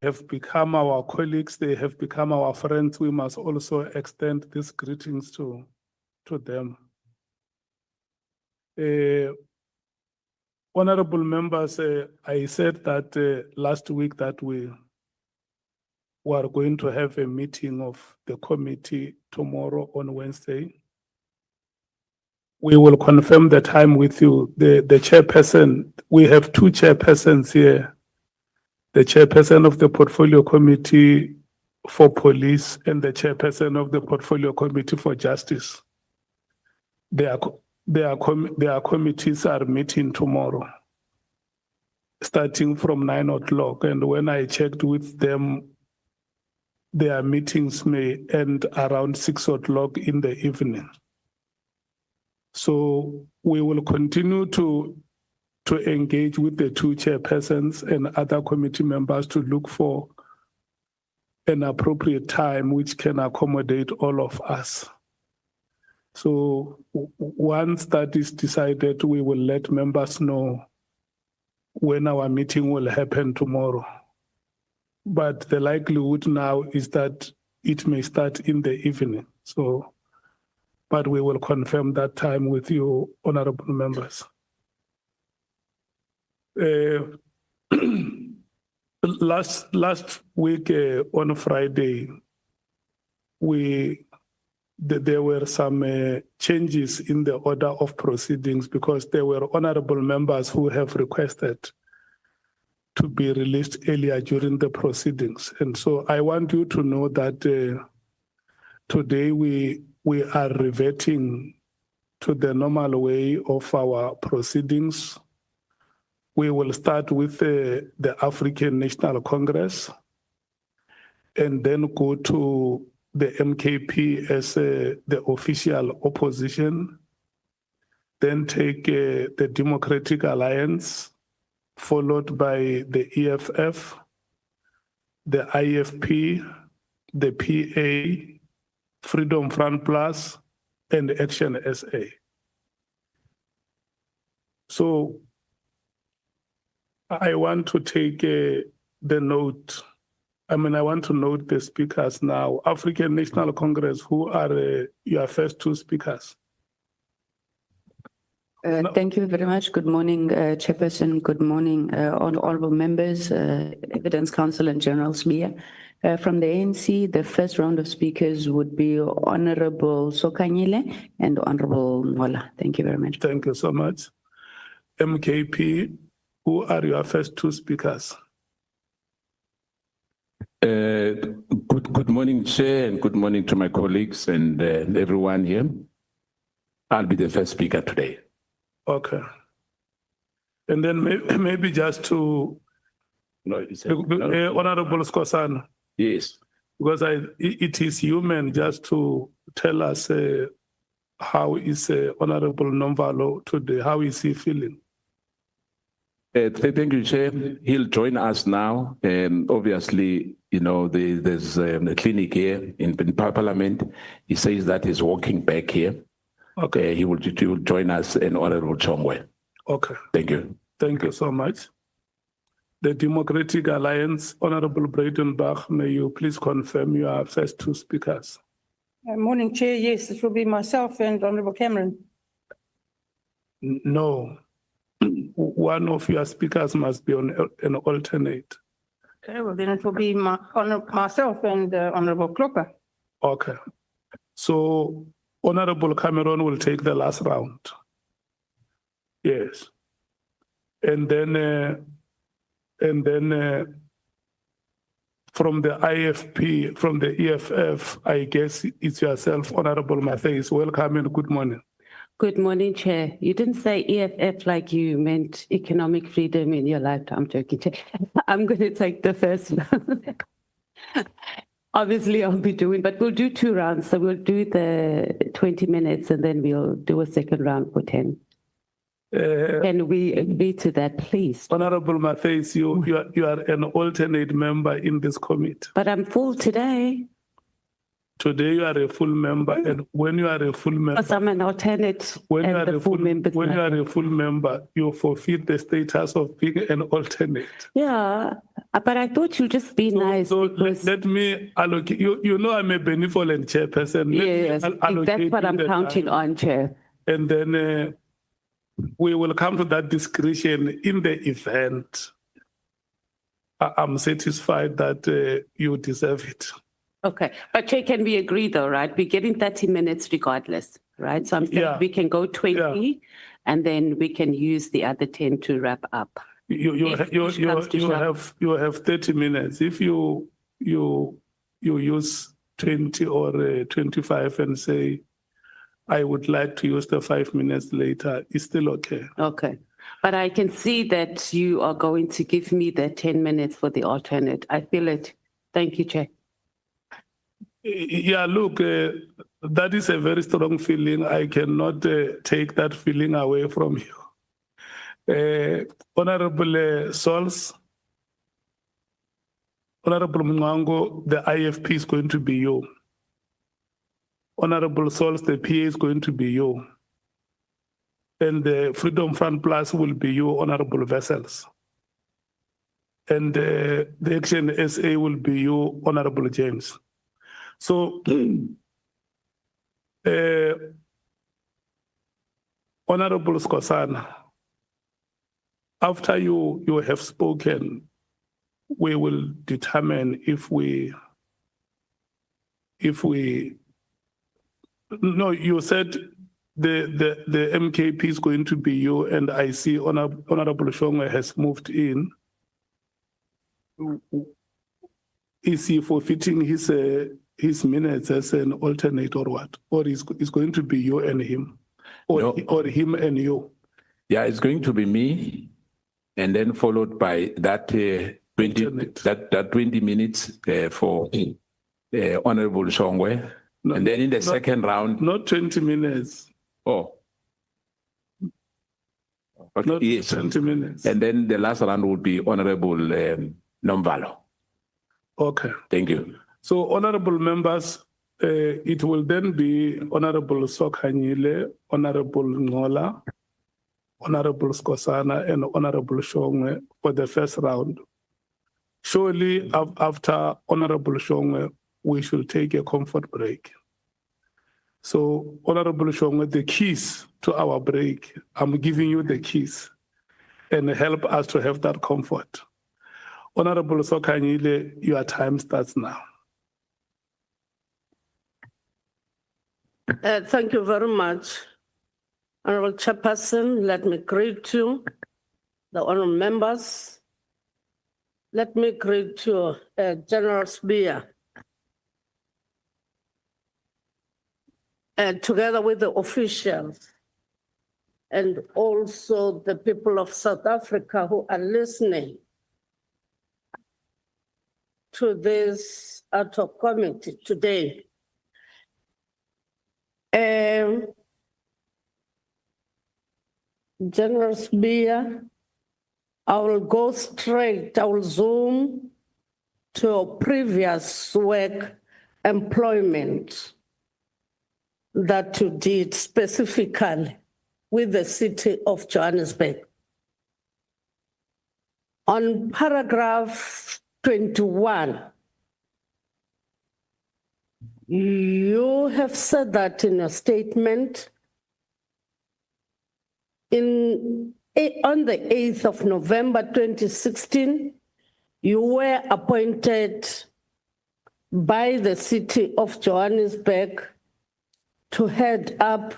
have become our colleagues, they have become our friends. We must also extend these greetings to them. Honorable members, I said that last week that we are going to have a meeting of the committee tomorrow on Wednesday. We will confirm the time with you. The chairperson, we have two chairpersons here. The chairperson of the Portfolio Committee for Police and the chairperson of the Portfolio Committee for Justice. Their committees are meeting tomorrow, starting from 9 o'clock. And when I checked with them, their meetings may end around 6 o'clock in the evening. So we will continue to engage with the two chairpersons and other committee members to look for an appropriate time which can accommodate all of us. So once that is decided, we will let members know when our meeting will happen tomorrow. But the likelihood now is that it may start in the evening. So, but we will confirm that time with you, honorable members. Last week on Friday, there were some changes in the order of proceedings because there were honorable members who have requested to be released earlier during the proceedings. And so I want you to know that today we are reverting to the normal way of our proceedings. We will start with the African National Congress and then go to the MKP as the official opposition, then take the Democratic Alliance, followed by the EFF, the IFP, the PA, Freedom Front Plus, and Action SA. So I want to take the note. I want to note the speakers now. African National Congress, who are your first two speakers? Thank you very much. Good morning, Chairperson. Good morning, honorable members, Evidence Counsel and General Sibiya. From the ANC, the first round of speakers would be Honorable Sokanyile and Honorable Mola. Thank you very much. Thank you so much. MKP, who are your first two speakers? Good morning, Chair, and good morning to my colleagues and everyone here. I'll be the first speaker today. Okay. And then maybe just to Honorable Skosana. Yes. Because it is human just to tell us how is Honorable Nomvalo today, how is he feeling? Thank you, Chair. He'll join us now. And obviously, you know, there's a clinic here in Parliament. He says that he's walking back here. Okay. He will join us in Honorable Chongwe. Okay. Thank you. Thank you so much. The Democratic Alliance, Honorable Breitenbach, may you please confirm your first two speakers? Morning, Chair. Yes, it will be myself and Honorable Cameron. No. One of your speakers must be on an alternate. Okay, well then it will be myself and Honorable Klopper. Okay. So Honorable Cameron will take the last round. Yes. And then from the IFP, from the EFF, I guess it's yourself, Honorable Matthias. Welcome and good morning. Good morning, Chair. You didn't say EFF like you meant economic freedom in your lifetime. I'm joking, Chair. I'm going to take the first round. Obviously, I'll be doing, but we'll do two rounds. So we'll do the 20 minutes and then we'll do a second round for 10. Can we agree to that, please? Honorable Matthias, you are an alternate member in this committee. But I'm full today. Today you are a full member, and when you are a full member, Because I'm an alternate when you and are the a full full, members. when you are a full member, you forfeit the status of being an alternate. Yeah, but I thought you'd just be nice So because let me allocate. You know I'm a benevolent chairperson. Let me yes, allocate that's what you I'm the counting time, on, Chair. and then we will come to that discretion in the event. I'm satisfied that you deserve it. Okay, but Chair, can we agree though, right? We're getting 30 minutes regardless, right? So I'm saying Yeah. we can go 20 and then we can use the other 10 to wrap up. If push comes to shove. You have 30 minutes. If you use 20 or 25 and say, I would like to use the 5 minutes later, it's still okay. Okay, but I can see that you are going to give me the 10 minutes for the alternate. I feel it. Thank you, Chair. Yeah, look, that is a very strong feeling. I cannot take that feeling away from you. Honorable Sols, Honorable Mwango, the IFP is going to be you. Honorable Sols, the PA is going to be you. And the Freedom Front Plus will be you, Honorable Vessels. And the Action SA will be you, Honorable James. So, Honorable Skosana, after you have spoken, we will determine if we, no, you said the MKP is going to be you, and I see Honorable Shongwe has moved in. Is he forfeiting his minutes as an alternate or what? Or is going to be you and him? Or, No. or him and you? Yeah, it's going to be me, and then followed by that 20 Alternate. that 20 minutes for Honorable Shongwe, No, and then in the second round. Not 20 minutes. Oh, okay, Not yes. 20 minutes. And then the last round would be Honorable Nomvalo. Okay. Thank you. So, honorable members, it will then be Honorable Sokhanyile, Honorable Ngola, Honorable Skosana, and Honorable Shongwe for the first round. Surely, after Honorable Shongwe, we should take a comfort break. So, Honorable Shongwe, the keys to our break, I'm giving you the keys and help us to have that comfort. Honorable Sokhanyile, your time starts now. Thank you very much. Honorable Chairperson, let me greet you, the honorable members. Let me greet you, General Sibiya. Together with the officials and also the people of South Africa who are listening to this ad hoc committee today. General Sibiya, I will go straight, I will zoom to your previous work employment that you did specifically with the city of Johannesburg. On paragraph 21, you have said that in a statement on the 8th of November 2016, you were appointed by the city of Johannesburg to head up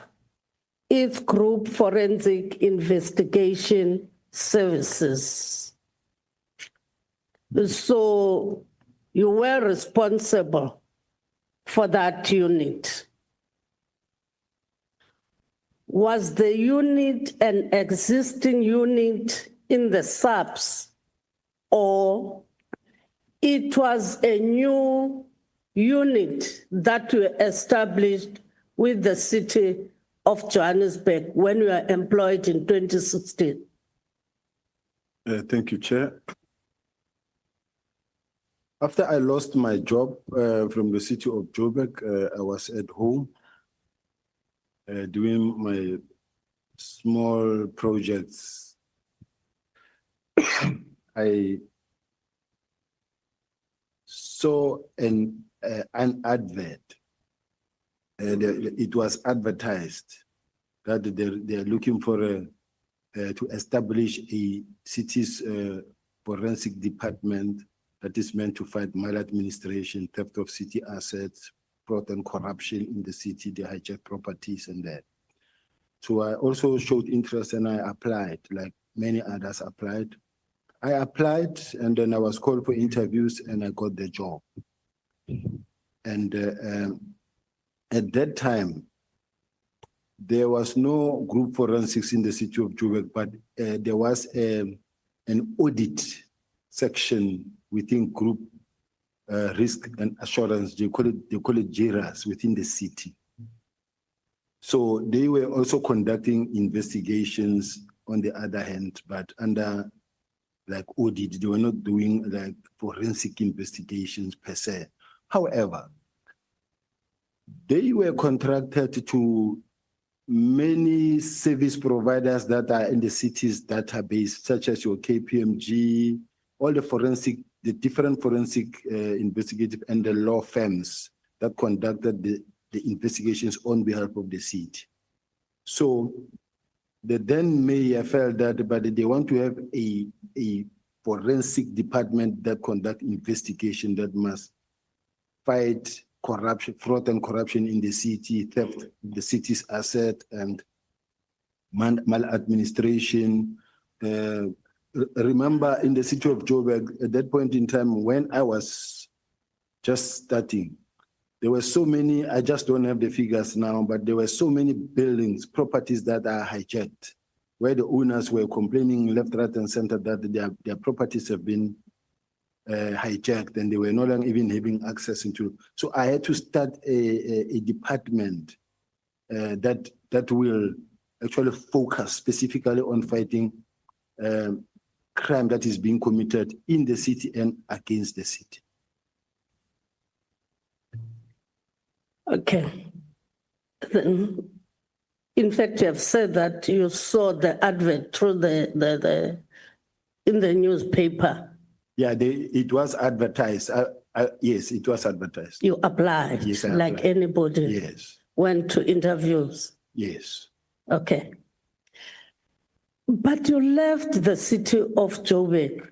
its group forensic investigation services. So you were responsible for that unit. Was the unit an existing unit in the SAPS, or it was a new unit that you established with the city of Johannesburg when you were employed in 2016? Thank you, Chair. After I lost my job from the city of Joburg, I was at home doing my small projects. I saw an advert. It was advertised that they're looking for to establish a city's forensic department that is meant to fight maladministration, theft of city assets, fraud and corruption in the city, the hijacked properties and that. So I also showed interest and I applied, like many others applied. I applied and then I was called for interviews and I got the job. And at that time, there was no group forensics in the city of Joburg, but there was an audit section within group risk and assurance. They call it JRAS within the city. So they were also conducting investigations on the other hand, but under like audit, they were not doing like forensic investigations per se. However, they were contracted to many service providers that are in the city's database, such as your KPMG, all the different forensic investigative and the law firms that conducted the investigations on behalf of the city. So the then mayor felt that, but they want to have a forensic department that conduct investigation that must fight corruption, fraud and corruption in the city, theft the city's asset and maladministration. Remember in the city of Joburg, at that point in time when I was just starting, there were so many, I just don't have the figures now, but there were so many buildings, properties that are hijacked, where the owners were complaining left, right, and center that their properties have been hijacked and they were no longer even having access into. So I had to start a department that will actually focus specifically on fighting crime that is being committed in the city and against the city. Okay. Then, in fact, you have said that you saw the advert through in the newspaper. Yeah, it was advertised. Yes, it was advertised. You applied, Yes, I like applied. anybody. Yes, Went to interviews. yes. Okay. But you left the city of Joburg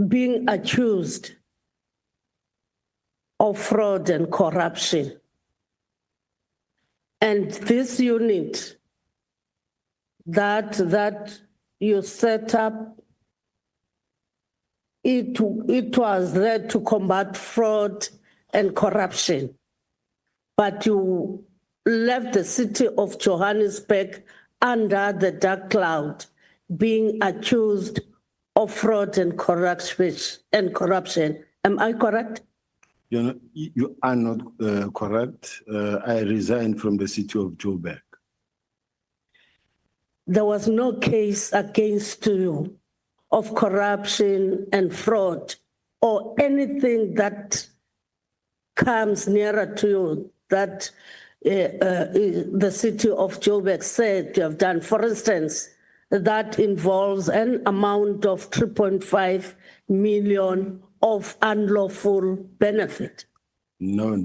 being accused of fraud and corruption. And this unit that you set up, it was there to combat fraud and corruption. But you left the city of Johannesburg under the dark cloud, being accused of fraud and corruption. Am I correct? You are not correct. I resigned from the city of Joburg. There was no case against you of corruption and fraud or anything that comes nearer to you that the city of Joburg said you have done. For instance, that involves an amount of 3.5 million of unlawful benefit. No.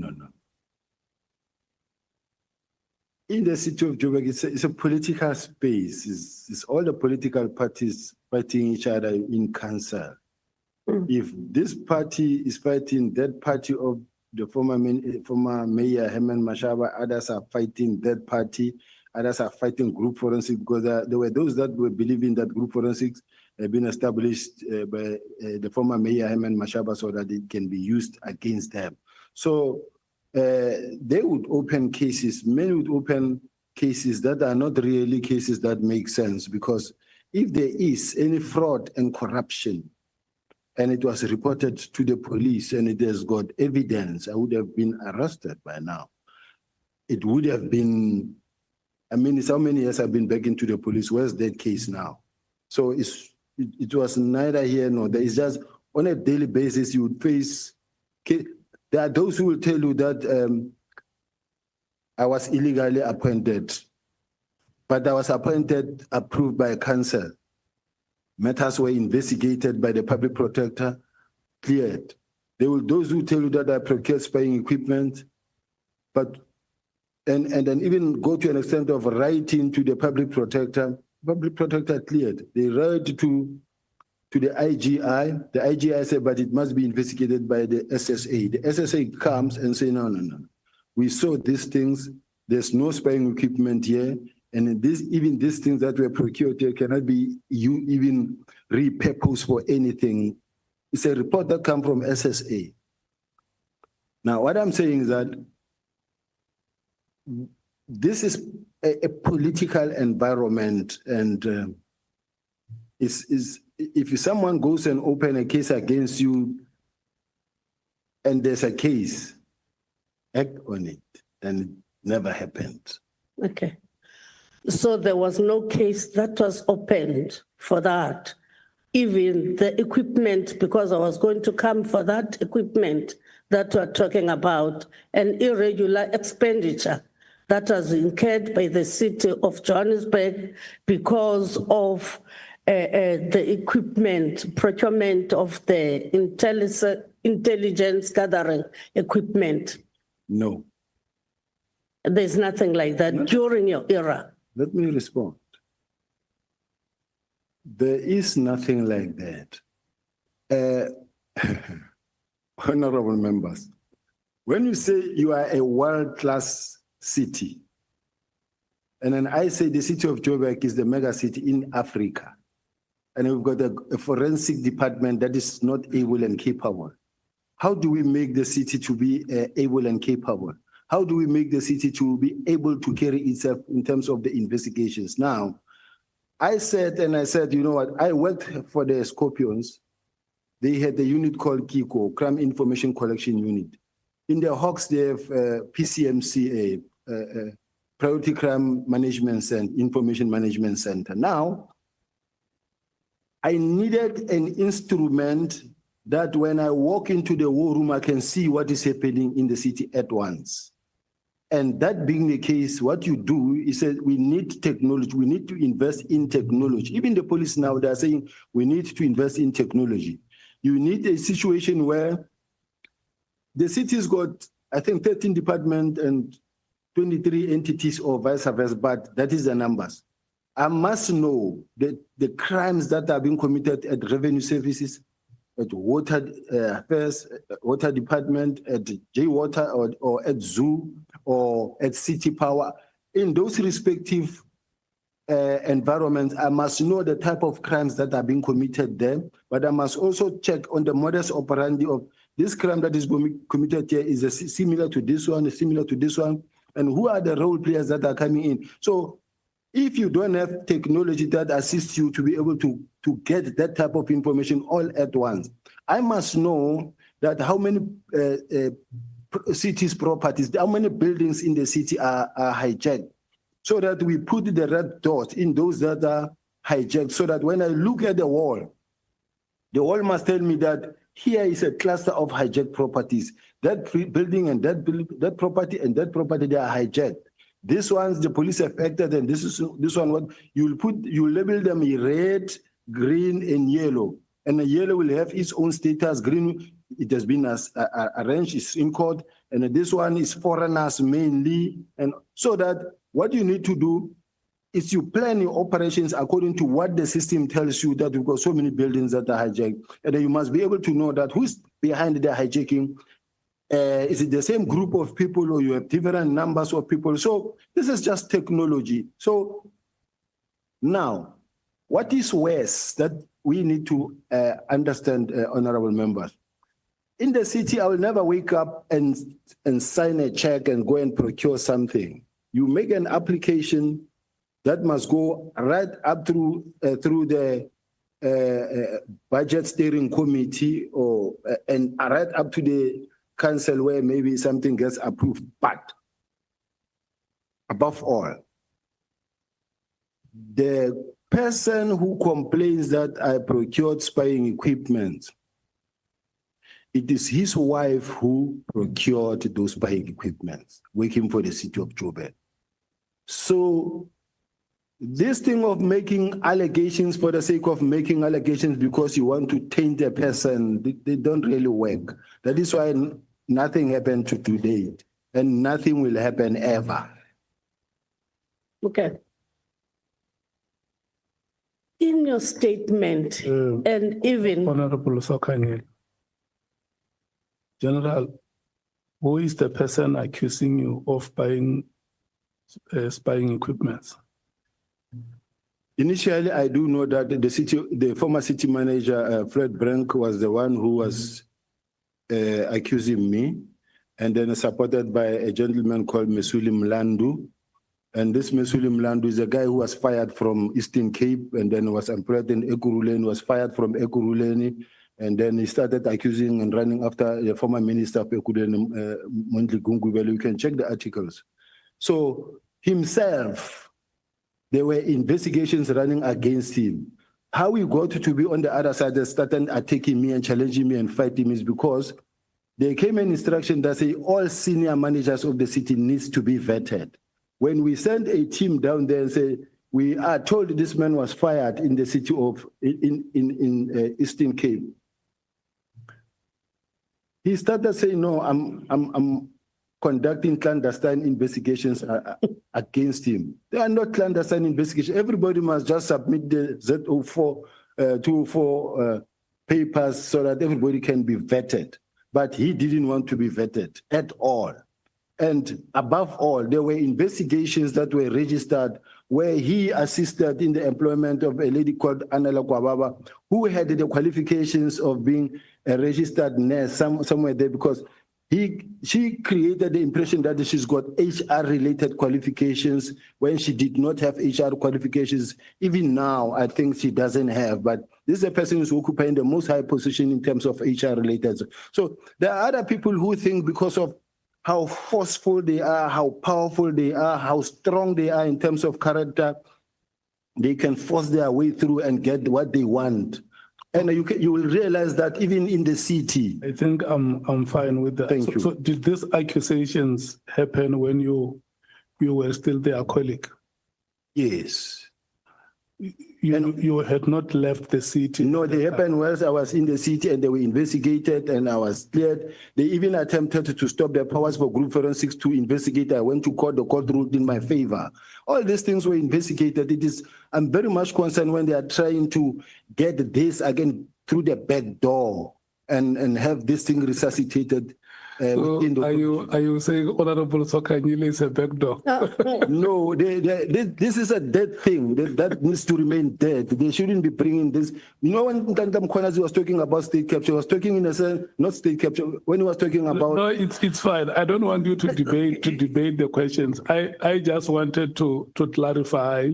In the city of Joburg, it's a political space. It's all the political parties fighting each other in council. If this party is fighting that party of the former mayor Herman Mashaba, others are fighting that party, others are fighting group forensics, because there were those that were believing that group forensics had been established by the former mayor Herman Mashaba so that it can be used against them. So they would open cases, many would open cases that are not really cases that make sense, because if there is any fraud and corruption, and it was reported to the police and it has got evidence, I would have been arrested by now. It would have been, I mean, it's how many years I've been back into the police, where's that case now? So it was neither here nor there. It's just on a daily basis, you would face, there are those who will tell you that I was illegally appointed, but I was appointed, approved by council. Matters were investigated by the public protector, cleared. There will those who tell you that I procured spying equipment, but and then even go to an extent of writing to the public protector cleared. They wrote to the IGI. The IGI said, but it must be investigated by the SSA. The SSA comes and say, no. We saw these things. There's no spying equipment here. And even these things that were procured here cannot be even repurposed for anything. It's a report that comes from SSA. Now, what I'm saying is that this is a political environment, and if someone goes and open a case against you and there's a case, act on it, and it never happened. Okay. So there was no case that was opened for that. Even the equipment, because I was going to come for that equipment that we're talking about, an irregular expenditure that was incurred by the city of Johannesburg because of the equipment, procurement of the intelligence gathering equipment. No. There's nothing like that during your era. Let me respond. There is nothing like that. Honorable members, when you say you are a world-class city, and then I say the city of Joburg is the mega city in Africa, and we've got a forensic department that is not able and capable, how do we make the city to be able and capable? How do we make the city to be able to carry itself in terms of the investigations? Now, I said, you know what, I worked for the Scorpions. They had a unit called KICO, Crime Information Collection Unit. In the Hawks, they have PCMC, Priority Crime Management Center, Information Management Center. Now, I needed an instrument that when I walk into the war room, I can see what is happening in the city at once. And that being the case, what you do is that we need technology. We need to invest in technology. Even the police now, they're saying we need to invest in technology. You need a situation where the city's got, I think, 13 departments and 23 entities or vice versa, but that is the numbers. I must know that the crimes that are being committed at revenue services, at water affairs, water department, at J-Water or at Zoo or at City Power. In those respective environments, I must know the type of crimes that are being committed there, but I must also check on the modus operandi of this crime that is committed here is similar to this one, similar to this one, and who are the role players that are coming in. So if you don't have technology that assists you to be able to get that type of information all at once, I must know that how many cities' properties, how many buildings in the city are hijacked, so that we put the red dot in those that are hijacked, so that when I look at the wall must tell me that here is a cluster of hijacked properties. That building and that property and that property, they are hijacked. This one's the police affected, and this one what you label them red, green, and yellow. And the yellow will have its own status. Green, it has been arranged, it's in court, and this one is foreigners mainly. And so that what you need to do is you plan your operations according to what the system tells you, that we've got so many buildings that are hijacked, and then you must be able to know that who's behind the hijacking. Is it the same group of people, or you have different numbers of people? So this is just technology. So now, what is worse that we need to understand, honorable members? In the city, I will never wake up and sign a check and go and procure something. You make an application that must go right up through the budget steering committee and right up to the council where maybe something gets approved. But above all, the person who complains that I procured spying equipment, it is his wife who procured those buying equipment, working for the city of Joburg. So this thing of making allegations for the sake of making allegations because you want to taint a person, they don't really work. That is why nothing happened to date, and nothing will happen ever. Okay. In your statement, and even Honorable Sokanyile. General, who is the person accusing you of buying spying equipment? Initially, I do know that the former city manager, Fred Brank, was the one who was accusing me, and then supported by a gentleman called Mesuli Mlandu. And this Mesuli Mlandu is a guy who was fired from Eastern Cape and then was employed in Ekurhuleni, was fired from Ekurhuleni, and then he started accusing and running after the former minister of Ekurhuleni, Mondli Gungubelo. You can check the articles. So himself, there were investigations running against him. How we got to be on the other side and started attacking me and challenging me and fighting me is because there came an instruction that say all senior managers of the city needs to be vetted. When we sent a team down there and say, we are told this man was fired in the city of, in Eastern Cape. He started saying, no, I'm conducting clandestine investigations against him. They are not clandestine investigations. Everybody must just submit the Z04, 204 papers so that everybody can be vetted. But he didn't want to be vetted at all. And above all, there were investigations that were registered where he assisted in the employment of a lady called Anela Kwababa, who had the qualifications of being a registered nurse somewhere there, because she created the impression that she's got HR-related qualifications when she did not have HR qualifications. Even now, I think she doesn't have, but this is a person who's occupying the most high position in terms of HR-related. So there are other people who think because of how forceful they are, how powerful they are, how strong they are in terms of character, they can force their way through and get what they want. And you will realize that even in the city. I think I'm fine with that. Thank you. So did these accusations happen when you were still their colleague? Yes. You had not left the city? No, they happened whilst I was in the city and they were investigated and I was cleared. They even attempted to stop their powers for group forensics to investigate. I went to court, the court ruled in my favor. All these things were investigated. I'm very much concerned when they are trying to get this again through the back door and have this thing resuscitated. So are you saying Honorable Sokanyile is a backdoor? No, this is a dead thing that needs to remain dead. They shouldn't be bringing this. You know, when Ntantam Kwanazi was talking about state capture, he was talking in a sense, not state capture, when he was talking about. No, it's fine. I don't want you to debate the questions. I just wanted to clarify.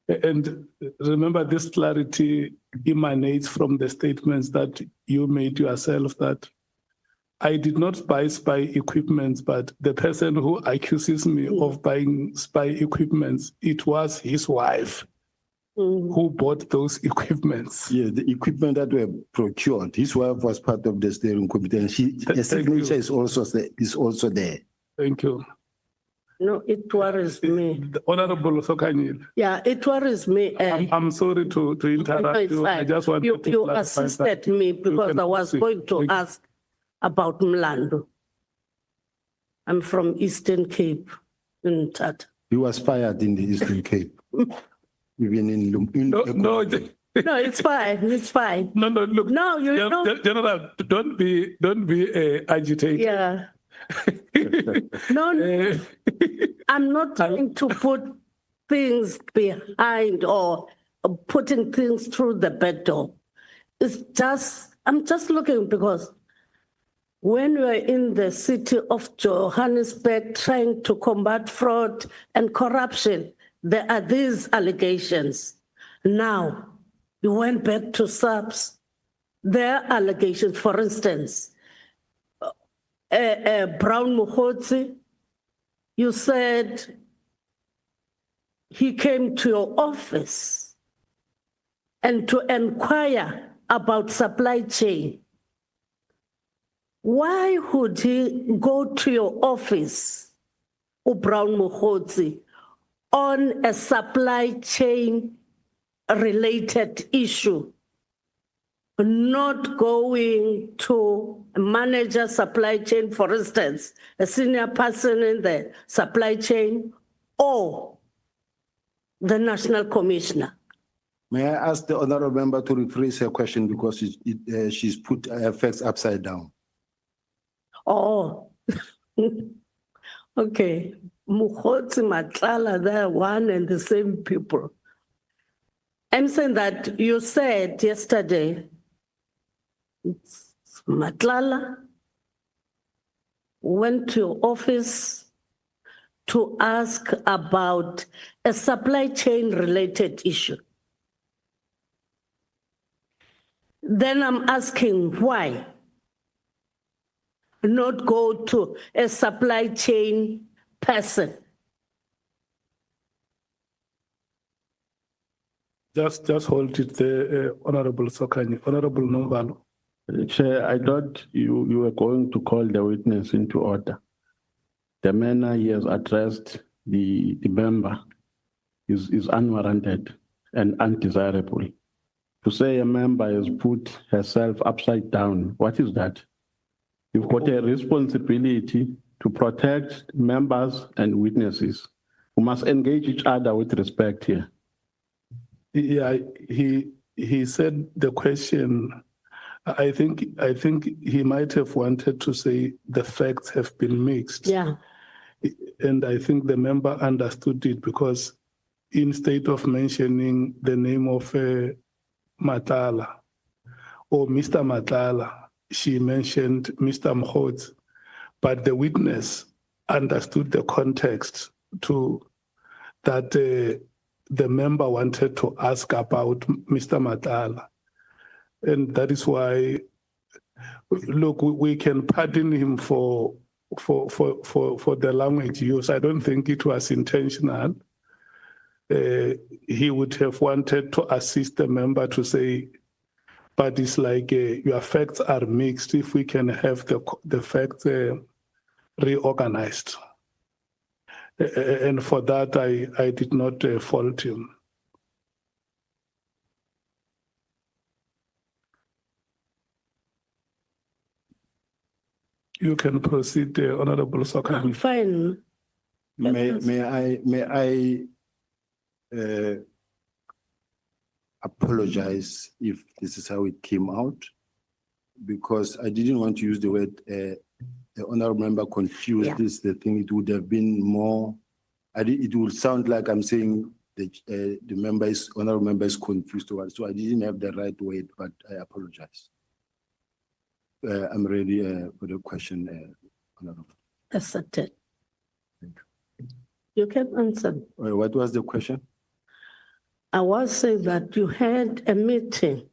And remember, this clarity emanates from the statements that you made yourself that I did not buy spy equipment, but the person who accuses me of buying spy equipment, it was his wife who bought those equipments. Yeah, the equipment that were procured. His wife was part of the steering committee, and her signature is also there. Thank you. no, it worries me. Honorable Sokanyile. Yeah, it worries me. I'm sorry to interrupt No, it's you. fine. I just want to You clarify assisted that. me You because can I was proceed. going to Thank you. ask about Mlando. I'm from Eastern Cape in Tata. He was fired in the Eastern Cape, even in No, No, it's fine. It's fine. no, look. No, you know. General, don't be agitated. Yeah. No, I'm not trying to put things behind or putting things through the back door. It's just, I'm just looking because when we're in the city of Johannesburg trying to combat fraud and corruption, there are these allegations. Now, you went back to SAPS, there are allegations, for instance, Brown Muhotsi, you said he came to your office and to inquire about supply chain. why would he go to your office, Brown Mokgotsi, on a supply chain related issue, not going to manage a supply chain, for instance, a senior person in the supply chain, or the national commissioner? May I ask the honorable member to rephrase her question because she's put her facts upside down. Oh, okay. Mokgotsi, Matlala, they're one and the same people. I'm saying that you said yesterday, Matlala went to your office to ask about a supply chain related issue. Then I'm asking why not go to a supply chain person? Just hold it there, Honorable Sokhanyi. Honorable Nombalo. Chair, I thought you were going to call the witness into order. The manner he has addressed the member is unwarranted and undesirable. To say a member has put herself upside down, what is that? You've got a responsibility to protect members and witnesses who must engage each other with respect here. Yeah, he said the question. I think he might have wanted to say the facts have been mixed. Yeah. And I think the member understood it because instead of mentioning the name of Matlala or Mr. Matlala, she mentioned Mr. Mokgotsi. But the witness understood the context to that the member wanted to ask about Mr. Matlala. And that is why, look, we can pardon him for the language used. I don't think it was intentional. He would have wanted to assist the member to say, but it's like your facts are mixed if we can have the facts reorganized. And for that, I did not fault him. You can proceed, Honorable Sokhanyi. Fine. May I apologize if this is how it came out, because I didn't want to use the word the honorable member confused. Yeah. This the thing. It would have been more. It would sound like I'm saying the honorable member is confused. So I didn't have the right word, but I apologize. I'm ready for the question, honorable. Accepted. You can answer. What was the question? I was saying that you had a meeting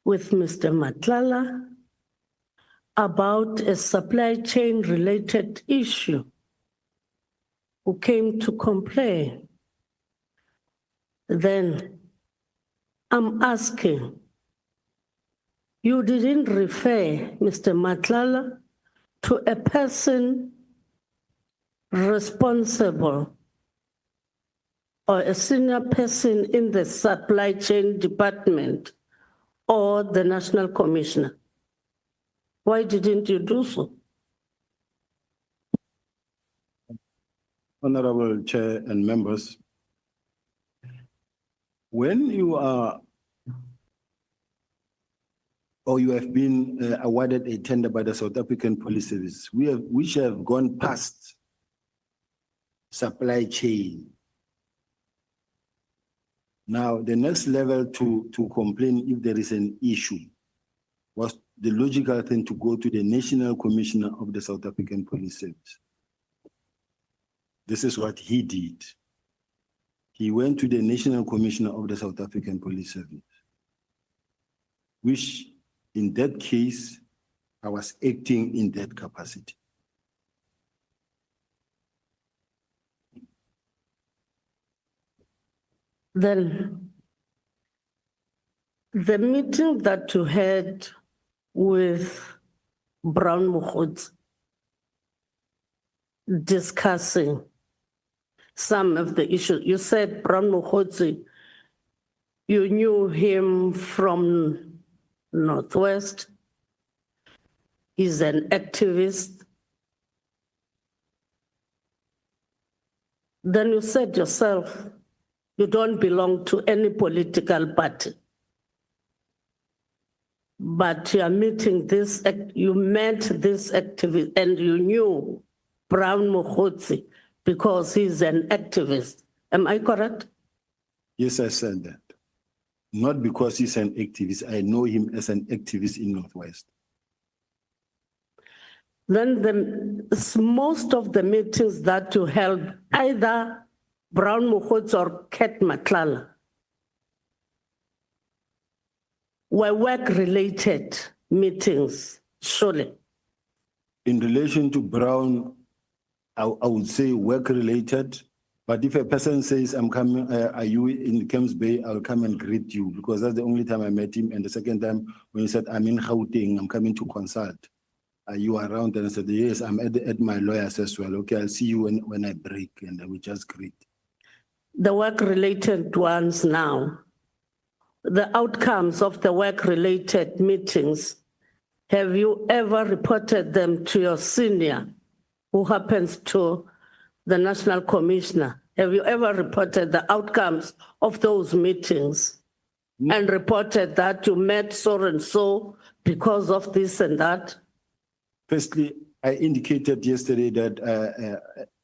with Mr. Matlala about a supply chain related issue who came to complain. Then I'm asking, you didn't refer Mr. Matlala to a person responsible or a senior person in the supply chain department or the national commissioner? Why didn't you do so? Honorable Chair and members, when you are or you have been awarded a tender by the South African Police Service, which have gone past supply chain. Now, the next level to complain if there is an issue was the logical thing to go to the National Commissioner of the South African Police Service. This is what he did. He went to the National Commissioner of the South African Police Service, which in that case, I was acting in that capacity. Then the meeting that you had with Brown Mokgotsi discussing some of the issues. You said Brown Mokgotsi, you knew him from Northwest. He's an activist. Then you said yourself, you don't belong to any political party. But you are meeting this, you met this activist and you knew Brown Mokgotsi because he's an activist. Am I correct? Yes, I said that. Not because he's an activist. I know him as an activist in Northwest. Then most of the meetings that you held, either Brown Mokgotsi or Kat Matlala, were work-related meetings, surely. In relation to Brown, I would say work-related. But if a person says, I'm coming, are you in Camps Bay, I'll come and greet you, because that's the only time I met him. And the second time when he said, I'm in Gauteng, I'm coming to consult. Are you around? And I said, yes, I'm at my lawyer's as well. Okay, I'll see you when I break, and we just greet. The work-related ones now, the outcomes of the work-related meetings, have you ever reported them to your senior, who happens to the National Commissioner? Have you ever reported the outcomes of those meetings and reported that you met so and so because of this and that? Firstly, I indicated yesterday that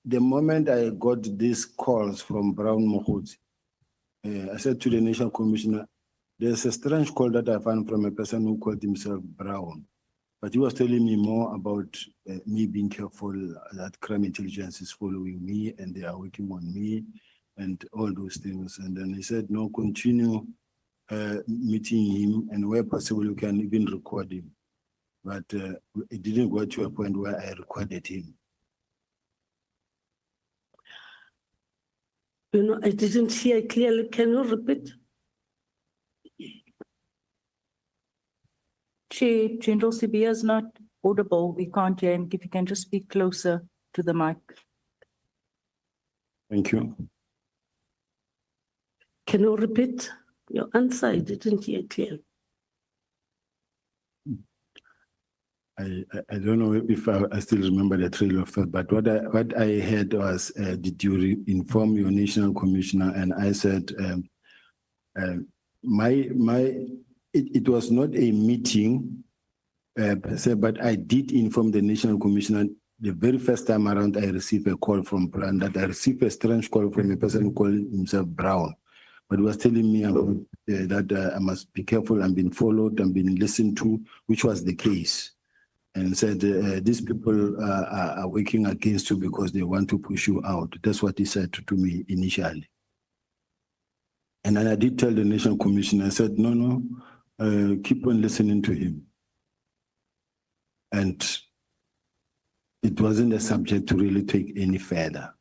the moment I got these calls from Brown Mokgotsi, I said to the National Commissioner, there's a strange call that I found from a person who called himself Brown. But he was telling me more about me being careful that crime intelligence is following me and they are working on me and all those things. And then he said, no, continue meeting him, and where possible, you can even record him. But it didn't go to a point where I recorded him. You know, I didn't hear clearly. Can you repeat? Chair, General Sibiya is not audible. We can't hear him. If you can just speak closer to the mic. Thank you. Can you repeat your answer? I didn't hear clearly. I don't know if I still remember the trail of thought, but what I heard was, did you inform your National Commissioner? And I said, it was not a meeting per se, but I did inform the National Commissioner. The very first time around, I received a call from Brown, that I received a strange call from a person who called himself Brown, but he was telling me about that I must be careful, I'm being followed, I'm being listened to, which was the case. And said, these people are working against you because they want to push you out. That's what he said to me initially. And then I did tell the National Commissioner, I said, no, keep on listening to him. And it wasn't a subject to really take any further.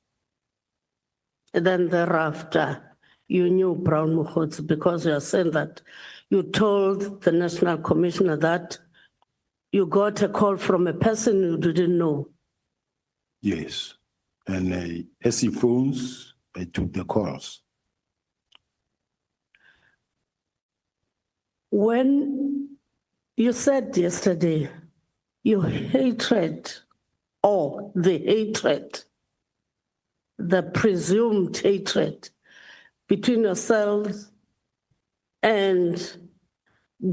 And then thereafter, you knew Brown Mokgotsi because you are saying that you told the National Commissioner that you got a call from a person you didn't know. Yes. And as he phones, I took the calls. When you said yesterday, your hatred or the presumed hatred between yourselves and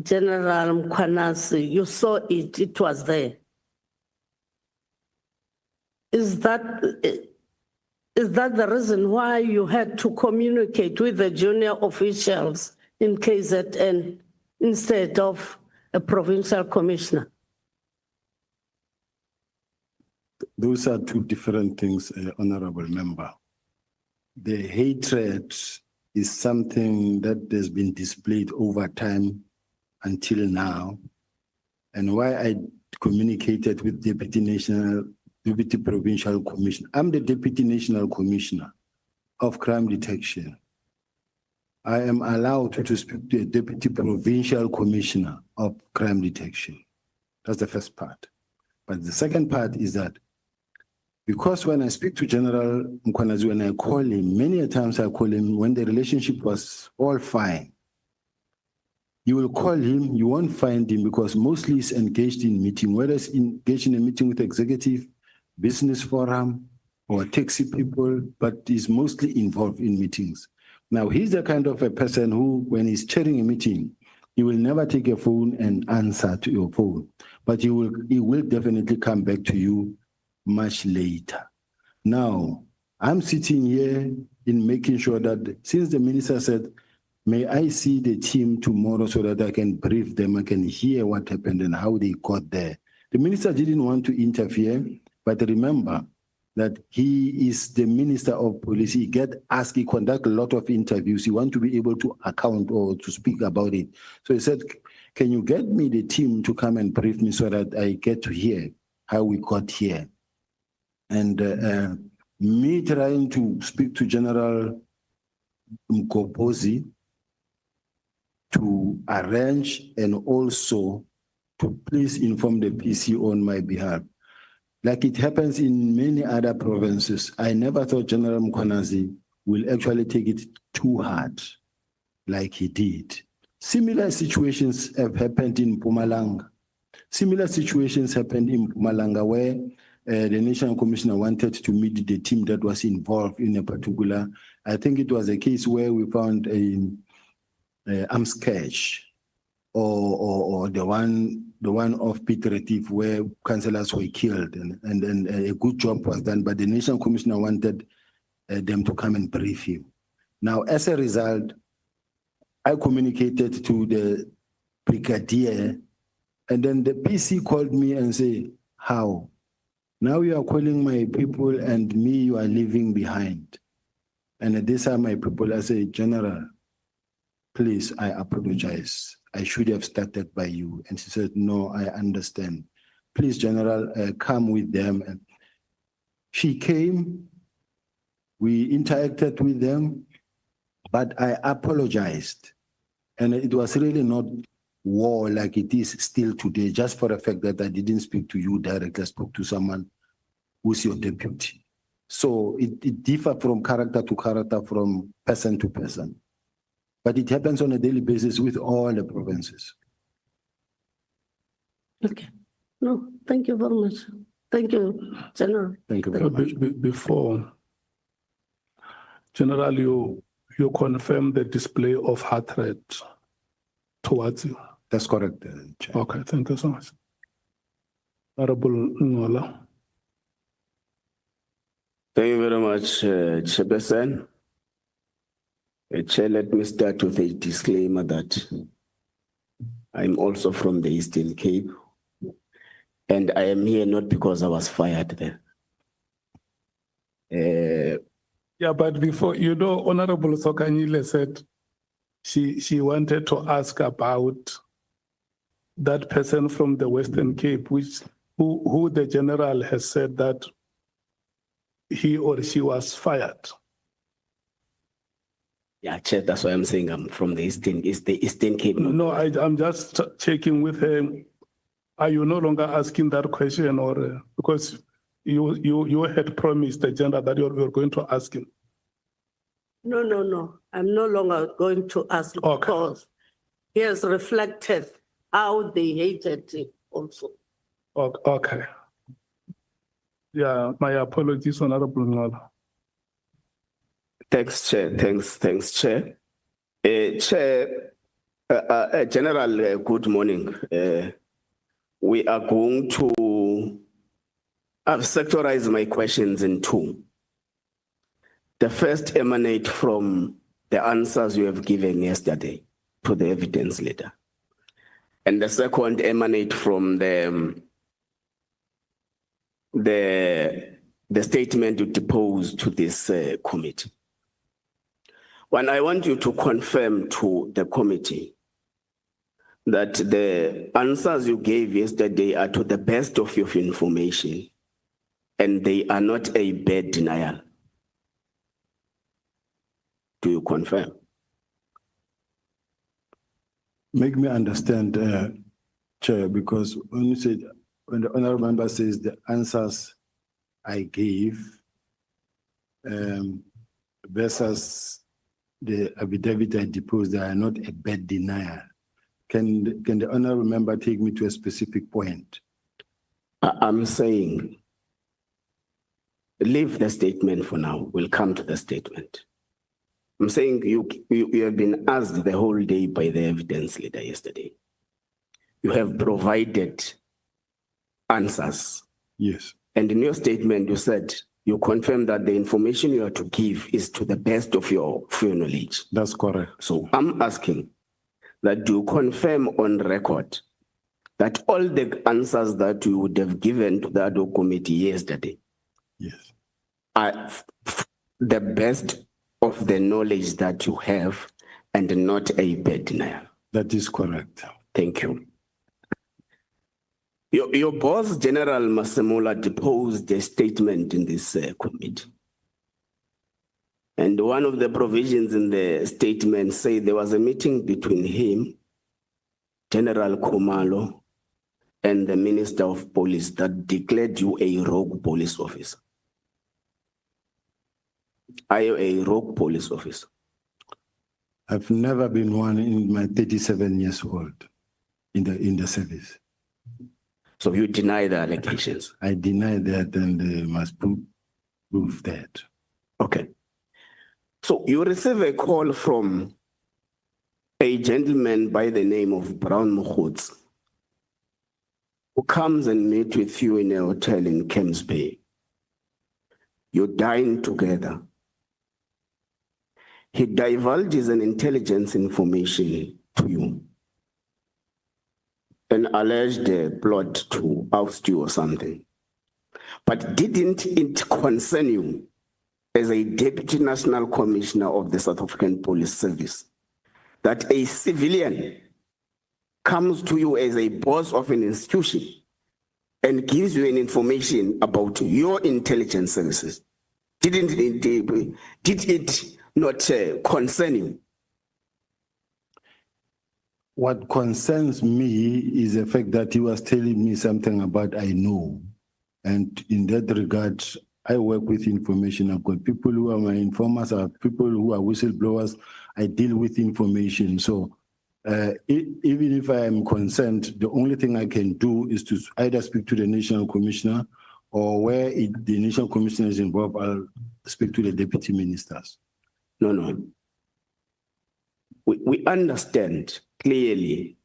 General Mkhwanasi, you saw it, it was there. Is that the reason why you had to communicate with the junior officials in KZN instead of a provincial commissioner? Those are two different things, Honorable Member. The hatred is something that has been displayed over time until now, and why I communicated with Deputy Provincial Commissioner. I'm the Deputy National Commissioner of Crime Detection. I am allowed to speak to a Deputy Provincial Commissioner of Crime Detection. That's the first part. But the second part is that because when I speak to General Mkhwanazi, when I call him, many a times I call him when the relationship was all fine. You will call him, you won't find him because mostly he's engaged in meeting, whether he's engaged in a meeting with executive, business forum, or taxi people, but he's mostly involved in meetings. Now, he's the kind of a person who, when he's chairing a meeting, he will never take a phone and answer to your phone, but he will definitely come back to you much later. Now, I'm sitting here in making sure that since the minister said, may I see the team tomorrow so that I can brief them, I can hear what happened and how they got there. The minister didn't want to interfere, but remember that he is the minister of police. He get asked, he conduct a lot of interviews. He want to be able to account or to speak about it. So he said, can you get me the team to come and brief me so that I get to hear how we got here? And me trying to speak to General Mkopozi to arrange and also to please inform the PC on my behalf. Like it happens in many other provinces, I never thought General Mkhwanazi will actually take it too hard like he did. Similar situations have happened in Mpumalanga. Similar situations happened in Mpumalanga where the National Commissioner wanted to meet the team that was involved in a particular, I think it was a case where we found a arms cache or the one of Piet Retief where councillors were killed and a good job was done, but the National Commissioner wanted them to come and brief him. Now, as a result, I communicated to the brigadier and then the PC called me and said, how? Now you are calling my people and me you are leaving behind. And these are my people. I say, General, please, I apologize. I should have started by you. And she said, no, I understand. Please, General, come with them. And she came, we interacted with them, but I apologized. And it was really not war like it is still today, just for the fact that I didn't speak to you directly, I spoke to someone who's your deputy. So it differs from character to character, from person to person. But it happens on a daily basis with all the provinces. Okay. No, thank you very much. Thank you, General. Thank you very much. Before, General, you confirm the display of hatred towards you. That's correct, Chair. Okay, thank you so much. Honorable Ngola. Thank you very much, Chairperson. Chair, let me start with a disclaimer that I'm also from the Eastern Cape, and I am here not because I was fired there. Yeah, but before, Honorable Sokanyile said she wanted to ask about that person from the Western Cape, who the general has said that he or she was fired. Yeah, Chair, that's why I'm saying I'm from the Eastern Cape. No, I'm just checking with her. Are you no longer asking that question, or because you had promised the general that you were going to ask him? No. I'm no longer going to ask because he has reflected how they hated him also. Okay. Yeah, my apologies, Honorable Ngola. Thanks, Chair. Thanks, Chair. Chair, General, good morning. We are going to sectorize my questions in two. The first emanate from the answers you have given yesterday to the evidence leader. And the second emanate from the statement you deposed to this committee. When I want you to confirm to the committee that the answers you gave yesterday are to the best of your information and they are not a bad denial. Do you confirm? Make me understand, Chair, because when you said when the honorable member says the answers I gave versus the affidavit I deposed, they are not a bad denial. Can the honorable member take me to a specific point? I'm saying, leave the statement for now. We'll come to the statement. I'm saying you have been asked the whole day by the evidence leader yesterday. You have provided answers. Yes. And in your statement, you said, you confirm that the information you are to give is to the best of your knowledge. That's correct. So I'm asking that do you confirm on record that all the answers that you would have given to the Ad Hoc Committee yesterday Yes. are the best of the knowledge that you have and not a bad denial? That is correct. Thank you. Your boss, General Masemola, deposed a statement in this committee. And one of the provisions in the statement say there was a meeting between him, General Khumalo, and the Minister of Police that declared you a rogue police officer. Are you a rogue police officer? I've never been one in my 37 years old in the service. So you deny the allegations? I deny that and they must prove that. Okay. So you receive a call from a gentleman by the name of Brown Mokhuts, who comes and meets with you in a hotel in Camps Bay. You dine together. He divulges an intelligence information to you, an alleged plot to oust you or something. But didn't it concern you as a Deputy National Commissioner of the South African Police Service that a civilian comes to you as a boss of an institution and gives you an information about your intelligence services? Did it not concern you? What concerns me is the fact that he was telling me something about I know. And in that regard, I work with information. I've got people who are my informers, I have people who are whistleblowers. I deal with information. So even if I am concerned, the only thing I can do is to either speak to the National Commissioner or where the National Commissioner is involved, I'll speak to the deputy ministers. No. We understand clearly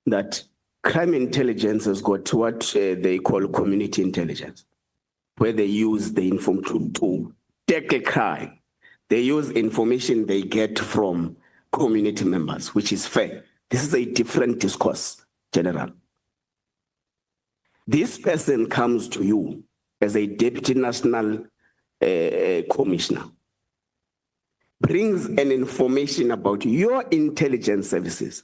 that crime intelligence has got what they call community intelligence, where they use the information to tackle crime. They use information they get from community members, which is fair. This is a different discourse, General. This person comes to you as a Deputy National Commissioner, brings an information about your intelligence services,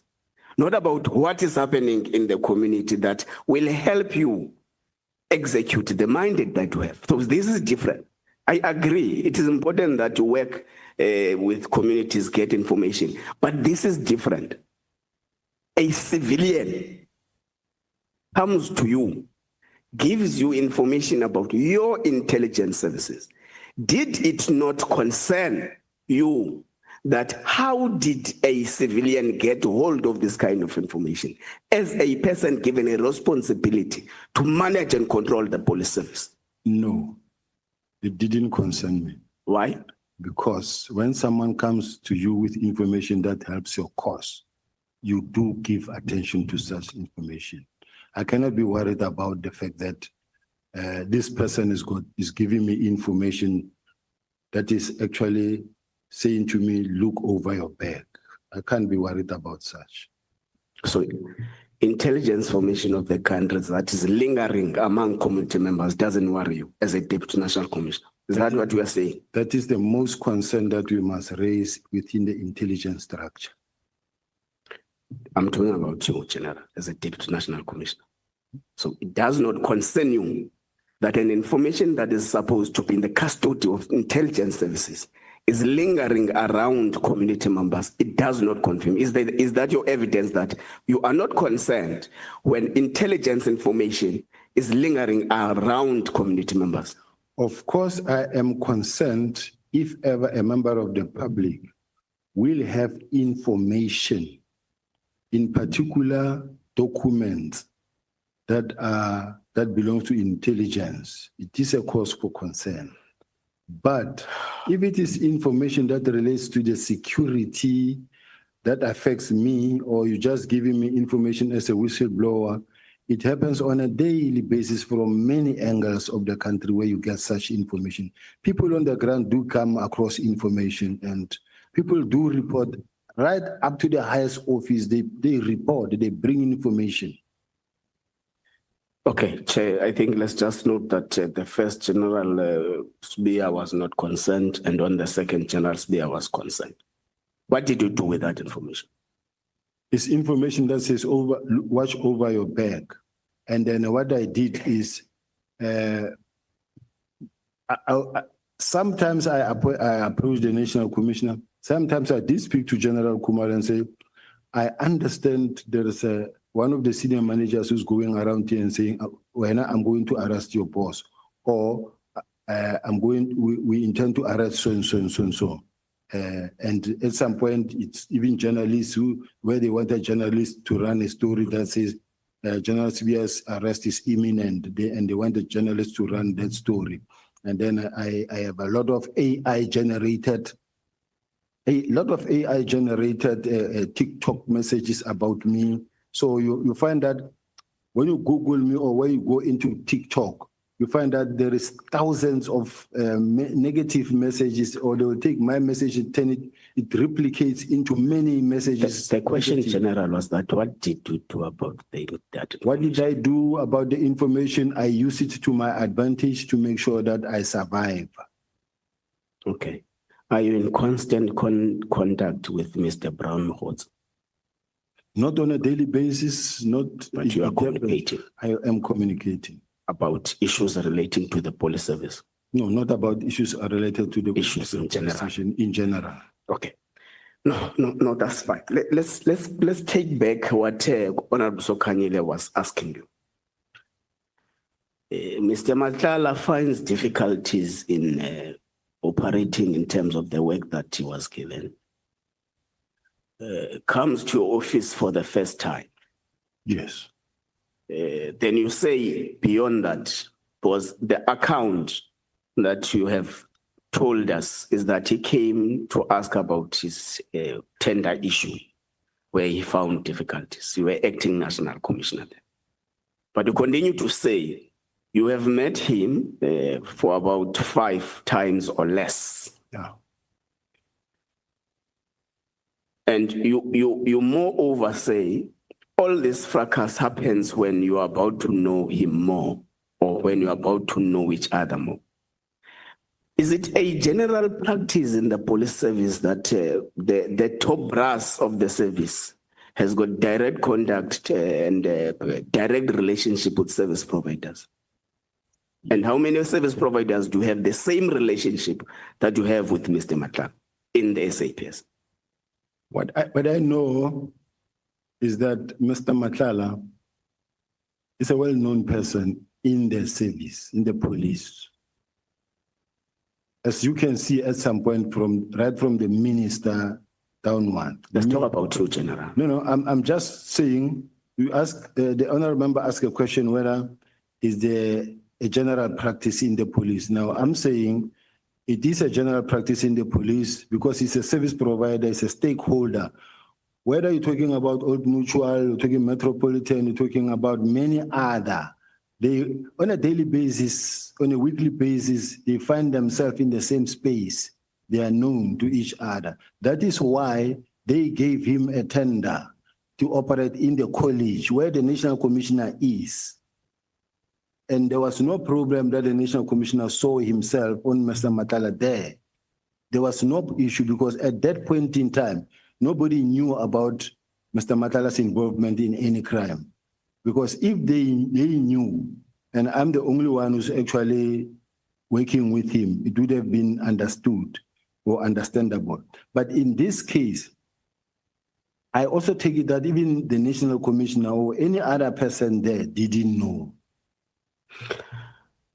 not about what is happening in the community that will help you execute the mandate that you have. So this is different. I agree. It is important that you work with communities, get information, but this is different. A civilian comes to you, gives you information about your intelligence services. Did it not concern you that how did a civilian get hold of this kind of information as a person given a responsibility to manage and control the police service? No, it didn't concern me. Why? Because when someone comes to you with information that helps your cause, you do give attention to such information. I cannot be worried about the fact that this person is giving me information that is actually saying to me, look over your back. I can't be worried about such. So intelligence formation of the country that is lingering among community members doesn't worry you as a Deputy National Commissioner. Is that what you are saying? That is the most concern that we must raise within the intelligence structure. I'm talking about you, General, as a Deputy National Commissioner. So it does not concern you that an information that is supposed to be in the custody of intelligence services is lingering around community members. It does not confirm. Is that your evidence that you are not concerned when intelligence information is lingering around community members? Of course, I am concerned if ever a member of the public will have information, in particular documents that belong to intelligence. It is a cause for concern. But if it is information that relates to the security that affects me, or you just giving me information as a whistleblower, it happens on a daily basis from many angles of the country where you get such information. People on the ground do come across information, and people do report right up to the highest office. They report, they bring information. Okay, Chair, I think let's just note that the first General Sibiya was not concerned, and on the second, General Sibiya was concerned. What did you do with that information? It's information that says watch over your back. And then what I did is, sometimes I approach the National Commissioner. Sometimes I did speak to General Kumar and say, I understand there is one of the senior managers who's going around here and saying, when I'm going to arrest your boss, or we intend to arrest so and so and so and so. And at some point, it's even journalists where they want a journalist to run a story that says General Sibiya's arrest is imminent, and they want the journalist to run that story. And then I have a lot of AI generated TikTok messages about me. So you find that when you Google me or when you go into TikTok, you find that there is thousands of negative messages, or they will take my message and turn it replicates into many messages. The question, General, was that what did you do about that? What did I do about the information? I use it to my advantage to make sure that I survive. Okay. Are you in constant contact with Mr. Brown Mahotsa? Not on a daily basis, But you are communicating? I am communicating. About issues relating to the police service? No, not about issues related to the issues in general. In general. Okay. No, that's fine. Let's take back what Honorable Sokanyile was asking you. Mr. Matlala finds difficulties in operating in terms of the work that he was given. Comes to your office for the first time. Yes. Then you say beyond that was the account that you have told us is that he came to ask about his tender issue where he found difficulties. You were acting national commissioner there. But you continue to say you have met him for about 5 times or less. Yeah. And you moreover say all this fracas happens when you are about to know him more, or when you are about to know each other more. Is it a general practice in the police service that the top brass of the service has got direct contact and direct relationship with service providers? And how many service providers do have the same relationship that you have with Mr. Matla in the SAPS? What I know is that Mr. Matlala is a well-known person in the service, in the police. As you can see at some point right from the minister downward. Let's talk about you, General. No, I'm just saying, you ask, the honorable member asked a question whether is there a general practice in the police. Now I'm saying it is a general practice in the police because it's a service provider, it's a stakeholder. Whether you're talking about Old Mutual, you're talking Metropolitan, you're talking about many other, they, on a daily basis, on a weekly basis, they find themselves in the same space. They are known to each other. That is why they gave him a tender to operate in the college where the National Commissioner is. And there was no problem that the National Commissioner saw himself on Mr. Matala there. There was no issue because at that point in time, nobody knew about Mr. Matala's involvement in any crime. Because if they knew, and I'm the only one who's actually working with him, it would have been understood or understandable. But in this case, I also take it that even the National Commissioner or any other person there didn't know.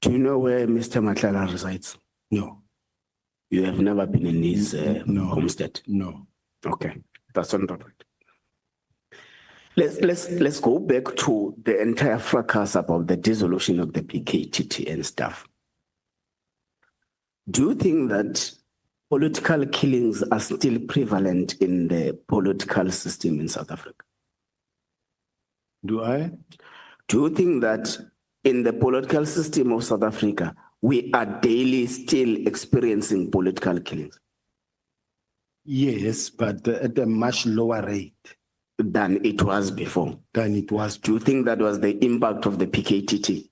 Do you know where Mr. Matlala resides? No, You have never been in his No. homestead. no. Okay, that's on the right. Let's go back to the entire fracas about the dissolution of the PKTT and stuff. Do you think that political killings are still prevalent in the political system in South Africa? Do I? Do you think that in the political system of South Africa, we are daily still experiencing political killings Yes, but at a much lower rate than it was before? than it was Do you think that was the impact of the PKTT?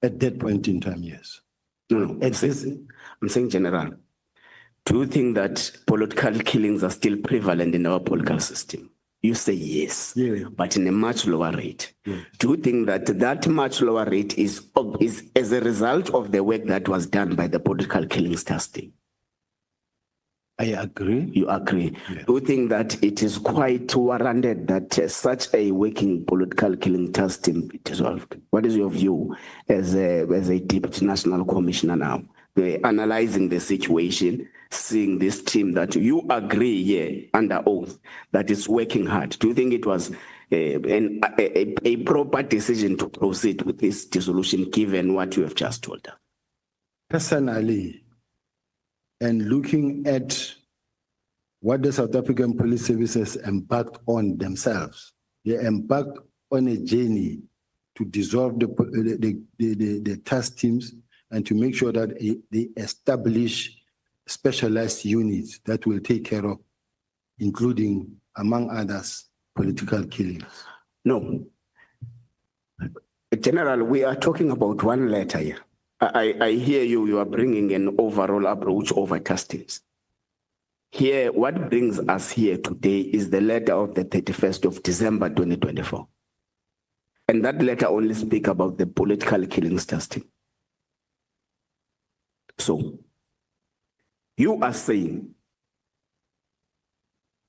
at that point in time, yes. No, At this, I'm saying general. Do you think that political killings are still prevalent in our political system? You say yes, Yeah. but in a much lower rate. Yes. Do you think that that much lower rate is as a result of the work that was done by the political killings task team? I agree. You agree? Yeah. Do you think that it is quite warranted that such a working political killing task team be dissolved? What is your view as a deputy national commissioner now? Analyzing the situation, seeing this team that you agree here under oath that is working hard. Do you think it was a proper decision to proceed with this dissolution given what you have just told us? Personally, and looking at what the South African Police Services embarked on themselves, they embarked on a journey to dissolve the task teams and to make sure that they establish specialized units that will take care of, including, among others, political killings. No. General, we are talking about one letter here. I hear you are bringing an overall approach over task teams. Here, what brings us here today is the letter of the 31st of December, 2024. And that letter only speaks about the political killings task team. So, you are saying,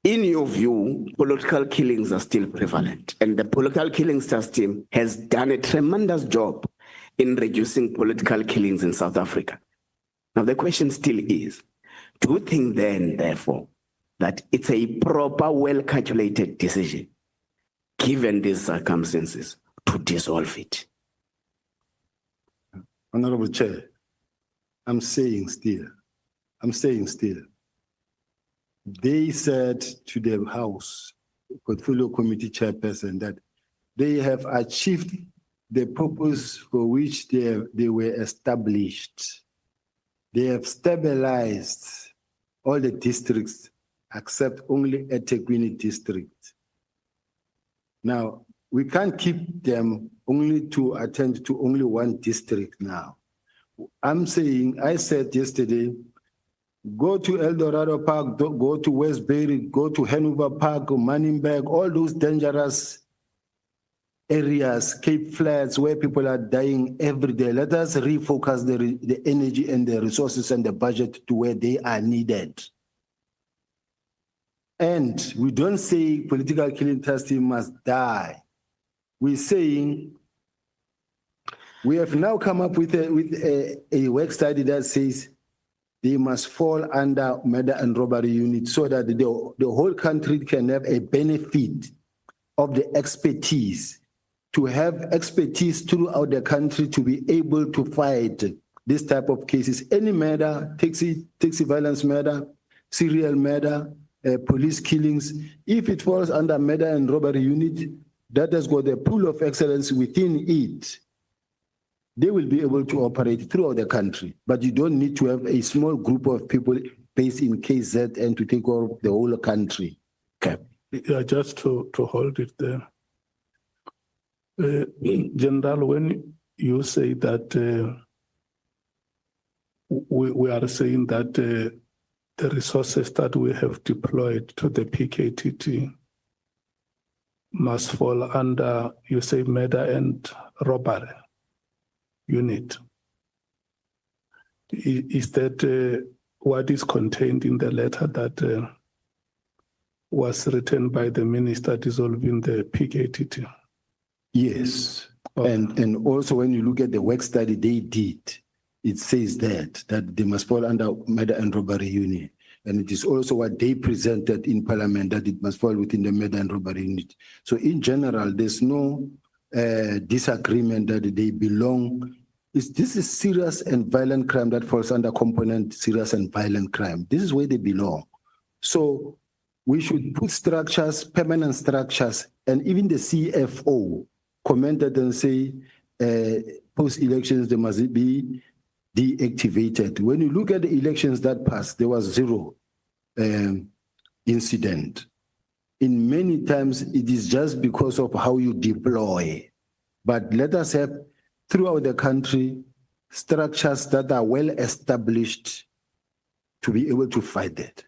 in your view, political killings are still prevalent, and the political killings task team has done a tremendous job in reducing political killings in South Africa. Now, the question still is, do you think then, therefore, that it's a proper, well-calculated decision, given these circumstances, to dissolve it? Honorable Chair, I'm saying still, they said to the House Portfolio Committee Chairperson that they have achieved the purpose for which they were established. They have stabilized all the districts except only eThekwini district. Now, we can't keep them only to attend to only one district now. I said yesterday, go to El Dorado Park, go to Westbury, go to Hanover Park, Manningbeg, all those dangerous areas, Cape Flats, where people are dying every day. Let us refocus the energy and the resources and the budget to where they are needed. And we don't say political killing task team must die. We're saying we have now come up with a work study that says they must fall under murder and robbery unit so that the whole country can have a benefit of the expertise, to have expertise throughout the country to be able to fight this type of cases. Any murder, taxi violence murder, serial murder, police killings, if it falls under murder and robbery unit, that has got a pool of excellence within it. They will be able to operate throughout the country, but you don't need to have a small group of people based in KZ and to take over the whole country. Okay. Yeah, just to hold it there. General, when you say that we are saying that the resources that we have deployed to the PKTT must fall under, you say, murder and robbery unit. Is that what is contained in the letter that was written by the minister dissolving the PKTT? Yes. Okay. And also when you look at the work study they did, it says that they must fall under murder and robbery unit. And it is also what they presented in Parliament, that it must fall within the murder and robbery unit. So in general, there's no disagreement that they belong. This is serious and violent crime that falls under component serious and violent crime. This is where they belong. So we should put structures, permanent structures, and even the CFO commented and say post-elections they must be deactivated. When you look at the elections that passed, there was zero incident. In many times, it is just because of how you deploy. But let us have, throughout the country, structures that are well established to be able to fight that.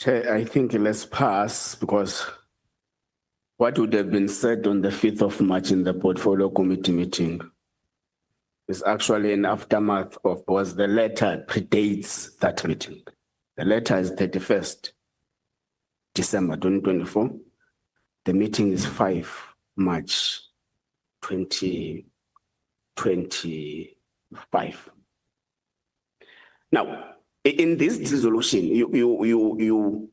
Chair, I think let's pass, because what would have been said on the 5th of March in the Portfolio Committee meeting is actually an aftermath of, because the letter predates that meeting. The letter is 31st December 2024. The meeting is 5 March 2025. Now, in this resolution, you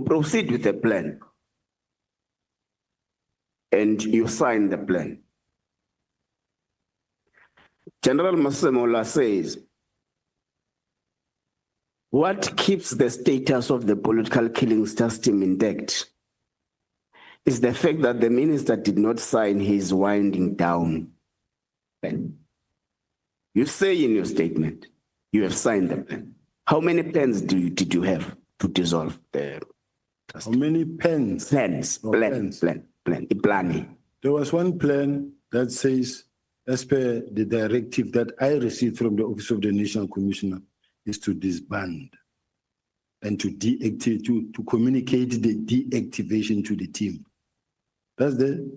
proceed with a plan and you sign the plan. General Masemola says, what keeps the status of the political killing system intact is the fact that the minister did not sign his winding down plan. You say in your statement, you have signed the plan. How many plans did you have to dissolve the trust? How many pens? Plans, planning. There was one plan that says, as per the directive that I received from the Office of the National Commissioner, is to disband and to deactivate, to communicate the deactivation to the team. That's the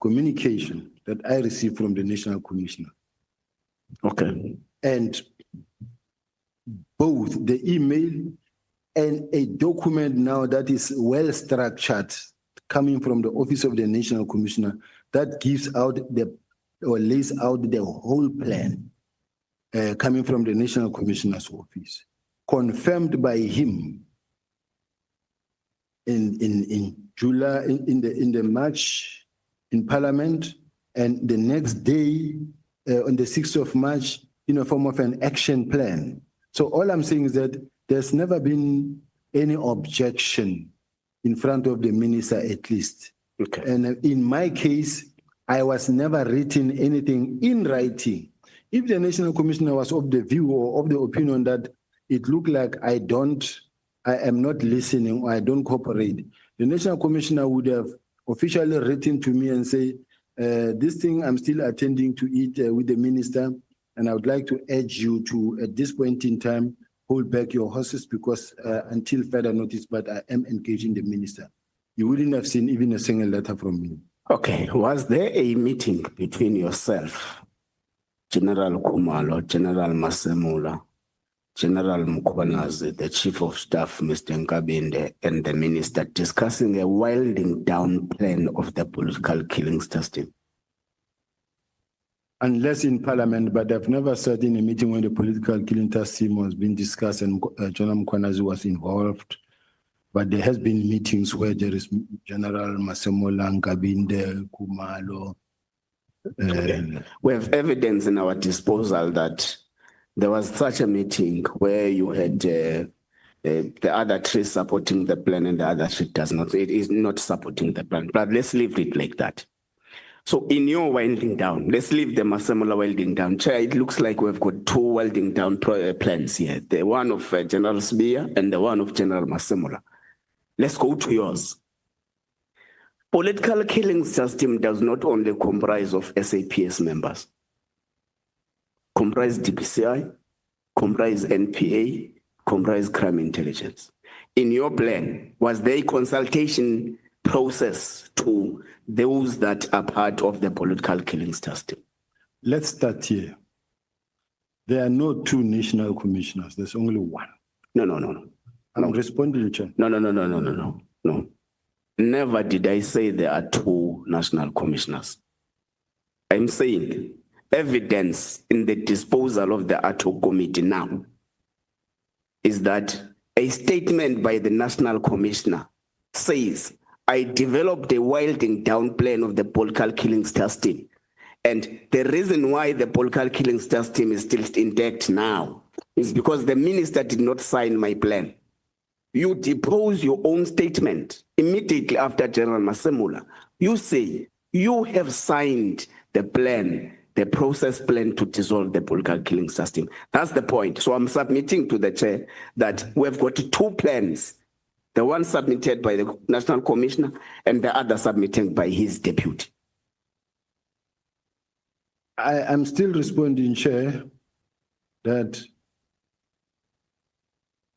communication that I received from the National Commissioner. Okay. And both the email and a document now that is well structured coming from the Office of the National Commissioner that gives out or lays out the whole plan coming from the National Commissioner's office, confirmed by him in July, in the March in Parliament, and the next day on the 6th of March in a form of an action plan. So all I'm saying is that there's never been any objection in front of the minister, at least. Okay. And in my case, I was never written anything in writing. If the National Commissioner was of the view or of the opinion that it looked like I am not listening or I don't cooperate, the National Commissioner would have officially written to me and say, this thing I'm still attending to it with the minister, and I would like to urge you to, at this point in time, hold back your horses because until further notice, but I am engaging the minister. You wouldn't have seen even a single letter from me. Okay, was there a meeting between yourself, General Kumalo, General Masemola, General Mkhwanazi, the Chief of Staff, Mr. Nkabinde, and the Minister discussing a winding down plan of the political killing system? Unless in Parliament, but I've never sat in a meeting when the political killing system was being discussed and General Mkhwanazi was involved. But there has been meetings where there is General Masemola, Nkabinde, Kumalo. We have evidence in our disposal that there was such a meeting where you had the other three supporting the plan and the other three does not. It is not supporting the plan, but let's leave it like that. So in your winding down, let's leave the Masemola winding down. Chair, it looks like we've got two winding down plans here. The one of General Sibiya and the one of General Masemola. Let's go to yours. Political killing system does not only comprise of SAPS members. Comprise DPCI, comprise NPA, comprise crime intelligence. In your plan, was there a consultation process to those that are part of the political killing system? Let's start here. There are no two national commissioners. There's only one. No. I'm responding, Chair. No. Never did I say there are two national commissioners. I'm saying evidence in the disposal of the Ad Hoc Committee now is that a statement by the national commissioner says, I developed a winding down plan of the political killings task team. And the reason why the political killings task team is still intact now is because the minister did not sign my plan. You depose your own statement immediately after General Masemula. You say you have signed the plan, the process plan to dissolve the political killing system. That's the point. So I'm submitting to the chair that we've got two plans, the one submitted by the National Commissioner and the other submitted by his deputy. I'm still responding, Chair, that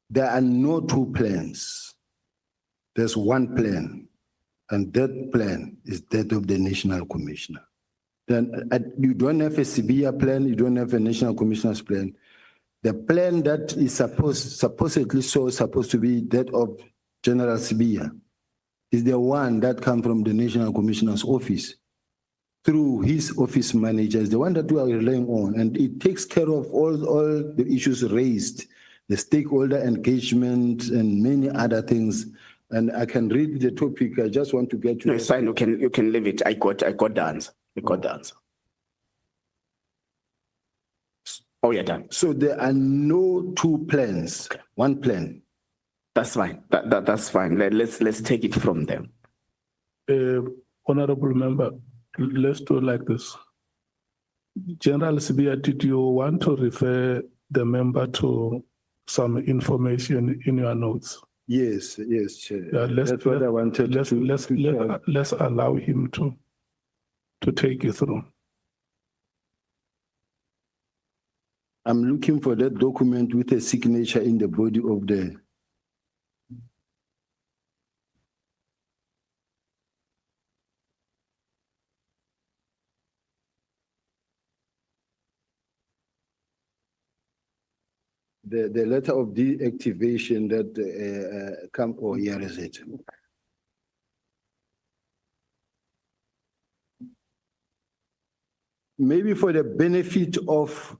there are no two plans. There's one plan, and that plan is that of the National Commissioner. Then you don't have a Sibiya plan, you don't have a National Commissioner's plan. The plan that is supposedly supposed to be that of General Sibiya is the one that comes from the National Commissioner's office through his office managers, the one that we are relying on, and it takes care of all the issues raised, the stakeholder engagement and many other things. And I can read the topic. I just want to get to. No, it's fine. You can leave it. I got the answer. I got the answer. Oh, you're done. So there are no two plans. Okay. One plan. That's fine. That's fine. Let's take it from them. Honorable member, let's do like this. General Sibiya, did you want to refer the member to some information in your notes? Yes, Chair. Yeah, that's what I wanted. Let's allow him to take you through. I'm looking for that document with a signature in the body of the. The letter of deactivation that come, oh, here is it. Maybe for the benefit of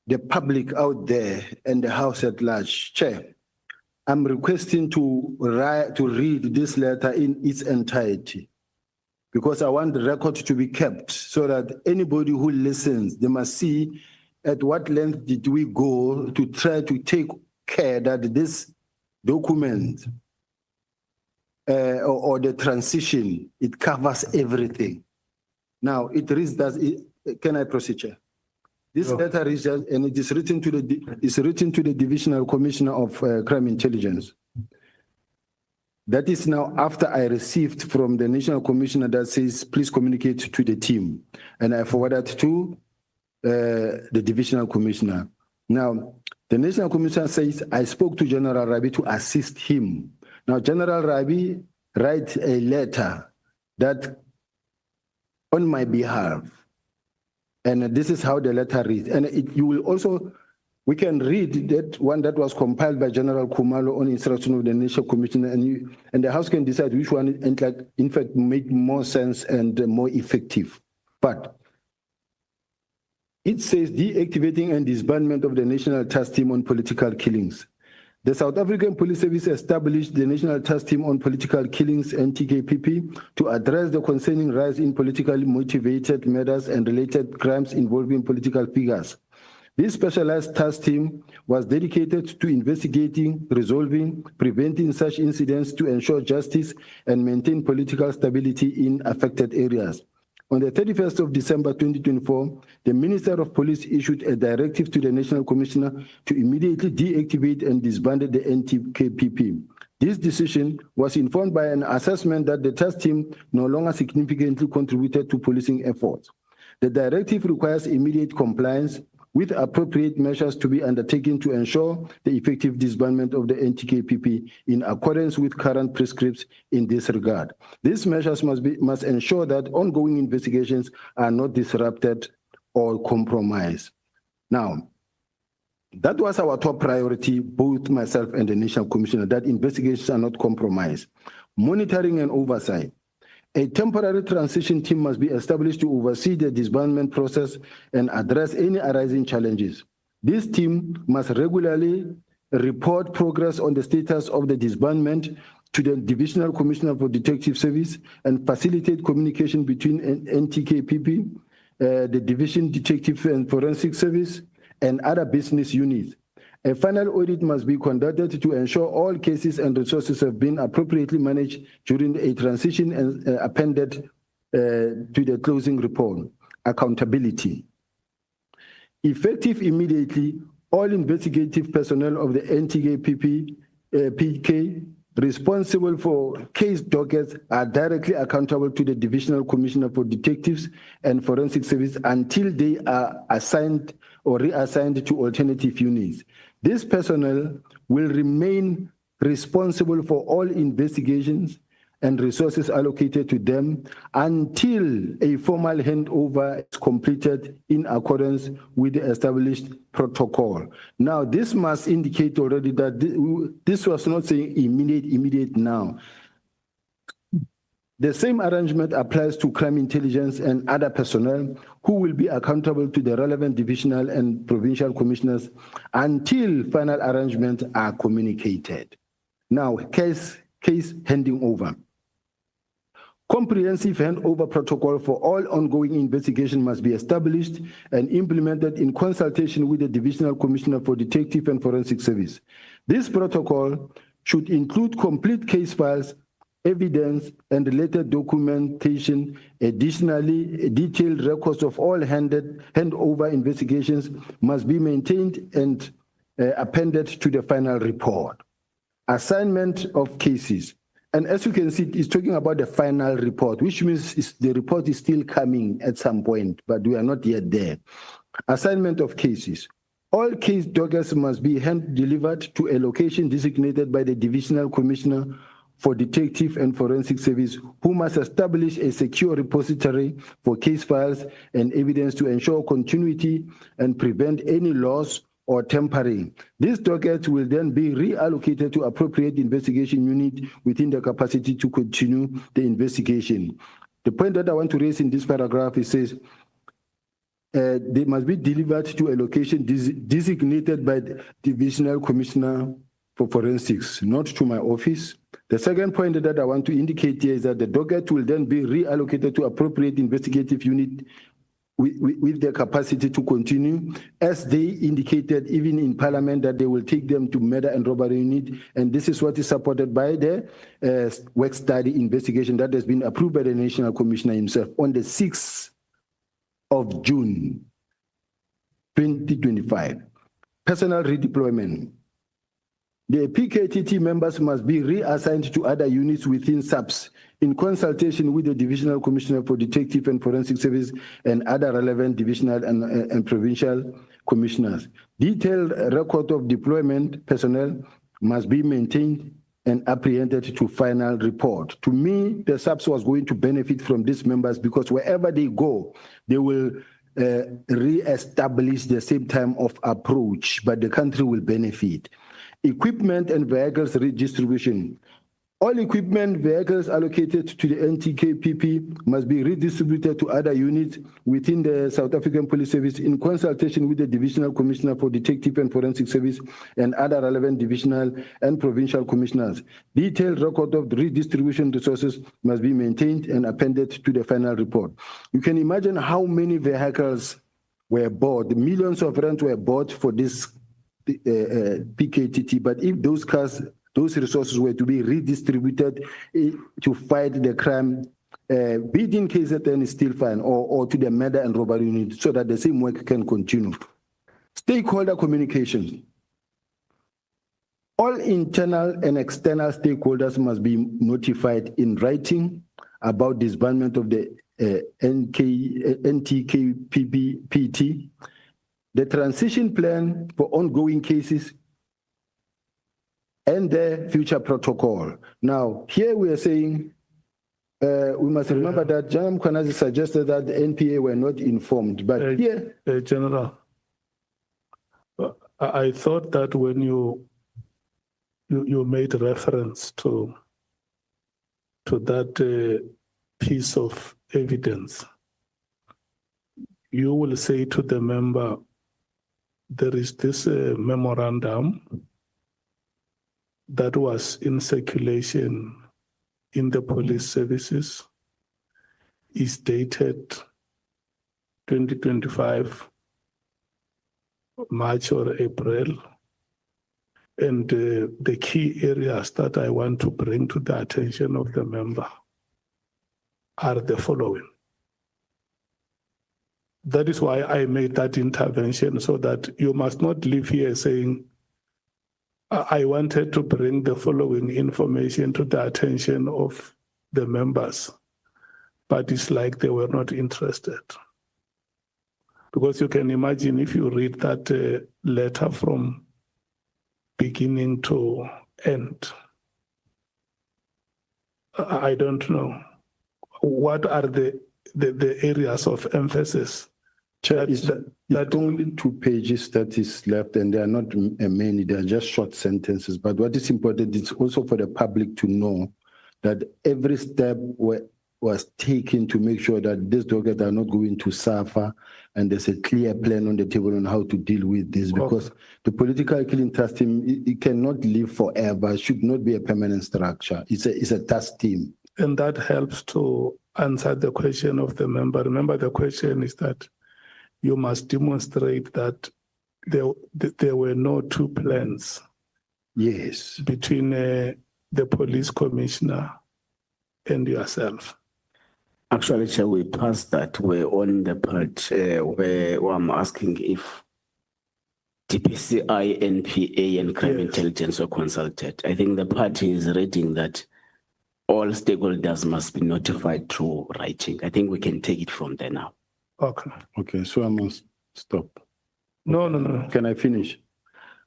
the public out there and the House at large, Chair, I'm requesting to read this letter in its entirety, because I want the record to be kept so that anybody who listens, they must see at what length did we go to try to take care that this document or the transition, it covers everything. Now, it reads that, can I proceed, Chair? This letter is just, and it is written to the Divisional Commissioner of Crime Intelligence. That is now after I received from the National Commissioner that says, please communicate to the team. And I forwarded to the Divisional Commissioner. Now, the National Commissioner says, I spoke to General Rabi to assist him. Now, General Rabi writes a letter that on my behalf, and this is how the letter reads. And you will also, we can read that one that was compiled by General Kumalo on instruction of the National Commissioner, and the House can decide which one, in fact, make more sense and more effective. But it says deactivating and disbandment of the National Task Team on Political Killings. The South African Police Service established the National Task Team on Political Killings, NTKPP, to address the concerning rise in politically motivated murders and related crimes involving political figures. This specialized task team was dedicated to investigating, resolving, preventing such incidents to ensure justice and maintain political stability in affected areas. On the 31st of December 2024, the Minister of Police issued a directive to the National Commissioner to immediately deactivate and disband the NTKPP. This decision was informed by an assessment that the task team no longer significantly contributed to policing efforts. The directive requires immediate compliance with appropriate measures to be undertaken to ensure the effective disbandment of the NTKPP in accordance with current prescripts in this regard. These measures must ensure that ongoing investigations are not disrupted or compromised. Now, That was our top priority, both myself and the National Commissioner, that investigations are not compromised. Monitoring and oversight. A temporary transition team must be established to oversee the disbandment process and address any arising challenges. This team must regularly report progress on the status of the disbandment to the Divisional Commissioner for Detective Service and facilitate communication between NTKPP, the Division Detective and Forensic Service, and other business units. A final audit must be conducted to ensure all cases and resources have been appropriately managed during a transition and appended to the closing report. Accountability. Effective immediately, all investigative personnel of the NTKPP PK responsible for case dockets are directly accountable to the Divisional Commissioner for Detectives and Forensic Service until they are assigned or reassigned to alternative units. This personnel will remain responsible for all investigations and resources allocated to them until a formal handover is completed in accordance with the established protocol. Now, this must indicate already that this was not saying immediate now. The same arrangement applies to crime intelligence and other personnel who will be accountable to the relevant divisional and provincial commissioners until final arrangements are communicated. Now, case handing over. Comprehensive handover protocol for all ongoing investigation must be established and implemented in consultation with the Divisional Commissioner for Detective and Forensic Service. This protocol should include complete case files, evidence, and related documentation. Additionally, detailed records of all handover investigations must be maintained and appended to the final report. Assignment of cases. And as you can see, it's talking about the final report, which means the report is still coming at some point, but we are not yet there. Assignment of cases. All case dockets must be hand-delivered to a location designated by the Divisional Commissioner for Detective and Forensic Service, who must establish a secure repository for case files and evidence to ensure continuity and prevent any loss or tampering. These dockets will then be reallocated to appropriate investigation unit within the capacity to continue the investigation. The point that I want to raise in this paragraph, it says, they must be delivered to a location designated by the Divisional Commissioner for Forensics, not to my office. The second point that I want to indicate here is that the docket will then be reallocated to appropriate investigative unit with their capacity to continue, as they indicated even in Parliament that they will take them to murder and robbery unit, and this is what is supported by the work study investigation that has been approved by the National Commissioner himself on the 6th of June, 2025. Personnel redeployment. The PKTT members must be reassigned to other units within SAPS in consultation with the Divisional Commissioner for Detective and Forensic Service and other relevant divisional and provincial commissioners. Detailed record of deployment personnel must be maintained and apprehended to final report. To me, the SAPS was going to benefit from these members because wherever they go, they will re-establish the same time of approach, but the country will benefit. Equipment and vehicles redistribution. All equipment vehicles allocated to the NTKPP must be redistributed to other units within the South African Police Service in consultation with the Divisional Commissioner for Detective and Forensic Service and other relevant divisional and provincial commissioners. Detailed record of the redistribution resources must be maintained and appended to the final report. You can imagine how many vehicles were bought. Millions of rands were bought for this PKTT, but if those cars, those resources were to be redistributed to fight the crime, be it in KZN is still fine, or to the murder and robbery unit, so that the same work can continue. Stakeholder communications. All internal and external stakeholders must be notified in writing about disbandment of the NTKPT, the transition plan for ongoing cases, and the future protocol. Now, here we are saying, we must remember that Janam Kwanazi suggested that the NPA were not informed, but here... General, I thought that when you made reference to that piece of evidence, you will say to the member, there is this memorandum that was in circulation in the police services, is dated 2025, March or April. And the key areas that I want to bring to the attention of the member are the following. That is why I made that intervention, so that you must not leave here saying, I wanted to bring the following information to the attention of the members, but it's like they were not interested. Because you can imagine if you read that letter from beginning to end, I don't know. What are the areas of emphasis? Chair, it's only 2 pages that is left, and they are not many, they are just short sentences. But what is important is also for the public to know that every step was taken to make sure that these dockets are not going to suffer, and there's a clear plan on the table on how to deal with this, because the political killing task team, it cannot live forever, it should not be a permanent structure. It's a task team. And that helps to answer the question of the member. Remember, the question is that you must demonstrate that there were no two plans. Yes. Between the police commissioner and yourself. Actually, Chair, we passed that. We're on the part where I'm asking if DPCI, NPA, and crime intelligence were consulted. I think the party is reading that all stakeholders must be notified through writing. I think we can take it from there now. Okay. Okay, so I must stop. No. Can I finish?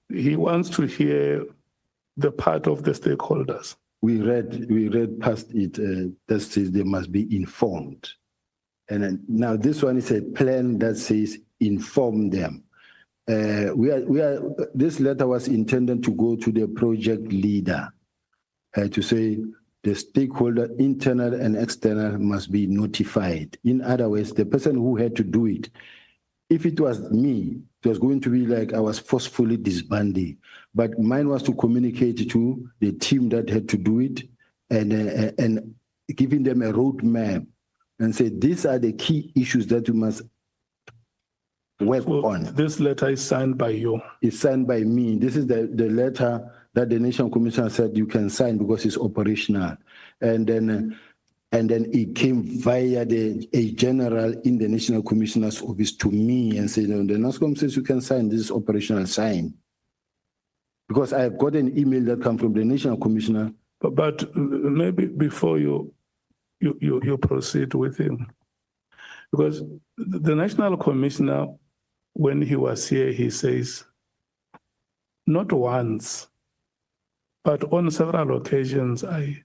He wants to hear the part of the stakeholders. We read past it, that says they must be informed. And then, now this one is a plan that says inform them. This letter was intended to go to the project leader to say the stakeholder, internal and external, must be notified. In other words, the person who had to do it, if it was me, it was going to be like I was forcefully disbanding. But mine was to communicate to the team that had to do it and giving them a roadmap and say, these are the key issues that you must work on. This letter is signed by you. It's signed by me. This is the letter that the National Commissioner said you can sign because it's operational. And then it came via a general in the National Commissioner's office to me and said, no, the NASCOM says you can sign this operational sign. Because I have got an email that comes from the National Commissioner. But maybe before you proceed with him, because the National Commissioner, when he was here, he says, not once, but on several occasions, I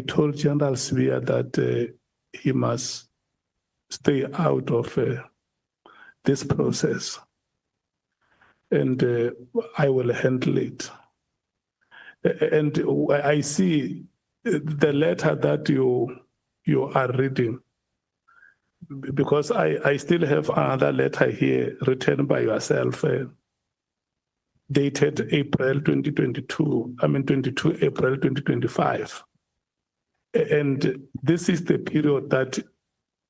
told General Sibiya that he must stay out of this process, and I will handle it. And I see the letter that you are reading, because I still have another letter here written by yourself, dated April 2022, 22 April 2025. And this is the period that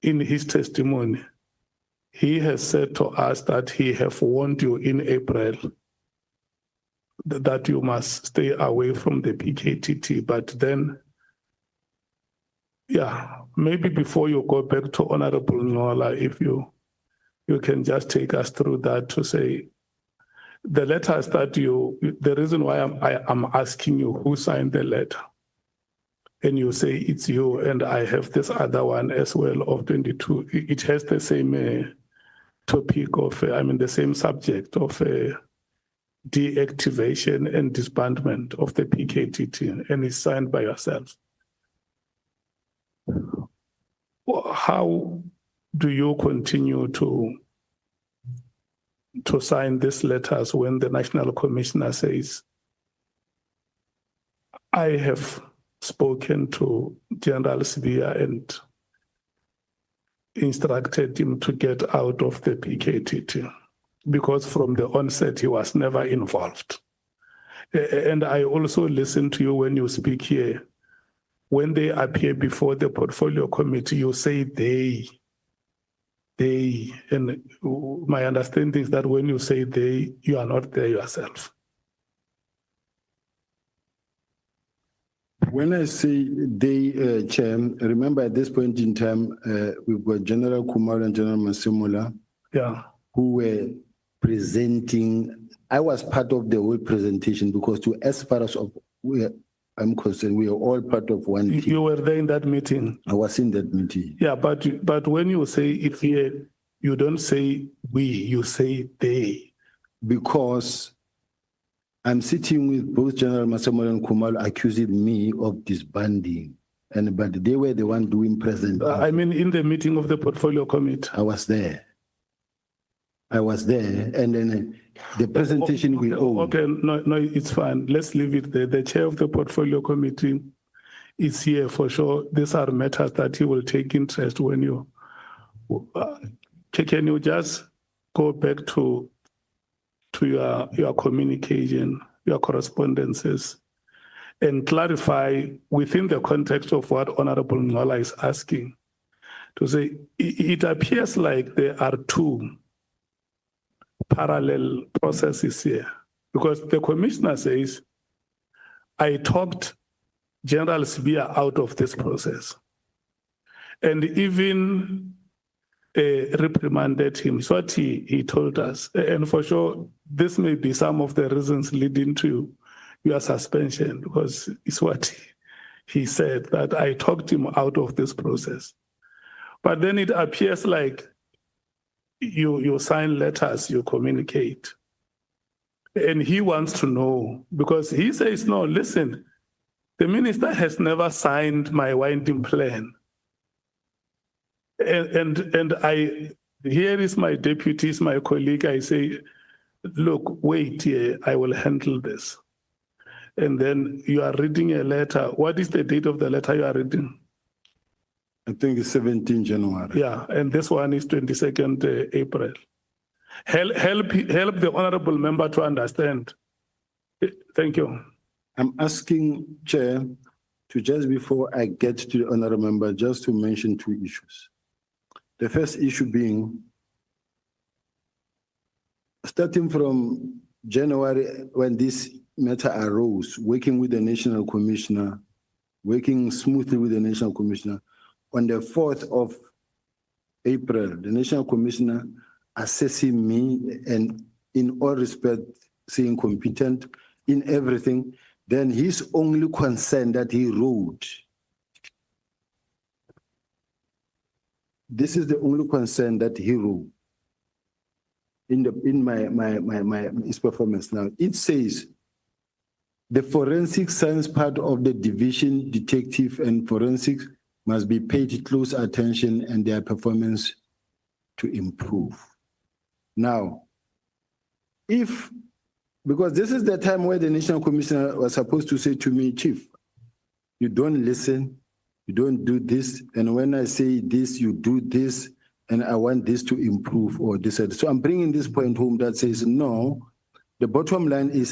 in his testimony, he has said to us that he have warned you in April that you must stay away from the PKTT. But then, maybe before you go back to Honorable Nola, if you can just take us through that to say, the letters that the reason why I'm asking you who signed the letter, and you say it's you, and I have this other one as well of 22. It has the same topic of, the same subject of deactivation and disbandment of the PKTT, and it's signed by yourself. How do you continue to to sign these letters when the National Commissioner says, I have spoken to General Sibiya and instructed him to get out of the PKTT because from the onset he was never involved. And I also listen to you when you speak here. When they appear before the portfolio committee, you say they, and my understanding is that when you say they, you are not there yourself. When I say they, Chair, remember at this point in time, we've got General Kumar and General Masimula, Yeah. who were presenting. I was part of the whole presentation because as far as I'm concerned, we are all part of one team. You were there in that meeting. I was in that meeting. Yeah, but when you say it here, you don't say we, you say they. Because I'm sitting with both General Masamala and Kumal accusing me of disbanding. But they were the one doing present. I mean, in the meeting of the portfolio committee. I was there. And then the presentation we own. Okay, no, it's fine. Let's leave it there. The chair of the portfolio committee is here for sure. These are matters that he will take interest when you. Can you just go back to your communication, your correspondences, and clarify within the context of what Honorable Ngola is asking, to say it appears like there are two parallel processes here, because the commissioner says, I talked General Sibiya out of this process and even reprimanded him. It's what he told us. And for sure, this may be some of the reasons leading to your suspension, because it's what he said, that I talked him out of this process. But then it appears like you sign letters, you communicate. And he wants to know, because he says, no, listen, the minister has never signed my winding plan. And here is my deputy, is my colleague. I say, look, wait here, I will handle this. And then you are reading a letter. What is the date of the letter you are reading? I think it's 17 January. Yeah, and this one is 22nd April. Help the honorable member to understand. Thank you. I'm asking, Chair, to just before I get to the honorable member, just to mention two issues. The first issue being, starting from January, when this matter arose, working with the National Commissioner, working smoothly with the National Commissioner, on the 4th of April, the National Commissioner assessing me and in all respect saying competent in everything, then his only concern that he wrote, this is the only concern that he wrote in his performance. Now it says the forensic science part of the division, detective and forensics must be paid close attention and their performance to improve. Now, because this is the time where the National Commissioner was supposed to say to me, Chief, you don't listen, you don't do this, and when I say this, you do this, and I want this to improve or this. So I'm bringing this point home that says, no, the bottom line is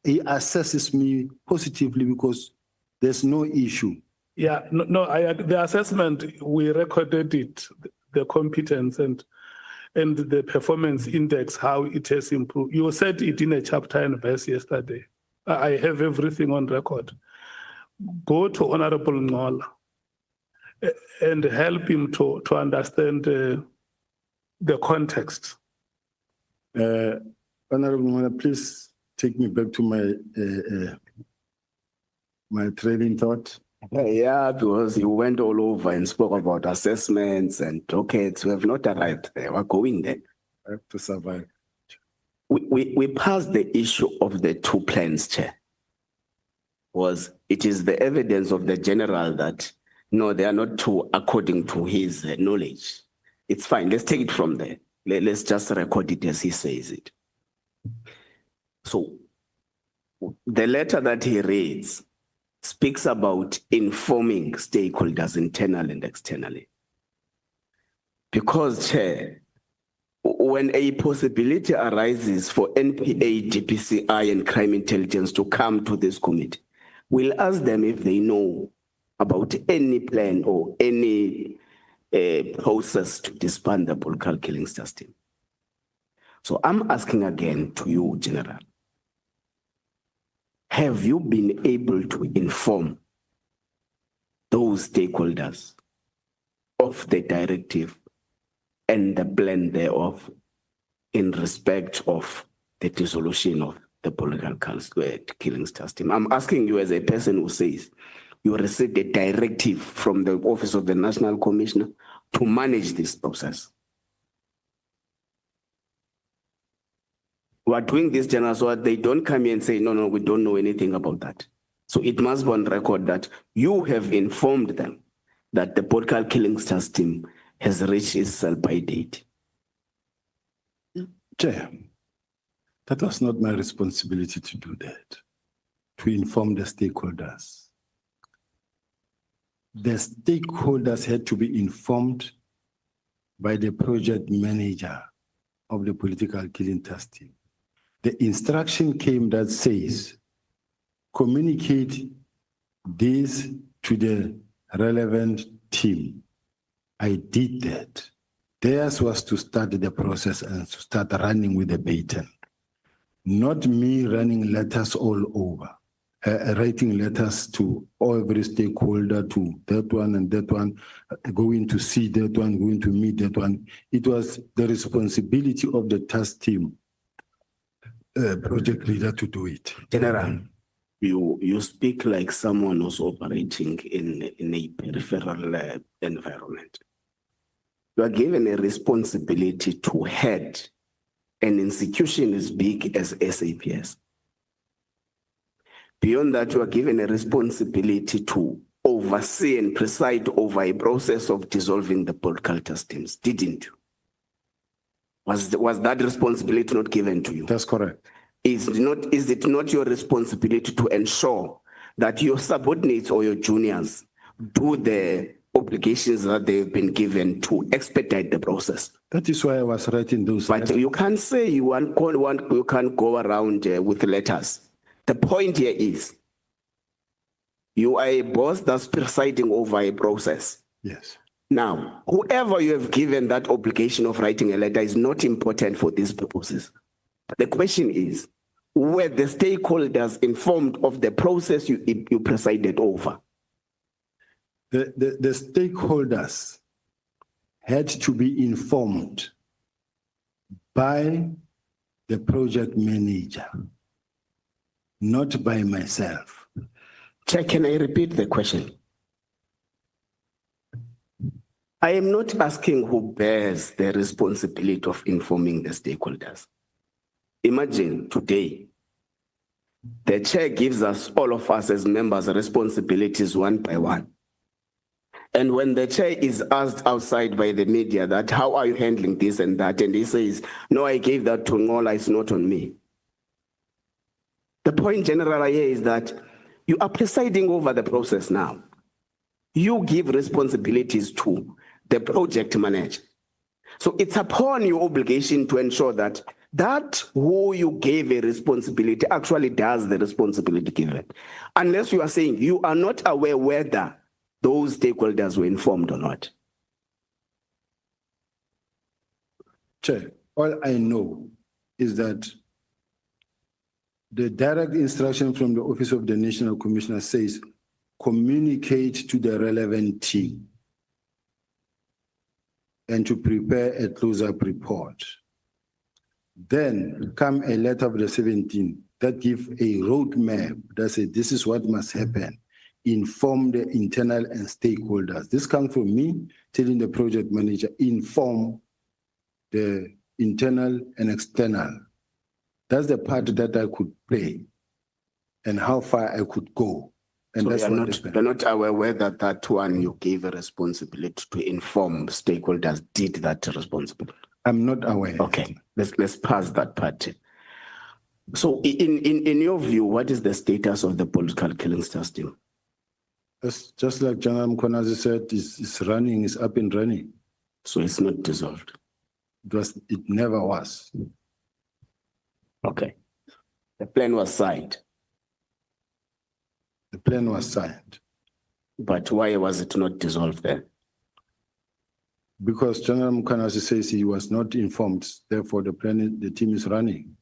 he assesses me positively because there's no issue. Yeah, the assessment, we recorded it, the competence and the performance index, how it has improved. You said it in a chapter and verse yesterday. I have everything on record. Go to Honorable Ngola and help him to understand the context. Honorable Ngola, please take me back to my trailing thought. Yeah, because you went all over and spoke about assessments and dockets. We have not arrived there. We're going there. I have to survive. We passed the issue of the two plans, Chair. It is the evidence of the general that, no, they are not two according to his knowledge. It's fine. Let's take it from there. Let's just record it as he says it. So the letter that he reads speaks about informing stakeholders internally and externally. Because, Chair, when a possibility arises for NPA, DPCI, and crime intelligence to come to this committee, we'll ask them if they know about any plan or any process to disband the political killings system. So I'm asking again to you, General. Have you been able to inform those stakeholders of the directive and the plan thereof in respect of the dissolution of the political killings system? I'm asking you as a person who says you received a directive from the Office of the National Commissioner to manage this process. We are doing this, General, so they don't come here and say, no, we don't know anything about that. So it must be on record that you have informed them that the political killing system has reached its sell-by date. Chair, that was not my responsibility to do that, to inform the stakeholders. The stakeholders had to be informed by the project manager of the political killing system. The instruction came that says, communicate this to the relevant team. I did that. Theirs was to start the process and to start running with the baton. Not me running letters all over, writing letters to every stakeholder, to that one and that one, going to see that one, going to meet that one. It was the responsibility of the task team, project leader, to do it. General, you speak like someone who's operating in a peripheral environment. You are given a responsibility to head an institution as big as SAPS. Beyond that, you are given a responsibility to oversee and preside over a process of dissolving the political systems, didn't you? Was that responsibility not given to you? That's correct. Is it not your responsibility to ensure that your subordinates or your juniors do the obligations that they've been given to expedite the process? That is why I was writing those. But you can't say you can't go around with letters. The point here is you are a boss that's presiding over a process. Yes. Now, whoever you have given that obligation of writing a letter is not important for these purposes. The question is, were the stakeholders informed of the process you presided over? The stakeholders had to be informed by the project manager, not by myself. Chair, can I repeat the question? I am not asking who bears the responsibility of informing the stakeholders. Imagine today, the chair gives us, all of us as members, responsibilities one by one. And when the chair is asked outside by the media that, how are you handling this and that? And he says, no, I gave that to Ngola, it's not on me. The point, General, here is that you are presiding over the process now. You give responsibilities to the project manager. So it's upon your obligation to ensure that who you gave a responsibility actually does the responsibility given. Unless you are saying you are not aware whether those stakeholders were informed or not. Chair, all I know is that the direct instruction from the Office of the National Commissioner says, communicate to the relevant team and to prepare a close-up report. Then come a letter of the 17th that gives a roadmap that says this is what must happen. Inform the internal and stakeholders. This comes from me telling the project manager, inform the internal and external. That's the part that I could play and how far I could go. And so that's you're not aware whether that one you gave a responsibility to inform stakeholders did that responsibility? I'm not aware. Okay, let's pass that part. So in your view, what is the status of the political killings team? It's just like General Mkonazi said, it's running, it's up and running. So it's not dissolved. It never was. Okay. The plan was signed. The plan was signed. But why was it not dissolved then? Because General Mkonazi says he was not informed, therefore the team is running.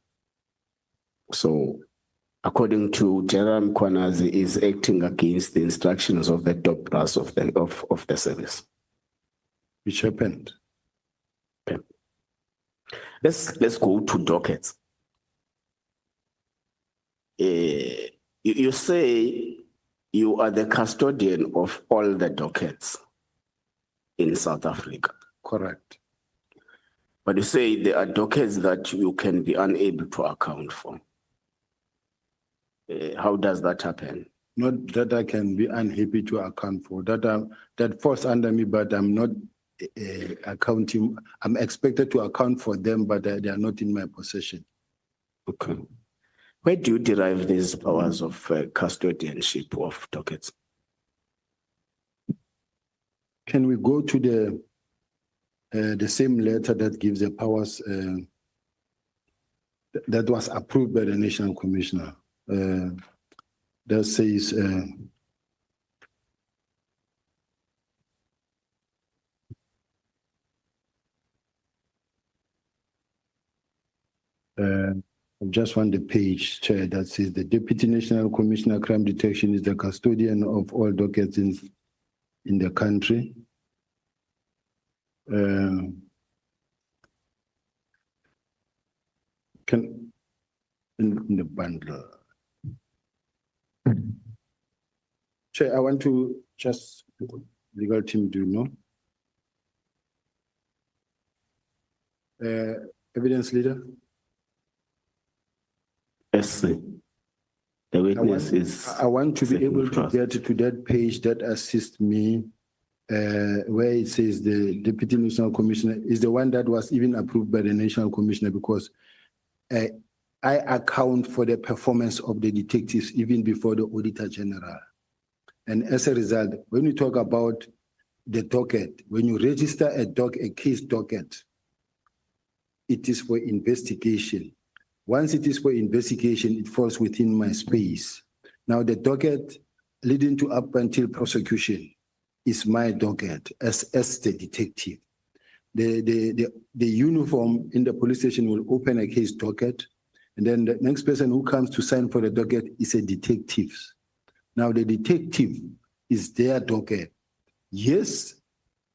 So, according to General Mkonazi, is acting against the instructions of the top brass of the service. Which happened. Okay. Let's go to Dockets. You say you are the custodian of all the Dockets in South Africa. Correct. But you say there are Dockets that you can be unable to account for. How does that happen? Not that I can be unhappy to account for. That falls under me, but I'm not accounting. I'm expected to account for them, but they are not in my possession. Okay. Where do you derive these powers of custodianship of Dockets? Can we go to the same letter that gives the powers that was approved by the National Commissioner? That says I just want the page, Chair, that says the Deputy National Commissioner Crime Detection is the custodian of all dockets in the country. In the bundle. Chair, I want to just legal team do know. Evidence leader. Yes, the witness is. I want to be able to get to that page that assists me, where it says the Deputy National Commissioner is the one that was even approved by the National Commissioner, because I account for the performance of the detectives even before the Auditor General. And as a result, when you talk about the docket, when you register a case docket, it is for investigation. Once it is for investigation, it falls within my space. Now the docket leading to up until prosecution is my docket as the detective. The uniform in the police station will open a case docket, and then the next person who comes to sign for the docket is a detective. Now the detective is their docket. Yes,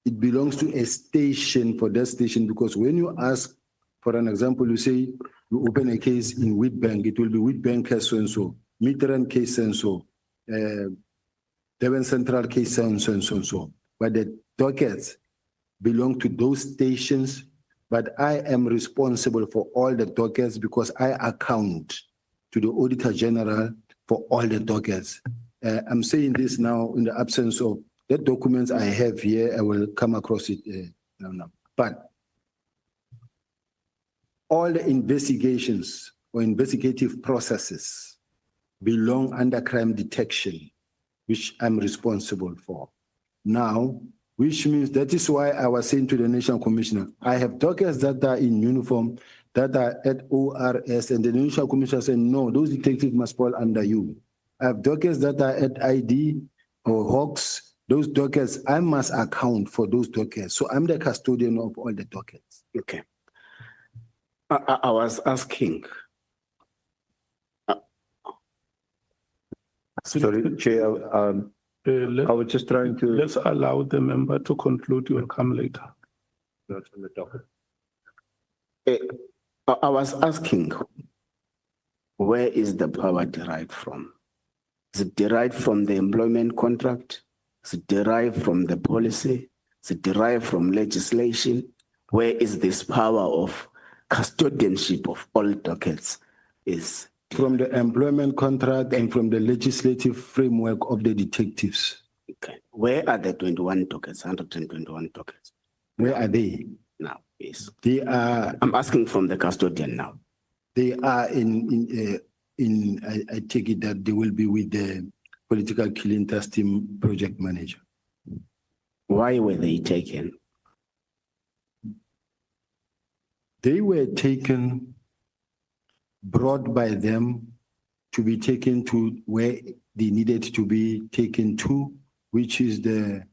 it belongs to a station for that station, because when you ask, for an example, you say you open a case in Witbank, it will be Witbank case so-and-so, Midrand case so-and-so, Devon Central case so-and-so. But the dockets belong to those stations, but I am responsible for all the dockets because I account to the Auditor General for all the dockets. I'm saying this now in the absence of the documents I have here. I will come across it now. But all the investigations or investigative processes belong under crime detection, which I'm responsible for. Now, which means that is why I was saying to the National Commissioner, I have dockets that are in uniform, that are at ORS, and the National Commissioner said, no, those detectives must fall under you. I have dockets that are at ID or Hawks. Those dockets, I must account for those dockets. So I'm the custodian of all the dockets. Okay. I was asking. Sorry, Chair, I was just trying to. Let's allow the member to conclude. You will come later. Not on the docket. I was asking, where is the power derived from? Is it derived from the employment contract? Is it derived from the policy? Is it derived from legislation? Where is this power of custodianship of all dockets? Is from the employment contract and from the legislative framework of the detectives. Okay. Where are the 21 dockets, 121 dockets? Where are they? Now, Yes. They are I'm asking from the custodian now. They are I take it that they will be with the political killing task team project manager. Why were they taken? They were taken, brought by them to be taken to where they needed to be taken to, which is the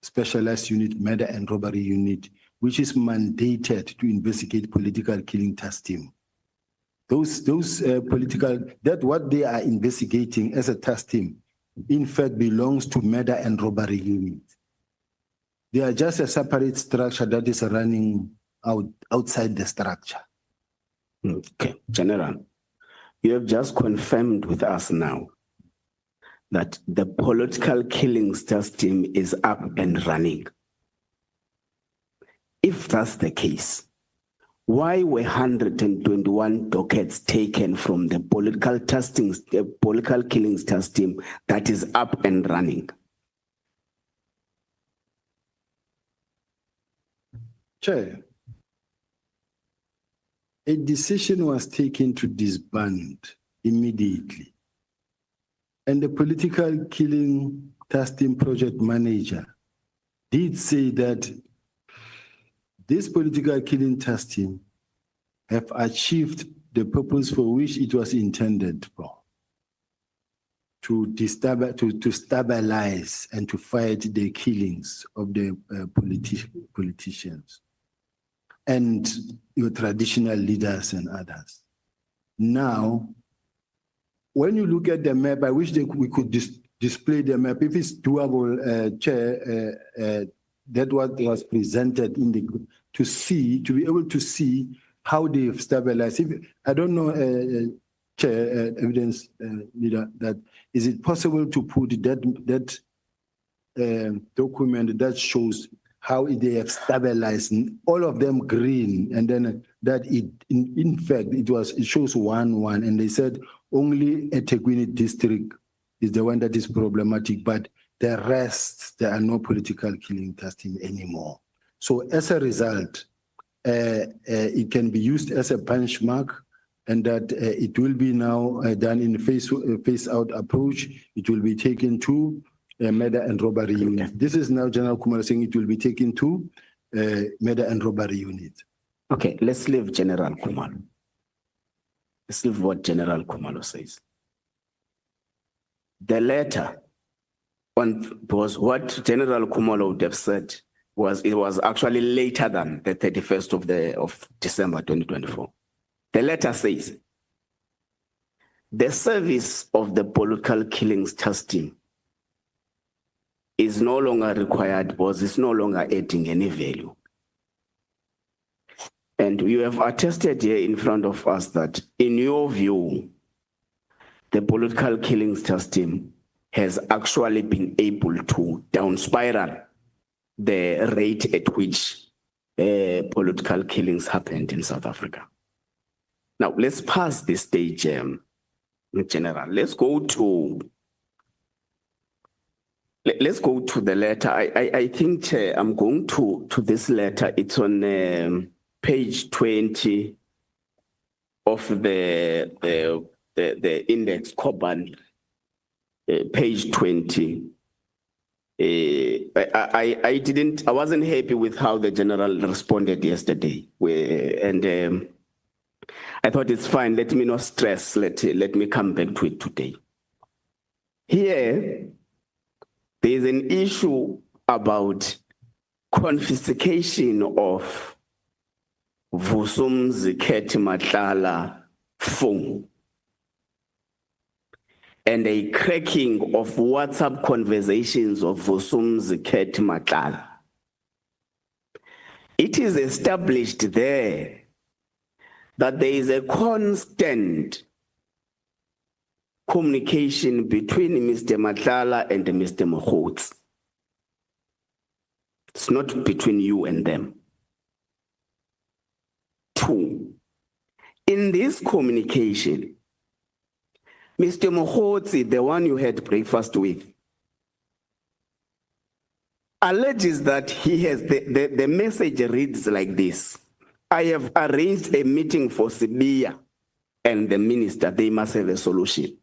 specialized unit, murder and robbery unit, which is mandated to investigate political killing task team. Those that what they are investigating as a task team, in fact, belongs to murder and robbery unit. They are just a separate structure that is running outside the structure. Okay, General, you have just confirmed with us now that the political killings task team is up and running. If that's the case, why were 121 dockets taken from the political killings task team that is up and running? Chair, a decision was taken to disband immediately. And the political killing task team project manager did say that this political killing task team have achieved the purpose for which it was intended for, to stabilize and to fight the killings of the politicians and your traditional leaders and others. Now, when you look at the map, I wish we could display the map. If it's doable, Chair, that what was presented in the to be able to see how they've stabilized. I don't know, Chair, evidence leader, that is it possible to put that document that shows how they have stabilized, all of them green, and then that in fact it shows 1-1, and they said only eThekwini district is the one that is problematic, but the rest, there are no political killing task team anymore. So as a result, it can be used as a benchmark, and that it will be now done in a phase-out approach. It will be taken to murder and robbery unit. This is now General Kumalo saying it will be taken to murder and robbery unit. Okay, let's leave General Kumalo. Let's leave what General Kumalo says. The letter was what General Kumalo would have said it was actually later than the 31st of December 2024. The letter says, the service of the political killings task team is no longer required because it's no longer adding any value. And you have attested here in front of us that, in your view, the political killings task team has actually been able to down spiral the rate at which political killings happened in South Africa. Now, let's pass this stage, General. Let's go to the letter. I think I'm going to this letter. It's on page 20 of the index Coban, page 20. I wasn't happy with how the general responded yesterday, and I thought it's fine. Let me not stress. Let me come back to it today. Here, there is an issue about confiscation of Vusum's Keti Matlala phone and a cracking of WhatsApp conversations of Vusum's Keti Matlala. It is established there that there is a constant communication between Mr. Matlala and Mr. Mokhotsi. It's not between you and them. 2, in this communication, Mr. Mokhotsi, the one you had breakfast with, alleges that he has, the message reads like this. I have arranged a meeting for Sibiya and the minister. They must have a solution.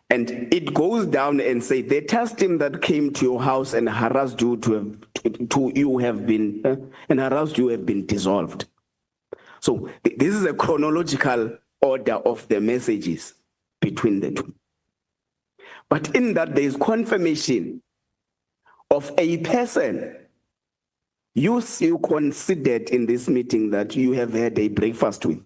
And it goes down and say the task team that came to your house and harassed you have been dissolved. So this is a chronological order of the messages between the two. But in that there is confirmation of a person you considered in this meeting that you have had a breakfast with.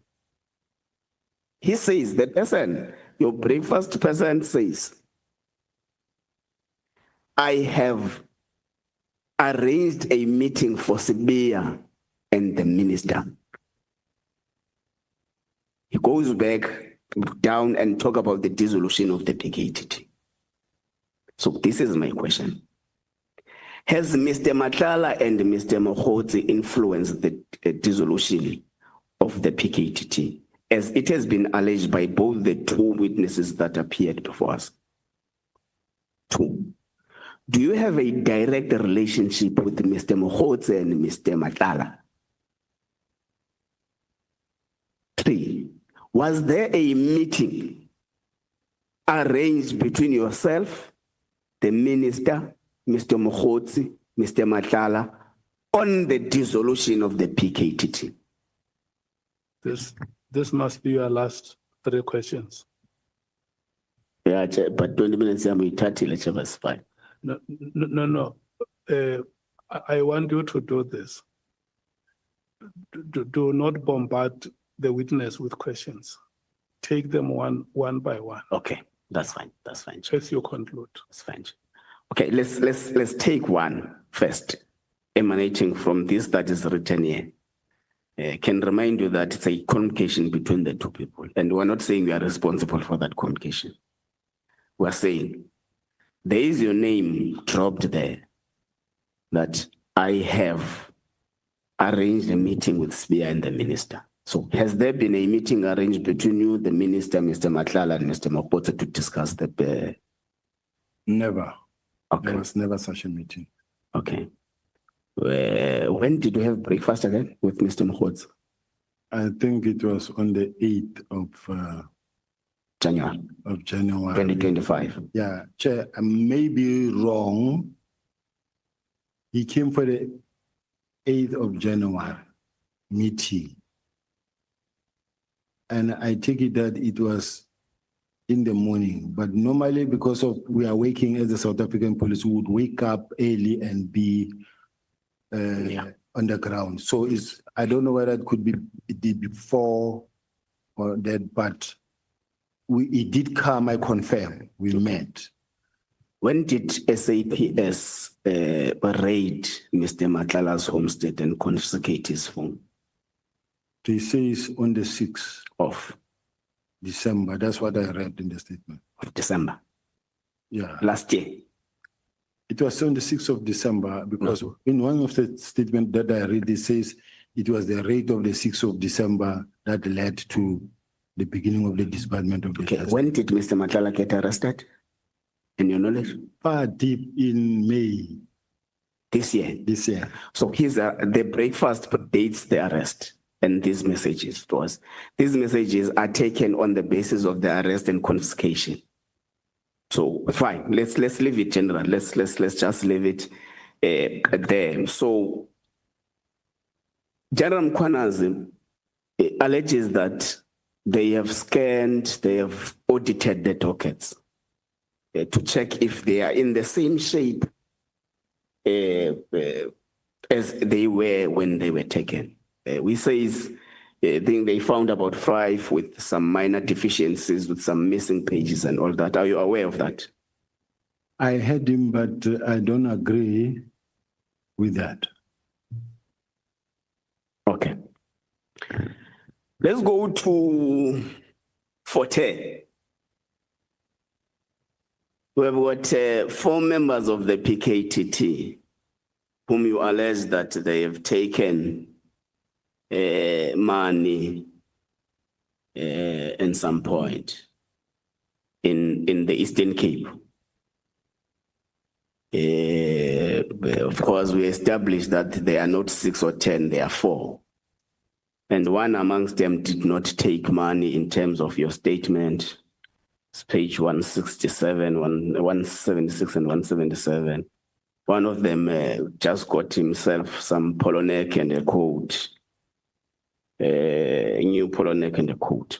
He says, the person, your breakfast person says, I have arranged a meeting for Sibiya and the minister. He goes back down and talk about the dissolution of the PKTT. So this is my question. Has Mr. Matlala and Mr. Mohotsi influenced the dissolution of the PKTT, as it has been alleged by both the two witnesses that appeared before us? 2, do you have a direct relationship with Mr. Mohotsi and Mr. Matlala? 3, was there a meeting arranged between yourself, the minister, Mr. Mohotsi, Mr. Matlala, on the dissolution of the PKTT? This must be your last 3 questions. Yeah, but 20 minutes, I'm 30, let's have us 5. No. I want you to do this. Do not bombard the witness with questions. Take them one by one. Okay, that's fine. That's fine. As you conclude. That's fine. Okay, let's take one first, emanating from this that is written here. Can remind you that it's a communication between the two people, and we're not saying we are responsible for that communication. We're saying there is your name dropped there, that I have arranged a meeting with Sibiya and the minister. So has there been a meeting arranged between you, the minister, Mr. Matlala, and Mr. Mohotsi to discuss the... Never. Okay. There was never such a meeting. Okay. When did you have breakfast again with Mr. Mohotsi? I think it was on the 8th of January. Of January. 2025. Yeah, Chair, I may be wrong. He came for the 8th of January meeting. And I take it that it was in the morning, but normally because of we are working as the South African police, we would wake up early and be on the ground. So I don't know whether it could be before or that, but it did come, I confirm, we met. When did SAPS raid Mr. Matlala's homestead and confiscate his phone? They say it's on the 6th of December. That's what I read in the statement. Of December? Yeah. Last year? It was on the 6th of December because in one of the statements that I read, it says it was the raid of the 6th of December that led to the beginning of the disbandment of the Okay. When did Mr. Matlala get arrested? In your knowledge? Far deep in May. This year? This year. So the breakfast dates the arrest. And these messages are taken on the basis of the arrest and confiscation. So fine, let's leave it general. Let's just leave it there. So General Mkhwanazi alleges that they have scanned, they have audited the dockets to check if they are in the same shape as they were when they were taken. We say I think they found about 5 with some minor deficiencies, with some missing pages and all that. Are you aware of that? I heard him, but I don't agree with that. Okay. Let's go to Forte. We have got 4 members of the PKTT whom you allege that they have taken money in some point in the Eastern Cape. of course, we established that they are not 6 or 10, they are 4. And one amongst them did not take money in terms of your statement. It's page 167, 176 and 177. One of them just got himself some polo neck and a coat. A new polo neck and a coat.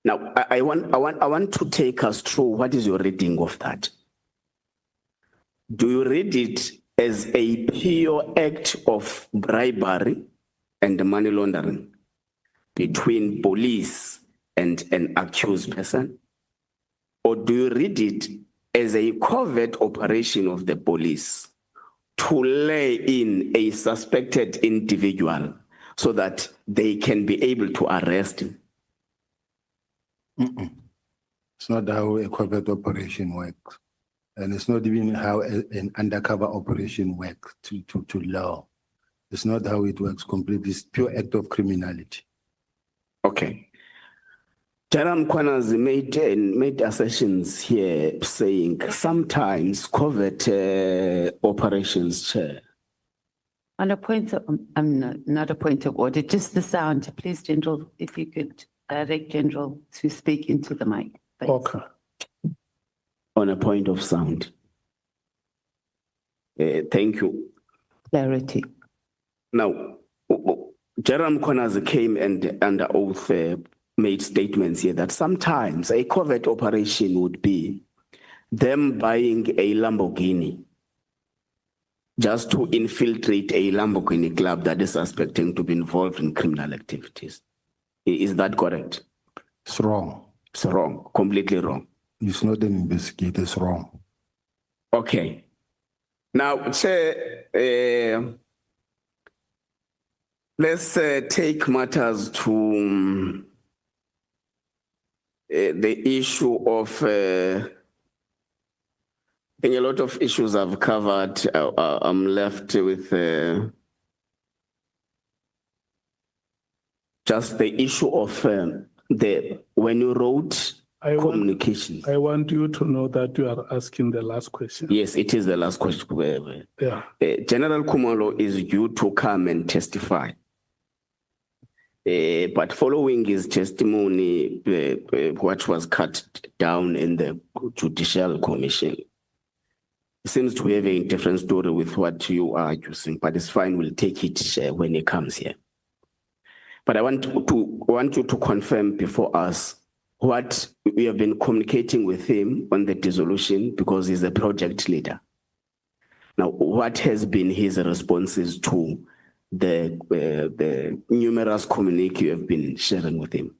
Now, I want to take us through what is your reading of that. Do you read it as a pure act of bribery and money laundering between police and an accused person? Or do you read it as a covert operation of the police to lay in a suspected individual so that they can be able to arrest him? It's not how a covert operation works. And it's not even how an undercover operation works to law. It's not how it works completely. It's pure act of criminality. Okay. Jaram Kwanas made assertions here saying sometimes covert operations, Chair. On a point of, not a point of order, just the sound, please, General, if you could direct General to speak into the mic. Thanks. Okay. On a point of sound. Thank you. Clarity. Now, Jaram Kwanas came and under oath made statements here that sometimes a covert operation would be them buying a Lamborghini just to infiltrate a Lamborghini club that is suspecting to be involved in criminal activities. Is that correct? It's wrong. It's wrong, completely wrong. It's not an investigator, it's wrong. Okay. Now, Chair, let's take matters to the issue of, I think a lot of issues I've covered. I'm left with just the issue of when you wrote communications. I want you to know that you are asking the last question. Yes, it is the last question. Yeah. General Kumalo is due to come and testify. But following his testimony, what was cut down in the Judicial Commission, seems to have a different story with what you are using, but it's fine, we'll take it when he comes here. But I want you to confirm before us what we have been communicating with him on the dissolution, because he's the project leader. Now, what has been his responses to the numerous communiques you have been sharing with him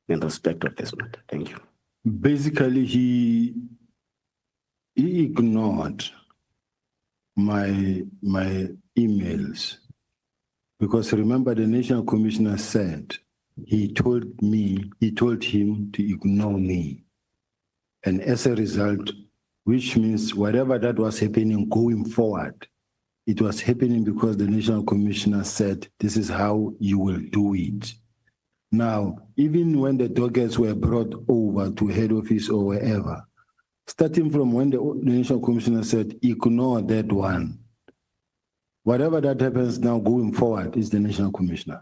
in respect of this matter? Thank you. Basically, he ignored my emails, because remember the National Commissioner said he told him to ignore me. And as a result, which means whatever that was happening going forward, it was happening because the National Commissioner said, this is how you will do it. Now, even when the Dockets were brought over to head office or wherever, starting from when the National Commissioner said, ignore that one, whatever that happens now going forward is the National Commissioner's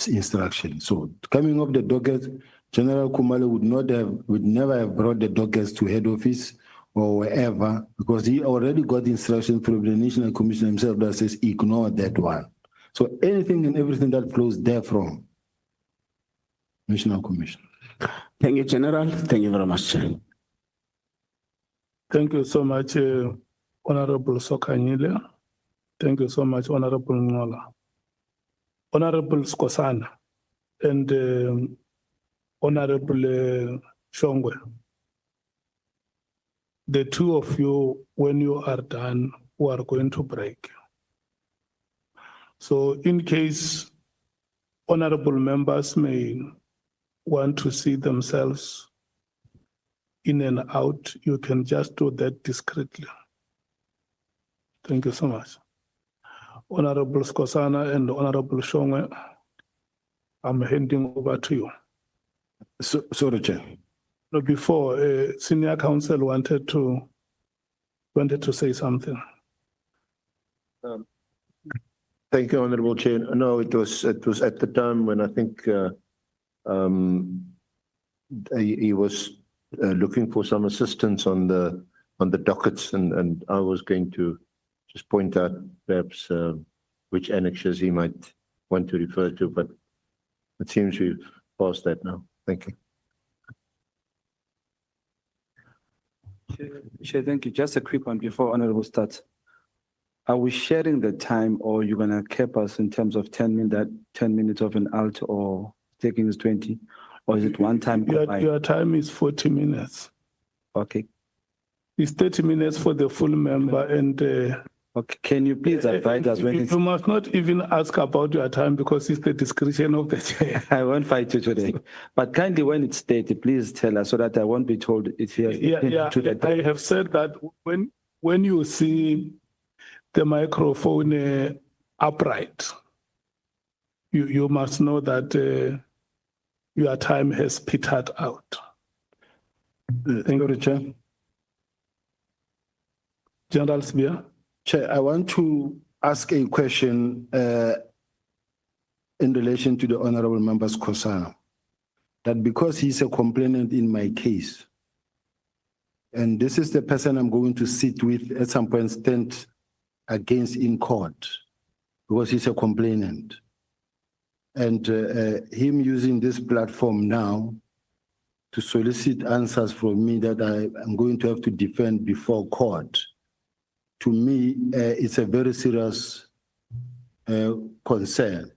instruction. So coming up the Dockets, General Kumalo would never have brought the Dockets to head office or wherever, because he already got instruction from the National Commissioner himself that says, ignore that one. So anything and everything that flows therefrom, National Commission. Thank you, General. Thank you very much, Chair. Thank you so much, Honorable Sokanyile. Thank you so much, Honorable Ngola. Honorable Skosana and Honorable Shongwe. The two of you, when you are done, we are going to break. So in case honorable members may want to see themselves in and out, you can just do that discreetly. Thank you so much. Honorable Skosana and Honorable Shongwe, I'm handing over to you. Sorry, Chair. No, before, senior counsel wanted to say something. Thank you, Honorable Chair. No, it was at the time when I think he was looking for some assistance on the dockets, and I was going to just point out perhaps which annexes he might want to refer to, but it seems we've passed that now. Thank you. Chair, thank you. Just a quick one before Honorable starts. Are we sharing the time, or you're gonna cap us in terms of 10 minutes of an alt, or taking is 20, or is it one time? Your time is 40 minutes. Okay. It's 30 minutes for the full member, and Okay. Can you please advise us when it's? you must not even ask about your time because it's the discretion of the chair. I won't fight you today, but kindly when it's stated, please tell us so that I won't be told it's here. I have said that when you see the microphone upright, you must know that your time has petered out. Thank you, Chair. General Sibiya. Chair, I want to ask a question in relation to the Honorable Member's Kosana, that because he's a complainant in my case, and this is the person I'm going to sit with at some point, stand against in court, because he's a complainant. And him using this platform now to solicit answers from me that I'm going to have to defend before court, to me, it's a very serious concern.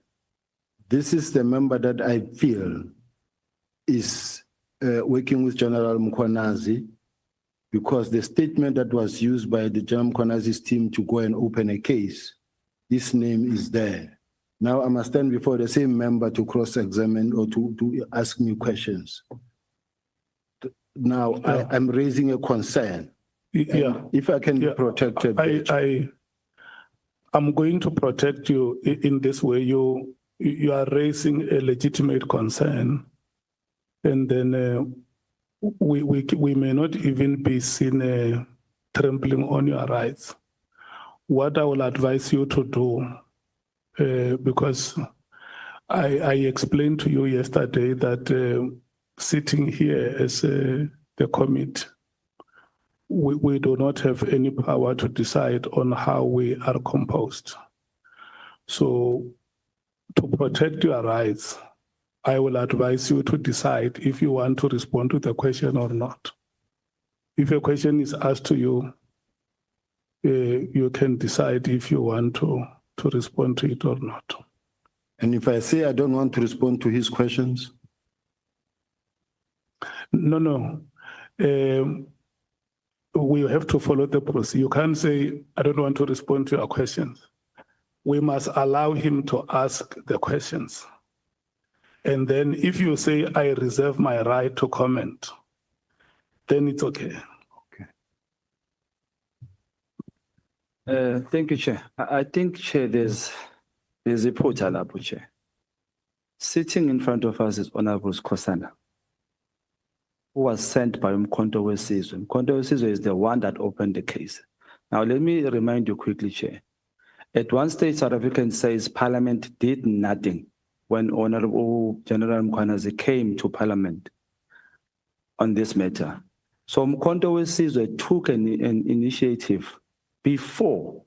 This is the member that I feel is working with General Mkhwanazi, because the statement that was used by the General Mkhwanazi's team to go and open a case, this name is there. Now I must stand before the same member to cross-examine or to ask me questions. Now I'm raising a concern. Yeah. If I can be protected. I'm going to protect you in this way. You are raising a legitimate concern, and then we may not even be seen trampling on your rights. What I will advise you to do, because I explained to you yesterday that sitting here as the committee, we do not have any power to decide on how we are composed. So to protect your rights, I will advise you to decide if you want to respond to the question or not. If a question is asked to you, you can decide if you want to respond to it or not. And if I say I don't want to respond to his questions? No. We have to follow the process. You can't say, I don't want to respond to your questions. We must allow him to ask the questions. And then if you say, I reserve my right to comment, then it's okay. Thank you, Chair. I think, Chair, there's a portal, Chair. Sitting in front of us is Honorable Kosana, who was sent by Mkhonto Wesizwe. Mkhonto Wesizwe is the one that opened the case. Now, let me remind you quickly, Chair. At one stage, South African says Parliament did nothing when Honorable General Mkhwanazi came to Parliament on this matter. So Mkhonto Wesizwe took an initiative before,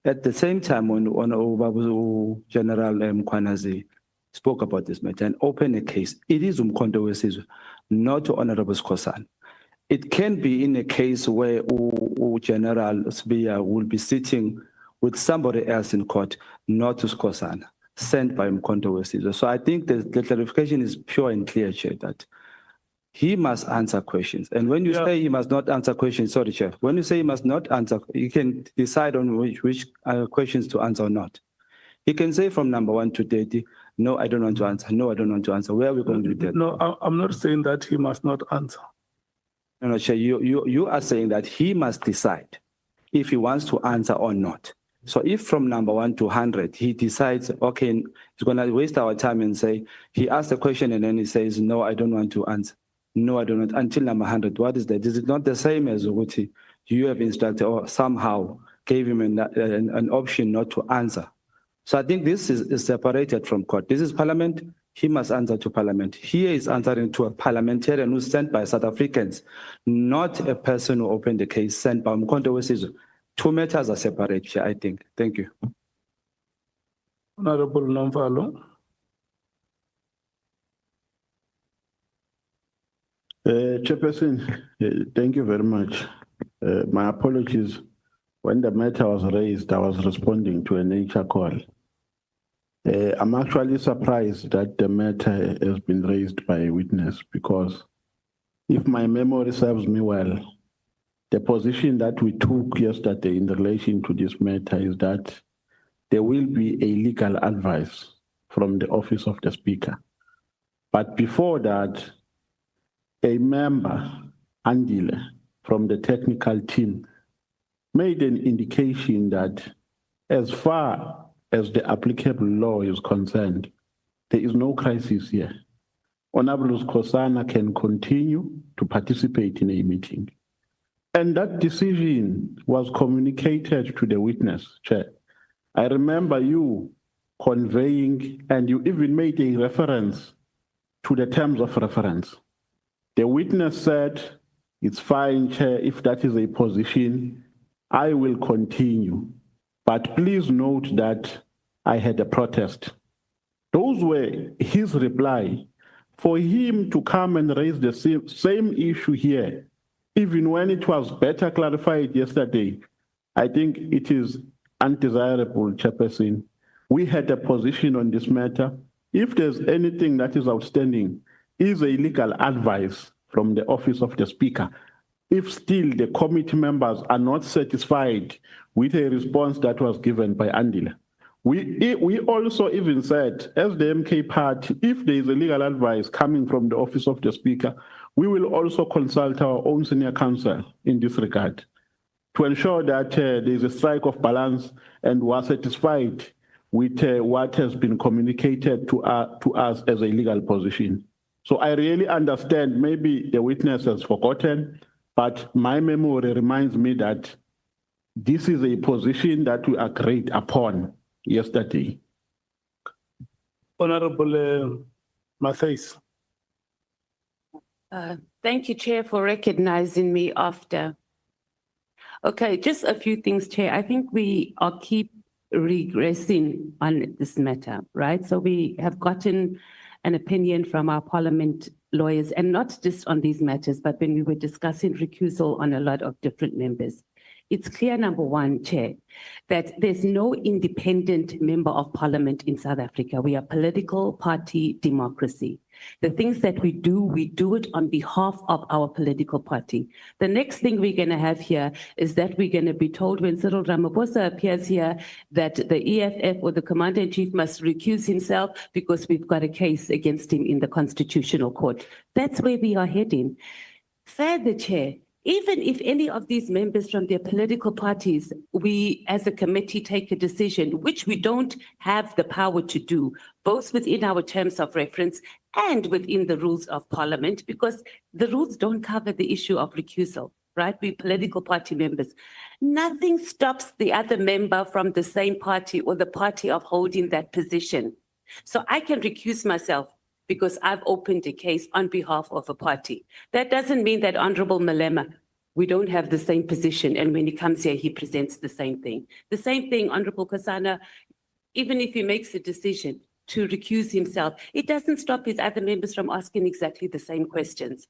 at the same time when Honorable General Mkhwanazi spoke about this matter and opened a case. It is Mkhonto Wesizwe, not Honorable Kosana. It can be in a case where General Sibiya will be sitting with somebody else in court, not Kosana, sent by Mkhonto Wesizwe. So I think the clarification is pure and clear, Chair, that he must answer questions. And when you say he must not answer questions, sorry, Chair, when you say he must not answer, you can decide on which questions to answer or not. He can say from number 1 to 30, no, I don't want to answer. No, I don't want to answer. Where are we going to do that? No, I'm not saying that he must not answer. No, Chair, you are saying that he must decide if he wants to answer or not. So if from number 1 to 100, he decides, okay, he's going to waste our time and say, he asked a question and then he says, no, I don't want to answer. No, I don't want, until number 100. What is that? Is it not the same as Uguti? You have instructed or somehow gave him an option not to answer. So I think this is separated from court. This is parliament. He must answer to parliament. Here is answering to a parliamentarian who's sent by South Africans, not a person who opened the case sent by Mkhonto weSizwe. Two matters are separate here, I think. Thank you. Honorable Nomvalo. Chairperson, thank you very much. My apologies. When the matter was raised, I was responding to a nature call. I'm actually surprised that the matter has been raised by a witness because if my memory serves me well, the position that we took yesterday in relation to this matter is that there will be a legal advice from the office of the Speaker. But before that, a member, Andile, from the technical team, made an indication that as far as the applicable law is concerned, there is no crisis here. Honorable Kosana can continue to participate in a meeting. And that decision was communicated to the witness, Chair. I remember you conveying, and you even made a reference to the terms of reference. The witness said, it's fine, Chair, if that is a position, I will continue. But please note that I had a protest. Those were his reply. For him to come and raise the same issue here, even when it was better clarified yesterday, I think it is undesirable, Chairperson. We had a position on this matter. If there's anything that is outstanding, is a legal advice from the office of the Speaker. If still the committee members are not satisfied with a response that was given by Andile, we also even said, as the MK party, if there is a legal advice coming from the office of the Speaker, we will also consult our own senior counsel in this regard to ensure that there is a strike of balance and we are satisfied with what has been communicated to us as a legal position. So I really understand, maybe the witness has forgotten, but my memory reminds me that this is a position that we agreed upon yesterday. Honorable Matthys. Thank you, Chair, for recognizing me after. Okay, just a few things, Chair. I think we are keep regressing on this matter, right? So we have gotten an opinion from our parliament lawyers, and not just on these matters, but when we were discussing recusal on a lot of different members. It's clear, number one, Chair, that there's no independent member of parliament in South Africa. We are political party democracy. The things that we do it on behalf of our political party. The next thing we're going to have here is that we're going to be told when Cyril Ramaphosa appears here that the EFF or the Commander-in-Chief must recuse himself because we've got a case against him in the Constitutional Court. That's where we are heading. Further, Chair, even if any of these members from their political parties, we as a committee take a decision, which we don't have the power to do, both within our terms of reference and within the rules of parliament, because the rules don't cover the issue of recusal, right? We political party members. Nothing stops the other member from the same party or the party of holding that position. So I can recuse myself because I've opened a case on behalf of a party. That doesn't mean that Honorable Malema, we don't have the same position, and when he comes here, he presents the same thing. The same thing, Honorable Kosana, even if he makes a decision to recuse himself, it doesn't stop his other members from asking exactly the same questions.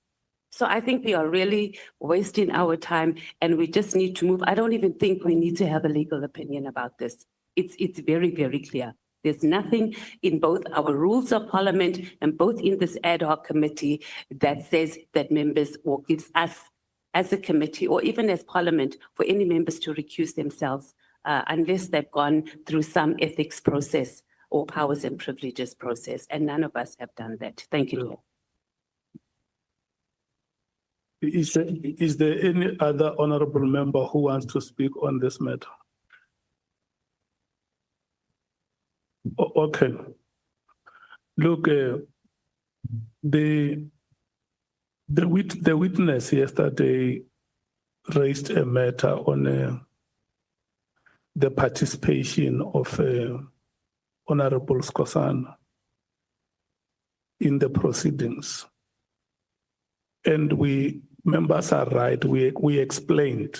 So I think we are really wasting our time, and we just need to move. I don't even think we need to have a legal opinion about this. It's very, very clear. There's nothing in both our rules of parliament and both in this ad hoc committee that says that members or gives us as a committee or even as parliament for any members to recuse themselves unless they've gone through some ethics process or powers and privileges process. And none of us have done that. Thank you. Is there any other honorable member who wants to speak on this matter? Okay. Look, the witness yesterday raised a matter on the participation of Honorable Skosana in the proceedings. And members are right, we explained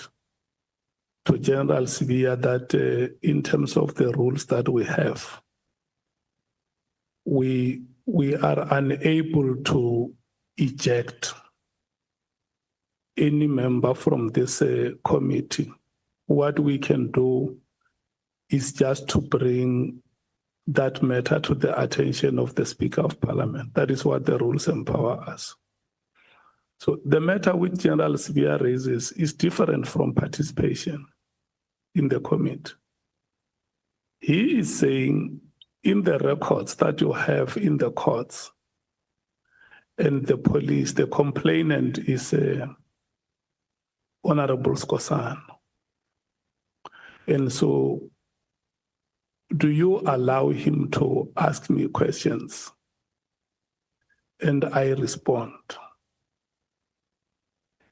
to General Sibiya that in terms of the rules that we have, we are unable to eject any member from this committee. What we can do is just to bring that matter to the attention of the Speaker of Parliament. That is what the rules empower us. So the matter which General Sibiya raises is different from participation in the committee. He is saying in the records that you have in the courts and the police, the complainant is Honorable Skosana. And so, do you allow him to ask me questions? And I respond.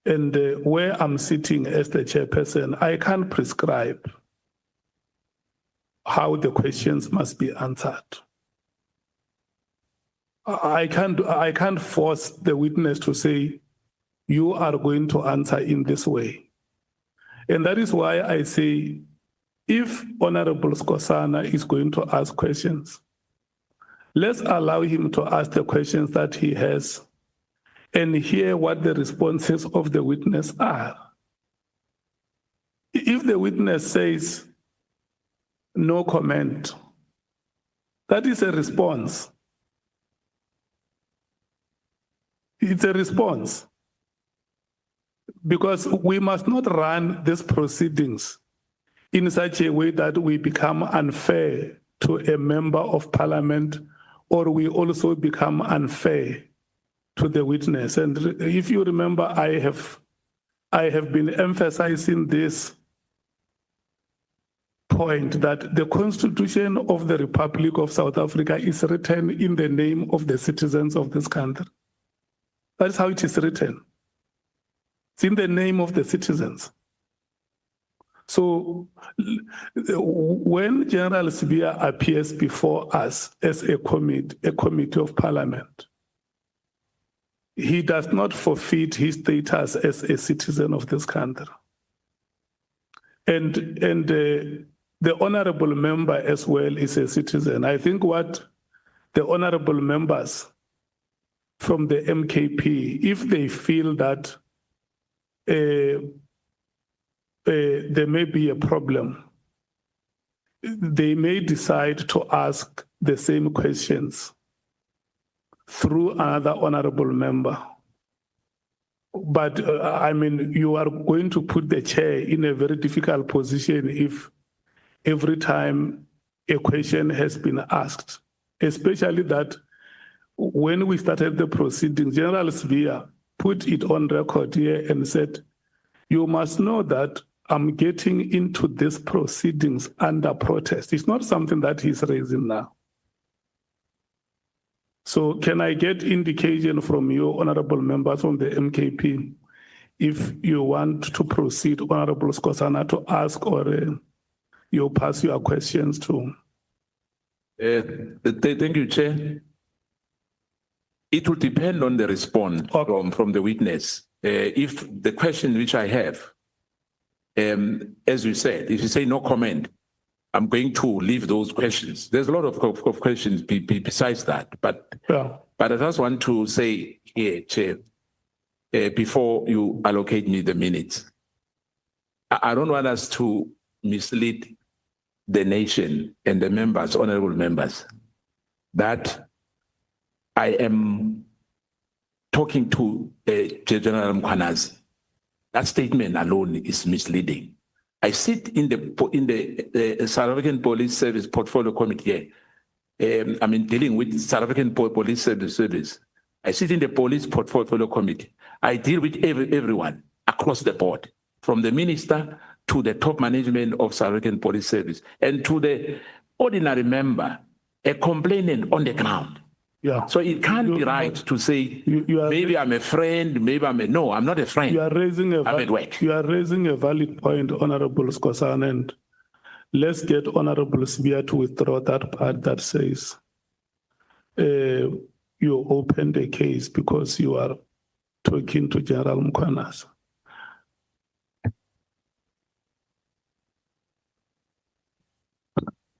And where I'm sitting as the chairperson, I can't prescribe how the questions must be answered. I can't force the witness to say, you are going to answer in this way. And that is why I say, if Honorable Skosana is going to ask questions, let's allow him to ask the questions that he has and hear what the responses of the witness are. If the witness says, no comment, that is a response. It's a response. Because we must not run these proceedings in such a way that we become unfair to a member of Parliament, or we also become unfair to the witness. And if you remember, I have been emphasizing this point that the Constitution of the Republic of South Africa is written in the name of the citizens of this country. That's how it is written. It's in the name of the citizens. So when General Sibiya appears before us as a committee of Parliament, he does not forfeit his status as a citizen of this country. And the honorable member as well is a citizen. I think what the honorable members from the MKP, if they feel that there may be a problem, they may decide to ask the same questions through another honorable member. But I mean, you are going to put the chair in a very difficult position if every time a question has been asked, especially that when we started the proceedings, General Sibiya put it on record here and said, you must know that I'm getting into these proceedings under protest. It's not something that he's raising now. So can I get indication from you, honorable members from the MKP, if you want to proceed, Honorable Skosana, to ask, or you pass your questions to? Thank you, Chair. It will depend on the response from the witness. If the question which I have, as you said, if you say no comment, I'm going to leave those questions. There's a lot of questions besides that, but I just want to say here, Chair, before you allocate me the minutes, I don't want us to mislead the nation and the members, honorable members, that I am talking to General Mkhwanazi. That statement alone is misleading. I sit in the South African Police Service Portfolio Committee. I mean, dealing with South African Police Service. I sit in the Police Portfolio Committee. I deal with everyone across the board, from the minister to the top management of South African Police Service, and to the ordinary member, a complainant on the ground. Yeah. So it can't be right to say, maybe I'm a friend, maybe no, I'm not a friend. You are raising I'm at work. You are raising a valid point, Honorable Skosana, and let's get Honorable Sibiya to withdraw that part that says you opened the case because you are talking to General Mkhwanazi.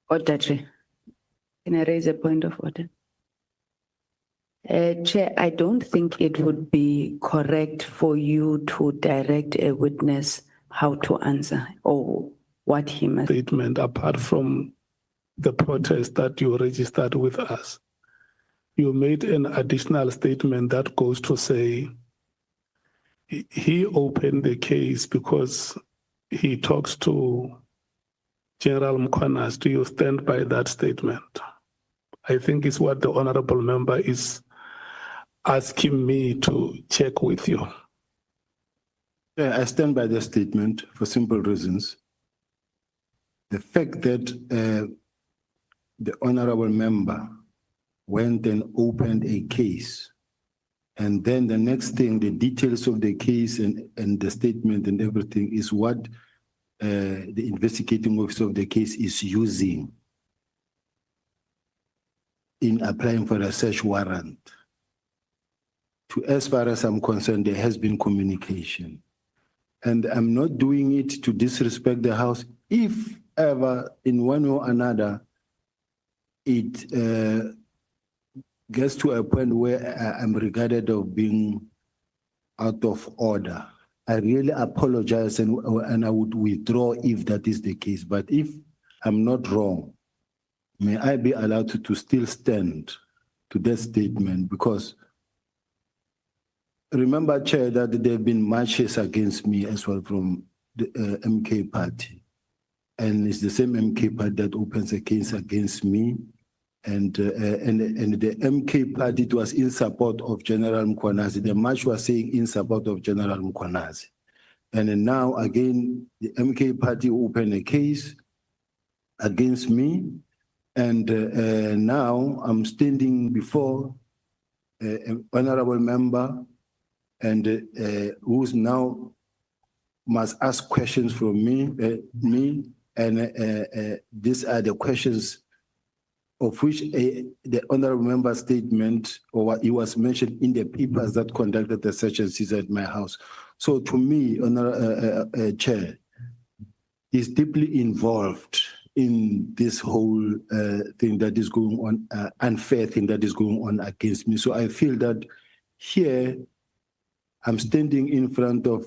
Order, Chair. Can I raise a point of order? Chair, I don't think it would be correct for you to direct a witness how to answer or what he must. Statement apart from the protest that you registered with us. You made an additional statement that goes to say he opened the case because he talks to General Mkhwanazi. Do you stand by that statement? I think it's what the honorable member is asking me to check with you. Yeah, I stand by the statement for simple reasons. The fact that the honorable member went and opened a case, and then the next thing, the details of the case and the statement and everything is what the investigating officer of the case is using in applying for a search warrant. As far as I'm concerned, there has been communication. And I'm not doing it to disrespect the House. If ever, in one or another, it gets to a point where I'm regarded of being out of order, I really apologize and I would withdraw if that is the case. But if I'm not wrong, may I be allowed to still stand to that statement? Because remember, Chair, that there have been marches against me as well from the MK party. And it's the same MK party that opens a case against me. And the MK party, it was in support of General Mkhwanazi. The march was saying in support of General Mkhwanazi. And then now again, the MK party opened a case against me. And now I'm standing before an honorable member and who's now must ask questions from me. And these are the questions of which the honorable member statement or what he was mentioned in the papers that conducted the search and seizure at my house. So to me, Chair, is deeply involved in this whole thing that is going on, unfair thing that is going on against me. So I feel that here I'm standing in front of.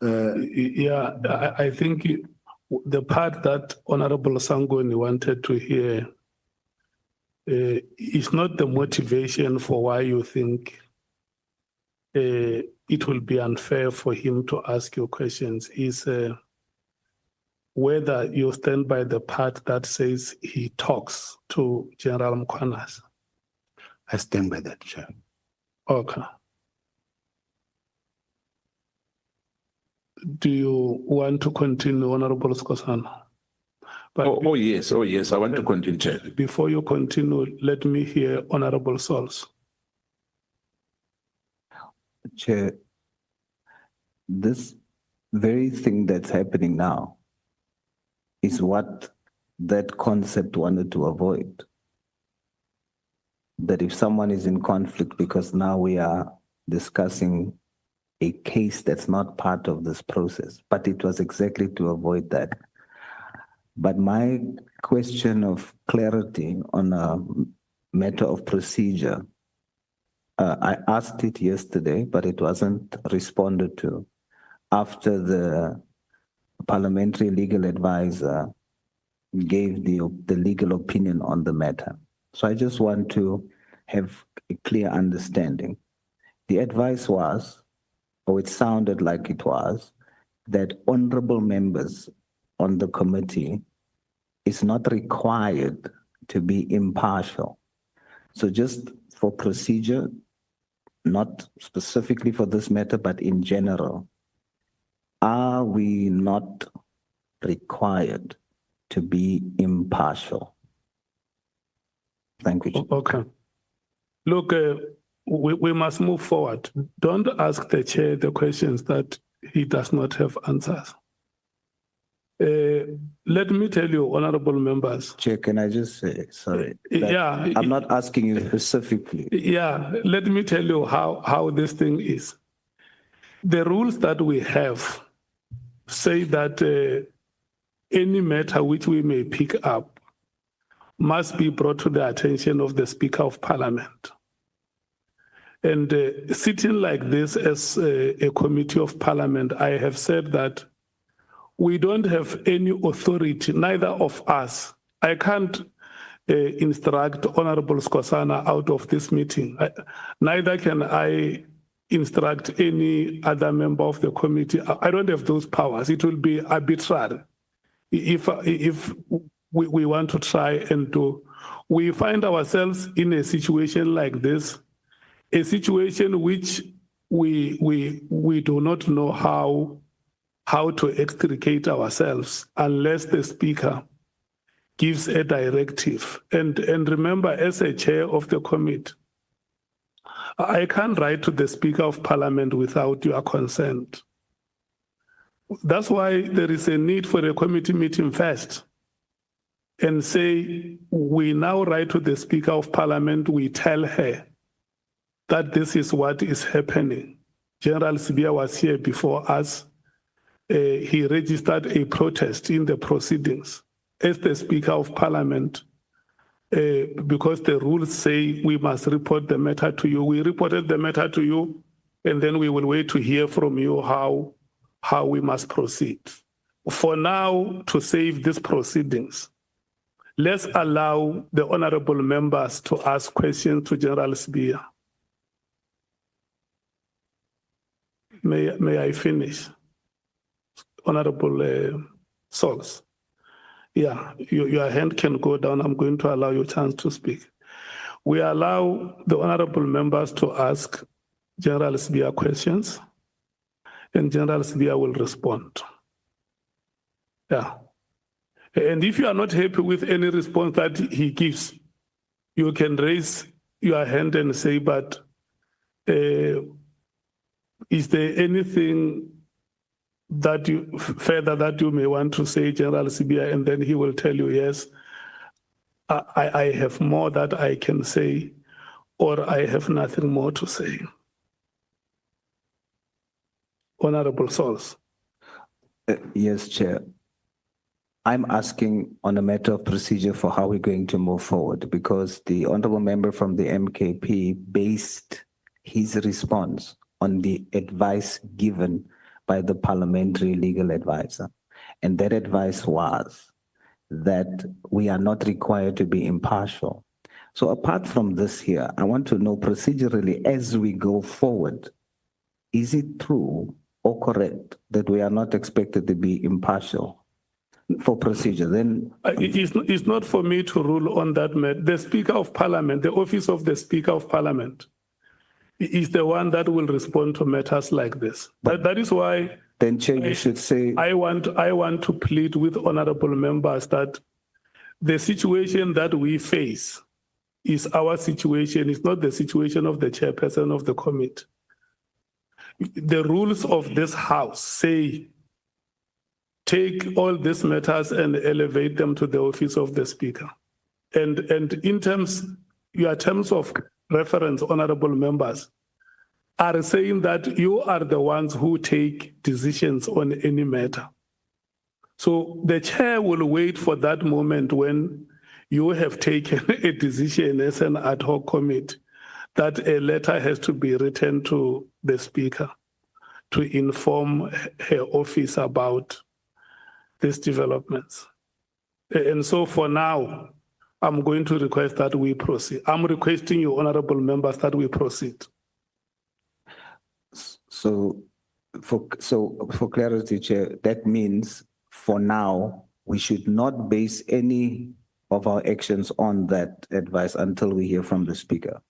I think the part that Honorable Sangoni wanted to hear is not the motivation for why you think it will be unfair for him to ask you questions. Is whether you stand by the part that says he talks to General Mkhwanazi. I stand by that, Chair. Okay. Do you want to continue, Honorable Skosana? Oh, yes, I want to continue, Chair. Before you continue, let me hear Honorable Sols. Chair, this very thing that's happening now is what that concept wanted to avoid. That if someone is in conflict, because now we are discussing a case that's not part of this process, but it was exactly to avoid that. But my question of clarity on a matter of procedure, I asked it yesterday, but it wasn't responded to after the parliamentary legal advisor gave the legal opinion on the matter. So I just want to have a clear understanding. The advice was, or it sounded like it was, that honorable members on the committee is not required to be impartial. So just for procedure, not specifically for this matter, but in general, are we not required to be impartial? Thank you. Okay. Look, we must move forward. Don't ask the chair the questions that he does not have answers. Let me tell you, honorable members. Chair, can I just say, sorry? that Yeah. I'm not asking you specifically. Yeah, let me tell you how this thing is. The rules that we have say that any matter which we may pick up must be brought to the attention of the Speaker of Parliament. And sitting like this as a committee of Parliament, I have said that we don't have any authority, neither of us. I can't instruct Honorable Skosana out of this meeting. Neither can I instruct any other member of the committee. I don't have those powers. It will be arbitrary if we want to try and do. We find ourselves in a situation like this, a situation which we do not know how to extricate ourselves unless the Speaker gives a directive. And remember, as a chair of the committee, I can't write to the Speaker of Parliament without your consent. That's why there is a need for a committee meeting first and say, we now write to the Speaker of Parliament, we tell her that this is what is happening. General Sibiya was here before us. He registered a protest in the proceedings as the Speaker of Parliament because the rules say we must report the matter to you. We reported the matter to you, and then we will wait to hear from you how we must proceed. For now, to save these proceedings, let's allow the honorable members to ask questions to General Sibiya. May I finish? Honorable Sols. Yeah, your hand can go down. I'm going to allow you a chance to speak. We allow the honorable members to ask General Sibiya questions, and General Sibiya will respond. Yeah. And if you are not happy with any response that he gives, you can raise your hand and say, but is there anything that you may want to say, General Sibiya? And then he will tell you, yes, I have more that I can say, or I have nothing more to say. Honorable Sols. Yes, Chair. I'm asking on a matter of procedure for how we're going to move forward, because the honorable member from the MKP based his response on the advice given by the parliamentary legal advisor. And that advice was that we are not required to be impartial. So apart from this here, I want to know procedurally as we go forward, is it true or correct that we are not expected to be impartial for procedure? Then it's not for me to rule on that matter. The Speaker of Parliament, the office of the Speaker of Parliament, is the one that will respond to matters like this. That is why then, Chair, you should say I want to plead with honorable members that the situation that we face is our situation. It's not the situation of the chairperson of the committee. The rules of this House say take all these matters and elevate them to the office of the Speaker. And in your terms of reference, honorable members, are saying that you are the ones who take decisions on any matter. So the chair will wait for that moment when you have taken a decision as an ad hoc committee that a letter has to be written to the Speaker to inform her office about these developments. And so for now, I'm going to request that we proceed. I'm requesting you, honorable members, that we proceed. So for clarity, Chair, that means for now, we should not base any of our actions on that advice until we hear from the Speaker.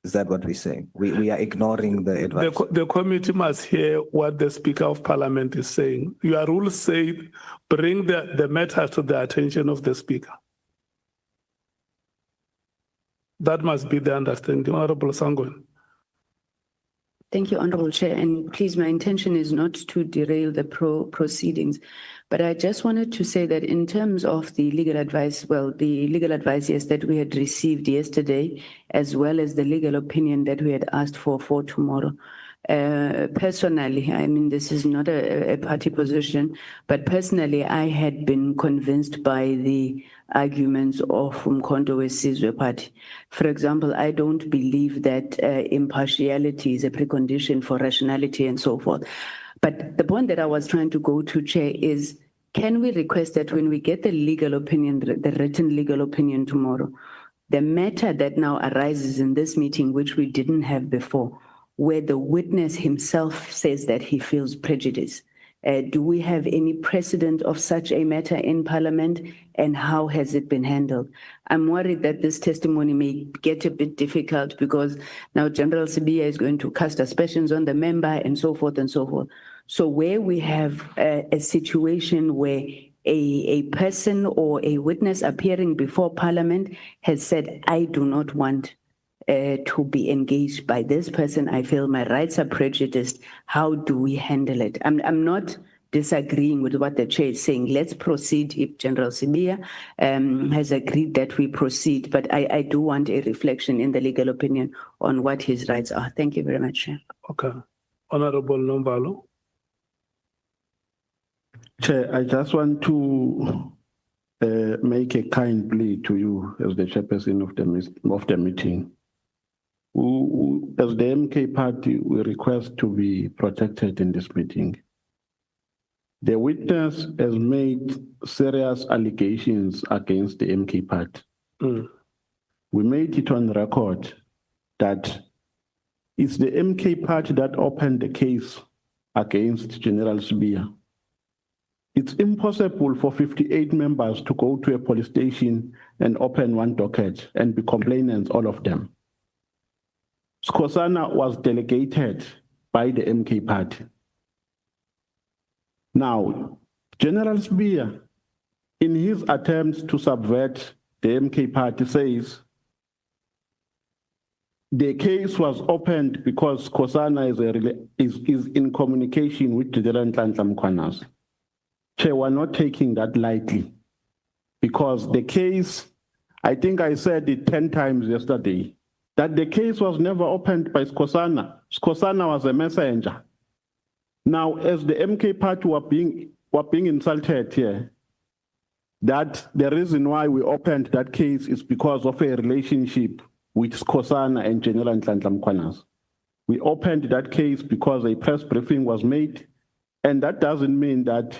Is that what we're saying? We are ignoring the advice. The committee must hear what the Speaker of Parliament is saying. Your rules say bring the matter to the attention of the Speaker. That must be the understanding. Honorable Sangwen. Thank you, Honorable Chair. And please, my intention is not to derail the proceedings, but I just wanted to say that in terms of the legal advice, well, the legal advice, yes, that we had received yesterday, as well as the legal opinion that we had asked for tomorrow. Personally, I mean, this is not a party position, but personally, I had been convinced by the arguments of Umkhonto weSizwe Party. For example, I don't believe that impartiality is a precondition for rationality and so forth. But the point that I was trying to go to, Chair, is can we request that when we get the legal opinion, the written legal opinion tomorrow, the matter that now arises in this meeting, which we didn't have before, where the witness himself says that he feels prejudice. Do we have any precedent of such a matter in Parliament, and how has it been handled? I'm worried that this testimony may get a bit difficult because now General Sibiya is going to cast aspersions on the member and so forth and so forth. So where we have a situation where a person or a witness appearing before Parliament has said, I do not want to be engaged by this person. I feel my rights are prejudiced. How do we handle it? I'm not disagreeing with what the chair is saying. Let's proceed if General Sibiya has agreed that we proceed. But I do want a reflection in the legal opinion on what his rights are. Thank you very much, Chair. Okay. Honorable Nombalo. Chair, I just want to make a kind plea to you as the chairperson of the meeting. As the MK party, we request to be protected in this meeting. The witness has made serious allegations against the MK party. We made it on record that it's the MK party that opened the case against General Sibiya. It's impossible for 58 members to go to a police station and open one docket and be complainants, all of them. Skosana was delegated by the MK party. Now, General Sibiya, in his attempts to subvert the MK party, says the case was opened because Skosana is in communication with General Nhlanhla Mkhwanazi. Chair, we're not taking that lightly because the case, I think I said it 10 times yesterday, that the case was never opened by Skosana. Skosana was a messenger. Now, as the MK party were being insulted here, that the reason why we opened that case is because of a relationship with Skosana and General Nhlanhla Mkhwanazi. We opened that case because a press briefing was made, and that doesn't mean that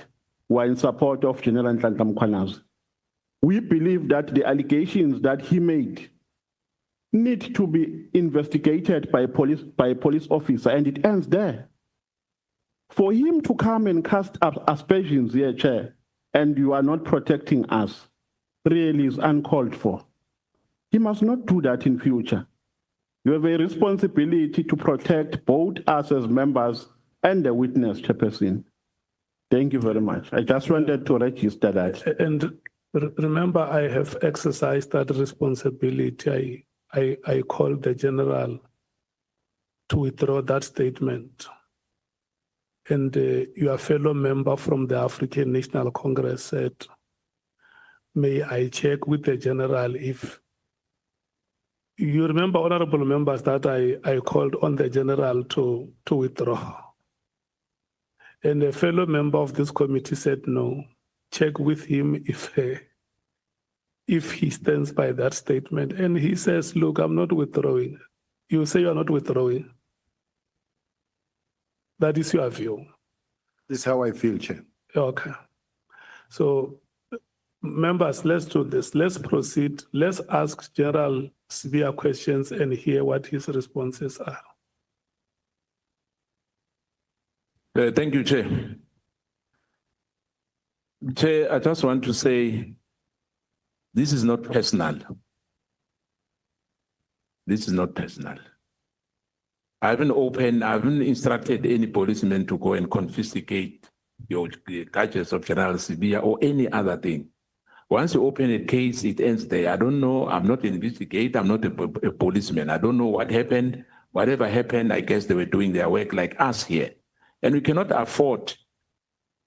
we're in support of General Nhlanhla Mkhwanazi. We believe that the allegations that he made need to be investigated by a police officer, and it ends there. For him to come and cast aspersions here, Chair, and you are not protecting us, really is uncalled for. He must not do that in future. You have a responsibility to protect both us as members and the witness, Chairperson. Thank you very much. I just wanted to register that. And remember, I have exercised that responsibility. I called the general to withdraw that statement. And your fellow member from the African National Congress said, may I check with the general if you remember, honorable members, that I called on the general to withdraw. And a fellow member of this committee said, no, check with him if he stands by that statement. And he says, look, I'm not withdrawing. You say you're not withdrawing. That is your view. This is how I feel, Chair. Okay. So, members, let's do this. Let's proceed. Let's ask General Sibiya questions and hear what his responses are. Thank you, Chair. Chair, I just want to say this is not personal. This is not personal. I haven't instructed any policeman to go and confiscate your gadgets of General Sibiya or any other thing. Once you open a case, it ends there. I don't know. I'm not an investigator. I'm not a policeman. I don't know what happened. whatever happened, I guess they were doing their work like us here. And we cannot afford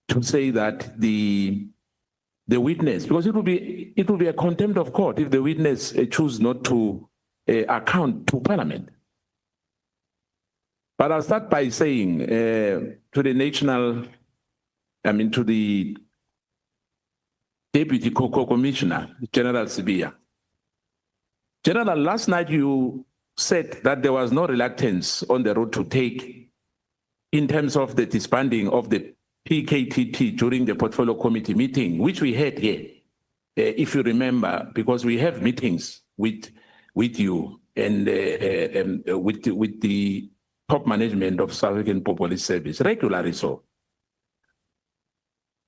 to say that the witness, because it will be a contempt of court if the witness choose not to account to Parliament. But I'll start by saying to the Deputy Commissioner, General Sibiya. General, last night you said that there was no reluctance on the road to take in terms of the disbanding of the PKTT during the Portfolio Committee meeting, which we had here, if you remember, because we have meetings with you and with the top management of South African Police Service, regularly so.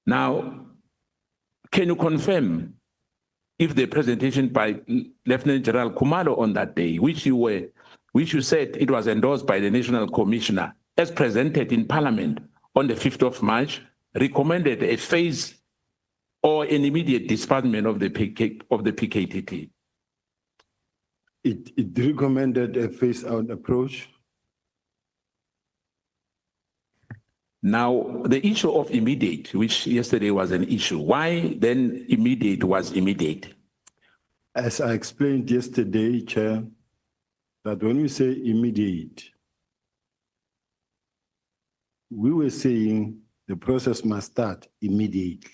Now, can you confirm if the presentation by Lieutenant General Kumalo on that day, which you said it was endorsed by the National Commissioner, as presented in Parliament on the 5th of March, recommended a phase or an immediate disbandment of the PKTT? It recommended a phase-out approach. Now, the issue of immediate, which yesterday was an issue, why then immediate was immediate? As I explained yesterday, Chair, that when we say immediate, we were saying the process must start immediately.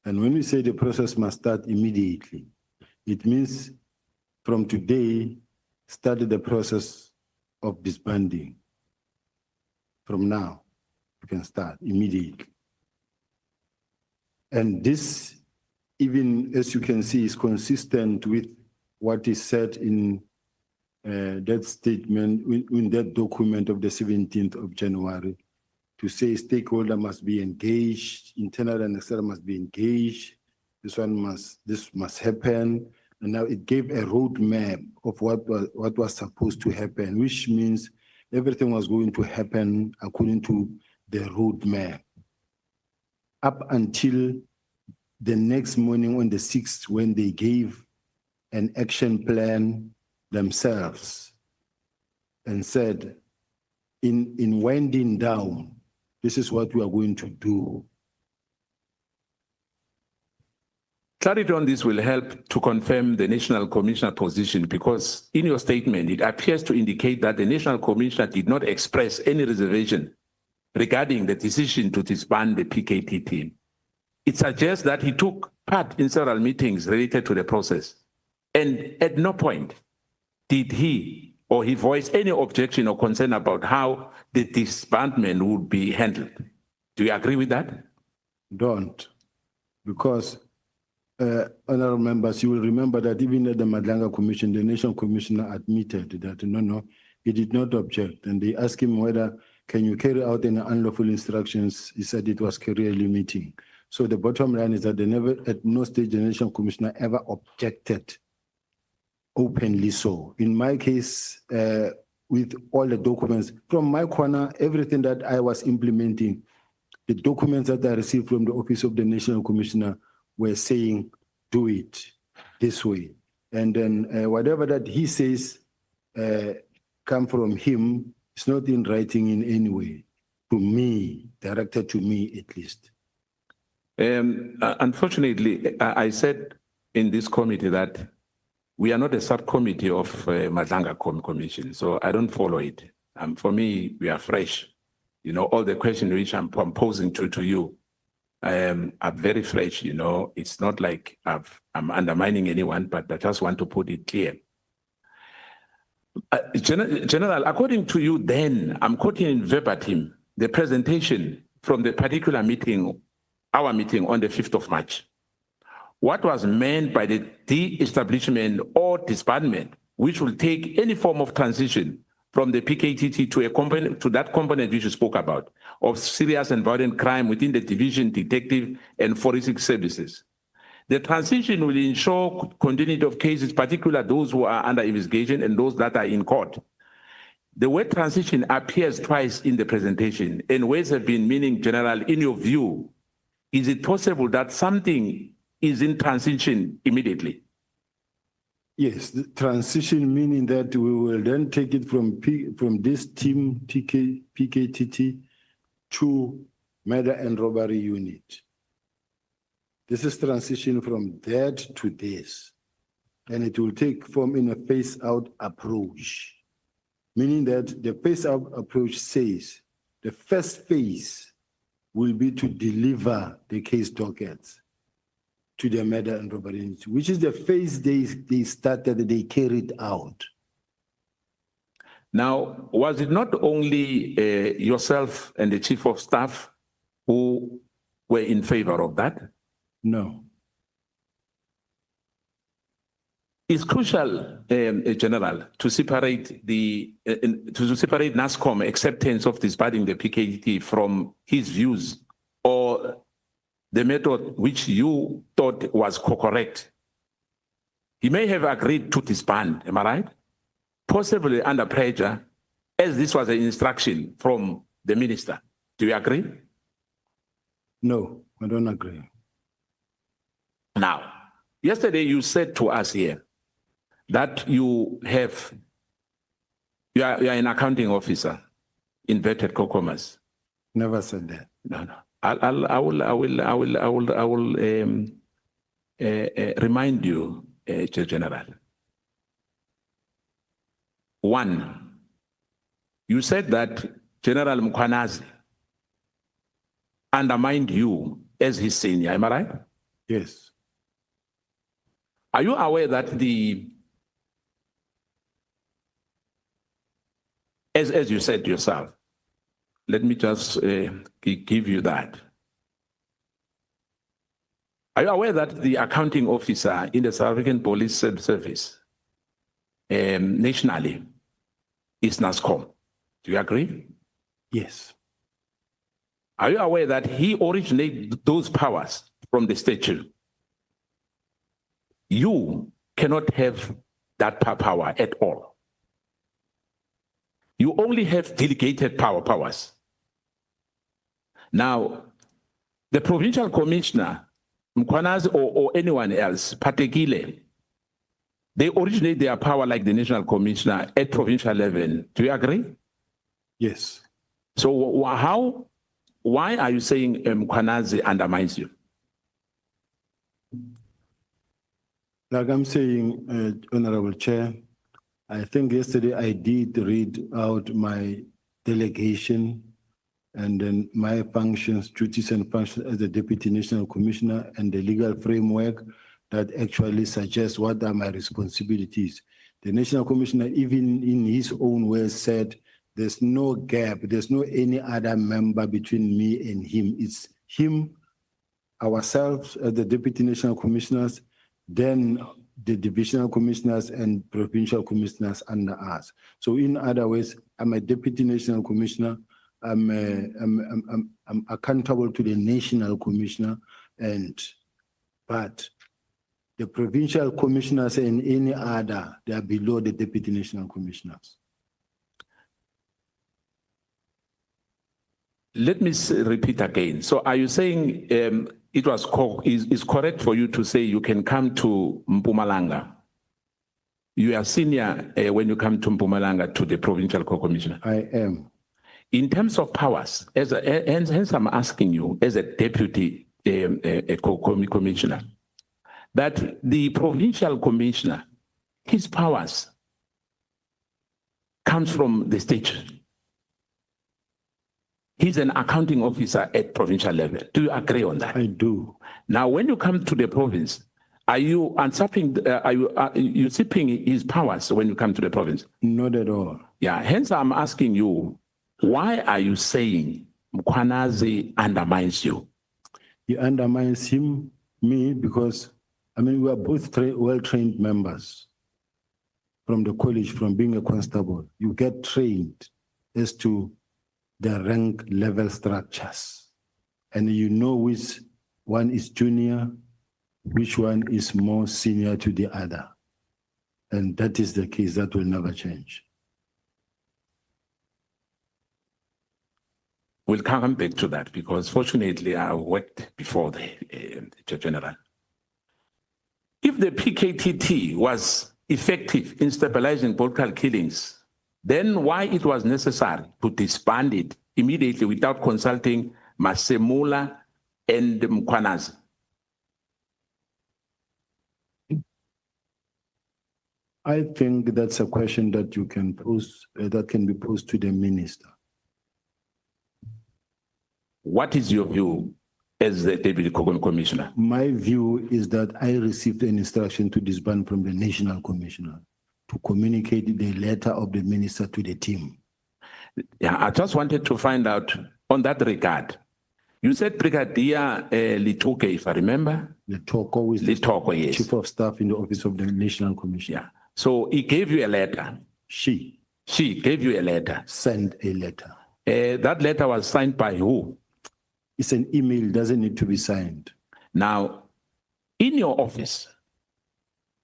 And when we say the process must start immediately, it means from today, start the process of disbanding. From now, you can start immediately. And this, even as you can see, is consistent with what is said in that statement, in that document of the 17th of January, to say stakeholder must be engaged, internal and external must be engaged, this must happen. And now it gave a roadmap of what was supposed to happen, which means everything was going to happen according to the roadmap. Up until the next morning on the 6th, when they gave an action plan themselves and said, in winding down, this is what we are going to do. Clarity on this will help to confirm the National Commissioner position, because in your statement, it appears to indicate that the National Commissioner did not express any reservation regarding the decision to disband the PKTT. It suggests that he took part in several meetings related to the process, and at no point did he or he voice any objection or concern about how the disbandment would be handled. Do you agree with that? Don't, because honorable members, you will remember that even at the Madlanga Commission, the National Commissioner admitted that no, he did not object, and they asked him whether can you carry out any unlawful instructions. He said it was career limiting. So the bottom line is that they never, at no stage, the National Commissioner ever objected openly so. In my case, with all the documents, from my corner, everything that I was implementing, the documents that I received from the Office of the National Commissioner were saying, do it this way. And then whatever that he says come from him, it's not in writing in any way, to me, directed to me at least. Unfortunately, I said in this committee that we are not a subcommittee of Madlanga Commission, so I don't follow it. For me, we are fresh. You know, all the questions which I'm posing to you are very fresh. You know, it's not like I'm undermining anyone, but I just want to put it clear. General, according to you then, I'm quoting in verbatim the presentation from the particular meeting, our meeting on the 5th of March. What was meant by the de-establishment or disbandment, which will take any form of transition from the PKTT to a component, to that component which you spoke about, of serious and violent crime within the division, detective, and forensic services. The transition will ensure continuity of cases, particularly those who are under investigation and those that are in court. The word transition appears twice in the presentation, and words have been meaning general. In your view, is it possible that something is in transition immediately? Yes, the transition meaning that we will then take it from this team PKTT to murder and robbery unit. This is transition from that to this, and it will take form in a phase-out approach, meaning that the phase-out approach says the first phase will be to deliver the case dockets to the murder and robbery unit, which is the phase they started, they carried out. Now, was it not only yourself and the chief of staff who were in favor of that? No. It's crucial, General, to separate separate NASCOM acceptance of disbanding the PKTT from his views or the method which you thought was correct. He may have agreed to disband, am I right? Possibly under pressure, as this was an instruction from the minister. Do you agree? No, I don't agree. Now, yesterday you said to us here that you are an accounting officer, inverted commas. Never said that. No. I will remind you, General. One, you said that General Mkhwanazi undermined you as his senior, am I right? Yes. Are you aware that as you said yourself, let me just give you that. Are you aware that the accounting officer in the South African Police Service nationally is NASCOM? Do you agree? Yes. Are you aware that he originated those powers from the statute? You cannot have that power at all. You only have delegated powers. Now, the provincial commissioner, Mkhwanazi or anyone else, particularly, they originate their power like the national commissioner at provincial level. Do you agree? Yes. So why are you saying Mkhwanazi undermines you? Like I'm saying, Honorable Chair, I think yesterday I did read out my delegation and then my functions, duties and functions as the Deputy National Commissioner and the legal framework that actually suggests what are my responsibilities. The National Commissioner, even in his own words, said there's no gap, there's no any other member between me and him. It's him, ourselves as the Deputy National Commissioners, then the divisional commissioners and provincial commissioners under us. So in other words, I'm a Deputy National Commissioner, I'm accountable to the National Commissioner, but the provincial commissioners and any other, they are below the Deputy National Commissioners. Let me repeat again. So are you saying it was is correct for you to say you can come to Mpumalanga? You are senior when you come to Mpumalanga to the provincial co-commissioner? I am. In terms of powers, hence I'm asking you as a deputy commissioner, that the provincial commissioner, his powers comes from the state. He's an accounting officer at provincial level. Do you agree on that? I do. Now, when you come to the province, are you usurping, are you usurping his powers when you come to the province? Not at all. Yeah, hence I'm asking you, why are you saying Mkhwanazi undermines you? He undermines me, because, I mean, we are both well-trained members from the college, from being a constable. You get trained as to the rank level structures. And you know which one is junior, which one is more senior to the other. And that is the case, that will never change. We'll come back to that because fortunately I worked before the General. If the PKTT was effective in stabilizing political killings, then why it was necessary to disband it immediately without consulting Masemula and Mkwanazi? I think that's a question that you can pose, that can be posed to the minister. What is your view as the Deputy Commissioner? My view is that I received an instruction to disband from the National Commissioner to communicate the letter of the minister to the team. Yeah, I just wanted to find out on that regard. You said Brigadier Litoke, if I remember. Litoko is Litoko, yes. Chief of Staff in the Office of the National Commissioner. Yeah. So he gave you a letter. She gave you a letter. Send a letter. That letter was signed by who? It's an email, doesn't need to be signed. Now, in your office,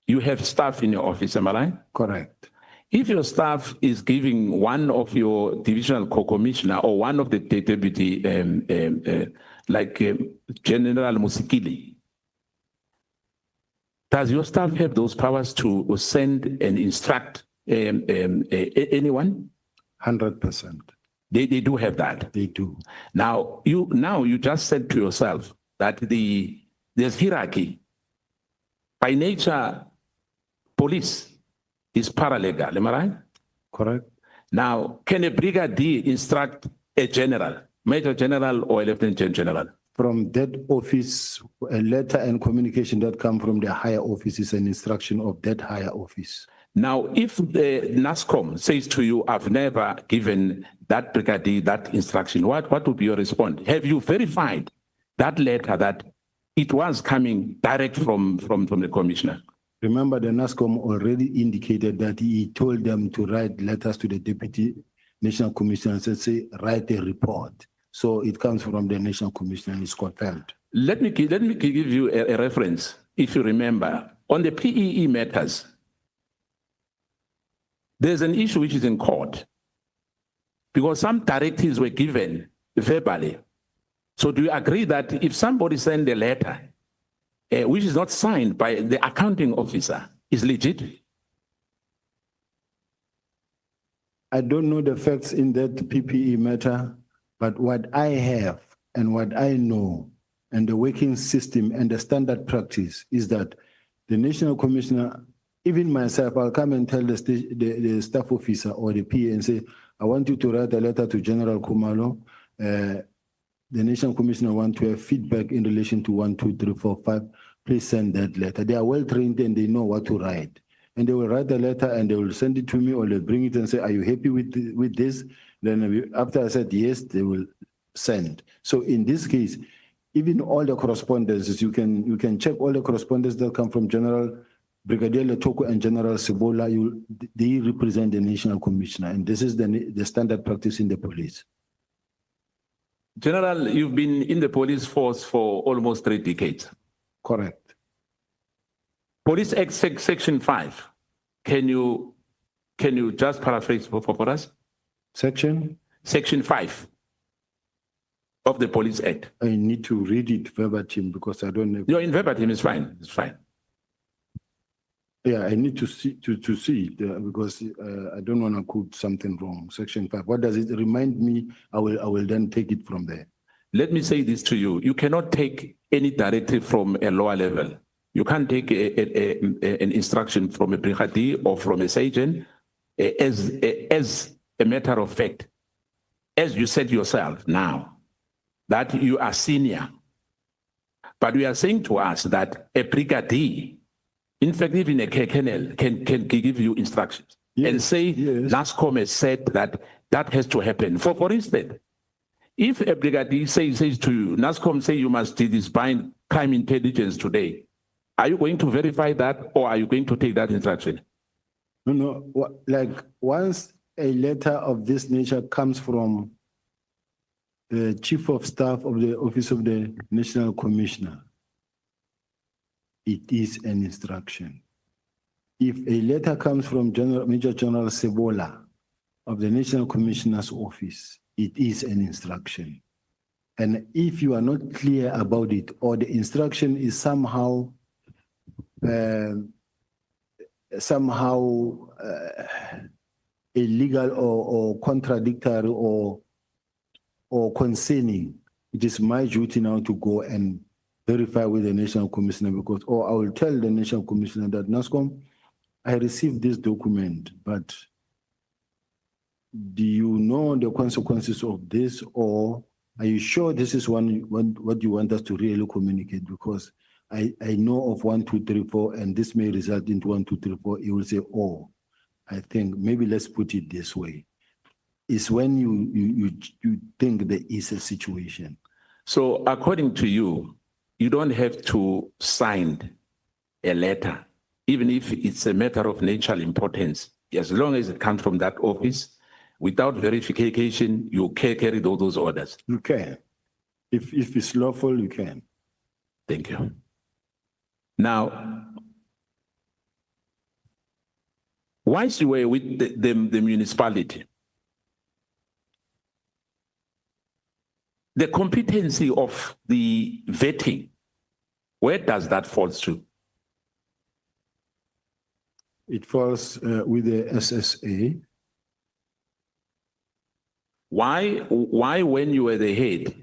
you have staff in your office, am I right? Correct. If your staff is giving one of your divisional co-commissioner or one of the deputy, General Musikili, does your staff have those powers to send and instruct anyone? 100%. They do have that. They do. Now you just said to yourself that there's hierarchy. By nature, police is paralegal, am I right? Correct. Now, can a brigadier instruct a general, major general or a lieutenant general? From that office, a letter and communication that come from the higher office is an instruction of that higher office. Now, if the NASCOM says to you, I've never given that brigadier that instruction, what would be your response? Have you verified that letter that it was coming direct from the commissioner? Remember, the NASCOM already indicated that he told them to write letters to the Deputy National Commissioner and say, write a report. So it comes from the National Commissioner and it's confirmed. Let me give you a reference, if you remember. On the PEE matters, there's an issue which is in court because some directives were given verbally. So do you agree that if somebody sends a letter which is not signed by the accounting officer, is legit? I don't know the facts in that PPE matter, but what I have and what I know and the working system and the standard practice is that the National Commissioner, even myself, I'll come and tell the staff officer or the PA and say, I want you to write a letter to General Kumalo. The National Commissioner want to have feedback in relation to 1, 2, 3, 4, 5. Please send that letter. They are well trained and they know what to write. And they will write the letter and they will send it to me or they'll bring it and say, are you happy with this? Then after I said yes, they will send. So in this case, even all the correspondences, you can check all the correspondence that come from General Brigadier Letoko and General Sibola. They represent the National Commissioner, and this is the standard practice in the police. General, you've been in the police force for almost 3 decades. Correct. Police Act Section 5. Can you just paraphrase for us? Section 5 of the Police Act. I need to read it verbatim because I don't know. No, in verbatim is fine. It's fine. Yeah, I need to see it because I don't want to quote something wrong. Section 5. What does it remind me? I will then take it from there. Let me say this to you. You cannot take any directive from a lower level. You can't take an instruction from a brigadier or from a sergeant as a matter of fact. As you said yourself now, that you are senior. But we are saying to us that a brigadier, in fact, even a colonel can give you instructions and say, NASCOM has said that has to happen. For instance, if a brigadier says to you, NASCOM say you must disband crime intelligence today, are you going to verify that or are you going to take that instruction? No. Like once a letter of this nature comes from the Chief of Staff of the Office of the National Commissioner, it is an instruction. If a letter comes from Major General Sibola of the National Commissioner's Office, it is an instruction. And if you are not clear about it, or the instruction is somehow somehow illegal or contradictory or concerning, it is my duty now to go and verify with the National Commissioner because, or I will tell the National Commissioner that NASCOM, I received this document, but do you know the consequences of this, or are you sure this is what you want us to really communicate? Because I know of 1, 2, 3, 4, and this may result into 1, 2, 3, 4. You will say, oh, I think maybe let's put it this way. It's when you think there is a situation. So according to you, you don't have to sign a letter, even if it's a matter of national importance, as long as it comes from that office. Without verification, you can carry those orders. You can. If it's lawful, you can. Thank you. Now, once you were with the municipality, the competency of the vetting, where does that fall to? It falls with the SSA. Why when you were the head,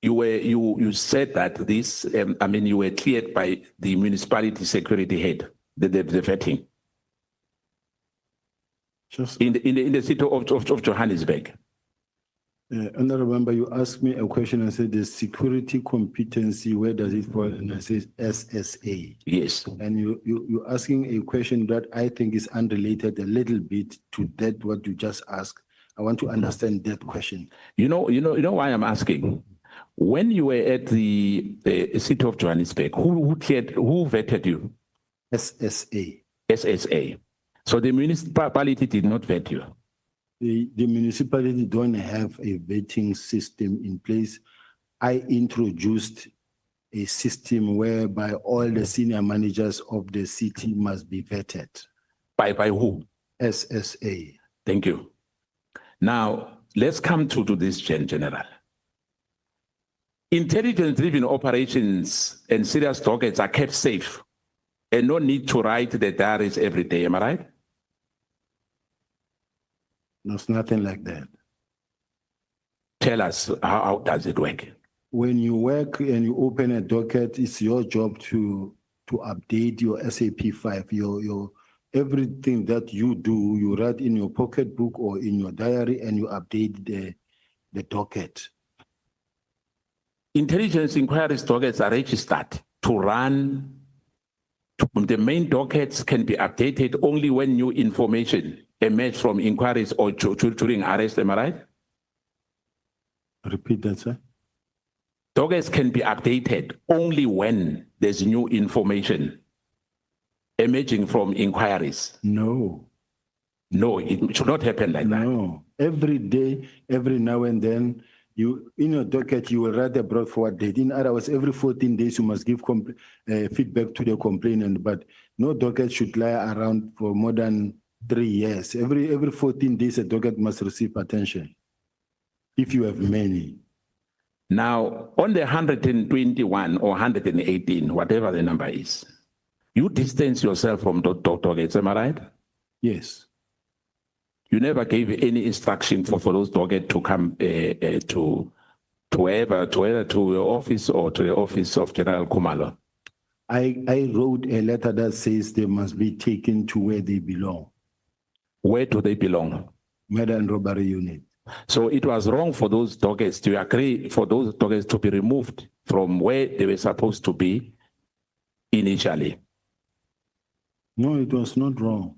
you said that this, you were cleared by the municipality security head, the vetting? Just in the city of Johannesburg. Honorable Member, you asked me a question and said the security competency, where does it fall? And I said SSA. Yes. And you're asking a question that I think is unrelated a little bit to that what you just asked. I want to understand that question. You know why I'm asking? When you were at the city of Johannesburg, who vetted you? SSA. SSA. So the municipality did not vet you. The municipality don't have a vetting system in place. I introduced a system whereby all the senior managers of the city must be vetted. By who? SSA. Thank you. Now, let's come to this, General. Intelligence-driven operations and serious dockets are kept safe and no need to write the diaries every day, am I right? There's nothing like that. Tell us, how does it work? When you work and you open a docket, it's your job to update your SAP 5, your everything that you do, you write in your pocketbook or in your diary and you update the docket. Intelligence inquiries dockets are registered to run. The main dockets can be updated only when new information emerges from inquiries or during arrest, am I right? Repeat that, sir. Dockets can be updated only when there's new information emerging from inquiries. No. No, it should not happen like that. No. Every day, every now and then, you in your docket, you will write a brought forward date. In other words, every 14 days, you must give feedback to the complainant, but no docket should lie around for more than 3 years. Every 14 days, a docket must receive attention, if you have many. Now, on the 121 or 118, whatever the number is, you distance yourself from dockets, am I right? Yes. You never gave any instruction for those dockets to come to whether to your office or to the office of General Kumalo. I wrote a letter that says they must be taken to where they belong. Where do they belong? Murder and robbery unit. So it was wrong for those dockets to agree for those dockets to be removed from where they were supposed to be initially. No, it was not wrong.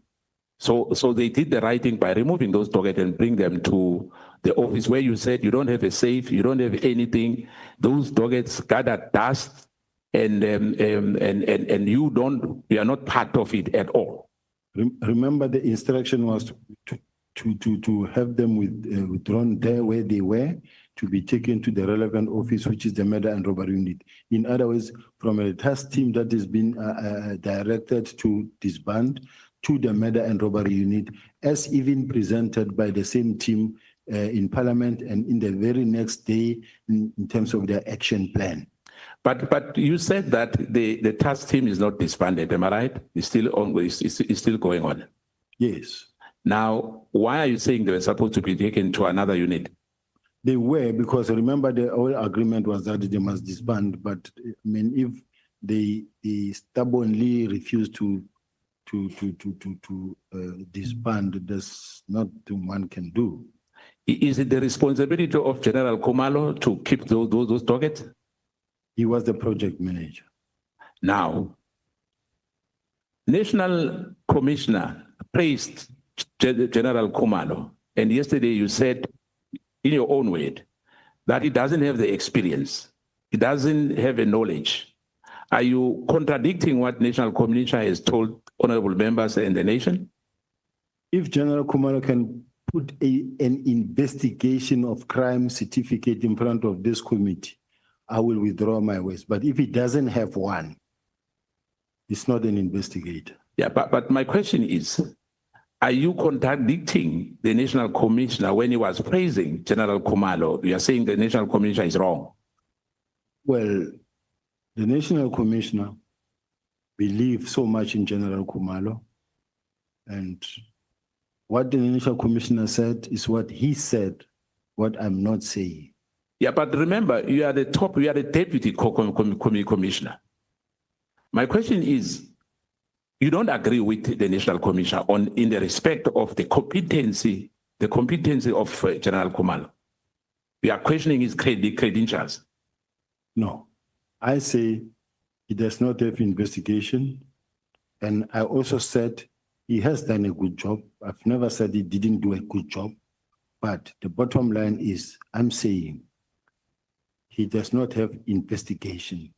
So they did the right thing by removing those dockets and bring them to the office where you said you don't have a safe, you don't have anything. Those dockets gather dust, and you are not part of it at all. Remember, the instruction was to have them withdrawn there where they were, to be taken to the relevant office, which is the murder and robbery unit. In other words, from a task team that has been directed to disband to the murder and robbery unit, as even presented by the same team in Parliament and in the very next day in terms of their action plan. But you said that the task team is not disbanded, am I right? It's still on, it's still going on. Yes, Now, why are you saying they were supposed to be taken to another unit? they were, because remember the whole agreement was that they must disband, but I mean, if they stubbornly refuse to disband, there's nothing one can do. Is it the responsibility of General Kumalo to keep those dockets? He was the project manager. Now, National Commissioner praised General Kumalo, and yesterday you said, in your own word, that he doesn't have the experience, he doesn't have a knowledge. Are you contradicting what National Commissioner has told honorable members and the nation? If General Kumalo can put an investigation of crime certificate in front of this committee, I will withdraw my words. But if he doesn't have one, it's not an investigator. Yeah, but my question is, are you contradicting the National Commissioner when he was praising General Kumalo? You are saying the National Commissioner is wrong. Well, the National Commissioner believes so much in General Kumalo, and what the National Commissioner said is what he said, what I'm not saying. Yeah, but remember, you are the deputy commissioner. My question is, you don't agree with the National Commissioner in the respect of the competency of General Kumalo. We are questioning his credentials. No, I say he does not have investigation. And I also said he has done a good job. I've never said he didn't do a good job. But the bottom line is, I'm saying he does not have investigation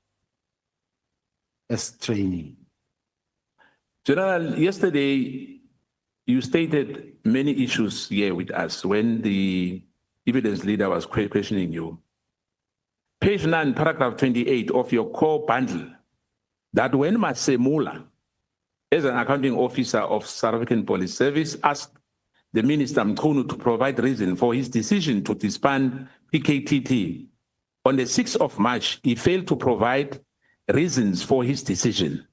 as training. General, yesterday you stated many issues here with us when the evidence leader was questioning you. Page 9, paragraph 28 of your core bundle, that when Masemula, as an accounting officer of South African Police Service, asked the Minister Mkhunu to provide reason for his decision to disband PKTT, on the 6th of March, he failed to provide reasons for his decision.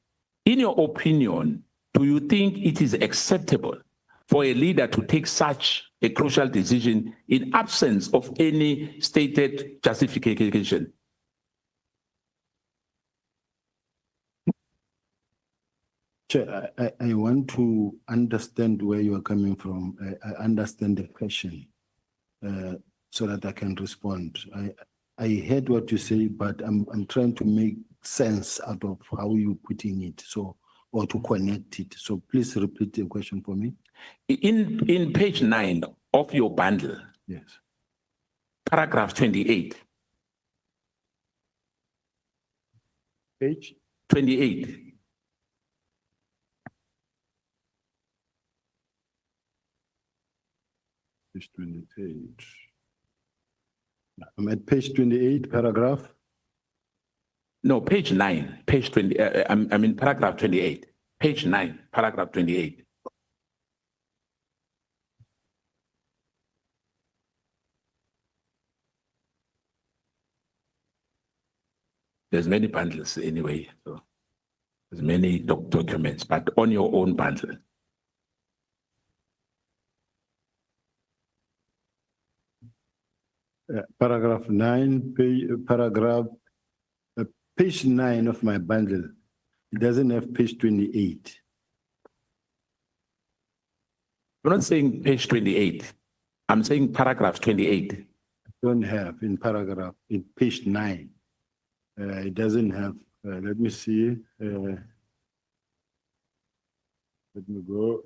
In your opinion, do you think it is acceptable for a leader to take such a crucial decision in absence of any stated justification? Chair, I want to understand where you are coming from. I understand the question so that I can respond. I heard what you say, but I'm trying to make sense out of how you're putting it, or to connect it. So please repeat the question for me. In page 9 of your bundle, yes, paragraph 28. Page 28. Page 28. I'm at page 28, paragraph. No, page 9, page 20, I'm in paragraph 28. Page 9, paragraph 28. There's many bundles anyway, so there's many documents, but on your own bundle. Paragraph 9, page 9 of my bundle. It doesn't have page 28. I'm not saying page 28. I'm saying paragraph 28. Don't have in paragraph, in page 9. It doesn't have, let me see. Let me go.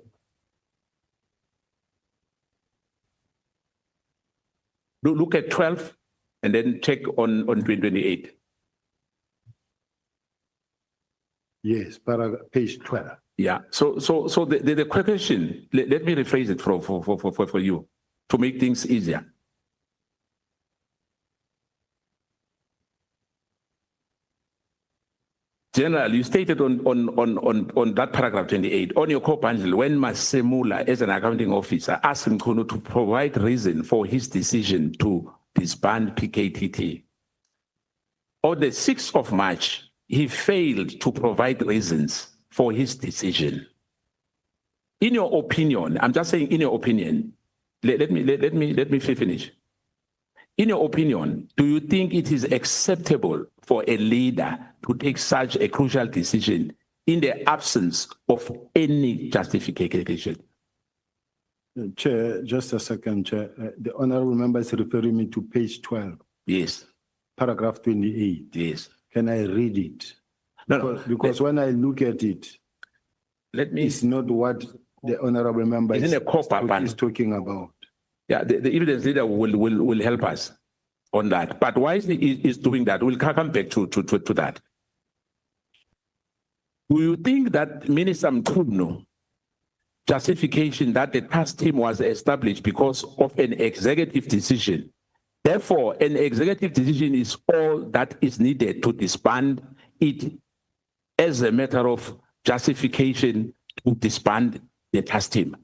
Look at 12 and then check on 28. Yes, paragraph, page 12. Yeah. So the question, let me rephrase it for you to make things easier. General, you stated on that paragraph 28, on your core bundle, when Masemula, as an accounting officer, asked Mkhunu to provide reason for his decision to disband PKTT. on the 6th of March, he failed to provide reasons for his decision. In your opinion, I'm just saying in your opinion, let me finish. In your opinion, do you think it is acceptable for a leader to take such a crucial decision in the absence of any justification? Chair, just a second, Chair. The honorable member is referring me to page 12, Yes, paragraph 28. yes. Can I read it? No, Because when I look at it, let me. it's not what the honorable member It's in a copper pan. is talking about. Yeah, the evidence leader will help us on that. But why is doing that? We'll come back to that. Do you think that Minister Mthunu justification that the task team was established because of an executive decision? Therefore, an executive decision is all that is needed to disband it as a matter of justification to disband the task team.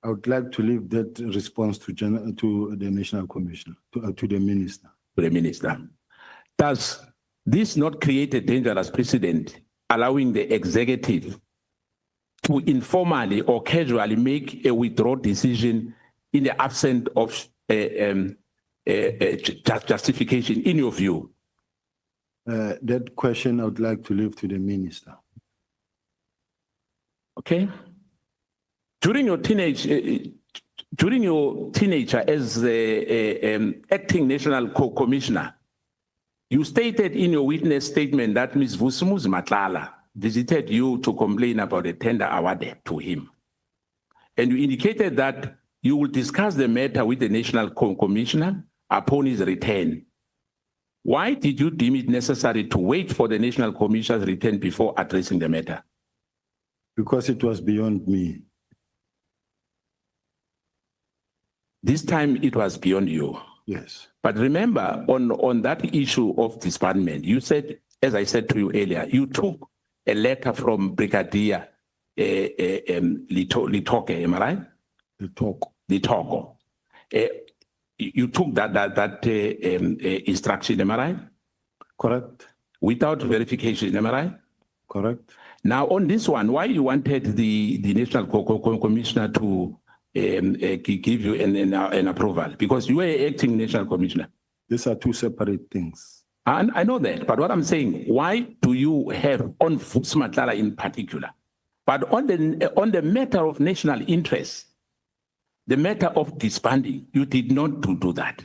I would like to leave that response to the National Commissioner, to the Minister. To the Minister. Does this not create a dangerous precedent, allowing the executive to informally or casually make a withdrawal decision in the absence of justification, in your view? That question I would like to leave to the Minister. Okay. During your teenager as acting national commissioner, you stated in your witness statement that Ms. Vusumuzi Matlala visited you to complain about a tender awarded to him. And you indicated that you will discuss the matter with the national commissioner upon his return. Why did you deem it necessary to wait for the national commissioner's return before addressing the matter? Because it was beyond me. This time it was beyond you. Yes. But remember, on that issue of disbandment, you said, as I said to you earlier, you took a letter from Brigadier Litoke, am I right? Litoko. You took that instruction, am I right? Correct. Without verification, am I right? Correct. Now, on this one, why you wanted the National Commissioner to give you an approval? Because you were acting National Commissioner. These are two separate things. And I know that, but what I'm saying, why do you have on Matlala in particular, but on the matter of national interest, the matter of disbanding, you did not do that?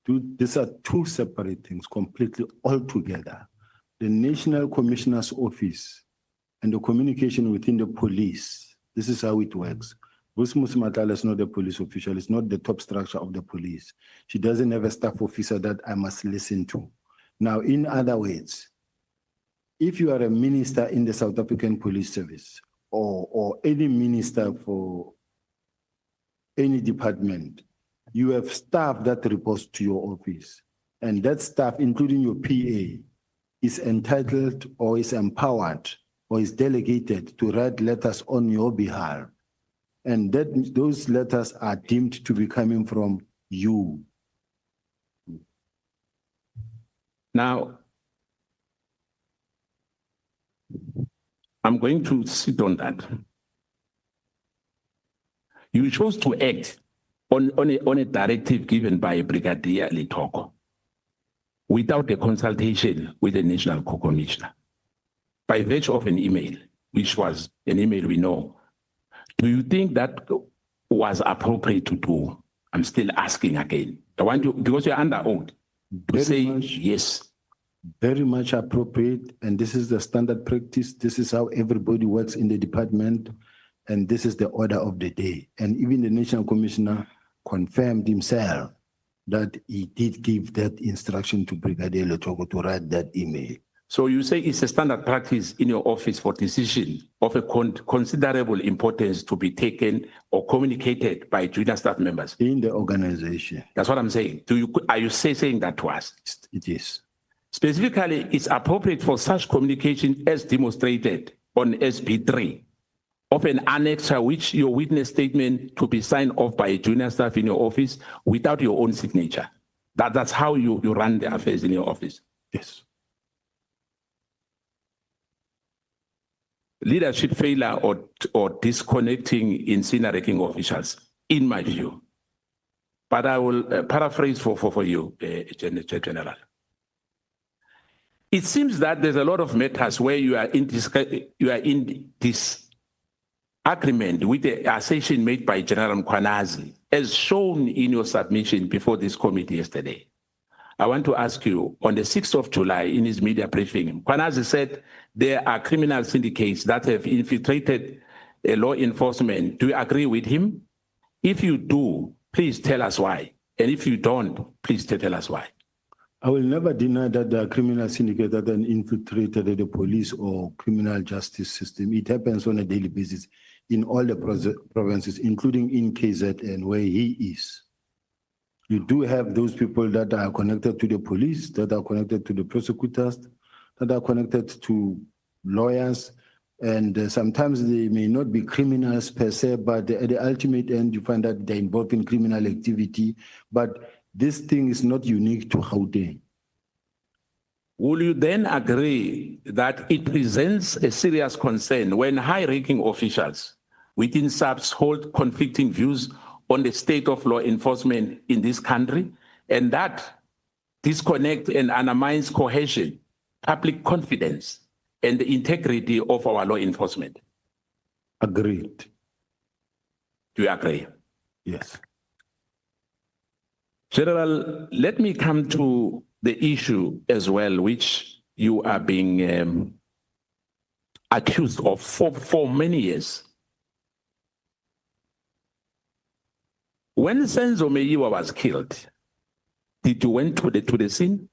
These are two separate things, completely altogether. The National Commissioner's Office and the communication within the police, this is how it works. Vusumuzi Matlala is not a police official, it's not the top structure of the police. She doesn't have a staff officer that I must listen to. Now, in other words, if you are a minister in the South African Police Service or any minister for any department, you have staff that reports to your office. And that staff, including your PA, is entitled or is empowered or is delegated to write letters on your behalf. And those letters are deemed to be coming from you. Now, I'm going to sit on that. You chose to act on a directive given by Brigadier Litoko without a consultation with the National Commissioner by virtue of an email, which was an email we know. Do you think that was appropriate to do? I'm still asking again. I want you, because you're under oath, to say yes. Very much appropriate, and this is the standard practice. This is how everybody works in the department, and this is the order of the day. And even the National Commissioner confirmed himself that he did give that instruction to Brigadier Letoko to write that email. So you say it's a standard practice in your office for decision of a considerable importance to be taken or communicated by junior staff members? In the organization. That's what I'm saying. Are you saying that to us? It is. Specifically, it's appropriate for such communication as demonstrated on SB3 of an annexure which your witness statement to be signed off by a junior staff in your office without your own signature. That's how you run the affairs in your office. Yes. Leadership failure or disconnecting, incinerating officials, in my view. But I will paraphrase for you, General. It seems that there's a lot of matters where you are in disagreement with the assertion made by General Mkhwanazi, as shown in your submission before this committee yesterday. I want to ask you, on the 6th of July, in his media briefing, Mkhwanazi said there are criminal syndicates that have infiltrated law enforcement. Do you agree with him? If you do, please tell us why. And if you don't, please tell us why. I will never deny that there are criminal syndicates that have infiltrated the police or criminal justice system. It happens on a daily basis in all the provinces, including in KZN, where he is. You do have those people that are connected to the police, that are connected to the prosecutors, that are connected to lawyers, and sometimes they may not be criminals per se, but at the ultimate end, you find that they're involved in criminal activity. But this thing is not unique to Gauteng. Will you then agree that it presents a serious concern when high-ranking officials within SAPS hold conflicting views on the state of law enforcement in this country, and that disconnect and undermines cohesion, public confidence, and the integrity of our law enforcement? Agreed. Do you agree? Yes. General, let me come to the issue as well, which you are being accused of for many years. When Senzo Meyiwa was killed, did you went to the scene?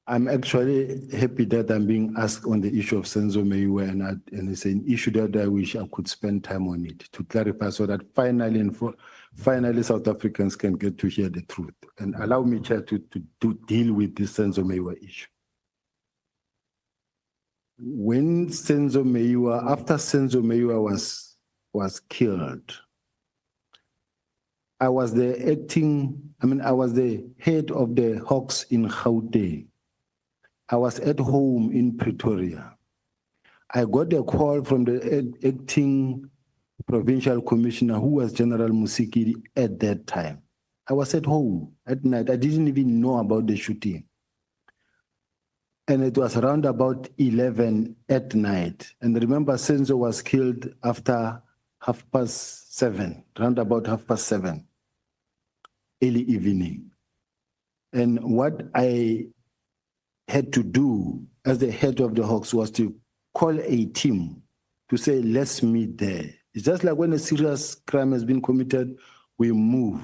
I'm actually happy that I'm being asked on the issue of Senzo Meyiwa, and it's an issue that I wish I could spend time on it to clarify, so that finally South Africans can get to hear the truth. And allow me, Chair, to deal with this Senzo Meyiwa issue. When Senzo Meyiwa, after Senzo Meyiwa was killed, I was the head of the Hawks in Gauteng. I was at home in Pretoria. I got a call from the acting provincial commissioner, who was General Musikiri at that time. I was at home at night. I didn't even know about the shooting. And it was around about 11 at night. And remember, Senzo was killed after 7:30, around about 7:30, early evening. And what I had to do as the head of the Hawks was to call a team to say, let's meet there. It's just like when a serious crime has been committed, we move,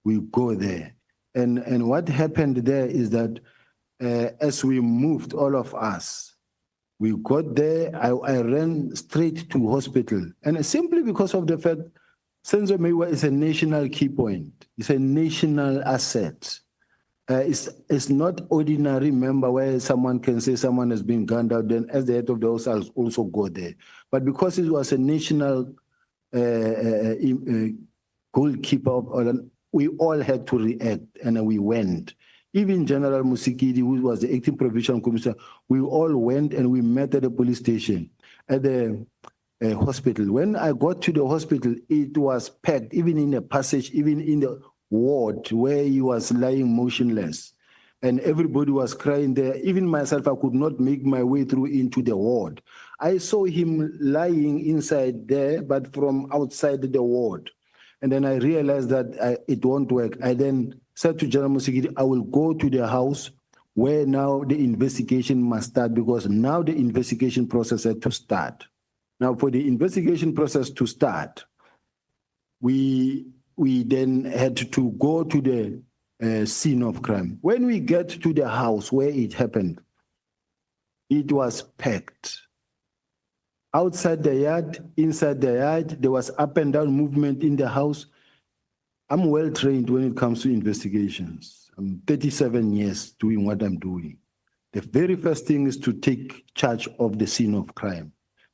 we go there. And what happened there is that as we moved, all of us, we got there. I ran straight to hospital. And simply because of the fact Senzo Meyiwa is a national key point. It's a national asset. It's not ordinary member where someone can say someone has been gunned out, then as the head of the house, I'll also go there. But because it was a national goalkeeper, we all had to react, and we went. Even General Musikiri, who was the acting provincial commissioner, we all went and we met at the police station, at the hospital. When I got to the hospital, it was packed, even in the passage, even in the ward where he was lying motionless. And everybody was crying there. Even myself, I could not make my way through into the ward. I saw him lying inside there, but from outside the ward. And then I realized that it won't work. I then said to General Musikiri, I will go to the house where now the investigation must start, because now the investigation process had to start. Now, for the investigation process to start, we then had to go to the scene of crime. When we get to the house where it happened, it was packed. Outside the yard, inside the yard, there was up and down movement in the house. I'm well trained when it comes to investigations. I'm 37 years doing what I'm doing. The very first thing is to take charge of the scene of crime.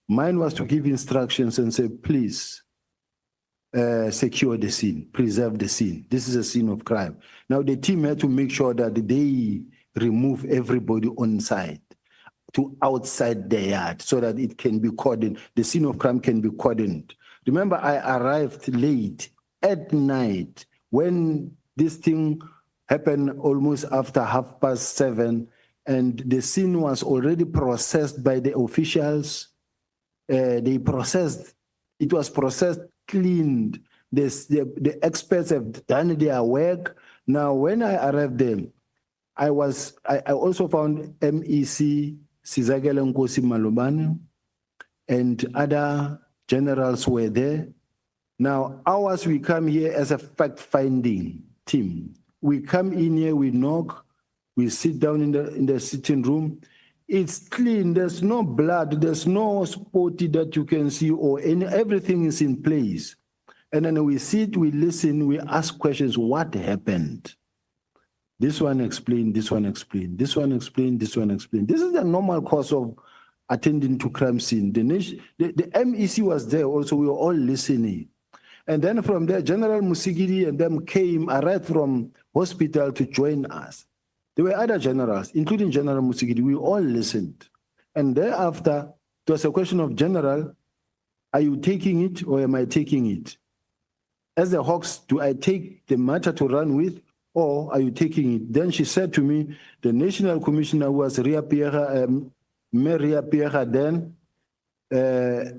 Mine was to give instructions and say, please, secure the scene, preserve the scene. This is a scene of crime. Now the team had to make sure that they remove everybody on site to outside the yard so that it can be cordoned. The scene of crime can be cordoned. Remember, I arrived late at night when this thing happened almost after 7:30, and the scene was already processed by the officials. It was processed, cleaned. The experts have done their work. Now, when I arrived there, I also found MEC Sizakele Nkosi Malobane and other generals were there. Now, ours, we come here as a fact-finding team. We come in here, we knock, we sit down in the sitting room. It's clean, there's no blood, there's no spotty that you can see, everything is in place. And then we sit, we listen, we ask questions, what happened? This one explained, this one explained, this one explained, this one explained. This is the normal course of attending to crime scene. The MEC was there also, we were all listening. And then from there, General Musigiri and them came, arrived from hospital to join us. There were other generals, including General Musigiri. We all listened. And thereafter, it was a question of, General, are you taking it or am I taking it? As the Hawks, do I take the matter to run with or are you taking it? Then she said to me, the National Commissioner was Mayor Ria Pierre then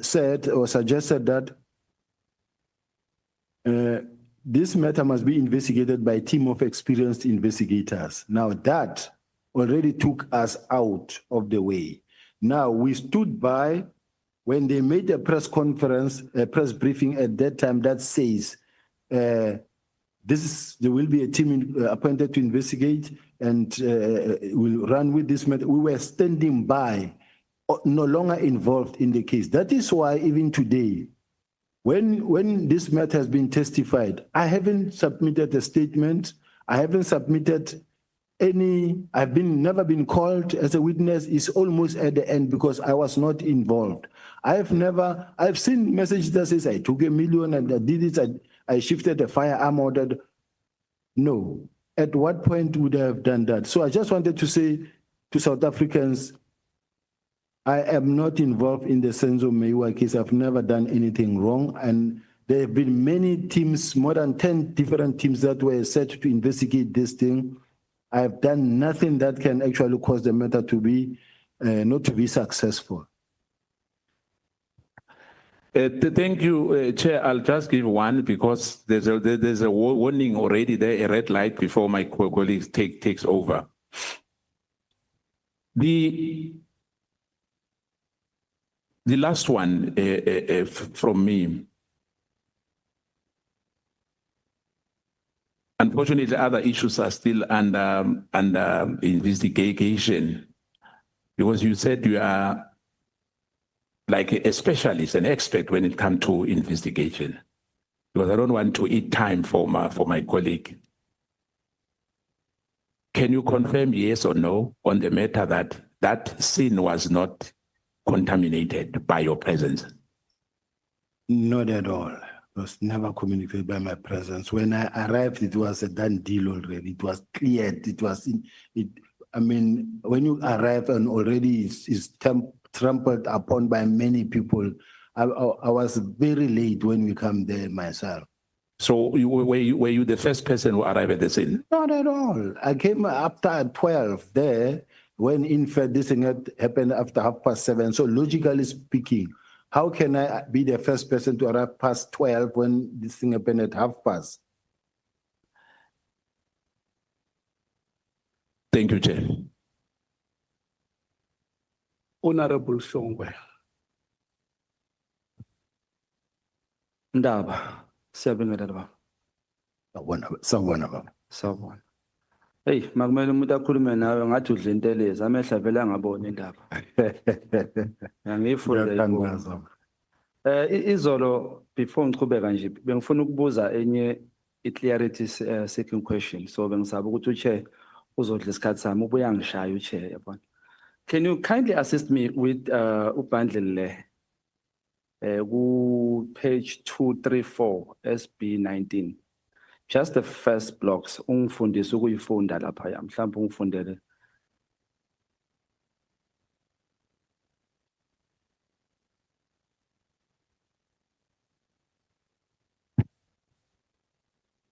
said or suggested that this matter must be investigated by a team of experienced investigators. Now that already took us out of the way. Now we stood by when they made a press conference, a press briefing at that time that says, there will be a team appointed to investigate and will run with this matter. We were standing by, no longer involved in the case. That is why even today, when this matter has been testified, I haven't submitted a statement. I haven't submitted I've never been called as a witness. It's almost at the end because I was not involved. I've seen messages that says I took $1 million and I did it, I shifted the firearm ordered. No. At what point would I have done that? So I just wanted to say to South Africans, I am not involved in the Senzo Meyiwa case. I've never done anything wrong. And there have been many teams, more than 10 different teams that were set to investigate this thing. I have done nothing that can actually cause the matter to be, not to be successful. Thank you, Chair. I'll just give one because there's a warning already there, a red light before my colleague takes over. The last one from me. Unfortunately, other issues are still under investigation because you said you are like a specialist, an expert when it comes to investigation. Because I don't want to eat time for my colleague. Can you confirm yes or no on the matter that that scene was not contaminated by your presence? Not at all. It was never communicated by my presence. When I arrived, it was a done deal already. It was cleared. I mean, when you arrive and already it's trampled upon by many people, I was very late when we come there myself. So were you the first person who arrived at the scene? Not at all. I came after 12 there, when in fact this thing happened after 7:30. So logically speaking, how can I be the first person to arrive past 12 when this thing happened at 12:30? Thank you, Chair. Honorable Shongwe. Ndaba, siyabingelela baba. Sawubona. Sawubona. Hey, makumele umuntu akhulume nawe ngathi udla intelezi, amehla vele angaboni indaba. Ngiyifunde. Izolo before ngichubeka nje bengifuna ukubuza enye i-clarity seeking question. So bengisaba ukuthi uchair uzodla isikhathi sami ubuya ngishaya uchair yabona. Can you kindly assist me with ubundle le? Page 234, SB 19. Just the first blocks, ungifundisa ukuyifunda lapha, mhlawumbe ungifundele.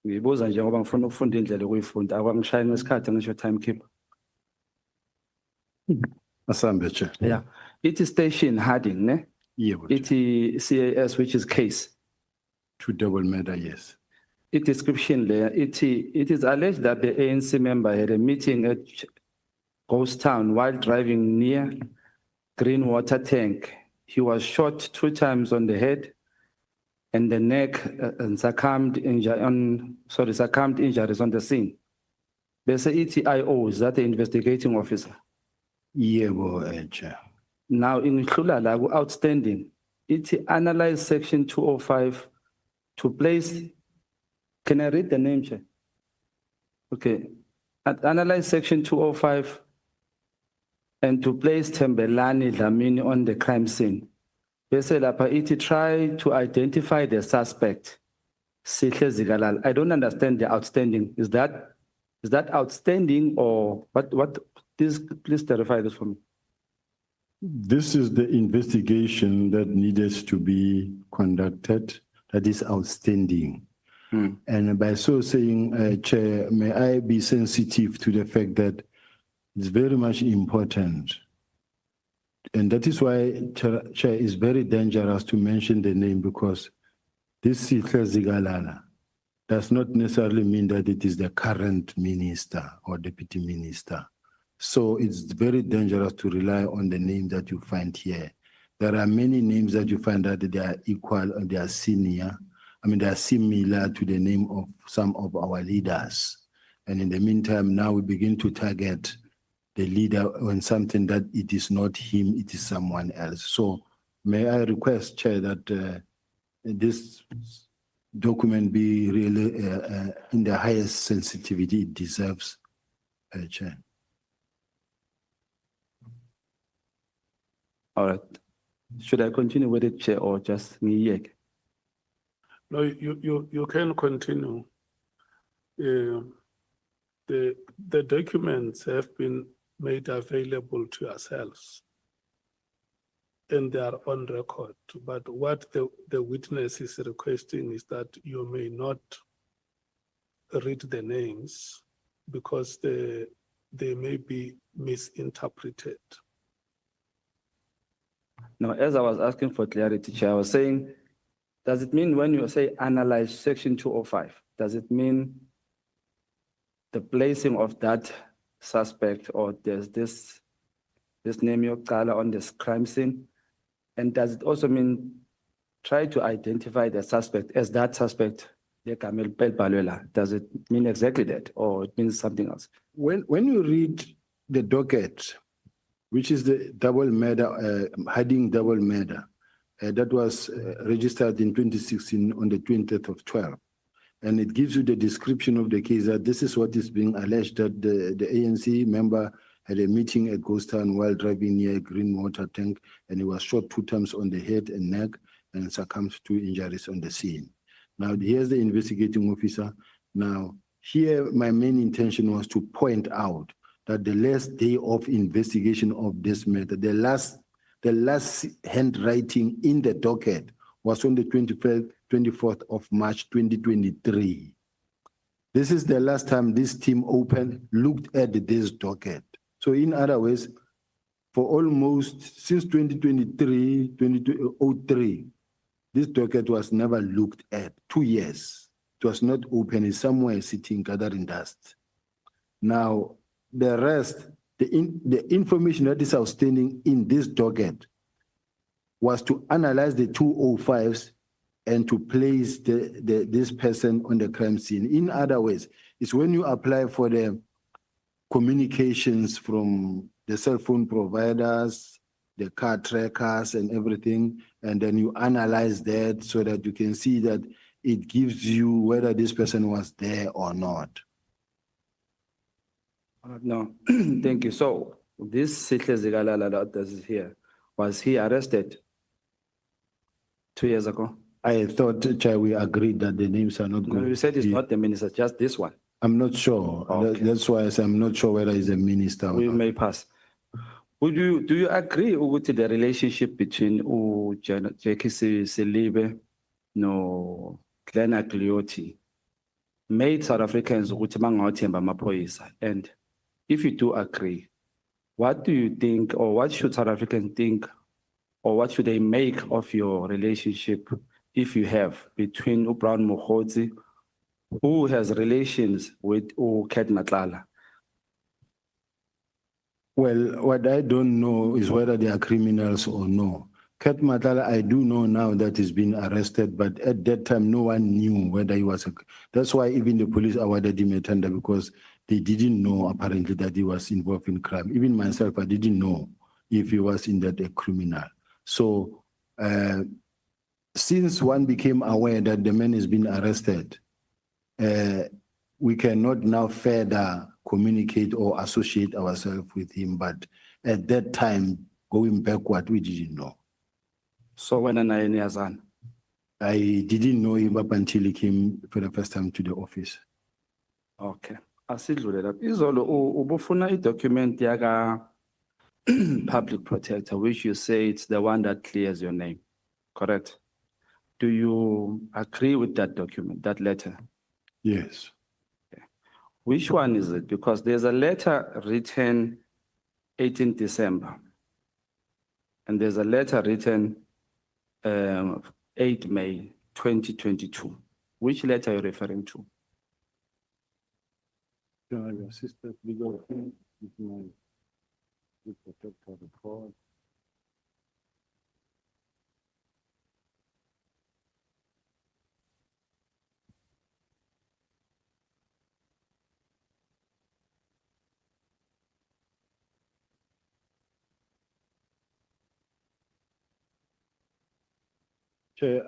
Ngibuza nje ngoba ngifuna ukufunda indlela ukuyifunda, akwangishaya ngesikhathi ngisho timekeeper. Asambe, Chair. Yeah, it is station heading, ne? Yebo, It is CAS, which is case. two double murder, yes. It description there, it is alleged that the ANC member had a meeting at Ghost Town while driving near Green Water Tank. He was shot 2 times on the head and the neck and succumbed injuries on the scene. Bese ETIO, is that the investigating officer? Yebo, Chair. Now, in Khulala, outstanding, it analyzed section 205 to place. Can I read the name, Chair? Okay. Analyze section 205 and to place Tembelani Dlamini on the crime scene. Bese lapha it try to identify the suspect. Sihle Zigalala. I don't understand the outstanding. Is that outstanding or what? Please clarify this for me. This is the investigation that needed to be conducted. That is outstanding. And by so saying, Chair, may I be sensitive to the fact that it's very much important. And that is why, Chair, it's very dangerous to mention the name, because this Sihle Zigalala does not necessarily mean that it is the current minister or deputy minister. So it's very dangerous to rely on the name that you find here. There are many names that you find that they are equal or they are senior. I mean, they are similar to the name of some of our leaders. And in the meantime, now we begin to target the leader on something that it is not him, it is someone else. So may I request, Chair, that this document be really in the highest sensitivity it deserves, Chair. All right. Should I continue with it, Chair, or just me? No, you can continue. The documents have been made available to yourselves and they are on record. But what the witness is requesting is that you may not read the names because they may be misinterpreted. Now, as I was asking for clarity, Chair, I was saying, does it mean when you say analyze section 205, does it mean the placing of that suspect or there's this name your color on this crime scene? And does it also mean try to identify the suspect as that suspect? Does it mean exactly that or it means something else? When you read the docket, which is the double murder, heading double murder, that was registered in 2016 on the 20th of 12. And it gives you the description of the case that this is what is being alleged, that the ANC member had a meeting at Ghost Town while driving near a Green Water Tank, and he was shot 2 times on the head and neck and succumbed to injuries on the scene. Now, here's the investigating officer. Now, here my main intention was to point out that the last day of investigation of this matter, the last handwriting in the docket was on the 24th of March, 2023. This is the last time this team looked at this docket. So in other words, for almost since 2023, this docket was never looked at, 2 years. It was not open, it's somewhere sitting, gathering dust. Now, the rest, the information that is outstanding in this docket was to analyze the 205s and to place this person on the crime scene. In other words, it's when you apply for the communications from the cell phone providers, the car trackers and everything, and then you analyze that so that you can see that it gives you whether this person was there or not. No, thank you. So this Sihle Zigalala that is here, was he arrested? 2 years ago? I thought, Chair, we agreed that the names are not No, going. you said it's to be- not the minister, just this one. I'm not sure. Okay. That's why I say I'm not sure whether he's a minister or We not. may pass. Do you agree with the relationship between Jackie Selibe no Glenn Aglioti made South Africans ukuthi bangawathemba amaphoyisa? And if you do agree, what do you think, or what should South Africans think, or what should they make of your relationship, if you have, between Brown Mokgotsi, who has relations with Ket Matlala? Well, what I don't know is whether they are criminals or no. Ket Matala, I do know now that he's been arrested, but at that time, no one knew whether he was that's why even the police awarded him a tender, because they didn't know apparently that he was involved in crime. Even myself, I didn't know if he was in that a criminal. So, since one became aware that the man has been arrested, we cannot now further communicate or associate ourselves with him. But at that time, going backward, we didn't know. So when I didn't know him up until he came for the first time to the office. Okay. Asidlule lapho. Izolo ubufuna i-document yaka public protector, which you say it's the one that clears your name, correct? Do you agree with that document, that letter? Yes. Which one is it? Because there's a letter written 18 December, and there's a letter written 8 May 2022. Which letter are you referring to? Chair,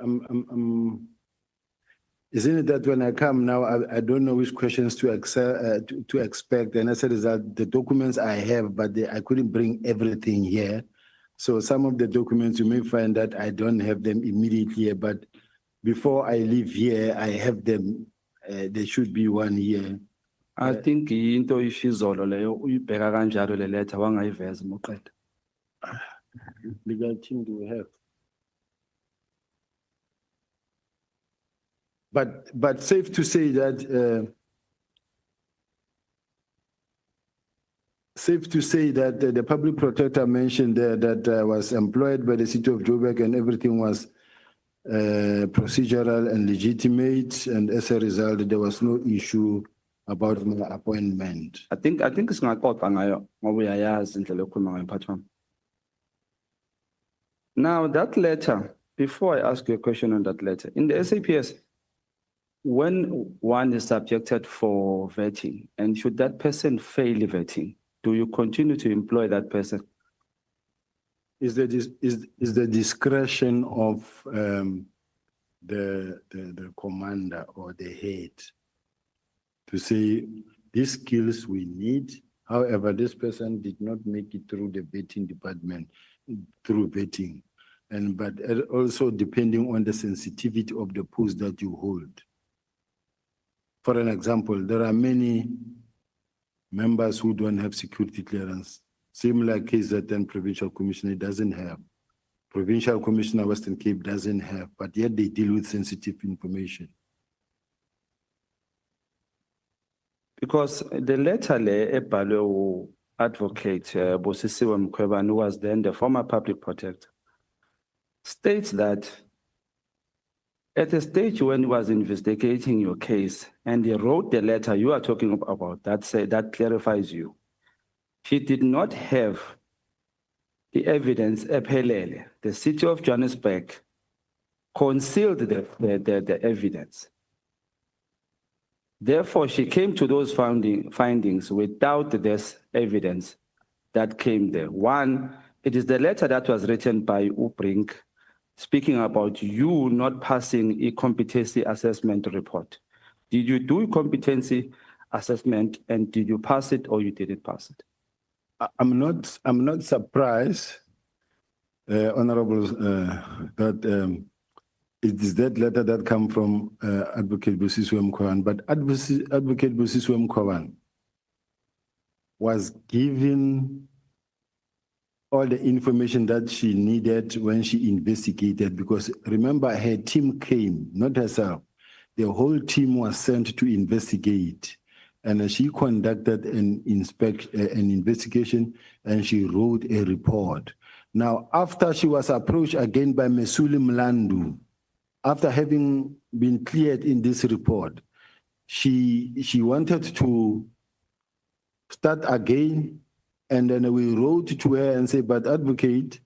isn't it that when I come now, I don't know which questions to expect, and as a result, the documents I have, but I couldn't bring everything here. So some of the documents, you may find that I don't have them immediately here, but before I leave here, I have them. There should be one here. I think into ishizolo leyo uyibheka kanjalo le letter wangayiveza moqeda. Legal team do we have? But safe to say that the public protector mentioned there that I was employed by the city of Joburg and everything was procedural and legitimate, and as a result, there was no issue about my appointment. I think singaxoxa ngayo ngoba uyayazi indlela yokukhuluma ngayo mphathi wami. Now that letter, before I ask you a question on that letter, in the SAPS, when one is subjected for vetting, and should that person fail vetting, do you continue to employ that person? Is the discretion of the commander or the head to say these skills we need. However, this person did not make it through the vetting department, through vetting, but also depending on the sensitivity of the post that you hold. For an example, there are many members who don't have security clearance. Similar case that then Provincial Commissioner doesn't have. Provincial Commissioner Western Cape doesn't have, but yet they deal with sensitive information. Because the letter ebhalwe advocate Bosisiwe Mkhwebane, who was then the former public protector, states that at the stage when he was investigating your case and he wrote the letter you are talking about, that clarifies you. He did not have the evidence ephelele. The city of Johannesburg concealed the evidence. Therefore, she came to those findings without this evidence that came there. One, it is the letter that was written by Ubrink speaking about you not passing a competency assessment report. Did you do a competency assessment and did you pass it or you didn't pass it? I'm not surprised, Honorable, that It is that letter that come from Advocate Busisiwe Mkhwebane, but Advocate Busisiwe Mkhwebane was given all the information that she needed when she investigated, because remember, her team came, not herself. The whole team was sent to investigate, and she conducted an investigation, and she wrote a report. Now, after she was approached again by Mesuli Mlandu, after having been cleared in this report, she wanted to start again, and then we wrote to her and said, but advocate,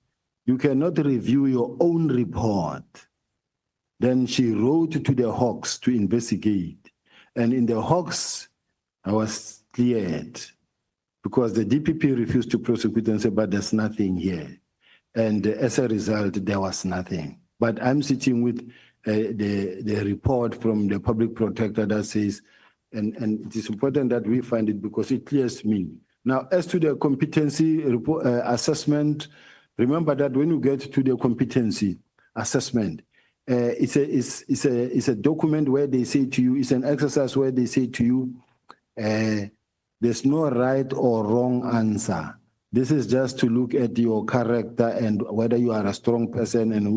you cannot review your own report. Then she wrote to the Hawks to investigate. And in the Hawks, I was cleared because the DPP refused to prosecute and said, but there's nothing here. And as a result, there was nothing. But I'm sitting with the report from the public protector that says, and it is important that we find it because it clears me. Now, as to the competency report, assessment, remember that when you get to the competency assessment, it's a document where they say to you, it's an exercise where they say to you, there's no right or wrong answer. This is just to look at your character and whether you are a strong person and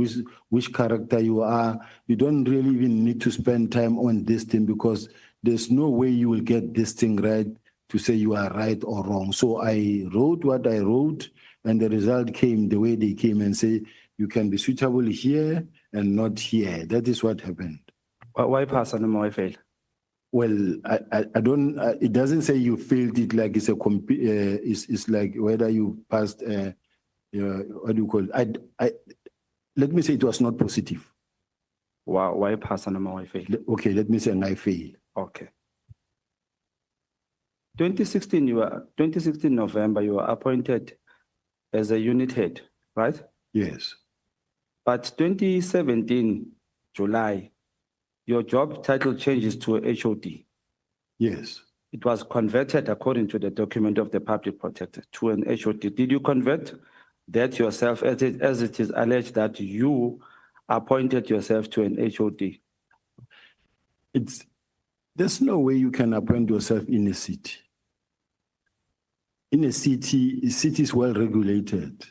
which character you are. You don't really even need to spend time on this thing because there's no way you will get this thing right to say you are right or wrong. So I wrote what I wrote, and the result came the way they came and say, you can be suitable here and not here. That is what happened. Why pass on my fail? Well, I don't, it doesn't say you failed it like it's it's like whether you passed, what do you call it? Let me say it was not positive. Why pass on my fail? Okay, let me say I failed. Okay. 2016 November, you were appointed as a unit head, right? Yes. But 2017 July, your job title changes to a HOD. Yes. It was converted according to the document of the public protector to an HOD. Did you convert that yourself as it is alleged that you appointed yourself to an HOD? There's no way you can appoint yourself in a city. In a city is well regulated.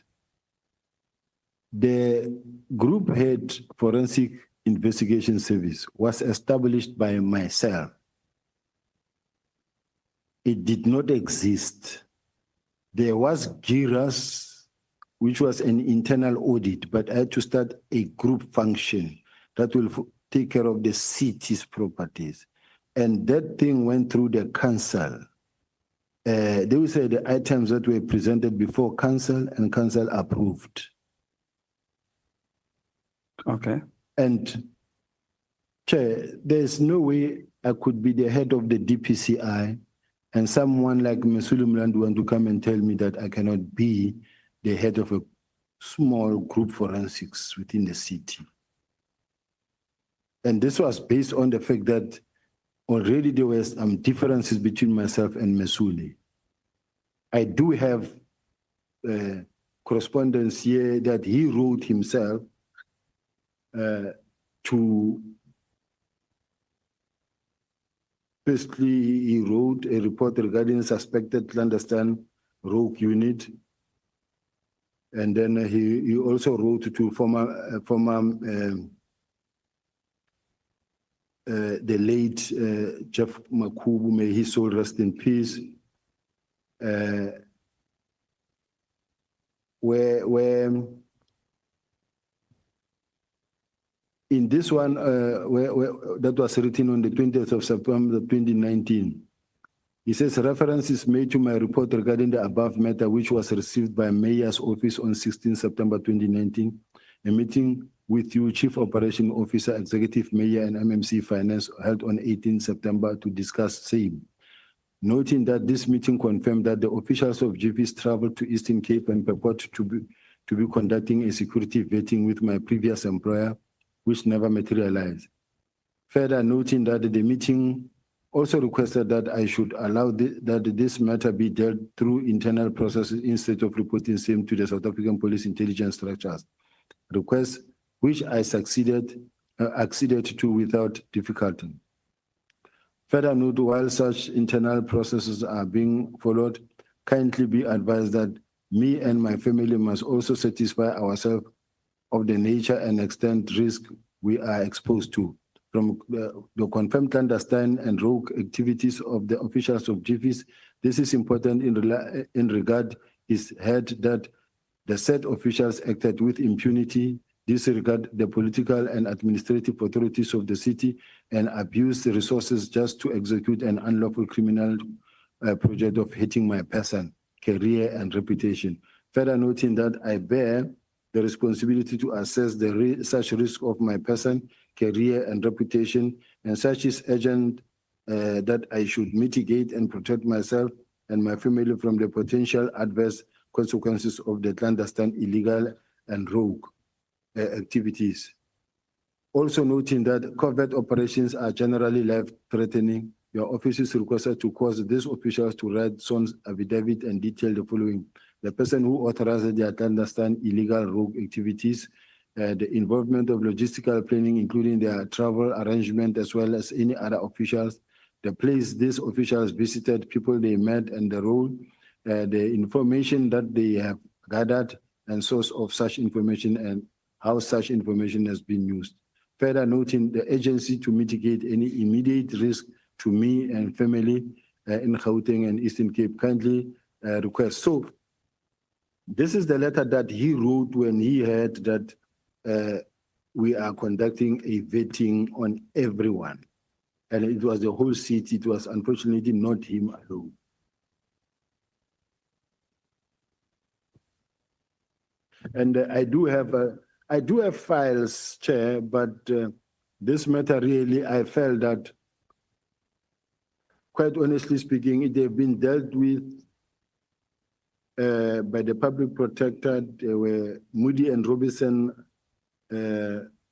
The group head forensic investigation service was established by myself. It did not exist. There was GIRAS, which was an internal audit, but I had to start a group function that will take care of the city's properties. And that thing went through the council. They will say the items that were presented before council and council approved. Okay. And Chair, there's no way I could be the head of the DPCI and someone like Mesuli Mlandu want to come and tell me that I cannot be the head of a small group forensics within the city. And this was based on the fact that already there were some differences between myself and Mesuli. I do have correspondence here that he wrote himself to, firstly, he wrote a report regarding suspected clandestine rogue unit. And then he also wrote to the late Jeff Makubu, may his soul rest in peace, where in this one, that was written on the 20th of September 2019, he says, reference is made to my report regarding the above matter, which was received by Mayor's office on 16 September 2019, a meeting with you, Chief Operation Officer, Executive Mayor and MMC Finance held on 18 September to discuss same. Noting that this meeting confirmed that the officials of GVs traveled to Eastern Cape and purport to be conducting a security vetting with my previous employer, which never materialized. Further noting that the meeting also requested that I should allow that this matter be dealt through internal processes instead of reporting same to the South African Police Intelligence Structures. Request which I succeeded acceded to without difficulty. Further note, while such internal processes are being followed, kindly be advised that me and my family must also satisfy ourselves of the nature and extent risk we are exposed to from the confirmed clandestine and rogue activities of the officials of GVs. This is important in regard is heard that the said officials acted with impunity, disregard the political and administrative authorities of the city, and abuse the resources just to execute an unlawful criminal project of hitting my person, career, and reputation. Further noting that I bear the responsibility to assess such risk of my person, career, and reputation, and such is urgent that I should mitigate and protect myself and my family from the potential adverse consequences of the clandestine, illegal, and rogue activities. Also noting that covert operations are generally life-threatening, your office is requested to cause these officials to write Son's affidavit and detail the following. The person who authorized the clandestine, illegal, rogue activities, the involvement of logistical planning, including their travel arrangement, as well as any other officials, the place these officials visited, people they met, and the role, the information that they have gathered, and source of such information, and how such information has been used. Further noting the agency to mitigate any immediate risk to me and family in Gauteng and Eastern Cape kindly request. So this is the letter that he wrote when he heard that we are conducting a vetting on everyone. And it was the whole city. It was unfortunately not him alone. And I do have files, Chair, but this matter really, I felt that, quite honestly speaking, it have been dealt with by the public protector. There were Moody and Robinson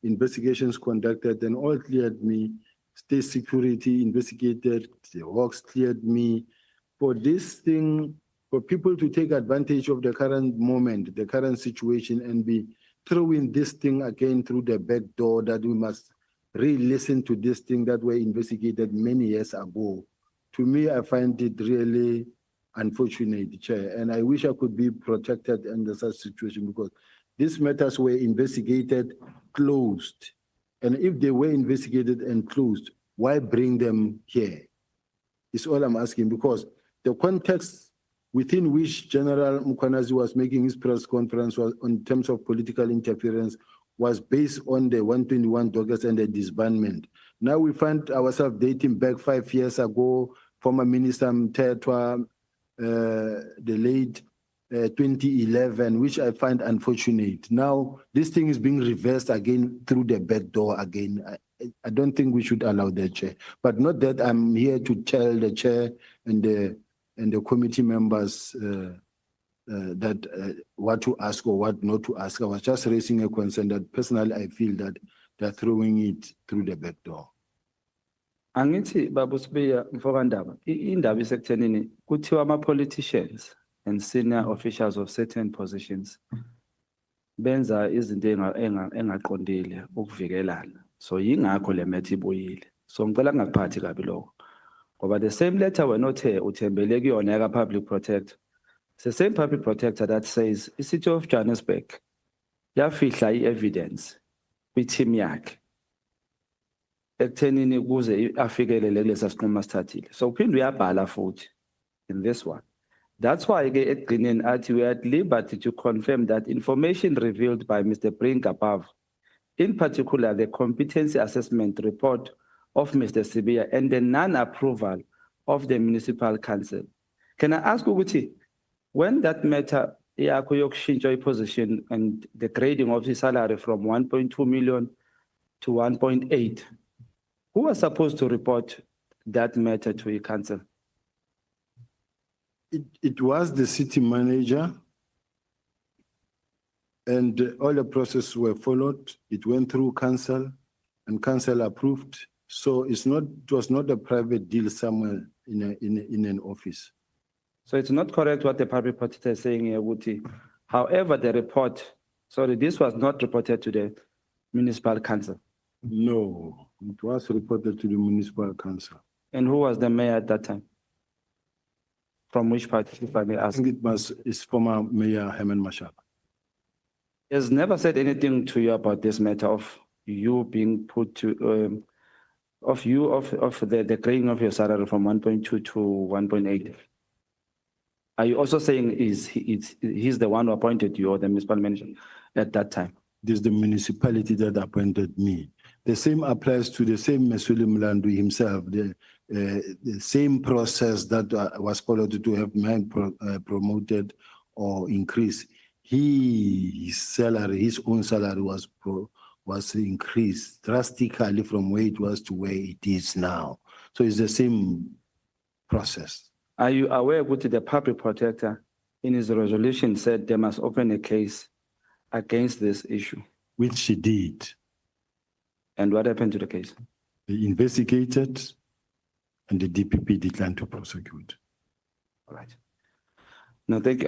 investigations conducted, and all cleared me. State security investigated, the Hawks cleared me. For this thing, for people to take advantage of the current moment, the current situation, and be throwing this thing again through the back door, that we must re-listen to this thing that were investigated many years ago. To me, I find it really unfortunate, Chair, and I wish I could be protected under such situation, because these matters were investigated, closed. And if they were investigated and closed, why bring them here? Is all I'm asking, because the context within which General Mukwanazi was making his press conference was on terms of political interference was based on the 121 Dockets and the disbandment. Now we find ourselves dating back 5 years ago, former Minister Mtetwa, the late 2011, which I find unfortunate. Now this thing is being reversed again through the back door again. I don't think we should allow that, Chair. But not that I'm here to tell the Chair and the committee members that what to ask or what not to ask. I was just raising a concern that personally I feel that they're throwing it through the back door. Angithi Babu Sibiya mfokandaba indaba isekuthenini kuthiwa ama-politicians and senior officials of certain positions benza izinto engaqondile ukuvikelana. So yingakho le matter ibuyile. So ngicela ngakuphathi kabi lokho. Ngoba the same letter we're not here uthembele kuyona yaka public protector. It's the same public protector that says the city of Johannesburg yafihla i-evidence kwi-team yakhe ekuthenini ukuze afikelele kulesa sinqumo asithathile. So uphinde uyabhala futhi in this one. That's why ke ekugcineni athi we are at liberty to confirm that information revealed by Mr. Brink above, in particular the competency assessment report of Mr. Sibiya and the non-approval of the municipal council. Can I ask ukuthi, when that matter yakho yokushintsha position and the grading of his salary from 1.2 million to 1.8, who was supposed to report that matter to the council? It was the city manager, and all the processes were followed. It went through council, and council approved. So it was not a private deal somewhere in an office. So it's not correct what the public protector is saying here, Wuti. However, the report, sorry, this was not reported to the municipal council. No, it was reported to the municipal council. And who was the mayor at that time? From which party, if I may I ask? think it's former Mayor Herman Mashaba. He has never said anything to you about this matter of you being put to, of the grading of your salary from 1.2 to 1.8. Are you also saying he's the one who appointed you or the municipal manager at that time? This is the municipality that appointed me. The same applies to the same Mesuli Mlandu himself. The same process that was followed to have man promoted or increased. His salary, his own salary was increased drastically from where it was to where it is now. So it's the same process. Are you aware that the public protector in his resolution said they must open a case against this issue? Which she did. And what happened to the case? They investigated and the DPP declined to prosecute. All right. No, thank you.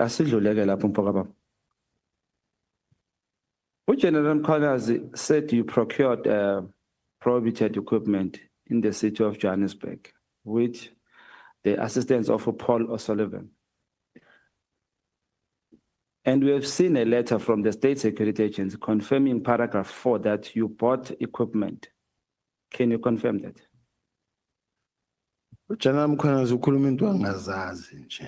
General Mkhwanazi said you procured prohibited equipment in the city of Johannesburg with the assistance of Paul O'Sullivan. And we have seen a letter from the State Security Agency confirming paragraph 4 that you bought equipment. Can you confirm that? General Mkhwanazi ukhuluma into angazazi nje.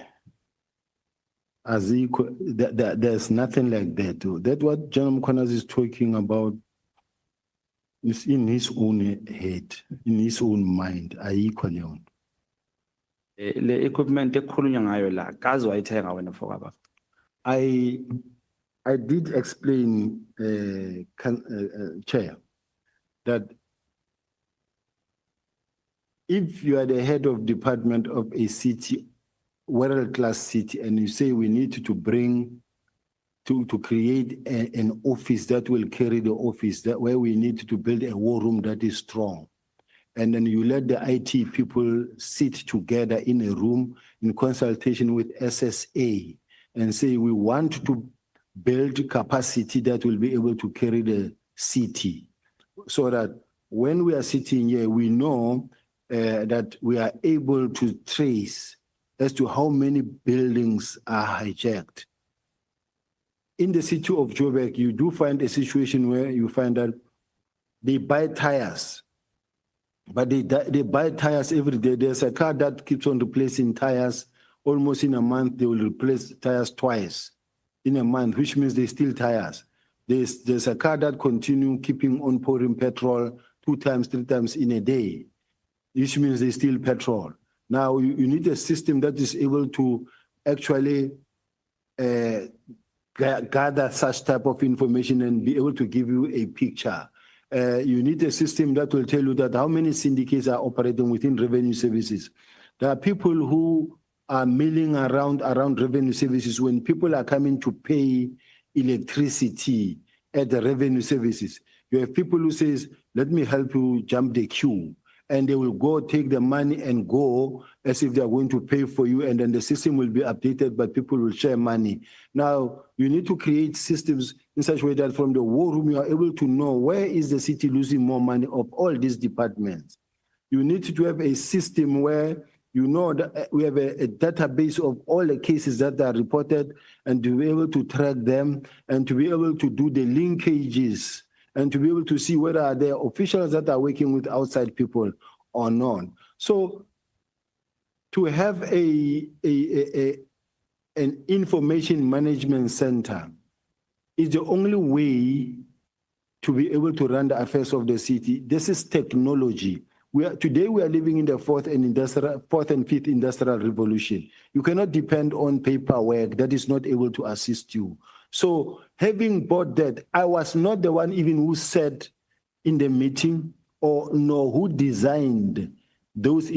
There's nothing like that. That what General Mkhwanazi is talking about is in his own head, in his own mind. Ayikho leyo nto. Le equipment ekhulunywa ngayo la kazi wayithenga wena mfowabo. I did explain, Chair, that if you are the head of department of a city, world-class city, and you say we need to bring, to create an office that will carry the office, that where we need to build a war room that is strong. And then you let the IT people sit together in a room in consultation with SSA and say, we want to build capacity that will be able to carry the city. So that when we are sitting here, we know that we are able to trace as to how many buildings are hijacked. In the city of Joburg, you do find a situation where you find that they buy tires, but they buy tires every day. There's a car that keeps on replacing tires. Almost in a month, they will replace tires twice in a month, which means they steal tires. There's a car that continue keeping on pouring petrol 2 times, 3 times in a day, which means they steal petrol. Now, you need a system that is able to actually gather such type of information and be able to give you a picture. You need a system that will tell you that how many syndicates are operating within revenue services. There are people who are milling around revenue services when people are coming to pay electricity at the revenue services. You have people who says, let me help you jump the queue. And they will go take the money and go as if they are going to pay for you, and then the system will be updated, but people will share money. Now, you need to create systems in such a way that from the war room, you are able to know where is the city losing more money of all these departments. You need to have a system where you know that we have a database of all the cases that are reported, and to be able to track them and to be able to do the linkages and to be able to see whether there are officials that are working with outside people or not. So to have an information management center is the only way to be able to run the affairs of the city. This is technology. Today we are living in the fourth and fifth industrial revolution. You cannot depend on paperwork that is not able to assist you. So having bought that, I was not the one even who said in the meeting or no who designed those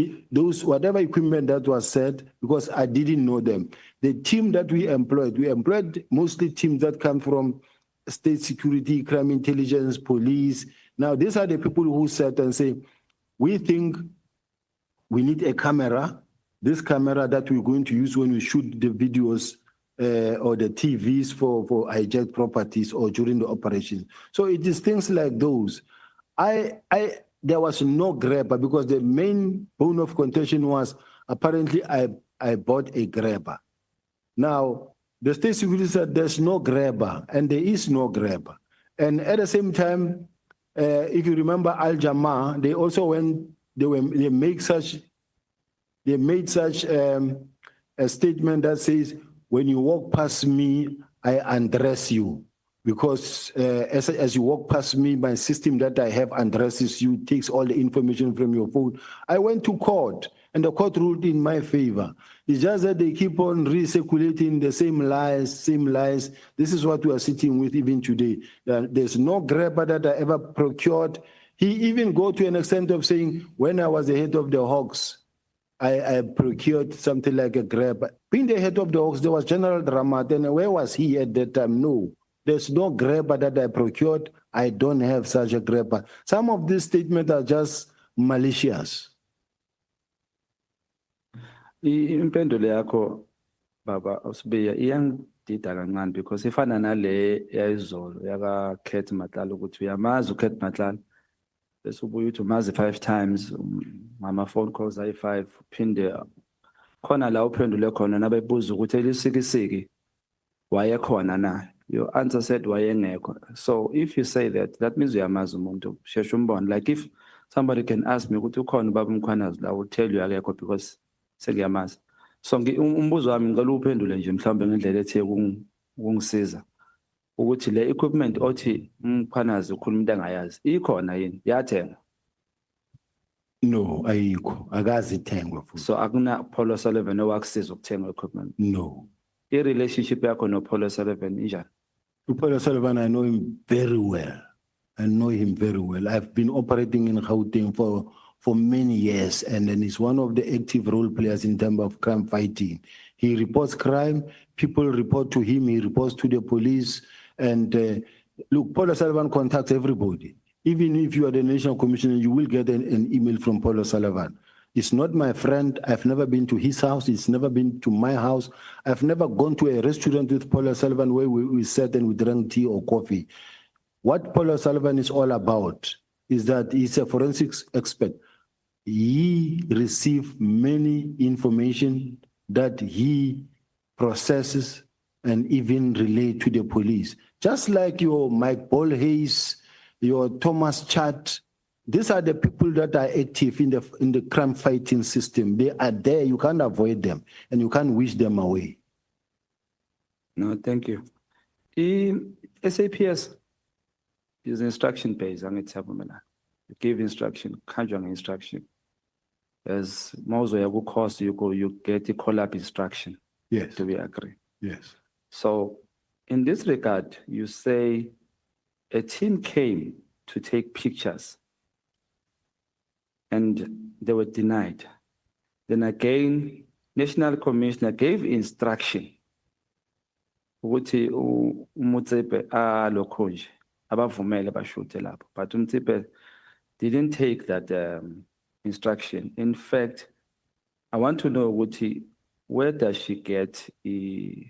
whatever equipment that was said, because I didn't know them. The team that we employed mostly teams that come from state security, crime intelligence, police. Now these are the people who sat and say, we think we need a camera, this camera that we're going to use when we shoot the videos or the TVs for hijacked properties or during the operation. So it is things like those. there was no grabber because the main bone of contention was apparently I bought a grabber. Now, the state security said there's no grabber and there is no grabber. And at the same time, if you remember Al Jamaa, they also they made such a statement that says, when you walk past me, I undress you. Because as you walk past me, my system that I have undresses you, takes all the information from your phone. I went to court and the court ruled in my favor. It's just that they keep on recirculating the same lies. This is what we are sitting with even today. There's no grabber that I ever procured. He even go to an extent of saying, when I was the head of the Hawks, I procured something like a grabber. Being the head of the Hawks, there was General Dramat, and where was he at that time? No. There's no grabber that I procured. I don't have such a grabber. Some of these statements are just malicious. Impendulo yakho baba Sibiya iyangidida kancane because ifana nale yayizolo yaka Kate Matlala ukuthi uyamazi uKate Matlala bese ubuye uthi umazi 5 times ngama phone calls ayi5 phinde khona la uphendule khona nabebuza ukuthi elisikisiki wayekhona na. Your answer said wayengekho. So if you say that, that means uyamazi umuntu sheshe umbone. Like if somebody can ask me ukuthi ukhona baba Mkhwanazi, I will tell you akekho because sengiyamazi. So umbuzo wami ngicela uphendule nje mhlawumbe ngendlela ethi ukungisiza ukuthi le equipment othi Mkhwanazi ukhuluma into engayazi ikhona yini yathenga? No, ayikho. Akazi ithengwa futhi. So akuna Polo Sullivan owakusiza ukuthenga equipment? No. I-relationship yakho no Polo Sullivan injani? Polo Sullivan, I know him very well. I know him very well. I've been operating in Gauteng for many years, and then he's one of the active role players in terms of crime fighting. He reports crime, people report to him, he reports to the police, and look, Polo Sullivan contacts everybody. Even if you are the National Commissioner, you will get an email from Polo Sullivan. He's not my friend. I've never been to his house. He's never been to my house. I've never gone to a restaurant with Polo Sullivan where we sat and we drank tea or coffee. What Polo Sullivan is all about is that he's a forensics expert. He receives many information that he processes and even relay to the police. Just like your Mike Paul Hayes, your Thomas Chat, these are the people that are active in the crime fighting system. They are there. You can't avoid them, and you can't wish them away. No, thank you. SAPS is instruction based. You give instruction, conjuring instruction. As Mozo Yagu course, you get a call-up instruction. Yes. Do we agree? Yes. So, in this regard, you say a team came to take pictures and they were denied. Then again, National Commissioner gave instruction. Ukuthi uMutsepe alokho nje abavumele bashute lapho. But uMutsepe didn't take that instruction. In fact, I want to know where does she get the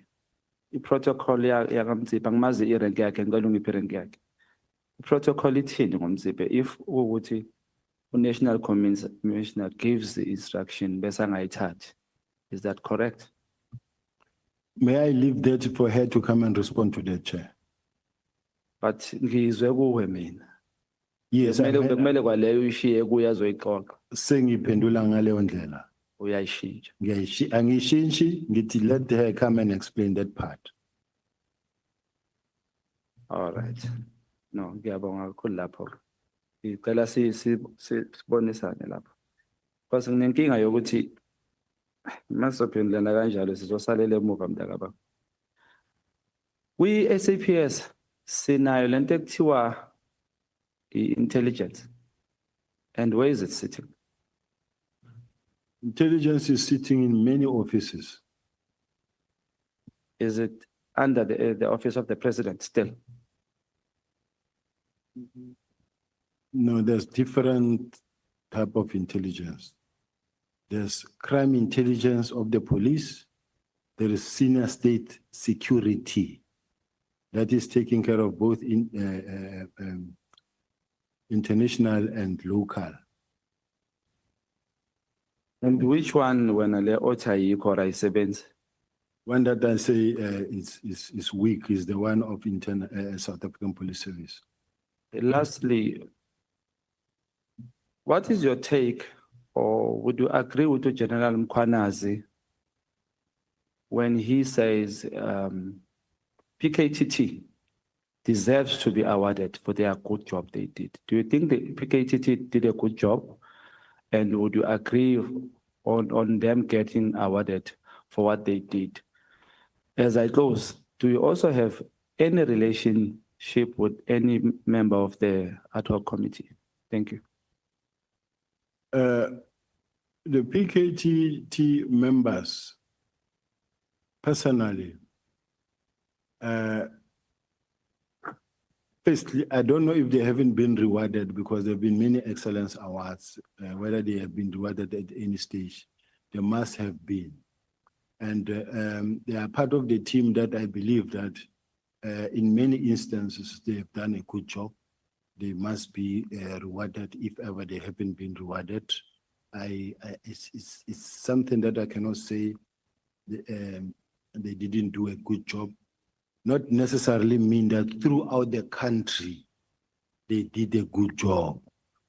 protocol yakamtsepe angimazi irank yakhe ngalungiphi irank yakhe. Protocol ithini ngomtsepe if ukuthi National Commissioner gives the instruction bese angayithathi? Is that correct? May I leave that for her to come and respond to that, Chair? But ngizwe kuwe mina. Yes, kumele kwaleyo ishiye kuye azoyixoxa. Sengiphendula ngaleyo ndlela. Uyayishintsha. Angishintshi, ngithi let her come and explain that part. All right. No, ngiyabonga kakhulu lapho. Ngicela sibonisane lapho. Because nginenkinga yokuthi masophendulana kanjalo sizosalela emuva mntakababa. We SAPS sinayo lento ekuthiwa intelligence. And where is it sitting? Intelligence is sitting in many offices. Is it under the office of the president still? No, there's different type of intelligence. There's crime intelligence of the police. There is senior state security that is taking care of both international and local. And which one when le otayi kora isebenzi? One that I say is weak is the one of South African Police Service. Lastly, what is your take, or would you agree with General Mkwanazi when he says PKTT deserves to be awarded for their good job they did? Do you think the PKTT did a good job? And would you agree on them getting awarded for what they did? As I close, do you also have any relationship with any member of the ad hoc committee? Thank you. The PKTT members, personally, firstly, I don't know if they haven't been rewarded because there have been many excellence awards, whether they have been rewarded at any stage. They must have been. And they are part of the team that I believe that in many instances, they have done a good job. They must be rewarded if ever they haven't been rewarded. It's something that I cannot say they didn't do a good job. Not necessarily mean that throughout the country, they did a good job.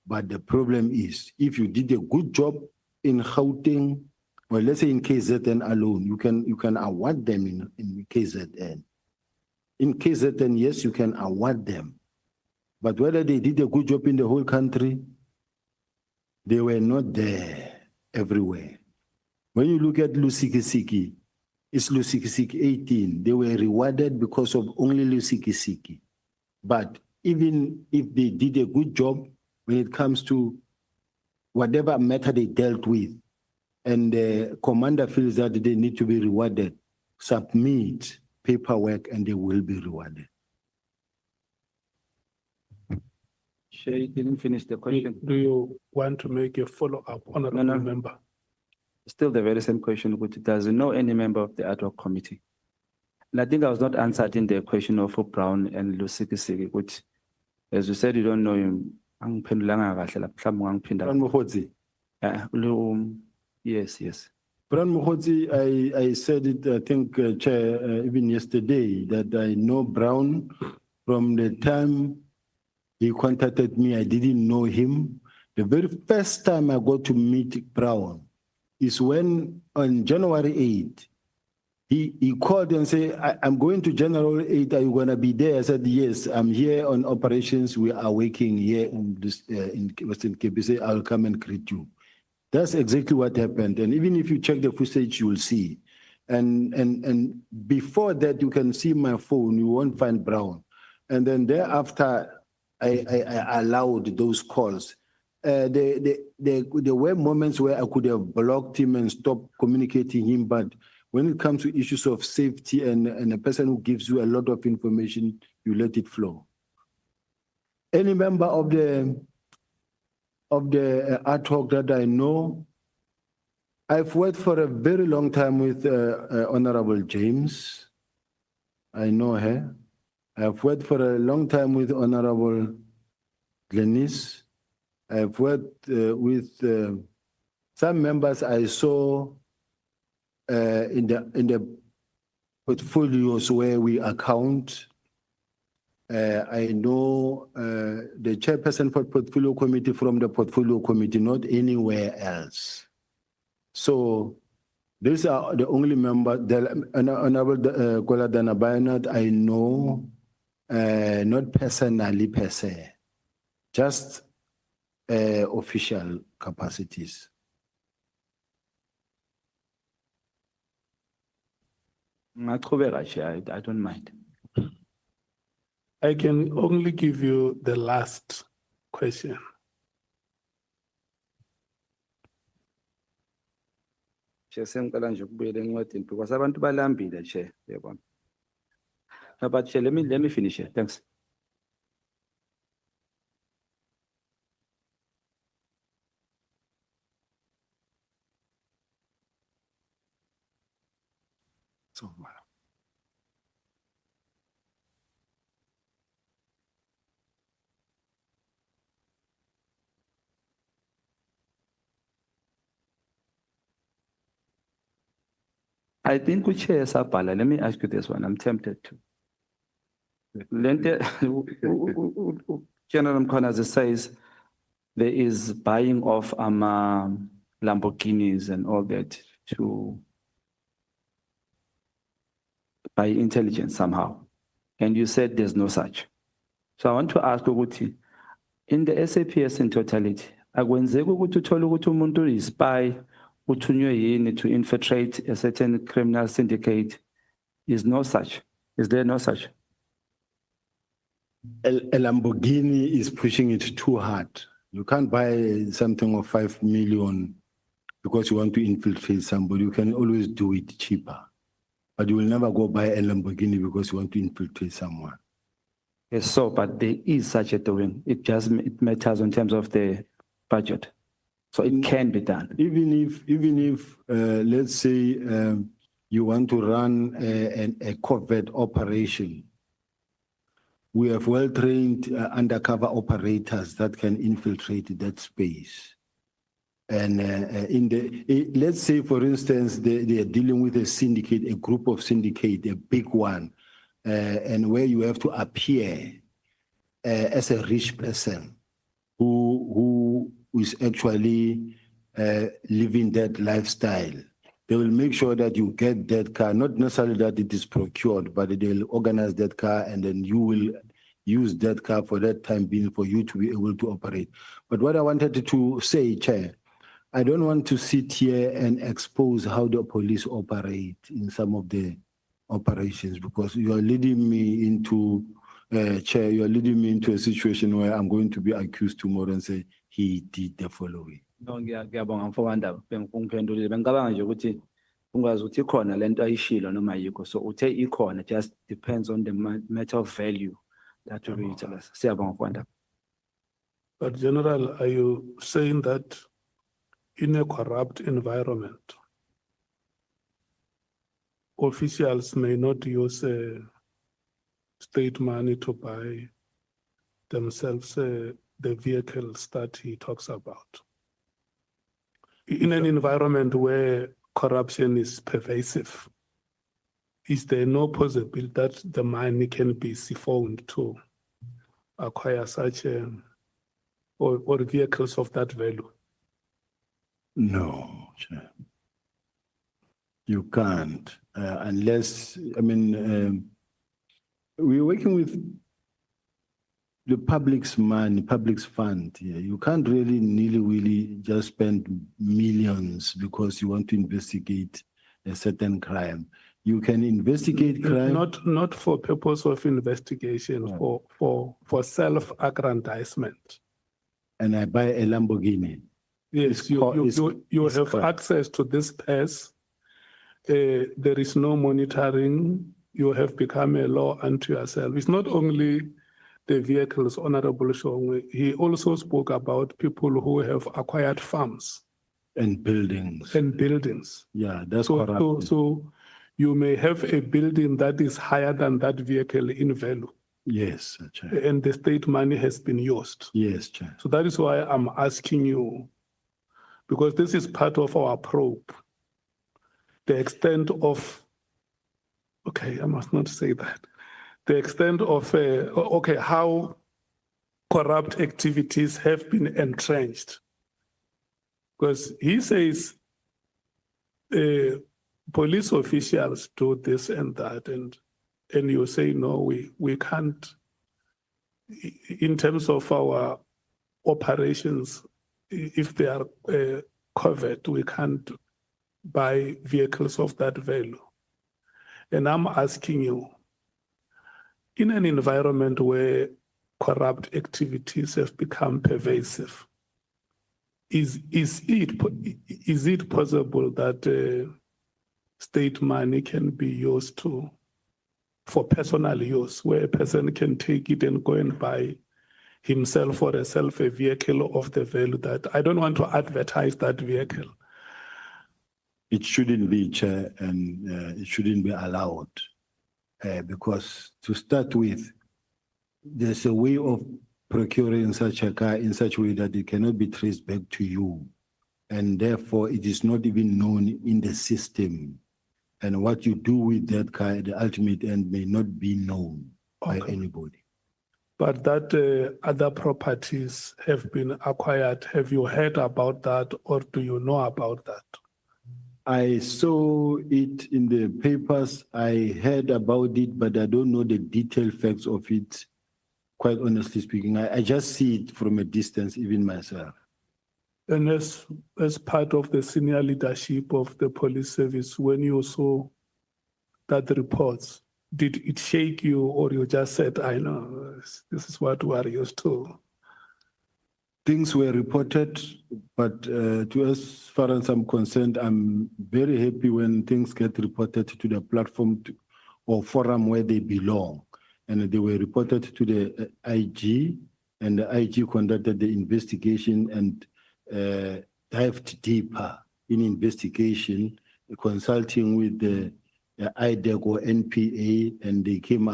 But the problem is, if you did a good job in Gauteng, well, let's say in KZN alone, you can award them in KZN. In KZN, yes, you can award them. But whether they did a good job in the whole country, they were not there everywhere. When you look at Lusikisiki, it's Lusikisiki 18. They were rewarded because of only Lusikisiki. But even if they did a good job when it comes to whatever matter they dealt with, and the commander feels that they need to be rewarded, submit paperwork and they will be rewarded. Shay didn't finish the question. Do you want to make a follow-up, honorable No. member? Still the very same question, which does know any member of the ad hoc committee. And I think I was not answered in the question of Brown and Lusikisiki, which, as you said, you don't know him. Yes. Bran Mokgotsi, I said it, I think, Chair, even yesterday, that I know Brown from the time he contacted me. I didn't know him. The very first time I got to meet Brown is when on January 8th, he called and said, I'm going to General 8, are you going to be there? I said, yes, I'm here on operations. We are working here in Western Cape. He said, I'll come and greet you. That's exactly what happened. And even if you check the footage, you will see. And before that, you can see my phone, you won't find Brown. And then thereafter, I allowed those calls. There were moments where I could have blocked him and stopped communicating him, but when it comes to issues of safety and a person who gives you a lot of information, you let it flow. Any member of the ad hoc that I know, I've worked for a very long time with Honorable James. I know her. I've worked for a long time with Honorable Glenis. I've worked with some members I saw in the portfolios where we account. I know the chairperson for portfolio committee from the portfolio committee, not anywhere else. So these are the only members, Honorable Kola Danabayana, I know, not personally per se, just official capacities. I don't mind. I can only give you the last question. Because abantu balambile, Chair. No, but Chair, let me finish here. Thanks. So, I think we Chair Sapala, let me ask you this one. I'm tempted to. Lente, General Mkhwanazi says there is buying of Lamborghinis and all that to by intelligence somehow. And you said there's no such. So I want to ask Uguti, in the SAPS in totality, akwenzeki ukuthi uthole ukuthi umuntu uyi-spy uthunywe yini to infiltrate a certain criminal syndicate? Is no such. Is there no such? A Lamborghini is pushing it too hard. You can't buy something of 5 million because you want to infiltrate somebody. You can always do it cheaper. But you will never go buy a Lamborghini because you want to infiltrate someone. Yes, so, but there is such a doing. It matters in terms of the budget. So it can be done. Even if let's say you want to run a covert operation, we have well-trained undercover operators that can infiltrate that space. And let's say, for instance, they are dealing with a syndicate, a group of syndicate, a big one, and where you have to appear as a rich person who is actually living that lifestyle. They will make sure that you get that car, not necessarily that it is procured, but they will organize that car and then you will use that car for that time being for you to be able to operate. But what I wanted to say, Chair, I don't want to sit here and expose how the police operate in some of the operations, because you are leading me into, Chair, you are leading me into a situation where I'm going to be accused tomorrow and say, he did the following. No, ngiyabonga mfowanda bengiphendulile bengicabanga nje ukuthi ungazi ukuthi ikhona lento ayishilo noma yikho, so uthe ikhona, just depends on the matter of value that will tell us. Siyabonga mfowanda. But General, are you saying that in a corrupt environment, officials may not use state money to buy themselves the vehicles that he talks about? In an environment where corruption is pervasive, is there no possibility that the money can be siphoned to acquire such or vehicles of that value? No, Chair. You can't, unless, I mean, we're working with the public's money, public's fund here. You can't really really just spend millions because you want to investigate a certain crime. You can investigate crime. Not for purpose of investigation, Right. for self-aggrandizement. And I buy a Lamborghini. Yes, you have correct. access to this purse. There is no monitoring. You have become a law unto yourself. It's not only the vehicles, Honorable Shongwe. He also spoke about people who have acquired farms. And buildings. Yeah, that's correct. So you may have a building that is higher than that vehicle in value. Yes, Chair. And the state money has been used. Yes, Chair. So that is why I'm asking you, because this is part of our probe, the extent of, okay, I must not say that, the extent of, how corrupt activities have been entrenched. Because he says police officials do this and that, and you say, no, we can't, in terms of our operations, if they are covered, we can't buy vehicles of that value. And I'm asking you, in an environment where corrupt activities have become pervasive, is it possible that state money can be used for personal use, where a person can take it and go and buy himself or herself a vehicle of the value that I don't want to advertise that vehicle? It shouldn't be, Chair, and it shouldn't be allowed. Because to start with, there's a way of procuring such a car in such a way that it cannot be traced back to you. And therefore, it is not even known in the system. And what you do with that car at the ultimate end may not be known by anybody. But that other properties have been acquired. Have you heard about that or do you know about that? I saw it in the papers. I heard about it, but I don't know the detailed facts of it. Quite honestly speaking, I just see it from a distance, even myself. And as part of the senior leadership of the police service, when you saw that reports, did it shake you or you just said, I know, this is what we are used to? Things were reported, but as far as I'm concerned, I'm very happy when things get reported to the platform or forum where they belong. And they were reported to the IG, and the IG conducted the investigation and dived deeper in investigation, consulting with the IDEC or NPA, and they came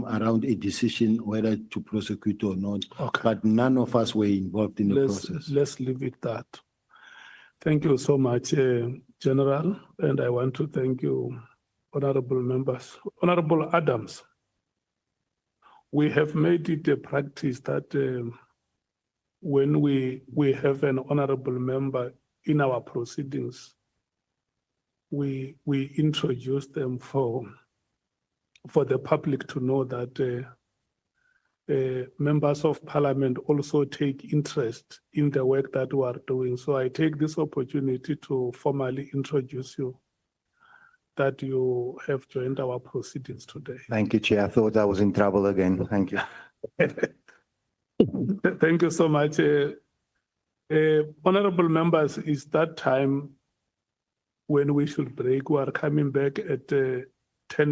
around a decision whether to prosecute or not. But none of us were involved in the process. Let's leave it that. Thank you so much, General, and I want to thank you, honorable members. Honorable Adams, we have made it a practice that when we have an honorable member in our proceedings, we introduce them for the public to know that members of parliament also take interest in the work that we are doing. So I take this opportunity to formally introduce you, that you have joined our proceedings today. Thank you, Chair. I thought I was in trouble again. Thank you. Thank you so much. Honorable members, it's that time when we should break. We are coming back at 10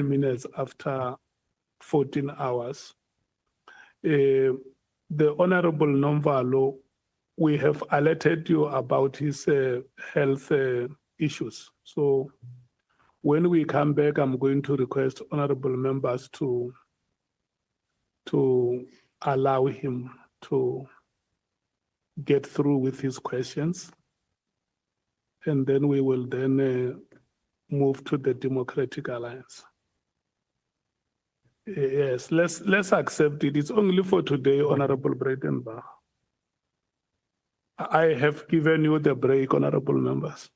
minutes after 14 hours. The Honorable Nomvalo, we have alerted you about his health issues. So when we come back, I'm going to request honorable members to allow him to get through with his questions. And then we will then move to the Democratic Alliance. Yes, let's accept it. It's only for today, Honorable Breitenbach. I have given you the break, honorable members.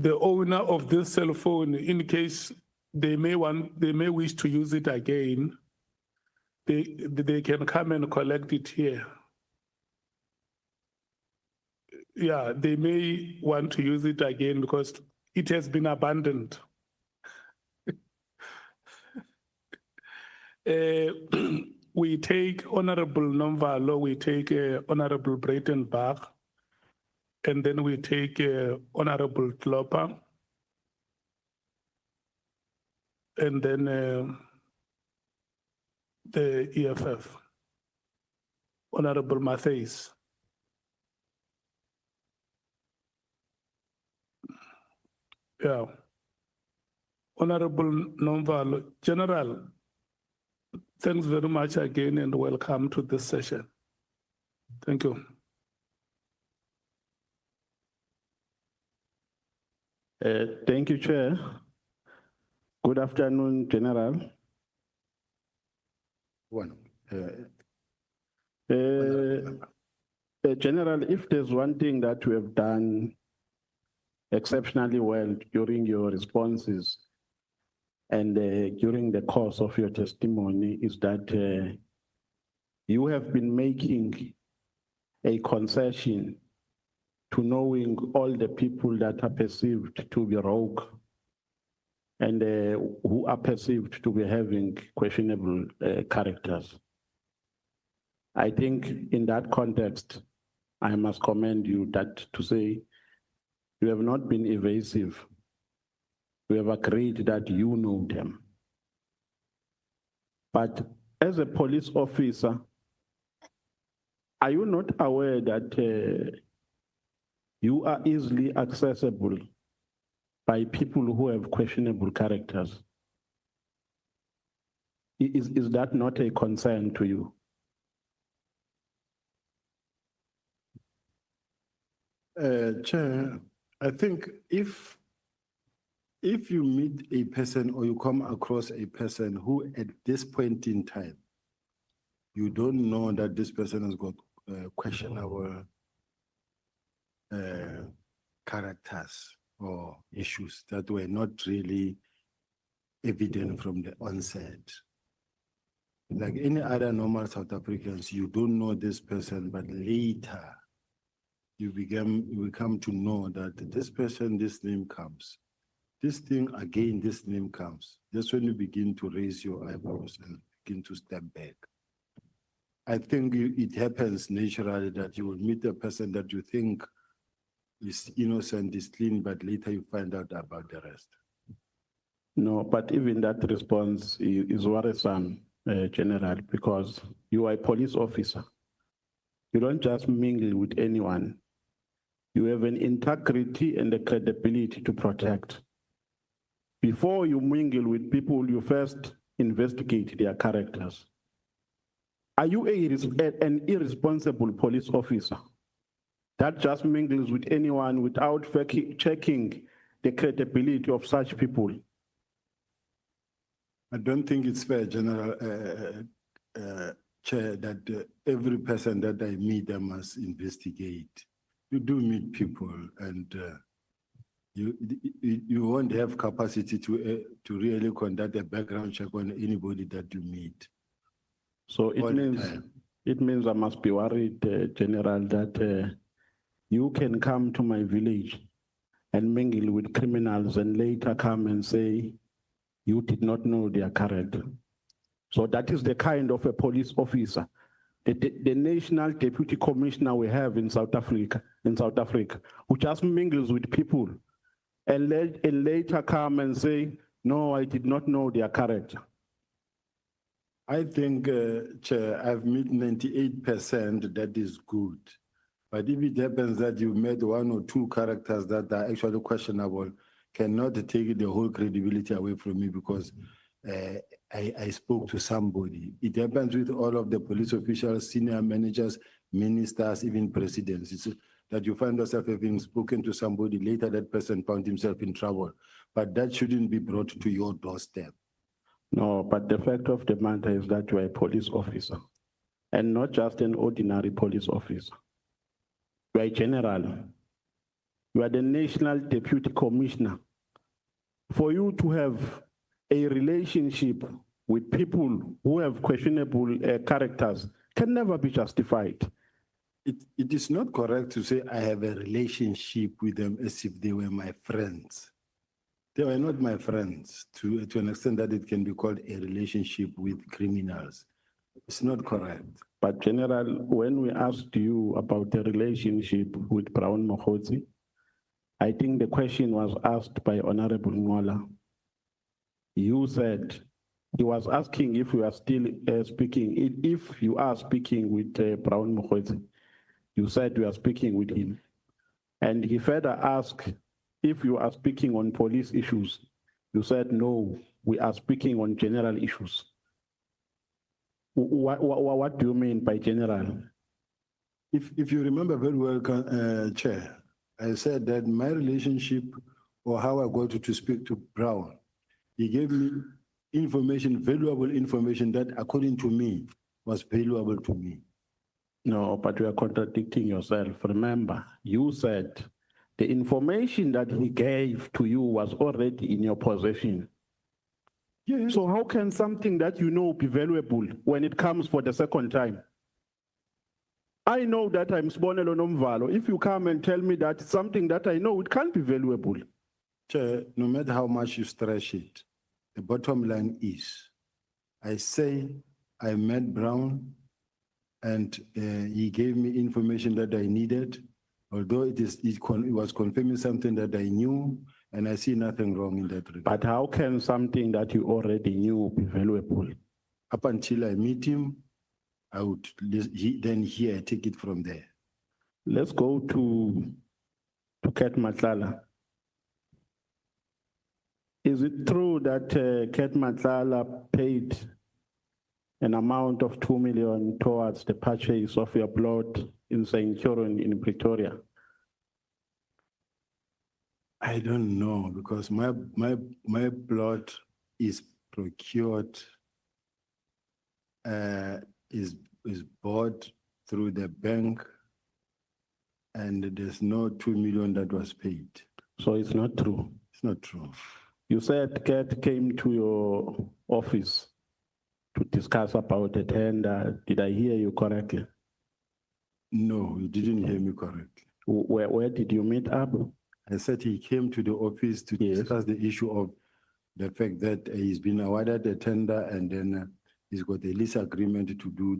the owner of this cell phone, in case they may wish to use it again, they can come and collect it here. Yeah, they may want to use it again because it has been abandoned. We take Honorable Nomvalo, we take Honorable Breitenbach, and then we take Honorable Klopper, and then the EFF, Honorable Matthews. Yeah. Honorable Nomvalo, General, thanks very much again and welcome to this session. Thank you. Thank you, Chair. Good afternoon, General. General, if there's one thing that we have done exceptionally well during your responses and during the course of your testimony is that you have been making a concession to knowing all the people that are perceived to be rogue and who are perceived to be having questionable characters. I think in that context, I must commend you that to say you have not been evasive. We have agreed that you know them. But as a police officer, are you not aware that you are easily accessible by people who have questionable characters? Is that not a concern to you? Chair, I think if you meet a person or you come across a person who at this point in time, you don't know that this person has got questionable characters or issues that were not really evident from the onset. Like any other normal South Africans, you don't know this person, but later you come to know that this person, this name comes. This thing again, this name comes. That's when you begin to raise your eyebrows and begin to step back. I think it happens naturally that you will meet a person that you think is innocent, is clean, but later you find out about the rest. No, but even that response is worrisome, General, because you are a police officer. You don't just mingle with anyone. You have an integrity and a credibility to protect. Before you mingle with people, you first investigate their characters. Are you an irresponsible police officer that just mingles with anyone without checking the credibility of such people? I don't think it's fair, General Chair, that every person that I meet, I must investigate. You do meet people, and you won't have capacity to really conduct a background check on anybody that you meet. So it means I must be worried, General, that you can come to my village and mingle with criminals and later come and say you did not know their character. So that is the kind of a police officer, the national deputy commissioner we have in South Africa, who just mingles with people and later come and say, no, I did not know their character. I think, Chair, I've met 98% that is good. But if it happens that you met one or two characters that are actually questionable, cannot take the whole credibility away from me because I spoke to somebody. It happens with all of the police officials, senior managers, ministers, even presidents. It's that you find yourself having spoken to somebody, later that person found himself in trouble. But that shouldn't be brought to your doorstep. No, but the fact of the matter is that you are a police officer and not just an ordinary police officer. You are a general. You are the National Deputy Commissioner. For you to have a relationship with people who have questionable characters can never be justified. It is not correct to say I have a relationship with them as if they were my friends. They were not my friends to an extent that it can be called a relationship with criminals. It's not correct. But General, when we asked you about the relationship with Brown Mokgotsi, I think the question was asked by Honorable Ngola. You said he was asking if you are still speaking, if you are speaking with Brown Mokgotsi. You said you are speaking with him. And he further asked if you are speaking on police issues. You said, no, we are speaking on general issues. What do you mean by general? If you remember very well, Chair, I said that my relationship or how I got to speak to Brown, he gave me information, valuable information that according to me was valuable to me. No, but you are contradicting yourself. Remember, you said the information that he gave to you was already in your possession. Yes. So how can something that you know be valuable when it comes for the second time? I know that I'm Sibonelo Nomvalo. If you come and tell me that something that I know, it can't be valuable. Chair, no matter how much you stretch it, the bottom line is, I say I met Brown and he gave me information that I needed, although it was confirming something that I knew, and I see nothing wrong in that regard. But how can something that you already knew be valuable? Up until I meet him, I would then here take it from there. Let's go to Ket Matlala. Is it true that Ket Matlala paid an amount of 2 million towards the purchase of your plot in St. Joran in Pretoria? I don't know, because my plot is procured, is bought through the bank, and there's no 2 million that was paid. So it's not true. It's not true. You said Ket came to your office to discuss about a tender. Did I hear you correctly? No, you didn't hear me correctly. Where did you meet up? I said he came to the office to discuss the issue of the fact that he's been awarded a tender and then he's got a lease agreement to do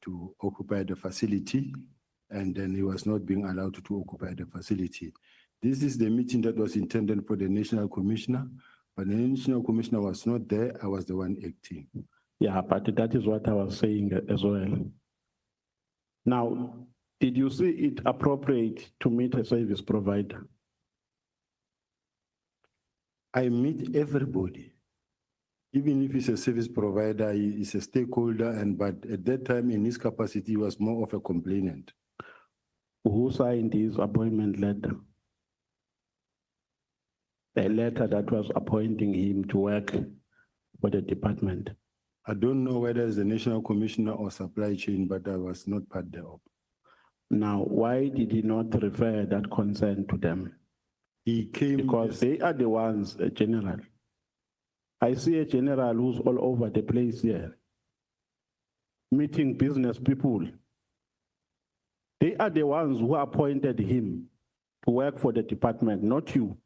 to occupy the facility, and then he was not being allowed to occupy the facility. This is the meeting that was intended for the National Commissioner, but the National Commissioner was not there. I was the one acting. Yeah, but that is what I was saying as well. Now, did you see it appropriate to meet a service provider? I meet everybody. Even if he's a service provider, he is a stakeholder, but at that time in his capacity, he was more of a complainant. Who signed his appointment letter? A letter that was appointing him to work for the department. I don't know whether it's the National Commissioner or supply chain, but I was not part thereof. Now, why did he not refer that concern to them? He came because they are the ones, a general. I see a general who's all over the place here, meeting business people. They are the ones who appointed him to work for the department, not you.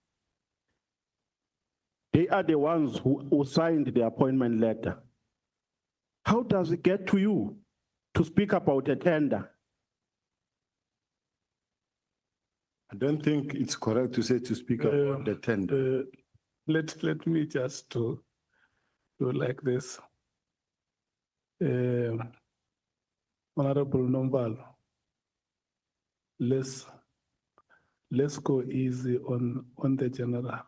They are the ones who signed the appointment letter. How does it get to you to speak about a tender? I don't think it's correct to say to speak about the tender. Let me just do like this. Honorable Nomvalo, let's go easy on the general.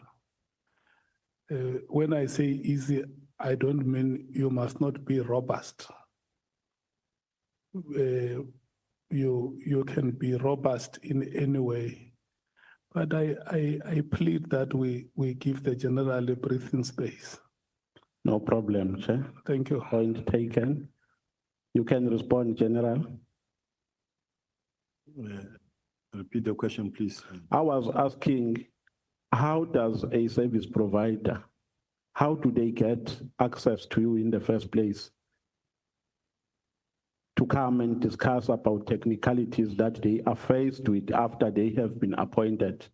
When I say easy, I don't mean you must not be robust. You can be robust in any way. But I plead that we give the general a breathing space. No problem, Chair. Thank you. Point taken. You can respond, General. Repeat the question, please. I was asking, how does a service provider, how do they get access to you in the first place? To come and discuss about technicalities that they are faced with after they have been appointed.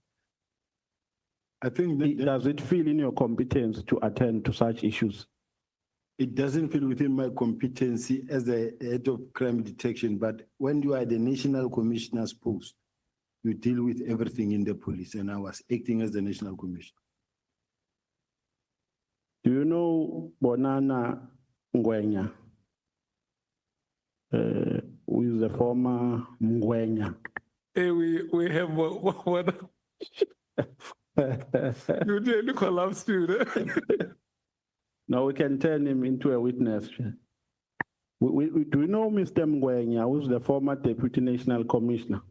I think Does it feel in your competence to attend to such issues? it doesn't fit within my competency as a head of crime detection, but when you are the national commissioner's post, you deal with everything in the police, and I was acting as the national commissioner. Do you know Bonana Ngwenya? Who is the former Ngwenya? Hey, we have what? You nearly collapsed, dude. Now we can turn him into a witness. Do you know Mr. Ngwenya, who's the former Deputy National Commissioner?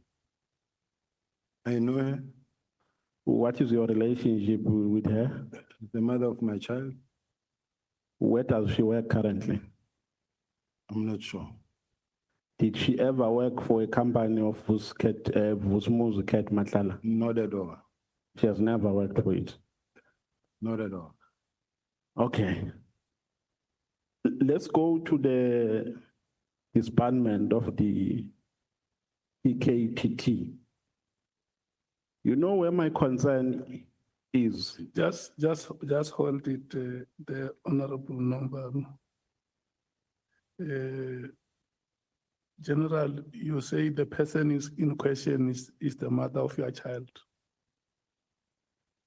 I know her, What is your relationship with her? the mother of my child. Where does she work currently? I'm not sure. Did she ever work for a company of Vusmuzu Ket Matlala? Not at all. She has never worked for it. Not at all. Okay. Let's go to the disbandment of the PKTT. You know where my concern is? Just hold it, the honorable number. General, you say the person is in question is the mother of your child,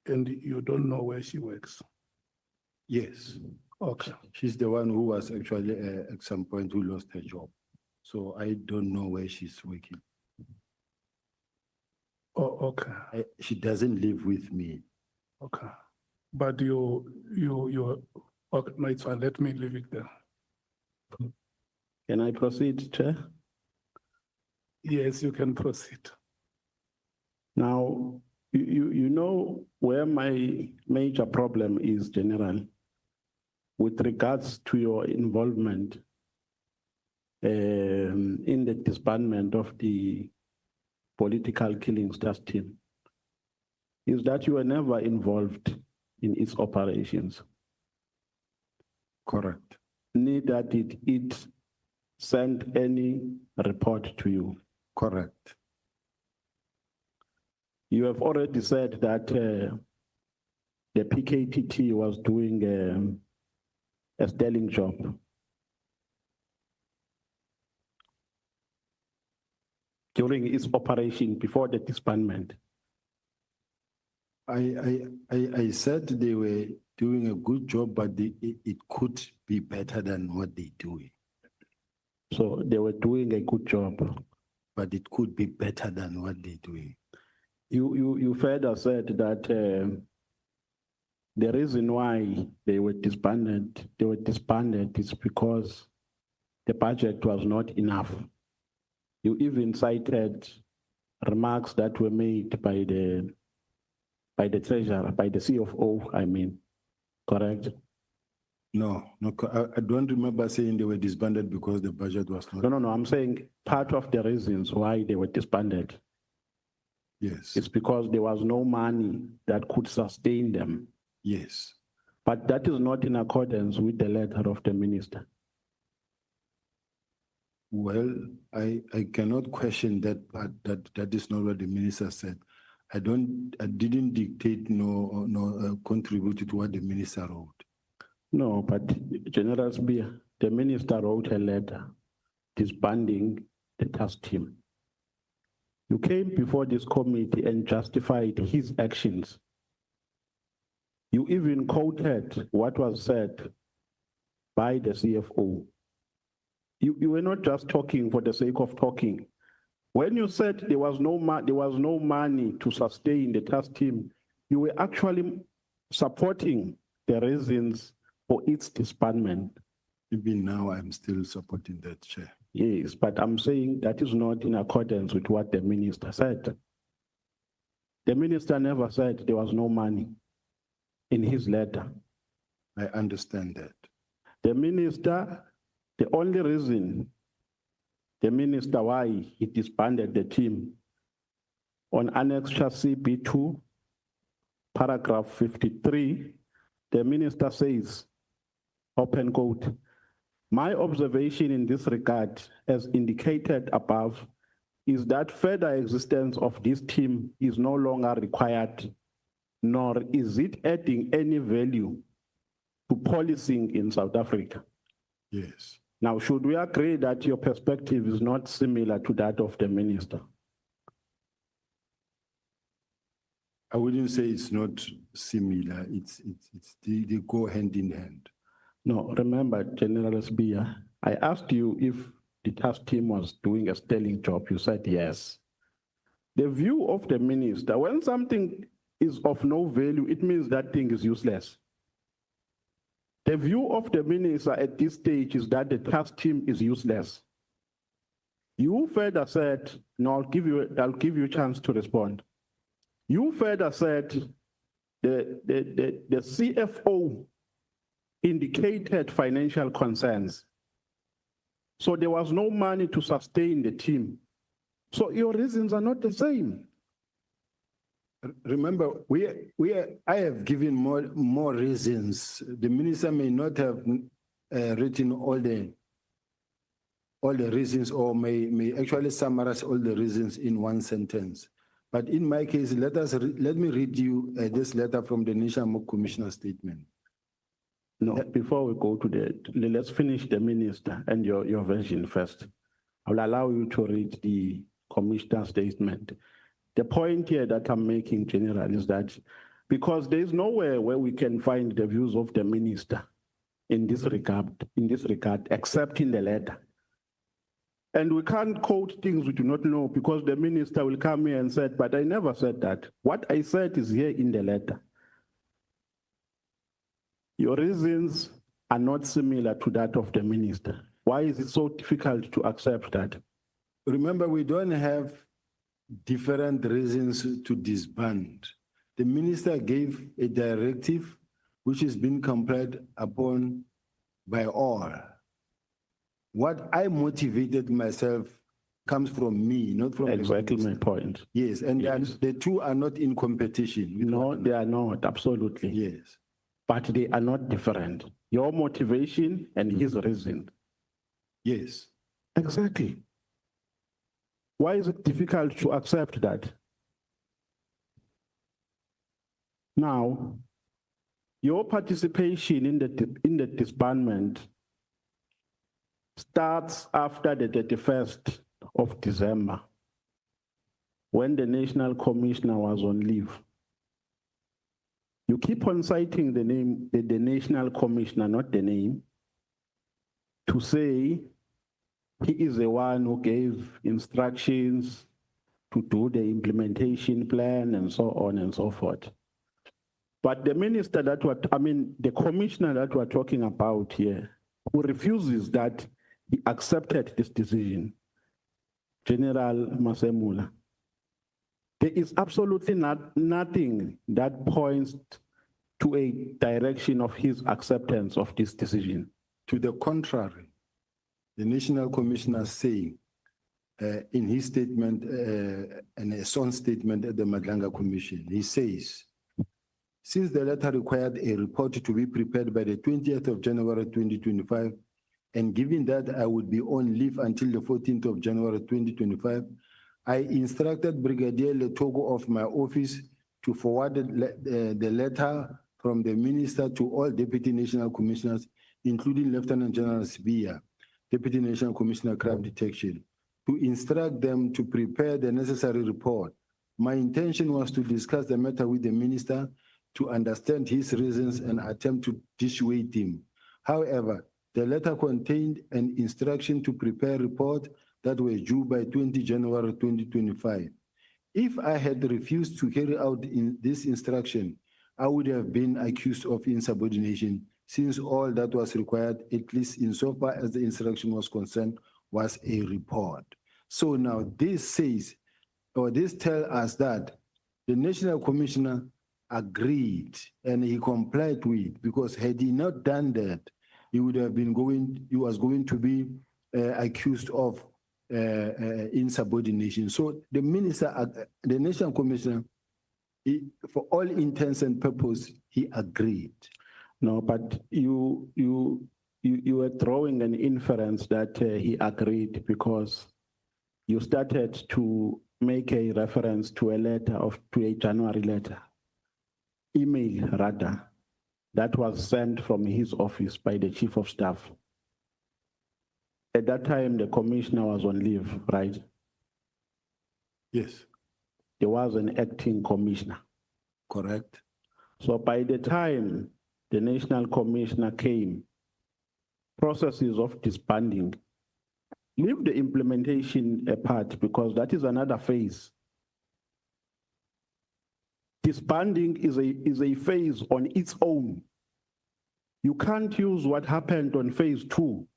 and you don't know where she works. Yes. Okay. She's the one who was actually at some point who lost her job. So I don't know where she's working. Oh, okay. She doesn't live with me. Okay. But you, okay, no, it's fine. Let me leave it there. Can I proceed, Chair? Yes, you can proceed. Now, you know where my major problem is, General, with regards to your involvement in the disbandment of the political killings task team, is that you were never involved in its operations. Correct. Neither did it send any report to you. Correct. You have already said that the PKTT was doing a sterling job. During its operation before the disbandment. I said they were doing a good job, but it could be better than what they're doing. So they were doing a good job. But it could be better than what they're doing. You further said that the reason why they were disbanded is because the budget was not enough. You even cited remarks that were made by the treasurer, by the CFO, I mean, correct? No, I don't remember saying they were disbanded because the budget was not. No, I'm saying part of the reasons why they were disbanded. Yes. It's because there was no money that could sustain them. Yes. But that is not in accordance with the letter of the minister. Well, I cannot question that, but that is not what the minister said. I didn't dictate nor contribute to what the minister wrote. No, but General Sibiya, the minister wrote a letter disbanding the task team. You came before this committee and justified his actions. You even quoted what was said by the CFO. You were not just talking for the sake of talking. When you said there was no money to sustain the task team, you were actually supporting the reasons for its disbandment. Even now, I'm still supporting that, Chair. Yes, but I'm saying that is not in accordance with what the minister said. The minister never said there was no money in his letter. I understand that. The minister, the only reason the minister why he disbanded the team on Annexure CB2, paragraph 53, the minister says, open quote, "My observation in this regard, as indicated above, is that further existence of this team is no longer required, nor is it adding any value to policing in South Africa." Yes. Now, should we agree that your perspective is not similar to that of the minister? I wouldn't say it's not similar. They go hand in hand. No, remember, General Sibiya, I asked you if the task team was doing a sterling job. You said yes. The view of the minister, when something is of no value, it means that thing is useless. The view of the minister at this stage is that the task team is useless. You further said, no, I'll give you a chance to respond. You further said the CFO indicated financial concerns. So there was no money to sustain the team. So your reasons are not the same. Remember, I have given more reasons. The minister may not have written all the reasons, or may actually summarize all the reasons in one sentence. But in my case, let me read you this letter from the National Commissioner statement. No, before we go to let's finish the minister and your version first. I will allow you to read the commissioner statement. The point here that I'm making, General, is that because there is nowhere where we can find the views of the minister in this regard, except in the letter. And we can't quote things we do not know, because the minister will come here and say, but I never said that. What I said is here in the letter. Your reasons are not similar to that of the minister. Why is it so difficult to accept that? Remember, we don't have different reasons to disband. The minister gave a directive which has been complied upon by all. What I motivated myself comes from me, not from exactly my point. Yes, and yes. The two are not in competition. No, they are not, absolutely. Yes. But they are not different. Your motivation and his reason. Yes. Exactly. Why is it difficult to accept that? Now, your participation in the disbandment starts after the 31st of December, when the National Commissioner was on leave. You keep on citing the name, the National Commissioner, not the name, to say he is the one who gave instructions to do the implementation plan and so on and so forth. But the minister the commissioner that we're talking about here, who refuses that, he accepted this decision, General Masemula. There is absolutely nothing that points to a direction of his acceptance of this decision. To the contrary, the National Commissioner saying in his statement, and a sworn statement at the Madlanga Commission, he says, since the letter required a report to be prepared by the 20th of January 2025, and given that I would be on leave until the 14th of January 2025, I instructed Brigadier Letogo of my office to forward the letter from the minister to all Deputy National Commissioners, including Lieutenant General Sibiya, Deputy National Commissioner Crime Detection, to instruct them to prepare the necessary report. My intention was to discuss the matter with the minister to understand his reasons and attempt to dissuade him. However, the letter contained an instruction to prepare a report that was due by 20 January 2025. If I had refused to carry out this instruction, I would have been accused of insubordination, since all that was required, at least insofar as the instruction was concerned, was a report. So now this says, or this tells us that the National Commissioner agreed and he complied with, because had he not done that, he would have been he was going to be accused of insubordination. So the minister, the national commissioner, for all intents and purposes, he agreed. No, but you were drawing an inference that he agreed because you started to make a reference to a January letter, email rather, that was sent from his office by the chief of staff. At that time, the commissioner was on leave, right? Yes. There was an acting commissioner. Correct. So by the time the national commissioner came, processes of disbanding, leave the implementation apart because that is another phase. Disbanding is a phase on its own. You can't use what happened on phase 2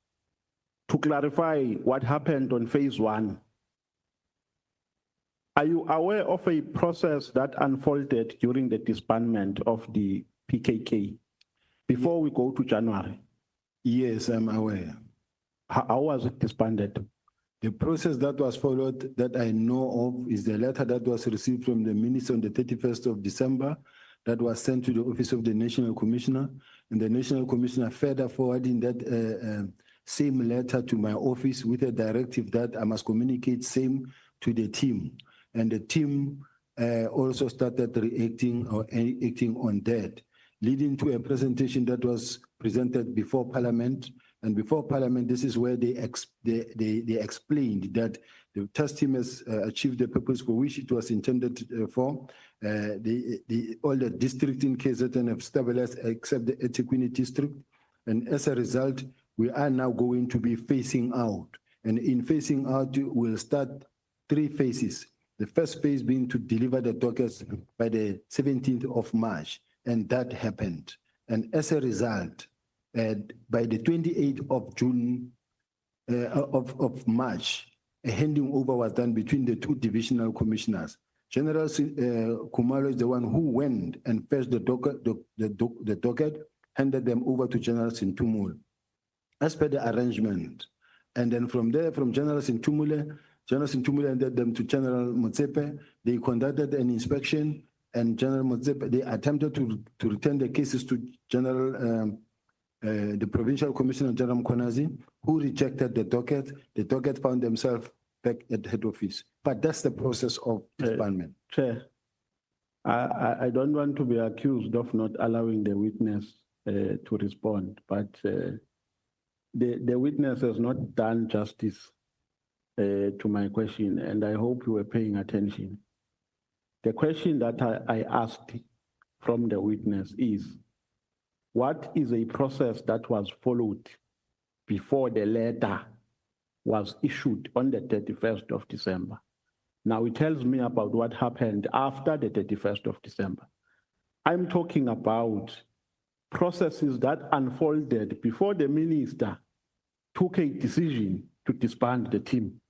to clarify what happened on phase 1. Are you aware of a process that unfolded during the disbandment of the PKK before we go to January? Yes, I'm aware. How was it disbanded? The process that was followed that I know of is the letter that was received from the minister on the 31st of December that was sent to the office of the National Commissioner, and the National Commissioner further forwarding that same letter to my office with a directive that I must communicate same to the team. And the team also started reacting or acting on that, leading to a presentation that was presented before Parliament. And before Parliament, this is where they explained that the test team has achieved the purpose for which it was intended for. All the districts in KZN have stabilized except the Etiquette district. And as a result, we are now going to be phasing out. And in phasing out, we'll start 3 phases. The first phase being to deliver the dockets by the 17th of March. And that happened. And as a result, by the 28th of June, of March, a handing over was done between the 2 divisional commissioners. General Kumalo is the one who went and fetched the docket, handed them over to General Sintumule, as per the arrangement. And then from there, from General Sintumule handed them to General Motsepe. They conducted an inspection, and General Motsepe, they attempted to return the cases to General the Provincial Commissioner, General Mkonazi, who rejected the docket. The docket found themselves back at head office. But that's the process of disbandment. Chair, I don't want to be accused of not allowing the witness to respond, but the witness has not done justice to my question, and I hope you were paying attention. The question that I asked from the witness is, what is a process that was followed before the letter was issued on the 31st of December? Now it tells me about what happened after the 31st of December. I'm talking about processes that unfolded before the minister took a decision to disband the team.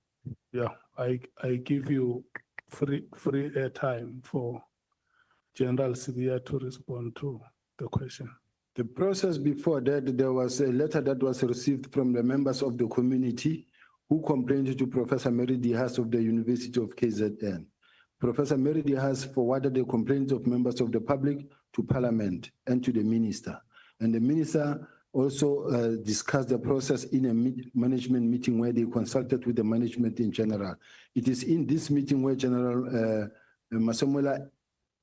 Yeah, I give you free airtime for General Sibiya to respond to the question. The process before that, there was a letter that was received from the members of the community who complained to Professor Mary Dihas of the University of KZN. Professor Mary Dihas forwarded the complaints of members of the public to Parliament and to the minister. And the minister also discussed the process in a management meeting where they consulted with the management in general. It is in this meeting where General Masemola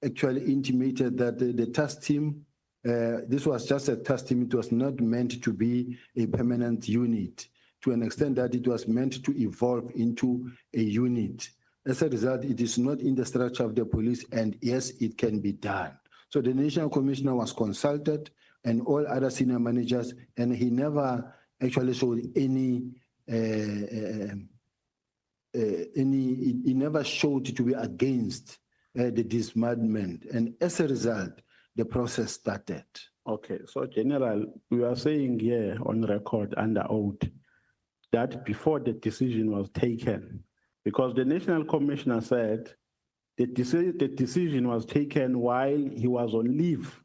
actually intimated that the task team, this was just a task team, it was not meant to be a permanent unit, to an extent that it was meant to evolve into a unit. As a result, it is not in the structure of the police, and yes, it can be done. So the National Commissioner was consulted and all other senior managers, and he never actually showed he never showed to be against the disbandment. And as a result, the process started. Okay, so General, we are saying here on record under oath that before the decision was taken, because the National Commissioner said the decision was taken while he was on leave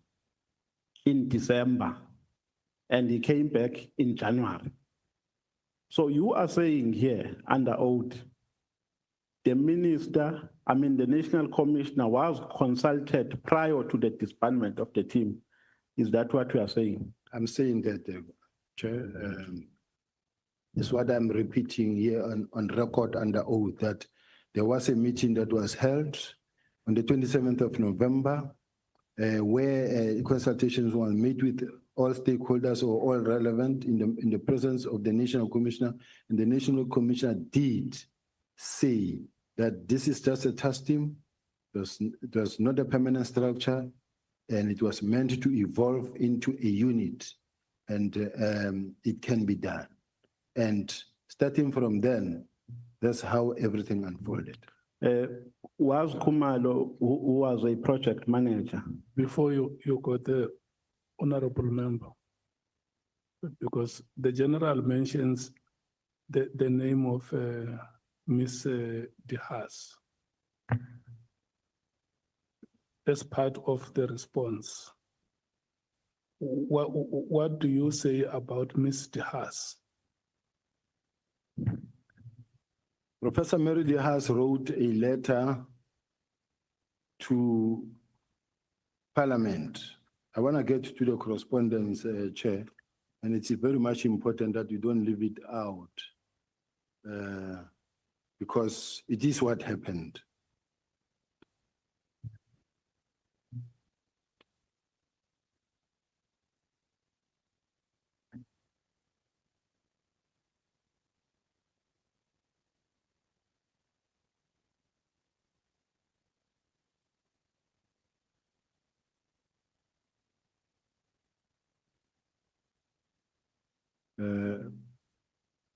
in December, and he came back in January. So you are saying here under oath, the minister, I mean, the national commissioner was consulted prior to the disbandment of the team. Is that what you are saying? I'm saying that, Chair, is what I'm repeating here on record under oath, that there was a meeting that was held on the 27th of November, where consultations were made with all stakeholders or all relevant in the presence of the national commissioner, and the national commissioner did say that this is just a task team, it was not a permanent structure, and it was meant to evolve into a unit, and it can be done. And starting from then, that's how everything unfolded. Was Kumalo, who was a project manager? Before you got the honorable member, because the general mentions the name of Miss Dehas as part of the response. What do you say about Miss Dehas? Professor Mary Dehas wrote a letter to Parliament. I want to get to the correspondence, Chair, and it's very much important that you don't leave it out because it is what happened.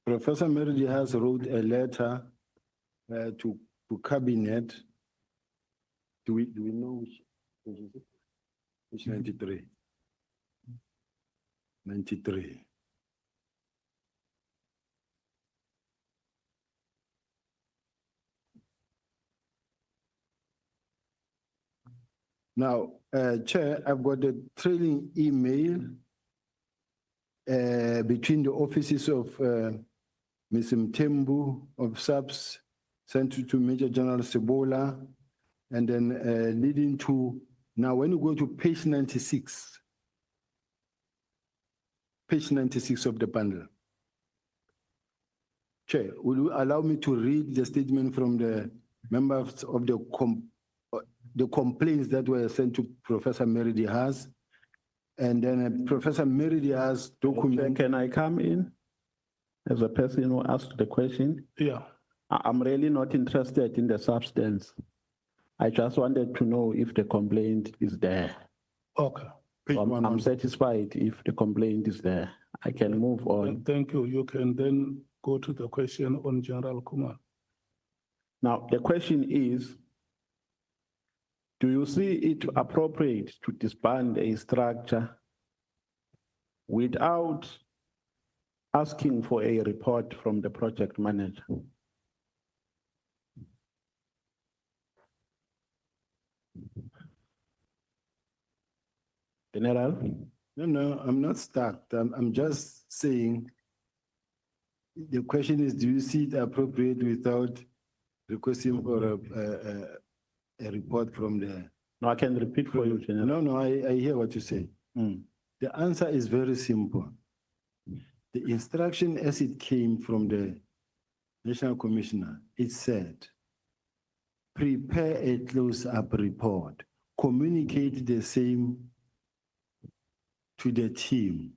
Professor Mary Dehas wrote a letter to cabinet. Do we know which 93? 93. Now, Chair, I've got a trailing email between the offices of Ms. Mtembu of SAPS, sent to Major General Sebola, and then leading to, now when you go to page 96 of the bundle. Chair, will you allow me to read the statement from the members of the complaints that were sent to Professor Mary Dehas? And then Professor Mary Dehas document. Can I come in as a person who asked the question? Yeah. I'm really not interested in the substance. I just wanted to know if the complaint is there. Okay. I'm satisfied if the complaint is there. I can move on. Thank you. You can then go to the question on General Kumar. Now, the question is, do you see it appropriate to disband a structure without asking for a report from the project manager? General? No, I'm not stuck. I'm just saying, the question is, do you see it appropriate without requesting for a report from the... No, I can repeat for you, General. No, I hear what you say. The answer is very simple. The instruction as it came from the National Commissioner, it said, prepare a close-up report, communicate the same to the team,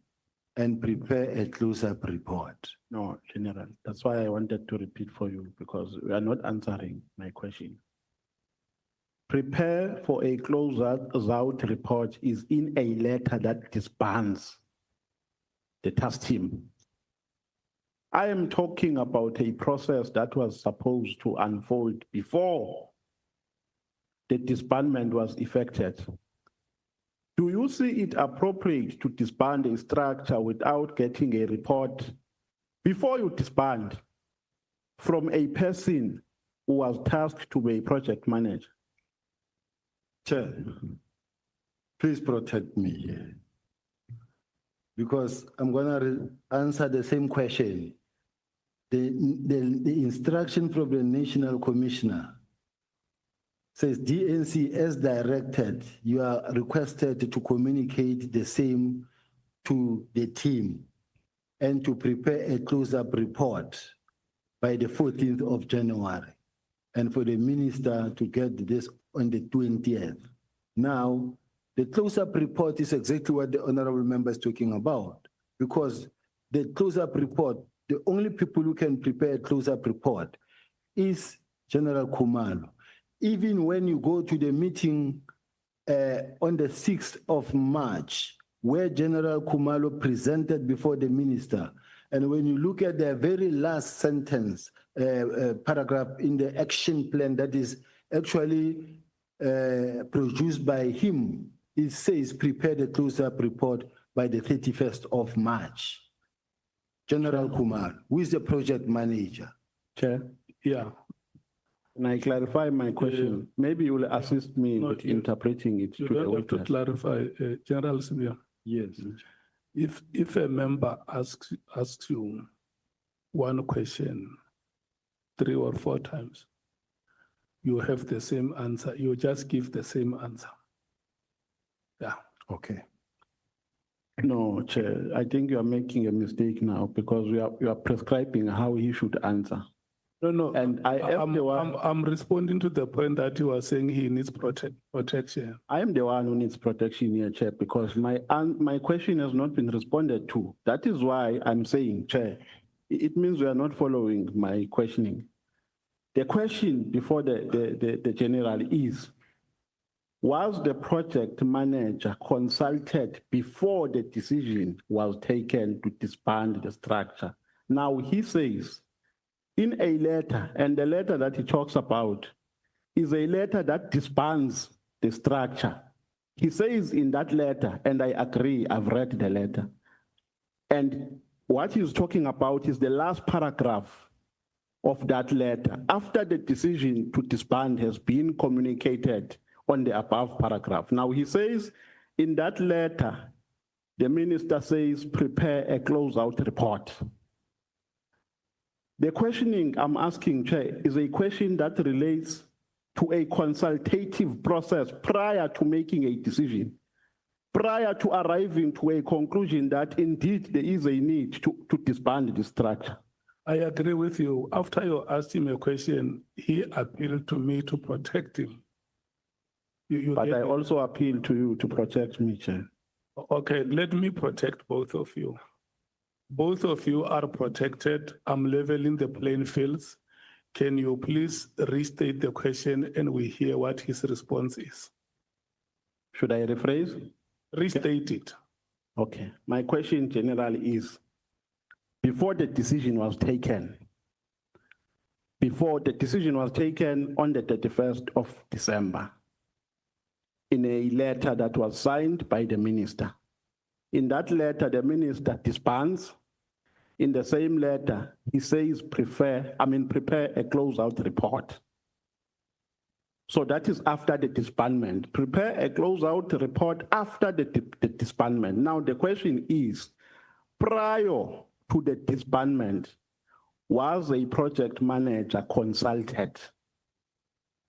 and prepare a close-up report. No, General, that's why I wanted to repeat for you, because we are not answering my question. Prepare for a close-out report is in a letter that disbands the task team. I am talking about a process that was supposed to unfold before the disbandment was effected. Do you see it appropriate to disband a structure without getting a report before you disband from a person who was tasked to be a project manager? Chair, please protect me here, because I'm going to answer the same question the instruction from the National Commissioner says DNC as directed, you are requested to communicate the same to the team and to prepare a close-up report by the 14th of January, and for the minister to get this on the 20th. Now, the close-up report is exactly what the honorable member is talking about, because the close-up report, the only people who can prepare a close-up report is General Khumalo. Even when you go to the meeting on the 6th of March, where General Khumalo presented before the minister, and when you look at the very last sentence, paragraph in the action plan that is actually produced by him, it says prepare the close-up report by the 31st of March. General Khumalo, who is the project manager? Chair, Yeah. can I clarify my question? Maybe you will assist me with interpreting it You to the don't have to witness. clarify, General Sibiya. Yes. If a member asks you one question 3 or 4 times, you have the same answer. You just give the same answer. Yeah. Okay. No, Chair, I think you are making a mistake now because you are prescribing how he should answer. No. And I'm responding to the point that you are saying he needs protection. I am the one who needs protection here, Chair, because my question has not been responded to. That is why I'm saying, Chair, it means we are not following my questioning. The question before the general is, was the project manager consulted before the decision was taken to disband the structure? Now he says in a letter, and the letter that he talks about is a letter that disbands the structure. He says in that letter, and I agree, I've read the letter, and what he's talking about is the last paragraph of that letter, after the decision to disband has been communicated on the above paragraph. Now he says in that letter, the minister says, prepare a closeout report. The questioning I'm asking, Chair, is a question that relates to a consultative process prior to making a decision, prior to arriving to a conclusion that indeed there is a need to disband the structure. I agree with you. After you asked him a question, he appealed to me to protect him. But I also appeal to you to protect me, Chair. Okay, let me protect both of you. Both of you are protected. I'm leveling the playing fields. Can you please restate the question and we hear what his response is? Should I rephrase? Restate it. Okay. My question generally is, before the decision was taken on the 31st of December, in a letter that was signed by the minister. In that letter, the minister disbands. In the same letter, he says, prepare a closeout report. So that is after the disbandment. Prepare a closeout report after the disbandment. Now the question is, prior to the disbandment, was a project manager consulted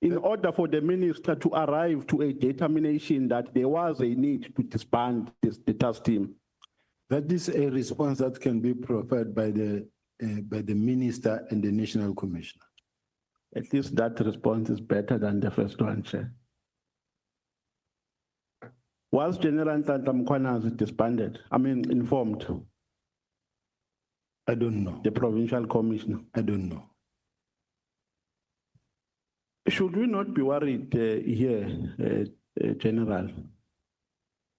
in order for the minister to arrive to a determination that there was a need to disband the task team? That is a response that can be provided by the minister and the National Commissioner. At least that response is better than the first one, Chair. Was General Nhlanhla disbanded? Informed? I don't know. The provincial commissioner? I don't know. Should we not be worried here, General,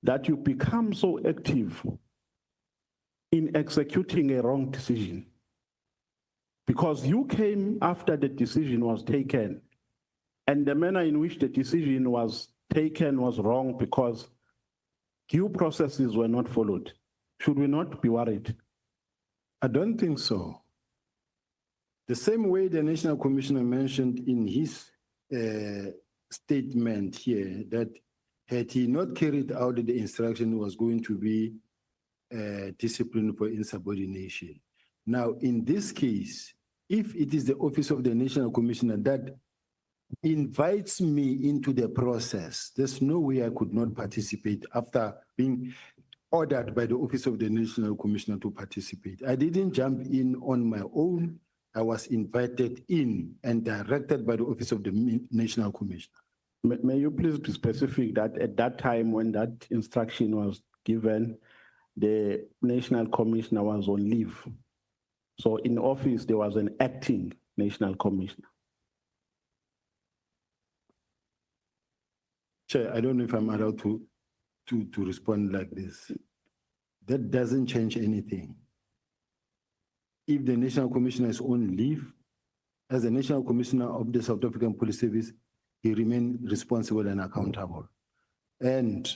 that you become so active in executing a wrong decision? Because you came after the decision was taken, and the manner in which the decision was taken was wrong because due processes were not followed. Should we not be worried? I don't think so. The same way the National Commissioner mentioned in his statement here that had he not carried out the instruction, was going to be disciplined for insubordination. Now, in this case, if it is the Office of the National Commissioner that invites me into the process, there's no way I could not participate after being ordered by the Office of the National Commissioner to participate. I didn't jump in on my own. I was invited in and directed by the Office of the National Commissioner. May you please be specific that at that time when that instruction was given, the National Commissioner was on leave. So in office, there was an acting National Commissioner. Chair, I don't know if I'm allowed to respond like this. That doesn't change anything. If the National Commissioner is on leave, as the National Commissioner of the South African Police Service, he remains responsible and accountable. And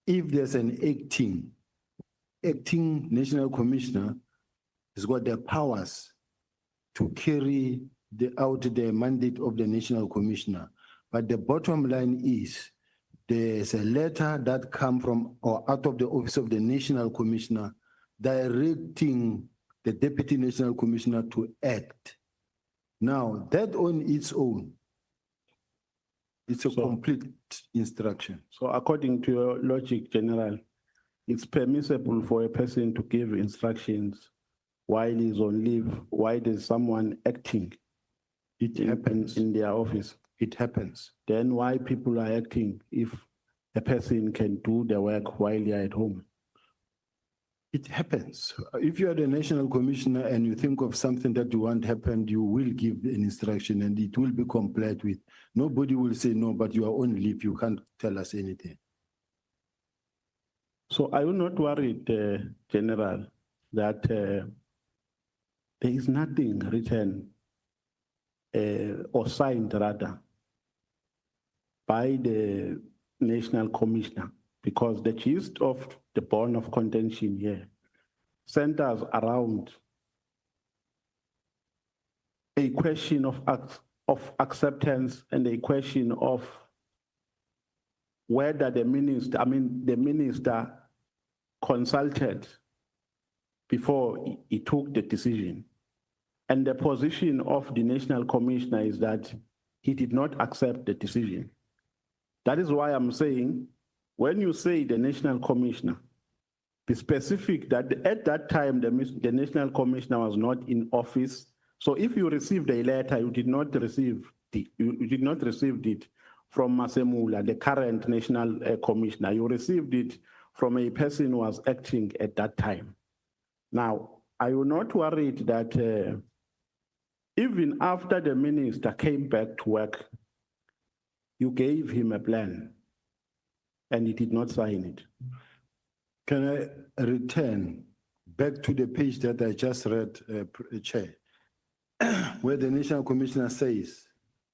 if there's an acting National Commissioner, has got the powers to carry out the mandate of the National Commissioner. But the bottom line is, there's a letter that comes from or out of the Office of the National Commissioner directing the Deputy National Commissioner to act. Now, that on its own, it's a complete instruction. So according to your logic, General, it's permissible for a person to give instructions while he's on leave, while there's someone acting in their office. It happens. Then why people are acting if a person can do the work while you're at home? It happens. If you are the National Commissioner and you think of something that you want happen, you will give an instruction and it will be complied with. Nobody will say, no, but you are on leave, you can't tell us anything. So are you not worried, General, that there is nothing written or signed rather by the National Commissioner? Because the gist of the bone of contention here centers around a question of acceptance and a question of whether the minister consulted before he took the decision. And the position of the National Commissioner is that he did not accept the decision. That is why I'm saying, when you say the National Commissioner, be specific that at that time the National Commissioner was not in office. So if you received a letter, you did not receive it from Masemula, the current National Commissioner. You received it from a person who was acting at that time. Now, are you not worried that even after the minister came back to work, you gave him a plan and he did not sign it? Can I return back to the page that I just read, Chair, where the National Commissioner says,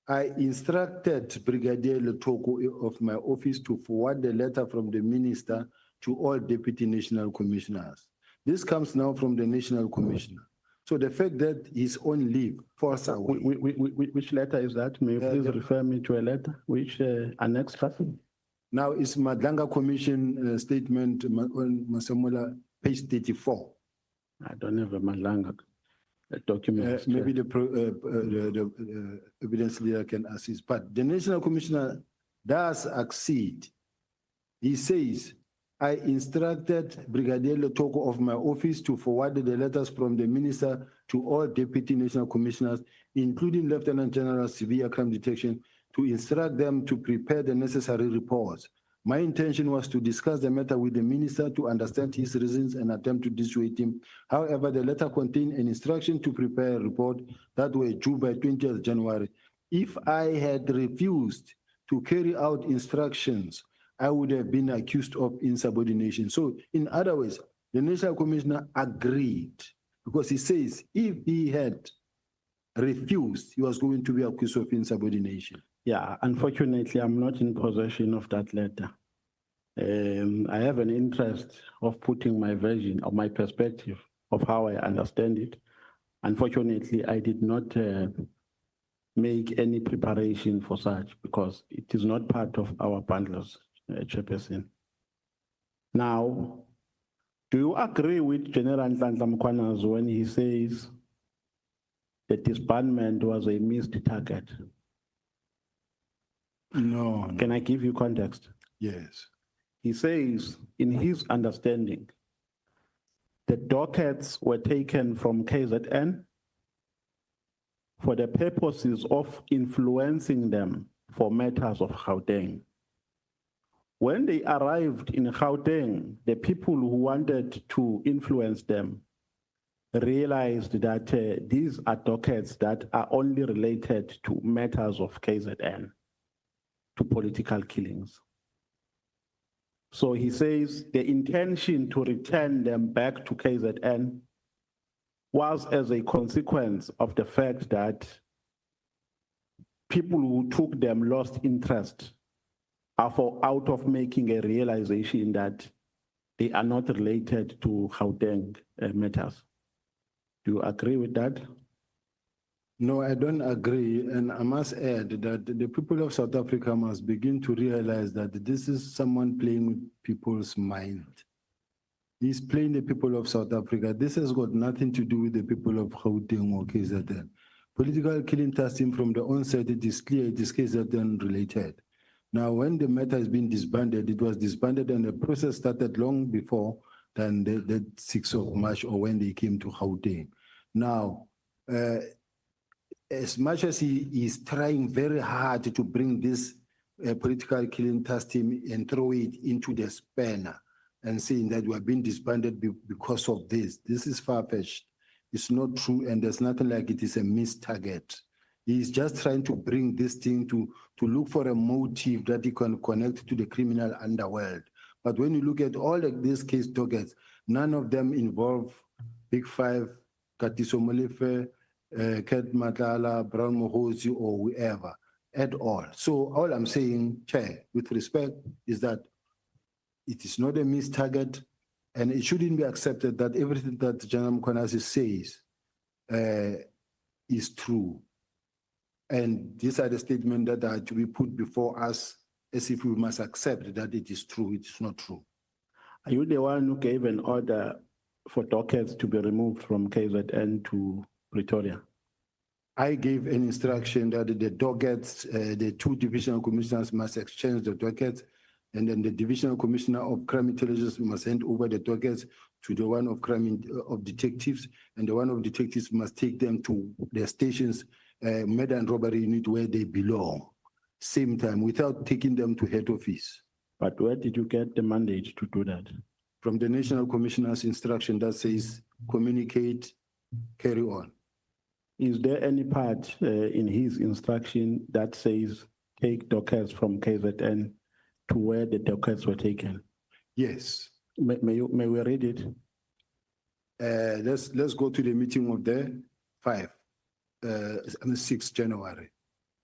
I instructed Brigadier Letoko of my office to forward the letter from the minister to all Deputy National Commissioners. This comes now from the National Commissioner. So the fact that he's on leave force away. Which letter is that? May you please refer me to a letter? Which annex person? Now it's Madlanga Commission statement on Masamula, page 34. I don't have a Madlanga document. Maybe the evidence leader can assist. But the National Commissioner does accede. He says, I instructed Brigadier Letoko of my office to forward the letters from the minister to all Deputy National Commissioners, including Lieutenant General Sibiya Crime Detection, to instruct them to prepare the necessary reports. My intention was to discuss the matter with the minister to understand his reasons and attempt to dissuade him. However, the letter contained an instruction to prepare a report that were due by 20th January. If I had refused to carry out instructions, I would have been accused of insubordination. So in other words, the National Commissioner agreed because he says if he had refused, he was going to be accused of insubordination. Yeah, unfortunately, I'm not in possession of that letter. I have an interest of putting my version of my perspective of how I understand it. Unfortunately, I did not make any preparation for such because it is not part of our bundles, Chairperson. Now, Do you agree with General Nhlanhla Mkhwanazi when he says the disbandment was a missed target? No, Can I give you context? yes. He says, in his understanding, the dockets were taken from KZN for the purposes of influencing them for matters of Gauteng. When they arrived in Gauteng, the people who wanted to influence them realized that these are dockets that are only related to matters of KZN, to political killings. So he says the intention to return them back to KZN was as a consequence of the fact that people who took them lost interest out of making a realization that they are not related to Gauteng matters. Do you agree with that? No, I don't agree. And I must add that the people of South Africa must begin to realize that this is someone playing with people's mind. He's playing the people of South Africa. This has got nothing to do with the people of Gauteng or KZN. Political killing testing from the onset, it is clear it is KZN related. Now, when the matter has been disbanded, it was disbanded and the process started long before than the 6th of March or when they came to Gauteng. Now, as much as he is trying very hard to bring this political killing task team and throw it into the spanner and saying that we have been disbanded because of this is far-fetched. It's not true, and there's nothing like it is a missed target. He's just trying to bring this thing to look for a motive that he can connect to the criminal underworld. But when you look at all of these case dockets, none of them involve Big Five, Katiso Molefe, Ket Matala, Brown Mohozi, or whoever at all. So all I'm saying, Chair, with respect, is that it is not a missed target, and it shouldn't be accepted that everything that General Mkhwanazi says is true. And these are the statements that are to be put before us as if we must accept that it is true, it is not true. Are you the one who gave an order for dockets to be removed from KZN to Pretoria? I gave an instruction that the dockets, the two divisional commissioners must exchange the dockets, and then the divisional commissioner of crime intelligence must hand over the dockets to the one of crime of detectives, and the one of detectives must take them to their stations, murder and robbery unit where they belong, same time, without taking them to head office. But where did you get the mandate to do that? From the National Commissioner's instruction that says, communicate, carry on. Is there any part in his instruction that says take dockets from KZN to where the dockets were taken? Yes. May we read it? Let's go to the meeting of the 6th January,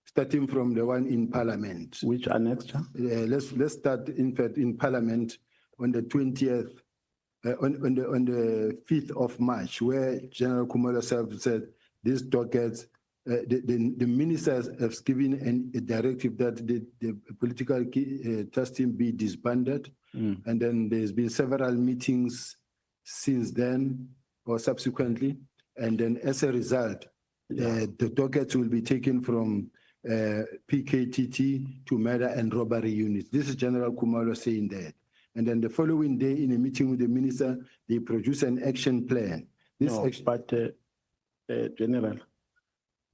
starting from the one in Parliament. Which annexure? Let's start in fact in Parliament on the 20th, on the 5th of March, where General Kumalo said these dockets, the ministers have given a directive that the political task team be disbanded. And then there's been several meetings since then or subsequently. And then as a result, the dockets will be taken from PKTT to murder and robbery units. This is General Kumalo saying that. And then the following day in a meeting with the minister, they produce an action plan. General,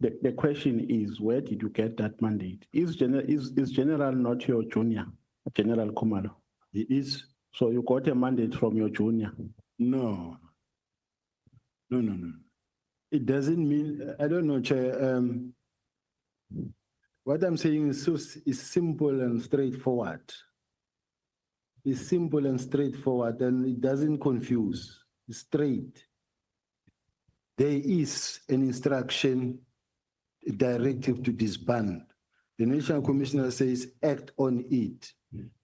the question is, where did you get that mandate? Is General not your junior, General Kumalo? He is. So you got a mandate from your junior? No. It doesn't mean, I don't know, Chair. What I'm saying is simple and straightforward. It's simple and straightforward, and it doesn't confuse. It's straight. There is an instruction, a directive to disband. The National Commissioner says, act on it.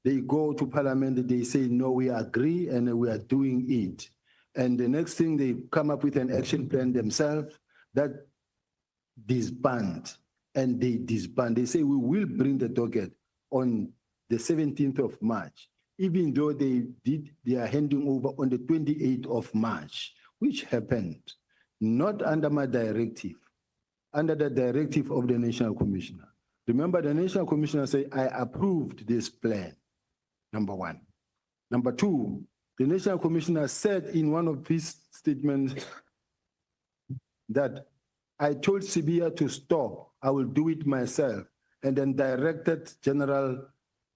They go to Parliament, they say, no, we agree, and we are doing it. And the next thing, they come up with an action plan themselves that disband, and they disband. They say, we will bring the docket on the 17th of March. even though they are handing over on the 28th of March, which happened not under my directive, under the directive of the National Commissioner. Remember, the National Commissioner said, I approved this plan, number one. Number two, the National Commissioner said in one of his statements that I told Sibiya to stop, I will do it myself, and then directed General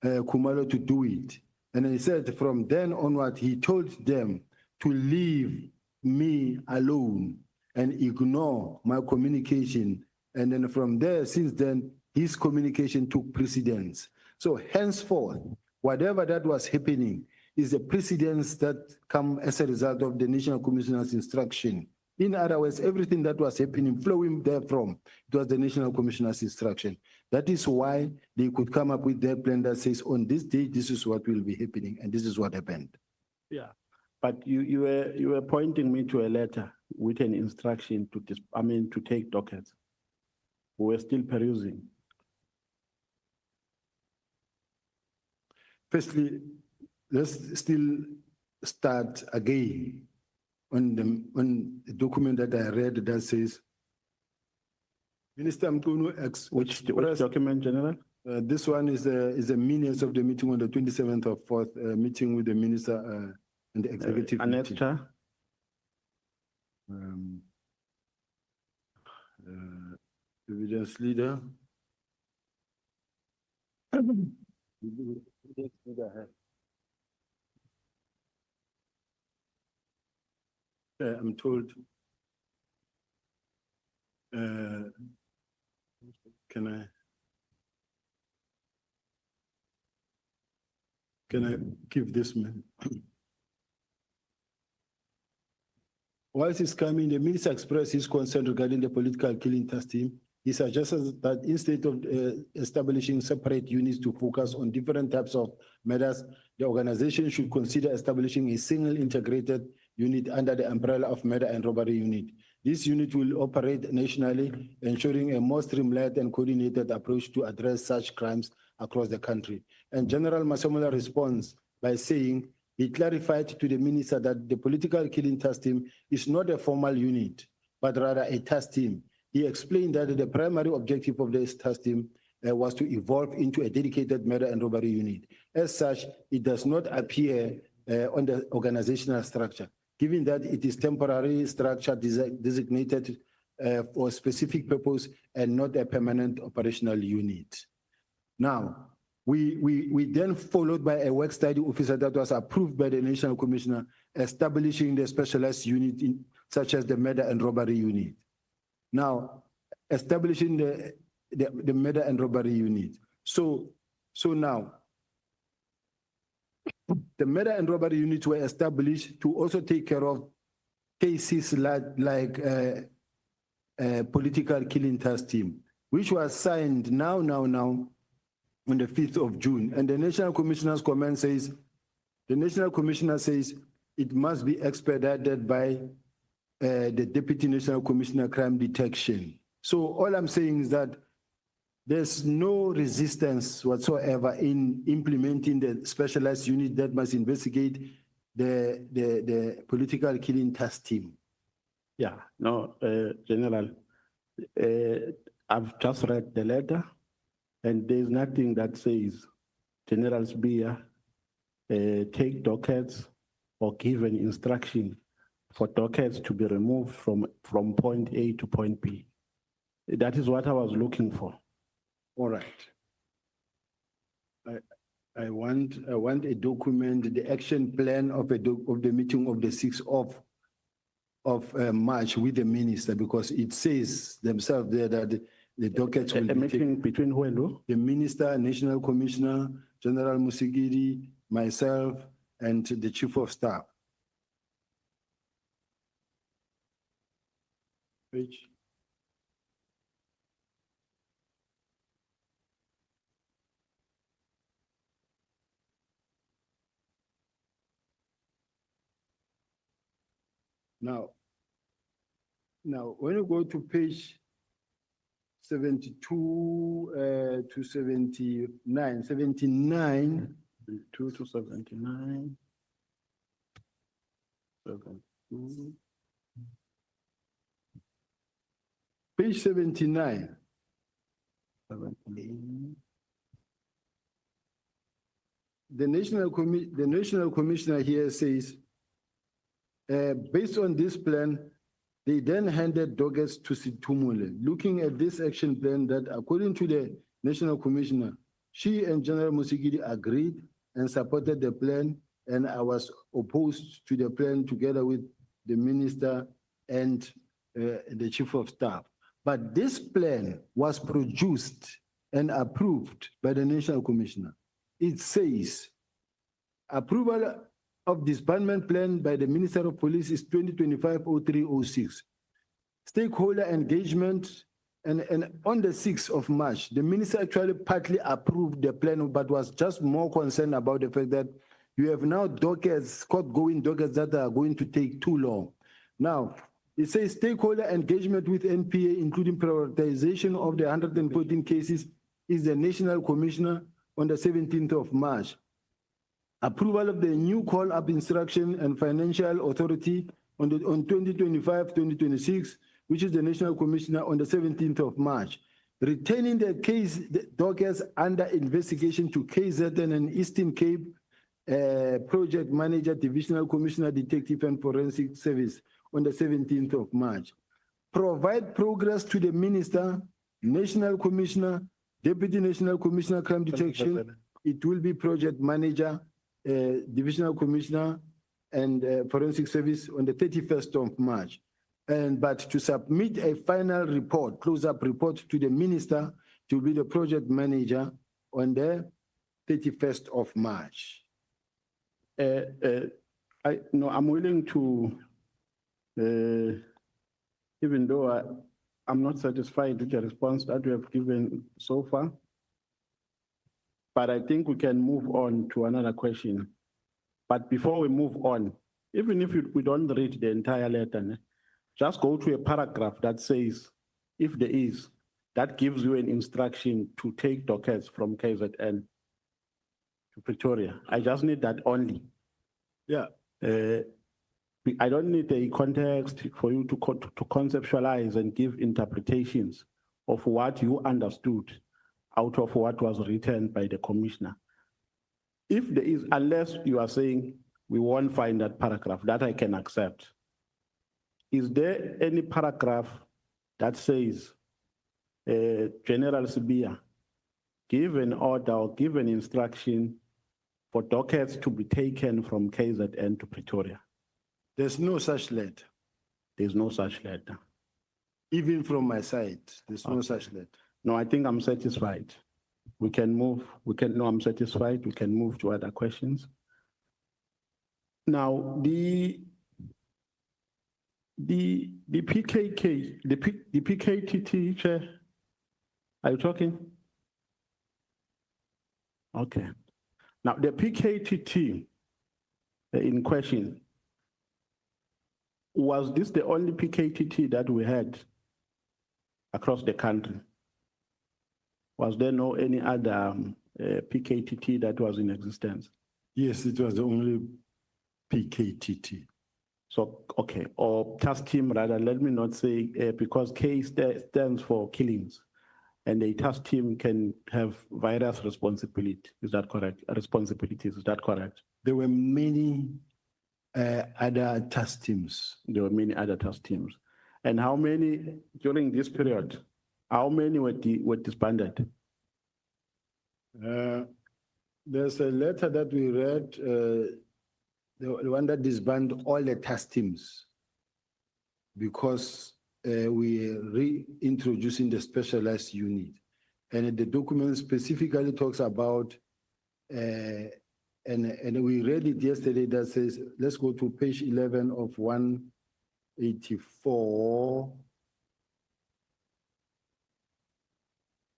Kumalo to do it. And he said from then onward, he told them to leave me alone and ignore my communication. And then from there, since then, his communication took precedence. So henceforth, whatever that was happening is the precedence that come as a result of the National Commissioner's instruction. In other words, everything that was happening, flowing therefrom, it was the National Commissioner's instruction. That is why they could come up with their plan that says, on this day, this is what will be happening, and this is what happened. Yeah, but you were pointing me to a letter with an instruction to take dockets. We were still perusing. Firstly, let's still start again on the document that I read that says, Minister Mkunu Which document, General? This one is the minutes of the meeting on the 27th of 4th, meeting with the minister and the executive. Annexure? Evidence leader. I'm told. Can I give this man? Whilst he's coming, the minister expressed his concern regarding the political killing task team. He suggested that instead of establishing separate units to focus on different types of matters, the organization should consider establishing a single integrated unit under the umbrella of murder and robbery unit. This unit will operate nationally, ensuring a more streamlined and coordinated approach to address such crimes across the country. And General Masemola responds by saying he clarified to the minister that the political killing task team is not a formal unit, but rather a task team. He explained that the primary objective of this task team was to evolve into a dedicated murder and robbery unit. As such, it does not appear on the organizational structure, given that it is temporary structure designated for a specific purpose and not a permanent operational unit. Now, we then followed by a work study officer that was approved by the National Commissioner, establishing the specialized unit such as the murder and robbery unit. Now, establishing the murder and robbery unit. So now, the murder and robbery units were established to also take care of cases like political killing task team, which was signed now on the 5th of June. And the National Commissioner's comment says, the National Commissioner says it must be expedited by the Deputy National Commissioner Crime Detection. So all I'm saying is that there's no resistance whatsoever in implementing the specialized unit that must investigate the political killing task team. Yeah, no, General, I've just read the letter and there's nothing that says General Sibiya take dockets or give an instruction for dockets to be removed from point A to point B. That is what I was looking for. All right. I want a document, the action plan of the meeting of the 6th of March with the minister, because it says themselves there that the dockets will be meeting between who and who? The minister, National Commissioner, General Musigiri, myself, and the Chief of Staff. Page. Now, when you go to page 72 to 79, 2 to 79. 72. Page 79. 78. The National Commissioner here says, based on this plan, they then handed Dockets to Situmule. Looking at this action plan that according to the National Commissioner, she and General Musigidi agreed and supported the plan, and I was opposed to the plan together with the minister and the chief of staff. But this plan was produced and approved by the National Commissioner. It says, approval of disbandment plan by the Minister of Police is 2025-0306. Stakeholder engagement, and on the 6th of March, the minister actually partly approved the plan, but was just more concerned about the fact that you have now dockets, court-going dockets that are going to take too long. Now, it says stakeholder engagement with NPA, including prioritization of the 114 cases, is the National Commissioner on the 17th of March. Approval of the new call-up instruction and financial authority on 2025-2026, which is the National Commissioner on the 17th of March. Retaining the case dockets under investigation to KZN and Eastern Cape Project Manager, Divisional Commissioner, Detective and Forensic Service on the 17th of March. Provide progress to the Minister, National Commissioner, Deputy National Commissioner, Crime Detection. It will be Project Manager, Divisional Commissioner, and Forensic Service on the 31st of March. But to submit a final report, close-up report to the Minister to be the Project Manager on the 31st of March. I'm willing to, even though I'm not satisfied with the response that we have given so far, but I think we can move on to another question. But before we move on, even if we don't read the entire letter, just go to a paragraph that says, if there is, that gives you an instruction to take dockets from KZN to Pretoria. I just need that only. Yeah. I don't need a context for you to conceptualize and give interpretations of what you understood out of what was written by the commissioner. If there is, unless you are saying we won't find that paragraph, that I can accept. Is there any paragraph that says General Sibiya give an order or give an instruction for dockets to be taken from KZN to Pretoria? There's no such letter. There's no such letter. Even from my side, there's no such letter. No, I think I'm satisfied. We can move, no, I'm satisfied. We can move to other questions. Now, the PKTT chair, are you talking? Okay. Now, the PKTT in question, was this the only PKTT that we had across the country? Was there no any other PKTT that was in existence? Yes, it was the only PKTT. So, okay, or task team rather, let me not say, because K stands for killings, and a task team can have various responsibilities. Is that correct? Responsibilities, is that correct? There were many other task teams. There were many other task teams. And how many, during this period, how many were disbanded? There's a letter that we read, the one that disbanded all the task teams because we are reintroducing the specialized unit. And the document specifically talks about, and we read it yesterday, that says, let's go to page 11 of 184.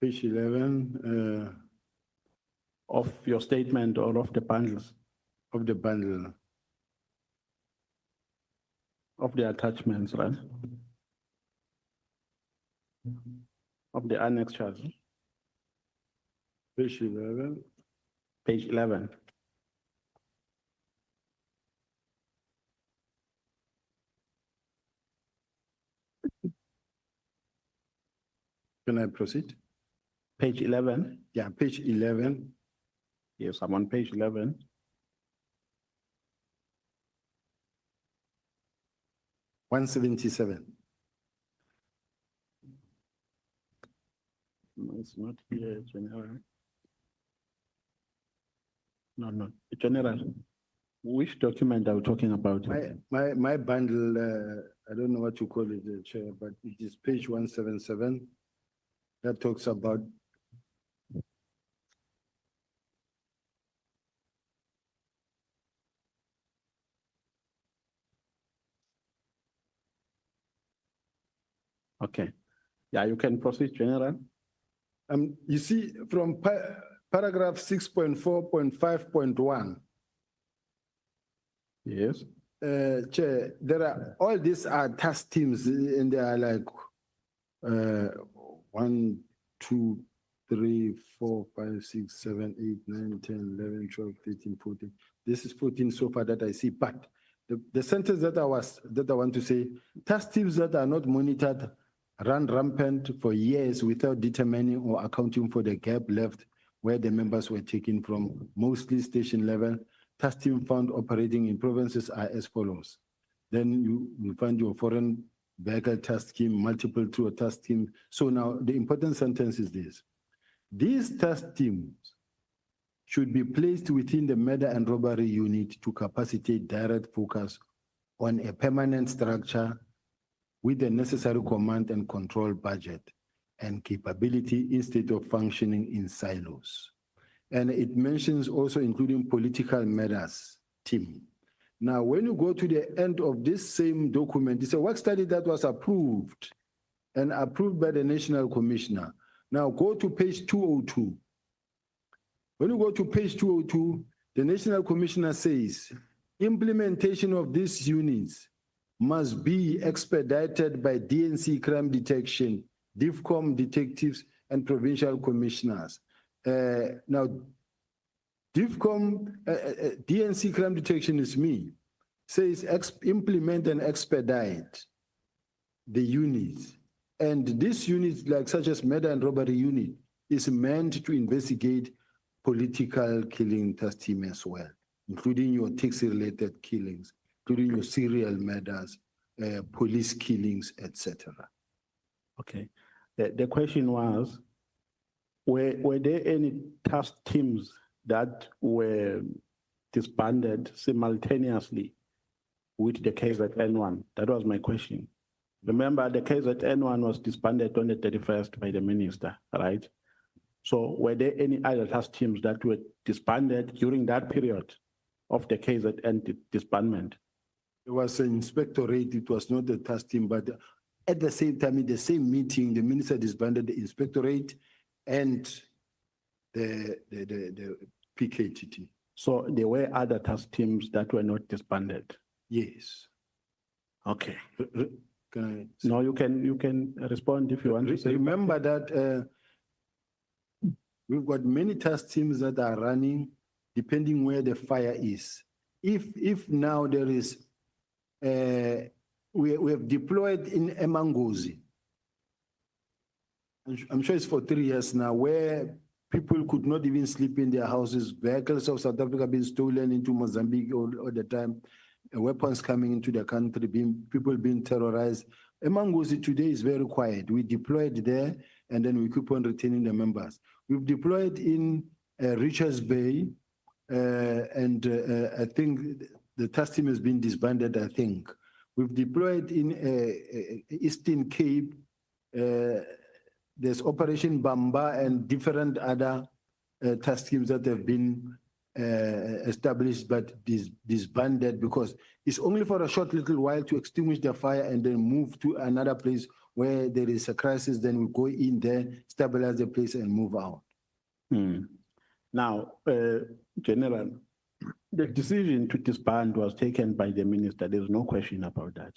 Page 11. Of your statement or of the bundles? Of the bundle. Of the attachments, right? Of the annexures. Page 11. Page 11. Can I proceed? Page 11. Yeah, page 11. Yes, I'm on page 11. $177. No, it's not here, General. No, General. Which document are we talking about? My bundle, I don't know what you call it, Chair, but it is page 177. That talks about Okay. Yeah, you can proceed, General. you see from paragraph 6.4.5.1. Yes. Chair, all these are task teams and they are like 1, 2, 3, 4, 5, 6, 7, 8, 9, 10, 11, 12, 13, 14. This is 14 so far that I see. But the sentence that I want to say, task teams that are not monitored run rampant for years without determining or accounting for the gap left where the members were taken from, mostly station level. Task team found operating in provinces are as follows. Then you find your foreign vehicle task team, multiple tour task team. So now the important sentence is this. These task teams should be placed within the murder and robbery unit to capacitate direct focus on a permanent structure with the necessary command and control budget and capability instead of functioning in silos. And it mentions also including political matters team. Now, when you go to the end of this same document, it's a work study that was approved and approved by the National Commissioner. Now go to page 202. When you go to page 202, the National Commissioner says, implementation of these units must be expedited by DNC crime detection, DIFCOM detectives, and provincial commissioners. Now, DIFCOM, DNC crime detection is me, says implement and expedite the units. And this unit, like such as murder and robbery unit, is meant to investigate political killing task team as well, including your taxi-related killings, including your serial murders, police killings, etc. Okay. The question was, were there any task teams that were disbanded simultaneously with the KZN1? That was my question. Remember, the KZN1 was disbanded on the 31st by the minister, right? So were there any other task teams that were disbanded during that period of the KZN disbandment? It was an inspectorate, it was not the task team, but at the same time, in the same meeting, the minister disbanded the inspectorate and the PKTT. So there were other task teams that were not disbanded? Yes. Okay. Can I? No, you can respond if you want to say. Remember that we've got many task teams that are running depending where the fire is. If now there is, we have deployed in Emangozi. I'm sure it's for 3 years now, where people could not even sleep in their houses. Vehicles of South Africa being stolen into Mozambique all the time. Weapons coming into the country, people being terrorized. Emangozi today is very quiet. We deployed there, and then we keep on retaining the members. We've deployed in Richards Bay, and I think the task team has been disbanded, I think. We've deployed in Eastern Cape. There's Operation Bamba and different other task teams that have been established but disbanded because it's only for a short little while to extinguish the fire and then move to another place where there is a crisis. Then we go in there, stabilize the place and move out. Now, General, the decision to disband was taken by the minister. There's no question about that.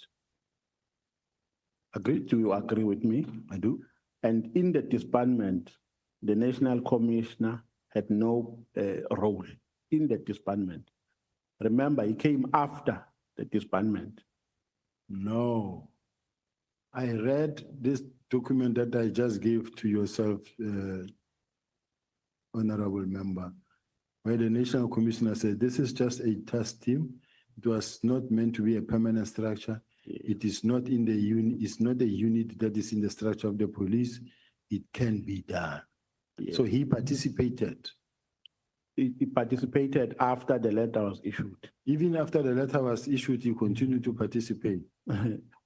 Agree? Do you agree with me? I do. And in the disbandment, the National Commissioner had no role in the disbandment. Remember, he came after the disbandment. No. I read this document that I just gave to yourself, honorable member, where the National Commissioner said, this is just a task team. It was not meant to be a permanent structure. It is not in the unit, it's not a unit that is in the structure of the police. It can be done. So he participated. He participated after the letter was issued. Even after the letter was issued, he continued to participate.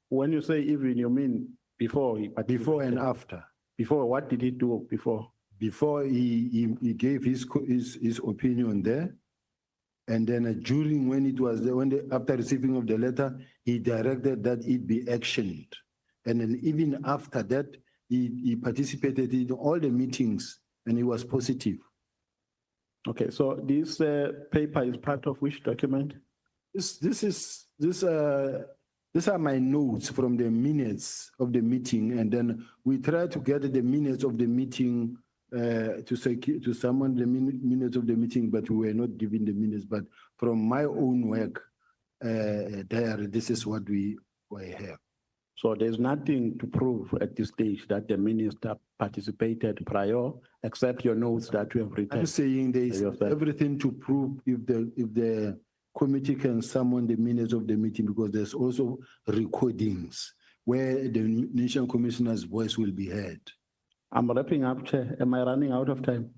When you say even, you mean before he participated? Before and after. Before, what did he do before? Before he gave his opinion there. And then during when it was there, after receiving of the letter, he directed that it be actioned. And then even after that, he participated in all the meetings and he was positive. Okay, so this paper is part of which document? These are my notes from the minutes of the meeting, and then we try to get the minutes of the meeting to summon the minutes of the meeting, but we were not given the minutes. But from my own work, this is what we have. So there's nothing to prove at this stage that the minister participated prior, except your notes that you have written. I'm saying there is everything to prove if the committee can summon the minutes of the meeting, because there's also recordings where the National Commissioner's voice will be heard. I'm wrapping up, Chair. Am I running out of time?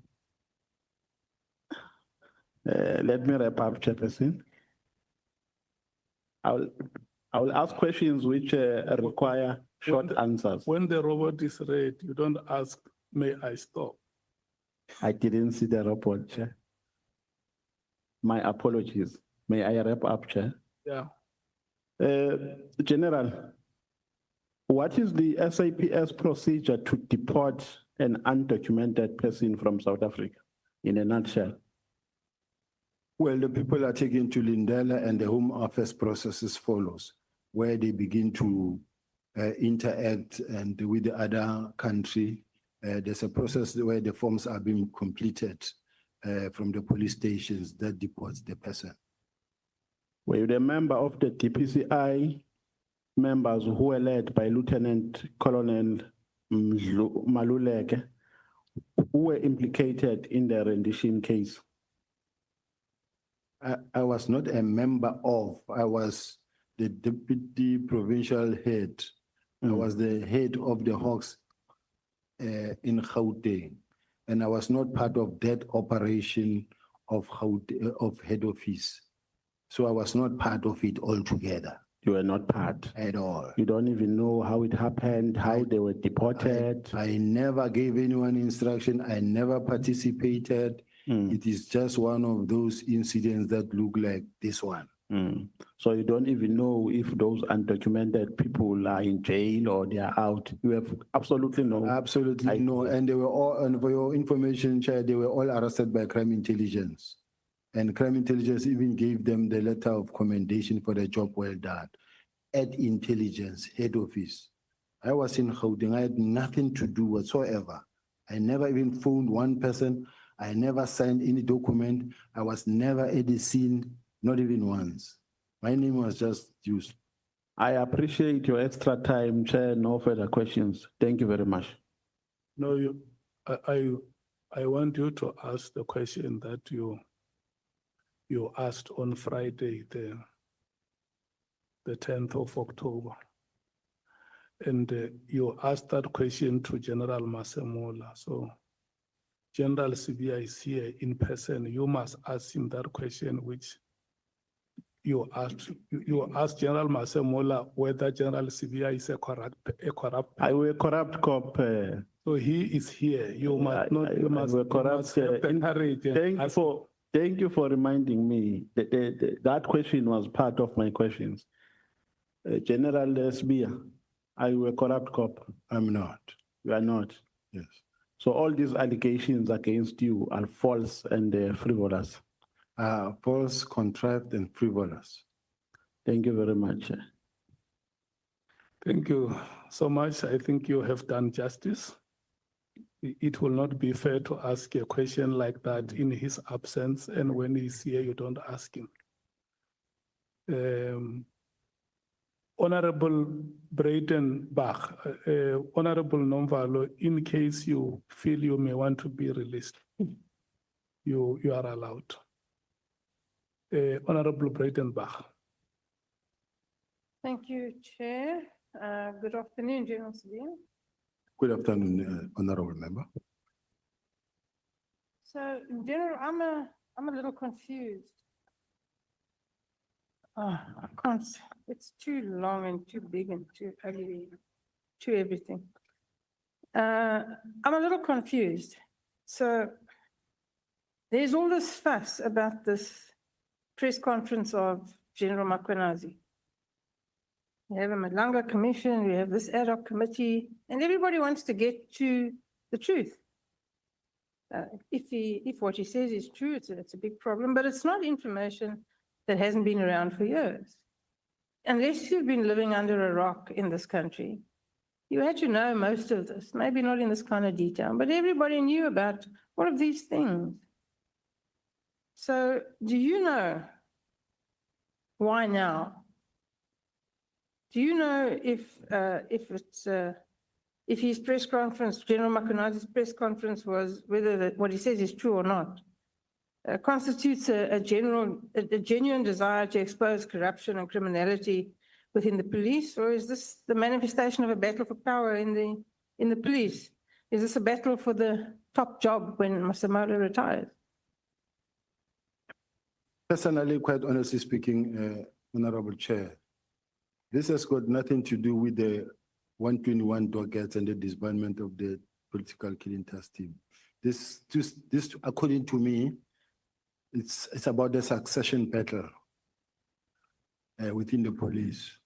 Let me wrap up, Chairperson. I will ask questions which require short answers. When the robot is read, you don't ask, may I stop? I didn't see the report, Chair. My apologies. May I wrap up, Chair? Yeah. General, what is the SAPS procedure to deport an undocumented person from South Africa, in a nutshell? Well, the people are taken to Lindela and the Home Office processes follows, where they begin to interact and with the other country. There's a process where the forms are being completed from the police stations that deports the person. Were you the member of the DPCI members who were led by Lieutenant Colonel Maluleke, who were implicated in the rendition case? I was not a member of, I was the deputy provincial head. I was the head of the Hawks in Gauteng, and I was not part of that operation of head office. So I was not part of it altogether. You were not part? At all. You don't even know how it happened, how they were deported? I never gave anyone instruction. I never participated. It is just one of those incidents that look like this one. So you don't even know if those undocumented people are in jail or they are out. You have absolutely no. Absolutely no. And they were all, and for your information, Chair, they were all arrested by crime intelligence. And crime intelligence even gave them the letter of commendation for the job well done. At intelligence, head office. I was in Gauteng. I had nothing to do whatsoever. I never even phoned one person. I never signed any document. I was never at the scene, not even once. My name was just used. I appreciate your extra time, Chair. No further questions. Thank you very much. No, I want you to ask the question that you asked on Friday, the 10th of October. And you asked that question to General Masemola. So General Sibiya is here in person. You must ask him that question, which you asked. You asked General Masemola whether General Sibiya is a corrupt. I will corrupt cop. So he is here. You must not. You must corrupt. Thank you for reminding me. That question was part of my questions. General Sibiya, are you a corrupt cop? I'm not. You are not. Yes. So all these allegations against you are false and frivolous. False, contrived, and frivolous. Thank you very much. Thank you so much. I think you have done justice. It will not be fair to ask a question like that in his absence, and when he's here, you don't ask him. Honorable Breitenbach, Honorable Nomvalo, in case you feel you may want to be released, you are allowed. Honorable Breitenbach. Thank you, Chair. Good afternoon, General Sibiya. Good afternoon, honorable member. So, General, I'm a little confused. I can't, it's too long and too big and too ugly, too everything. I'm a little confused. So, there's all this fuss about this press conference of General Makwenazi. We have a Malanga Commission, we have this ad hoc committee, and everybody wants to get to the truth. If what he says is true, it's a big problem, but it's not information that hasn't been around for years. Unless you've been living under a rock in this country, you had to know most of this, maybe not in this kind of detail, but everybody knew about all of these things. So do you know why now? Do you know if his press conference, General Makwenazi's press conference was, whether what he says is true or not, constitutes a genuine desire to expose corruption and criminality within the police, or is this the manifestation of a battle for power in the police? Is this a battle for the top job when Masemola retires? Personally, quite honestly speaking, Honorable Chair, this has got nothing to do with the 121 Dockets and the disbandment of the political killing task team. This, according to me, it's about the succession battle within the police.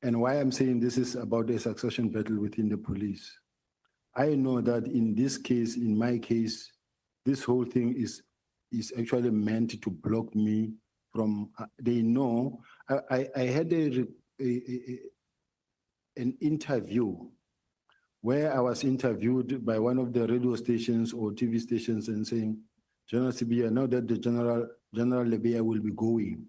And why I'm saying this is about the succession battle within the police, I know that in this case, in my case, this whole thing is actually meant to block me from, they know, I had an interview where I was interviewed by one of the radio stations or TV stations and saying, General Sibiya, now that the General Lebeya will be going,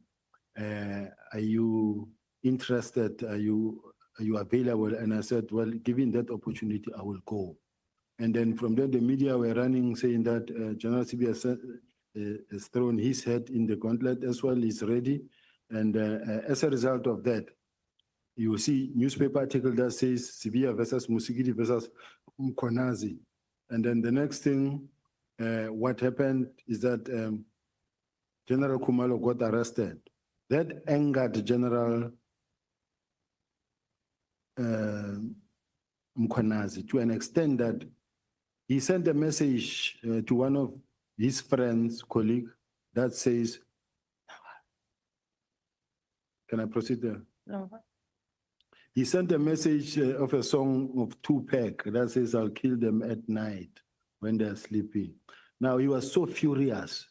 are you interested? Are you available? And I said, well, given that opportunity, I will go. And then from there, the media were running saying that General Sibiya has thrown his head in the gauntlet as well, he's ready. And as a result of that, you will see newspaper article that says Sibiya versus Musigidi versus Mkonazi. And then the next thing, what happened is that General Kumalo got arrested. That angered General Mkonazi to an extent that he sent a message to one of his friends, colleague, that says, can I proceed there? No. He sent a message of a song of Tupac that says, I'll kill them at night when they're sleeping. Now, he was so furious.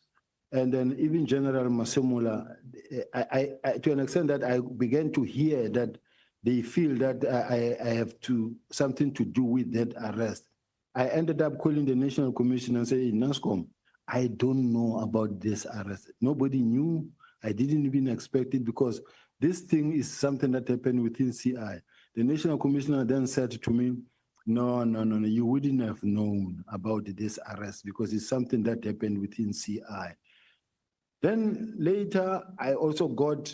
And then even General Masemola, to an extent that I began to hear that they feel that I have something to do with that arrest. I ended up calling the National Commission and saying, NASCOM, I don't know about this arrest. Nobody knew. I didn't even expect it because this thing is something that happened within CI. The National Commissioner then said to me, no, you wouldn't have known about this arrest because it's something that happened within CI. Then later, I also got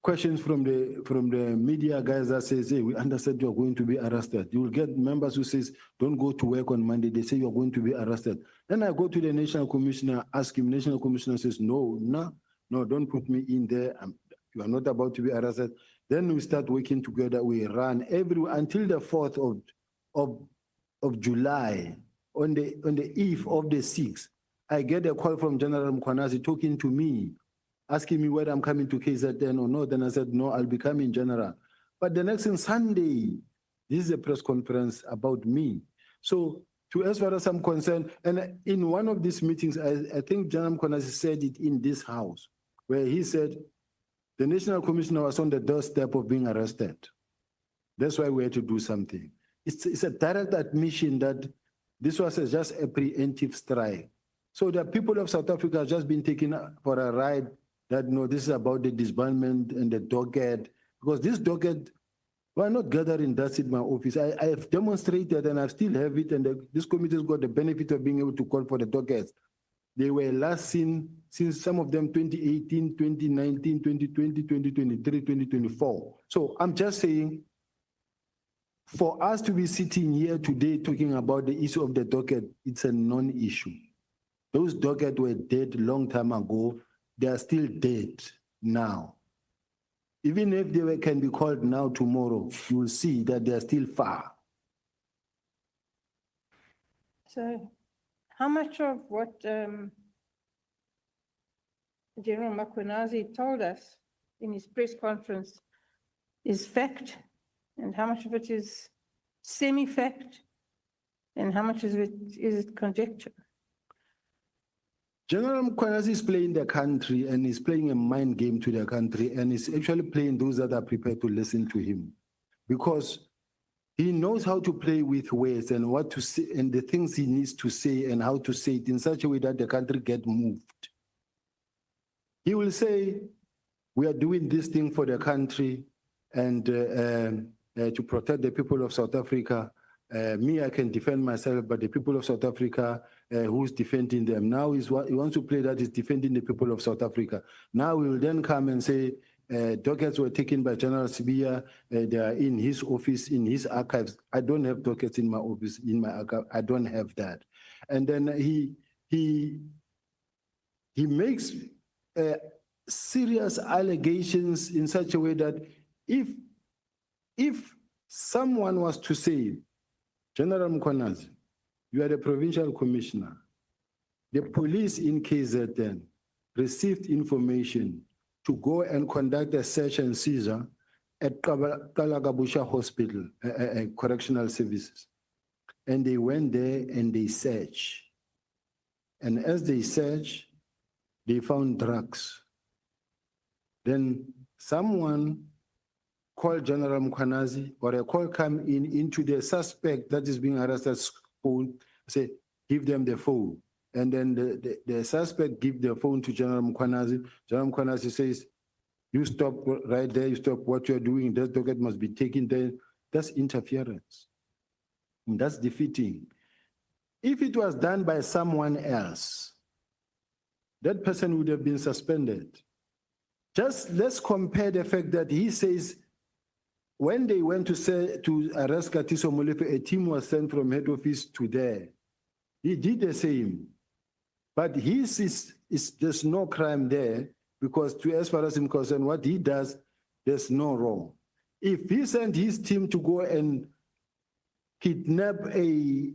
questions from the media guys that says, hey, we understand you're going to be arrested. You will get members who says, don't go to work on Monday. They say you're going to be arrested. Then I go to the National Commissioner, ask him, National Commissioner says, no, don't put me in there. You are not about to be arrested. Then we start working together. We run everywhere until the 4th of July, on the eve of the 6th. I get a call from General Mkonazi talking to me, asking me whether I'm coming to KZN or not. Then I said, no, I'll be coming, General. But the next thing, Sunday, this is a press conference about me. So as far as I'm concerned, and in one of these meetings, I think General Mkonazi said it in this house, where he said, the National Commissioner was on the doorstep of being arrested. That's why we had to do something. It's a direct admission that this was just a preemptive strike. So the people of South Africa have just been taken for a ride that, no, this is about the disbandment and the docket, because this docket, we're not gathering dust in my office. I have demonstrated and I still have it, and this committee has got the benefit of being able to call for the dockets. They were last seen since some of them 2018, 2019, 2020, 2023, 2024. So I'm just saying, for us to be sitting here today talking about the issue of the docket, it's a non-issue. Those dockets were dead long time ago. They are still dead now. Even if they can be called now tomorrow, you will see that they are still far. So how much of what General Makwenazi told us in his press conference is fact, and how much of it is semi-fact, and how much of it is conjecture? General Makwenazi is playing the country and is playing a mind game to the country, and is actually playing those that are prepared to listen to him, because he knows how to play with words and what to say and the things he needs to say and how to say it in such a way that the country get moved. He will say, we are doing this thing for the country and to protect the people of South Africa. Me, I can defend myself, but the people of South Africa, who's defending them? Now he wants to play that he's defending the people of South Africa. Now he will then come and say, dockets were taken by General Sibiya. They are in his office, in his archives. I don't have dockets in my office, in my archive. I don't have that. And then he makes serious allegations in such a way that if someone was to say, General Makwenazi, you are the provincial commissioner, the police in KZN received information to go and conduct a search and seizure at Kalagabusha Hospital, Correctional Services. And they went there and they searched. And as they searched, they found drugs. Then someone called General Makwenazi, or a call come into the suspect that is being arrested phone, say, give them the phone. And then the suspect give the phone to General Makwenazi. General Makwenazi says, you stop right there, you stop what you're doing, that docket must be taken there. That's interference. And that's defeating. If it was done by someone else, that person would have been suspended. Just let's compare the fact that he says, when they went to arrest Katiso Molefe, a team was sent from head office to there. He did the same. But there's no crime there, because as far as I'm concerned, what he does, there's no wrong. If he sent his team to go and kidnap a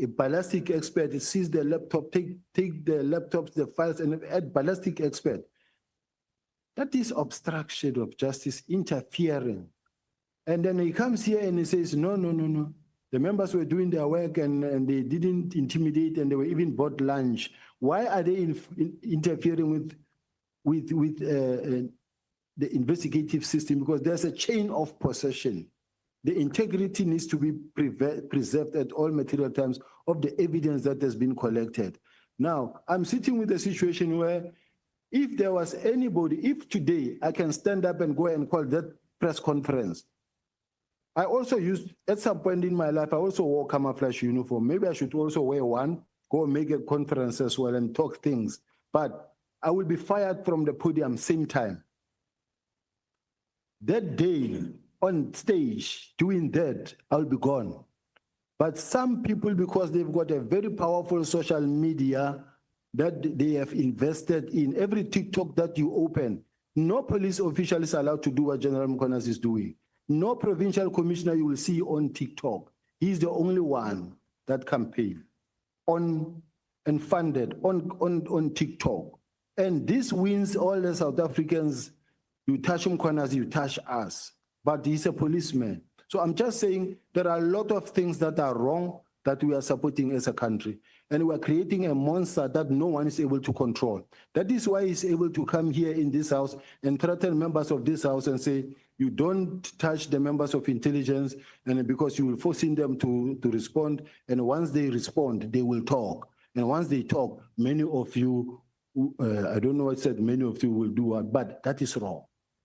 ballistic expert, seize the laptop, take the laptops, the files, and add ballistic expert, that is obstruction of justice, interfering. And then he comes here and he says, no. The members were doing their work and they didn't intimidate, and they were even bought lunch. Why are they interfering with the investigative system? Because there's a chain of possession. The integrity needs to be preserved at all material times of the evidence that has been collected. Now, I'm sitting with a situation where if there was anybody, if today I can stand up and go and call that press conference, I also used, at some point in my life, I also wore camouflage uniform. Maybe I should also wear one, go make a conference as well and talk things. But I will be fired from the podium same time. That day on stage doing that, I'll be gone. But some people, because they've got a very powerful social media that they have invested in, every TikTok that you open, no police official is allowed to do what General Makwenazi is doing. No provincial commissioner you will see on TikTok. He's the only one that campaign on and funded on TikTok. And this wins all the South Africans. You touch Makwenazi, you touch us. But he's a policeman. So I'm just saying there are a lot of things that are wrong that we are supporting as a country. And we're creating a monster that no one is able to control. That is why he's able to come here in this house and threaten members of this house and say, you don't touch the members of intelligence, and because you will forcing them to respond. And once they respond, they will talk. And once they talk, many of you I don't know what said many of you will do what, but that is wrong.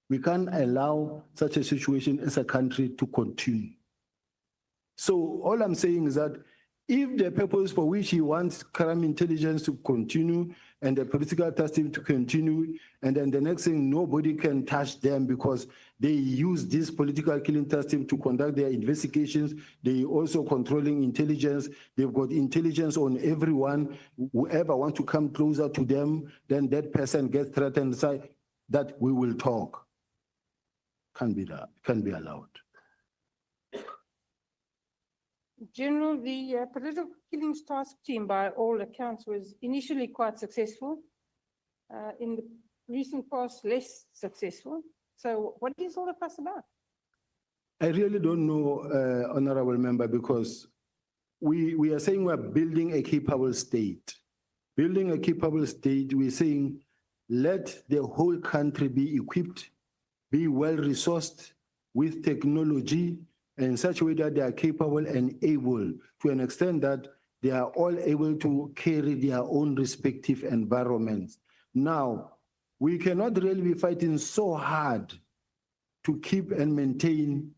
We can't allow such a situation as a country to continue. So all I'm saying is that if the purpose for which he wants crime intelligence to continue and the political testing to continue, and then the next thing, nobody can touch them because they use this political killing testing to conduct their investigations. They also controlling intelligence. They've got intelligence on everyone. Whoever wants to come closer to them, then that person gets threatened, say that we will talk. Can't be that, can't be allowed. General, the political killings task team, by all accounts, was initially quite successful. In the recent past, less successful. So what is all the fuss about? I really don't know, Honorable Member, because we are saying we're building a capable state. Building a capable state, we're saying let the whole country be equipped, be well-resourced with technology, in such a way that they are capable and able, to an extent that they are all able to carry their own respective environments. Now, we cannot really be fighting so hard to keep and maintain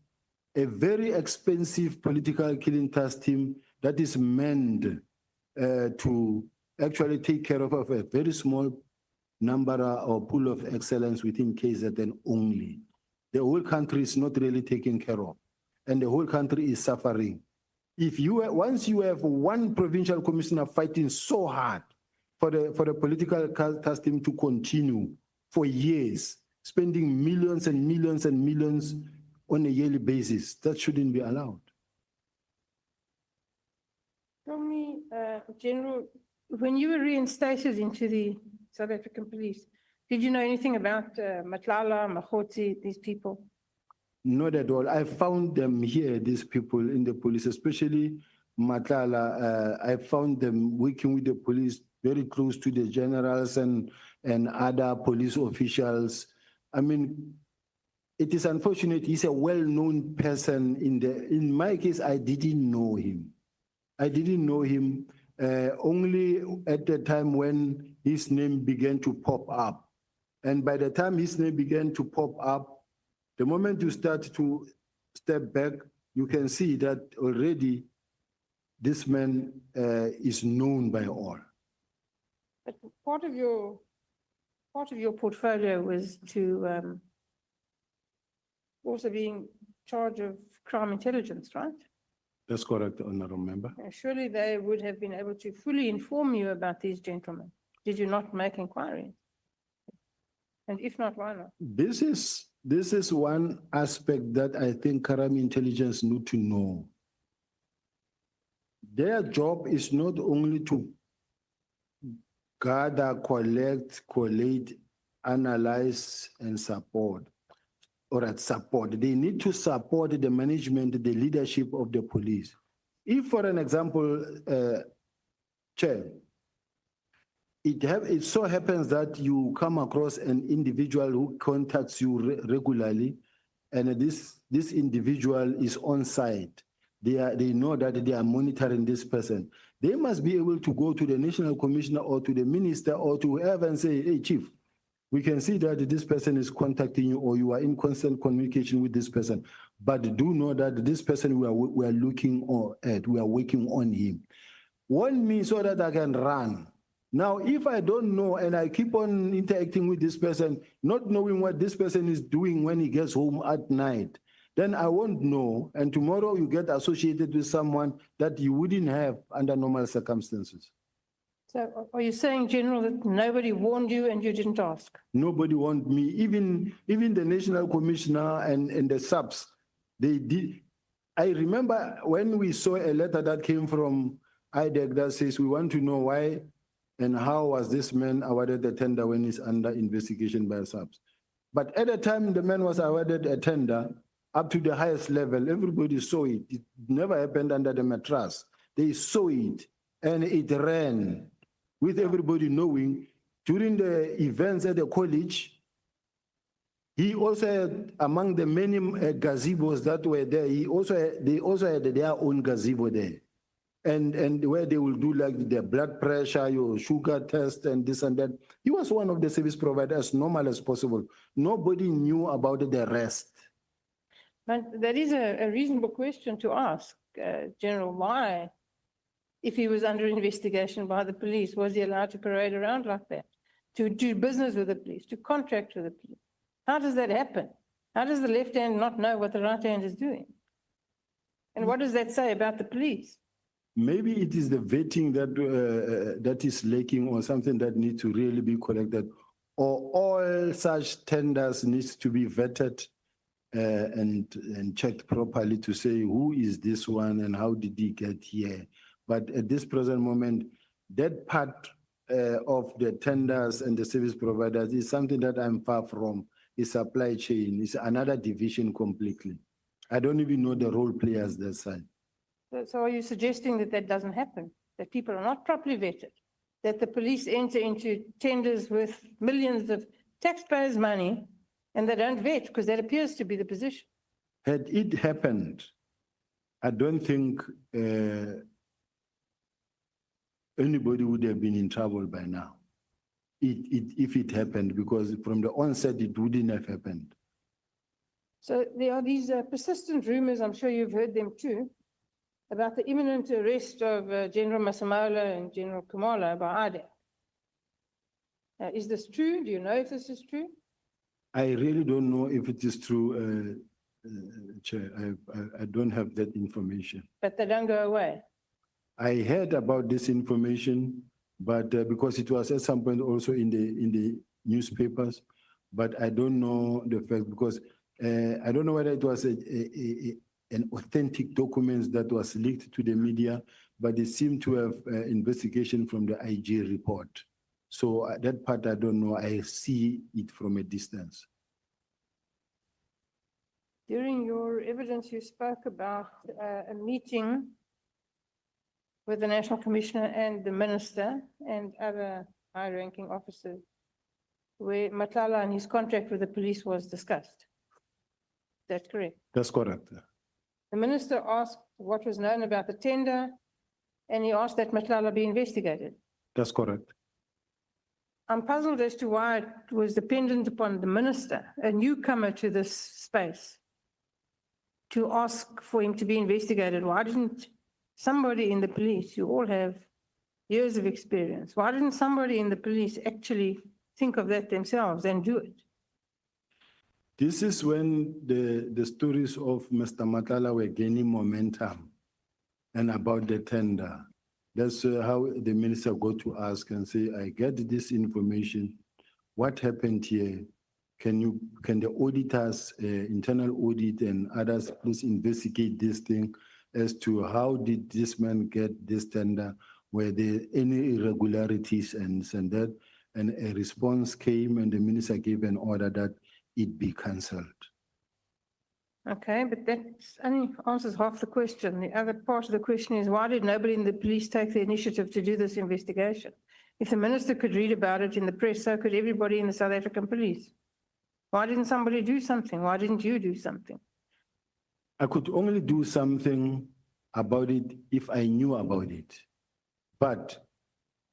a very expensive political killing task team that is meant to actually take care of a very small number or pool of excellence within KZN only. The whole country is not really taken care of, and the whole country is suffering. If once you have one provincial commissioner fighting so hard for the political task team to continue for years, spending millions and millions and millions on a yearly basis, that shouldn't be allowed. Tell me, General, when you were reinstated into the South African Police, did you know anything about Matlala, Mahoti, these people? Not at all. I found them here, these people in the police, especially Matlala. I found them working with the police very close to the generals and other police officials. I mean, it is unfortunate. He's a well-known person. In my case, I didn't know him. I didn't know him only at the time when his name began to pop up. And by the time his name began to pop up, the moment you start to step back, you can see that already this man is known by all. But part of your portfolio was to also be in charge of crime intelligence, right? That's correct, Honorable Member. Surely they would have been able to fully inform you about these gentlemen. Did you not make inquiries? And if not, why not? This is one aspect that I think crime intelligence need to know. Their job is not only to gather, collect, collate, analyze, and support. They need to support the management, the leadership of the police. If, for an example, Chair, it so happens that you come across an individual who contacts you regularly, and this individual is on site. They know that they are monitoring this person. They must be able to go to the national commissioner or to the minister or to whoever and say, hey, chief, we can see that this person is contacting you or you are in constant communication with this person. But do know that this person we are looking at, we are working on him. Warn me so that I can run. Now, if I don't know and I keep on interacting with this person, not knowing what this person is doing when he gets home at night, then I won't know. And tomorrow you get associated with someone that you wouldn't have under normal circumstances. So are you saying, General, that nobody warned you and you didn't ask? Nobody warned me. Even the National Commissioner and the SAPS, they did. I remember when we saw a letter that came from IDEC that says, we want to know why and how was this man awarded the tender when he's under investigation by SAPS. But at the time the man was awarded a tender up to the highest level, everybody saw it. It never happened under the mattress. They saw it and it ran with everybody knowing. During the events at the college, he also had, among the many gazebos that were there, they also had their own gazebo there. and where they will do like their blood pressure, your sugar test and this and that. He was one of the service providers, as normal as possible. Nobody knew about the rest. But that is a reasonable question to ask, General, why, if he was under investigation by the police, was he allowed to parade around like that? To do business with the police, to contract with the police? How does that happen? How does the left hand not know what the right hand is doing? And what does that say about the police? Maybe it is the vetting that is lacking, or something that needs to really be collected, or all such tenders needs to be vetted and checked properly to say who is this one and how did he get here. But at this present moment, that part of the tenders and the service providers is something that I'm far from. It's supply chain. It's another division completely. I don't even know the role players that side. So are you suggesting that that doesn't happen? That people are not properly vetted? That the police enter into tenders with millions of taxpayers' money and they don't vet, because that appears to be the position? Had it happened, I don't think anybody would have been in trouble by now. If it happened, because from the onset, it wouldn't have happened. So there are these persistent rumors, I'm sure you've heard them too, about the imminent arrest of General Masemola and General Kumalo by IDAC. Is this true? Do you know if this is true? I really don't know if it is true, Chair. I don't have that information. But they don't go away? I heard about this information, but because it was at some point also in the newspapers, but I don't know the fact, because I don't know whether it was an authentic document that was leaked to the media, but it seemed to have investigation from the IG report. So that part I don't know. I see it from a distance. During your evidence, you spoke about a meeting with the National Commissioner and the Minister and other high-ranking officers, where Matlala and his contract with the police was discussed. That's correct? That's correct. The Minister asked what was known about the tender, and he asked that Matlala be investigated. That's correct. I'm puzzled as to why it was dependent upon the Minister, a newcomer to this space, to ask for him to be investigated. Why didn't somebody in the police, you all have years of experience, why didn't somebody in the police actually think of that themselves and do it? This is when the stories of Mr. Matlala were gaining momentum and about the tender. That's how the minister got to ask and say, I get this information. What happened here? Can the auditors, internal audit and others, please investigate this thing as to how did this man get this tender? Were there any irregularities and that? And a response came and the minister gave an order that it be cancelled. Okay, but that only answers half the question. The other part of the question is, why did nobody in the police take the initiative to do this investigation? If the minister could read about it in the press, so could everybody in the South African police. Why didn't somebody do something? Why didn't you do something? I could only do something about it if I knew about it. But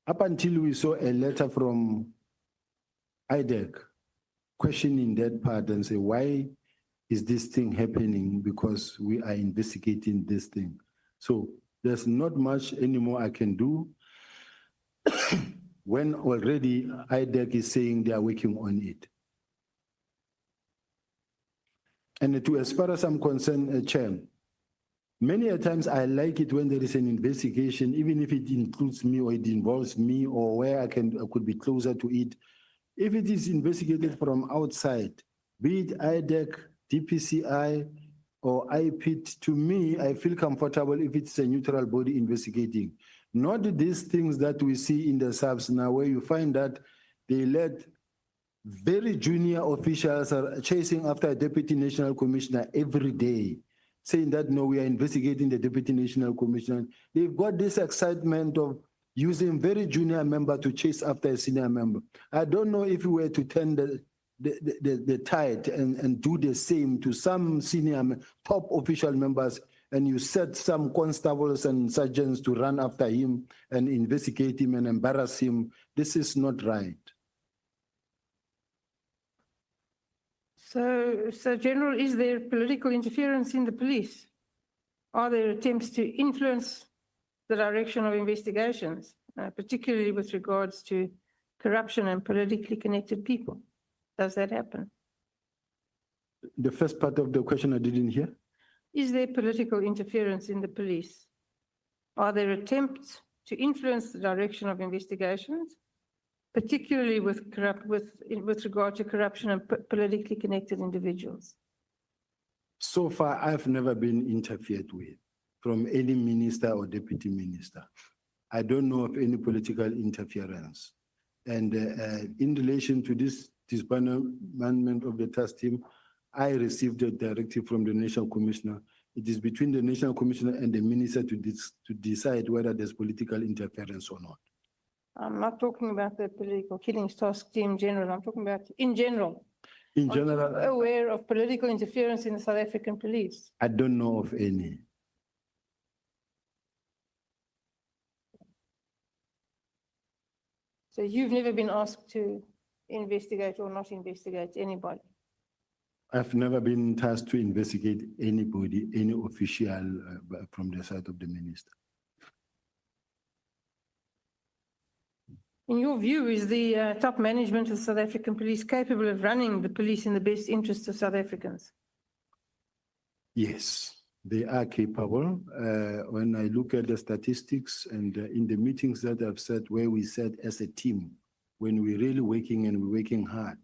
up until we saw a letter from IDAC questioning that part and say, why is this thing happening? Because we are investigating this thing. So there's not much anymore I can do when already IDAC is saying they are working on it. And as far as I'm concerned, Chair, many a times I like it when there is an investigation, even if it includes me or it involves me or where I could be closer to it. If it is investigated from outside, be it IDAC, DPCI, or IPIT, to me, I feel comfortable if it's a neutral body investigating. Not these things that we see in the SAPS now, where you find that they let very junior officials are chasing after a deputy national commissioner every day, saying that, no, we are investigating the deputy national commissioner. They've got this excitement of using very junior member to chase after a senior member. I don't know if we were to turn the tide and do the same to some senior top official members, and you set some constables and sergeants to run after him and investigate him and embarrass him. This is not right. So General, is there political interference in the police? Are there attempts to influence the direction of investigations, particularly with regards to corruption and politically connected people? Does that happen? The first part of the question I didn't hear. Is there political interference in the police? Are there attempts to influence the direction of investigations, particularly with regard to corruption and politically connected individuals? So far, I've never been interfered with from any minister or deputy minister. I don't know of any political interference. And in relation to this disbandment of the task team, I received a directive from the National Commissioner. It is between the National Commissioner and the minister to decide whether there's political interference or not. I'm not talking about the political killings task team in general. I'm talking about in general. In Are you general, aware of political interference in the South African police? I don't know of any. So you've never been asked to investigate or not investigate anybody? I've never been tasked to investigate anybody, any official from the side of the minister. In your view, is the top management of South African police capable of running the police in the best interests of South Africans? Yes, they are capable. When I look at the statistics and in the meetings that I've said, where we said as a team, when we're really working and we're working hard,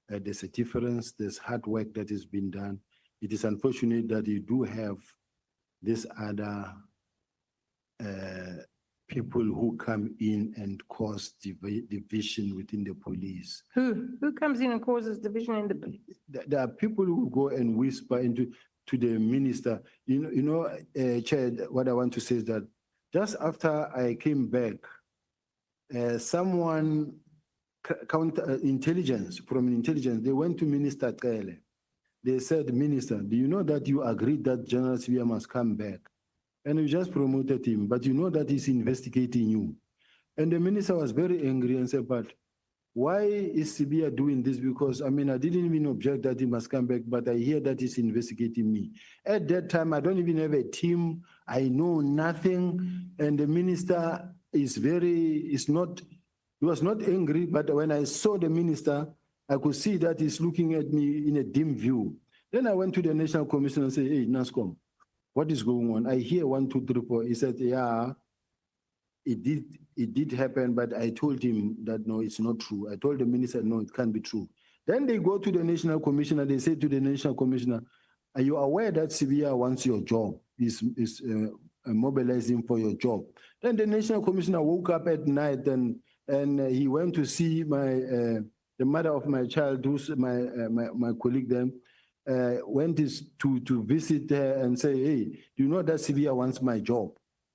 there's a difference, there's hard work that has been done. It is unfortunate that you do have this other people who come in and cause division within the police. Who comes in and causes division in the police? There are people who go and whisper to the minister. Chair, what I want to say is that just after I came back, someone intelligence, they went to Minister Kele. They said, Minister, do you know that you agreed that General Sibiya must come back? And we just promoted him, but you know that he's investigating you. And the minister was very angry and said, but why is Sibiya doing this? Because, I mean, I didn't even object that he must come back, but I hear that he's investigating me. At that time, I don't even have a team. I know nothing. And the minister he was not angry, but when I saw the minister, I could see that he's looking at me in a dim view. Then I went to the National Commissioner and said, hey, NASCOM, what is going on? I hear 1, 2, 3, 4. He said, yeah, it did happen, but I told him that, no, it's not true. I told the minister, no, it can't be true. Then they go to the National Commissioner. They say to the National Commissioner, are you aware that Sibiya wants your job? Is mobilizing for your job? Then the National Commissioner woke up at night and he went to see the mother of my child, who's my colleague then, went to visit her and say, hey, do you know that Sibiya wants my job?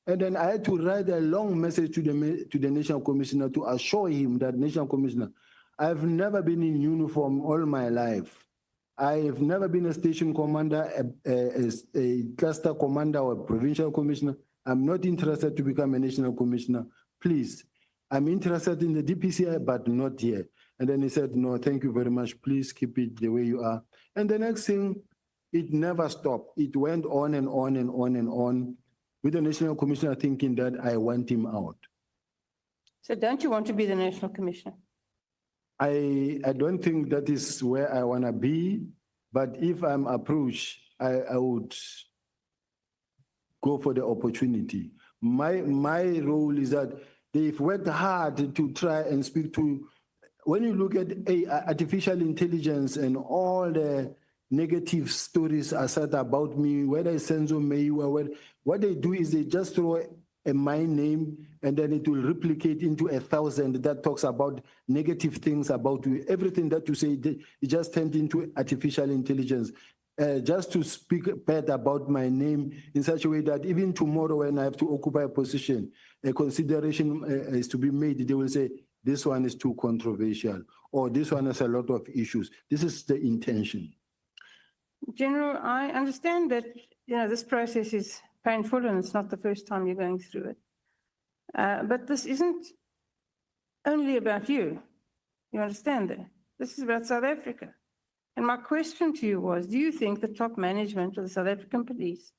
And then I had to write a long message to the National Commissioner to assure him that, National Commissioner, I've never been in uniform all my life. I have never been a station commander, a cluster commander or a provincial commissioner. I'm not interested to become a national commissioner. Please, I'm interested in the DPCI, but not here. And then he said, no, thank you very much. Please keep it the way you are. And the next thing, it never stopped. It went on and on and on and on, with the National Commissioner thinking that I want him out. So don't you want to be the National Commissioner? I don't think that is where I want to be, but if I'm approached, I would go for the opportunity. My role is that they've worked hard to try and speak to, when you look at artificial intelligence and all the negative stories are said about me, whether it's Senzo Meyiwa, what they do is they just throw my name and then it will replicate into 1,000 that talks about negative things about you. Everything that you say, it just turned into artificial intelligence. Just to speak bad about my name in such a way that even tomorrow when I have to occupy a position, a consideration is to be made. They will say, this one is too controversial, or this one has a lot of issues. This is the intention. General, I understand that, this process is painful and it's not the first time you're going through it. But this isn't only about you. You understand that? This is about South Africa. And my question to you was, do you think the top management of the South African police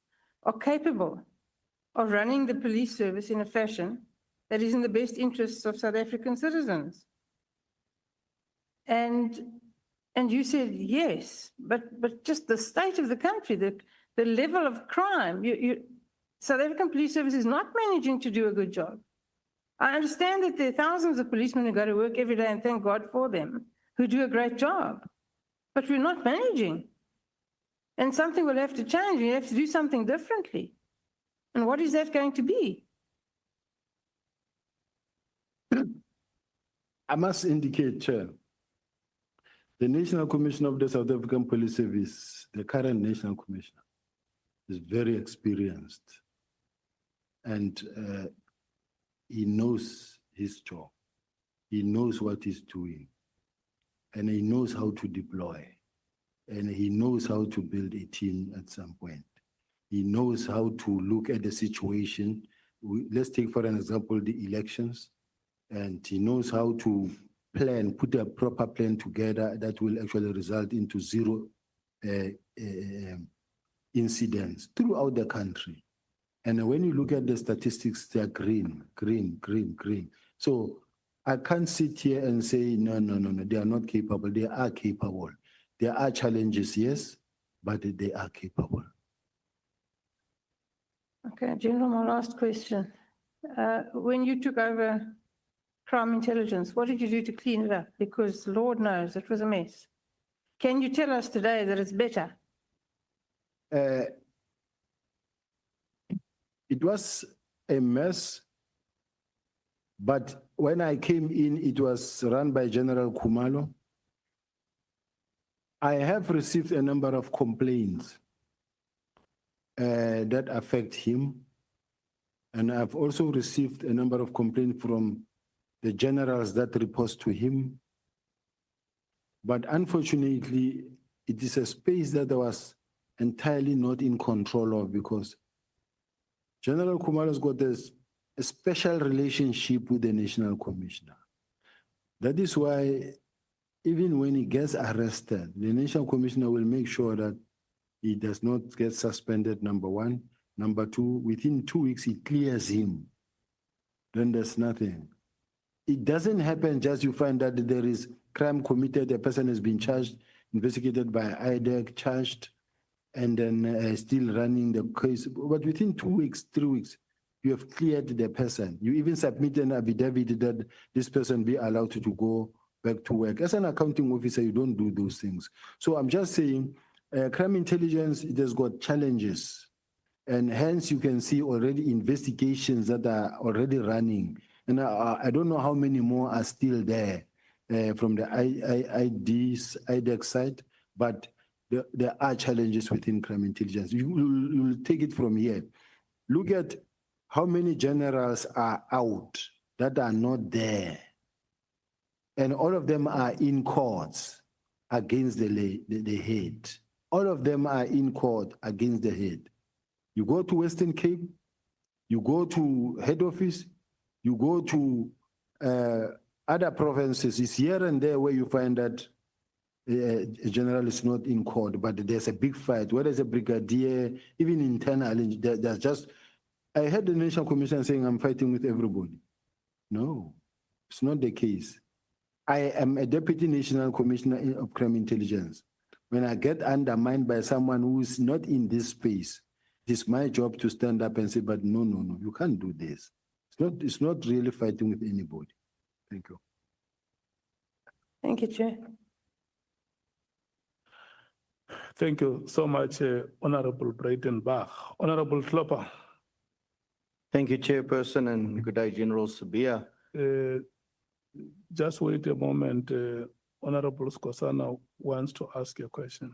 are capable of running the police service in a fashion that is in the best interests of South African citizens? And you said yes, but just the state of the country, the level of crime, South African police service is not managing to do a good job. I understand that there are thousands of policemen who go to work every day, and thank God for them, who do a great job. But we're not managing. And something will have to change. We have to do something differently. And what is that going to be? I must indicate, Chair, the National Commissioner of the South African Police Service, the current National Commissioner, is very experienced. And he knows his job. He knows what he's doing. And he knows how to deploy. And he knows how to build a team at some point. He knows how to look at the situation. Let's take, for an example, the elections. And he knows how to plan, put a proper plan together that will actually result into zero incidents throughout the country. And when you look at the statistics, they are green, green, green, green. So I can't sit here and say, no, they are not capable. They are capable. There are challenges, yes, but they are capable. Okay, General, my last question. When you took over crime intelligence, what did you do to clean it up? Because Lord knows it was a mess. Can you tell us today that it's better? It was a mess, but when I came in, it was run by General Khumalo. I have received a number of complaints that affect him. And I've also received a number of complaints from the generals that report to him. But unfortunately, it is a space that I was entirely not in control of, because General Khumalo's got a special relationship with the National Commissioner. That is why even when he gets arrested, the National Commissioner will make sure that he does not get suspended, number one. Number two, within 2 weeks, he clears him. Then there's nothing. It doesn't happen just you find that there is crime committed, a person has been charged, investigated by IDEC, charged, and then still running the case. But within 2 weeks, 3 weeks, you have cleared the person. You even submit an affidavit that this person be allowed to go back to work. As an accounting officer, you don't do those things. So I'm just saying, crime intelligence, it has got challenges. And hence you can see already investigations that are already running. And I don't know how many more are still there from the IDEC side, but there are challenges within crime intelligence. You will take it from here. Look at how many generals are out that are not there. And all of them are in courts against the head. All of them are in court against the head. You go to Western Cape, you go to head office, you go to other provinces. It's here and there where you find that a general is not in court, but there's a big fight. Where there's a brigadier, even internally, there's just, I heard the National Commission saying I'm fighting with everybody. No, it's not the case. I am a Deputy National Commissioner of Crime Intelligence. When I get undermined by someone who is not in this space, it is my job to stand up and say, but no, you can't do this. It's not really fighting with anybody. Thank you. Thank you, Chair. Thank you so much, Honorable Breitenbach. Honorable Klopper. Thank you, Chairperson, and good day, General Sibiya. Just wait a moment. Honorable Skosana wants to ask a question.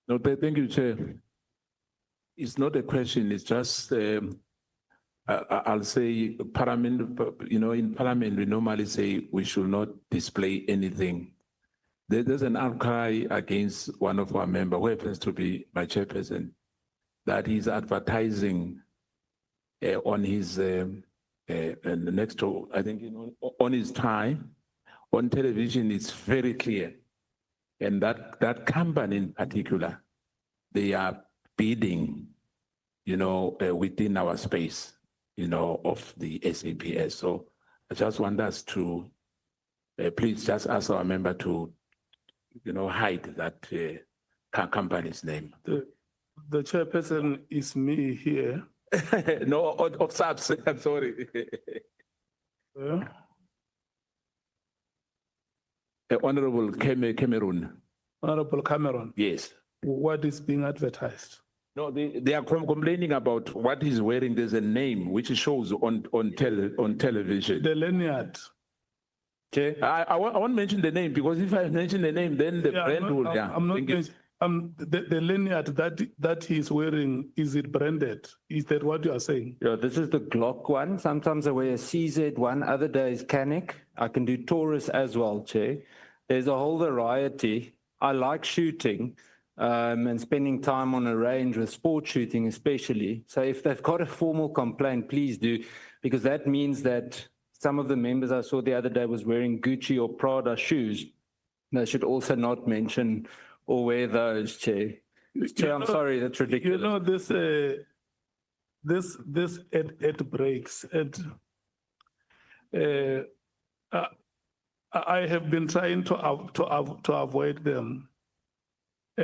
No, thank you, Chair. It's not a question, it's just, I'll say, Parliament, in Parliament, we normally say we should not display anything There's an outcry against one of our members, who happens to be my chairperson, that he's advertising on his next to, I think, on his tie on television. It's very clear, and that company in particular, they are bidding, within our space, of the SAPS. So I just want us to please just ask our member to, hide that company's name. The chairperson is me here. No, of SAPS, I'm sorry. Honorable Cameroon. Honorable Cameron, Yes. what is being advertised? No, they are complaining about what he's wearing. There's a name which shows on television. The lanyard. Okay. I won't mention the name, because if I mention the name, then the brand will. I'm not. The lanyard that he's wearing, is it branded? Is that what you are saying? Yeah, this is the Glock one. Sometimes I wear a CZ one, other days Canik. I can do Taurus as well, Chair. There's a whole variety. I like shooting and spending time on a range with sport shooting especially. So if they've got a formal complaint, please do, because that means that some of the members I saw the other day was wearing Gucci or Prada shoes. They should also not mention or wear those, Chair. Chair, I'm sorry, that's ridiculous. This ad breaks. I have been trying to avoid them,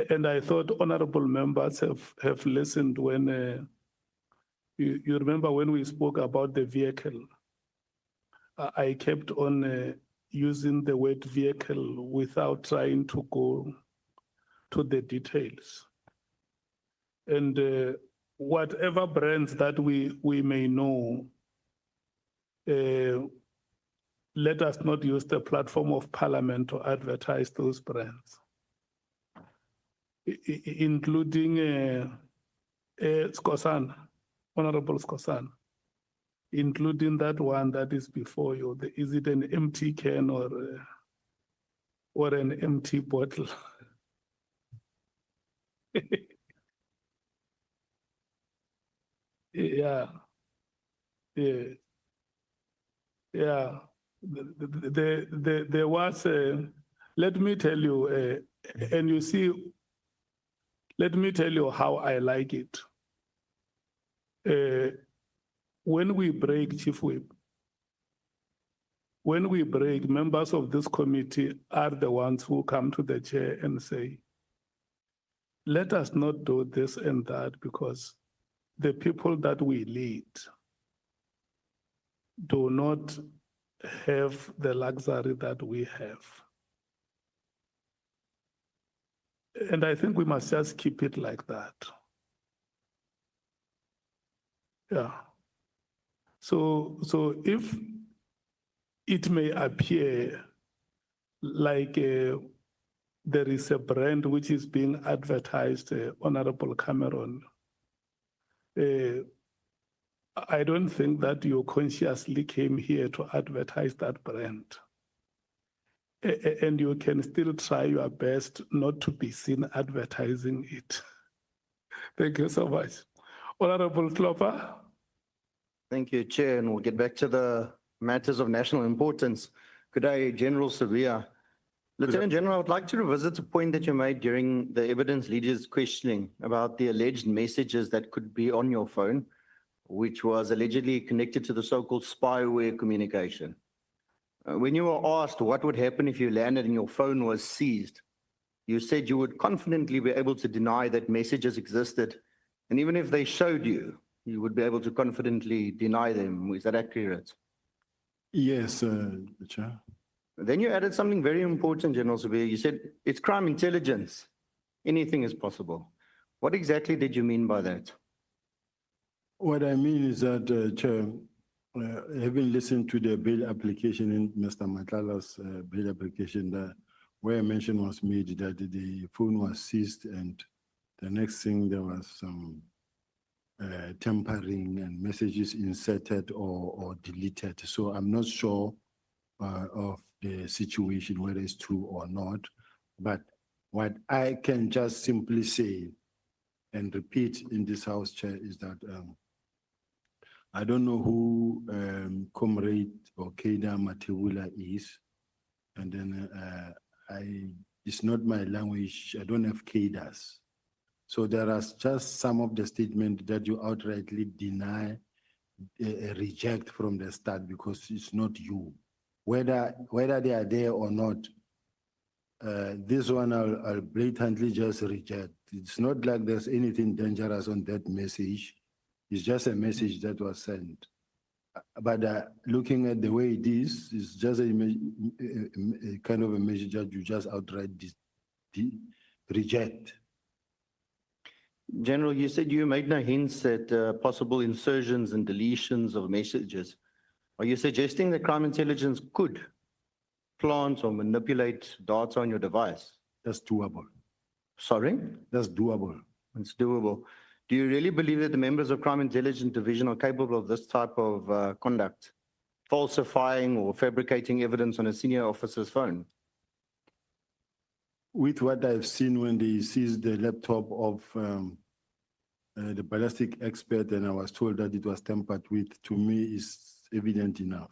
and I thought honorable members have listened when you remember when we spoke about the vehicle. I kept on using the word vehicle without trying to go to the details. And whatever brands that we may know, let us not use the platform of Parliament to advertise those brands, including Skosan, Honorable Skosan, including that one that is before you. Is it an empty can or an empty bottle? Yeah. There was let me tell you, and you see, let me tell you how I like it. When we break, Chief Whip, when we break, members of this committee are the ones who come to the chair and say, let us not do this and that, because the people that we lead do not have the luxury that we have. And I think we must just keep it like that. Yeah. So if it may appear like there is a brand which is being advertised, Honorable Cameron, I don't think that you consciously came here to advertise that brand. And you can still try your best not to be seen advertising it. Thank you so much. Honorable Klopper. Thank you, Chair, and we'll get back to the matters of national importance. Good day, General Sibiya. Lieutenant General, I would like to revisit a point that you made during the evidence leaders questioning about the alleged messages that could be on your phone, which was allegedly connected to the so-called spyware communication. When you were asked what would happen if you landed and your phone was seized, you said you would confidently be able to deny that messages existed. And even if they showed you, you would be able to confidently deny them. Is that accurate? Yes, Chair. Then you added something very important, General Sibiya. You said it's crime intelligence. Anything is possible. What exactly did you mean by that? What I mean is that, Chair, having listened to the bail application in Mr. Matlala's bail application, where a mention was made that the phone was seized, and the next thing there was some tampering and messages inserted or deleted. So I'm not sure of the situation, whether it's true or not. But what I can just simply say and repeat in this House, Chair, is that I don't know who Comrade or Keda Matewula is, and then it's not my language. I don't have Kedas. So there are just some of the statements that you outrightly deny, reject from the start because it's not you. Whether they are there or not, this one I'll blatantly just reject. It's not like there's anything dangerous on that message. It's just a message that was sent. But looking at the way it is, it's just a kind of a message that you just outright reject. General, you said you made no hints at possible insertions and deletions of messages. Are you suggesting that crime intelligence could plant or manipulate data on your device? That's doable. Sorry? That's doable. It's doable. Do you really believe that the members of Crime Intelligence Division are capable of this type of conduct? Falsifying or fabricating evidence on a senior officer's phone? With what I've seen when they seized the laptop of the ballistic expert and I was told that it was tampered with, to me is evident enough.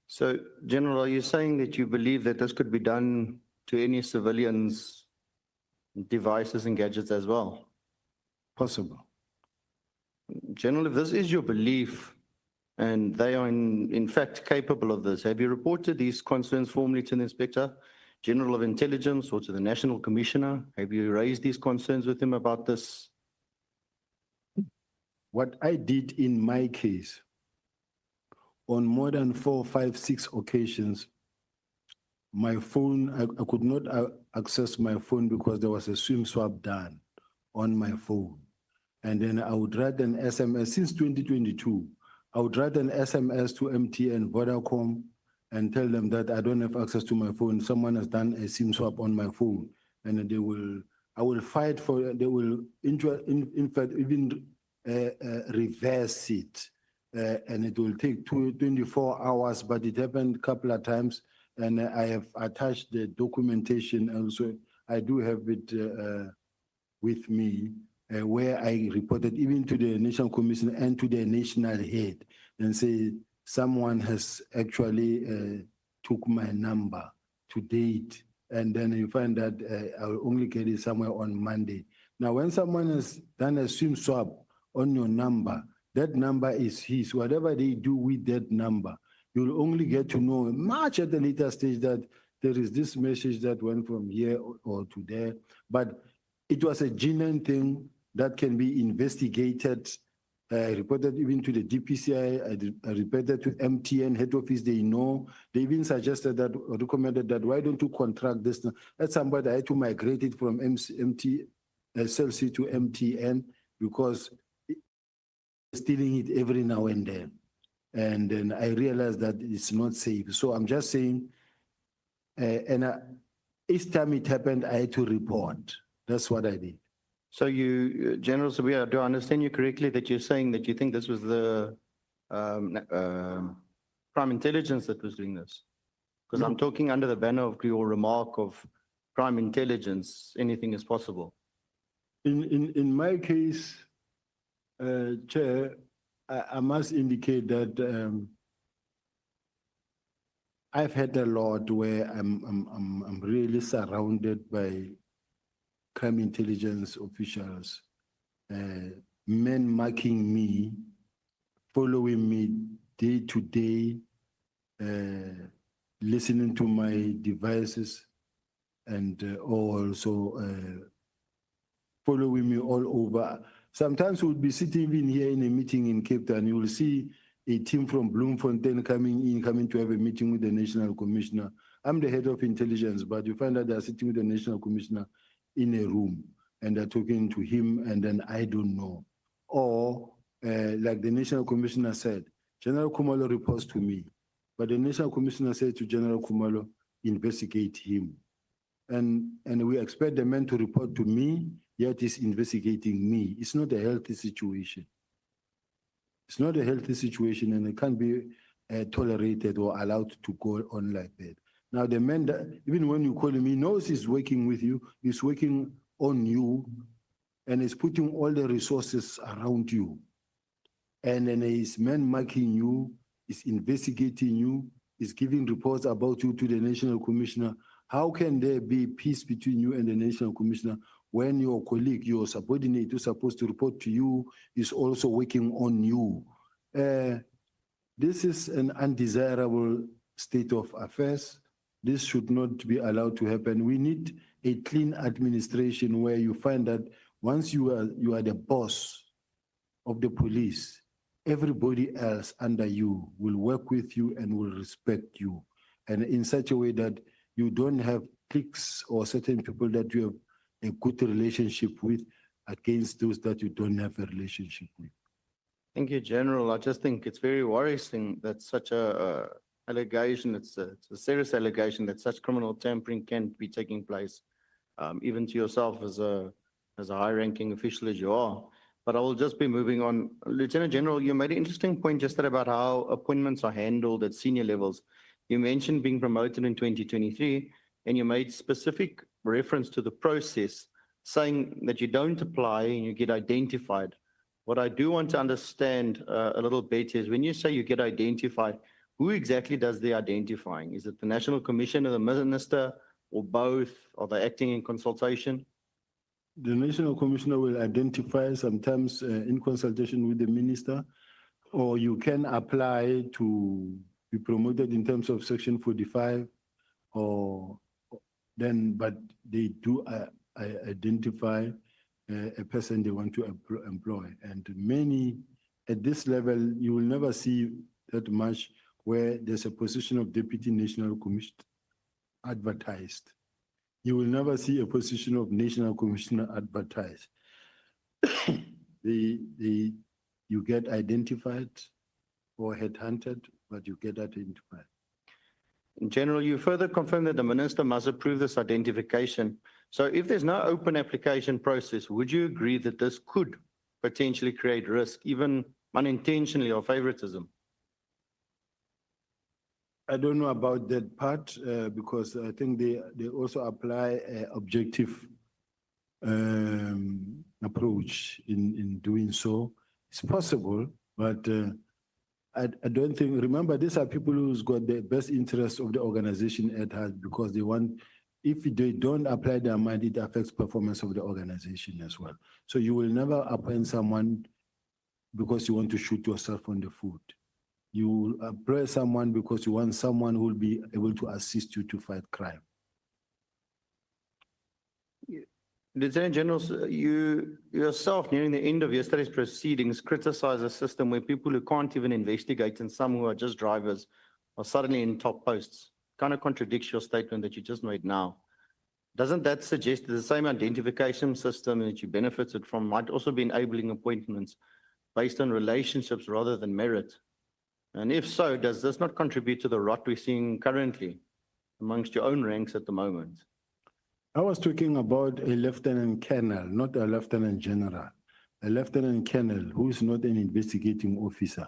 So, General, are you saying that you believe that this could be done to any civilians' devices and gadgets as well? Possible. General, if this is your belief and they are in fact capable of this, have you reported these concerns formally to the Inspector General of Intelligence or to the National Commissioner? Have you raised these concerns with him about this? What I did in my case, on more than 4, 5, 6 occasions, my phone, I could not access my phone because there was a SIM swap done on my phone. And then I would write an SMS since 2022. I would write an SMS to MTN, Vodacom, and tell them that I don't have access to my phone. Someone has done a SIM swap on my phone, and I will fight for. They will, in fact, even reverse it, and it will take 24 hours. But it happened a couple of times, and I have attached the documentation. Also, I do have it with me. Where I reported even to the National Commission and to the national head and say someone has actually took my number to date, and then you find that I'll only get it somewhere on Monday. Now, when someone has done a SIM swap on your number, that number is his. Whatever they do with that number, you'll only get to know much at a later stage that there is this message that went from here or to there. But it was a genuine thing that can be investigated. I reported even to the DPCI, I reported to MTN head office, they know. They even suggested that, or recommended that, why don't you contract this? That's somebody I had to migrate it from SLC to MTN because it's stealing it every now and then. And then I realized that it's not safe. So I'm just saying, each time it happened, I had to report. That's what I did. So you, General Sibiya, do I understand you correctly that you're saying that you think this was the crime intelligence that was doing this? Because I'm talking under the banner of your remark of crime intelligence, anything is possible. In my case, Chair, I must indicate that I've had a lot where I'm really surrounded by crime intelligence officials, men marking me, following me day to day, listening to my devices, and also following me all over. Sometimes we'll be sitting even here in a meeting in Cape Town, you will see a team from Bloemfontein coming to have a meeting with the National Commissioner. I'm the head of intelligence, but you find that they're sitting with the National Commissioner in a room and they're talking to him, and then I don't know. Or like the National Commissioner said, General Kumalo reports to me, but the National Commissioner said to General Kumalo, investigate him. And we expect the man to report to me, yet he's investigating me. It's not a healthy situation. It's not a healthy situation, and it can't be tolerated or allowed to go on like that. Now, the man that, even when you call him, he knows he's working with you, he's working on you, and he's putting all the resources around you. And then he's man marking you, is investigating you, is giving reports about you to the National Commissioner. How can there be peace between you and the National Commissioner when your colleague, your subordinate who's supposed to report to you is also working on you? This is an undesirable state of affairs. This should not be allowed to happen. We need a clean administration where you find that once you are the boss of the police, everybody else under you will work with you and will respect you. And in such a way that you don't have cliques or certain people that you have a good relationship with against those that you don't have a relationship with. Thank you, General. I just think it's very worrisome that such a allegation, it's a serious allegation that such criminal tampering can be taking place, even to yourself as a high-ranking official as you are. But I will just be moving on. Lieutenant General, you made an interesting point just about how appointments are handled at senior levels. You mentioned being promoted in 2023, and you made specific reference to the process, saying that you don't apply and you get identified. What I do want to understand a little bit is when you say you get identified, who exactly does the identifying? Is it the National Commission or the Minister or both? Are they acting in consultation? The National Commissioner will identify sometimes in consultation with the Minister, or you can apply to be promoted in terms of Section 45, or then, but they do identify a person they want to employ. And many, at this level, you will never see that much where there's a position of Deputy National Commissioner advertised. You will never see a position of National Commissioner advertised. You get identified or headhunted, but you get identified. In general, you further confirm that the Minister must approve this identification. So if there's no open application process, would you agree that this could potentially create risk, even unintentionally, or favoritism? I don't know about that part because I think they also apply an objective approach in doing so. It's possible, but I don't think, remember, these are people who's got the best interest of the organization at heart because they want, if they don't apply their mind, it affects performance of the organization as well. So you will never appoint someone because you want to shoot yourself on the foot. You will employ someone because you want someone who will be able to assist you to fight crime. Lieutenant General, you yourself, nearing the end of yesterday's proceedings, criticized a system where people who can't even investigate and some who are just drivers are suddenly in top posts. Kind of contradicts your statement that you just made now. Doesn't that suggest that the same identification system that you benefited from might also be enabling appointments based on relationships rather than merit? And if so, does this not contribute to the rot we're seeing currently amongst your own ranks at the moment? I was talking about a lieutenant colonel, not a lieutenant general. A lieutenant colonel who is not an investigating officer.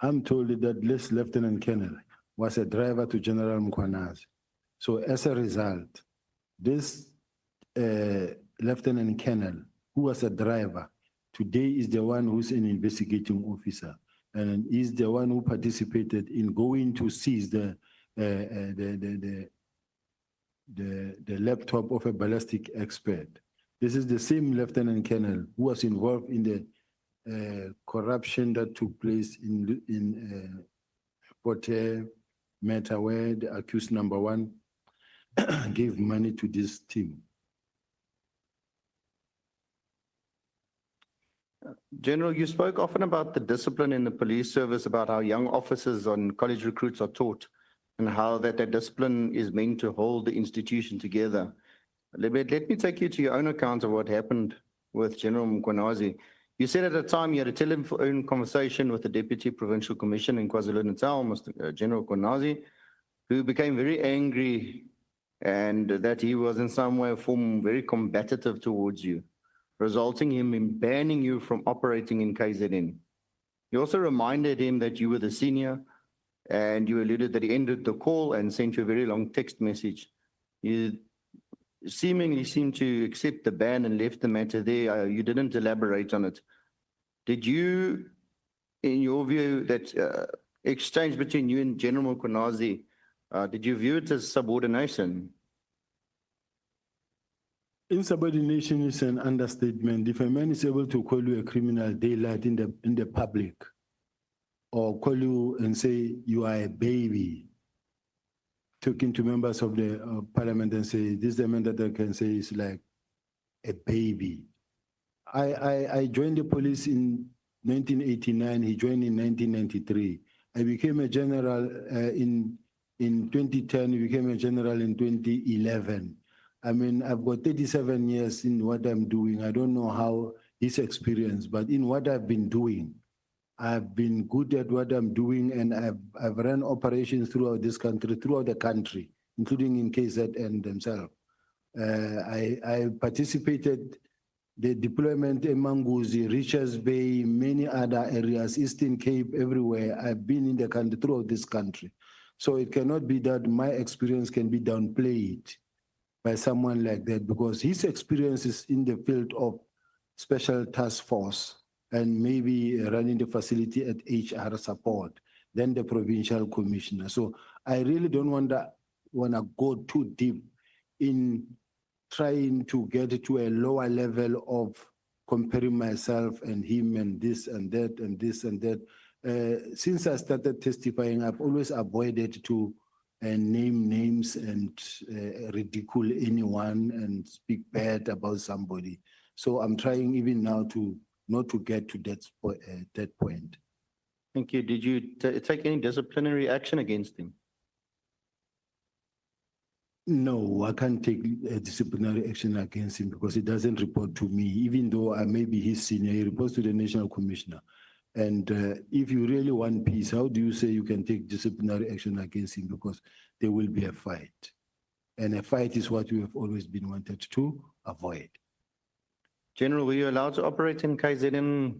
I'm told that this lieutenant colonel was a driver to General Mkhwanazi. So as a result, this lieutenant colonel who was a driver today is the one who's an investigating officer and is the one who participated in going to seize the laptop of a ballistic expert. This is the same lieutenant colonel who was involved in the corruption that took place in Potter matter where the accused number one gave money to this team. General, you spoke often about the discipline in the police service, about how young officers and college recruits are taught and how that discipline is meant to hold the institution together. Let me take you to your own account of what happened with General Mkhwanazi. You said at the time you had a telephone conversation with the Deputy Provincial Commission in KwaZulu-Natal, Mr. General Mkhwanazi, who became very angry and that he was in some way or form very combative towards you, resulting in him banning you from operating in KZN. You also reminded him that you were the senior and you alluded that he ended the call and sent you a very long text message. You seemingly seemed to accept the ban and left the matter there. You didn't elaborate on it. Did you, in your view, that exchange between you and General Mkhwanazi, did you view it as subordination? Insubordination is an understatement. If a man is able to call you a criminal daylight in the public, or call you and say you are a baby, talking to members of the parliament and say, this is the man that I can say is like a baby. I joined the police in 1989, he joined in 1993. I became a general in 2010, he became a general in 2011. I mean, I've got 37 years in what I'm doing. I don't know how his experience, but in what I've been doing, I've been good at what I'm doing, and I've run operations throughout this country, throughout the country, including in KZN themselves. I participated the deployment in Manguzi, Richards Bay, many other areas, Eastern Cape, everywhere. I've been in the country, throughout this country. So it cannot be that my experience can be downplayed by someone like that, because his experience is in the field of special task force and maybe running the facility at HR support, then the provincial commissioner. So I really don't want to go too deep in trying to get to a lower level of comparing myself and him and this and that and this and that. Since I started testifying, I've always avoided to name names and ridicule anyone and speak bad about somebody. So I'm trying even now to not to get to that point. Thank you. Did you take any disciplinary action against him? No, I can't take a disciplinary action against him because he doesn't report to me, even though I may be his senior. He reports to the National Commissioner. And if you really want peace, how do you say you can take disciplinary action against him? Because there will be a fight. And a fight is what we have always been wanted to avoid. General, were you allowed to operate in KZN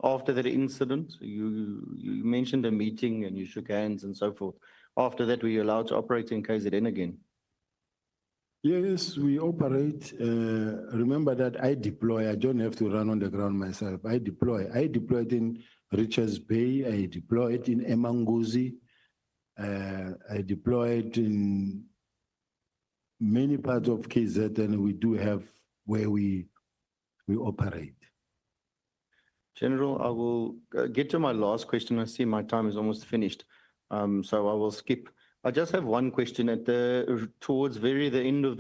after that incident? You mentioned a meeting and you shook hands and so forth. After that, were you allowed to operate in KZN again? Yes, we operate. Remember that I deploy. I don't have to run on the ground myself. I deploy. I deployed in Richards Bay. I deployed in Emanguzi. I deployed in many parts of KZ, and we do have where we operate. General, I will get to my last question. I see my time is almost finished, so I will skip. I just have one question towards the end of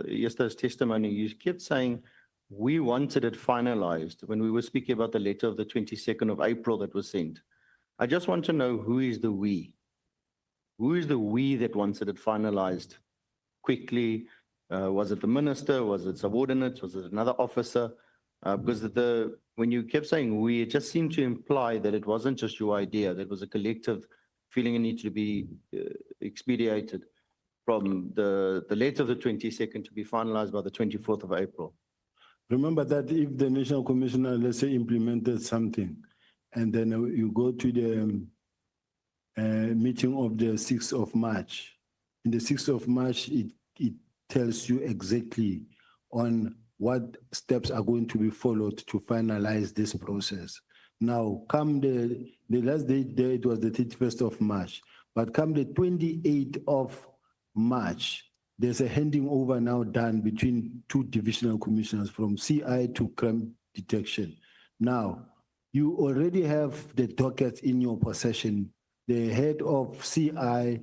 yesterday's testimony. You kept saying we wanted it finalized when we were speaking about the letter of the 22nd of April that was sent. I just want to know who is the we? Who is the we that wanted it finalized quickly? Was it the minister? Was it subordinates? Was it another officer? Because when you kept saying we, it just seemed to imply that it wasn't just your idea, that it was a collective feeling it needed to be expedited from the letter of the 22nd to be finalized by the 24th of April. Remember that if the National Commissioner, let's say, implemented something, and then you go to the meeting of the 6th of March, in the 6th of March, it tells you exactly on what steps are going to be followed to finalize this process. Now, come the last day there, it was the 31st of March, but come the 28th of March, there's a handing over now done between two divisional commissioners from CI to crime detection. Now, you already have the dockets in your possession. The head of CI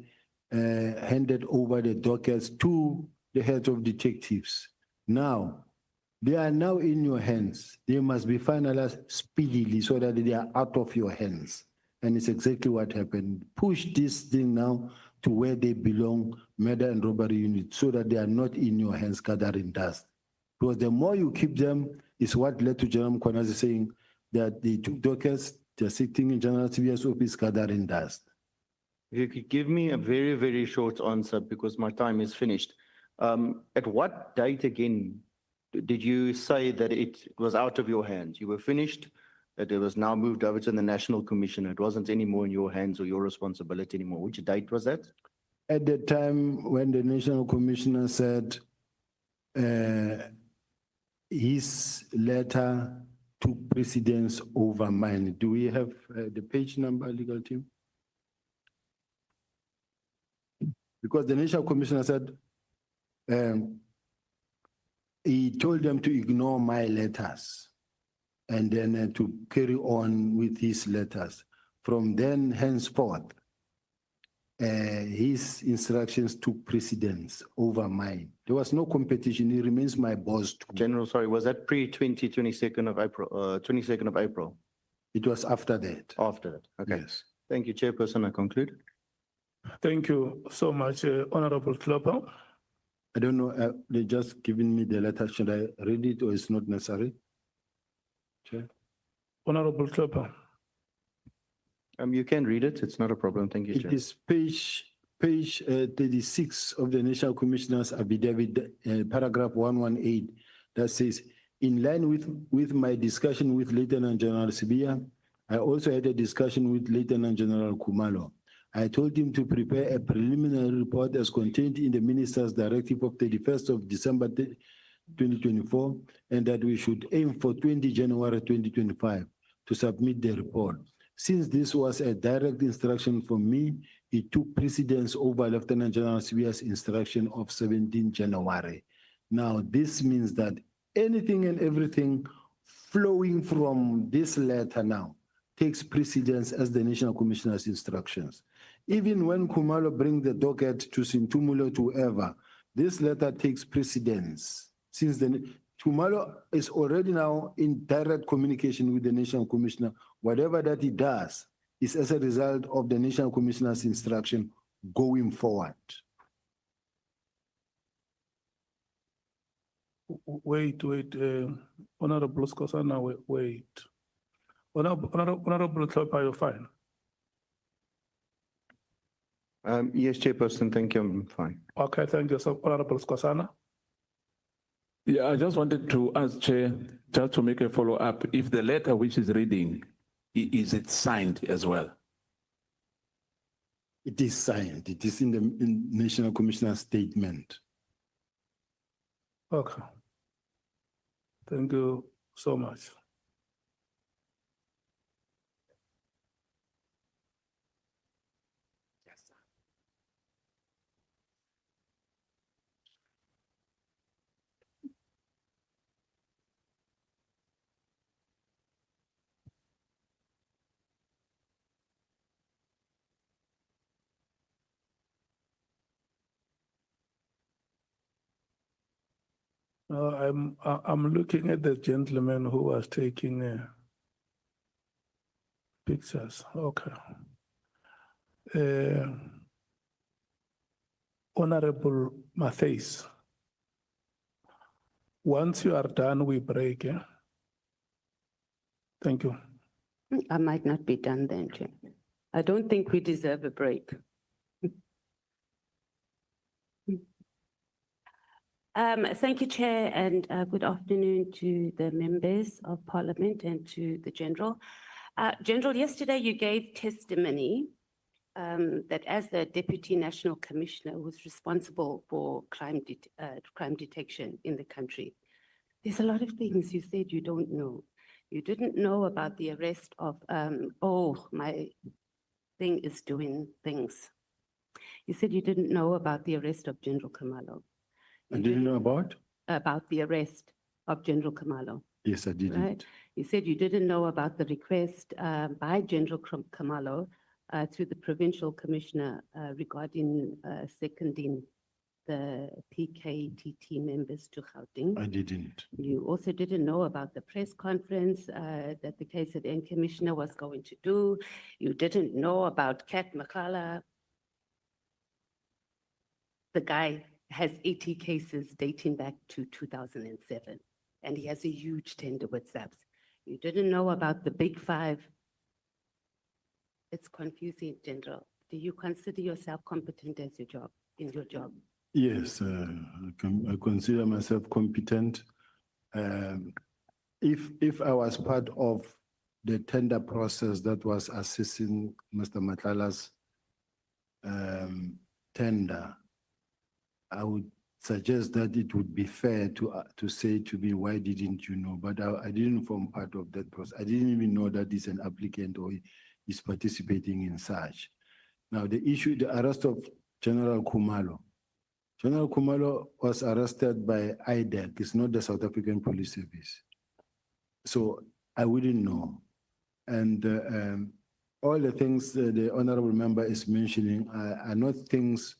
handed over the dockets to the head of detectives. Now, they are now in your hands. They must be finalized speedily so that they are out of your hands. And it's exactly what happened. Push this thing now to where they belong, murder and robbery unit, so that they are not in your hands gathering dust. Because the more you keep them, is what led to General Mkhwanazi saying that they took dockets, they're sitting in General Sibiya's office gathering dust. If you could give me a very, very short answer because my time is finished. At what date again did you say that it was out of your hands? You were finished that it was now moved over to the National Commission. It wasn't anymore in your hands or your responsibility anymore. Which date was that? At the time when the National Commissioner said his letter took precedence over mine. Do we have the page number, legal team? Because the National Commissioner said he told them to ignore my letters and then to carry on with his letters. From then henceforth, his instructions took precedence over mine. There was no competition. He remains my boss too. General, sorry, was that pre-22nd of April, 22nd of April? It was after that. After that, okay. Yes. Thank you, Chairperson, I conclude. Thank you so much, Honorable Klopper. I don't know, they just given me the letter. Should I read it or it's not necessary? Chair? Honorable Klopper. You can read it. It's not a problem. Thank you, It Chair. is page 36 of the National Commissioner's affidavit, paragraph 118, that says, in line with my discussion with Lieutenant General Sibiya, I also had a discussion with Lieutenant General Kumalo. I told him to prepare a preliminary report as contained in the Minister's Directive of 31st of December 2024, and that we should aim for 20 January 2025 to submit the report. Since this was a direct instruction from me, it took precedence over Lieutenant General Sibiya's instruction of 17 January. Now, this means that anything and everything flowing from this letter now takes precedence as the National Commissioner's instructions. Even when Kumalo brings the docket to Sintumulo to whoever, this letter takes precedence. Since the Kumalo is already now in direct communication with the National Commissioner, whatever that he does is as a result of the National Commissioner's instruction going forward. Wait, Honorable Skosana, wait. Honorable Klopper, you're fine. Yes, Chairperson, thank you. I'm fine. Okay, thank you, so Honorable Skosana. Yeah, I just wanted to ask Chair, just to make a follow-up, if the letter which is reading, is it signed as well? It is signed. It is in the National Commissioner's statement. Okay. Thank you so much. I'm looking at the gentleman who was taking pictures. Okay. Honorable Matthys, once you are done, we break. Yeah? Thank you. I might not be done then, Chair. I don't think we deserve a break. Thank you, Chair, and good afternoon to the members of Parliament and to the General. General, yesterday you gave testimony that as the Deputy National Commissioner who was responsible for crime detection in the country, there's a lot of things you said you don't know. You didn't know about the arrest of, my thing is doing things. You said you didn't know about the arrest of General Kumalo. I didn't know about? About the arrest of General Kumalo. Yes, I didn't. Right? You said you didn't know about the request by General Kumalo to the Provincial Commissioner regarding seconding the PKTT members to Gauteng. I didn't. You also didn't know about the press conference that the KZN Commissioner was going to do. You didn't know about Kat Makala. The guy has 80 cases dating back to 2007, and he has a huge tender with SAPS. You didn't know about the big five. It's confusing, General. Do you consider yourself competent as in your job? Yes, I consider myself competent. If I was part of the tender process that was assessing Mr. Matlala's tender, I would suggest that it would be fair to say to me, why didn't you know? But I didn't form part of that process. I didn't even know that he's an applicant or is participating in such. Now the issue, the arrest of General Khumalo. General Khumalo was arrested by IDEC. It's not the South African Police Service. So I wouldn't know. And all the things the honorable member is mentioning are not things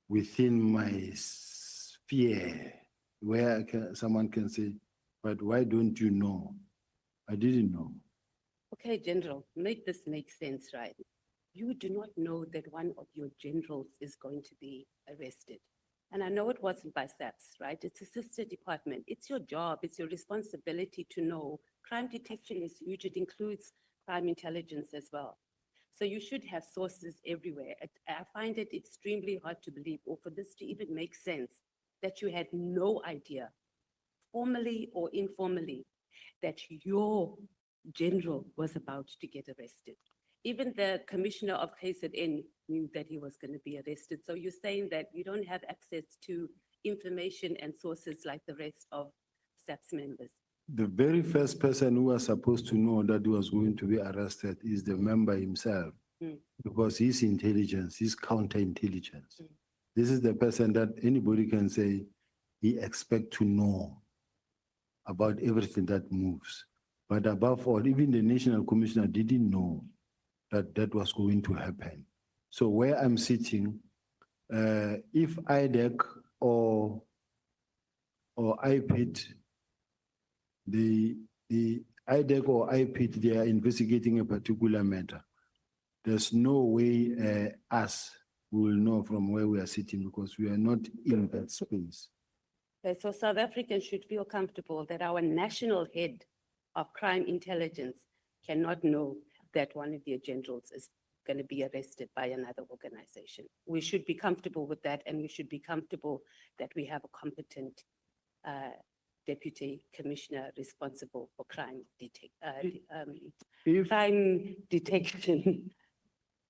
within my sphere where someone can say, but why don't you know? I didn't know. Okay, General, make this make sense, right? You do not know that one of your generals is going to be arrested. And I know it wasn't by SAPS, right? It's a sister department. It's your job, it's your responsibility to know. Crime detection is huge, it includes crime intelligence as well. So you should have sources everywhere. I find it extremely hard to believe, or for this to even make sense, that you had no idea, formally or informally, that your general was about to get arrested. Even the commissioner of KZN knew that he was going to be arrested. So you're saying that you don't have access to information and sources like the rest of SAPS members. The very first person who was supposed to know that he was going to be arrested is the member himself, because he's intelligence, he's counterintelligence. This is the person that anybody can say he expects to know about everything that moves. But above all, even the National Commissioner didn't know that that was going to happen. So where I'm sitting, if IDEC or IPIT, the IDEC or IPIT, they are investigating a particular matter. There's no way us will know from where we are sitting because we are not in that space. Okay, so South Africans should feel comfortable that our national head of crime intelligence cannot know that one of their generals is going to be arrested by another organization. We should be comfortable with that, and we should be comfortable that we have a competent deputy commissioner responsible for crime crime detection.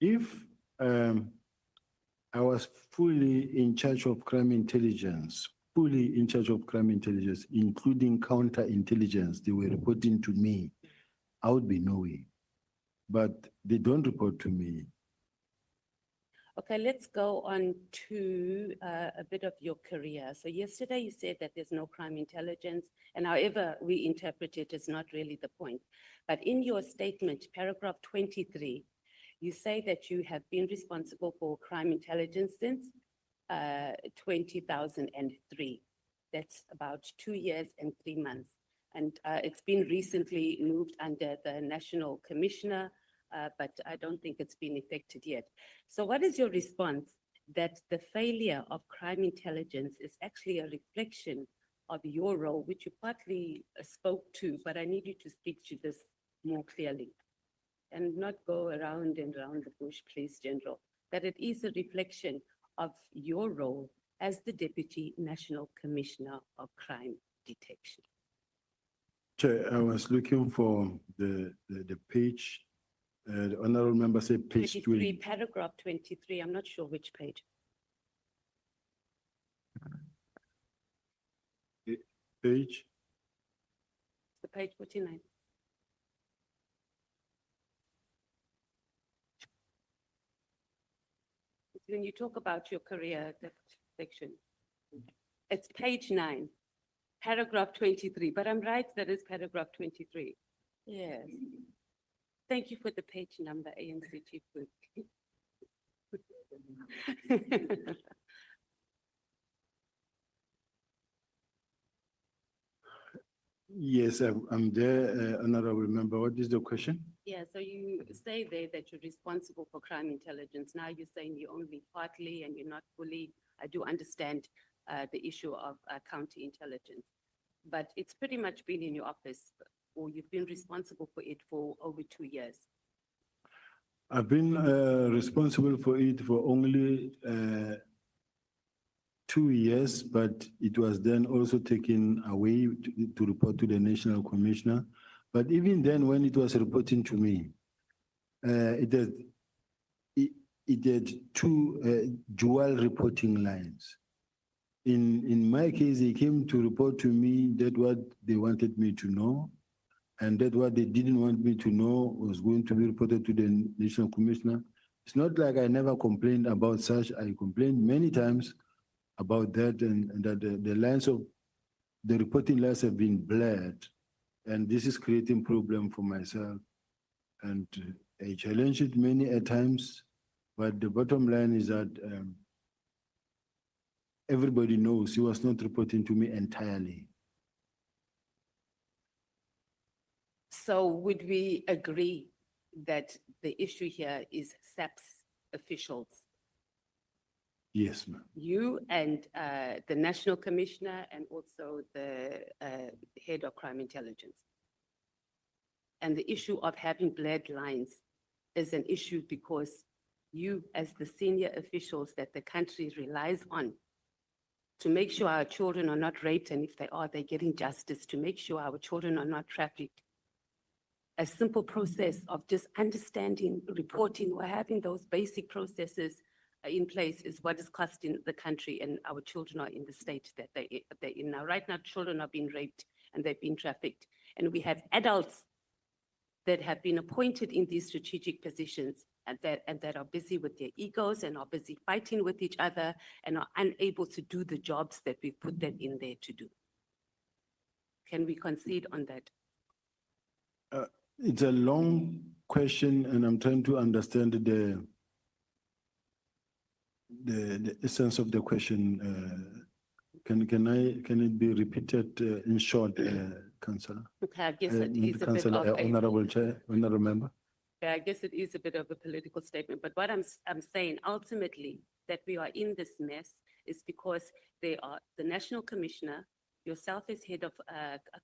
If I was fully in charge of crime intelligence, including counterintelligence, they were reporting to me, I would be knowing. But they don't report to me. Okay, let's go on to a bit of your career. So yesterday you said that there's no crime intelligence, and however we interpret it is not really the point. But in your statement, paragraph 23, you say that you have been responsible for crime intelligence since 2003. That's about 2 years and 3 months. And it's been recently moved under the National Commissioner, but I don't think it's been effected yet. So what is your response that the failure of crime intelligence is actually a reflection of your role, which you partly spoke to, but I need you to speak to this more clearly and not go around and around the bush, please, General, that it is a reflection of your role as the Deputy National Commissioner of Crime Detection. Chair, I was looking for the page. The honorable member said page 23, paragraph 23. I'm not sure which page. Page? The page 49. When you talk about your career, that section, it's page 9, paragraph 23, but I'm right, that is paragraph 23. Yes. Thank you for the page number, ANC Chief Whip. Yes, I'm there, honorable member. What is the question? Yeah, so you say there that you're responsible for crime intelligence. Now you're saying you're only partly and you're not fully. I do understand the issue of counterintelligence, but it's pretty much been in your office, or you've been responsible for it for over 2 years. I've been responsible for it for only 2 years, but it was then also taken away to report to the National Commissioner. But even then, when it was reporting to me, it had two dual reporting lines. In my case, they came to report to me that what they wanted me to know, and that what they didn't want me to know was going to be reported to the National Commissioner. It's not like I never complained about such. I complained many times about that, and that the lines of the reporting lines have been blurred, and this is creating problem for myself. And I challenged it many a times, but the bottom line is that everybody knows he was not reporting to me entirely. So would we agree that the issue here is SAPS officials? Yes, ma'am. You and the National Commissioner and also the Head of Crime Intelligence. And the issue of having blurred lines is an issue because you, as the senior officials that the country relies on to make sure our children are not raped, and if they are, they're getting justice, to make sure our children are not trafficked. A simple process of just understanding, reporting, or having those basic processes in place is what is costing the country, and our children are in the state that they're in now. Right now, children are being raped and they've been trafficked. And we have adults that have been appointed in these strategic positions and that are busy with their egos and are busy fighting with each other and are unable to do the jobs that we've put them in there to do. Can we concede on that? It's a long question, and I'm trying to understand the essence of the question. Can it be repeated in short, Councillor? Okay, I guess it is a bit Councillor, of a, Honorable Chair, Honorable Member. yeah, I guess it is a bit of a political statement, but what I'm saying ultimately that we are in this mess is because they are the National Commissioner, yourself as head of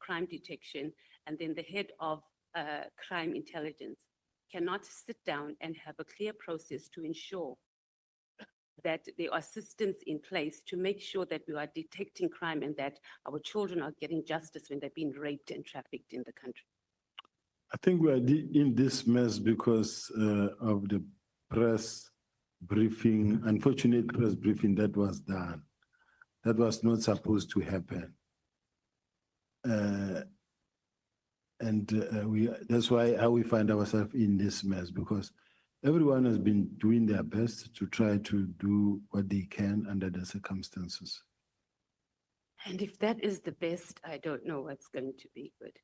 crime detection, and then the head of crime intelligence cannot sit down and have a clear process to ensure that there are systems in place to make sure that we are detecting crime and that our children are getting justice when they've been raped and trafficked in the country. I think we are in this mess because of the press briefing, unfortunate press briefing that was done. That was not supposed to happen. That's how we find ourselves in this mess, because everyone has been doing their best to try to do what they can under the circumstances. And if that is the best, I don't know what's going to be good.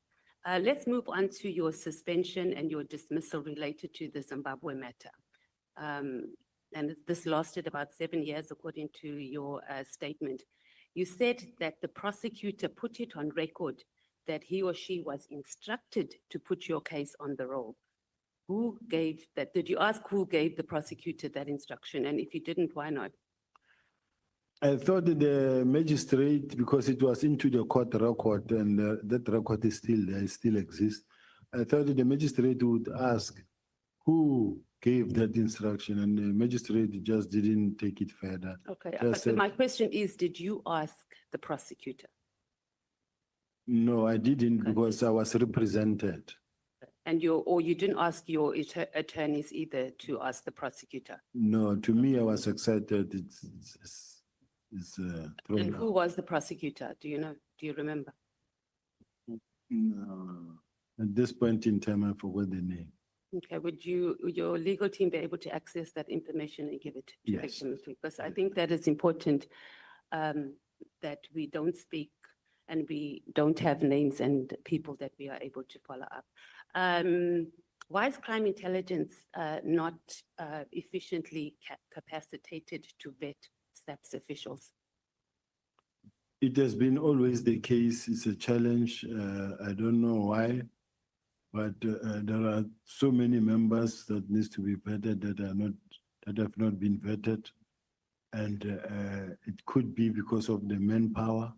Let's move on to your suspension and your dismissal related to the Zimbabwe matter. And this lasted about 7 years, according to your statement. You said that the prosecutor put it on record that he or she was instructed to put your case on the roll. Who gave that? Did you ask who gave the prosecutor that instruction? And if you didn't, why not? I thought the magistrate, because it was into the court record and that record is still there, it still exists. I thought the magistrate would ask who gave that instruction, and the magistrate just didn't take it further. Okay, Just but said, my question is, did you ask the prosecutor? no, I didn't, Okay. because I was represented. And you didn't ask your attorneys either to ask the prosecutor? No, to me, I was excited. It's thrown And who out. was the prosecutor? Do you know? Do you remember? No. At this point in time, I forgot the name. Okay, would your legal team be able to access that information and give it to the Yes. committee? Because I think that is important, that we don't speak and we don't have names and people that we are able to follow up. Why is crime intelligence not efficiently capacitated to vet SAPS officials? It has been always the case. It's a challenge. I don't know why, but there are so many members that needs to be vetted that have not been vetted, and it could be because of the manpower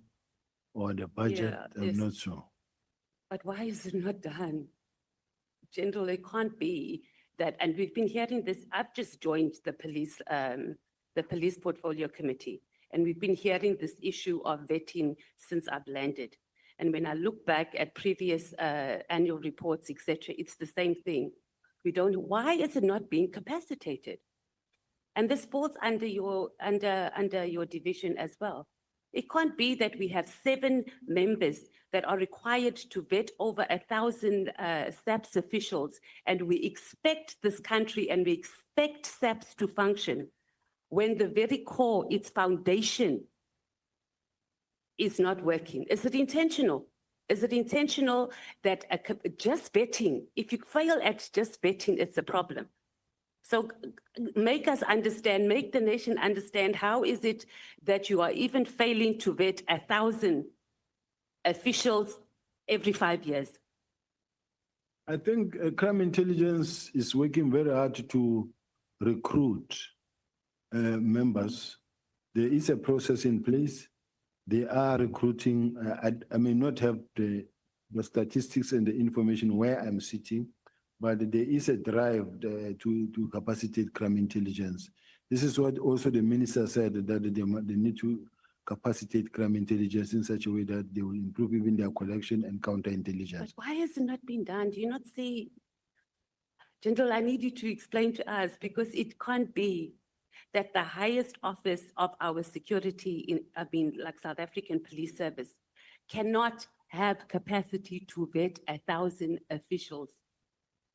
or the budget. Yeah, I'm yes. not sure. But why is it not done? General, it can't be that, and we've been hearing this. I've just joined the police portfolio committee, and we've been hearing this issue of vetting since I've landed. And when I look back at previous annual reports, etc., it's the same thing. We don't, why is it not being capacitated? And this falls under your division as well. It can't be that we have 7 members that are required to vet over 1,000 SAPS officials, and we expect this country and we expect SAPS to function when the very core, its foundation, is not working. Is it intentional? Is it intentional that just vetting, if you fail at just vetting, it's a problem? So make us understand, make the nation understand, how is it that you are even failing to vet 1,000 officials every 5 years? I think crime intelligence is working very hard to recruit members. There is a process in place. They are recruiting. I may not have the statistics and the information where I'm sitting, but there is a drive to capacitate crime intelligence. This is what also the minister said, that they need to capacitate crime intelligence in such a way that they will improve even their collection and counterintelligence. But why has it not been done? Do you not see? General, I need you to explain to us, because it can't be that the highest office of our security, like South African Police Service, cannot have capacity to vet 1,000 officials.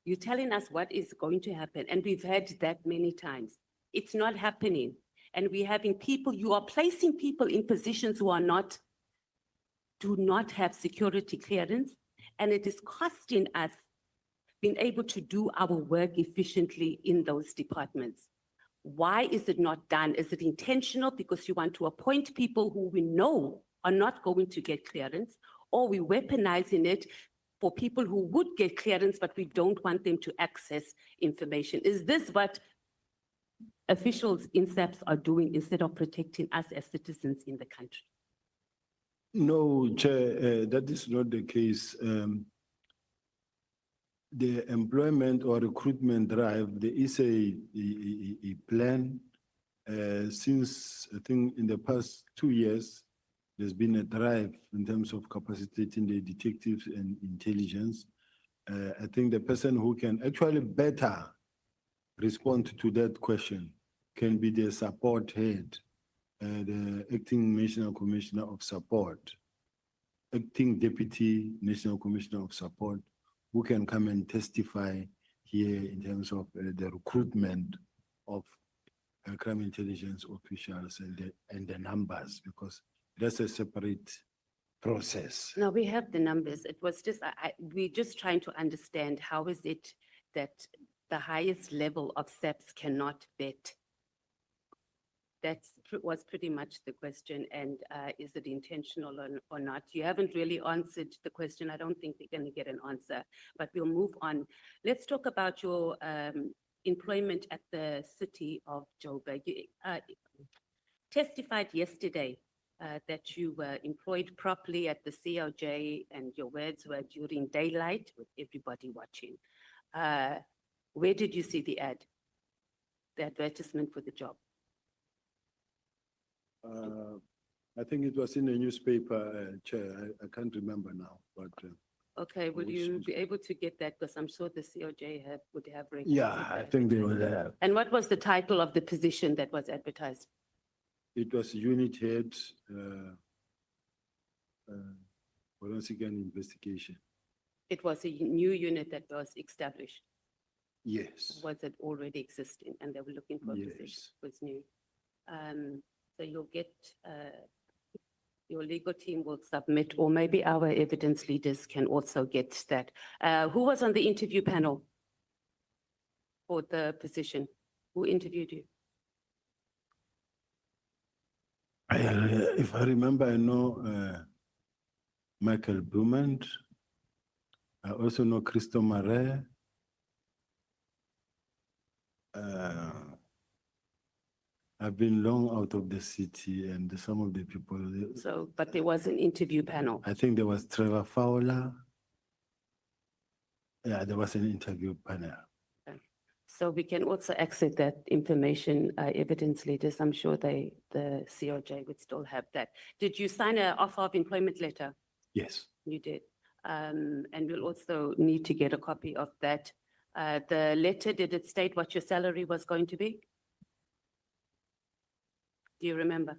You're telling us what is going to happen, and we've heard that many times. It's not happening. And we're having people, you are placing people in positions who do not have security clearance, and it is costing us being able to do our work efficiently in those departments. Why is it not done? Is it intentional because you want to appoint people who we know are not going to get clearance, or we're weaponizing it for people who would get clearance, but we don't want them to access information? Is this what officials in SAPS are doing instead of protecting us as citizens in the country? No, Chair, that is not the case. The employment or recruitment drive, there is a plan. Since I think in the past 2 years, there's been a drive in terms of capacitating the detectives and intelligence. I think the person who can actually better respond to that question can be the support head, the acting national commissioner of support, acting deputy national commissioner of support, who can come and testify here in terms of the recruitment of crime intelligence officials and the numbers, because that's a separate process. No, we have the numbers. It was just, we're just trying to understand, how is it that the highest level of SAPS cannot vet? That was pretty much the question. And is it intentional or not? You haven't really answered the question. I don't think we're going to get an answer, but we'll move on. Let's talk about your employment at the city of Joburg. You testified yesterday that you were employed properly at the COJ, and your words were during daylight with everybody watching. Where did you see the ad, the advertisement for the job? I think it was in the newspaper, Chair. I can't remember now, but. Okay, will you be able to get that? Because I'm sure the COJ would have. Yeah, I think they will have. And what was the title of the position that was advertised? It was unit head, forensic and investigation. It was a new unit that was established. Yes. Was it already existing and they were looking for a position? It was new. So you'll get, your legal team will submit, or maybe our evidence leaders can also get that. Who was on the interview panel for the position? Who interviewed you? If I remember, I know Michael Blumand. I also know Christo Mare. I've been long out of the city, and some of the people. So, but there was an interview panel. I think there was Trevor Fowler. Yeah, there was an interview panel. Okay. So we can also access that information, evidence leaders. I'm sure the COJ would still have that. Did you sign an offer of employment letter? Yes. You did. And we'll also need to get a copy of that. The letter, did it state what your salary was going to be? Do you remember?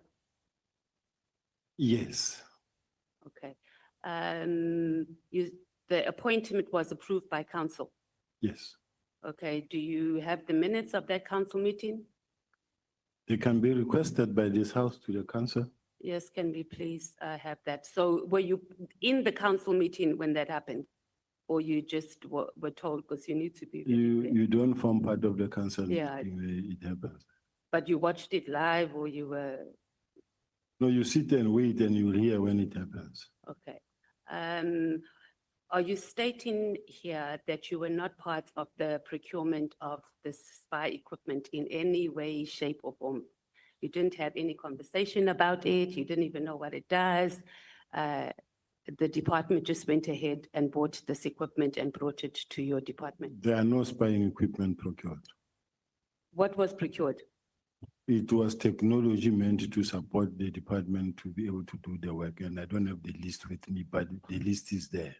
Yes, Okay. The appointment was approved by council. yes. Okay. Do you have the minutes of that council meeting? They can be requested by this house to the council. Yes, can we please have that? So were you in the council meeting when that happened? Or you just were told because you need to be very clear? You don't form part of the council Yeah. meeting where it happens. But you watched it live or you were, No, you sit and wait and you'll hear when it happens. okay. Are you stating here that you were not part of the procurement of this spy equipment in any way, shape or form? You didn't have any conversation about it. You didn't even know what it does. The department just went ahead and bought this equipment and brought it to your department. There are no spying equipment procured. What was procured? It was technology meant to support the department to be able to do the work. And I don't have the list with me, but the list is there.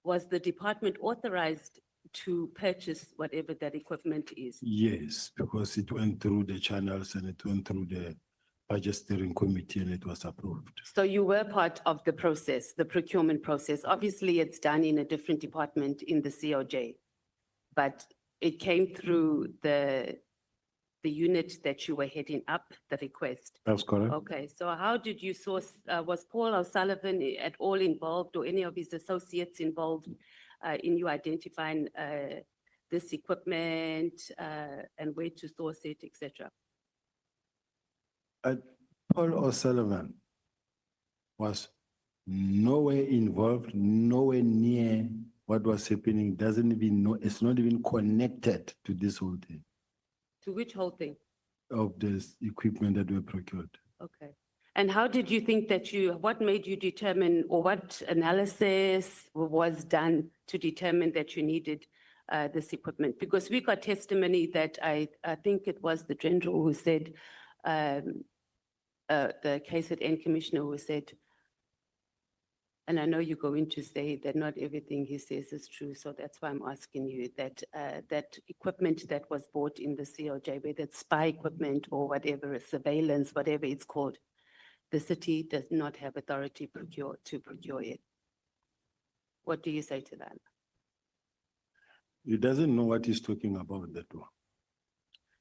Was the department authorized to purchase whatever that equipment is? Yes, because it went through the channels and it went through the budget steering committee and it was approved. So you were part of the process, the procurement process. Obviously, it's done in a different department in the COJ, but it came through the unit that you were heading up, the request. That's correct. Okay, so how did you source, was Paul O'Sullivan at all involved or any of his associates involved in you identifying this equipment and where to source it, etc.? Paul O'Sullivan was nowhere involved, nowhere near what was happening, doesn't even know, it's not even connected to this whole thing To which whole thing? of this equipment that were procured. Okay. And how did you think that what made you determine, or what analysis was done to determine that you needed this equipment? Because we got testimony that I think it was the general who said, the KZN commissioner who said, and I know you're going to say that not everything he says is true, so that's why I'm asking you that that equipment that was bought in the COJ, whether it's spy equipment or whatever, surveillance, whatever it's called, the city does not have authority to procure it. What do you say to that? He doesn't know what he's talking about, that one.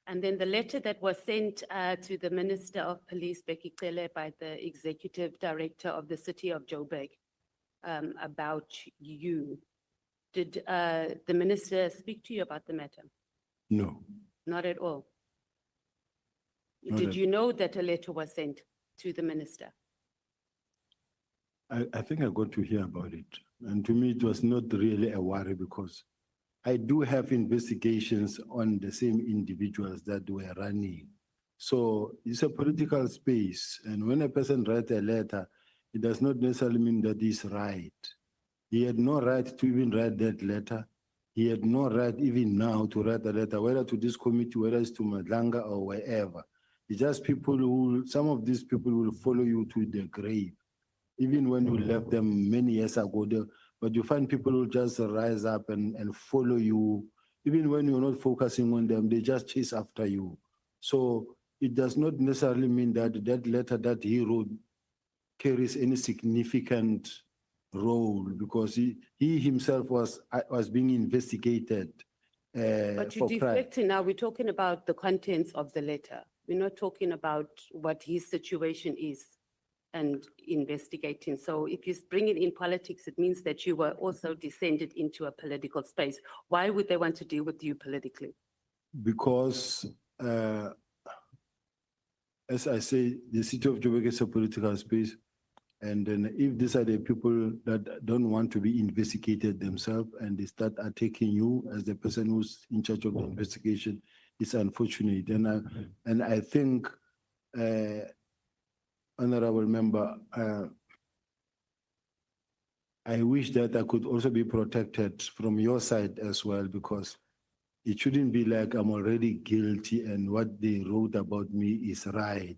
And then the letter that was sent to the Minister of Police, Becky Cele, by the Executive Director of the City of Joburg about you. Did the minister speak to you about the matter? No. Not at all. Not Did at- you know that a letter was sent to the minister? I think I got to hear about it. And to me, it was not really a worry because I do have investigations on the same individuals that were running. So it's a political space. And when a person writes a letter, it does not necessarily mean that he's right. He had no right to even write that letter. He had no right even now to write a letter, whether to this committee, whether it's to Madlanga or wherever. It's just people who, some of these people will follow you to the grave. Even when you left them many years ago, but you find people who just rise up and follow you. Even when you're not focusing on them, they just chase after you. So it does not necessarily mean that that letter that he wrote carries any significant role because he himself was being investigated But you're for crime. deflecting now. We're talking about the contents of the letter. We're not talking about what his situation is and investigating. So if you bring it in politics, it means that you were also descended into a political space. Why would they want to deal with you politically? Because, as I say, the city of Joburg is a political space. And then if these are the people that don't want to be investigated themselves and they start attacking you as the person who's in charge of the investigation, it's unfortunate. And I think, Honorable Member, I wish that I could also be protected from your side as well, because it shouldn't be like I'm already guilty and what they wrote about me is right.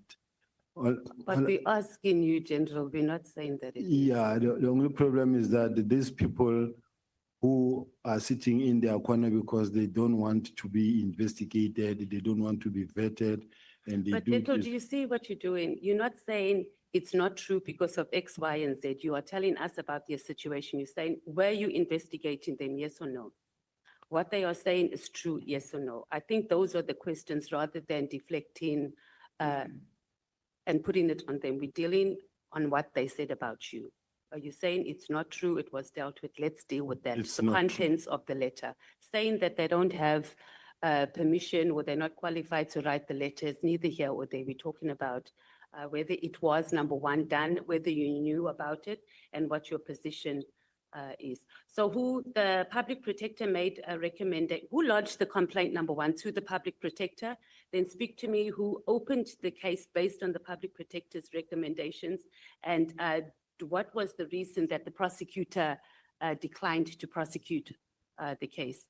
But we're asking you, General, we're not saying that it is. Yeah, the only problem is that these people who are sitting in their corner because they don't want to be investigated, they don't want to be vetted, and they But do General, this. do you see what you're doing? You're not saying it's not true because of X, Y, and Z. You are telling us about their situation. You're saying, were you investigating them, yes or no? What they are saying is true, yes or no? I think those are the questions rather than deflecting and putting it on them. We're dealing on what they said about you. Are you saying it's not true, it was dealt with? Let's deal with that. It's The not true. contents of the letter, saying that they don't have permission or they're not qualified to write the letters, neither here or there. We're talking about whether it was, number one, done, whether you knew about it, and what your position is. So who, the public protector made a recommendation, who lodged the complaint, number one, to the public protector? Then speak to me who opened the case based on the public protector's recommendations, and what was the reason that the prosecutor declined to prosecute the case?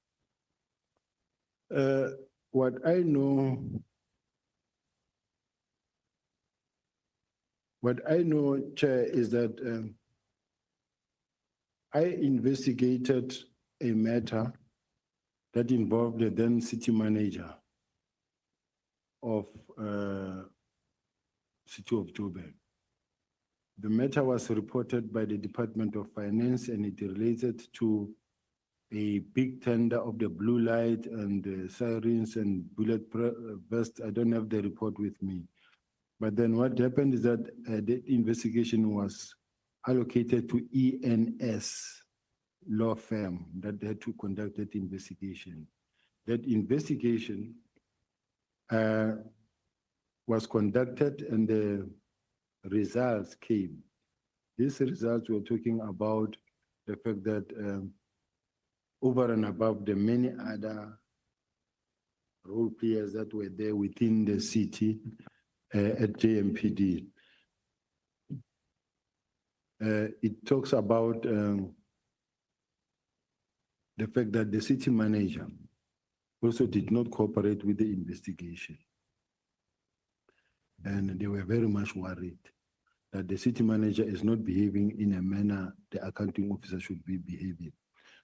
What I know, Chair, is that I investigated a matter that involved the then city manager of City of Joburg. The matter was reported by the Department of Finance, and it related to a big tender of the blue light and the sirens and bullet vest. I don't have the report with me. But then what happened is that the investigation was allocated to ENS law firm that had to conduct that investigation. That investigation was conducted, and the results came. These results were talking about the fact that over and above the many other role players that were there within the city at JMPD, it talks about the fact that the city manager also did not cooperate with the investigation. And they were very much worried that the city manager is not behaving in a manner the accounting officer should be behaving.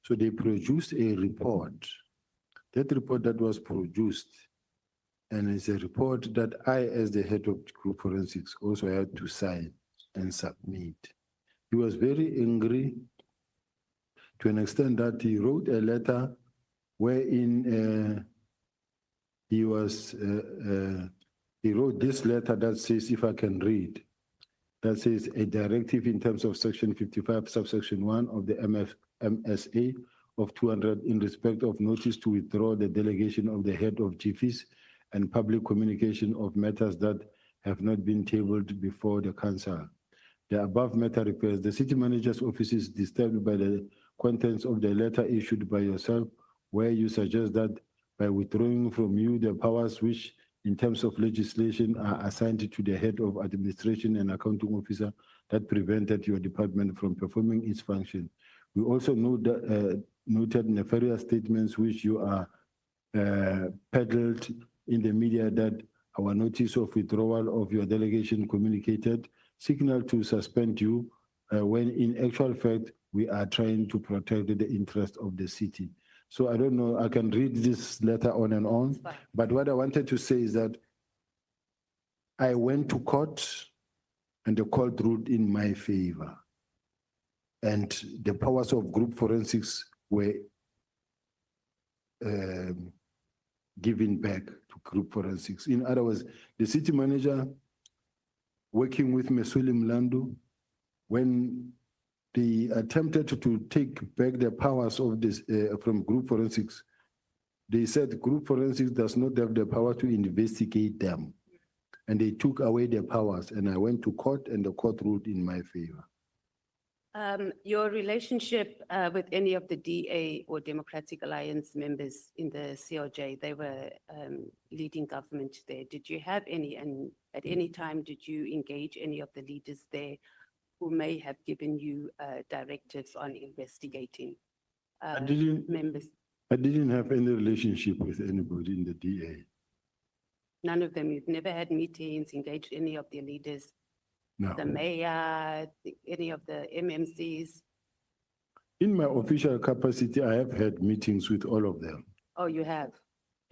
So they produced a report. That report that was produced, and it's a report that I, as the head of group forensics, also had to sign and submit. He was very angry to an extent that he wrote a letter wherein he wrote this letter that says, if I can read, that says a directive in terms of section 55 subsection 1 of the MSA of 200 in respect of notice to withdraw the delegation of the head of GFIS and public communication of matters that have not been tabled before the council. The above matter refers the city manager's office is disturbed by the contents of the letter issued by yourself, where you suggest that by withdrawing from you the powers which in terms of legislation are assigned to the head of administration and accounting officer that prevented your department from performing its function. We also noted nefarious statements which you are peddled in the media that our notice of withdrawal of your delegation communicated signal to suspend you when in actual fact we are trying to protect the interest of the city. So I don't know, I can read this letter on and on, but what I wanted to say is that I went to court and the court ruled in my favor. And the powers of group forensics were given back to group forensics. In other words, the city manager working with Mesuli Mlandu, when they attempted to take back the powers of this from group forensics, they said group forensics does not have the power to investigate them. And they took away their powers, and I went to court and the court ruled in my favor. Your relationship with any of the DA or Democratic Alliance members in the COJ, they were leading government there. Did you have any, and at any time did you engage any of the leaders there who may have given you directives on investigating members? I didn't have any relationship with anybody in the DA. None of them. You've never had meetings, engaged any of the leaders, No. the mayor, any of the MMCs? In my official capacity, I have had meetings with all of them. Oh, you have?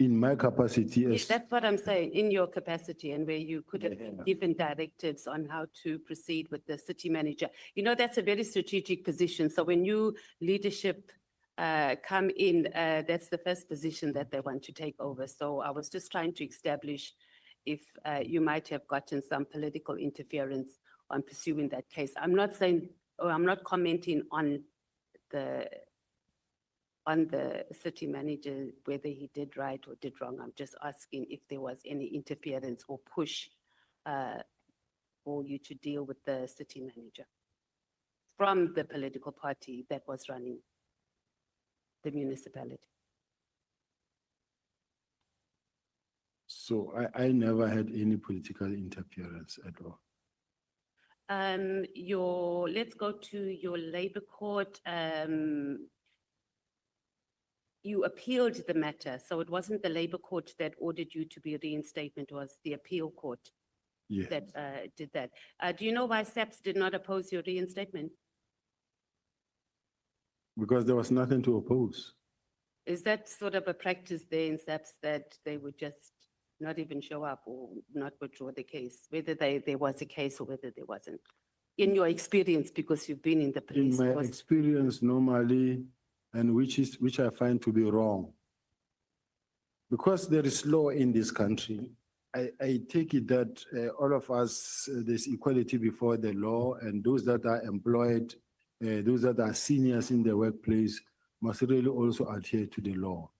In my capacity Yes, as, that's what I'm saying, in your capacity and where you could have given directives on how to proceed with the city manager. You know, that's a very strategic position. So when you leadership come in, that's the first position that they want to take over. So I was just trying to establish if you might have gotten some political interference on pursuing that case. I'm not saying, or I'm not commenting on the city manager, whether he did right or did wrong. I'm just asking if there was any interference or push for you to deal with the city manager from the political party that was running the municipality. so I never had any political interference at all. Let's go to your labor court. You appealed the matter, so it wasn't the labor court that ordered you to be reinstatement, it was the appeal court Yes. that did that. Do you know why SAPS did not oppose your reinstatement? Because there was nothing to oppose. Is that sort of a practice there in SAPS that they would just not even show up or not withdraw the case, whether there was a case or whether there wasn't? In your experience, because you've been in the In police my force. experience normally, and which I find to be wrong. Because there is law in this country, I take it that all of us, there's equality before the law, and those that are employed, those that are seniors in the workplace must really also adhere to the law.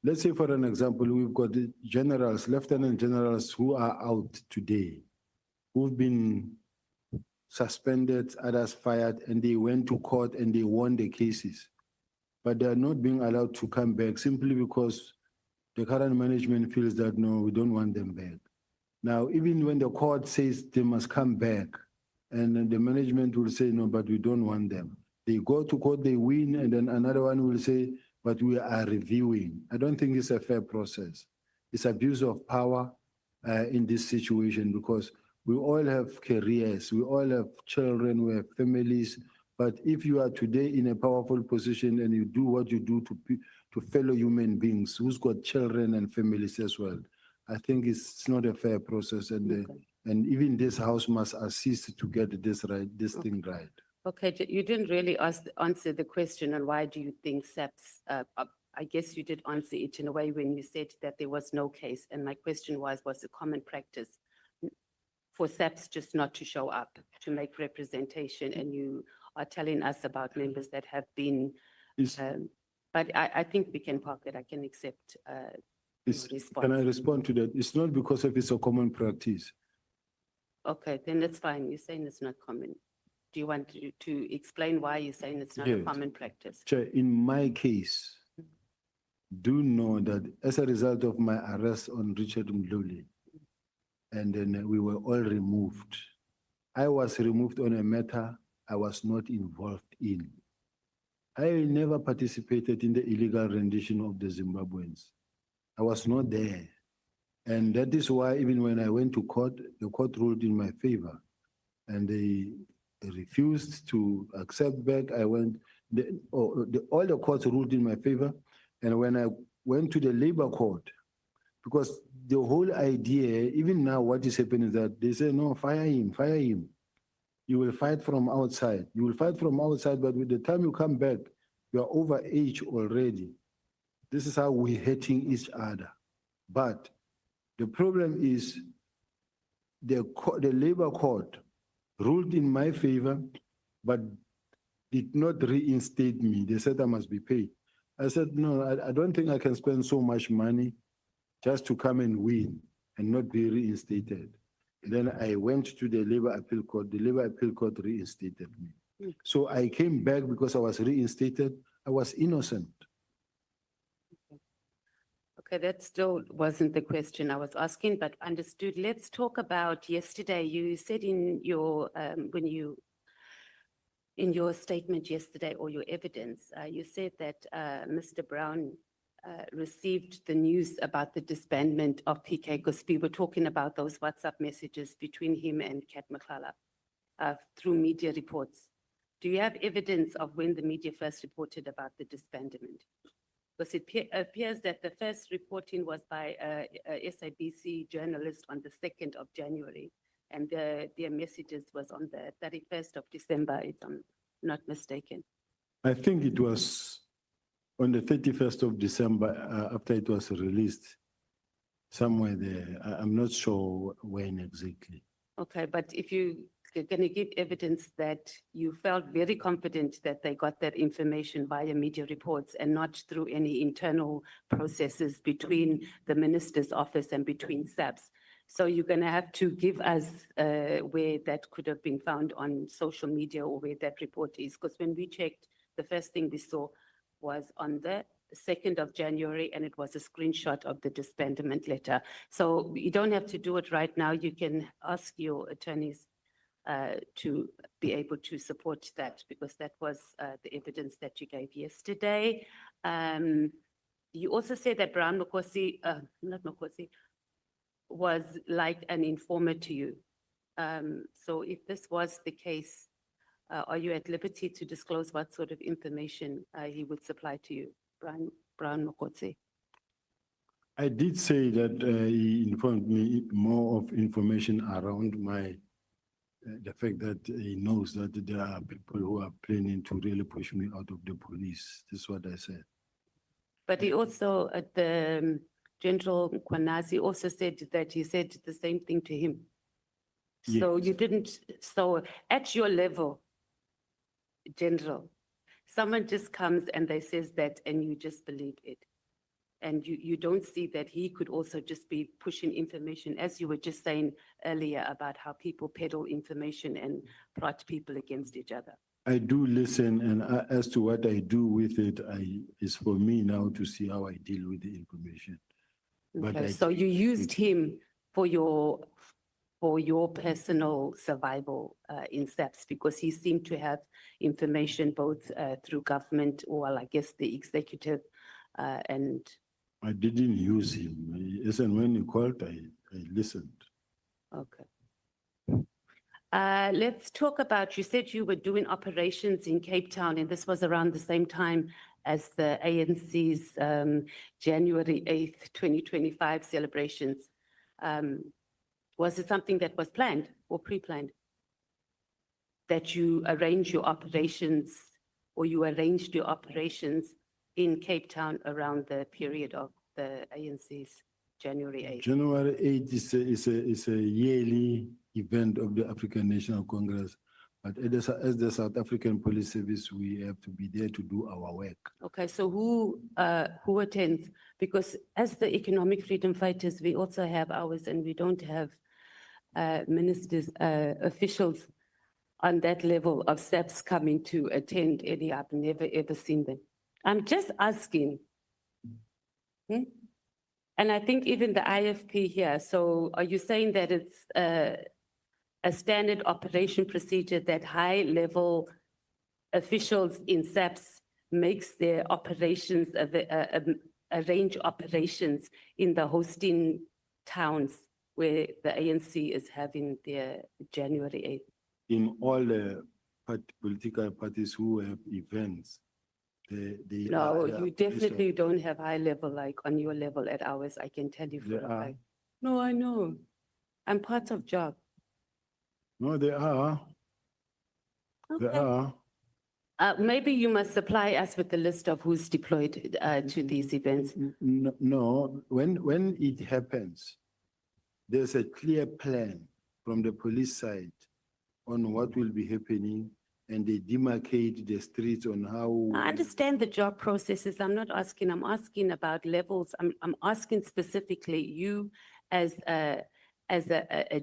Let's say, for an example, we've got the generals, lieutenant generals who are out today, who've been suspended, others fired, and they went to court and they won the cases. But they are not being allowed to come back simply because the current management feels that, no, we don't want them back. Now, even when the court says they must come back, and then the management will say, no, but we don't want them. They go to court, they win, and then another one will say, but we are reviewing. I don't think it's a fair process. It's abuse of power in this situation because we all have careers, we all have children, we have families. But if you are today in a powerful position and you do what you do to fellow human beings who's got children and families as well, I think it's not a fair process. And and even this house must assist to get this right, this thing right. Okay, you didn't really answer the question on why do you think SAPS, I guess you did answer it in a way when you said that there was no case. And my question was it common practice for SAPS just not to show up, to make representation? And you are telling us about members that have been, but I think we can park it. I can accept your response. Can I respond to that? It's not because of it's a common practice. Okay, then that's fine. You're saying it's not common. Do you want to explain why you're saying it's not a Yes. common practice? Chair, in my case, do know that as a result of my arrest on Richard Mdluli, and then we were all removed. I was removed on a matter I was not involved in. I never participated in the illegal rendition of the Zimbabweans. I was not there. And that is why even when I went to court, the court ruled in my favor. And they refused to accept back. I went, all the courts ruled in my favor. And when I went to the labor court, because the whole idea, even now what is happening is that they say, no, fire him, fire him. You will fight from outside. You will fight from outside, but with the time you come back, you are over age already. This is how we're hating each other. But the problem is the labor court ruled in my favor, but did not reinstate me. They said I must be paid. I said, no, I don't think I can spend so much money just to come and win and not be reinstated. And then I went to the Labor Appeal Court. The Labor Appeal Court reinstated me. So I came back because I was reinstated. I was innocent. Okay, that still wasn't the question I was asking, but understood. Let's talk about yesterday. You said in your, in your statement yesterday or your evidence, you said that Mr. Brown received the news about the disbandment of PK, because we were talking about those WhatsApp messages between him and Kat Makala through media reports. Do you have evidence of when the media first reported about the disbandment? Because it appears that the first reporting was by a SABC journalist on the 2nd of January, and their messages was on the 31st of December, if I'm not mistaken. I think it was on the 31st of December, after it was released, somewhere there. I'm not sure when exactly. Okay, but if you are going to give evidence that you felt very confident that they got that information via media reports and not through any internal processes between the minister's office and between SAPS. So you're going to have to give us where that could have been found on social media or where that report is. Because when we checked, the first thing we saw was on the 2nd of January, and it was a screenshot of the disbandment letter. So you don't have to do it right now. You can ask your attorneys to be able to support that, because that was the evidence that you gave yesterday. You also said that Brown Mokosi, not Mokosi, was like an informer to you. So if this was the case, are you at liberty to disclose what sort of information he would supply to you, Brown Mokosi? I did say that he informed me more of information around the fact that he knows that there are people who are planning to really push me out of the police. This is what I said. But he also, the General Kwanazi also said that he said the same thing to him. So Yes. you didn't, so at your level, General, someone just comes and they says that and you just believe it. And you don't see that he could also just be pushing information, as you were just saying earlier about how people peddle information and plot people against each other. I do listen, and as to what I do with it, it's for me now to see how I deal with the information. But Okay, I so you used him for your personal survival in SAPS, because he seemed to have information both through government, or well, I guess the executive, and I didn't use him. Yes, and when he called, I listened. okay. Let's talk about, you said you were doing operations in Cape Town, and this was around the same time as the ANC's January 8th, 2025 celebrations. Was it something that was planned or pre-planned? That you arrange your operations, or you arranged your operations in Cape Town around the period of the ANC's January 8th? January 8th is a yearly event of the African National Congress. But as the South African Police Service, we have to be there to do our work. Okay, so who attends? Because as the economic freedom fighters, we also have ours, and we don't have ministers, officials on that level of SAPS coming to attend any. I've never ever seen them. I'm just asking. And I think even the IFP here, so are you saying that it's a standard operation procedure that high-level officials in SAPS makes their operations, arrange operations in the hosting towns where the ANC is having their January 8th? In all the political parties who have events, No, you definitely don't have high level like on your level at ours, I can tell you for a fact. No, I know. I'm part of job. No, they are. They Okay. are. Maybe you must supply us with the list of who's deployed to these events. No, when it happens, there's a clear plan from the police side on what will be happening, and they demarcate the streets on how. I understand the job processes. I'm asking about levels. I'm asking specifically you as a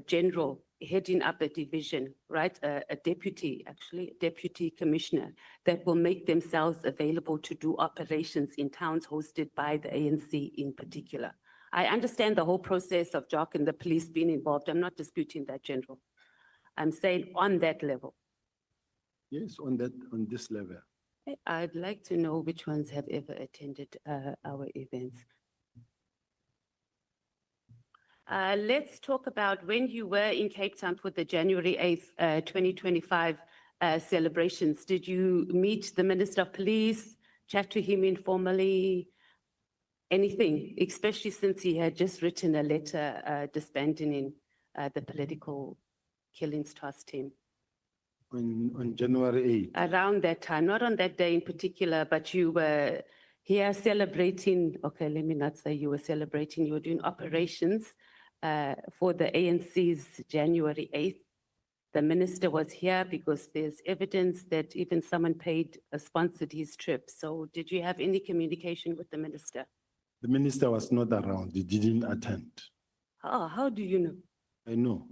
general heading up a division, right? A deputy commissioner that will make themselves available to do operations in towns hosted by the ANC in particular. I understand the whole process of JOC and the police being involved. I'm not disputing that, General. I'm saying on that level. Yes, on this level. I'd like to know which ones have ever attended our events. Let's talk about when you were in Cape Town for the January 8th, 2025 celebrations. Did you meet the Minister of Police, chat to him informally? Anything, especially since he had just written a letter disbanding the political killings task team? On January 8th. Around that time, not on that day in particular, but you were here celebrating, okay, let me not say you were celebrating, you were doing operations for the ANC's January 8th. The minister was here because there's evidence that even someone sponsored his trip. So did you have any communication with the minister? The minister was not around. He didn't attend. How do you know? I know.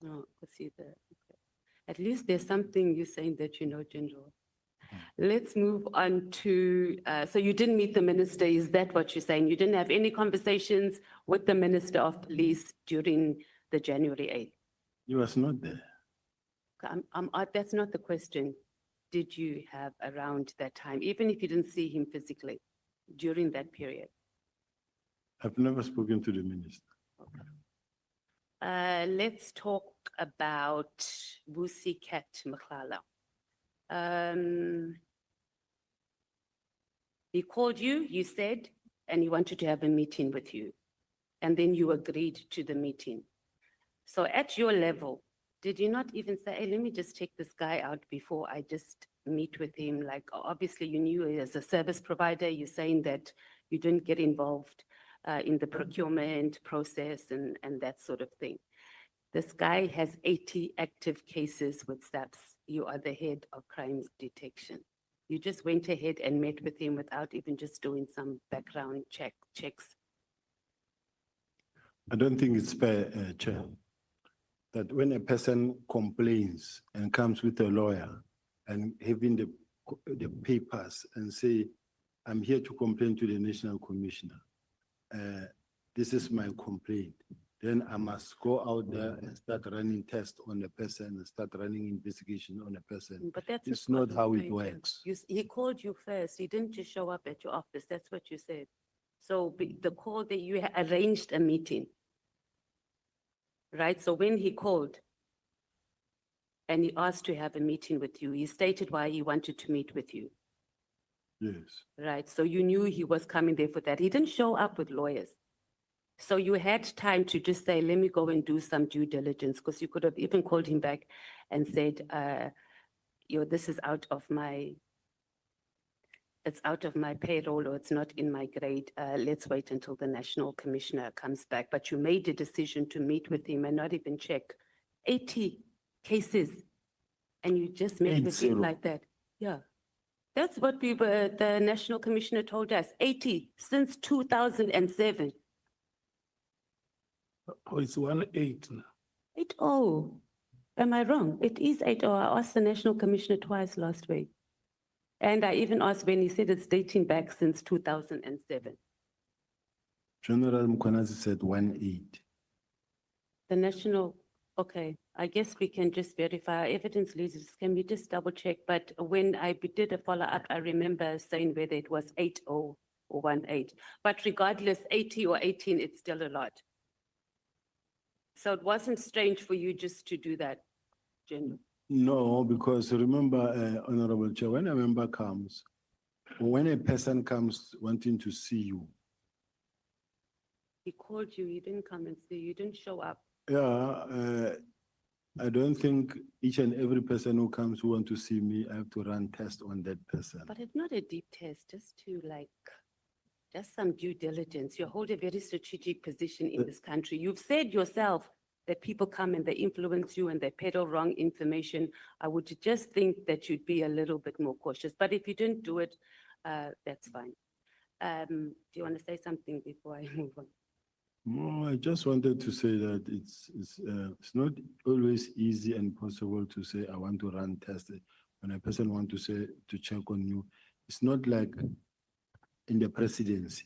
No, see the. Okay. At least there's something you're saying that you know, General. Let's move on to. So you didn't meet the minister. Is that what you're saying? You didn't have any conversations with the Minister of Police during the January 8th? He was not there. That's not the question. Did you have around that time, even if you didn't see him physically during that period? I've never spoken to the minister. Okay. Let's talk about Busi Kat Makhala. He called you, you said, and he wanted to have a meeting with you. And then you agreed to the meeting. So at your level, did you not even say, hey, let me just take this guy out before I just meet with him? Like, obviously you knew as a service provider, you're saying that you didn't get involved in the procurement process and that sort of thing. This guy has 80 active cases with SAPS. You are the head of crimes detection. You just went ahead and met with him without even just doing some background checks. I don't think it's fair, Chair, that when a person complains and comes with a lawyer and having the papers and say, I'm here to complain to the National Commissioner. This is my complaint. Then I must go out there and start running tests on the person and start running investigation on the person. But that's It's not how it point. works. He called you first. He didn't just show up at your office. That's what you said. So the call that you arranged a meeting, right? So when he called and he asked to have a meeting with you, he stated why he wanted to meet with you. Yes. Right. So you knew he was coming there for that. He didn't show up with lawyers. So you had time to just say, let me go and do some due diligence, because you could have even called him back and said, this is out of my payroll, or it's not in my grade. Let's wait until the National Commissioner comes back. But you made a decision to meet with him and not even check 80 cases. And you just met with him like that. Yeah. That's what the National Commissioner told us, 80 since 2007. Oh, it's 1-8 now. 80. Am I wrong? It is 80. I asked the National Commissioner twice last week. And I even asked when he said it's dating back since 2007. General Mkhwanazi said 1-8. The National, okay, I guess we can just verify our evidence leases. Can we just double check? But when I did a follow up, I remember saying whether it was 80 or 1-8. But regardless, 80 or 18, it's still a lot. So it wasn't strange for you just to do that, General? No, because remember, Honorable Chair, when a member comes, when a person comes wanting to see you. He called you, he didn't come and see you, you didn't show up. Yeah, I don't think each and every person who comes who want to see me, I have to run tests on that person. But it's not a deep test, just to just some due diligence. You hold a very strategic position in this country. You've said yourself that people come and they influence you and they peddle wrong information. I would just think that you'd be a little bit more cautious. But if you didn't do it, that's fine. Do you want to say something before I move on? No, I just wanted to say that it's not always easy and possible to say, I want to run tests. When a person wants to say, to check on you, it's not like in the presidency.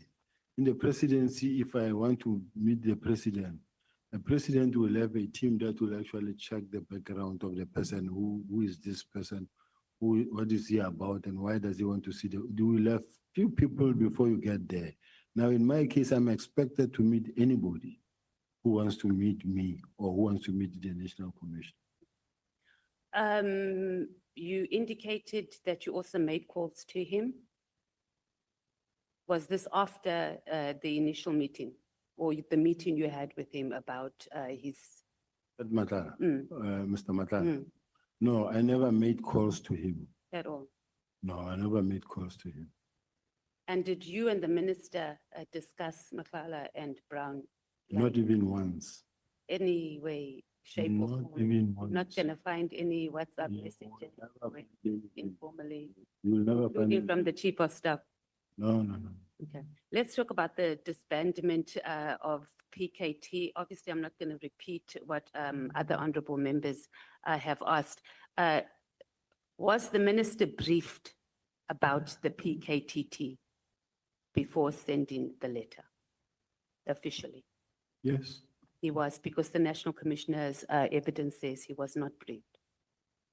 In the presidency, if I want to meet the president will have a team that will actually check the background of the person. Who is this person? what is he about and why does he want to see do we left few people before you get there? Now, in my case, I'm expected to meet anybody who wants to meet me or who wants to meet the National Commission. You indicated that you also made calls to him. Was this after the initial meeting or the meeting you had with him about his? But Matala, Mr. Matala, Mm. no, I never made calls to him. At all? No, I never made calls to him. And did you and the minister discuss Maklala and Brown? Not even once. Any way, shape or Not form? even once. Not gonna find any WhatsApp No, messages never or find informally, You will never find including it. from the chief of staff? No, no, no. Okay, let's talk about the disbandment of PKT. Obviously, I'm not going to repeat what other honorable members have asked. Was the minister briefed about the PKTT before sending the letter officially? Yes. He was, because the National Commissioner's evidence says he was not briefed.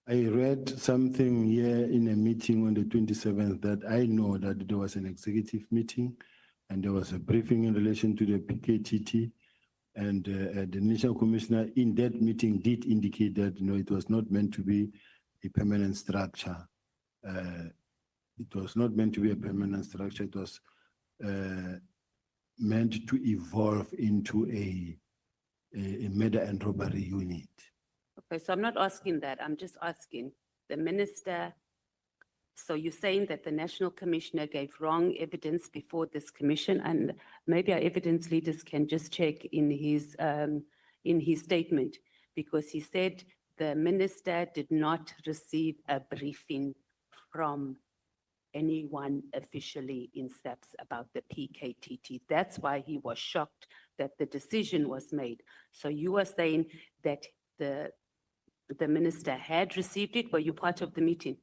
I read something here in a meeting on the 27th that I know that there was an executive meeting and there was a briefing in relation to the PKTT, and the National Commissioner in that meeting did indicate that it was not meant to be a permanent structure. It was not meant to be a permanent structure. It was meant to evolve into a murder and robbery unit. Okay, so I'm not asking that. I'm just asking the minister. So you're saying that the National Commissioner gave wrong evidence before this commission, and maybe our evidence leaders can just check in his statement, because he said the minister did not receive a briefing from anyone officially in SAPS about the PKTT. That's why he was shocked that the decision was made. So you are saying that the minister had received it. Were you part of the meeting?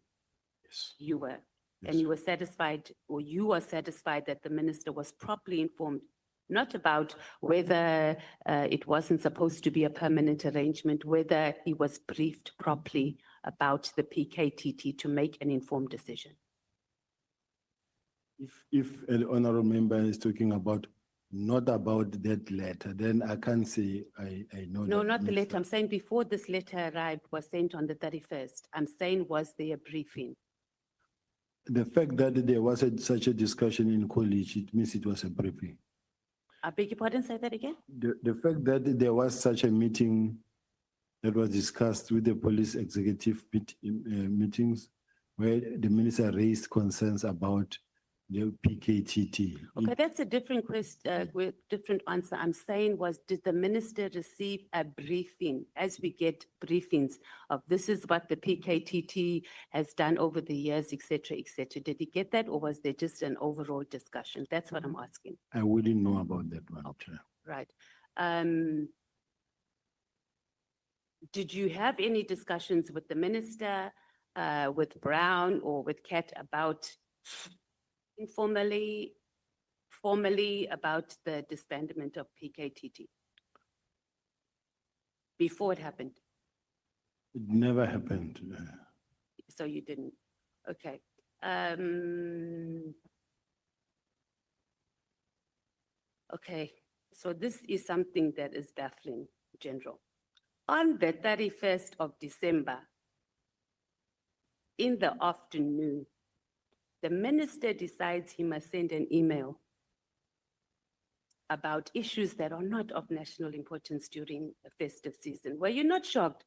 Yes. You were. Yes. And you were satisfied, or you are satisfied that the minister was properly informed, not about whether it wasn't supposed to be a permanent arrangement, whether he was briefed properly about the PKTT to make an informed decision. If an honorable member is talking about not about that letter, then I can't say I know. No, that not the minister. letter. I'm saying before this letter arrived, was sent on the 31st. I'm saying, was there a briefing? The fact that there was such a discussion in college, it means it was a briefing. I beg your pardon, say that again? The fact that there was such a meeting that was discussed with the police executive meetings where the minister raised concerns about the PKTT. Okay, that's a different question, different answer. I'm saying was, did the minister receive a briefing, as we get briefings of this is what the PKTT has done over the years, et cetera, et cetera. Did he get that, or was there just an overall discussion? That's what I'm asking. I wouldn't know about that one. Okay. Right. Did you have any discussions with the minister, with Brown or with Kat about informally, formally about the disbandment of PKTT before it happened? It never happened. So you didn't, okay. Okay, so this is something that is baffling, General. On the 31st of December, in the afternoon, the minister decides he must send an email about issues that are not of national importance during the festive season. Were you not shocked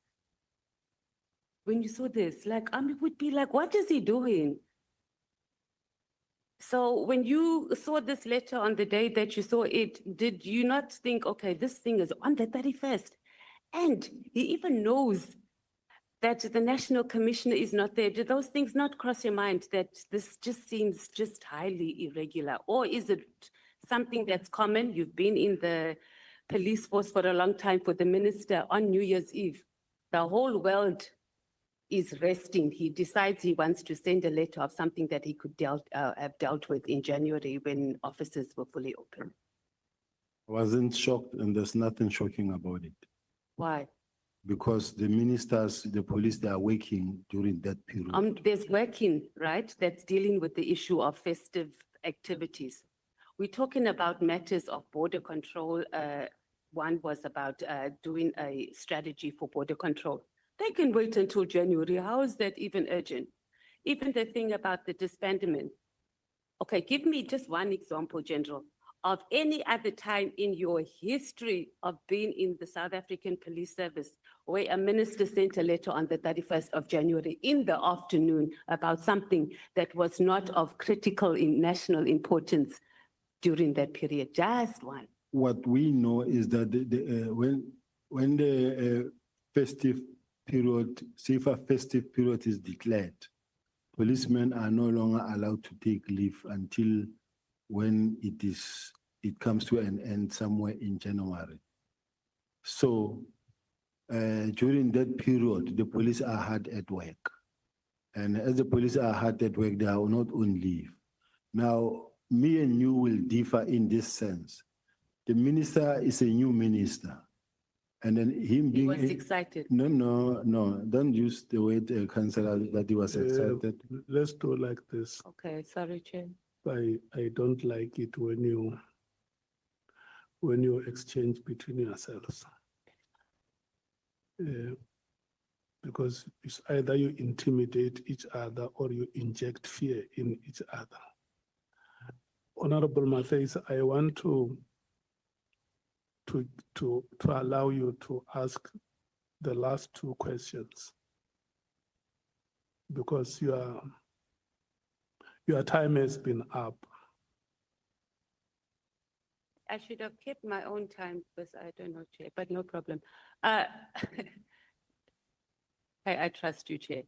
when you saw this? Like, I would be like, what is he doing? So when you saw this letter on the day that you saw it, did you not think, okay, this thing is on the 31st? And he even knows that the National Commissioner is not there. Did those things not cross your mind that this just seems just highly irregular? Or is it something that's common? You've been in the police force for a long time. For the minister on New Year's Eve, the whole world is resting. He decides he wants to send a letter of something that he could have dealt with in January when offices were fully open. I wasn't shocked, and there's nothing shocking about it. Why? because the ministers, the police, they are working during that period. There's working, right, that's dealing with the issue of festive activities. We're talking about matters of border control. One was about doing a strategy for border control. They can wait until January. How is that even urgent? Even the thing about the disbandment. Okay, give me just one example, General, of any other time in your history of being in the South African Police Service where a minister sent a letter on the 31st of January in the afternoon about something that was not of critical in national importance during that period. Just one. What we know is that when the festive period, safer festive period is declared, policemen are no longer allowed to take leave until when it comes to an end somewhere in January. So during that period, the police are hard at work. And as the police are hard at work, they are not on leave. Now, me and you will differ in this sense. The minister is a new minister. And then him He being was excited. No, don't use the word councillor that he was excited. Let's do like this. Okay, sorry, Chair. I don't like it when you exchange between yourselves. Because it's either you intimidate each other or you inject fear in each other. Honorable Matthys, I want to allow you to ask the last two questions because your time has been up. I should have kept my own time because I don't know, Chair, but no problem. I trust you, Chair.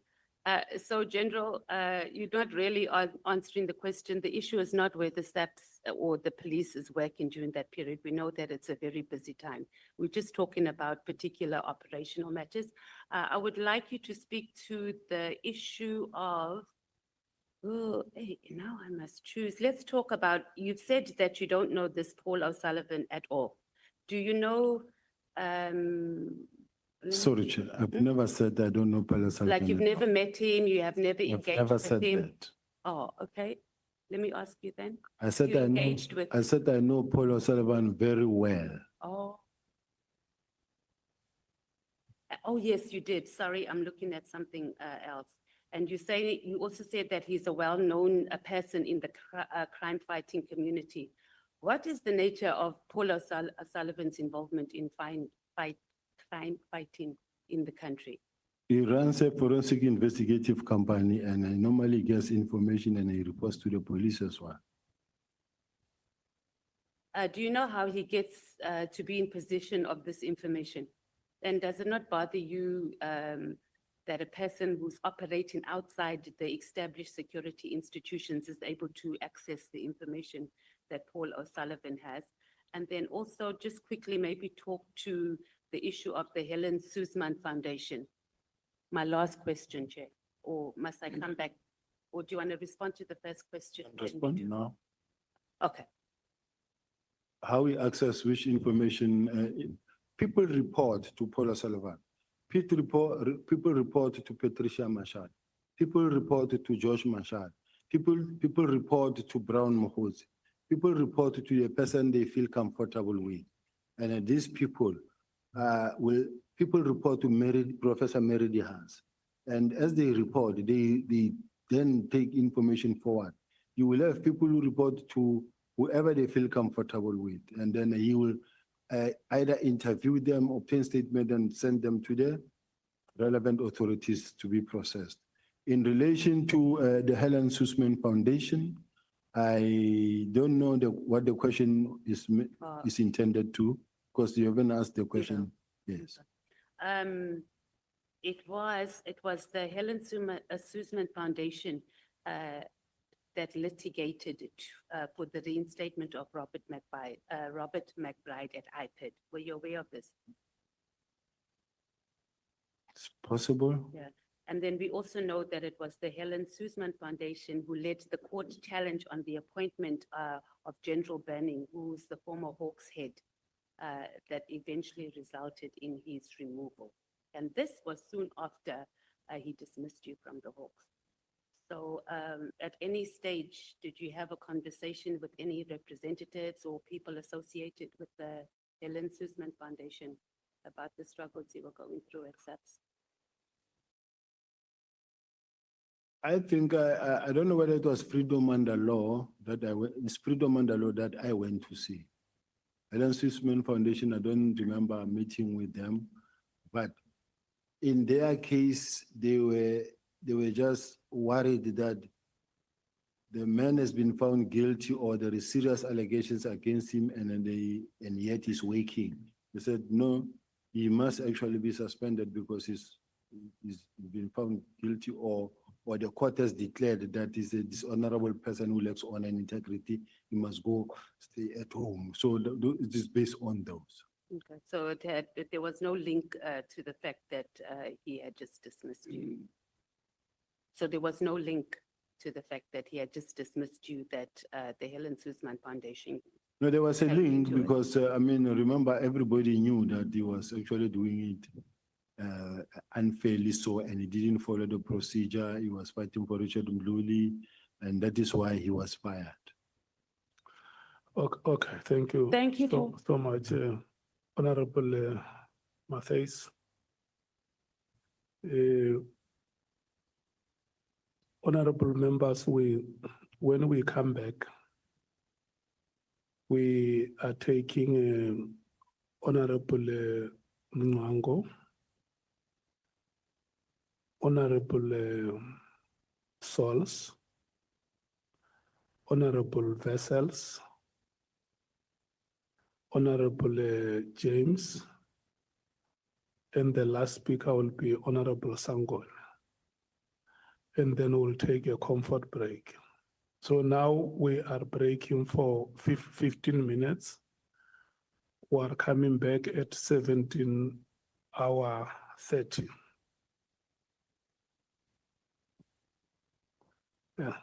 So, General, you're not really answering the question. The issue is not whether SAPS or the police is working during that period. We know that it's a very busy time. We're just talking about particular operational matters. I would like you to speak to the issue of, oh, hey, now I must choose. Let's talk about, you've said that you don't know this Paul O'Sullivan at all. Do you know, Sorry, Chair, I've never said I don't know Paul O'Sullivan. like you've never met him, you have never I've engaged never with said him? that. Oh, okay. Let me ask you then. I said You I know. engaged with- I said I know Paul O'Sullivan very well. Oh. Oh, yes, you did. Sorry, I'm looking at something else. And you also said that he's a well-known person in the crime-fighting community. What is the nature of Paul O'Sullivan's involvement in crime fighting in the country? He runs a forensic investigative company and he normally gets information and he reports to the police as well. Do you know how he gets to be in possession of this information? And does it not bother you that a person who's operating outside the established security institutions is able to access the information that Paul O'Sullivan has? And then also just quickly maybe talk to the issue of the Helen Suzman Foundation. My last question, Chair, or must I come back? Or do you want to respond to the first question? Respond now. Okay. How we access which information, people report to Paul O'Sullivan. People report to Patricia Machar. People report to Josh Machar. People report to Brown Mohozi. People report to the person they feel comfortable with. And these people people report to Professor Mary DeHaas. And as they report, they then take information forward. You will have people who report to whoever they feel comfortable with. And then he will either interview them, obtain statement, and send them to the relevant authorities to be processed. In relation to the Helen Suzman Foundation, I don't know what the question is intended to, because you haven't asked the question. Yes. It was the Helen Suzman Foundation that litigated for the reinstatement of Robert McBride at IPID. Were you aware of this? It's possible. Yeah. And then we also know that it was the Helen Suzman Foundation who led the court challenge on the appointment of General Burning, who's the former Hawks head, that eventually resulted in his removal. And this was soon after he dismissed you from the Hawks. So at any stage, did you have a conversation with any representatives or people associated with the Helen Suzman Foundation about the struggles you were going through at SAPS? I think, I don't know whether it was Freedom Under Law that it's Freedom Under Law that I went to see. Helen Suzman Foundation, I don't remember meeting with them, but in their case, they were just worried that the man has been found guilty or there is serious allegations against him and yet he's waking. They said, no, he must actually be suspended because he's been found guilty or the court has declared that he's a dishonorable person who lacks honor and integrity. He must go stay at home. So it is based on those. Okay, so there was no link to the fact that he had just dismissed you. So there was no link to the fact that he had just dismissed you, that the Helen Suzman Foundation. No, there was a Helped you link to it. because, I mean, remember, everybody knew that he was actually doing it unfairly so, and he didn't follow the procedure. He was fighting for Richard Mluli, and that is why he was fired. Okay, thank you. Thank you, so much, Honorable Matthys. Honorable members, when we come back, we are taking Honorable Mwango, Honorable Sols, Honorable Vessels, Honorable James, and the last speaker will be Honorable Sangol. And then we'll take a comfort break. So now we are breaking for 15 minutes. We are coming back at 17:30. Yeah.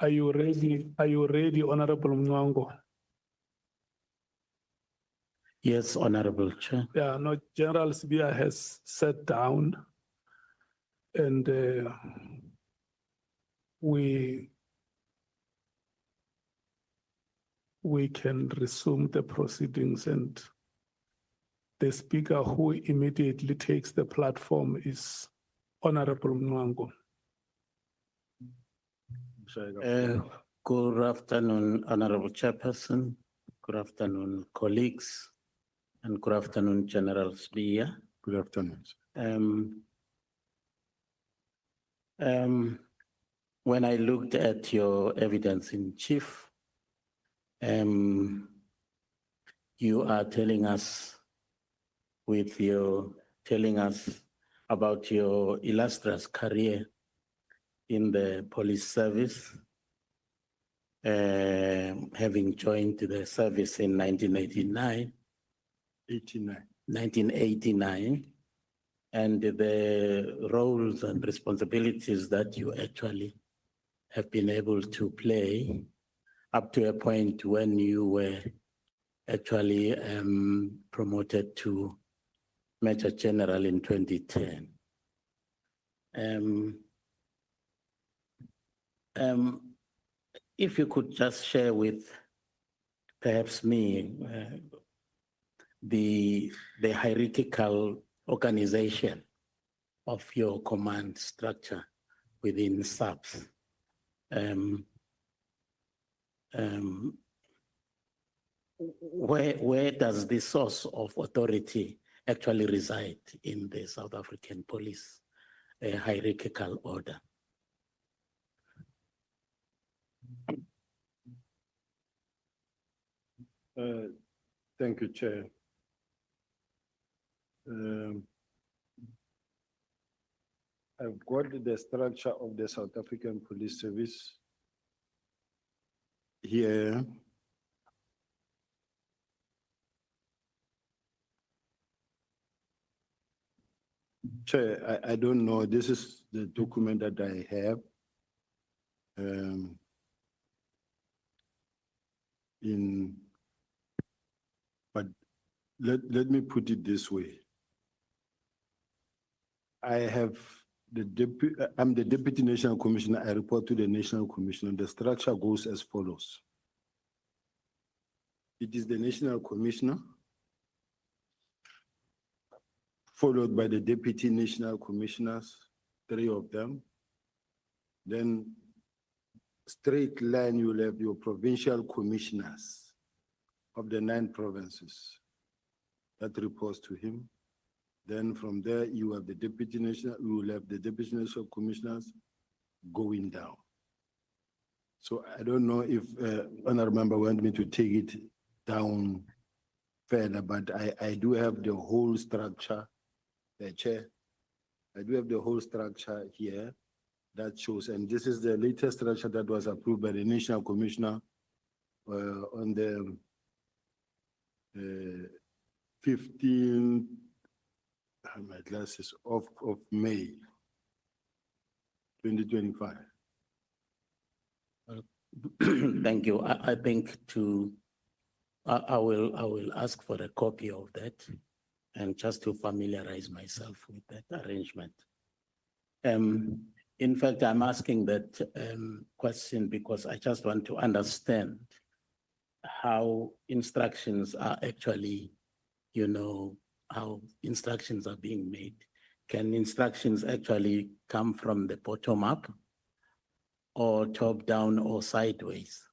Are you ready? Are you ready, Honorable Mwango? Yes, Honorable Chair. Yeah, no, General Sibiya has sat down and we can resume the proceedings, and the speaker who immediately takes the platform is Honorable Mwango. Good afternoon, Honorable Chairperson. Good afternoon, colleagues, and good afternoon, General Sibiya. Good afternoon. When I looked at your evidence in chief, you are telling us about your illustrious career in the police service, having joined the service in 1989, and the roles and responsibilities that you actually have been able to play up to a point when you were actually promoted to Major General in 2010. If you could just share with perhaps me the hierarchical organization of your command structure within SAPS. Where does the source of authority actually reside in the South African police hierarchical order? Thank you, Chair. I've got the structure of the South African Police Service here. Chair, I don't know. This is the document that I have. But let me put it this way. I'm the Deputy National Commissioner. I report to the National Commissioner. The structure goes as follows. It is the National Commissioner, followed by the Deputy National Commissioners, 3 of them. Then straight line, you'll have your provincial commissioners of the 9 provinces. That reports to him. Then from there, you have the Deputy National, you will have the Deputy National Commissioners going down. So I don't know if Honorable Member want me to take it down further, but I do have the whole structure, the Chair. I do have the whole structure here that shows, and this is the latest structure that was approved by the National Commissioner on the 15th, my glasses, of May 2025. Thank you. I think I will ask for a copy of that, and just to familiarize myself with that arrangement. In fact, I'm asking that question because I just want to understand how instructions are actually, how instructions are being made. Can instructions actually come from the bottom up, or top down, or sideways?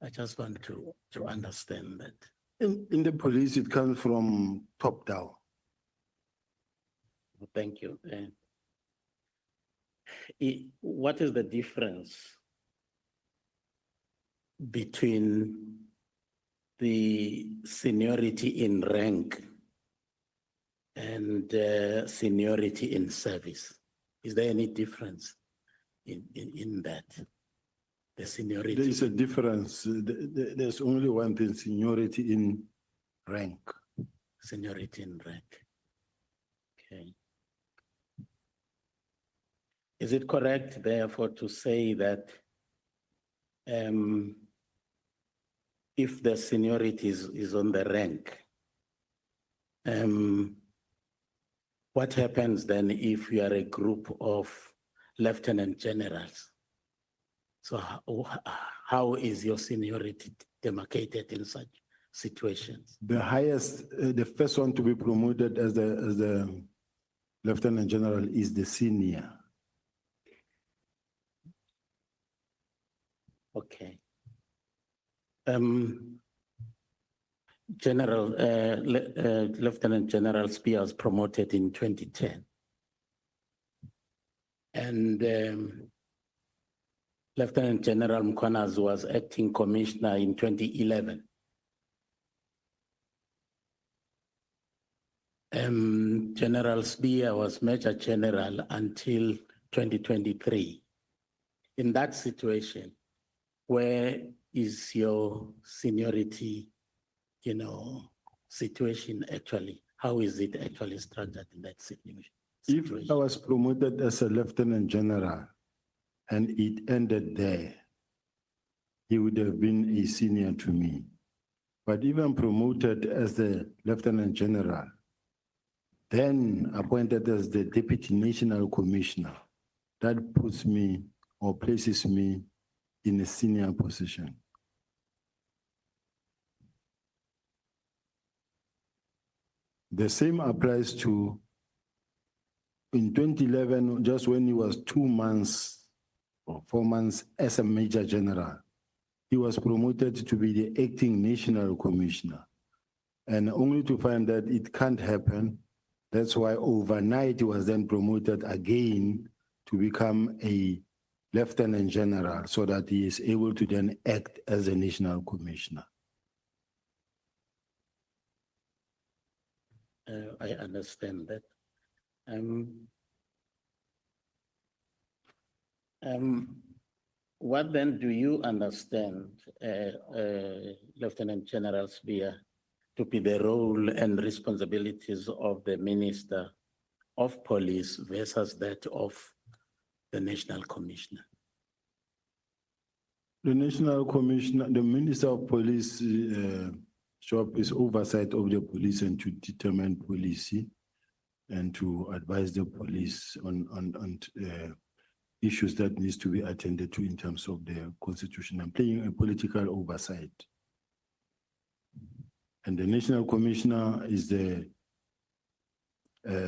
I just want to understand that. In the police, it comes from top down. Thank you. What is the difference between the seniority in rank and seniority in service? Is there any difference in that? The seniority? There is a difference. There's only one thing, seniority in rank. Seniority in rank. Okay. Is it correct therefore to say that if the seniority is on the rank, what happens then if you are a group of lieutenant generals? So how is your seniority demarcated in such situations? The highest, the first one to be promoted as the lieutenant general is the senior. Okay. Lieutenant General Sibiya was promoted in 2010. And Lieutenant General Mkhwanazi was acting commissioner in 2011. General Sibiya was Major General until 2023. In that situation, where is your seniority, situation actually? How is it actually structured in that situation? If I was promoted as a lieutenant general and it ended there, he would have been a senior to me. But even promoted as the lieutenant general, then appointed as the deputy national commissioner, that puts me or places me in a senior position. The same applies to, in 2011, just when he was 2 months or 4 months as a major general, he was promoted to be the acting national commissioner. And only to find that it can't happen, that's why overnight he was then promoted again to become a lieutenant general so that he is able to then act as a national commissioner. I understand that. What then do you understand, Lieutenant General Sibiya, to be the role and responsibilities of the Minister of Police versus that of the National Commissioner? The National Commissioner, the Minister of Police job is oversight of the police and to determine policy and to advise the police on issues that needs to be attended to in terms of the constitution and playing a political oversight. And the National Commissioner is the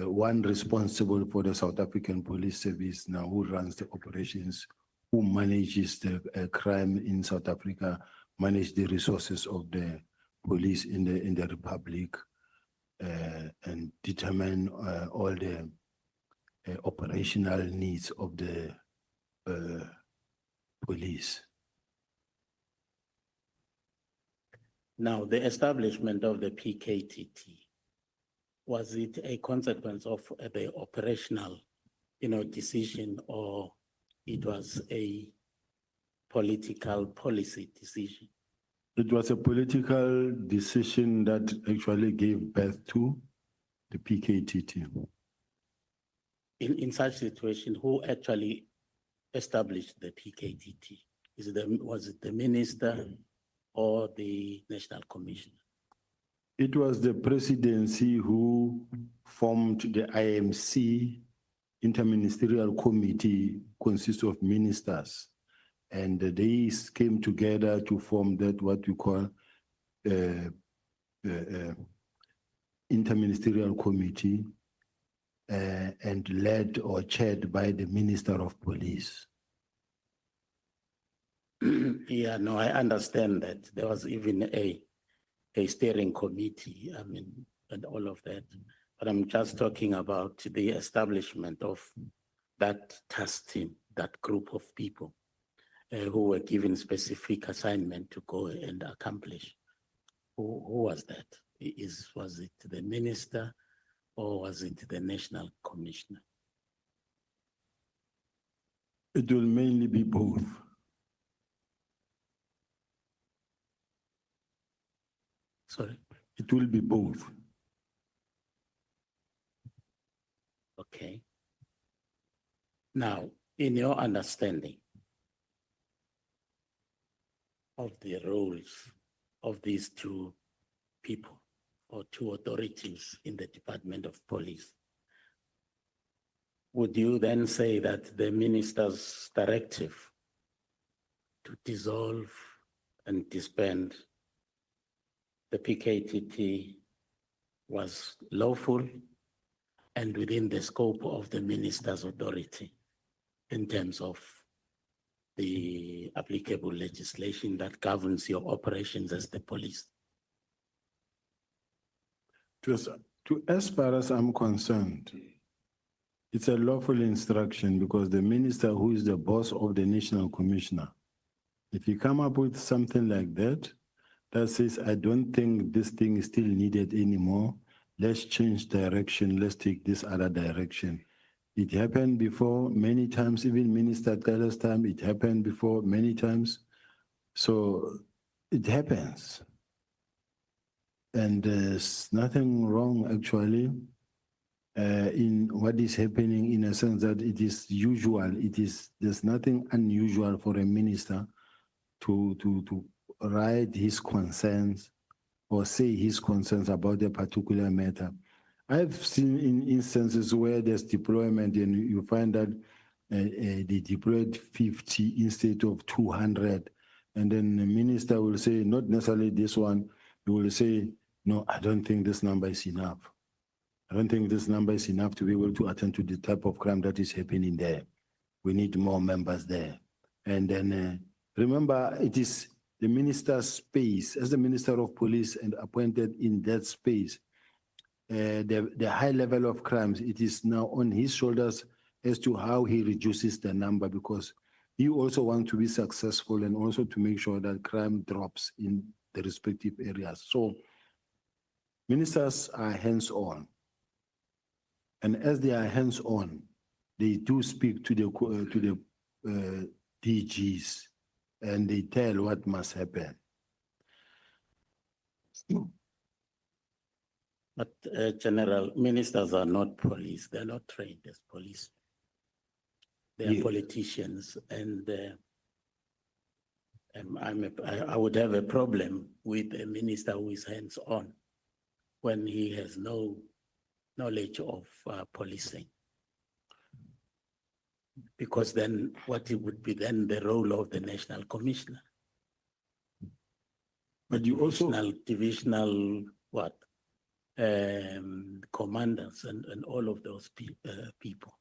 one responsible for the South African Police Service now, who runs the operations, who manages the crime in South Africa, manage the resources of the police in the Republic, and determine all the operational needs of the police. Now, the establishment of the PKTT, was it a consequence of the operational, decision, or it was a political policy decision? It was a political decision that actually gave birth to the PKTT. In such situation, who actually established the PKTT? Was it the minister or the National Commissioner? It was the presidency who formed the IMC, Interministerial Committee, consists of ministers. And they came together to form that what we call Interministerial Committee, and led or chaired by the Minister of Police. Yeah, no, I understand that. There was even a steering committee, and all of that. But I'm just talking about the establishment of that task team, that group of people who were given specific assignment to go and accomplish. Who was that? Was it the minister or was it the National Commissioner? It will mainly be both. Sorry? It will be both. Okay. Now, in your understanding of the roles of these two people or two authorities in the Department of Police, would you then say that the minister's directive to dissolve and disband the PKTT was lawful and within the scope of the minister's authority in terms of the applicable legislation that governs your operations as the police? As far as I'm concerned, it's a lawful instruction because the minister, who is the boss of the national commissioner, if you come up with something like that, that says, I don't think this thing is still needed anymore, let's change direction, let's take this other direction. It happened before many times, even Minister Teller's time, it happened before many times. So it happens. And there's nothing wrong actually in what is happening, in a sense that it is usual. There's nothing unusual for a minister to write his concerns or say his concerns about a particular matter. I've seen in instances where there's deployment and you find that they deployed 50 instead of 200. And then the minister will say, not necessarily this one, he will say, no, I don't think this number is enough. I don't think this number is enough to be able to attend to the type of crime that is happening there. We need more members there. And then remember, it is the minister's space, as the Minister of Police and appointed in that space, the high level of crimes, it is now on his shoulders as to how he reduces the number, because he also wants to be successful and also to make sure that crime drops in the respective areas. So ministers are hands-on. And as they are hands-on, they do speak to the DGs and they tell what must happen. But General, ministers are not police. They're not trained as police. They are politicians, and I would have a problem with a minister who is hands-on when he has no knowledge of policing. Because then what it would be then the role of the national commissioner. But you also divisional what? Commanders and all of those people.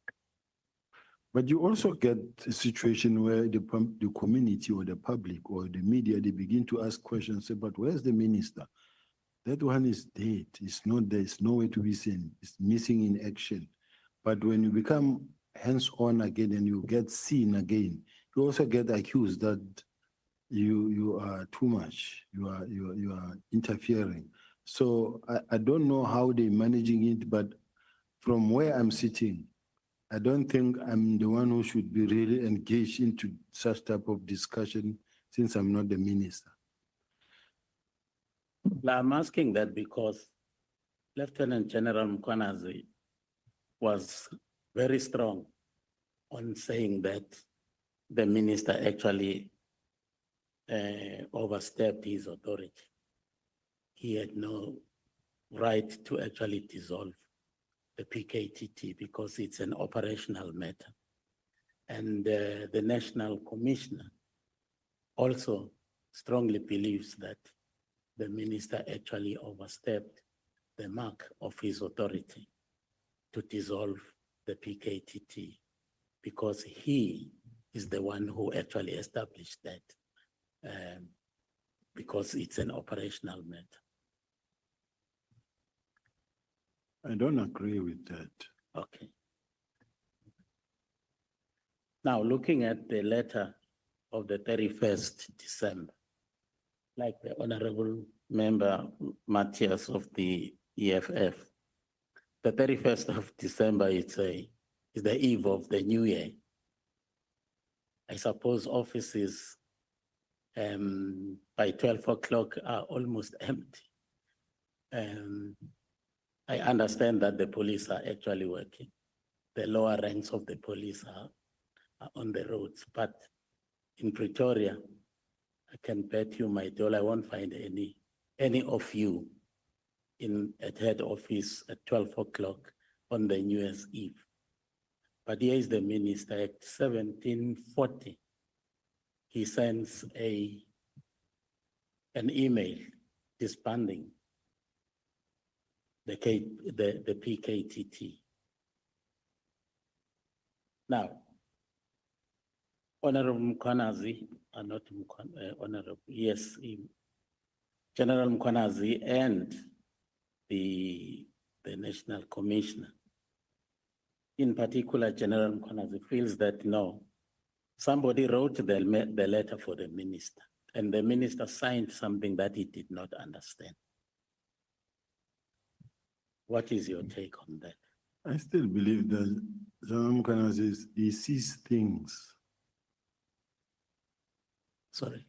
But you also get a situation where the community or the public or the media, they begin to ask questions, say, but where's the minister? That one is dead. It's not there. It's nowhere to be seen. It's missing in action. But when you become hands-on again and you get seen again, you also get accused that you are too much. You are interfering. So I don't know how they're managing it, but from where I'm sitting, I don't think I'm the one who should be really engaged into such type of discussion since I'm not the minister. I'm asking that because Lieutenant General Mkwanazi was very strong on saying that the minister actually overstepped his authority. He had no right to actually dissolve the PKTT because it's an operational matter. And the National Commissioner also strongly believes that the minister actually overstepped the mark of his authority to dissolve the PKTT because he is the one who actually established that because it's an operational matter. I don't agree with that. Okay. Now, looking at the letter of the 31st December, like the Honorable Member Matthias of the EFF, the 31st of December is the eve of the new year. I suppose offices by 12 o'clock are almost empty. I understand that the police are actually working. The lower ranks of the police on the roads. But in Pretoria, I can bet you my dollar I won't find any of you at head office at 12 o'clock on the New Year's Eve. But here is the minister at 1740. He sends an email disbanding the PKTT. Now, Honorable Mkwanazi, not Honorable, yes, General Mkwanazi and the National Commissioner, in particular, General Mkwanazi feels that no, somebody wrote the letter for the minister, and the minister signed something that he did not understand. What is your take on that? I still believe that General Mkwanazi, he sees things. Sorry.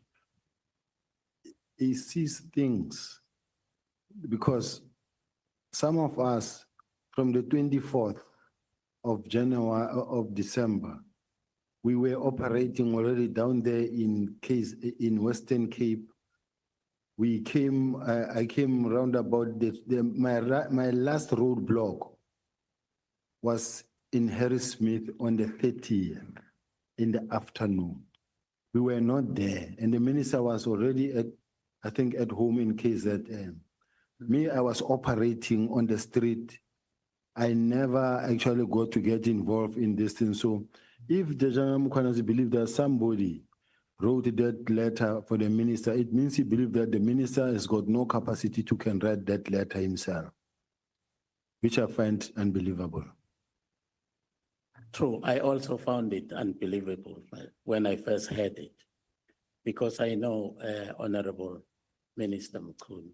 He sees things because some of us from the 24th of January of December, we were operating already down there in Western Cape. We came, I came round about my last roadblock was in Harrismith on the 30th in the afternoon. We were not there, and the minister was already I think at home in KZN. Me, I was operating on the street. I never actually got to get involved in this thing. So if the General Mkwanazi believed that somebody wrote that letter for the minister, it means he believed that the minister has got no capacity to can write that letter himself, which I find unbelievable. True, I also found it unbelievable when I first heard it, because I know Honorable Minister Mkhulu.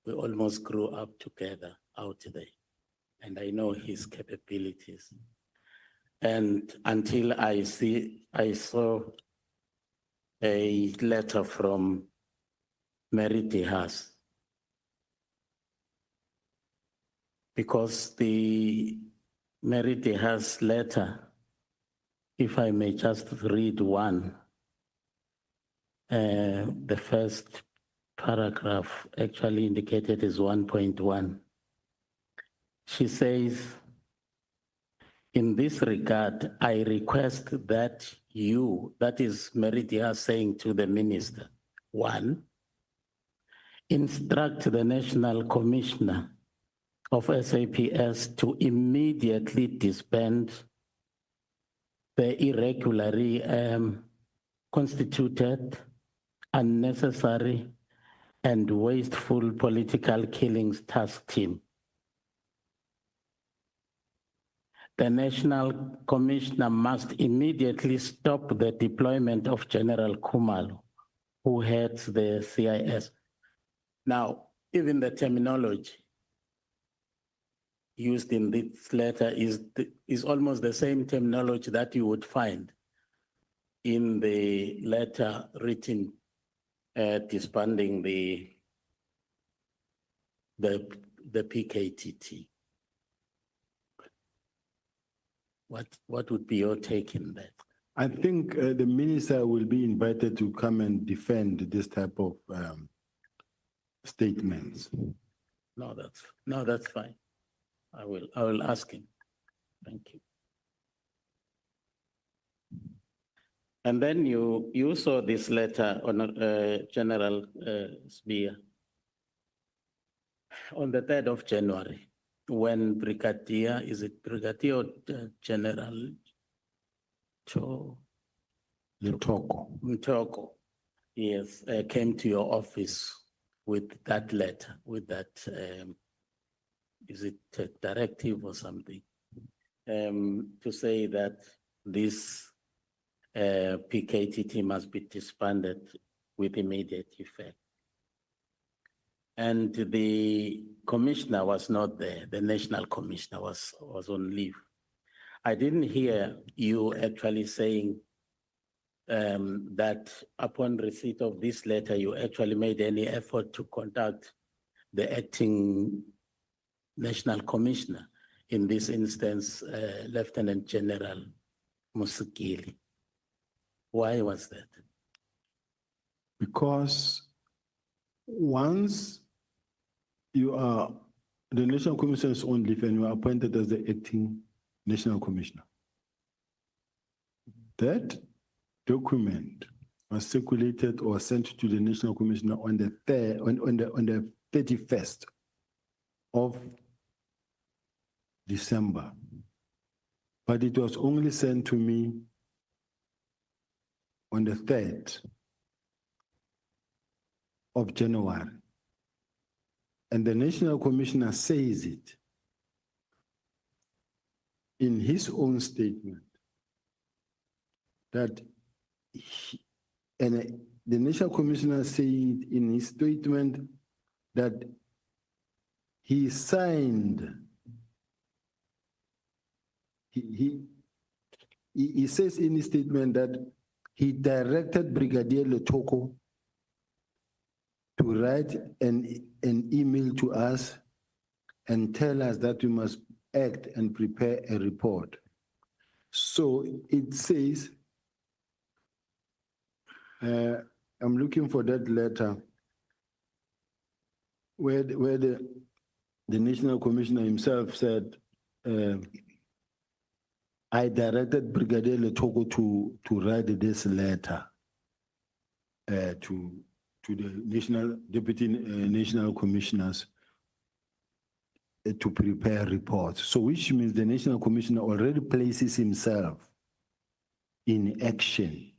We almost grew up together out there, and I know his capabilities. And until I saw a letter from Mary Dehas, because the Mary Dehas letter, if I may just read one, the first paragraph actually indicated is 1.1. She says, in this regard, I request that you, that is Mary Dehas saying to the minister, one, instruct the National Commissioner of SAPS to immediately disband the irregularly constituted, unnecessary, and wasteful political killings task team. The National Commissioner must immediately stop the deployment of General Khumalo, who heads the CIS. Now, even the terminology used in this letter is almost the same terminology that you would find in the letter written disbanding the PKTT. What would be your take in that? I think the minister will be invited to come and defend this type of statements. No, that's fine. I will ask him. Thank you. And then you saw this letter on General Sibiya on the 3rd of January, when Brigadier, is it Brigadier or General Mtoko, yes, came to your office with that letter, with that, is it a directive or something, to say that this PKTT must be disbanded with immediate effect. And the commissioner was not there. The national commissioner was on leave. I didn't hear you actually saying that upon receipt of this letter, you actually made any effort to contact the acting national commissioner, in this instance, Lieutenant General Musikili. Why was that? Because once you are, the National Commission is on leave and you are appointed as the acting National Commissioner, that document was circulated or sent to the National Commissioner on the 31st of December. But it was only sent to me on the 3rd of January. And the National Commissioner says it in his own statement that the National Commissioner said in his statement that he signed, he says in his statement that he directed Brigadier Letoko to write an email to us and tell us that we must act and prepare a report. So it says, I'm looking for that letter where the National Commissioner himself said, I directed Brigadier Letoko to write this letter to the Deputy National Commissioners to prepare reports. So which means the National Commissioner already places himself in action,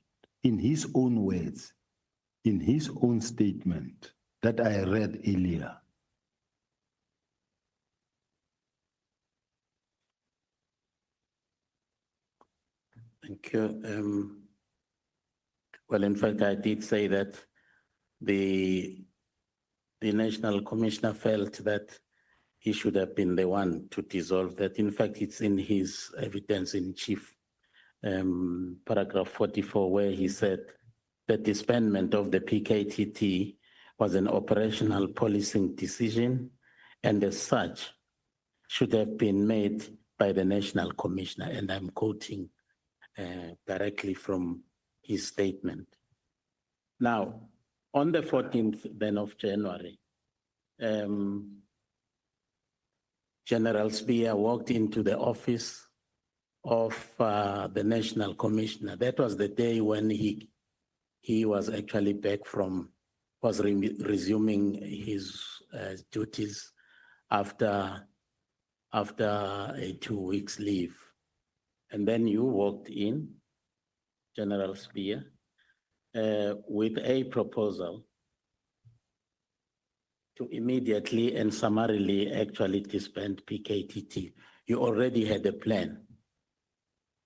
in his own words, in his own statement that I read earlier. Thank you. Well, in fact, I did say that the National Commissioner felt that he should have been the one to dissolve that. In fact, it's in his evidence in chief, paragraph 44, where he said the disbandment of the PKTT was an operational policing decision and as such should have been made by the National Commissioner. And I'm quoting directly from his statement. Now, on the 14th then of January, General Sibiya walked into the office of the National Commissioner. That was the day when he was actually back from, was resuming his duties after a 2 weeks leave. And then you walked in, General Sibiya, with a proposal to immediately and summarily actually disband PKTT. You already had a plan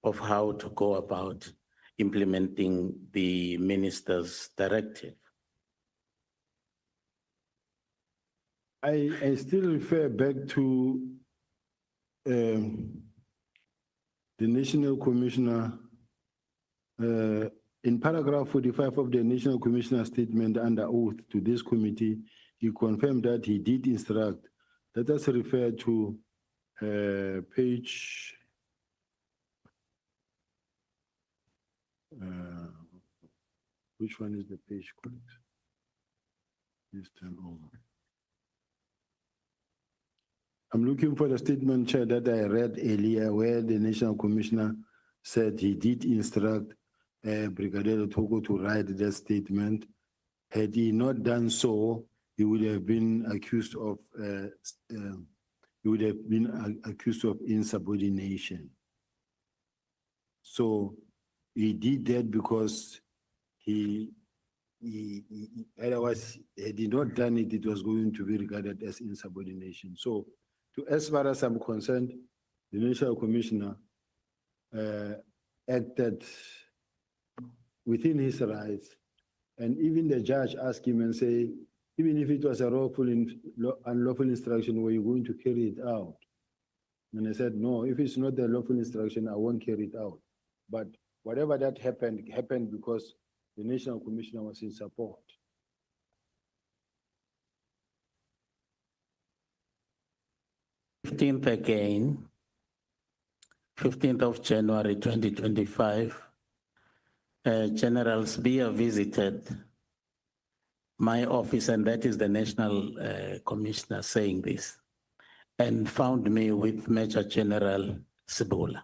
of how to go about implementing the minister's directive. I still refer back to the National Commissioner in paragraph 45 of the National Commissioner statement under oath to this committee. He confirmed that he did instruct. Let us refer to page which one is the page correct? Please turn over. I'm looking for the statement, Chair, that I read earlier where the National Commissioner said he did instruct Brigadier Letoko to write that statement. Had he not done so, he would have been accused of insubordination. So he did that because he otherwise, had he not done it, it was going to be regarded as insubordination. So, as far as I'm concerned, the National Commissioner acted within his rights, and even the judge asked him and say, even if it was a unlawful instruction, were you going to carry it out? And I said, no, if it's not a lawful instruction, I won't carry it out. But whatever that happened because the National Commissioner was in support. Again, 15th of January 2025, General Sibiya visited my office, and that is the National Commissioner saying this, and found me with Major General Sibiya.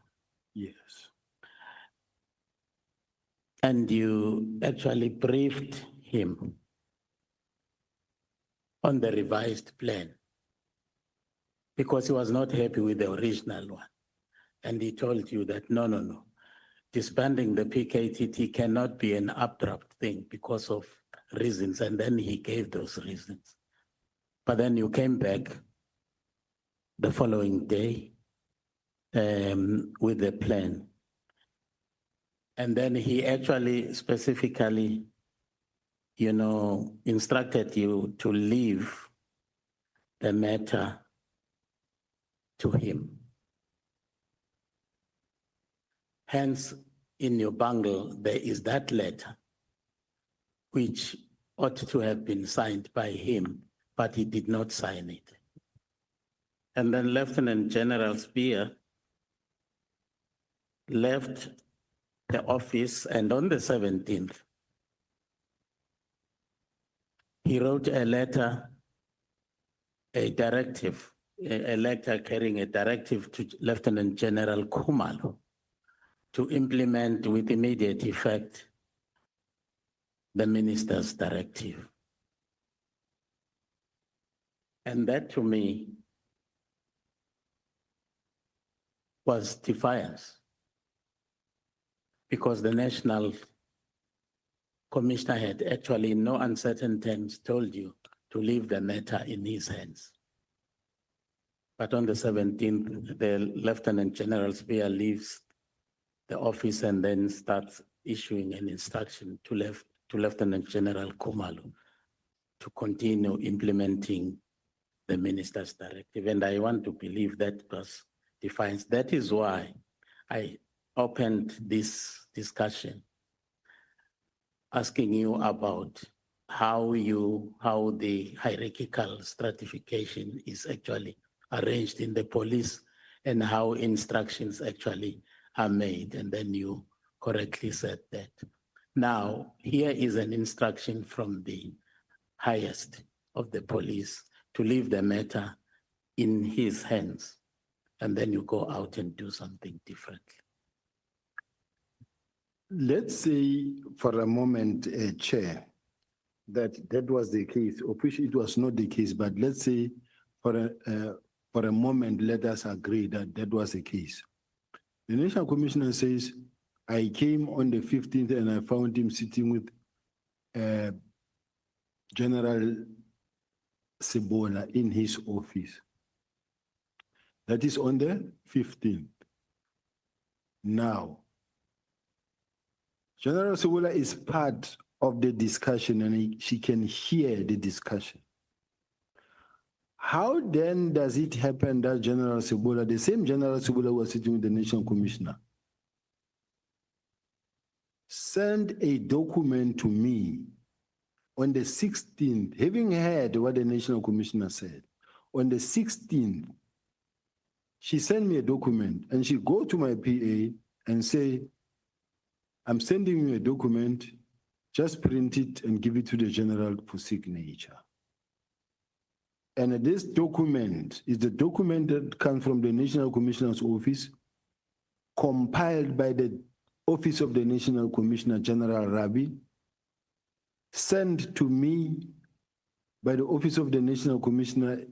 Yes. And you actually briefed him on the revised plan because he was not happy with the original one. And he told you that, no, disbanding the PKTT cannot be an abrupt thing because of reasons. And then he gave those reasons. But then you came back the following day with the plan. And then he actually specifically, instructed you to leave the matter to him. Hence, in your bundle, there is that letter, which ought to have been signed by him, but he did not sign it. And then Lieutenant General Sibiya left the office, and on the 17th, he wrote a letter, a directive, a letter carrying a directive to Lieutenant General Khumalo to implement with immediate effect the minister's directive. And that to me was defiance, because the National Commissioner had actually in no uncertain terms told you to leave the matter in his hands. But on the 17th, the Lieutenant General Sibiya leaves the office and then starts issuing an instruction to Lieutenant General Khumalo to continue implementing the minister's directive. And I want to believe that was defiance. That is why I opened this discussion asking you about how the hierarchical stratification is actually arranged in the police and how instructions actually are made. And then you correctly said that. Now, here is an instruction from the highest of the police to leave the matter in his hands, and then you go out and do something differently. Let's say for a moment, Chair, that was the case, of which it was not the case, but let's say for a moment, let us agree that that was the case. The National Commissioner says, I came on the 15th and I found him sitting with General Sibiya in his office. That is on the 15th. Now, General Sibiya is part of the discussion and she can hear the discussion. How then does it happen that General Sibiya, the same General Sibiya was sitting with the National Commissioner, send a document to me on the 16th, having heard what the National Commissioner said? On the 16th, she sent me a document and she go to my PA and say, I'm sending you a document, just print it and give it to the general for signature. And this document is the document that comes from the National Commissioner's office, compiled by the Office of the National Commissioner, General Rabi, sent to me by the Office of the National Commissioner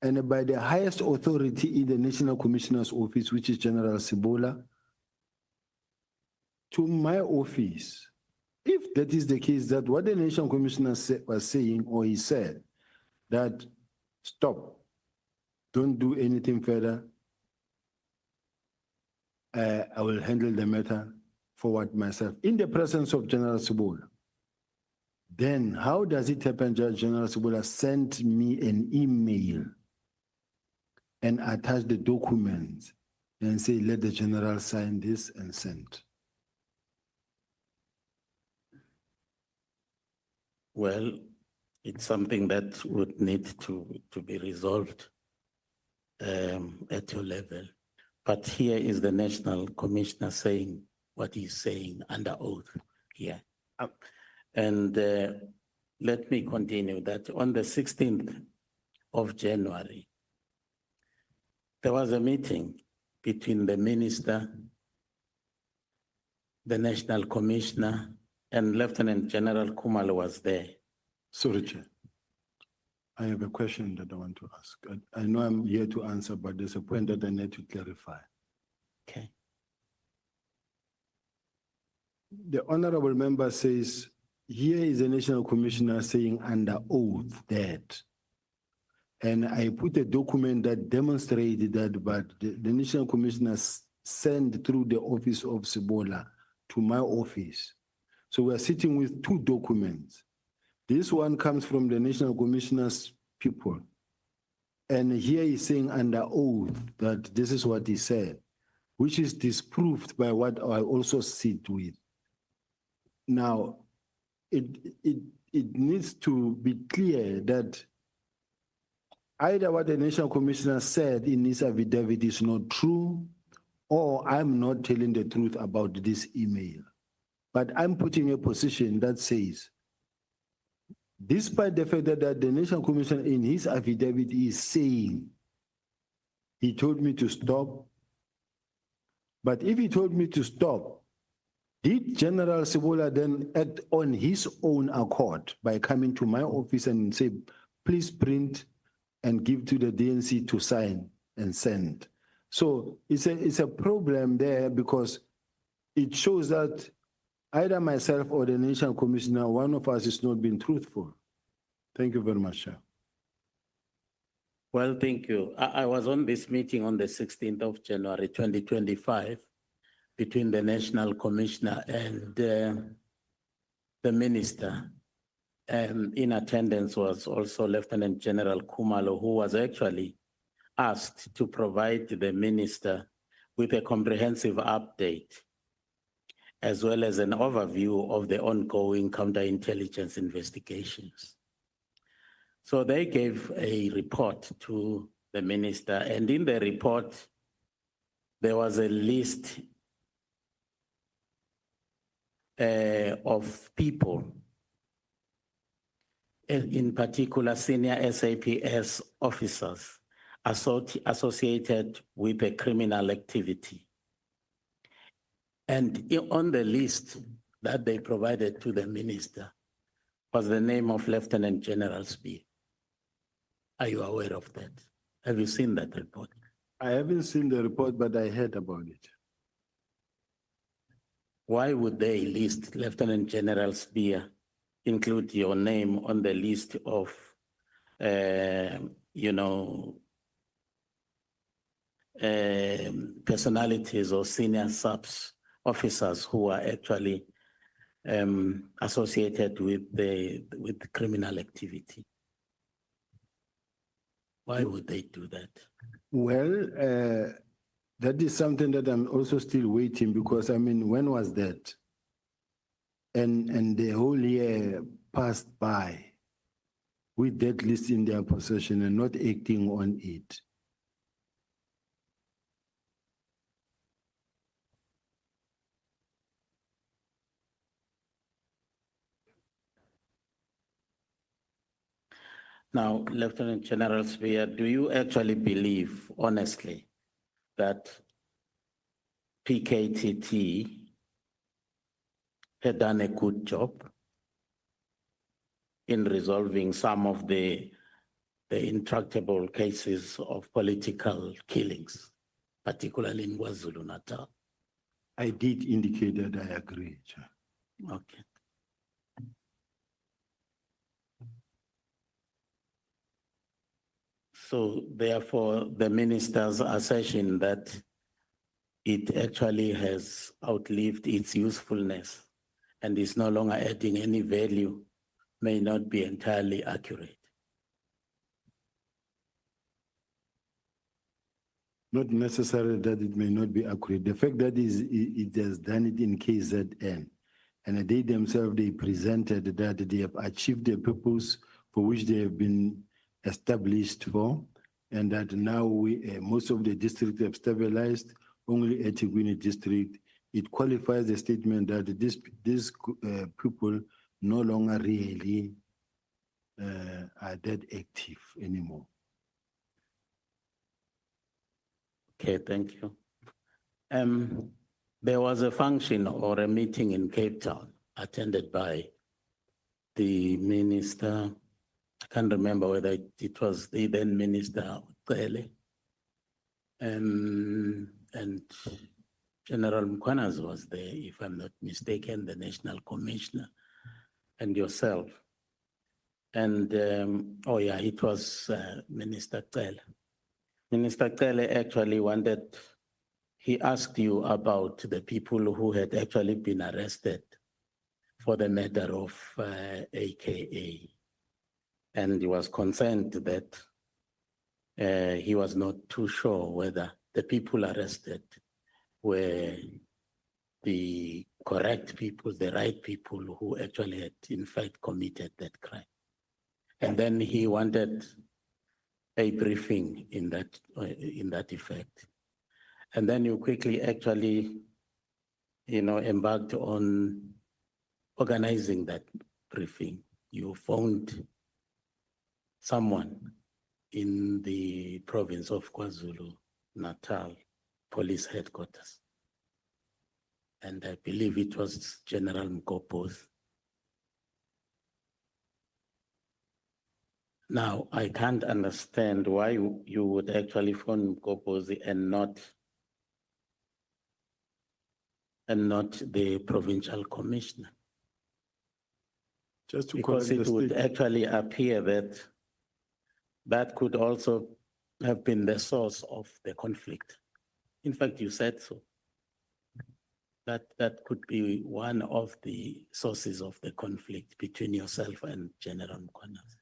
and by the highest authority in the National Commissioner's office, which is General Sibiya, to my office. If that is the case, that what the National Commissioner was saying, or he said, that stop, don't do anything further, I will handle the matter forward myself in the presence of General Sibiya. Then how does it happen that General Sibiya sent me an email and attached the documents and say, let the general sign this and send? Well, it's something that would need to be resolved at your level. But here is the National Commissioner saying what he's saying under oath here. And let me continue that on the 16th of January, there was a meeting between the minister, the National Commissioner, and Lieutenant General Kumalo was there. Sorry, Chair. I have a question that I want to ask. I know I'm here to answer, but there's a point that I need to clarify. Okay. The honorable member says, here is the National Commissioner saying under oath that, and I put a document that demonstrated that, but the National Commissioner sent through the office of Sibola to my office. So we're sitting with two documents. This one comes from the National Commissioner's people. And here he's saying under oath that this is what he said, which is disproved by what I also sit with. Now, it needs to be clear that either what the National Commissioner said in his affidavit is not true, or I'm not telling the truth about this email. But I'm putting a position that says, despite the fact that the National Commissioner in his affidavit is saying, he told me to stop, but if he told me to stop, did General Sibola then act on his own accord by coming to my office and say, please print and give to the DNC to sign and send? So it's a problem there because it shows that either myself or the National Commissioner, one of us is not being truthful. Thank you very much, Chair. Well, thank you. I was on this meeting on the 16th of January, 2025, between the National Commissioner and the Minister. In attendance was also Lieutenant General Kumalo, who was actually asked to provide the Minister with a comprehensive update, as well as an overview of the ongoing counterintelligence investigations. So they gave a report to the Minister, and in the report, there was a list of people, in particular senior SAPS officers associated with a criminal activity. And on the list that they provided to the Minister was the name of Lieutenant General Sibiya. Are you aware of that? Have you seen that report? I haven't seen the report, but I heard about it. Why would they list Lieutenant General Sibiya, include your name on the list of, personalities or senior SAPS officers who are actually associated with the criminal activity? Why would they do that? Well, that is something that I'm also still waiting because, I mean, when was that? And the whole year passed by with that list in their possession and not acting on it. Now, Lieutenant General Sibiya, do you actually believe, honestly, that PKTT had done a good job in resolving some of the intractable cases of political killings, particularly in KwaZulu-Natal? I did indicate that I agree, Chair. Okay. So therefore, the minister's assertion that it actually has outlived its usefulness and is no longer adding any value may not be entirely accurate. Not necessarily that it may not be accurate. The fact that it has done it in KZN, and they themselves, they presented that they have achieved the purpose for which they have been established for, and that now most of the districts have stabilized, only eThekwini district. It qualifies the statement that these people no longer really are that active anymore. Okay, thank you. There was a function or a meeting in Cape Town attended by the minister. I can't remember whether it was the then minister, Cele, and General Mkhwanazi was there, if I'm not mistaken, the National Commissioner, and yourself. And, oh yeah, it was Minister Cele. Minister Cele actually he asked you about the people who had actually been arrested for the murder of AKA. And he was concerned that he was not too sure whether the people arrested were the correct people, the right people who actually had in fact committed that crime. And then he wanted a briefing in that effect. And then you quickly actually, embarked on organizing that briefing. You found someone in the province of KwaZulu-Natal police headquarters. And I believe it was General Mkopozi. Now, I can't understand why you would actually phone Mkopozi and not the provincial commissioner. Just to because it would actually appear that could also have been the source of the conflict. In fact, you said so. That could be one of the sources of the conflict between yourself and General Mkhwanazi.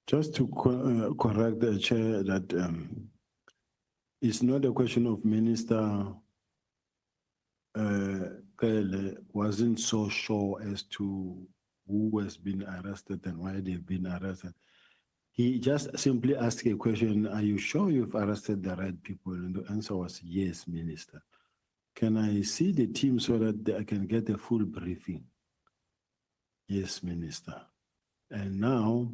Just to correct the chair that it's not a question of Minister Cele wasn't so sure as to who has been arrested and why they've been arrested. He just simply asked a question, are you sure you've arrested the right people? And the answer was yes, Minister. Can I see the team so that I can get a full briefing? Yes, Minister. And now,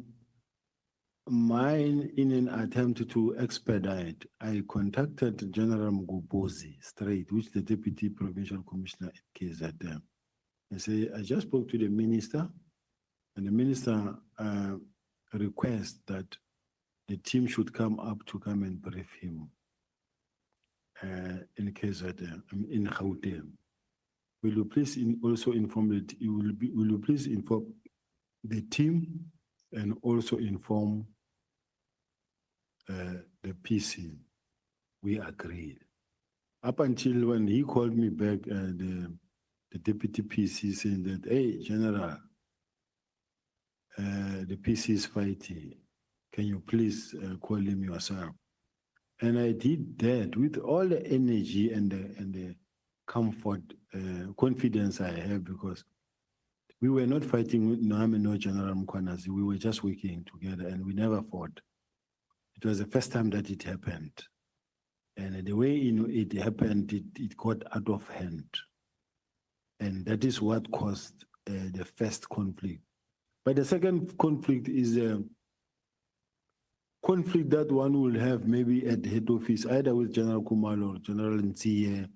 mine, in an attempt to expedite, I contacted General Mkopozi straight, which the Deputy Provincial Commissioner at KZN. I say, I just spoke to the minister, and the minister requests that the team should come up to come and brief him in KZN, in Gauteng. Will you please also inform it? Will you please inform the team and also inform the PC? We agreed. Up until when he called me back, the deputy PC saying that, hey, General, the PC is fighting. Can you please call him yourself? And I did that with all the energy and the comfort, confidence I have, because we were not fighting with no General Mkhwanazi. We were just working together and we never fought. It was the first time that it happened. And the way it happened, it got out of hand. And that is what caused the first conflict. But the second conflict is a conflict that one will have maybe at the head office, either with General Kumalo or General Ntsiye.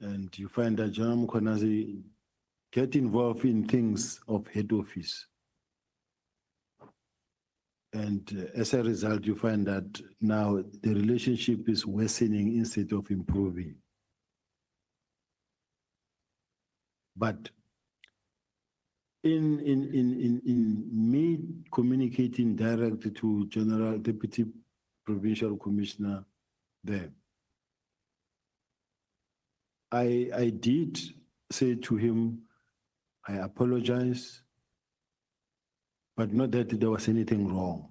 And you find that General Mkhwanazi get involved in things of head office. And as a result, you find that now the relationship is worsening instead of improving. But in me communicating directly to General Deputy Provincial Commissioner there, I did say to him, I apologize, but not that there was anything wrong.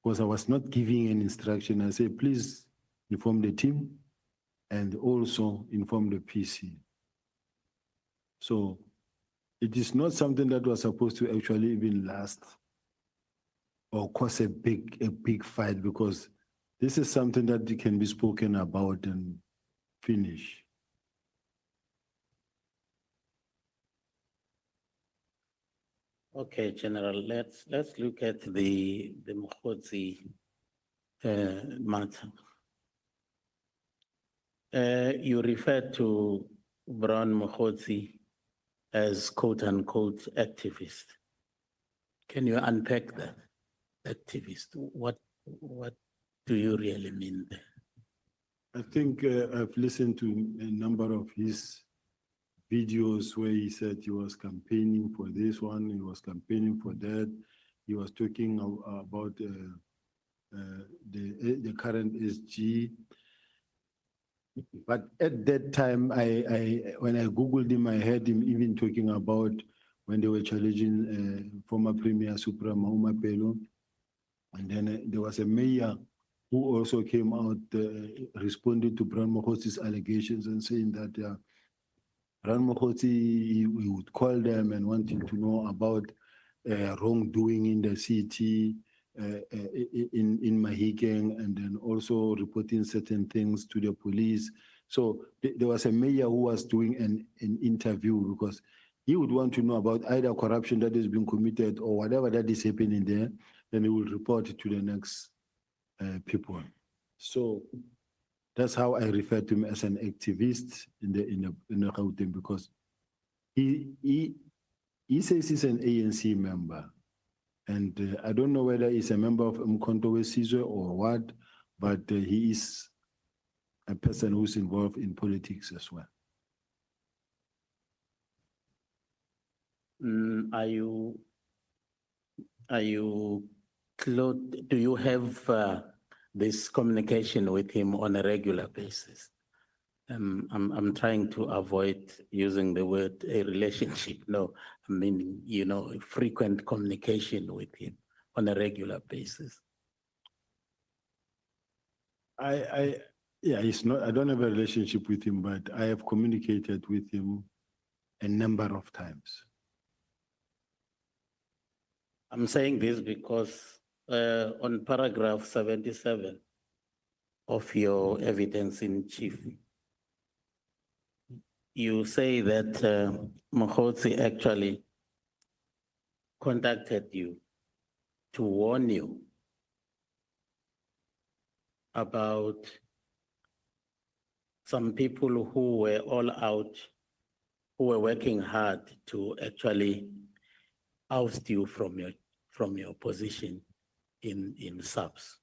Because I was not giving an instruction. I said, please inform the team and also inform the PC. So it is not something that was supposed to actually even last or cause a big fight, because this is something that can be spoken about and finish. Okay, General, let's look at the Mokgotsi matter. You referred to Brown Mokgotsi as quote unquote activist. Can you unpack that? Activist, what do you really mean there? I think I've listened to a number of his videos where he said he was campaigning for this one, he was campaigning for that. He was talking about the current SG. But at that time, when I Googled him, I heard him even talking about when they were challenging former Premier Supreme Umapelo. And then there was a mayor who also came out responding to Brown Mokgotsi's allegations and saying that Brown Mokhotsi, we would call them and wanting to know about wrongdoing in the city, in Mahikeng, and then also reporting certain things to the police. So there was a mayor who was doing an interview because he would want to know about either corruption that is being committed or whatever that is happening there, then he will report it to the next people. So that's how I refer to him as an activist in the Gauteng, because he says he's an ANC member. And I don't know whether he's a member of Umkhonto weSizwe or what, but he is a person who's involved in politics as well. Do you have this communication with him on a regular basis? I'm trying to avoid using the word a relationship. No, I mean, frequent communication with him on a regular basis. Yeah, I don't have a relationship with him, but I have communicated with him a number of times. I'm saying this because on paragraph 77 of your evidence in chief, you say that Mokgotsi actually contacted you to warn you about some people who were all out, who were working hard to actually oust you from your position in SAPS.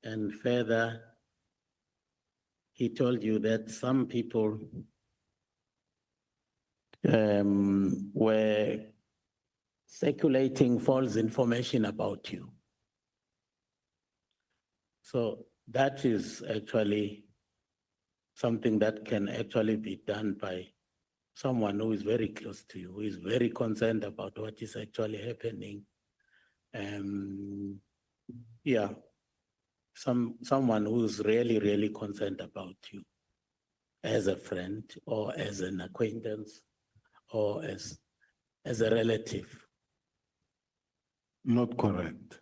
And further, he told you that some people were circulating false information about you. So that is actually something that can actually be done by someone who is very close to you, who is very concerned about what is actually happening. Yeah, someone who's really, really concerned about you as a friend or as an acquaintance or as a relative. Not correct.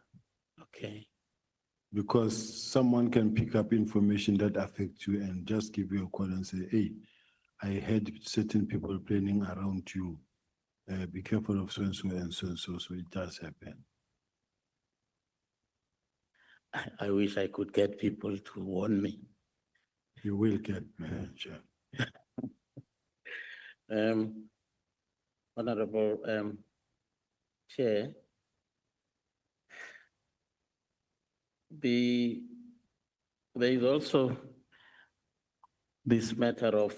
Okay. Because someone can pick up information that affects you and just give you a call and say, hey, I heard certain people planning around you. Be careful of so-and-so and so-and-so. So it does happen. I wish I could get people to warn me. You will get me, Chair. Honorable Chair, there is also this matter of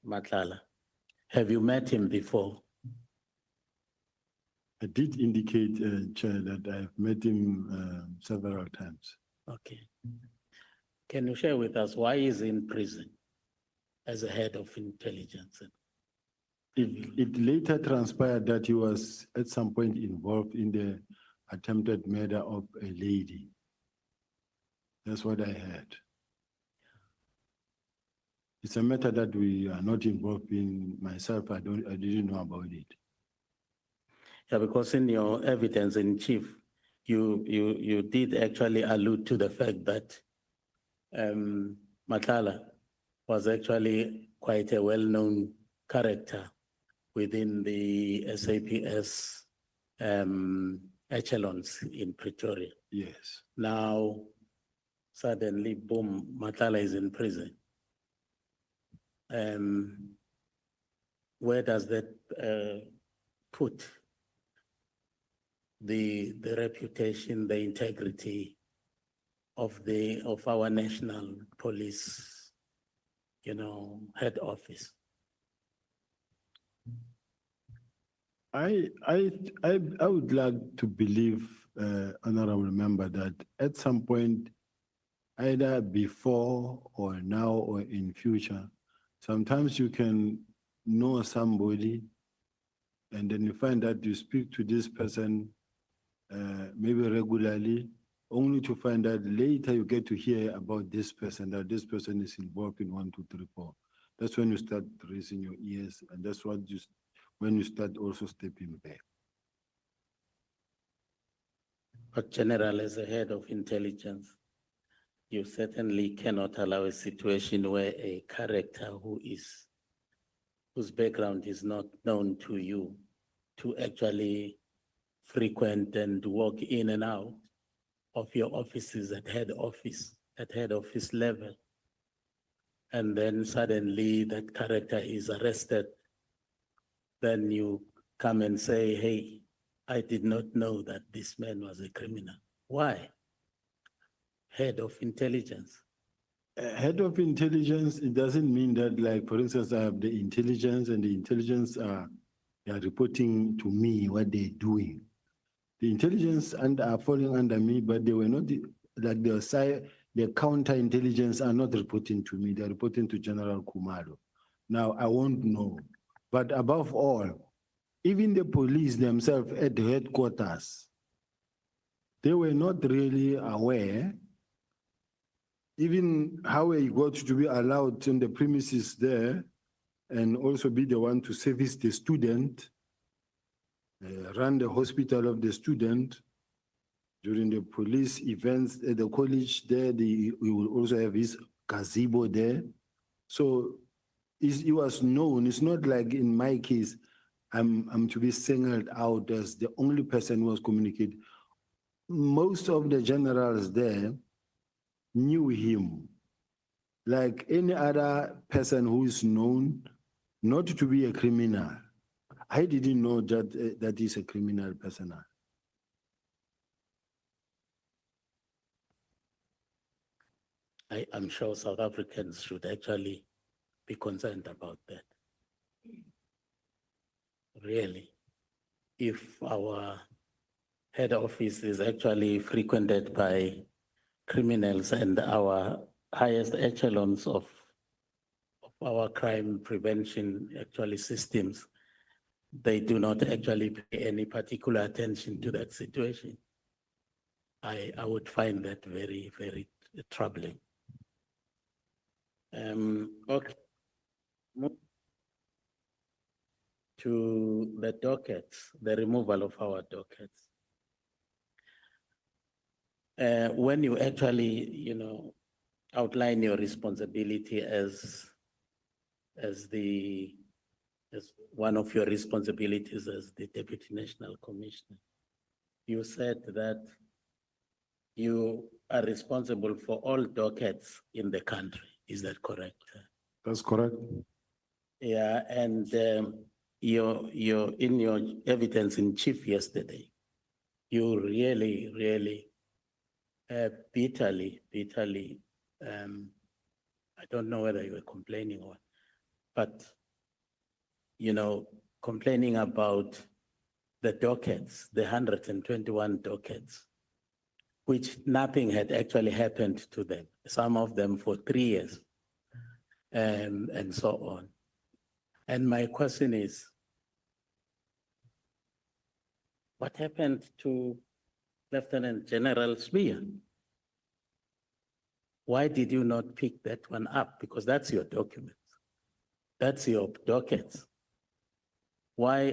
Matlala. Have you met him before? I did indicate, Chair, that I've met him several times. Okay. Can you share with us why he's in prison as a head of intelligence? It later transpired that he was at some point involved in the attempted murder of a lady. That's what I heard. It's a matter that we are not involved in. Myself, I didn't know about it. Yeah, because in your evidence in chief, you did actually allude to the fact that Matala was actually quite a well-known character within the SAPS echelons in Pretoria. Yes. Now, suddenly, boom, Matala is in prison. Where does that put the reputation, the integrity of our national police, head office? I would like to believe, honorable member, that at some point, either before or now or in future, sometimes you can know somebody and then you find that you speak to this person maybe regularly, only to find out later you get to hear about this person, that this person is involved in 1, 2, 3, 4. That's when you start raising your ears, and that's when you start also stepping back. But General, as a head of intelligence, you certainly cannot allow a situation where a character whose background is not known to you to actually frequent and walk in and out of your offices at head office level. And then suddenly that character is arrested. Then you come and say, hey, I did not know that this man was a criminal. Why? Head of intelligence. Head of intelligence, it doesn't mean that, like, for instance, I have the intelligence and the intelligence are reporting to me what they're doing. The intelligence are falling under me, but they were not, like the counterintelligence are not reporting to me. They're reporting to General Kumalo. Now, I won't know. But above all, even the police themselves at the headquarters, they were not really aware even how he got to be allowed in the premises there and also be the one to service the student, run the hospital of the student during the police events at the college there. We will also have his gazebo there. So he was known. It's not like in my case, I'm to be singled out as the only person who was communicating. Most of the generals there knew him, like any other person who is known not to be a criminal. I didn't know that he's a criminal person. I'm sure South Africans should actually be concerned about that. Really, if our head office is actually frequented by criminals and our highest echelons of our crime prevention actually systems, they do not actually pay any particular attention to that situation, I would find that very, very troubling. Okay. To the dockets, the removal of our dockets. When you actually, outline your responsibility as one of your responsibilities as the Deputy National Commissioner, you said that you are responsible for all dockets in the country. Is that correct? That's correct. Yeah, and you're in your evidence in chief yesterday, you really bitterly, I don't know whether you were complaining or, but, complaining about the dockets, the 121 dockets, which nothing had actually happened to them, some of them for 3 years, and so on. And my question is, what happened to Lieutenant General Sibiya? Why did you not pick that one up? Because that's your document. That's your dockets. why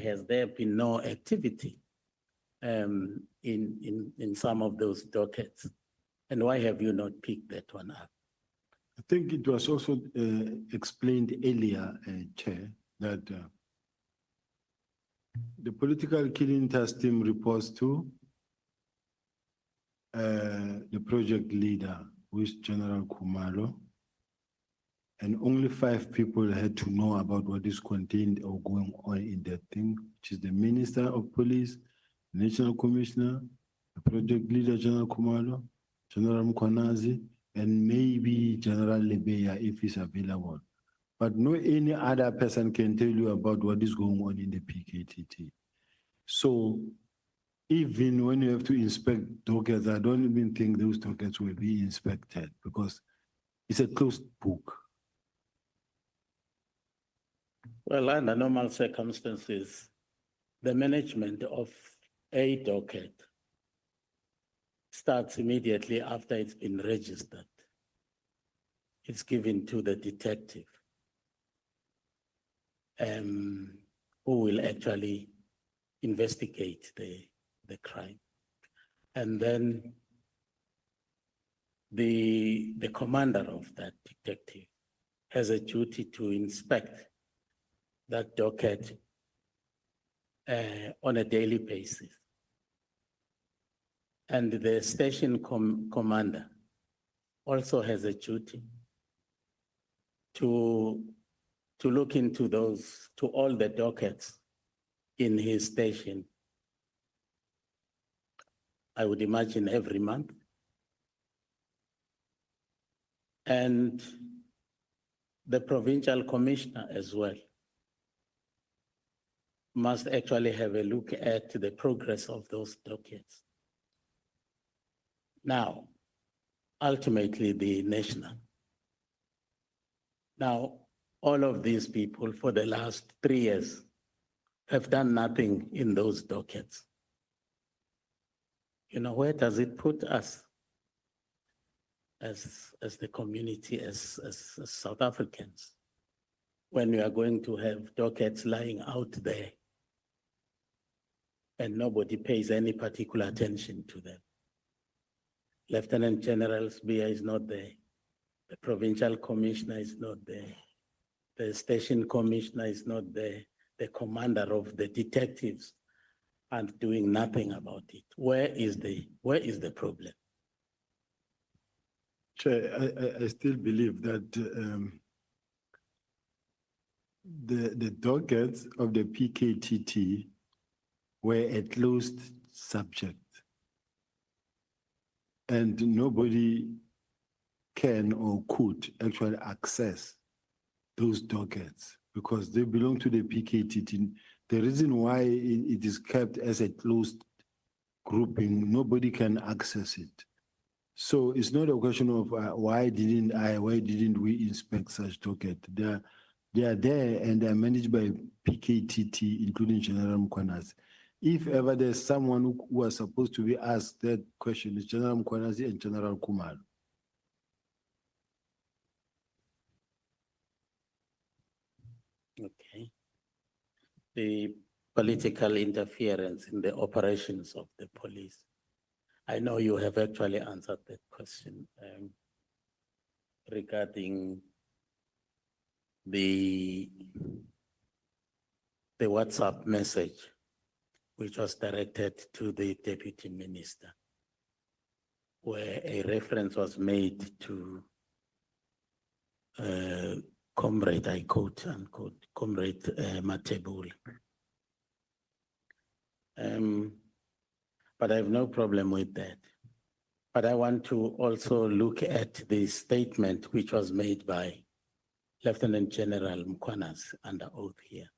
has there been no activity in some of those dockets? And why have you not picked that one up? I think it was also explained earlier, Chair, that the political killing task team reports to the project leader, who is General Kumalo, and only 5 people had to know about what is contained or going on in that thing, which is the Minister of Police, National Commissioner, the project leader, General Kumalo, General Mkwanazi, and maybe General Lebeya if he's available. But no any other person can tell you about what is going on in the PKTT. So even when you have to inspect dockets, I don't even think those dockets will be inspected because it's a closed book. Well, under normal circumstances, the management of a docket starts immediately after it's been registered. It's given to the detective who will actually investigate the crime. And then the commander of that detective has a duty to inspect that docket on a daily basis. And the station commander also has a duty to look into to all the dockets in his station. I would imagine every month. And the provincial commissioner as well must actually have a look at the progress of those dockets. Now, ultimately the national. Now, all of these people for the last 3 years have done nothing in those dockets. You know, where does it put us as the community, as South Africans, when we are going to have dockets lying out there and nobody pays any particular attention to them? Lieutenant General Sibiya is not there. The provincial commissioner is not there. The station commissioner is not there. The commander of the detectives and doing nothing about it. Where is the problem? Chair, I still believe that the dockets of the PKTT were a closed subject. And nobody can or could actually access those dockets because they belong to the PKTT. The reason why it is kept as a closed grouping, nobody can access it. So it's not a question of why didn't we inspect such docket? They are there and they are managed by PKTT, including General Mkwanazi. If ever there's someone who was supposed to be asked that question, it's General Mkwanazi and General Kumalo. Okay. The political interference in the operations of the police. I know you have actually answered that question regarding the WhatsApp message, which was directed to the deputy minister, where a reference was made to comrade, I quote unquote, comrade Matebula. But I have no problem with that. But I want to also look at the statement which was made by Lieutenant General Mkwanazi under oath here,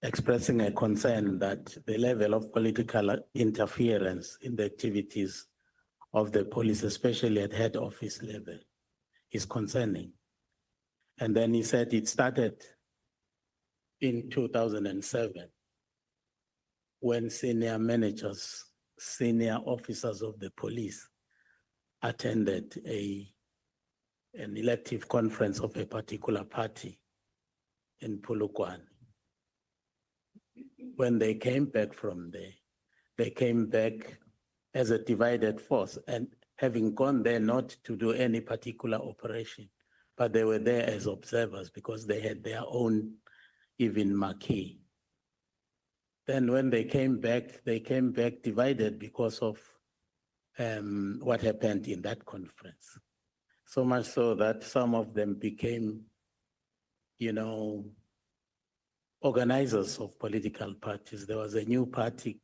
expressing a concern that the level of political interference in the activities of the police, especially at head office level, is concerning. And then he said it started in 2007 when senior managers, senior officers of the police attended a an elective conference of a particular party in Polokwane. When they came back from there, they came back as a divided force, and having gone there not to do any particular operation, but they were there as observers because they had their own even marquee. Then when they came back divided because of what happened in that conference. So much so that some of them became, organizers of political parties. There was a new party,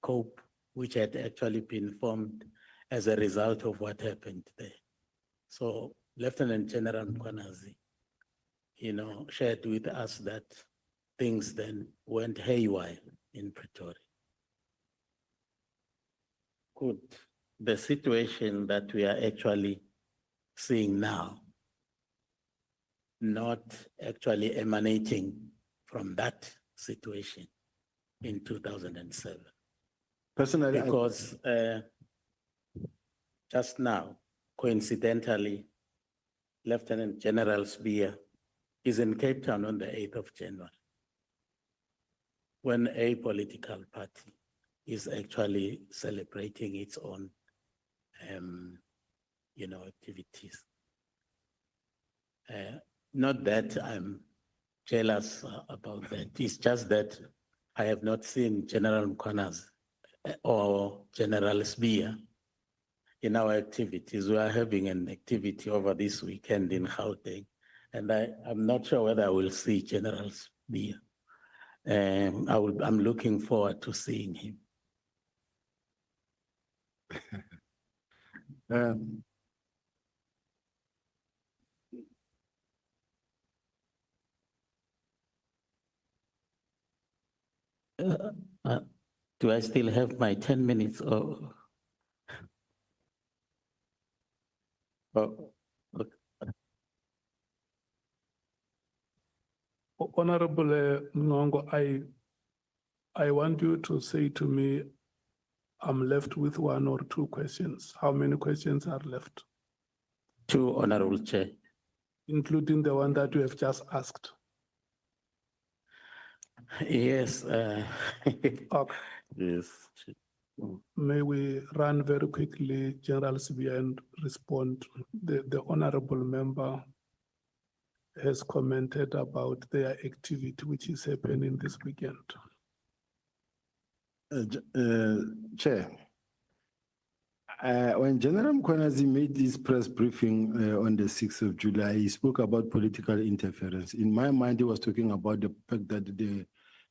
COPE, which had actually been formed as a result of what happened there. So Lieutenant General Mkwanazi, shared with us that things then went haywire in Pretoria. Could the situation that we are actually seeing now not actually emanating from that situation in 2007? Personally, Because just now, coincidentally, Lieutenant General Sibiya is in Cape Town on the 8th of January, when a political party is actually celebrating its own, activities. Not that I'm jealous about that. It's just that I have not seen General Mkwanazi or General Sibiya in our activities. We are having an activity over this weekend in Gauteng, and I'm not sure whether I will see General Sibiya. I'm looking forward to seeing him. Do I still have my 10 minutes or? Honorable Ngongo, I want you to say to me, I'm left with one or two questions. How many questions are left? Two, Honorable Chair. Including the one that you have just asked. Yes. Okay. Yes. May we run very quickly, General Sibiya, and respond. The honorable member has commented about their activity, which is happening this weekend. Chair, when General Mkwanazi made this press briefing on the 6th of July, he spoke about political interference. In my mind, he was talking about the fact that there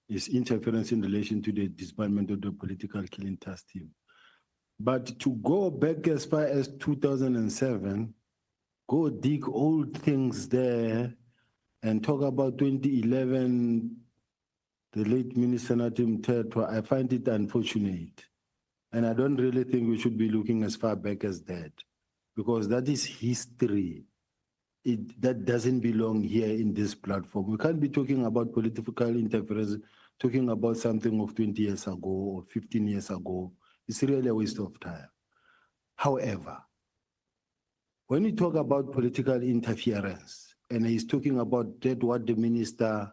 is interference in relation to the disbandment of the political killing task team. But to go back as far as 2007, go dig old things there and talk about 2011, the late Minister Natim Tetwa, I find it unfortunate. And I don't really think we should be looking as far back as that, because that is history. That doesn't belong here in this platform. We can't be talking about political interference, talking about something of 20 years ago or 15 years ago. It's really a waste of time. However, when you talk about political interference, and he's talking about that, what the minister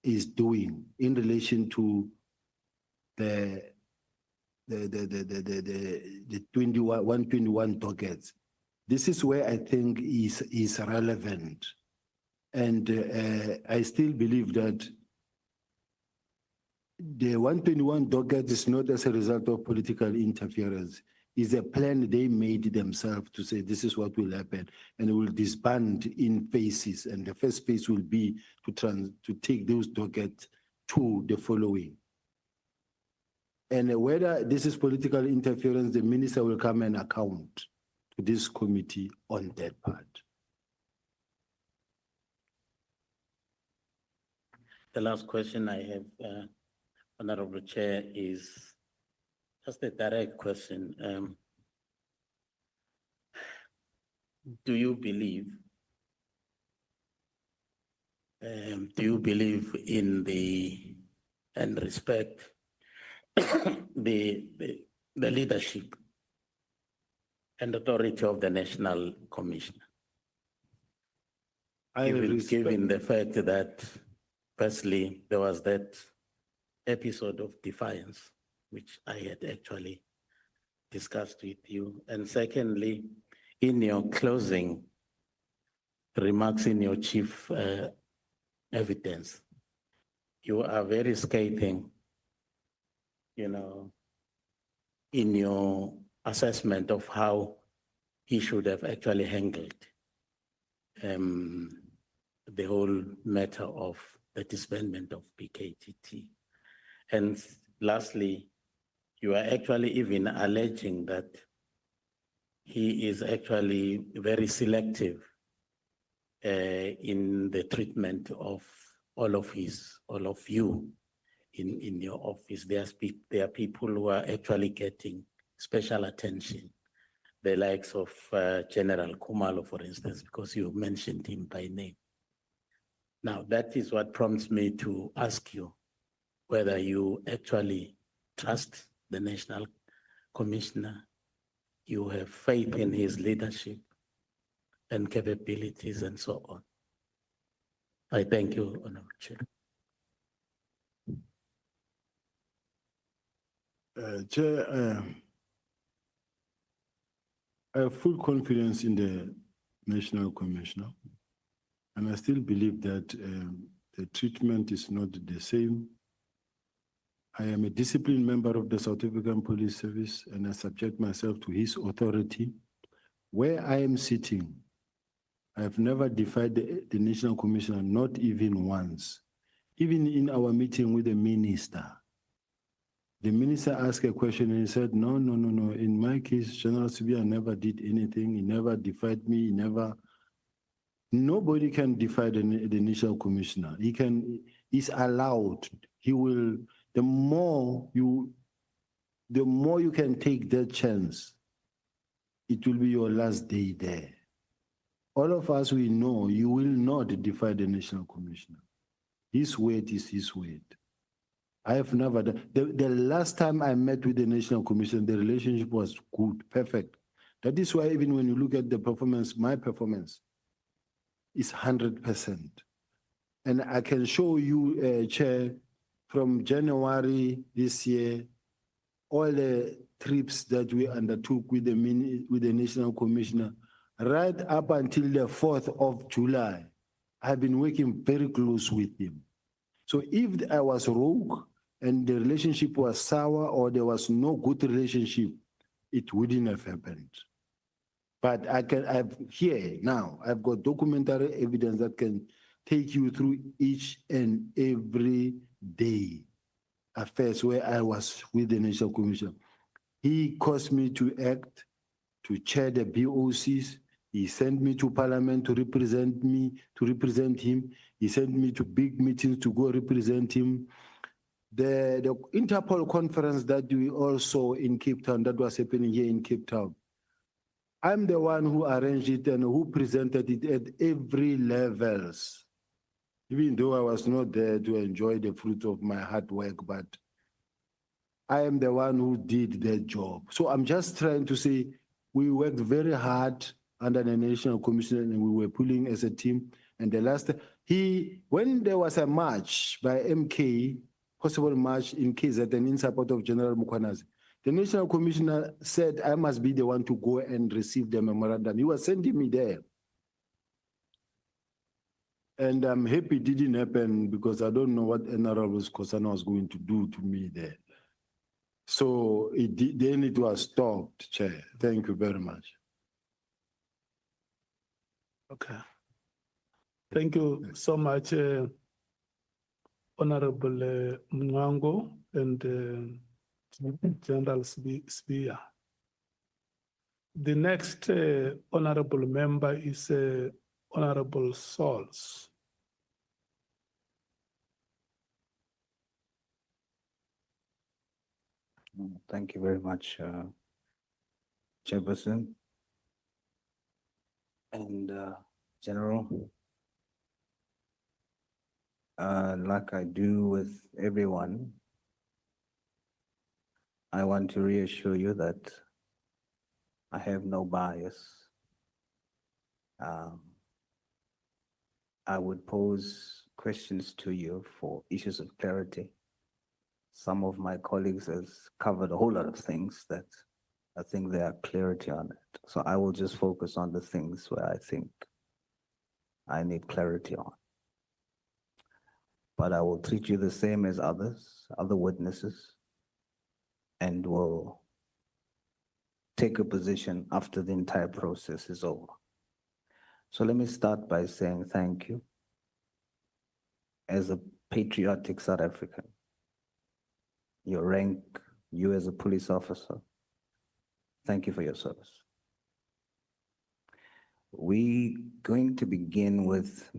is doing in relation to the 121 dockets, this is where I think is relevant. And I still believe that the 121 dockets is not as a result of political interference. It's a plan they made themselves to say this is what will happen, and it will disband in phases. And the first phase will be to take those dockets to the following. And whether this is political interference, the minister will come and account to this committee on that part. The last question I have, Honorable Chair, is just a direct question. Do you believe in the and respect the leadership and authority of the National Commissioner? given the fact that firstly, there was that episode of defiance, which I had actually discussed with you. And secondly, in your closing remarks in your chief evidence, you are very scathing, you know, in your assessment of how he should have actually handled the whole matter of the disbandment of PKTT. And lastly, you are actually even alleging that he is actually very selective in the treatment of all of you in your office. There are people who are actually getting special attention, the likes of General Kumalo, for instance, because you mentioned him by name. Now, that is what prompts me to ask you whether you actually trust the National Commissioner, you have faith in his leadership and capabilities and so on. I thank you, Honorable Chair. Chair, I have full confidence in the National Commissioner, and I still believe that the treatment is not the same. I am a disciplined member of the South African Police Service, and I subject myself to his authority. Where I am sitting, I have never defied the National Commissioner, not even once. Even in our meeting with the minister asked a question and he said, no. In my case, General Sibiya never did anything. He never defied me. Nobody can defy the National Commissioner. He's allowed. He will, the more you can take that chance, it will be your last day there. All of us, we know you will not defy the National Commissioner. His word is his word. I have never done. The last time I met with the National Commission, the relationship was good, perfect. That is why even when you look at the performance, my performance is 100%. And I can show you, Chair, from January this year, all the trips that we undertook with the National Commissioner, right up until the 4th of July, I've been working very close with him. So if I was rogue and the relationship was sour or there was no good relationship, it wouldn't have happened. But I've got documentary evidence that can take you through each and every day affairs where I was with the National Commission. He caused me to act, to chair the BOCs. He sent me to Parliament to represent him. He sent me to big meetings to go represent him. The Interpol conference that we all saw in Cape Town, that was happening here in Cape Town, I'm the one who arranged it and who presented it at every levels. Even though I was not there to enjoy the fruit of my hard work, but I am the one who did that job. So I'm just trying to say we worked very hard under the National Commission and we were pulling as a team. And the last, when there was a march by MK, possible march in KZN in support of General Mukwanazi, the National Commissioner said I must be the one to go and receive the memorandum. He was sending me there. And I'm happy it didn't happen because I don't know what Honorable Kosana was going to do to me there. So then it was stopped, Chair. Thank you very much. Okay. Thank you so much, Honorable Mwango and General Sibiya. The next honorable member is Honorable Sauls. Thank you very much, Chairperson and General. Like I do with everyone, I want to reassure you that I have no bias. I would pose questions to you for issues of clarity. Some of my colleagues has covered a whole lot of things that I think there are clarity on it. So I will just focus on the things where I think I need clarity on. But I will treat you the same as others, other witnesses, and will take a position after the entire process is over. So let me start by saying thank you. As a patriotic South African, your rank, you as a police officer, thank you for your service. We're going to begin with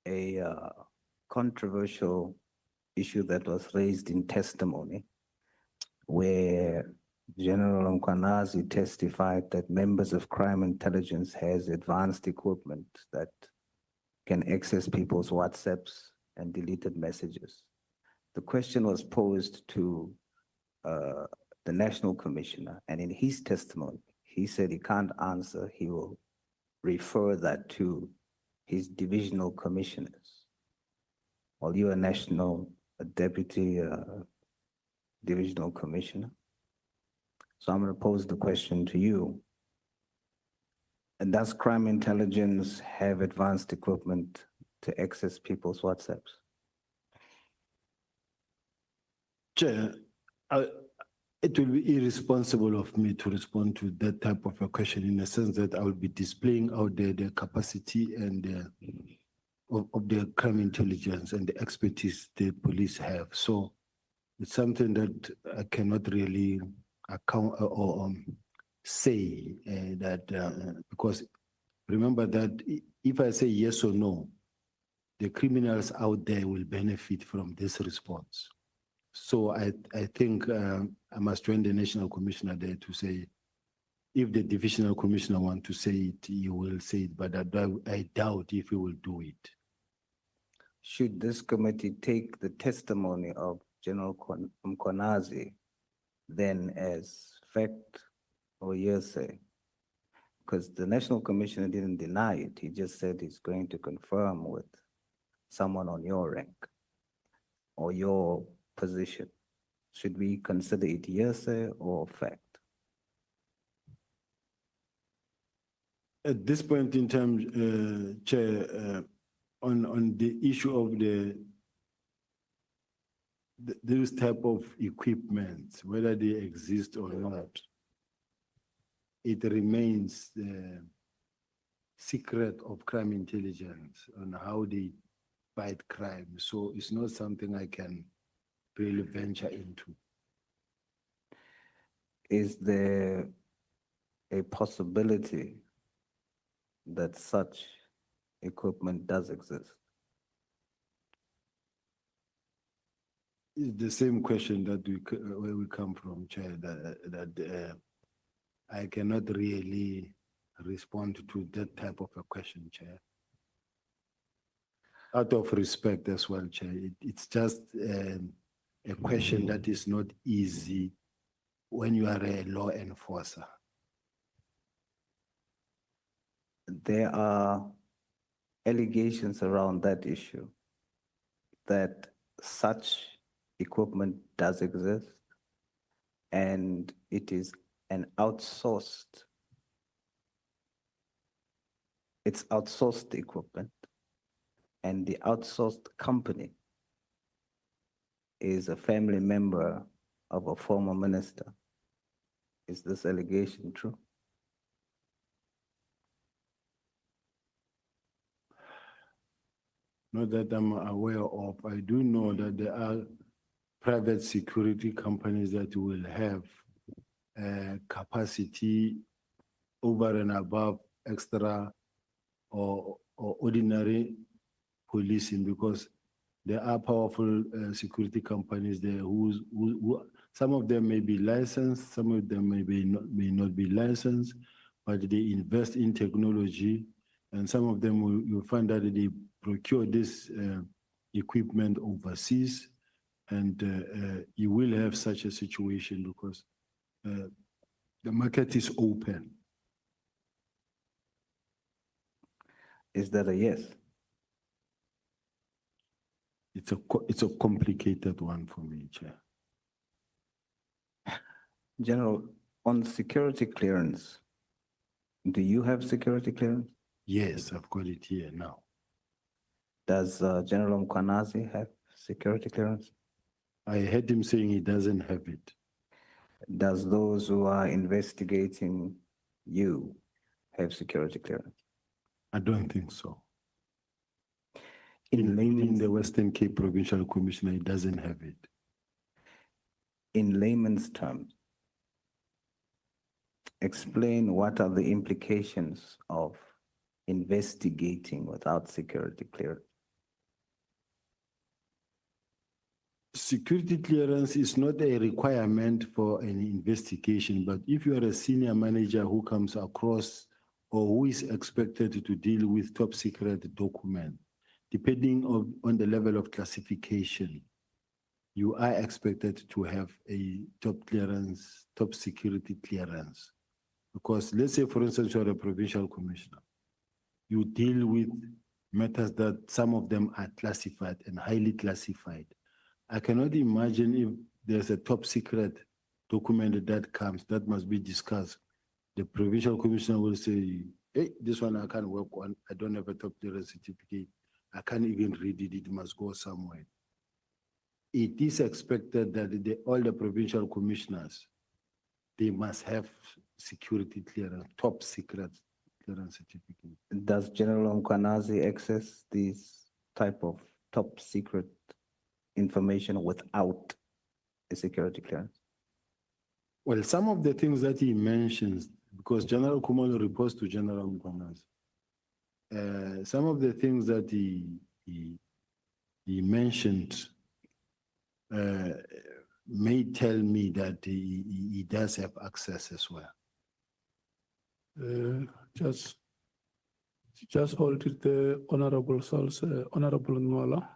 a controversial issue that was raised in testimony, where General Mkwanazi testified that members of crime intelligence has advanced equipment that can access people's WhatsApps and deleted messages. The question was posed to the National Commissioner, and in his testimony, he said he can't answer, he will refer that to his divisional commissioners. While you are a deputy divisional commissioner. So I'm going to pose the question to you. And does crime intelligence have advanced equipment to access people's WhatsApps? Chair, it will be irresponsible of me to respond to that type of a question in the sense that I will be displaying out there the capacity and of the crime intelligence and the expertise the police have. So it's something that I cannot really account or say that because remember that if I say yes or no, the criminals out there will benefit from this response. So I think I must join the National Commissioner there to say, if the Divisional Commissioner want to say it, he will say it, but I doubt if he will do it. Should this committee take the testimony of General Mkwanazi then as fact or hearsay? Because the National Commissioner didn't deny it. He just said he's going to confirm with someone on your rank or your position. Should we consider it hearsay or fact? At this point in time, Chair, on the issue of those type of equipment, whether they exist or not, it remains the secret of crime intelligence on how they fight crime. So it's not something I can really venture into. Is there a possibility that such equipment does exist? It's the same question that where we come from, Chair, that I cannot really respond to that type of a question, Chair. Out of respect as well, Chair, it's just a question that is not easy when you are a law enforcer. There are allegations around that issue that such equipment does exist and it is an outsourced, it's outsourced equipment, and the outsourced company is a family member of a former minister. Is this allegation true? Not that I'm aware of. I do know that there are private security companies that will have capacity over and above extra or ordinary policing, because there are powerful security companies there who some of them may be licensed, some of them may not be licensed, but they invest in technology, and some of them you'll find that they procure this equipment overseas, and you will have such a situation because the market is open. Is that a yes? It's a complicated one for me, Chair. General, on security clearance, do you have security clearance? Yes, I've got it here now. Does General Mkwanazi have security clearance? I heard him saying he doesn't have it. Does those who are investigating you have security clearance? I don't think so. In layman's, the Western Cape Provincial Commissioner, he doesn't have it. in layman's terms, explain what are the implications of investigating without security clearance? Security clearance is not a requirement for an investigation, but if you are a senior manager who comes across or who is expected to deal with top secret document, depending on the level of classification, you are expected to have a top clearance, top security clearance. Because let's say, for instance, you are a provincial commissioner. You deal with matters that some of them are classified and highly classified. I cannot imagine if there's a top secret document that comes, that must be discussed. The provincial commissioner will say, hey, this one I can't work on. I don't have a top clearance certificate. I can't even read it. It must go somewhere. It is expected that all the provincial commissioners, they must have security clearance, top secret clearance certificate. Does General Mkwanazi access these type of top secret information without a security clearance? Well, some of the things that he mentions, because General Kumalo reports to General Mkwanazi, some of the things that he mentioned may tell me that he does have access as well. Just hold it, the Honorable Souls, Honorable Nwala.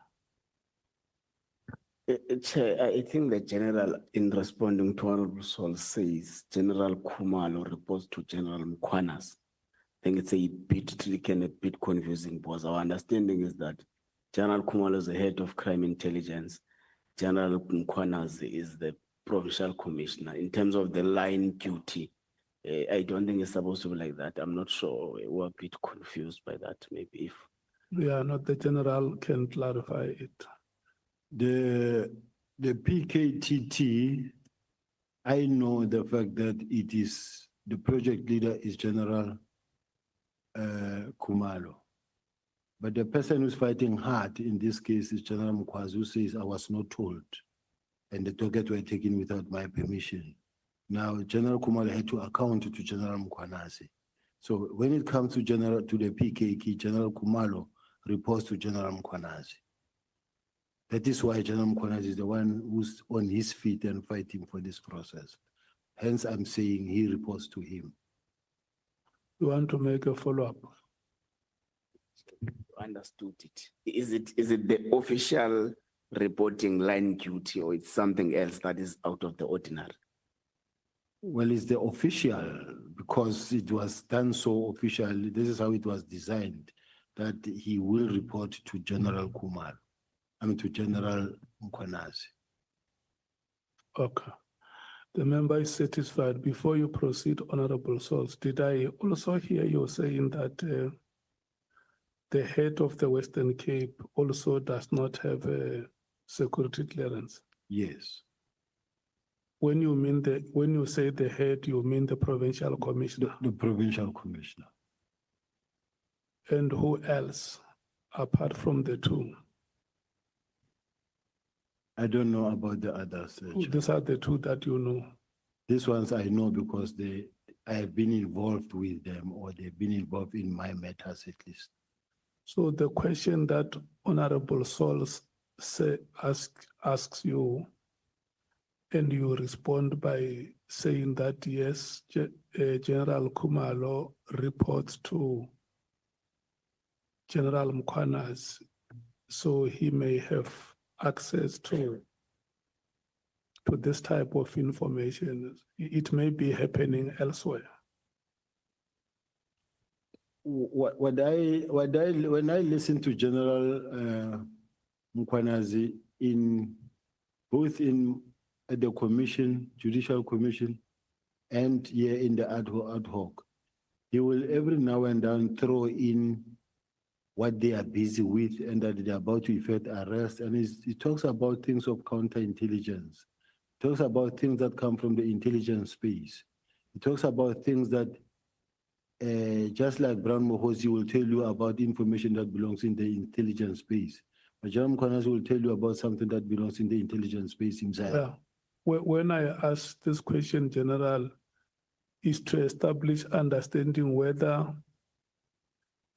Chair, I think the general, in responding to Honorable Sol, says General Kumalo reports to General Mkwanazi. I think it's a bit tricky and a bit confusing because our understanding is that General Kumalo is the head of crime intelligence. General Mkwanazi is the provincial commissioner. In terms of the line duty, I don't think it's supposed to be like that. I'm not sure. We're a bit confused by that, maybe if. Yeah, not the general can clarify it. The PKTT, I know the fact that it is, the project leader is General Kumalo. But the person who's fighting hard in this case is General Mkwanazi, who says, I was not told. And the docket were taken without my permission. Now, General Kumalo had to account to General Mkwanazi. So when it comes to the PKK, General Kumalo reports to General Mkwanazi. That is why General Mkwanazi is the one who's on his feet and fighting for this process. Hence, I'm saying he reports to him. You want to make a follow-up? Understood it. Is it the official reporting line duty or it's something else that is out of the ordinary? Well, it's the official because it was done so officially. This is how it was designed, that he will report to General Kumalo. To General Mkwanazi. Okay. The member is satisfied. Before you proceed, Honorable Souls, did I also hear you saying that the head of the Western Cape also does not have a security clearance? Yes. When you say the head, you mean the provincial commissioner? The provincial commissioner. And who else apart from the two? I don't know about the others. These are the two that you know. These ones I know because I have been involved with them or they've been involved in my matters at least. So the question that Honorable Souls asks you, and you respond by saying that yes, General Kumalo reports to General Mkwanazi, so he may have access to this type of information. It may be happening elsewhere. When I listen to General Mkwanazi in both in at the commission, judicial commission, and here in the ad hoc. He will every now and then throw in what they are busy with and that they're about to effect arrest. And he talks about things of counterintelligence. He talks about things that come from the intelligence space. He talks about things that, just like Brown Mohosi will tell you about information that belongs in the intelligence space. But John Mkwanazi will tell you about something that belongs in the intelligence space himself. Yeah. When I ask this question, General, is to establish understanding whether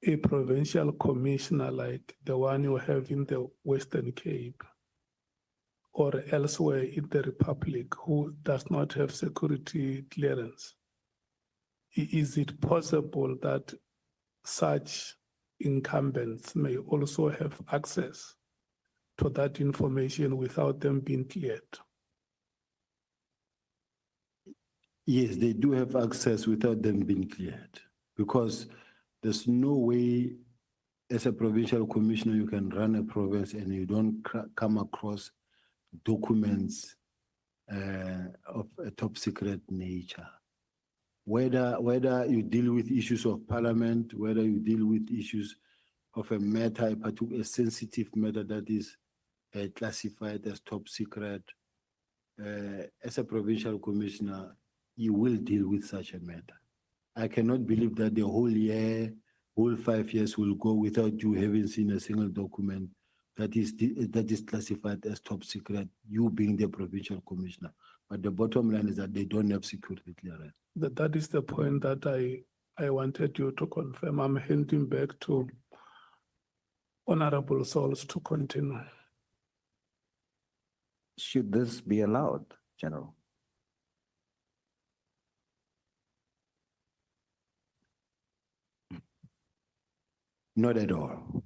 a provincial commissioner like the one you have in the Western Cape or elsewhere in the Republic who does not have security clearance, is it possible that such incumbents may also have access to that information without them being cleared? Yes, they do have access without them being cleared, because there's no way as a provincial commissioner you can run a province and you don't come across documents of a top secret nature. Whether you deal with issues of parliament, whether you deal with issues of a matter, a sensitive matter that is classified as top secret, as a provincial commissioner, you will deal with such a matter. I cannot believe that the whole 5 years will go without you having seen a single document that is classified as top secret, you being the provincial commissioner. But the bottom line is that they don't have security clearance. That is the point that I wanted you to confirm. I'm handing back to Honorable Souls to continue. Should this be allowed, General? Not at all.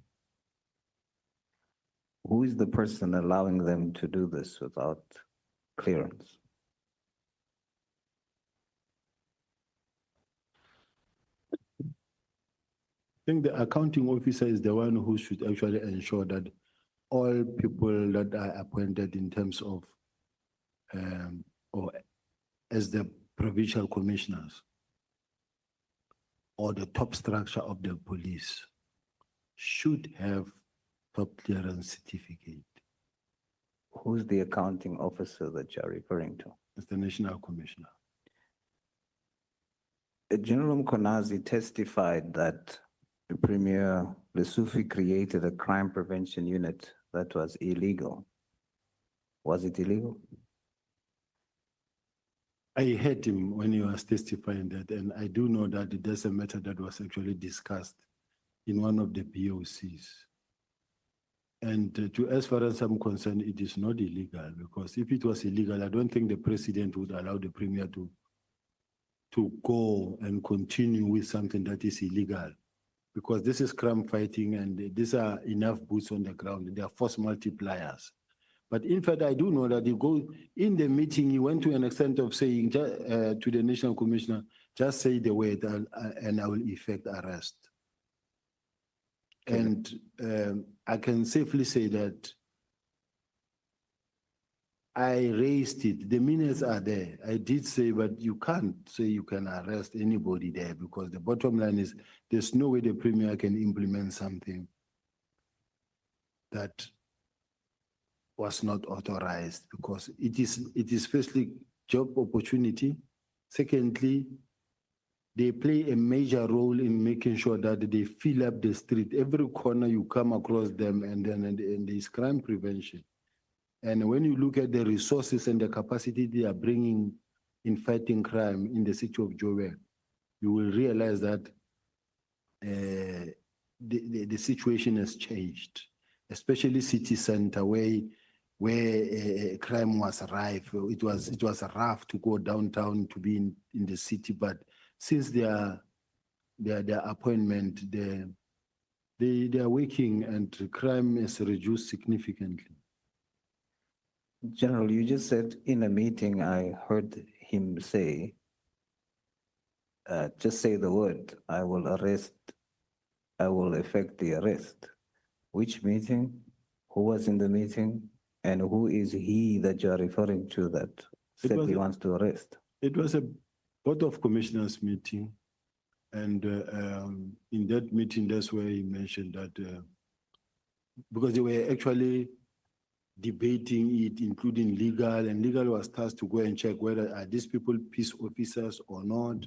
Who is the person allowing them to do this without clearance? I think the accounting officer is the one who should actually ensure that all people that are appointed in terms of, or as the provincial commissioners or the top structure of the police should have top clearance certificate. Who's the accounting officer that you're referring to? It's the national commissioner. General Mkwanazi testified that the Premier Lesufi created a crime prevention unit that was illegal. Was it illegal? I heard him when he was testifying that, and I do know that there's a matter that was actually discussed in one of the BOCs. And as far as I'm concerned, it is not illegal, because if it was illegal, I don't think the president would allow the premier to go and continue with something that is illegal, because this is crime fighting and these are enough boots on the ground. They are force multipliers. But in fact, I do know that you go in the meeting, he went to an extent of saying to the national commissioner, just say the word and I will effect arrest. Okay. And I can safely say that I raised it. The minutes are there. I did say, but you can't say you can arrest anybody there, because the bottom line is there's no way the premier can implement something that was not authorized, because it is firstly job opportunity. Secondly, they play a major role in making sure that they fill up the street. Every corner you come across them, and there's crime prevention. And when you look at the resources and the capacity they are bringing in fighting crime in the city of Joburg, you will realize that the situation has changed, especially city center where crime was rife. It was rough to go downtown to be in the city, but since their appointment, they are working and crime is reduced significantly. General, you just said in a meeting, I heard him say, just say the word, I will effect the arrest. Which meeting? Who was in the meeting? And who is he that you are referring to that said was he a- wants to arrest? It was a Board of Commissioners meeting. And in that meeting, that's where he mentioned that because they were actually debating it, including legal, and legal was tasked to go and check whether are these people peace officers or not,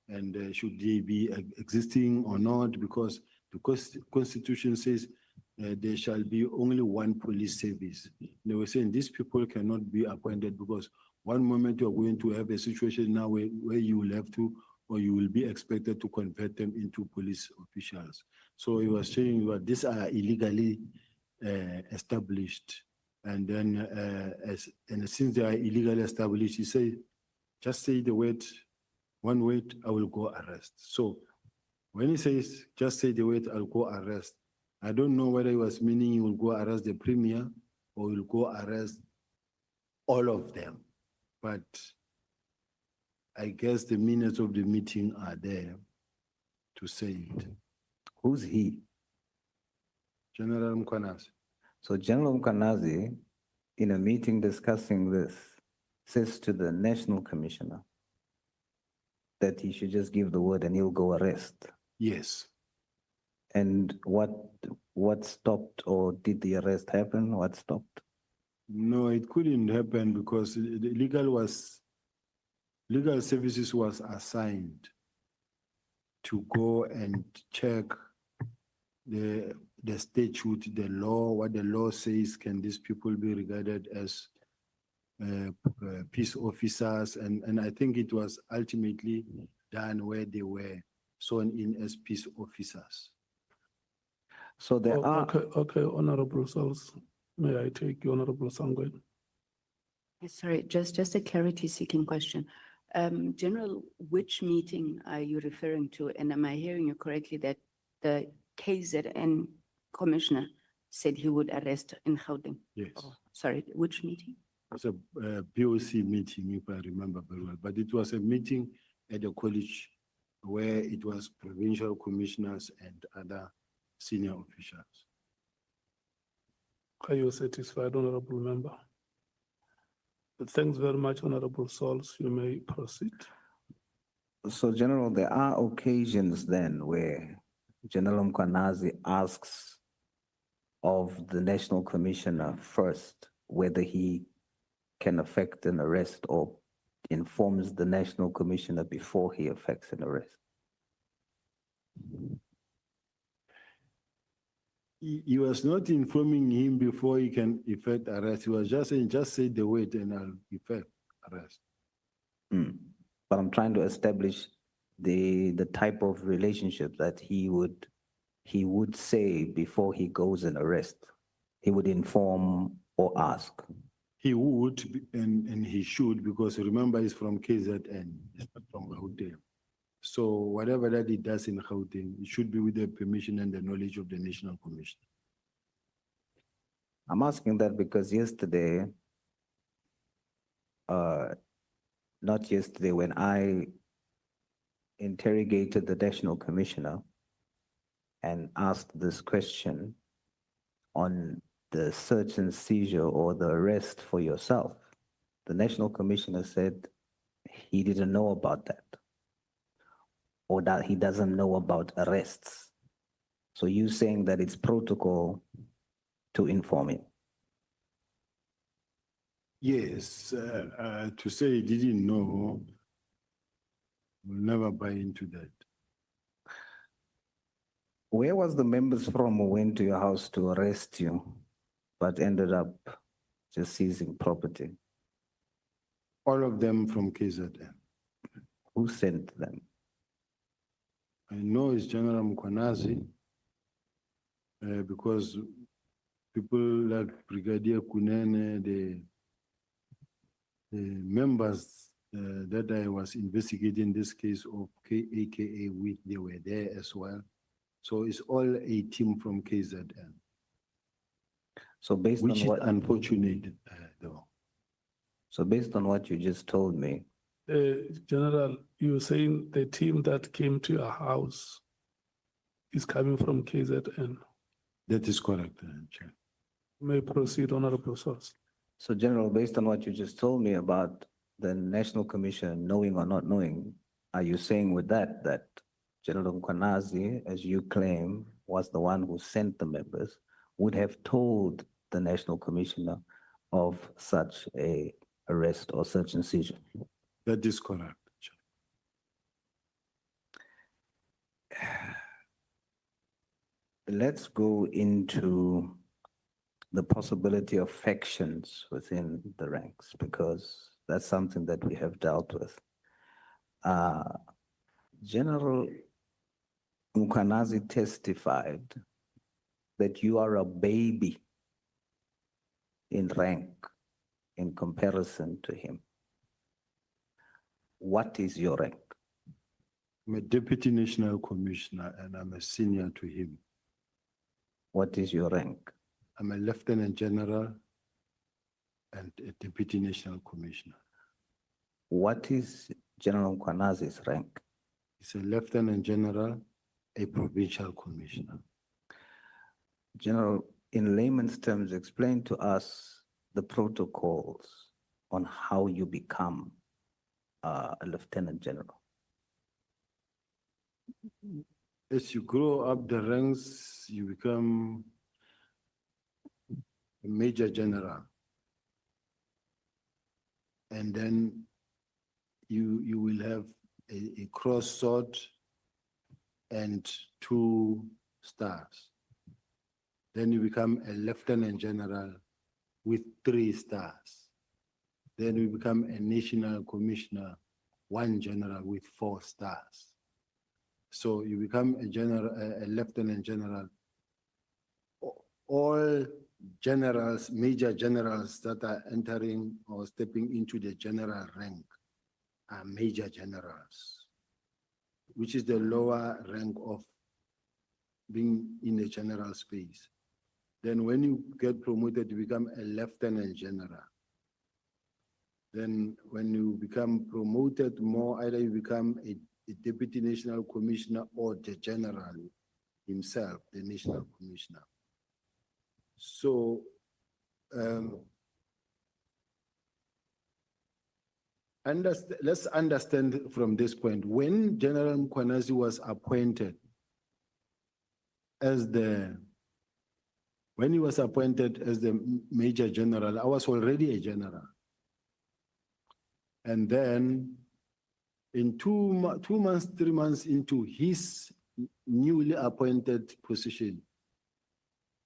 and should they be existing or not, because the Constitution says there shall be only one police service. They were saying these people cannot be appointed because one moment you're going to have a situation now where you will have to, or you will be expected to convert them into police officials. So he was saying that these are illegally established. And then and since they are illegally established, he said, just say the word, one word, I will go arrest. So when he says, just say the word, I'll go arrest, I don't know whether he was meaning he will go arrest the premier or he will go arrest all of them. But I guess the minutes of the meeting are there to say it. Who's he? General Mkwanas. So General Mkanazi, in a meeting discussing this, says to the National Commissioner that he should just give the word and he'll go arrest. Yes. And what stopped, or did the arrest happen? What stopped? No, it couldn't happen because the legal services was assigned to go and check the statute, the law, what the law says, can these people be regarded as peace officers? And I think it was ultimately done where they were sworn in as peace officers. So there are. Okay, Honorable Sauls. May I take you, Honorable Sangwen? Sorry, just a clarity seeking question. General, which meeting are you referring to? And am I hearing you correctly that the KZN commissioner said he would arrest in Gauteng? Yes. Oh, sorry, which meeting? It's a POC meeting, if I remember very well, but it was a meeting at the college where it was provincial commissioners and other senior officials. Are you satisfied, Honorable Member? Thanks very much, Honorable Sauls. You may proceed. So General, there are occasions then where General Mkwanazi asks of the National Commissioner first whether he can effect an arrest, or informs the National Commissioner before he effects an arrest. He was not informing him before he can effect arrest. He was just saying, just say the word and I'll effect arrest. But I'm trying to establish the type of relationship that he would say before he goes and arrest. He would inform or ask. He would, and he should, because remember he's from KZN, he's not from Gauteng. So whatever that he does in Gauteng, it should be with the permission and the knowledge of the National Commission. I'm asking that because yesterday, not yesterday, when I interrogated the National Commissioner and asked this question on the search and seizure or the arrest for yourself, the National Commissioner said he didn't know about that, or that he doesn't know about arrests. So you saying that it's protocol to inform him? Yes, to say he didn't know, we'll never buy into that. Where was the members from who went to your house to arrest you, but ended up just seizing property? All of them from KZN. Who sent them? I know it's General Mkwanazi, because people like Brigadier Kunene, the members that I was investigating this case of AKA with, they were there as well. So it's all a team from KZN. So based which on what, is unfortunate, though. so based on what you just told me, General, you're saying the team that came to your house is coming from KZN? That is correct, Chair. May proceed, Honorable Source. So General, based on what you just told me about the National Commission knowing or not knowing, are you saying with that that General Mkwanazi, as you claim, was the one who sent the members, would have told the National Commissioner of such a arrest or search and seizure? That is correct. Let's go into the possibility of factions within the ranks, because that's something that we have dealt with. General Mkwanazi testified that you are a baby in rank in comparison to him. What is your rank? I'm a Deputy National Commissioner and I'm a senior to him. What is your rank? I'm a Lieutenant General and a Deputy National Commissioner. What is General Mkwanazi's rank? He's a Lieutenant General, a Provincial Commissioner. General, in layman's terms, explain to us the protocols on how you become a Lieutenant General. As you grow up the ranks, you become a Major General. And then you will have a cross sword and 2 stars. Then you become a Lieutenant General with 3 stars. Then you become a National Commissioner, 1 General with 4 stars. So you become a general, a Lieutenant General. All generals, major generals that are entering or stepping into the general rank are major generals, which is the lower rank of being in a general space. Then when you get promoted, you become a Lieutenant General. Then when you become promoted more, either you become a Deputy National Commissioner or the General himself, the National Commissioner. So, let's understand from this point, when General Mkwanazi was appointed as when he was appointed as the Major General, I was already a general. And then in 2 months, 3 months into his newly appointed position,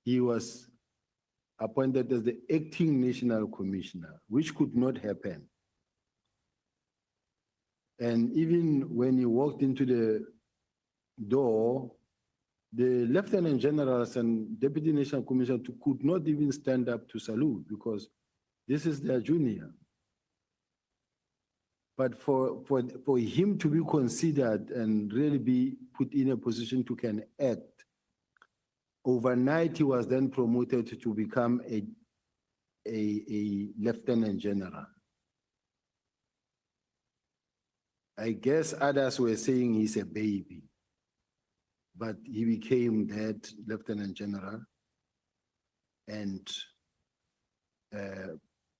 he was appointed as the acting National Commissioner, which could not happen. And even when he walked into the door, the Lieutenant Generals and Deputy National Commissioner could not even stand up to salute because this is their junior. But for him to be considered and really be put in a position to can act, overnight he was then promoted to become a Lieutenant General. I guess others were saying he's a baby, but he became that Lieutenant General, and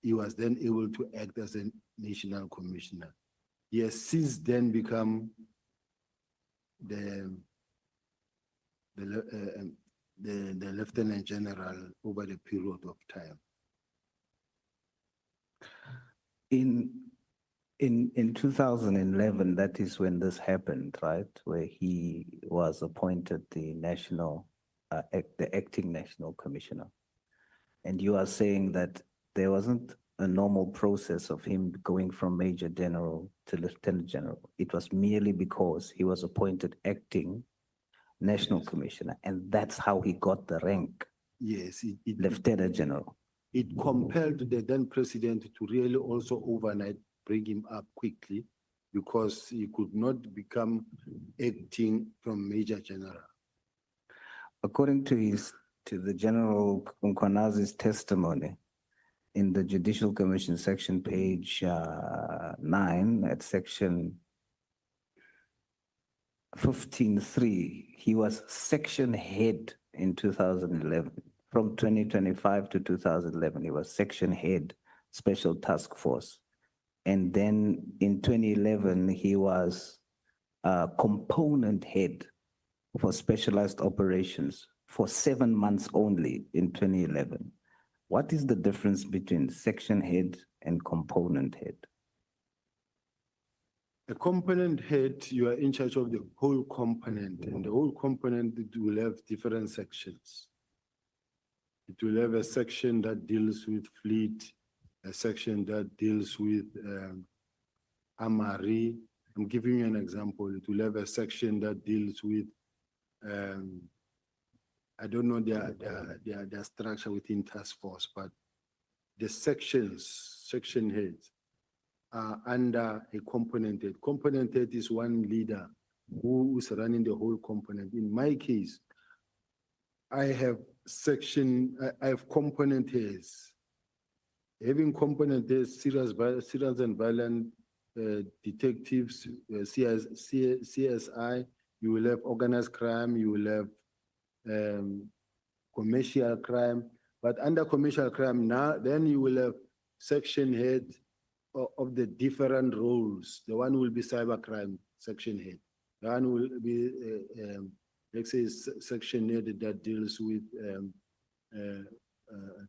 he was then able to act as a National Commissioner. He has since then become the Lieutenant General over the period of time. In 2011, that is when this happened, right? Where he was appointed the acting National Commissioner. And you are saying that there wasn't a normal process of him going from Major General to Lieutenant General. It was merely because he was appointed acting National Commissioner, and that's how he got the rank. Yes, Lieutenant General. It compelled the then president to really also overnight bring him up quickly because he could not become acting from Major General. According to the General Mkwanazi's testimony in the Judicial Commission section, page 9 at section 15.3, he was section head in 2011. From 2025 to 2011, he was section head, special task force. And then in 2011, he was component head for specialized operations for 7 months only in 2011. What is the difference between section head and component head? A component head, you are in charge of the whole component, and the whole component it will have different sections. It will have a section that deals with fleet, a section that deals with armory. I'm giving you an example. It will have a section that deals with, I don't know their structure within task force, but the sections, section heads are under a component head. Component head is one leader who is running the whole component. In my case, I have component heads. Having component heads, serious and violent detectives, CSI, you will have organized crime, you will have commercial crime, but under commercial crime now, then you will have section head of the different roles. The one will be cybercrime section head. The one will be, let's say, section head that deals with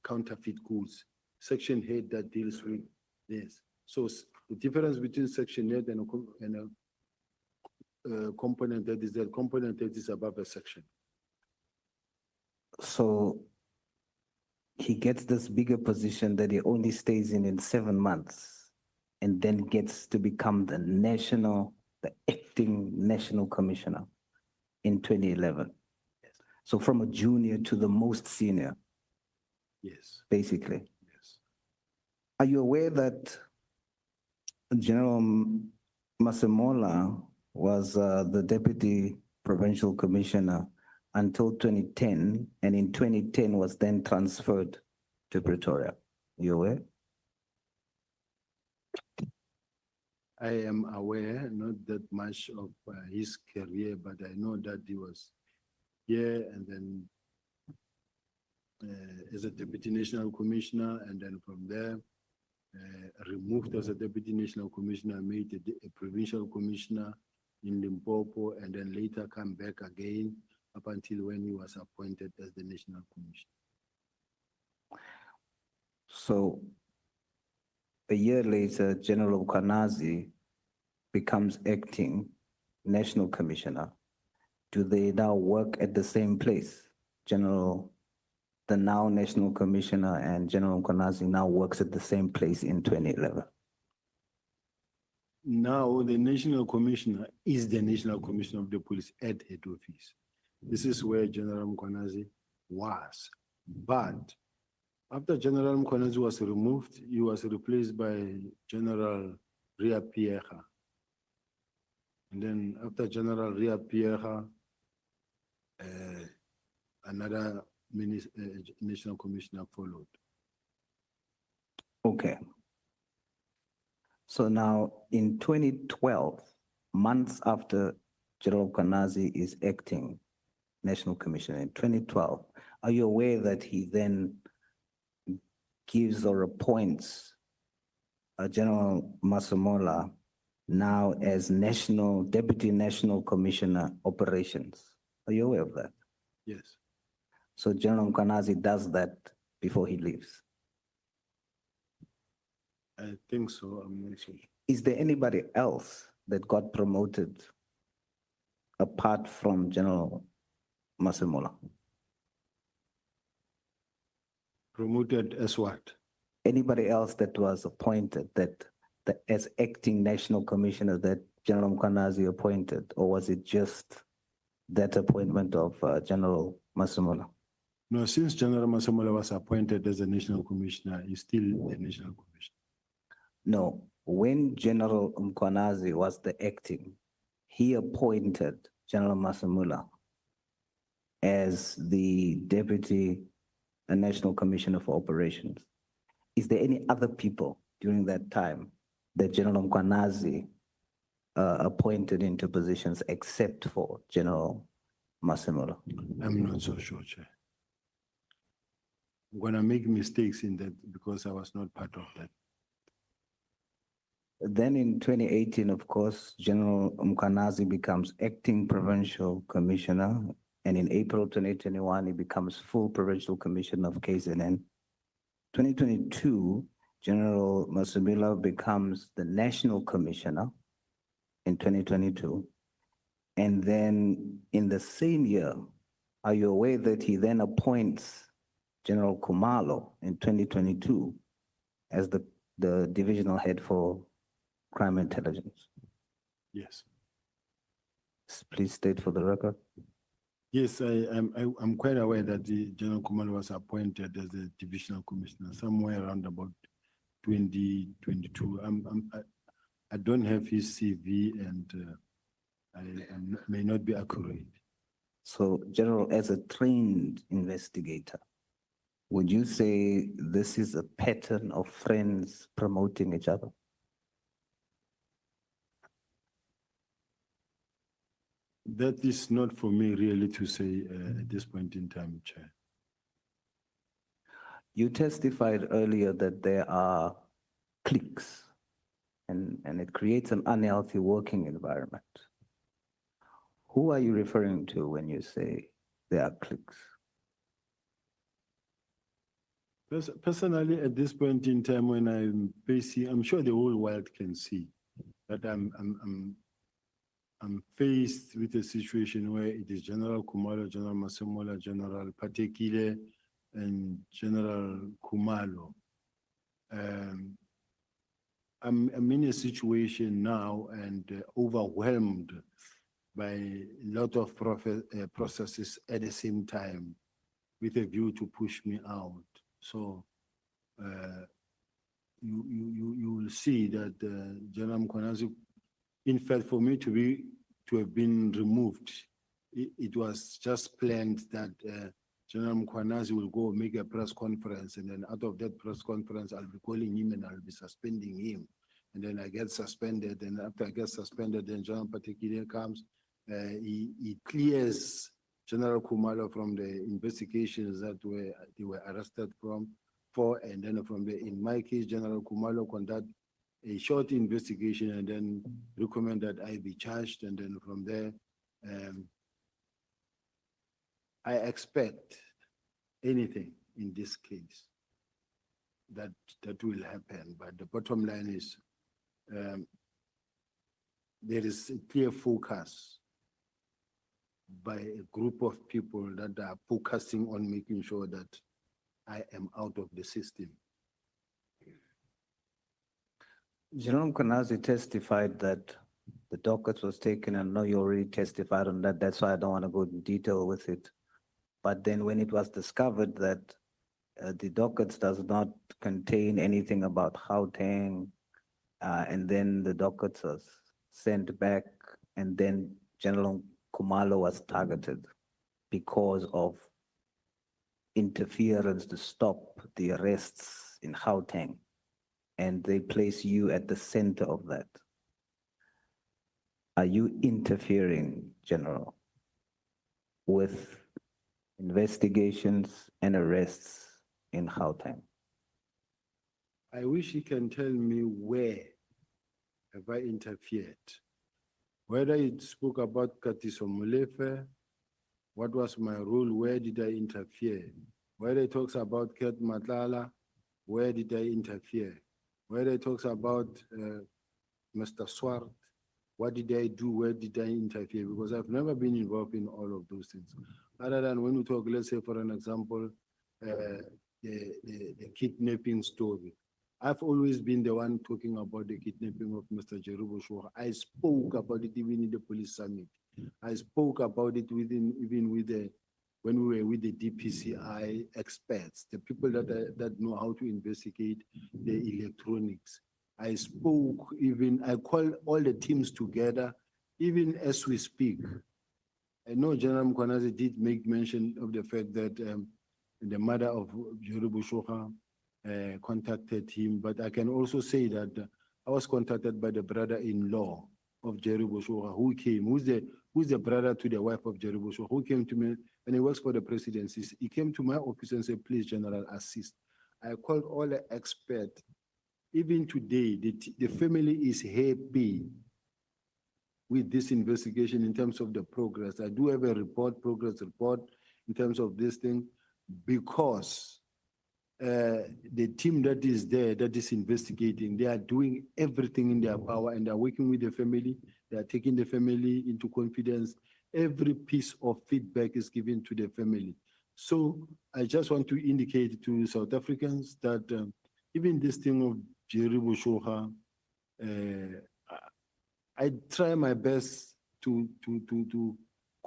counterfeit goods. Section head that deals with this. So the difference between section head and a component head is that component head is above a section. So he gets this bigger position that he only stays in 7 months and then gets to become the acting national commissioner in 2011. Yes. So from a junior to the most senior. Yes. Basically. Yes. Are you aware that General Masemola was the deputy provincial commissioner until 2010, and in 2010 was then transferred to Pretoria? Are you aware? I am aware, not that much of his career, but I know that he was here and then as a deputy national commissioner, and then from there removed as a deputy national commissioner, made a provincial commissioner in Limpopo, and then later come back again up until when he was appointed as the national commissioner. So a year later, General Kanazi becomes acting national commissioner. Do they now work at the same place? The now national commissioner and General Kanazi now works at the same place in 2011. Now the national commissioner is the national commissioner of the police at head office. This is where General Mkwanazi was. But after General Mkwanazi was removed, he was replaced by General Ria Pierre. And then after General Ria Pierre, another national commissioner followed. Okay. So now in 2012, months after General Kanazi is acting national commissioner in 2012, are you aware that he then gives or appoints General Masemola now as deputy national commissioner operations? Are you aware of that? Yes. So General Kanazi does that before he leaves? I think so, I'm not sure. Is there anybody else that got promoted apart from General Masemola? Promoted as what? Anybody else that was appointed as acting national commissioner that General Mkwanazi appointed, or was it just that appointment of General Masemola? No, since General Masemola was appointed as a national commissioner, he's still a national commissioner. No, when General Mkwanazi was the acting, he appointed General Masemola as the deputy national commissioner for operations. Is there any other people during that time that General Mkwanazi appointed into positions except for General Masemola? I'm not so sure, Chair. I'm gonna make mistakes in that because I was not part of that. Then in 2018, of course, General Mkhwanazi becomes acting provincial commissioner. And in April 2021, he becomes full provincial commissioner of KZN. 2022, General Masubila becomes the national commissioner in 2022. And then in the same year, are you aware that he then appoints General Khumalo in 2022 as the divisional head for crime intelligence? Yes. Please state for the record. Yes, I'm quite aware that the General Khumalo was appointed as the divisional commissioner somewhere around about 2022. I don't have his CV and I may not be accurate. So, General, as a trained investigator, would you say this is a pattern of friends promoting each other? That is not for me really to say at this point in time, Chair. You testified earlier that there are cliques and it creates an unhealthy working environment. Who are you referring to when you say there are cliques? Personally, at this point in time, when I'm facing, I'm sure the whole world can see that I'm faced with a situation where it is General Khumalo, General Masemola, General Patekile, and General Khumalo. I'm in a situation now and overwhelmed by a lot of processes at the same time with a view to push me out. So you will see that General Mkhwanazi, in fact, for me to have been removed, it was just planned that General Mkhwanazi will go make a press conference, and then out of that press conference, I'll be calling him and I'll be suspending him. And then I get suspended, and after I get suspended, then General Patekile comes, he clears General Khumalo from the investigations that they were arrested for, and then from the, in my case, General Khumalo conduct a short investigation and then recommend that I be charged, and then from there, I expect anything in this case that will happen. But the bottom line is there is a clear focus by a group of people that are focusing on making sure that I am out of the system. General Mkhwanazi testified that the dockets was taken, and I know you already testified on that, that's why I don't want to go in detail with it. But then when it was discovered that the dockets does not contain anything about Gauteng, and then the dockets was sent back, and then General Khumalo was targeted because of interference to stop the arrests in Gauteng, and they place you at the center of that. Are you interfering, General, with investigations and arrests in Gauteng? I wish he can tell me where have I interfered. Whether it spoke about Katiso Molefe, what was my role, where did I interfere? Whether it talks about Ket Matlala, where did I interfere? Whether it talks about Mr. Swart, what did I do, where did I interfere? Because I've never been involved in all of those things. Other than when we talk, let's say for an example, the kidnapping story. I've always been the one talking about the kidnapping of Mr. Jerubo Shua. I spoke about it even in the police summit. I spoke about it when we were with the DPCI experts, the people that know how to investigate the electronics. I spoke I called all the teams together, even as we speak. I know General Mkhwanazi did make mention of the fact that the mother of Jerubo Shua contacted him, but I can also say that I was contacted by the brother-in-law of Jerry Boshoga who came, who's the brother to the wife of Jerry Boshoga, who came to me and he works for the presidency. He came to my office and said, please, General, assist. I called all the experts. Even today, the family is happy with this investigation in terms of the progress. I do have a progress report in terms of this thing, because the team that is there, that is investigating, they are doing everything in their power and they are working with the family. They are taking the family into confidence. Every piece of feedback is given to the family. So I just want to indicate to South Africans that even this thing of Jerry Boshoga, I try my best to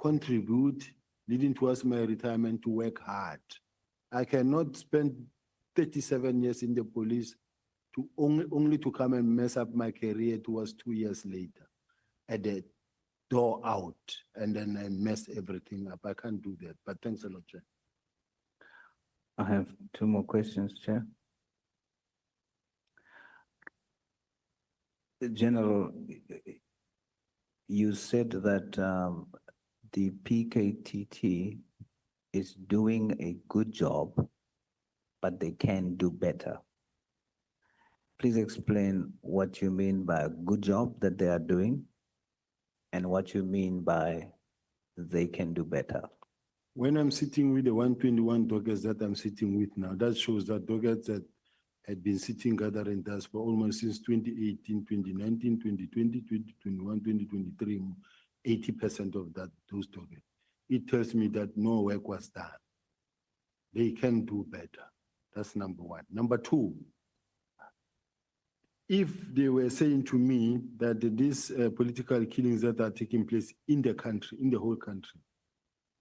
contribute, leading towards my retirement, to work hard. I cannot spend 37 years in the police to only to come and mess up my career towards 2 years later at the door out, and then I mess everything up. I can't do that, but thanks a lot, Chair. I have two more questions, Chair. General, you said that the PKTT is doing a good job, but they can do better. Please explain what you mean by a good job that they are doing and what you mean by they can do better. When I'm sitting with the 121 Dockets that I'm sitting with now, that shows that Dockets that had been sitting gathering dust for almost since 2018, 2019, 2020, 2021, 2023, 80% of those Dockets. It tells me that no work was done. They can do better. That's number one. Number two, if they were saying to me that these political killings that are taking place in the country, in the whole country,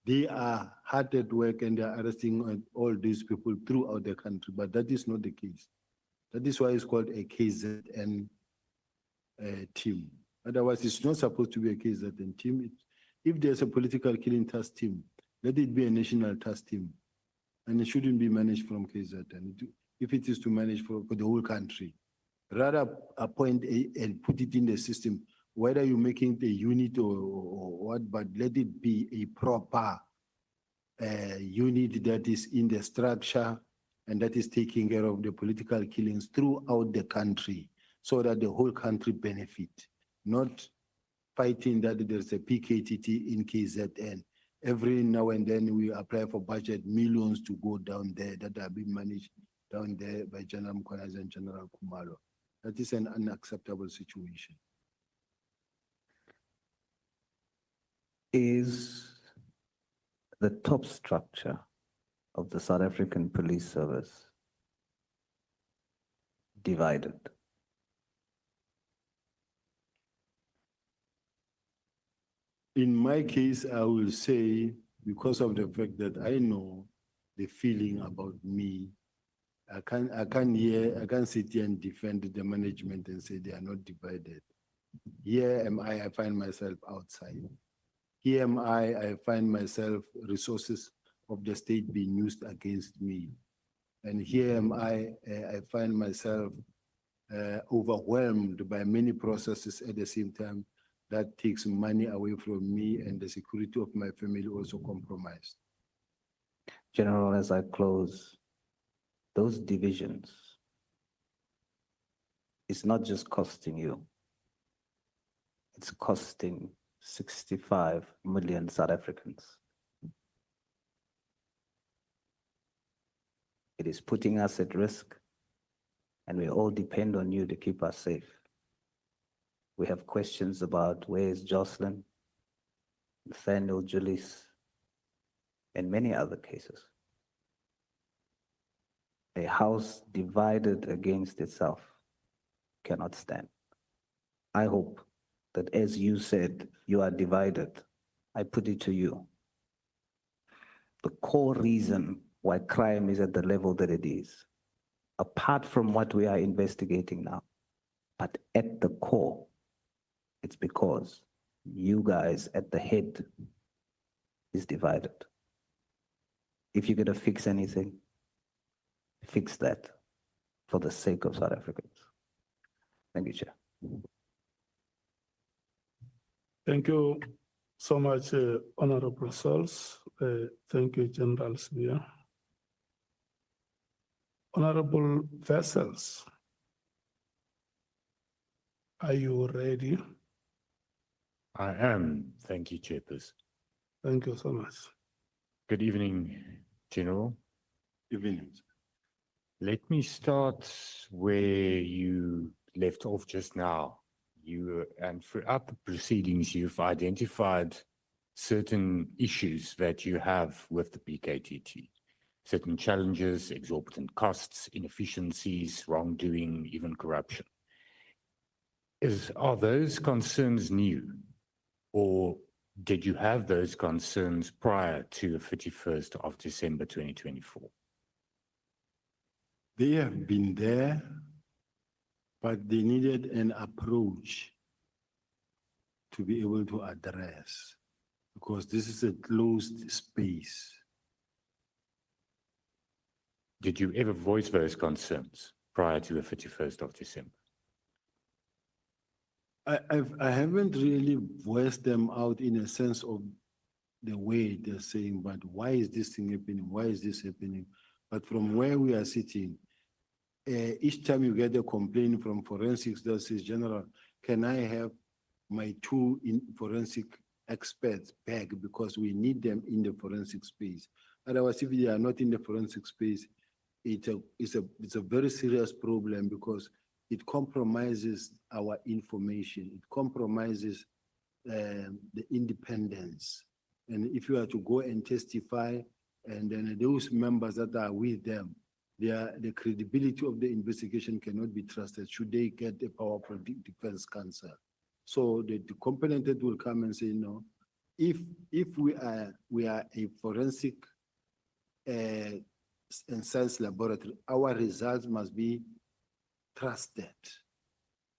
they are hard at work and they are arresting all these people throughout the country, but that is not the case. That is why it's called a KZN team. Otherwise, it's not supposed to be a KZN team. If there's a political killing task team, let it be a national task team. And it shouldn't be managed from KZN. If it is to manage for the whole country, rather appoint and put it in the system, whether you're making the unit or what, but let it be a proper unit that is in the structure and that is taking care of the political killings throughout the country so that the whole country benefit, not fighting that there's a PKTT in KZN. Every now and then we apply for budget, millions to go down there that are being managed down there by General Mkhwanazi and General Khumalo. That is an unacceptable situation. Is the top structure of the South African Police Service divided? In my case, I will say, because of the fact that I know the feeling about me, I can't sit here and defend the management and say they are not divided. Here am I find myself outside. Here am I find myself resources of the state being used against me. And here am I find myself overwhelmed by many processes at the same time. That takes money away from me and the security of my family also compromised. General, as I close, those divisions, it's not just costing you, it's costing 65 million South Africans. It is putting us at risk, and we all depend on you to keep us safe. We have questions about where is Jocelyn, Nathaniel, Julius, and many other cases. A house divided against itself cannot stand. I hope that, as you said, you are divided. I put it to you. The core reason why crime is at the level that it is, apart from what we are investigating now, but at the core, it's because you guys at the head is divided. If you're going to fix anything, fix that for the sake of South Africans. Thank you, Chair. Thank you so much, Honorable Sols. Thank you, General Sibiya. Honorable Vessels, are you ready? I am. Thank you, Chairperson. Thank you so much. Good evening, General. Evening. Let me start where you left off just now. And throughout the proceedings, you've identified certain issues that you have with the PKTT. Certain challenges, exorbitant costs, inefficiencies, wrongdoing, even corruption. Are those concerns new? Or did you have those concerns prior to the 31st of December 2024? They have been there, but they needed an approach to be able to address, because this is a closed space. Did you ever voice those concerns prior to the 31st of December? I haven't really voiced them out in a sense of the way they're saying, but why is this thing happening? Why is this happening? But from where we are sitting, each time you get a complaint from forensics that says, General, can I have my two forensic experts back, because we need them in the forensic space. Otherwise, if they are not in the forensic space, it's a very serious problem, because it compromises our information. It compromises the independence. And if you are to go and testify, and then those members that are with them, the credibility of the investigation cannot be trusted should they get a powerful defense counsel. So the component that will come and say, no, if we are a forensic and science laboratory, our results must be trusted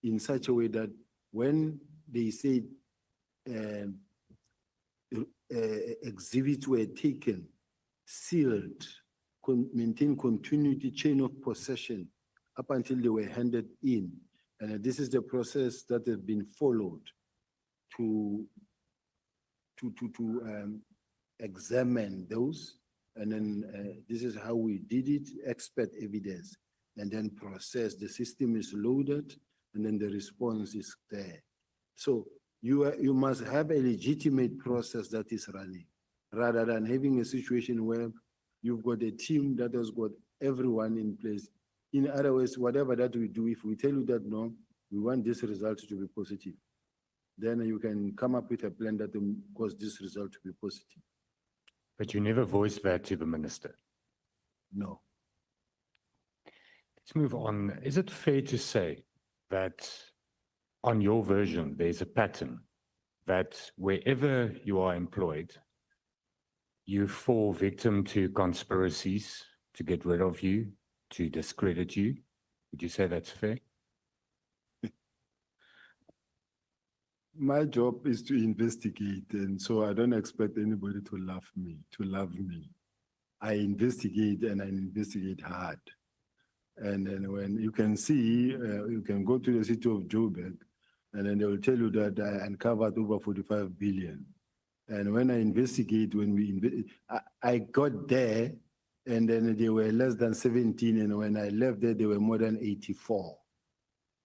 in such a way that when they say exhibits were taken, sealed, maintain continuity chain of possession up until they were handed in. And this is the process that has been followed to examine those. And then this is how we did it, expert evidence, and then process. The system is loaded, and then the response is there. So you must have a legitimate process that is running, rather than having a situation where you've got a team that has got everyone in place. In other words, whatever that we do, if we tell you that, no, we want this result to be positive, then you can come up with a plan that will cause this result to be positive. But you never voiced that to the minister? No. Let's move on. Is it fair to say that on your version, there's a pattern that wherever you are employed, you fall victim to conspiracies to get rid of you, to discredit you? Would you say that's fair? My job is to investigate, and so I don't expect anybody to love me. I investigate, and I investigate hard. And then when you can see, you can go to the city of Joburg, and then they will tell you that I uncovered over 45 billion. And when I investigate, I got there, and then they were less than 17, and when I left there, they were more than 84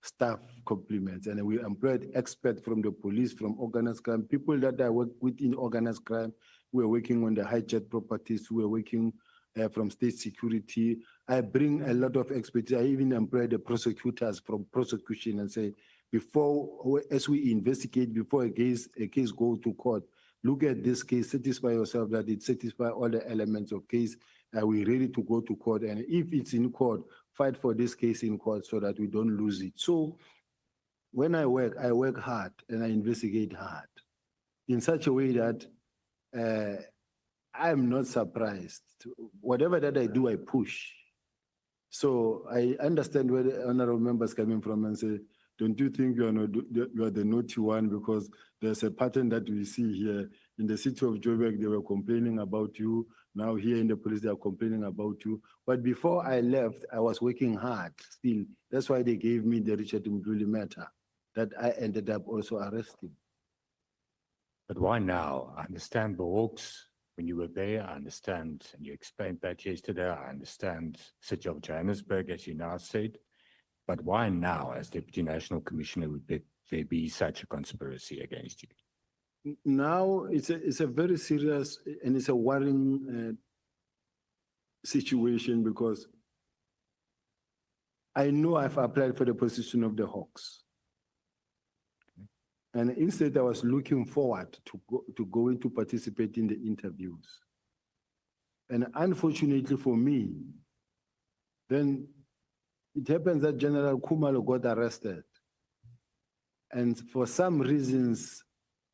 staff complements. And we employed experts from the police, from organized crime, people that I work with in organized crime. We were working on the hijacked properties. We were working from state security. I bring a lot of expertise. I even employ the prosecutors from prosecution and say, as we investigate, before a case goes to court, look at this case, satisfy yourself that it satisfies all the elements of case. Are we ready to go to court? And if it's in court, fight for this case in court so that we don't lose it. So when I work hard and I investigate hard in such a way that I'm not surprised. Whatever that I do, I push. So I understand where the honorable members coming from and say, don't you think you are the naughty one? Because there's a pattern that we see here. In the city of Joburg, they were complaining about you. Now here in the police, they are complaining about you. But before I left, I was working hard still. That's why they gave me the Richard Mduli matter that I ended up also arresting. But why now? I understand the Hawks, when you were there, I understand, and you explained that yesterday, I understand City of Johannesburg, as you now said. But why now, as Deputy National Commissioner, would there be such a conspiracy against you? Now it's a very serious and it's a worrying situation because I know I've applied for the position of the Hawks. And instead I was looking forward to going to participate in the interviews. And unfortunately for me, then it happens that General Khumalo got arrested. And for some reasons,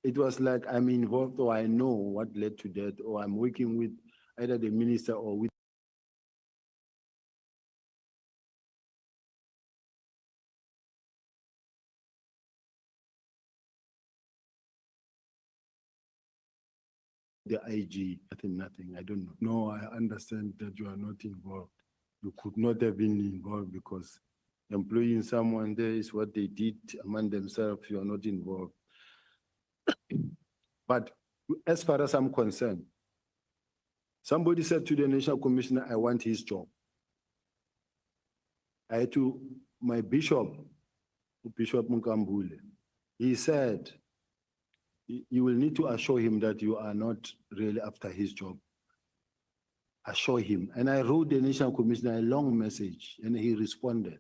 it was like I'm involved or I know what led to that, or I'm working with either the minister or with the IG. Nothing, I don't know. No, I understand that you are not involved. You could not have been involved because employing someone there is what they did among themselves. You are not involved. But as far as I'm concerned, somebody said to the National Commissioner, I want his job. I had to, my bishop, Bishop Mukambule, he said, you will need to assure him that you are not really after his job. Assure him. And I wrote the National Commissioner a long message and he responded.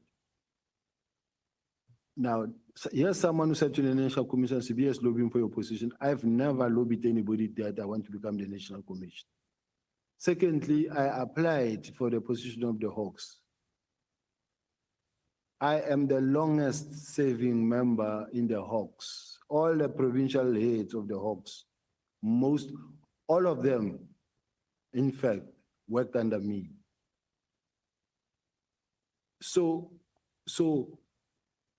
Now, here's someone who said to the National Commissioner, Sibiya is lobbying for your position. I've never lobbied anybody that I want to become the National Commissioner. Secondly, I applied for the position of the Hawks. I am the longest serving member in the Hawks. All the provincial heads of the Hawks, all of them, in fact, worked under me. So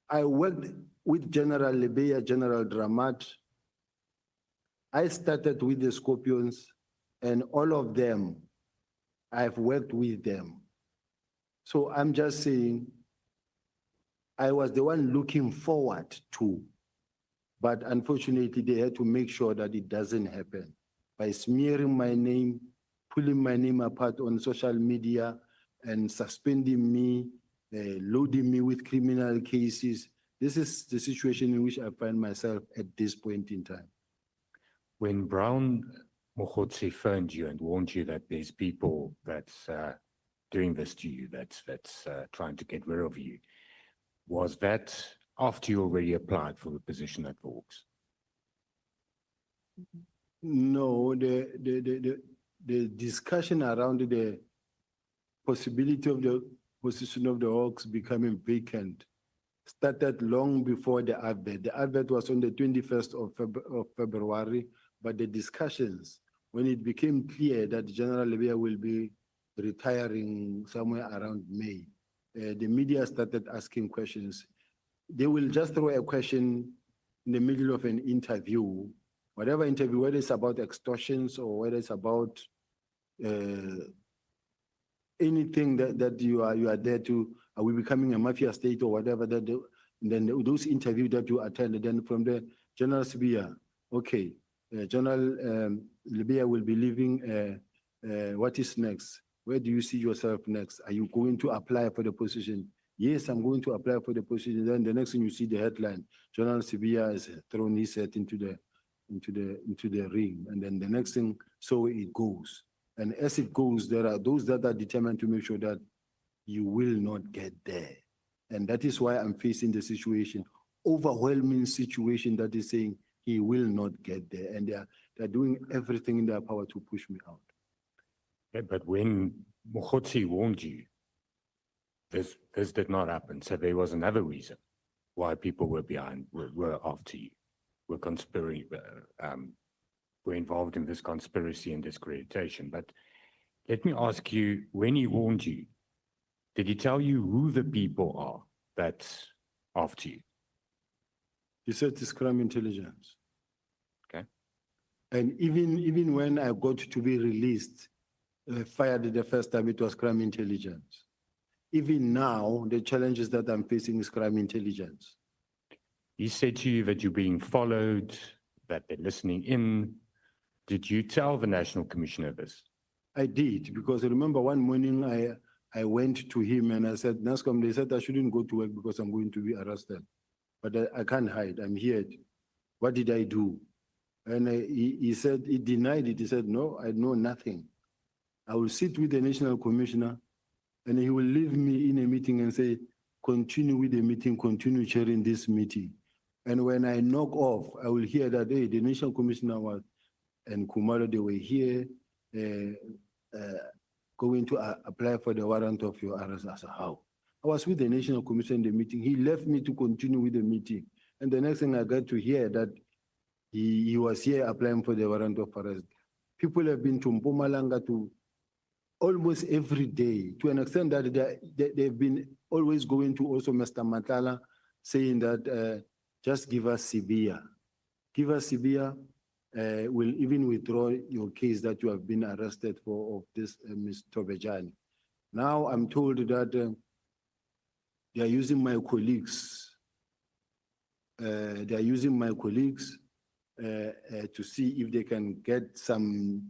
I worked with General Lebeya, General Dramat. I started with the Scorpions and all of them, I've worked with them. So I'm just saying, I was the one looking forward to, but unfortunately they had to make sure that it doesn't happen by smearing my name, pulling my name apart on social media and suspending me, loading me with criminal cases. This is the situation in which I find myself at this point in time. When Brown Mogotsi phoned you and warned you that there's people that's doing this to you, that's trying to get rid of you, was that after you already applied for the position at the Hawks? No, the discussion around the possibility of the position of the Hawks becoming vacant started long before the advert. The advert was on the 21st of February, but the discussions, when it became clear that General Lebeya will be retiring somewhere around May, the media started asking questions. They will just throw a question in the middle of an interview, whatever interview, whether it's about extortions or whether it's about anything that you are there to, are we becoming a mafia state or whatever, then those interviews that you attended, then from the General Sibiya, okay, General Lebeya will be leaving, what is next? Where do you see yourself next? Are you going to apply for the position? Yes, I'm going to apply for the position. Then the next thing you see the headline, General Sibiya has thrown his head into the ring. And then the next thing, so it goes. And as it goes, there are those that are determined to make sure that you will not get there. And that is why I'm facing the situation, overwhelming situation that is saying he will not get there. And they're doing everything in their power to push me out. Yeah, but when Mogotsi warned you, this did not happen. So there was another reason why people were after you, were conspiring, were involved in this conspiracy and discreditation. But let me ask you, when he warned you, did he tell you who the people are that's after you? He said it's crime intelligence. Okay. And even when I got to be released, fired the first time, it was crime intelligence. Even now, the challenges that I'm facing is crime intelligence. He said to you that you're being followed, that they're listening in. Did you tell the National Commissioner this? I did, because I remember one morning I went to him and I said, NASCOM, they said I shouldn't go to work because I'm going to be arrested. But I can't hide, I'm here. What did I do? And he said, he denied it. He said, no, I know nothing. I will sit with the National Commissioner and he will leave me in a meeting and say, continue with the meeting, continue chairing this meeting. And when I knock off, I will hear that, hey, the National Commissioner was, and Kumalo, they were here going to apply for the warrant of your arrest. I said, how? I was with the National Commission in the meeting. He left me to continue with the meeting. And the next thing I got to hear that he was here applying for the warrant of arrest. People have been to Mpumalanga to almost every day, to an extent that they've been always going to also Mr. Matala saying that just give us Sibiya. Give us Sibiya, will even withdraw your case that you have been arrested for of this Ms. Tobejani. Now I'm told that they are using my colleagues. They are using my colleagues to see if they can get some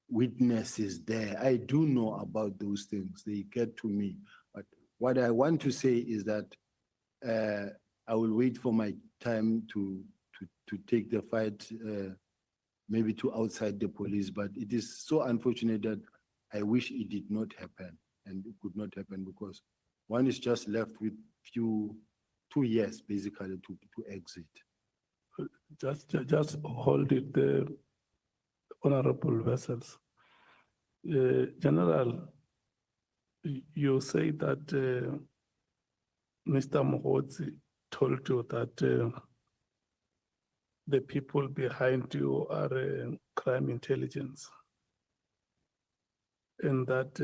witnesses there. I do know about those things. They get to me. But what I want to say is that I will wait for my time to take the fight, maybe to outside the police. But it is so unfortunate that I wish it did not happen, and it could not happen because one is just left with 2 years basically to exit. Just hold it there, honorable vessels. General, you say that Mr. Mohotsi told you that the people behind you are crime intelligence, and that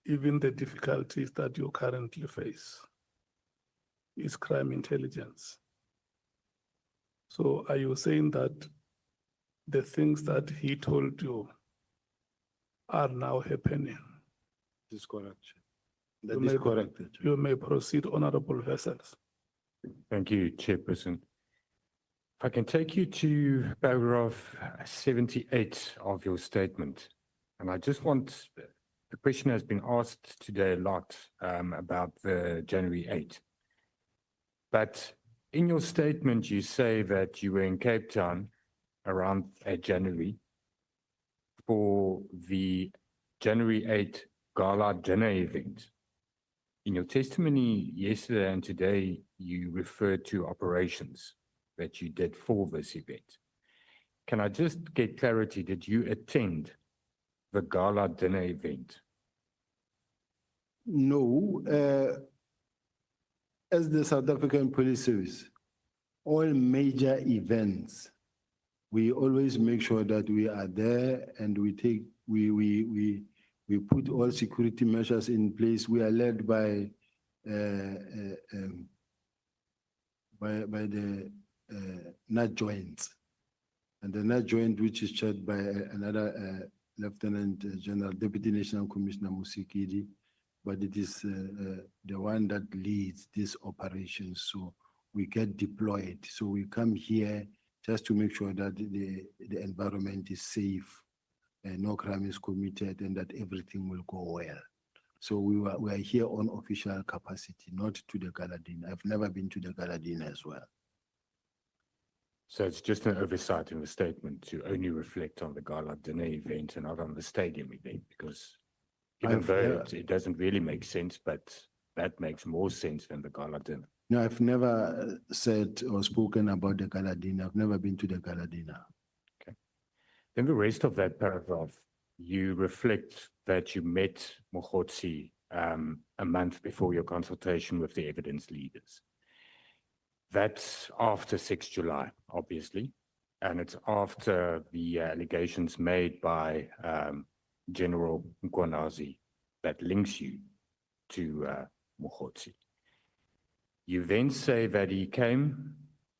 even the difficulties that you currently face is crime intelligence. So are you saying that the things that he told you are now happening? This is correct. That is correct. You may proceed, honorable vessels. Thank you, Chairperson. If I can take you to paragraph 78 of your statement. And I just want, the question has been asked today a lot about the January 8. But in your statement, you say that you were in Cape Town around January for the January 8 gala dinner event. In your testimony yesterday and today, you referred to operations that you did for this event. Can I just get clarity? Did you attend the gala dinner event? No. As the South African Police Service, all major events, we always make sure that we are there and we put all security measures in place. We are led by the NAT joints, and the NAT joint, which is chaired by another Lieutenant General, Deputy National Commissioner Musikidi, but it is the one that leads these operations. So we get deployed. So we come here just to make sure that the environment is safe, and no crime is committed, and that everything will go well. So we are here on official capacity, not to the gala dinner. I've never been to the gala dinner as well. So it's just an oversight in the statement to only reflect on the gala dinner event and not on the stadium event, because even though it doesn't really make sense, but that makes more sense than the gala dinner. No, I've never said or spoken about the gala dinner. I've never been to the gala dinner. Okay. Then the rest of that paragraph, you reflect that you met Mohotsi a month before your consultation with the evidence leaders. That's after 6 July, obviously, and it's after the allegations made by General Nkwanazi that links you to Mohotsi. You then say that he came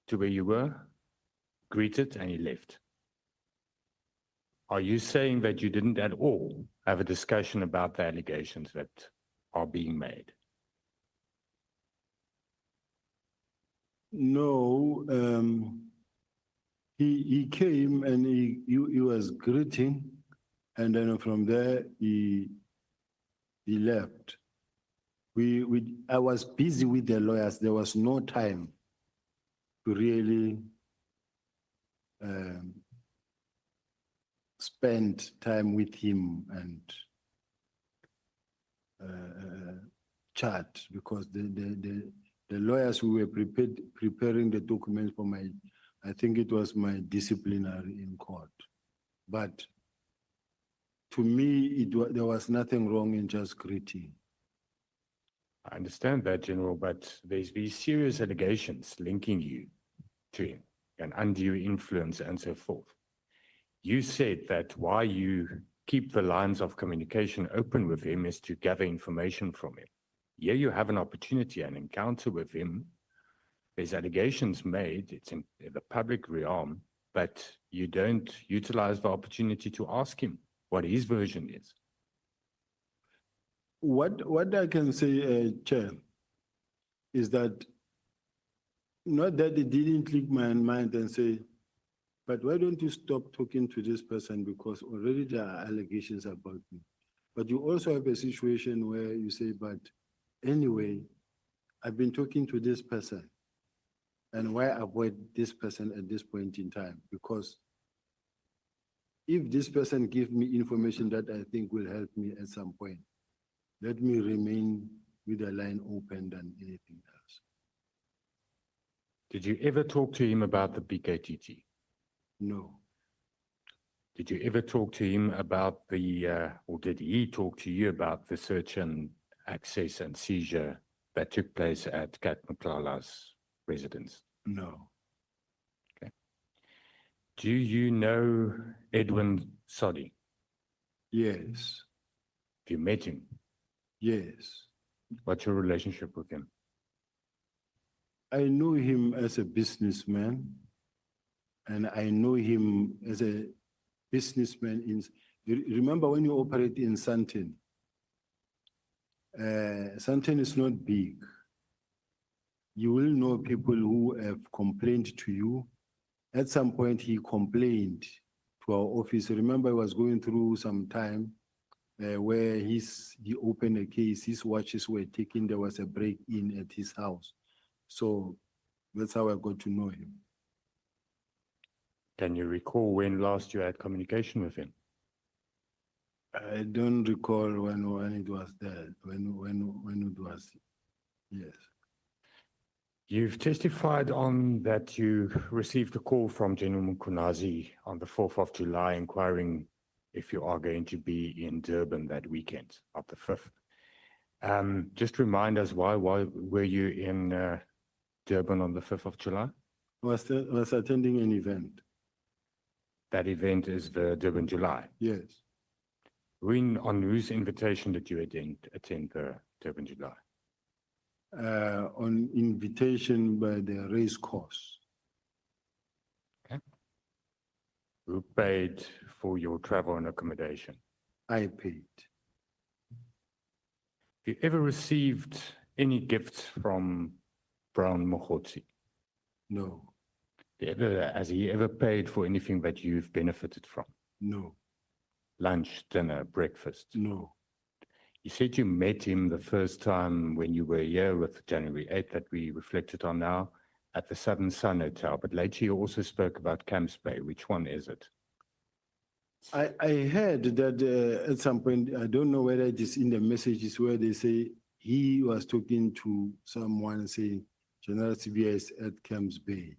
to where you were, greeted, and he left. Are you saying that you didn't at all have a discussion about the allegations that are being made? No, He came and he was greeting, and then from there he left. I was busy with the lawyers. There was no time to really spend time with him and chat, because the lawyers who were preparing the documents for I think it was my disciplinary in court. But to me, there was nothing wrong in just greeting. I understand that, General, but there's these serious allegations linking you to him, an undue influence and so forth. You said that why you keep the lines of communication open with him is to gather information from him. Here you have an opportunity, an encounter with him. There's allegations made, it's in the public realm, but you don't utilize the opportunity to ask him what his version is. What I can say, Chair, is that not that it didn't click my mind and say, but why don't you stop talking to this person, because already there are allegations about me. But you also have a situation where you say, but anyway, I've been talking to this person, and why avoid this person at this point in time? Because if this person gives me information that I think will help me at some point, let me remain with the line open than anything else. Did you ever talk to him about the PKTT? No. Did you ever talk to him about or did he talk to you about the search and access and seizure that took place at Kat Mklala's residence? No. Okay. Do you know Edwin Sodi? Yes. Have you met him? Yes. What's your relationship with him? I know him as a businessman, and I know him as a businessman remember when you operate in Sandton, Sandton is not big. You will know people who have complained to you. At some point, he complained to our office. Remember, I was going through some time where he opened a case, his watches were taken, there was a break-in at his house. So that's how I got to know him. Can you recall when last you had communication with him? I don't recall when it was there, when it was, yes. You've testified on that you received a call from General Mkunazi on the 4th of July inquiring if you are going to be in Durban that weekend of the 5th. Just remind us, why were you in Durban on the 5th of July? I was attending an event. That event is the Durban July? Yes. On whose invitation did you attend the Durban July? On invitation by the race course. Okay. Who paid for your travel and accommodation? I paid. Have you ever received any gifts from Brown Mogotsi? No. Has he ever paid for anything that you've benefited from? No. Lunch, dinner, breakfast? No. You said you met him the first time when you were here with January 8th that we reflected on now at the Southern Sun Hotel, but later you also spoke about Camps Bay. Which one is it? I heard that at some point, I don't know whether it is in the messages where they say he was talking to someone saying General Sibiya is at Camps Bay.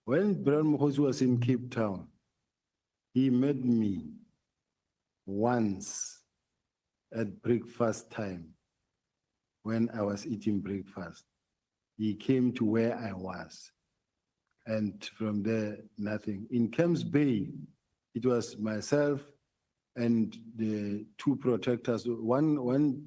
When Brown Mogotsi was in Cape Town, he met me once at breakfast time when I was eating breakfast. He came to where I was, and from there, nothing. In Camps Bay, it was myself and the two protectors. One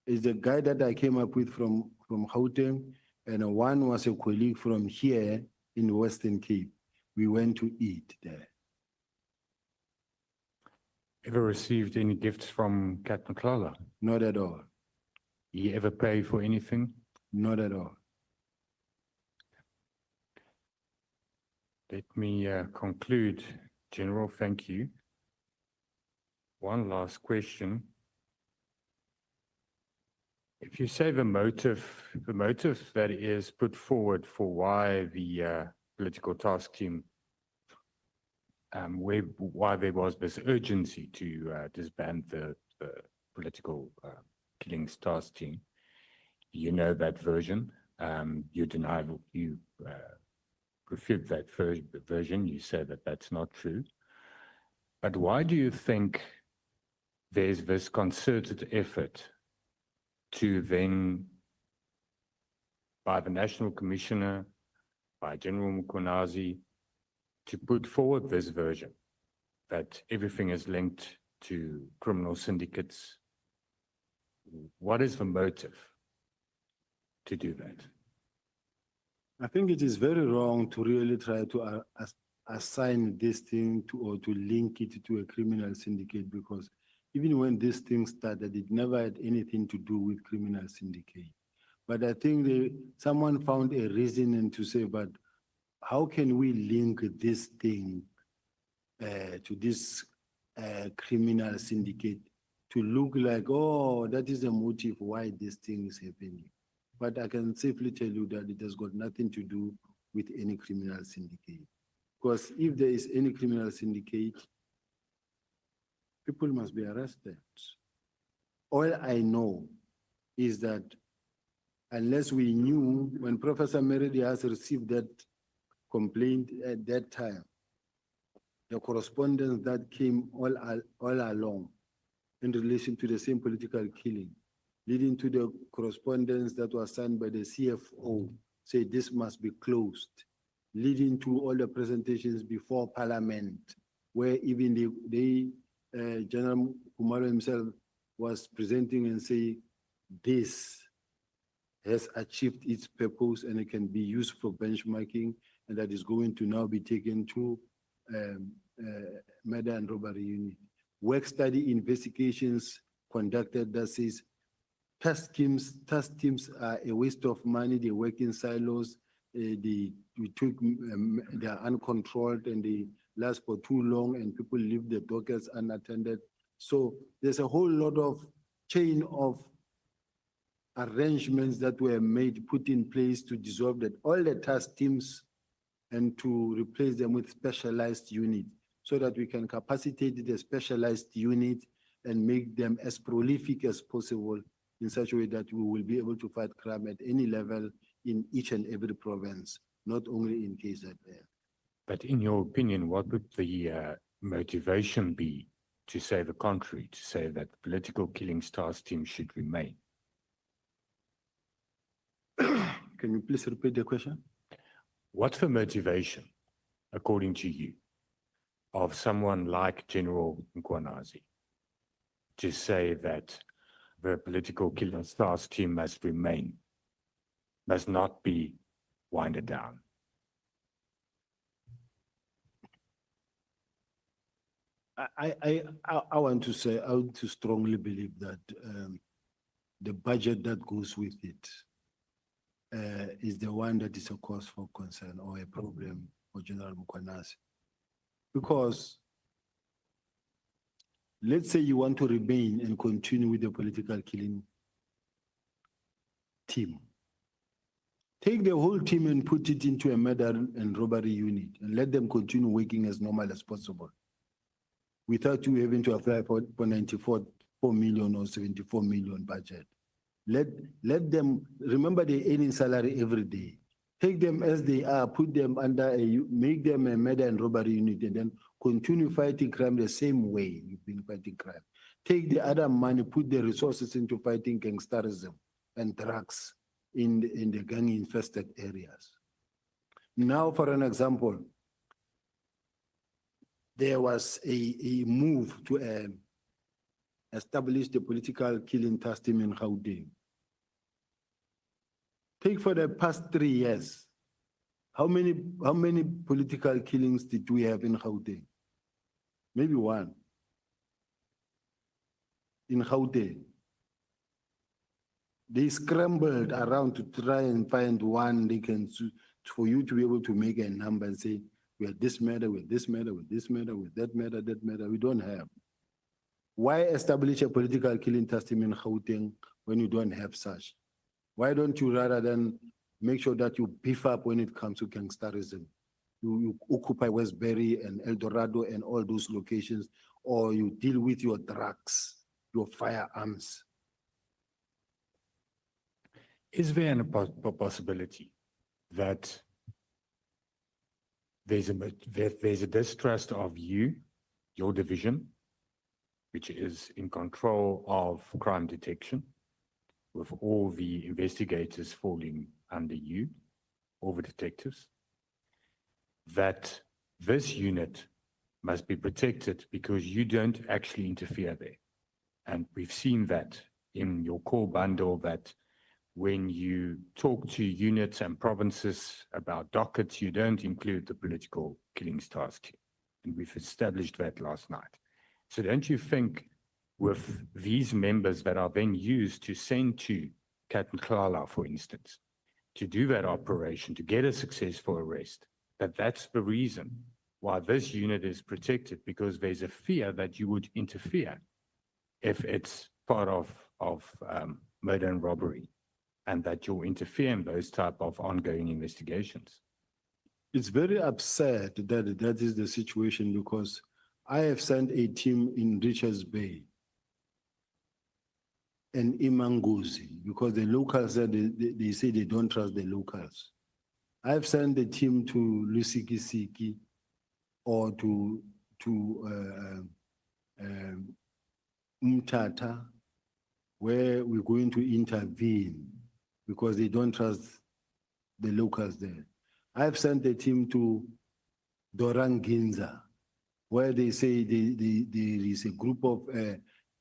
is the guy that I came up with from Gauteng, and one was a colleague from here in Western Cape. We went to eat there. Ever received any gifts from Kat Mklala? Not at all. He ever pay for anything? Not at all. Let me conclude. General, thank you. One last question. If you say the motive that is put forward for why the political task team, why there was this urgency to disband the political killings task team, you know that version. You deny, you refute that version. You say that that's not true. But why do you think there's this concerted effort to then, by the National Commissioner, by General Mkhwanazi, to put forward this version that everything is linked to criminal syndicates? What is the motive to do that? I think it is very wrong to really try to assign this thing to or to link it to a criminal syndicate, because even when this thing started, it never had anything to do with criminal syndicate. But I think someone found a reason to say, but how can we link this thing to this criminal syndicate to look like, oh, that is the motive why this thing is happening. But I can safely tell you that it has got nothing to do with any criminal syndicate. Because if there is any criminal syndicate, people must be arrested. All I know is that unless we knew when Professor Meridi has received that complaint at that time, the correspondence that came all along in relation to the same political killing, leading to the correspondence that was signed by the CFO, say this must be closed, leading to all the presentations before Parliament, where even General Kumalo himself was presenting and saying, this has achieved its purpose and it can be used for benchmarking, and that is going to now be taken to murder and robbery unit. Work study investigations conducted that says task teams are a waste of money. They work in silos. They are uncontrolled and they last for too long, and people leave the dockets unattended. So there's a whole lot of chain of arrangements that were made, put in place to dissolve that all the task teams and to replace them with specialized units, so that we can capacitate the specialized unit and make them as prolific as possible in such a way that we will be able to fight crime at any level in each and every province, not only in KZN. But in your opinion, what would the motivation be to say the contrary, to say that the political killings task team should remain? Can you please repeat the question? What's the motivation, according to you, of someone like General Mkhwanazi to say that the political killings task team must remain, must not be winded down? I want to say, I want to strongly believe that the budget that goes with it is the one that is a cause for concern or a problem for General Mkhwanazi. Because let's say you want to remain and continue with the political killing team. Take the whole team and put it into a murder and robbery unit and let them continue working as normal as possible, without you having to apply for 94 million or 74 million budget. Let them, remember they're earning salary every day. Take them as they are, put them under make them a murder and robbery unit, and then continue fighting crime the same way you've been fighting crime. Take the other money, put the resources into fighting gangsterism and drugs in the gang-infested areas. Now, for an example, there was a move to establish the political killing task team in Gauteng. Take for the past 3 years, how many political killings did we have in Gauteng? Maybe one. In Gauteng. They scrambled around to try and find one they can, for you to be able to make a number and say, We had this matter, with this matter, with this matter, with that matter, that matter. We don't have. Why establish a political killing system in Gauteng when you don't have such? Why don't you rather than make sure that you beef up when it comes to gangsterism? You occupy Westbury and El Dorado and all those locations, or you deal with your drugs, your firearms. Is there a possibility that there's a distrust of you, your division, which is in control of crime detection, with all the investigators falling under you, all the detectives, that this unit must be protected because you don't actually interfere there? And we've seen that in your core bundle, that when you talk to units and provinces about dockets, you don't include the political killings task team. And we've established that last night. So don't you think with these members that are then used to send to Katlala, for instance, to do that operation, to get a successful arrest, that's the reason why this unit is protected, because there's a fear that you would interfere if it's part of murder and robbery, and that you'll interfere in those type of ongoing investigations? It's very absurd that that is the situation, because I have sent a team in Richards Bay and Imanguzi, because the locals said they say they don't trust the locals. I've sent the team to Lusikisiki or to Mtata, where we're going to intervene because they don't trust the locals there. I've sent the team to Doranginza, where they say there is a group of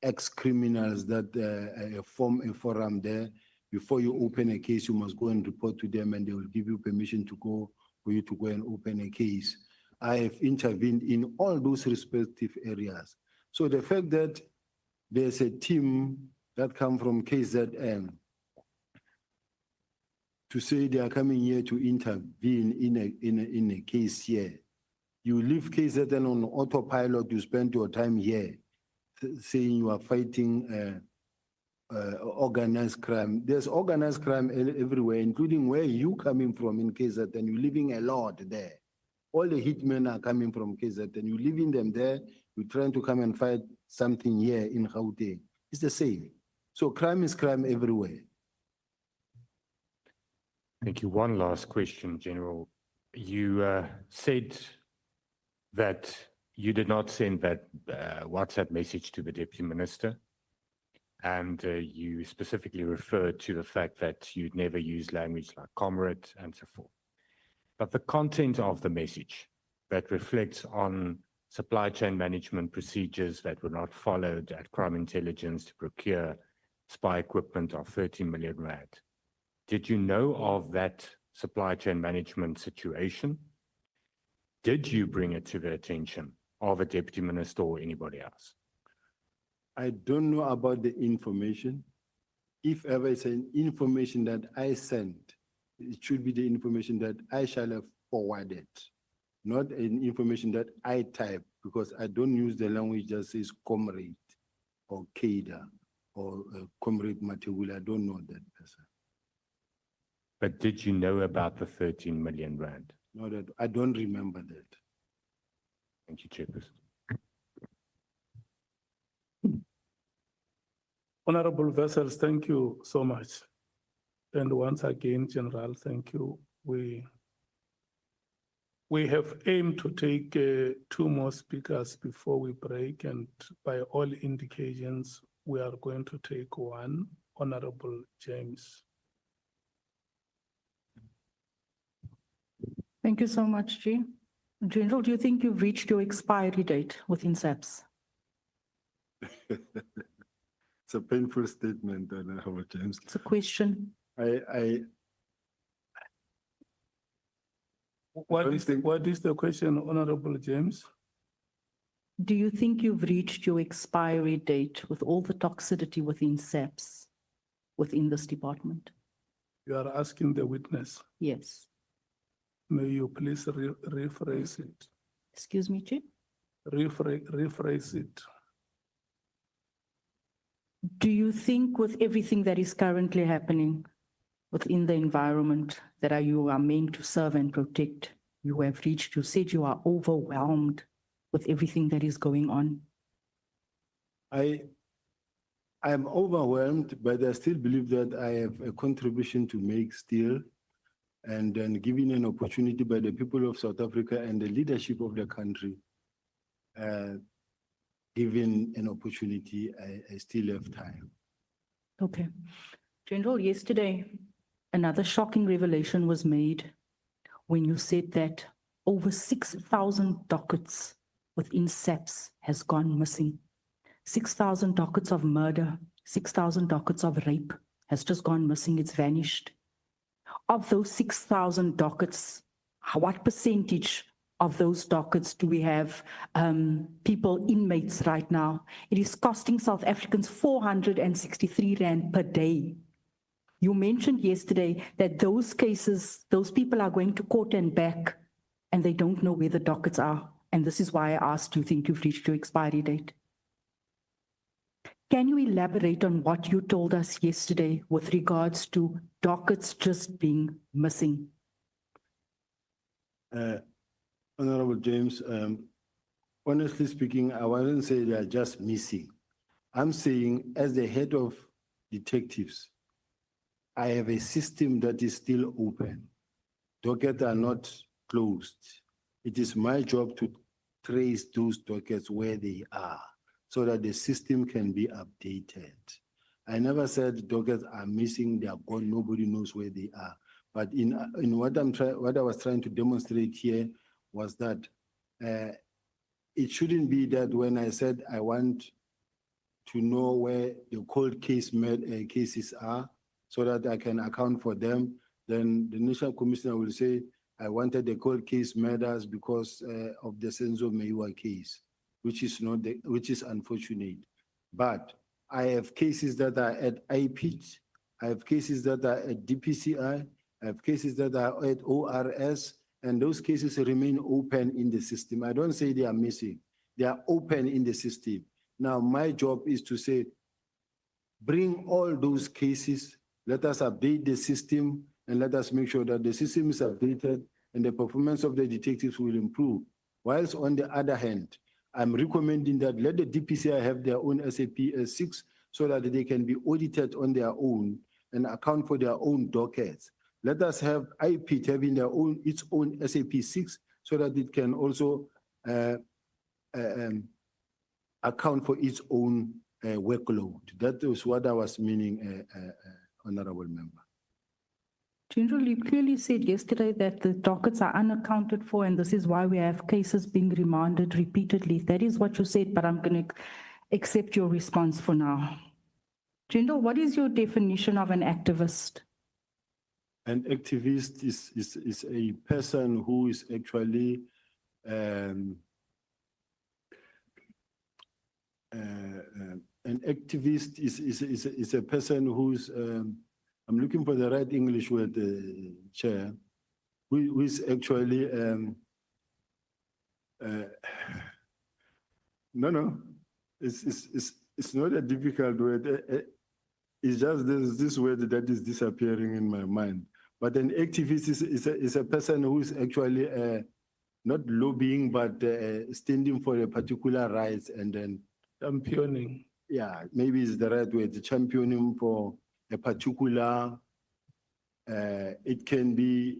ex-criminals that form a forum there. Before you open a case, you must go and report to them, and they will give you permission to go, for you to go and open a case. I have intervened in all those respective areas. So the fact that there's a team that come from KZN to say they are coming here to intervene in a case here, you leave KZN on autopilot, you spend your time here saying you are fighting organized crime. There's organized crime everywhere, including where you coming from in KZN. You're living a lot there. All the hitmen are coming from KZN. You're leaving them there. You're trying to come and fight something here in Gauteng. It's the same. So crime is crime everywhere. Thank you. One last question, General. You said that you did not send that WhatsApp message to the Deputy Minister, and you specifically referred to the fact that you'd never use language like comrade and so forth. But the content of the message that reflects on supply chain management procedures that were not followed at Crime Intelligence to procure spy equipment of 30 million rand. Did you know of that supply chain management situation? Did you bring it to the attention of a Deputy Minister or anybody else? I don't know about the information. If ever it's an information that I sent, it should be the information that I shall have forwarded, not an information that I type, because I don't use the language that says comrade or Kada or comrade Matewula. I don't know that person. But did you know about the 13 million rand? No, that I don't remember that. Thank you, Chairperson. Honorable Vessels, thank you so much. And once again, General, thank you. We have aimed to take 2 more speakers before we break, and by all indications, we are going to take one. Honorable James. Thank you so much, G. General, do you think you've reached your expiry date within SAPS? It's a painful statement, Honorable James. It's a question. What is the question, Honorable James? Do you think you've reached your expiry date with all the toxicity within SAPS, within this department? You are asking the witness. Yes. May you please rephrase it? Excuse me, Chair. Rephrase it. Do you think with everything that is currently happening within the environment that you are meant to serve and protect, you have reached, you said you are overwhelmed with everything that is going on? I'm overwhelmed, but I still believe that I have a contribution to make still. And then given an opportunity by the people of South Africa and the leadership of the country, given an opportunity, I still have time. Okay. General, yesterday, another shocking revelation was made when you said that over 6,000 dockets within SAPS has gone missing. 6,000 dockets of murder, 6,000 dockets of rape has just gone missing. It's vanished. Of those 6,000 dockets, what percentage of those dockets do we have people, inmates right now? It is costing South Africans 463 Rand per day. You mentioned yesterday that those cases, those people are going to court and back, and they don't know where the dockets are. And this is why I asked, do you think you've reached your expiry date? Can you elaborate on what you told us yesterday with regards to dockets just being missing? Honorable James, honestly speaking, I wouldn't say they are just missing. I'm saying as the head of detectives, I have a system that is still open. Dockets are not closed. It is my job to trace those dockets where they are, so that the system can be updated. I never said dockets are missing, they are gone, nobody knows where they are. But in what I was trying to demonstrate here was that it shouldn't be that when I said I want to know where the cold cases are, so that I can account for them, then the National Commissioner will say, I wanted the cold case murders because of the Senzo Meyiwa case, which is unfortunate. But I have cases that are at IPIT, I have cases that are at DPCI, I have cases that are at ORS, and those cases remain open in the system. I don't say they are missing, they are open in the system. Now, my job is to say, bring all those cases, let us update the system, and let us make sure that the system is updated and the performance of the detectives will improve. Whilst on the other hand, I'm recommending that let the DPCI have their own SAPS 6 so that they can be audited on their own and account for their own dockets. Let us have IPIT having its own SAP 6 so that it can also account for its own workload. That is what I was meaning, Honorable Member. General, you clearly said yesterday that the dockets are unaccounted for, and this is why we have cases being remanded repeatedly. That is what you said, but I'm going to accept your response for now. General, what is your definition of an activist? An activist is a person who is actually an activist is a person who's I'm looking for the right English word, Chair, who is actually no, it's not a difficult word. It's just this word that is disappearing in my mind. But an activist is a person who is actually not lobbying, but standing for a particular rights and then Championing. Yeah, maybe it's the right word, championing for a particular, it can be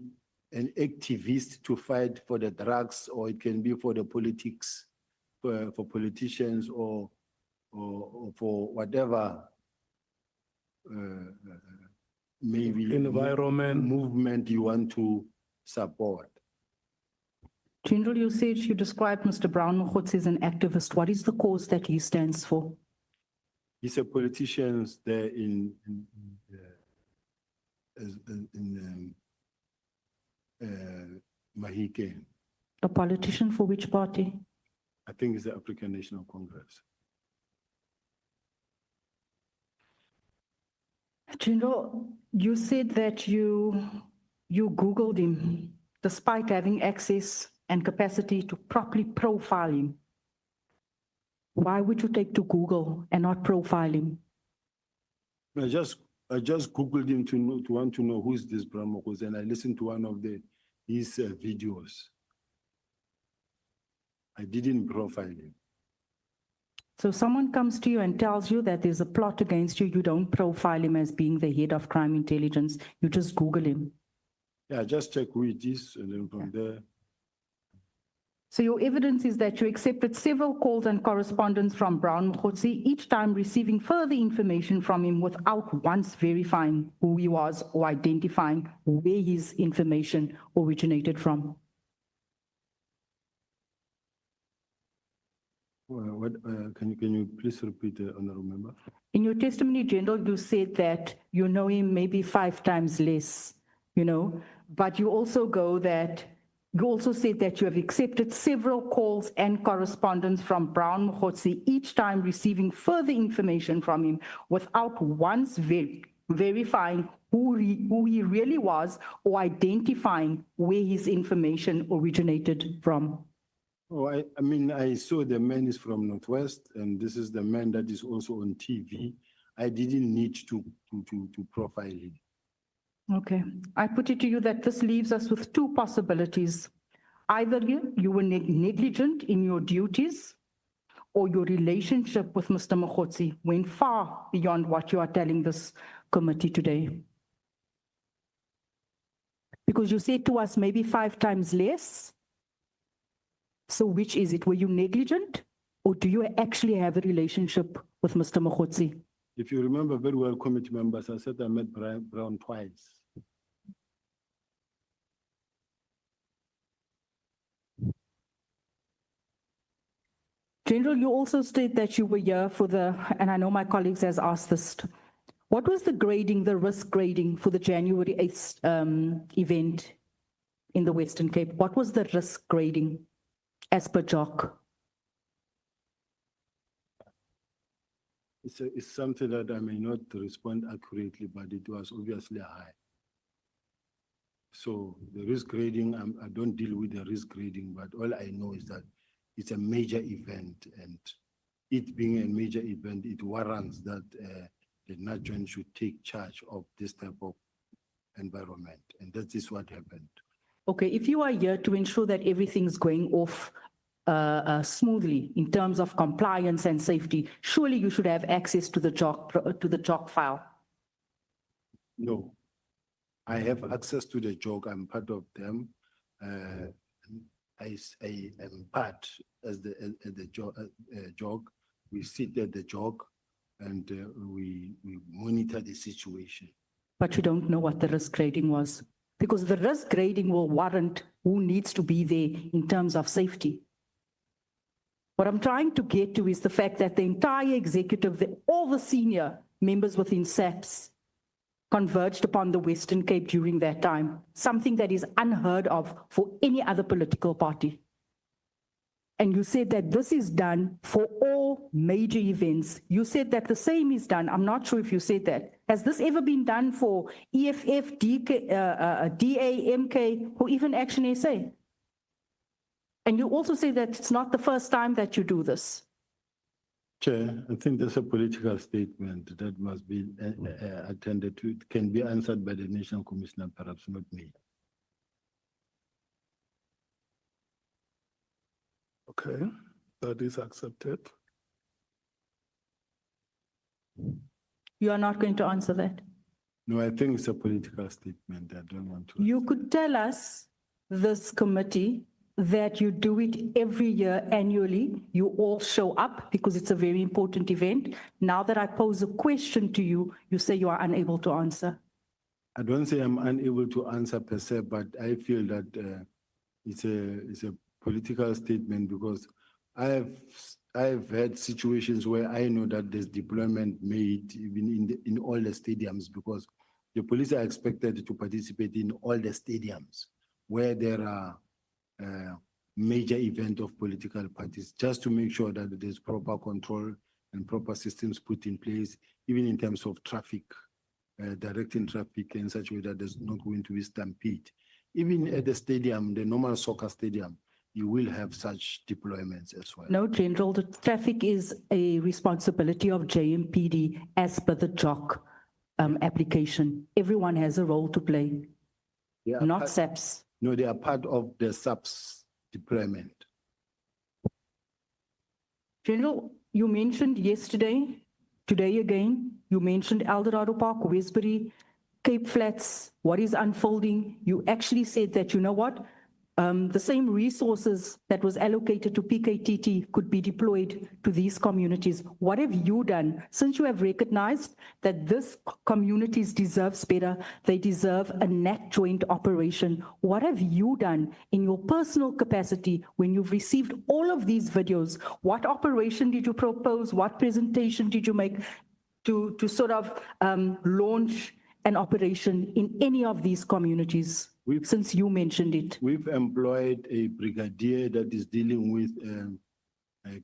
an activist to fight for the drugs, or it can be for the politics, for politicians, or for whatever maybe environment movement you want to support. General, you said you described Mr. Brown Mogotsi as an activist. What is the cause that he stands for? He's a politician there in Mahike. A politician for which party? I think it's the African National Congress. General, you said that you Googled him. despite having access and capacity to properly profile him? Why would you take to Google and not profile him? I just Googled him to want to know who is this Bramokos, and I listened to one of his videos. I didn't profile him. So someone comes to you and tells you that there's a plot against you, you don't profile him as being the head of crime intelligence, you just Google him. Yeah, just check who it is, and then from there. So your evidence is that you accepted several calls and correspondence from Brown Mkhotsi, each time receiving further information from him without once verifying who he was or identifying where his information originated from. What, can you please repeat, Honorable Member? In your testimony, General, you said that you know him maybe 5 times less, but you also said that you have accepted several calls and correspondence from Brown Mkhotsi, each time receiving further information from him without once verifying who he really was or identifying where his information originated from. Oh, I mean, I saw the man is from Northwest, and this is the man that is also on TV. I didn't need to profile him. Okay. I put it to you that this leaves us with 2 possibilities. Either you were negligent in your duties, or your relationship with Mr. Mkhotsi went far beyond what you are telling this committee today. Because you said to us maybe 5 times less. So which is it? Were you negligent, or do you actually have a relationship with Mr. Mkhotsi? If you remember very well, committee members, I said I met Brown twice. General, you also state that you were here for and I know my colleagues has asked this, what was the risk grading for the January 8th event in the Western Cape? What was the risk grading as per JOC? It's something that I may not respond accurately, but it was obviously high. So the risk grading, I don't deal with the risk grading, but all I know is that it's a major event, and it being a major event, it warrants that the NAJON should take charge of this type of environment, and that is what happened. Okay, if you are here to ensure that everything's going off smoothly in terms of compliance and safety, surely you should have access to the JOC file. No, I have access to the JOC. I'm part of them. I am part as the JOC. We sit at the JOC and we monitor the situation. But you don't know what the risk grading was, because the risk grading will warrant who needs to be there in terms of safety. What I'm trying to get to is the fact that the entire executive, all the senior members within SAPS converged upon the Western Cape during that time, something that is unheard of for any other political party. And you said that this is done for all major events. You said that the same is done. I'm not sure if you said that. Has this ever been done for EFF, DA, MK, or even Action SA? And you also say that it's not the first time that you do this. Chair, I think there's a political statement that must be attended to. It can be answered by the National Commissioner, perhaps not me. Okay, that is accepted. You are not going to answer that? No, I think it's a political statement. I don't want to. You could tell us, this committee, that you do it every year annually. You all show up because it's a very important event. Now that I pose a question to you, you say you are unable to answer. I don't say I'm unable to answer per se, but I feel that it's a political statement, because I've had situations where I know that there's deployment made even in all the stadiums, because the police are expected to participate in all the stadiums where there are major event of political parties, just to make sure that there's proper control and proper systems put in place, even in terms of traffic, directing traffic in such a way that there's not going to be stampede. even at the stadium, the normal soccer stadium, you will have such deployments as well. No, General, the traffic is a responsibility of JMPD as per the JOC application. Everyone has a role to play, They are not part- SAPS. No, they are part of the SAPS deployment. General, you mentioned yesterday, today again, you mentioned Eldorado Park, Westbury, Cape Flats, what is unfolding. You actually said that, you know what? The same resources that was allocated to PKTT could be deployed to these communities. What have you done since you have recognized that this communities deserves better? They deserve a net joint operation. What have you done in your personal capacity when you've received all of these videos? What operation did you propose? What presentation did you make to sort of launch an operation in any of these communities? Since you mentioned it. We've employed a brigadier that is dealing with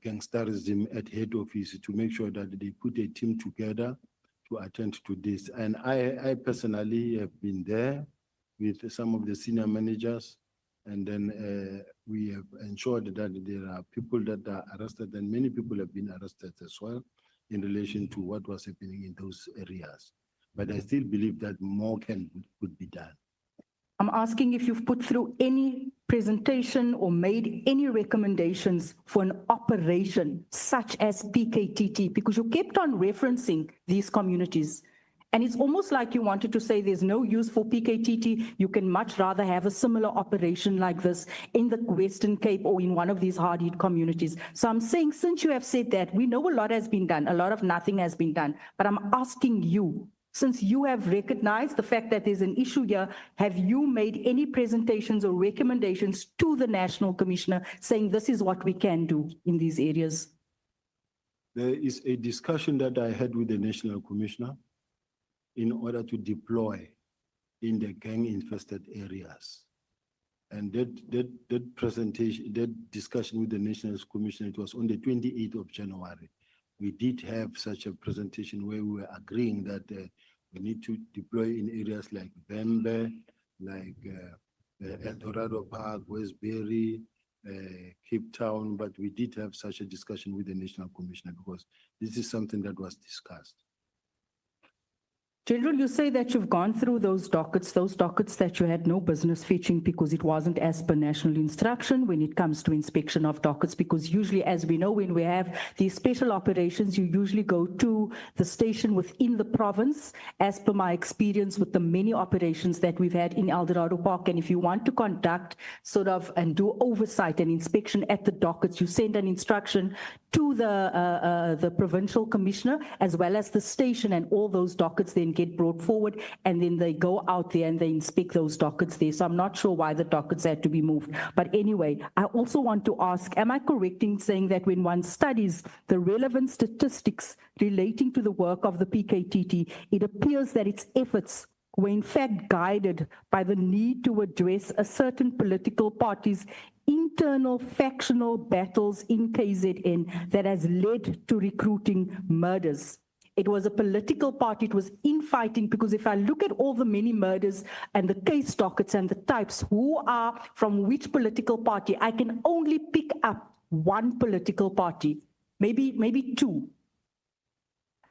gangsterism at head office to make sure that they put a team together to attend to this. And I personally have been there with some of the senior managers, and then we have ensured that there are people that are arrested, and many people have been arrested as well in relation to what was happening in those areas. But I still believe that more could be done. I'm asking if you've put through any presentation or made any recommendations for an operation such as PKTT, because you kept on referencing these communities. And it's almost like you wanted to say there's no use for PKTT. You can much rather have a similar operation like this in the Western Cape or in one of these hard-hit communities. So I'm saying, since you have said that, we know a lot has been done, a lot of nothing has been done, but I'm asking you, since you have recognized the fact that there's an issue here, have you made any presentations or recommendations to the National Commissioner saying this is what we can do in these areas? There is a discussion that I had with the National Commissioner in order to deploy in the gang-infested areas. And that presentation, that discussion with the National Commissioner, it was on the 28th of January. We did have such a presentation where we were agreeing that we need to deploy in areas like Bembe, like Eldorado Park, Westbury, Cape Town, but we did have such a discussion with the National Commissioner because this is something that was discussed. General, you say that you've gone through those dockets that you had no business fetching because it wasn't as per national instruction when it comes to inspection of dockets, because usually, as we know, when we have these special operations, you usually go to the station within the province, as per my experience with the many operations that we've had in Eldorado Park. And if you want to conduct sort of and do oversight and inspection at the dockets, you send an instruction to the provincial commissioner as well as the station, and all those dockets then get brought forward, and then they go out there and they inspect those dockets there. So I'm not sure why the dockets had to be moved. But anyway, I also want to ask, am I correct in saying that when one studies the relevant statistics relating to the work of the PKTT, it appears that its efforts were in fact guided by the need to address a certain political party's internal factional battles in KZN that has led to recruiting murders? It was a political party, it was infighting, because if I look at all the many murders and the case dockets and the types who are from which political party, I can only pick up one political party, maybe two.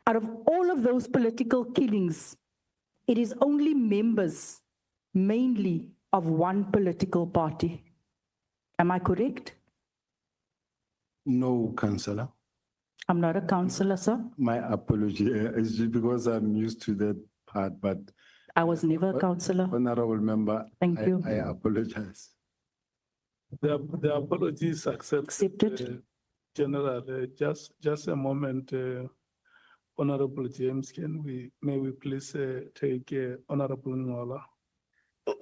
Out of all of those political killings, it is only members, mainly of one political party. Am I correct? No, Councillor. I'm not a councillor, sir. My apology. It's just because I'm used to that part, but I was never a councillor. Honorable Member, Thank you. I apologize. The apology is accepted. General, just a moment, Honorable James, may we please take Honorable Ngola?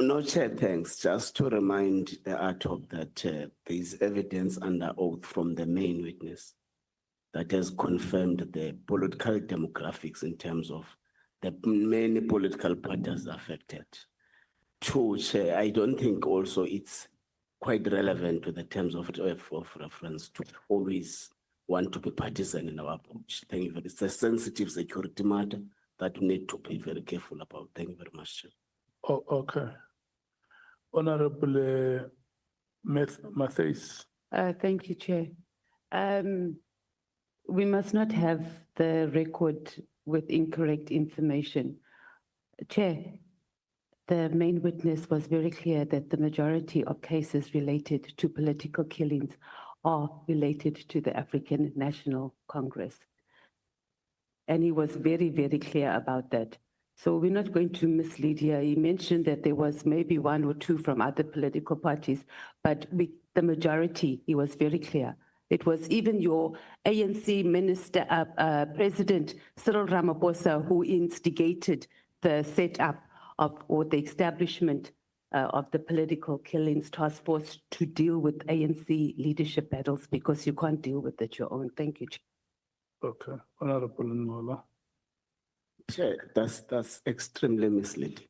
No, Chair, thanks. Just to remind the Ad Hoc that there is evidence under oath from the main witness that has confirmed the political demographics in terms of the many political parties affected. Two, Chair, I don't think also it's quite relevant to the terms of reference to always want to be partisan in our approach. Thank you very much. It's a sensitive security matter that we need to be very careful about. Thank you very much, Chair. Oh, okay. Honorable Matthys. Thank you, Chair. We must not have the record with incorrect information. Chair, the main witness was very clear that the majority of cases related to political killings are related to the African National Congress. And he was very, very clear about that. So we're not going to mislead here. He mentioned that there was maybe one or two from other political parties, but the majority, he was very clear. It was even your ANC minister, President Cyril Ramaphosa, who instigated the setup of, or the establishment of the political killings task force to deal with ANC leadership battles, because you can't deal with it your own. Thank you, Chair. Okay, Honorable Nmola. Chair, that's extremely misleading.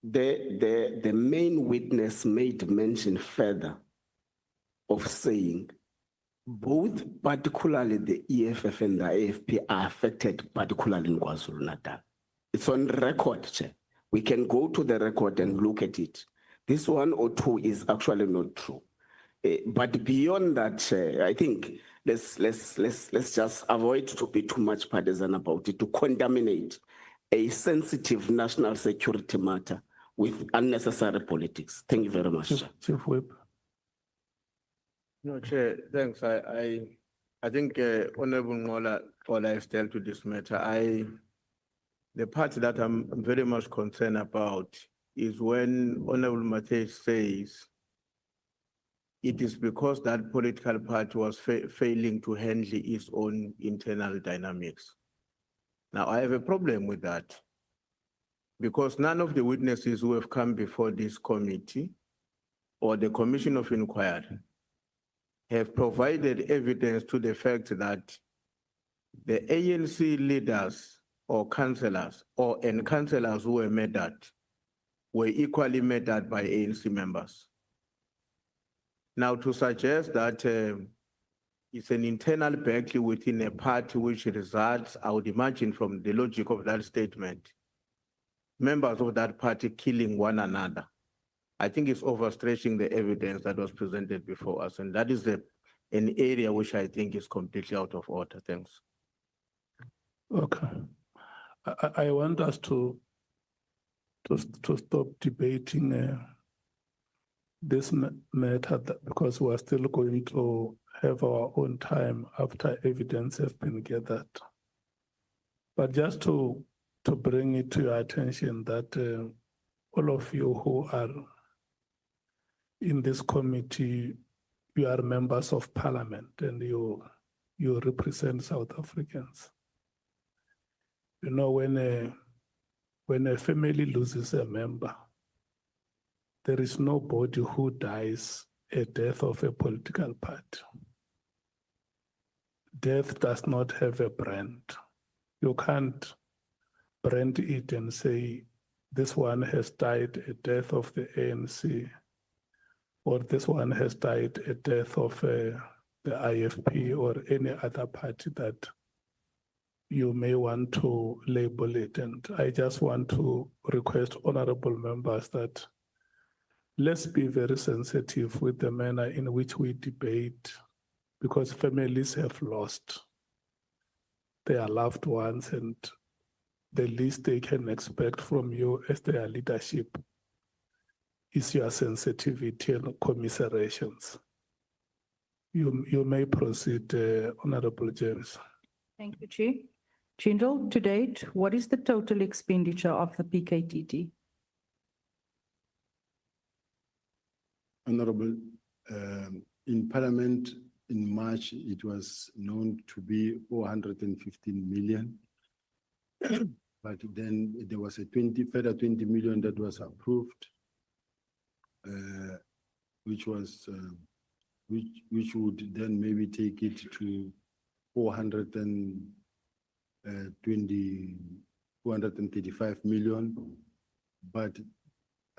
The main witness made mention further of saying both, particularly the EFF and the AFP, are affected, particularly in KwaZulu-Natal. It's on record, Chair. We can go to the record and look at it. This 1 or 2 is actually not true. But beyond that, I think let's just avoid to be too much partisan about it, to contaminate a sensitive national security matter with unnecessary politics. Thank you very much. Chief Whip. No, Chair, thanks. I think Honorable Ngola has dealt with this matter. The part that I'm very much concerned about is when Honorable Matthys says it is because that political party was failing to handle its own internal dynamics. Now, I have a problem with that, because none of the witnesses who have come before this committee or the Commission of Inquiry have provided evidence to the fact that the ANC leaders or councillors and councillors who were murdered were equally murdered by ANC members. Now, to suggest that it's an internal battle within a party which results, I would imagine from the logic of that statement, members of that party killing one another, I think it's overstretching the evidence that was presented before us. And that is an area which I think is completely out of order. Thanks. Okay. I want us to stop debating this matter, because we are still going to have our own time after evidence has been gathered. But just to bring it to your attention that all of you who are in this committee, you are members of parliament and you represent South Africans. You know, when a family loses a member, there is nobody who dies a death of a political party. Death does not have a brand. You can't brand it and say, this one has died a death of the ANC, or this one has died a death of the IFP or any other party that you may want to label it. And I just want to request honorable members that let's be very sensitive with the manner in which we debate, because families have lost their loved ones, and the least they can expect from you as their leadership is your sensitivity and commiserations. You may proceed, Honorable James. Thank you, Chair. General, to date, what is the total expenditure of the PKTT? Honorable, in Parliament in March, it was known to be 415 million. But then there was a further 20 million that was approved, which would then maybe take it to 435 million. But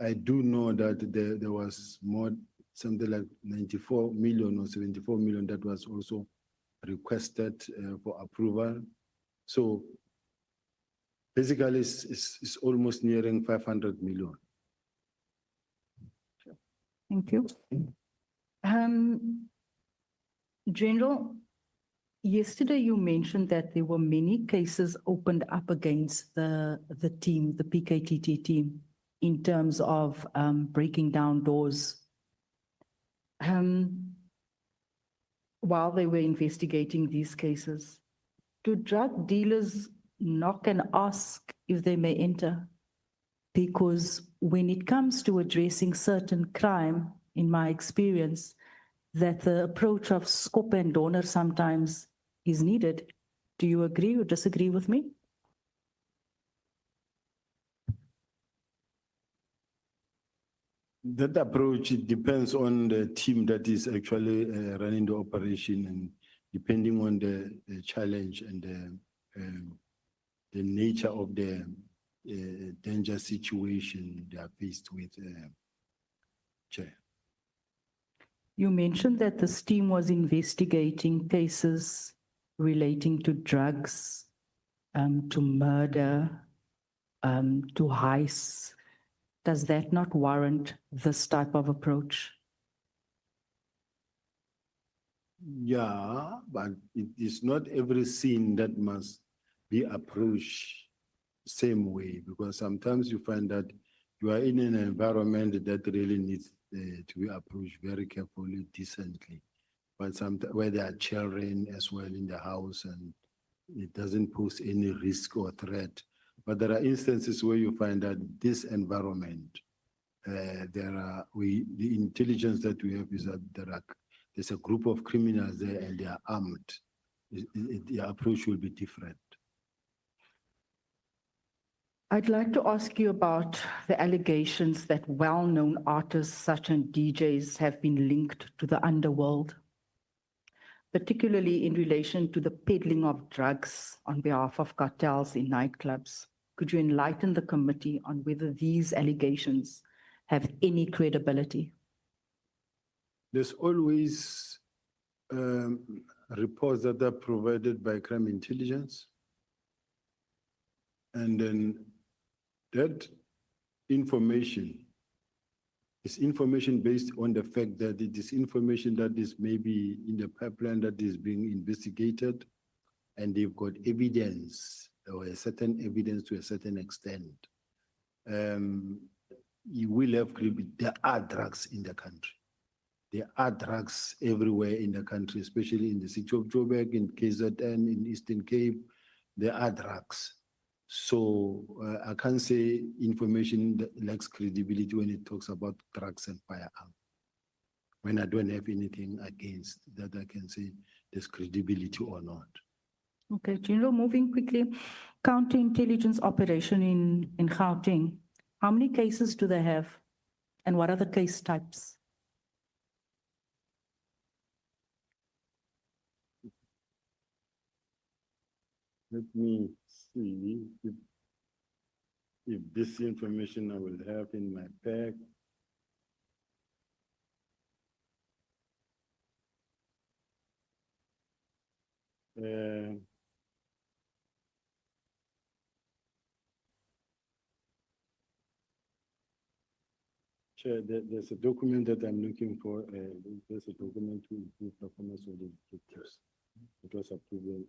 I do know that there was more, something like 94 million or 74 million that was also requested for approval. So basically it's almost nearing 500 million. Thank you. General, yesterday you mentioned that there were many cases opened up against the team, the PKTT team, in terms of breaking down doors. While they were investigating these cases, do drug dealers knock and ask if they may enter? Because when it comes to addressing certain crime, in my experience, that the approach of scope and donor sometimes is needed. Do you agree or disagree with me? That approach, it depends on the team that is actually running the operation, and depending on the challenge and the nature of the danger situation they are faced with, Chair. You mentioned that this team was investigating cases relating to drugs, to murder, to heists. Does that not warrant this type of approach? Yeah, but it is not every scene that must be approached same way, because sometimes you find that you are in an environment that really needs to be approached very carefully, decently. But sometimes where there are children as well in the house and it doesn't pose any risk or threat. But there are instances where you find that this environment, the intelligence that we have is that there's a group of criminals there and they are armed. The approach will be different. I'd like to ask you about the allegations that well-known artists such as DJs have been linked to the underworld, particularly in relation to the peddling of drugs on behalf of cartels in nightclubs. Could you enlighten the committee on whether these allegations have any credibility? There's always reports that are provided by crime intelligence. And then that information is information based on the fact that it is information that is maybe in the pipeline that is being investigated, and they've got evidence or a certain evidence to a certain extent. You will have, there are drugs in the country. There are drugs everywhere in the country, especially in the city of Joburg, in KZN, in Eastern Cape, there are drugs. So I can't say information that lacks credibility when it talks about drugs and firearms. When I don't have anything against that, I can say there's credibility or not. Okay, General, moving quickly, counterintelligence operation in Gauteng. How many cases do they have? And what are the case types? Let me see if this information I will have in my pack. Chair, there's a document that I'm looking for. There's a document to improve performance of the detectives. It was approved.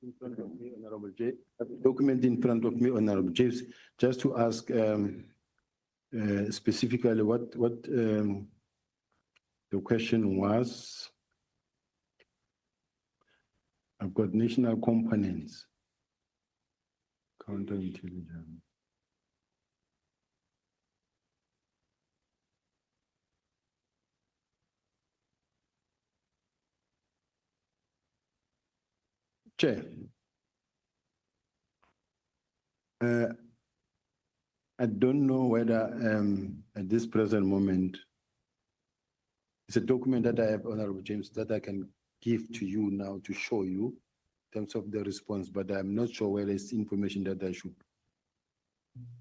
In front of me, Honorable J. Document in front of me, Honorable James, just to ask specifically what the question was. I've got national components, counterintelligence. Chair. I don't know whether at this present moment, it's a document that I have, Honorable James, that I can give to you now to show you in terms of the response, but I'm not sure whether it's information that I should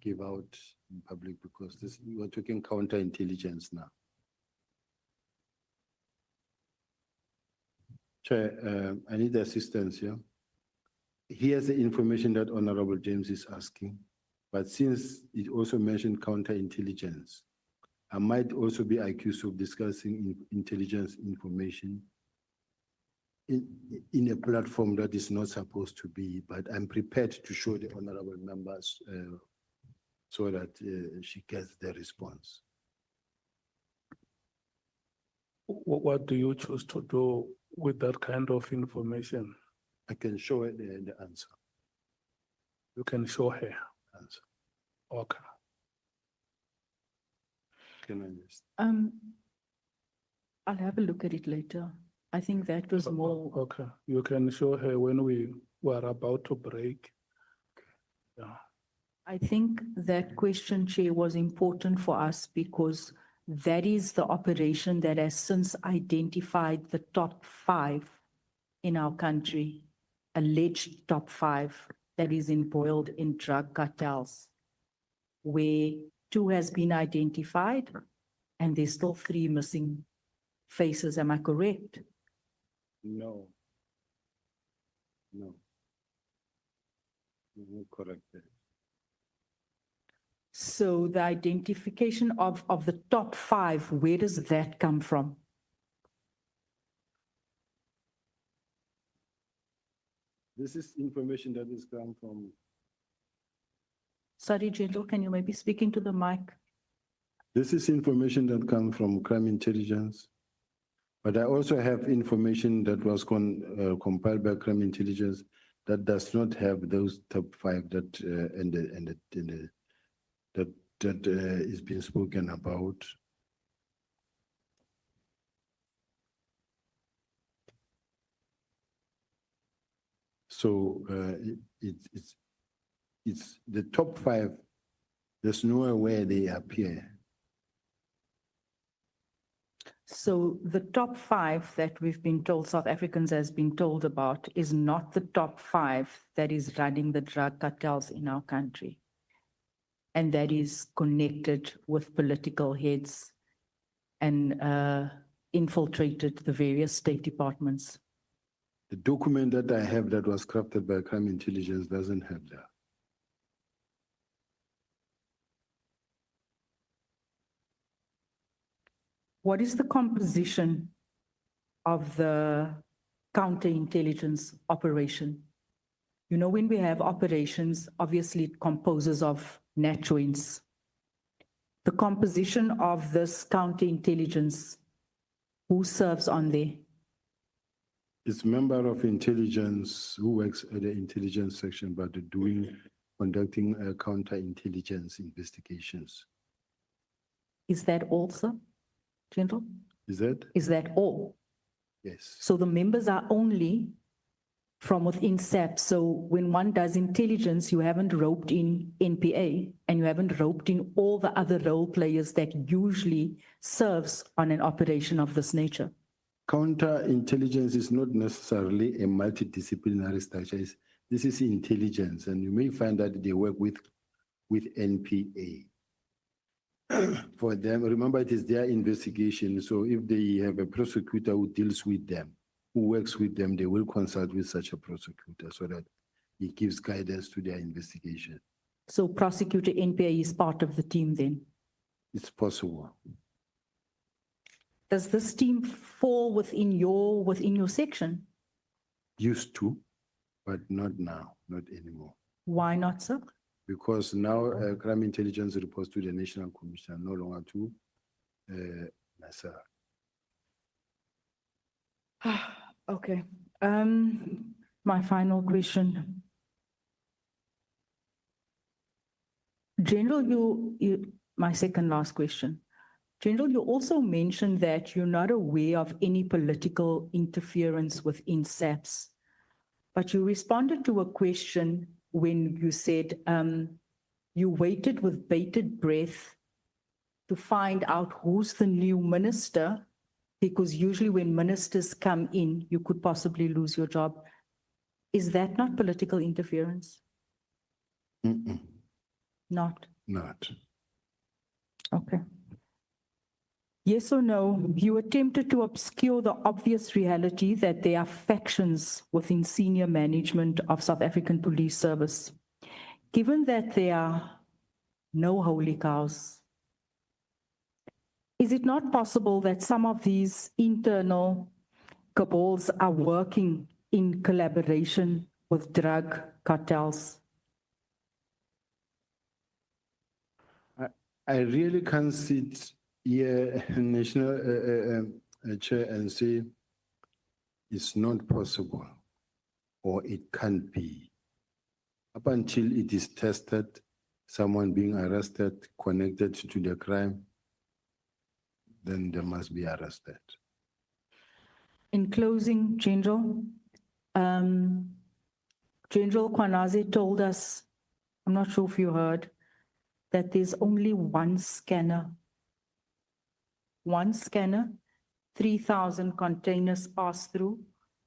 give out in public because we're talking counterintelligence now. Chair, I need assistance here. Here's the information that Honorable James is asking, but since it also mentioned counterintelligence, I might also be accused of discussing intelligence information in a platform that is not supposed to be, but I'm prepared to show the honorable members so that she gets the response. What do you choose to do with that kind of information? I can show her the answer. You can show her. Answer. Okay. Can I just? I'll have a look at it later. I think that was more, Okay, you can show her when we were about to break. Yeah. I think that question, Chair, was important for us because that is the operation that has since identified the top 5 in our country, alleged top 5 that is embroiled in drug cartels, where 2 has been identified and there's still 3 missing faces. Am I correct? No. No. You're not correct there. So the identification of the top 5, where does that come from? This is information that is come from. Sorry, General, can you maybe speak into the mic? This is information that comes from crime intelligence. But I also have information that was compiled by crime intelligence that does not have those top 5 that that is being spoken about. So it's the top 5. There's nowhere where they appear. So the top 5 that we've been told, South Africans has been told about, is not the top 5 that is running the drug cartels in our country. And that is connected with political heads and infiltrated the various state departments. The document that I have that was crafted by crime intelligence doesn't have that. What is the composition of the counterintelligence operation? You know, when we have operations, obviously it composes of NatJoints. The composition of this counterintelligence, who serves on there? It's member of intelligence who works at the intelligence section, but conducting counterintelligence investigations. Is that all, sir? General? Is that? Is that all? Yes. So the members are only from within SAPS. So when one does intelligence, you haven't roped in NPA and you haven't roped in all the other role players that usually serves on an operation of this nature. Counterintelligence is not necessarily a multidisciplinary structure. This is intelligence, and you may find that they work with NPA. For them, remember it is their investigation. So if they have a prosecutor who deals with them, who works with them, they will consult with such a prosecutor so that he gives guidance to their investigation. So prosecutor NPA is part of the team then? It's possible. Does this team fall within your section? Used to, but not now, not anymore. Why not, sir? Because now crime intelligence reports to the National Commission, no longer to NASA. Okay. My final question. General, my second last question. General, you also mentioned that you're not aware of any political interference within SAPS. But you responded to a question when you said you waited with bated breath to find out who's the new minister, because usually when ministers come in, you could possibly lose your job. Is that not political interference? Not. Not. Okay. Yes or no, you attempted to obscure the obvious reality that there are factions within senior management of South African Police Service. Given that there are no holy cows, is it not possible that some of these internal cabals are working in collaboration with drug cartels? I really can't sit here, National Chair, and say it's not possible or it can't be. Up until it is tested, someone being arrested connected to the crime, then they must be arrested. In closing, General, General Kwanaze told us, I'm not sure if you heard, that there's only one scanner. One scanner, 3,000 containers pass through.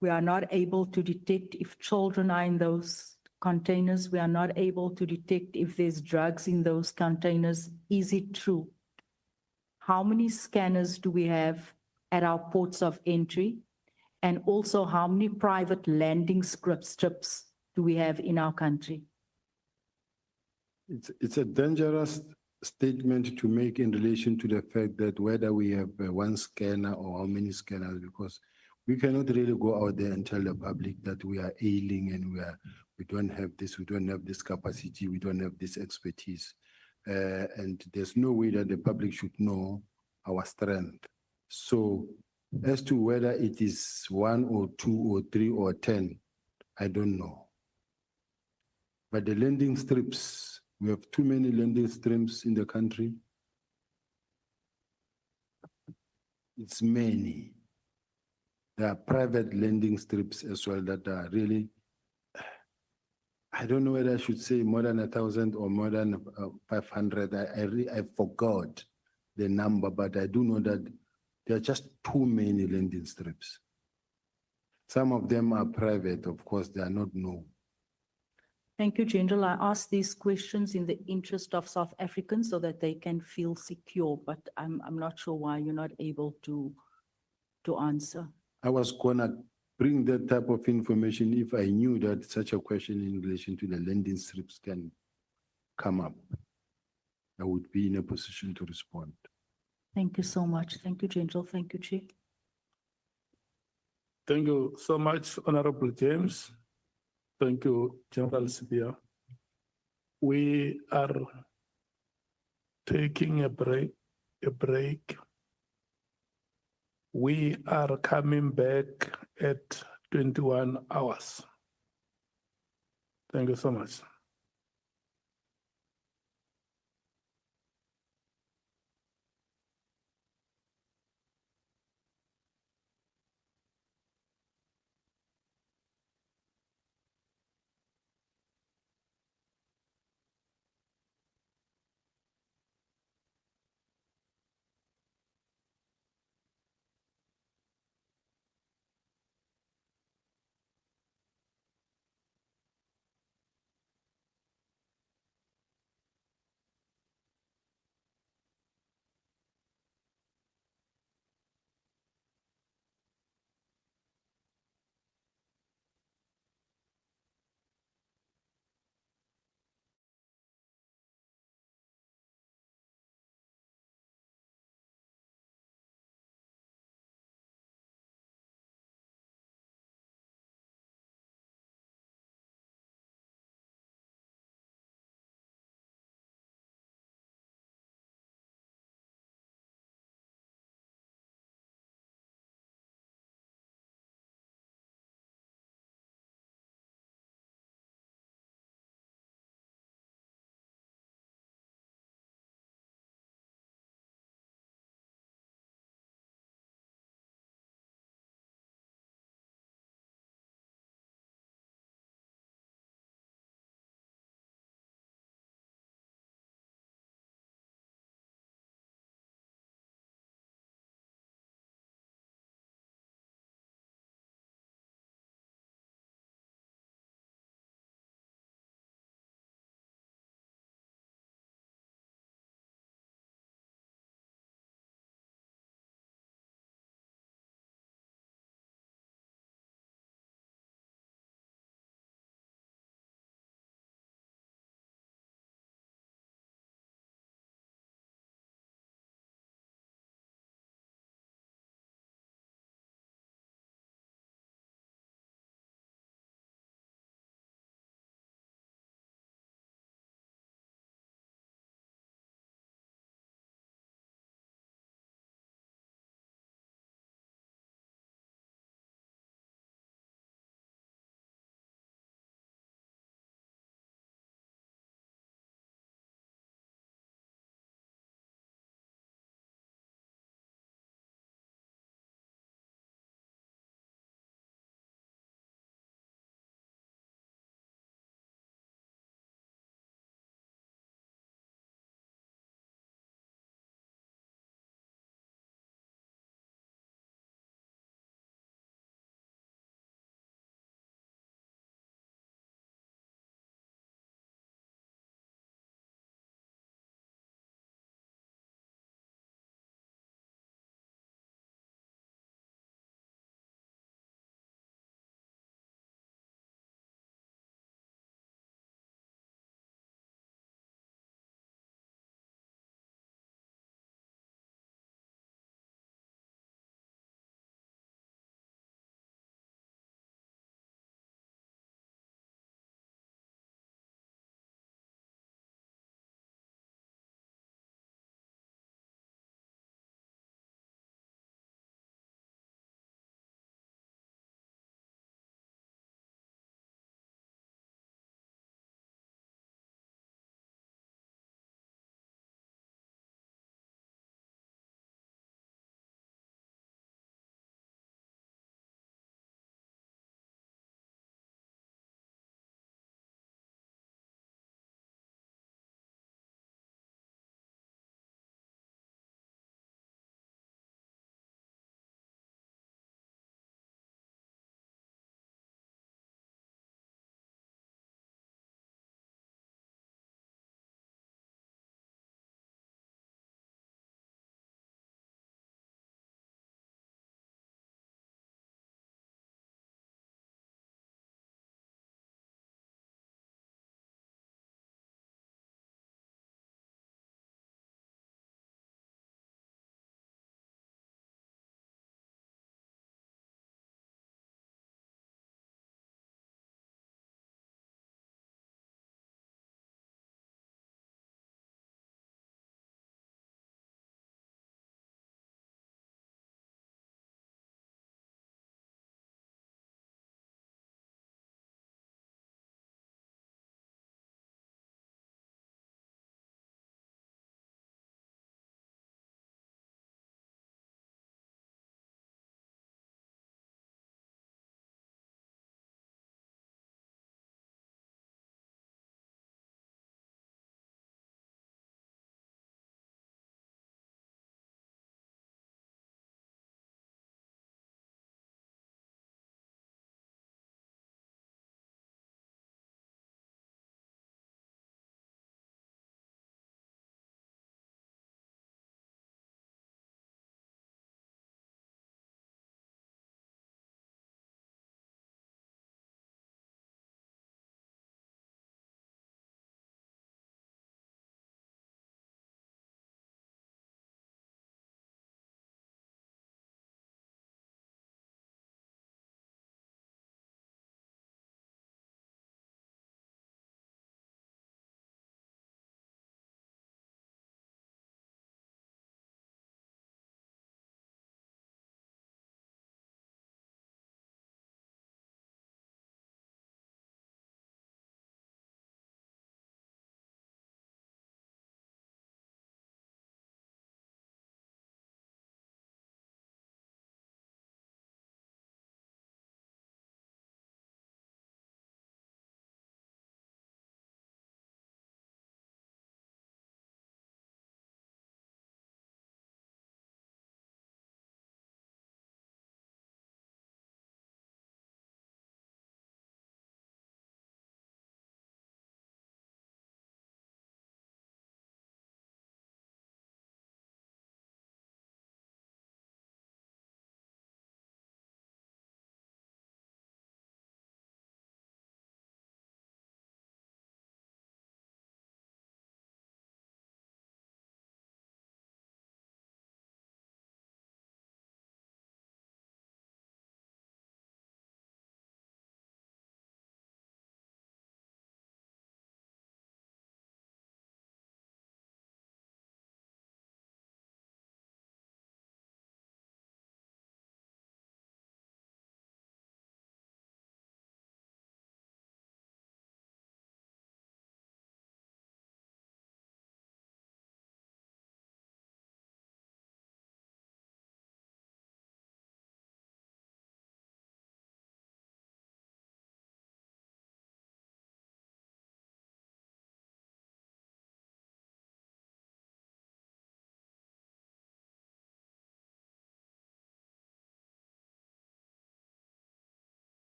We are not able to detect if children are in those containers. We are not able to detect if there's drugs in those containers. Is it true? How many scanners do we have at our ports of entry? And also, how many private landing strips do we have in our country? It's a dangerous statement to make in relation to the fact that whether we have one scanner or how many scanners, because we cannot really go out there and tell the public that we are ailing and we don't have this, we don't have this capacity, we don't have this expertise. And there's no way that the public should know our strength. So as to whether it is 1 or 2 or 3 or 10, I don't know. But the landing strips, we have too many landing strips in the country. It's many. There are private landing strips as well that are really, I don't know whether I should say more than 1,000 or more than 500. I forgot the number, but I do know that there are just too many landing strips. Some of them are private, of course, they are not known. Thank you, General. I ask these questions in the interest of South Africans so that they can feel secure, but I'm not sure why you're not able to answer. I was gonna bring that type of information if I knew that such a question in relation to the landing strips can come up. I would be in a position to respond. Thank you so much. Thank you, General. Thank you, Chief. Thank you so much, Honorable James. Thank you, General Sibiya. We are taking a break. We are coming back at 21 hours. Thank you so much.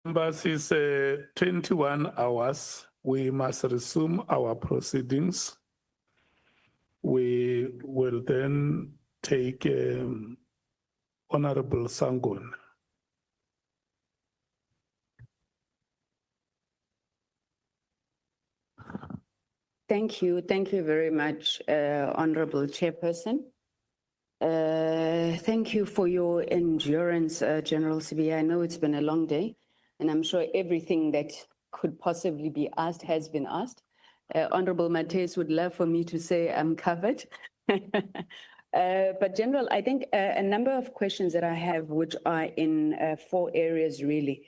Members, is 21 hours. We must resume our proceedings. We will then take Honorable Sangon. Thank you. Thank you very much, Honorable Chairperson. Thank you for your endurance, General Sibiya. I know it's been a long day, and I'm sure everything that could possibly be asked has been asked. Honorable Mates would love for me to say I'm covered. But General, I think a number of questions that I have, which are in 4 areas really.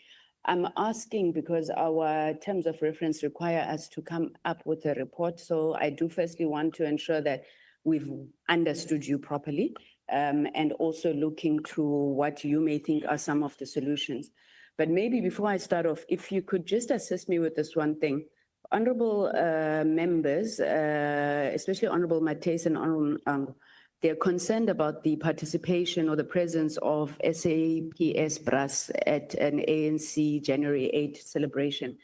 I'm asking because our terms of reference require us to come up with a report. So I do firstly want to ensure that we've understood you properly, and also looking to what you may think are some of the solutions. But maybe before I start off, if you could just assist me with this one thing. Honorable members, especially Honorable Mates and Honorable they're concerned about the participation or the presence of SAPS brass at an ANC January 8 celebration.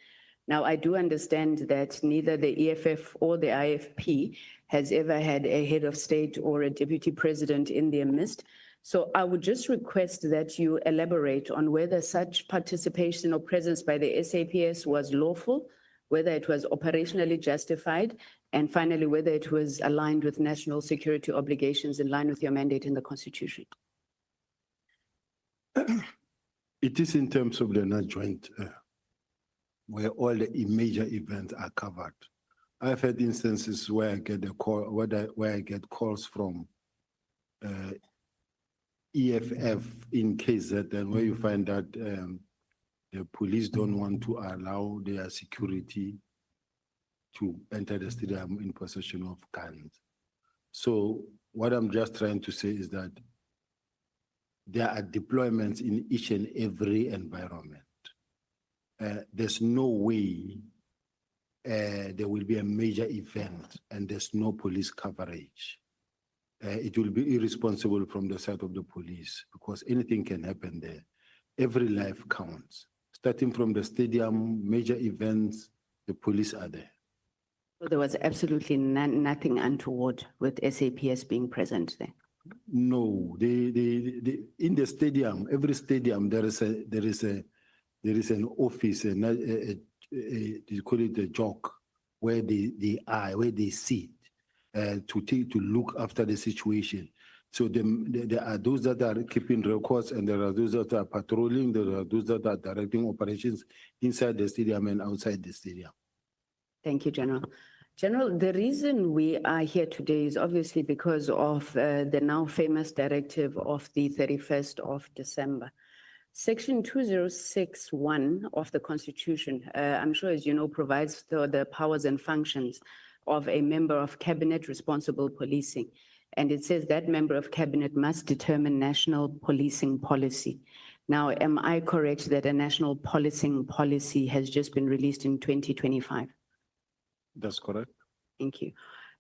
Now, I do understand that neither the EFF or the IFP has ever had a head of state or a deputy president in their midst. So I would just request that you elaborate on whether such participation or presence by the SAPS was lawful, whether it was operationally justified, and finally, whether it was aligned with national security obligations in line with your mandate in the Constitution. It is in terms of the non-joint where all the major events are covered. I've had instances where I get a call, where I get calls from EFF in KZN, where you find that the police don't want to allow their security to enter the stadium in possession of guns. So what I'm just trying to say is that there are deployments in each and every environment. There's no way there will be a major event and there's no police coverage. It will be irresponsible from the side of the police because anything can happen there. Every life counts. Starting from the stadium, major events, the police are there. So there was absolutely nothing untoward with SAPS being present there? No, in the stadium, every stadium, there is an office, you call it a jock, where they sit to look after the situation. So there are those that are keeping records, and there are those that are patrolling, there are those that are directing operations inside the stadium and outside the stadium. Thank you, General. General, the reason we are here today is obviously because of the now famous directive of the 31st of December. Section 2061 of the Constitution, I'm sure as you know, provides the powers and functions of a member of cabinet responsible policing. And it says that member of cabinet must determine national policing policy. Now, am I correct that a national policing policy has just been released in 2025? That's correct. Thank you.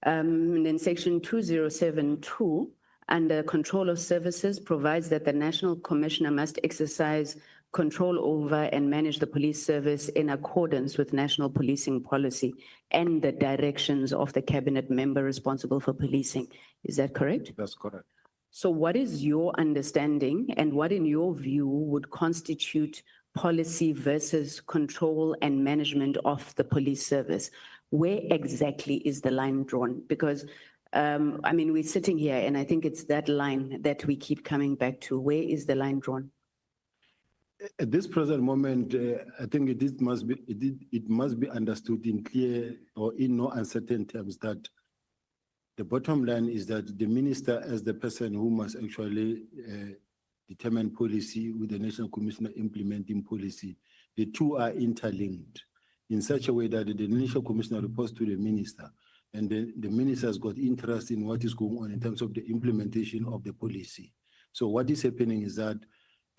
And then section 2072 under control of services provides that the National Commissioner must exercise control over and manage the police service in accordance with national policing policy and the directions of the cabinet member responsible for policing. Is that correct? That's correct. So what is your understanding and what in your view would constitute policy versus control and management of the police service? Where exactly is the line drawn? Because, I mean, we're sitting here and I think it's that line that we keep coming back to. Where is the line drawn? At this present moment, I think it must be understood in clear or in no uncertain terms that the bottom line is that the minister, as the person who must actually determine policy with the National Commissioner implementing policy, the two are interlinked in such a way that the National Commissioner reports to the minister, and the minister has got interest in what is going on in terms of the implementation of the policy. So what is happening is that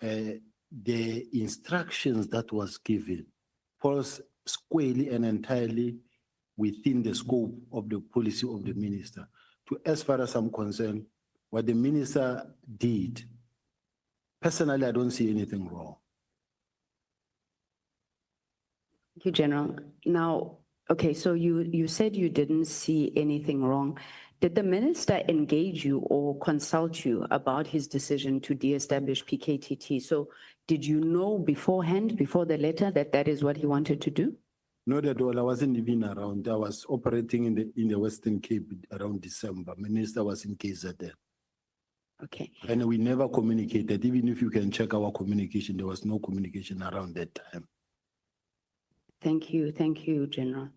the instructions that was given falls squarely and entirely within the scope of the policy of the minister. As far as I'm concerned, what the minister did, personally, I don't see anything wrong. Thank you, General. Now, okay, so you said you didn't see anything wrong. Did the minister engage you or consult you about his decision to de-establish PKTT? So did you know beforehand, before the letter, that that is what he wanted to do? Not at all. I wasn't even around. I was operating in the Western Cape around December. Minister was in KZN. Okay. And we never communicated. Even if you can check our communication, there was no communication around that time. Thank you, General.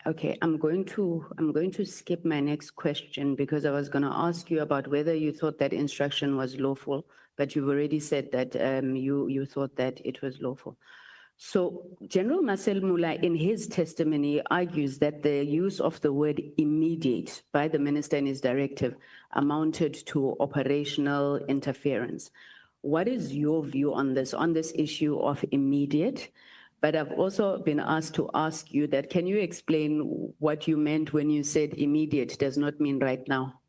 Okay, I'm going to skip my next question because I was going to ask you about whether you thought that instruction was lawful, but you've already said that you thought that it was lawful. So General Marcel Mula, in his testimony, argues that the use of the word immediate by the minister in his directive amounted to operational interference. What is your view on this issue of immediate? But I've also been asked to ask you that, can you explain what you meant when you said immediate does not mean right now?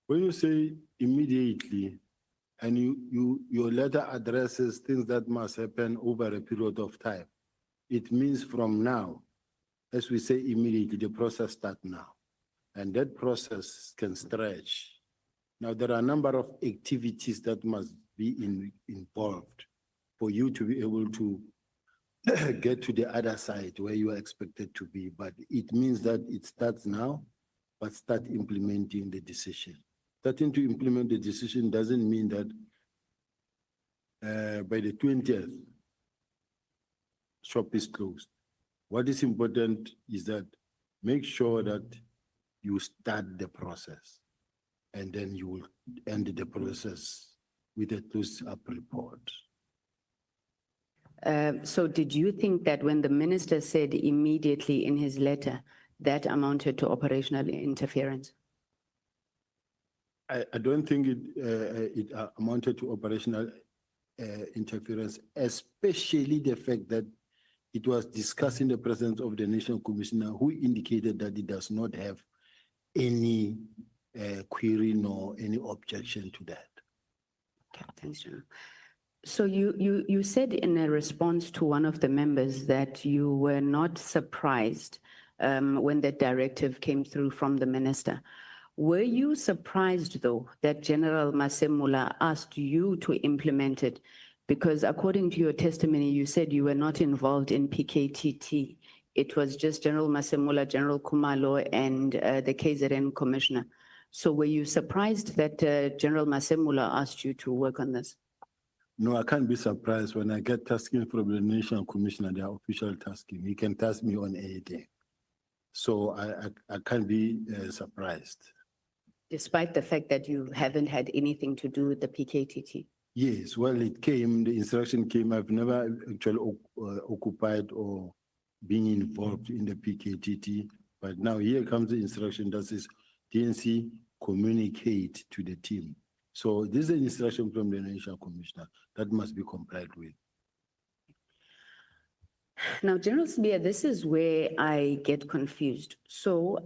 When you say immediately, and your letter addresses things that must happen over a period of time, it means from now. As we say immediately, the process starts now. And that process can stretch. Now, there are a number of activities that must be involved for you to be able to get to the other side where you are expected to be. But it means that it starts now, but start implementing the decision. Starting to implement the decision doesn't mean that by the 20th, shop is closed. What is important is that make sure that you start the process and then you will end the process with a close-up report. So did you think that when the minister said immediately in his letter, that amounted to operational interference? I don't think it amounted to operational interference, especially the fact that it was discussed in the presence of the National Commissioner, who indicated that it does not have any query nor any objection to that. Okay, thanks, General. So you said in a response to one of the members that you were not surprised when the directive came through from the minister. Were you surprised, though, that General Masemula asked you to implement it? Because according to your testimony, you said you were not involved in PKTT. It was just General Masemula, General Kumalo, and the KZN commissioner. So were you surprised that General Masemula asked you to work on this? No, I can't be surprised when I get tasking from the National Commissioner, their official tasking. He can task me on anything. So I can't be surprised. Despite the fact that you haven't had anything to do with the PKTT? Yes, well, it came, the instruction came. I've never actually occupied or been involved in the PKTT, but now here comes the instruction that says DNC communicate to the team. So this is an instruction from the National Commissioner that must be complied with. Now, General Sibiya, this is where I get confused. So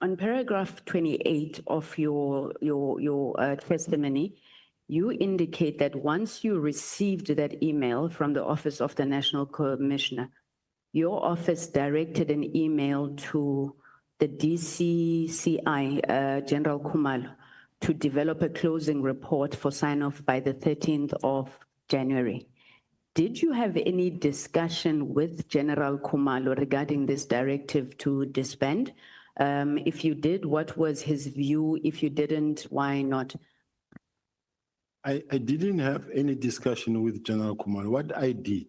on paragraph 28 of your testimony, you indicate that once you received that email from the Office of the National Commissioner, your office directed an email to the DCCI, General Kumalo, to develop a closing report for sign-off by the 13th of January. Did you have any discussion with General Kumalo regarding this directive to disband? If you did, what was his view? If you didn't, why not? I didn't have any discussion with General Kumalo. What I did,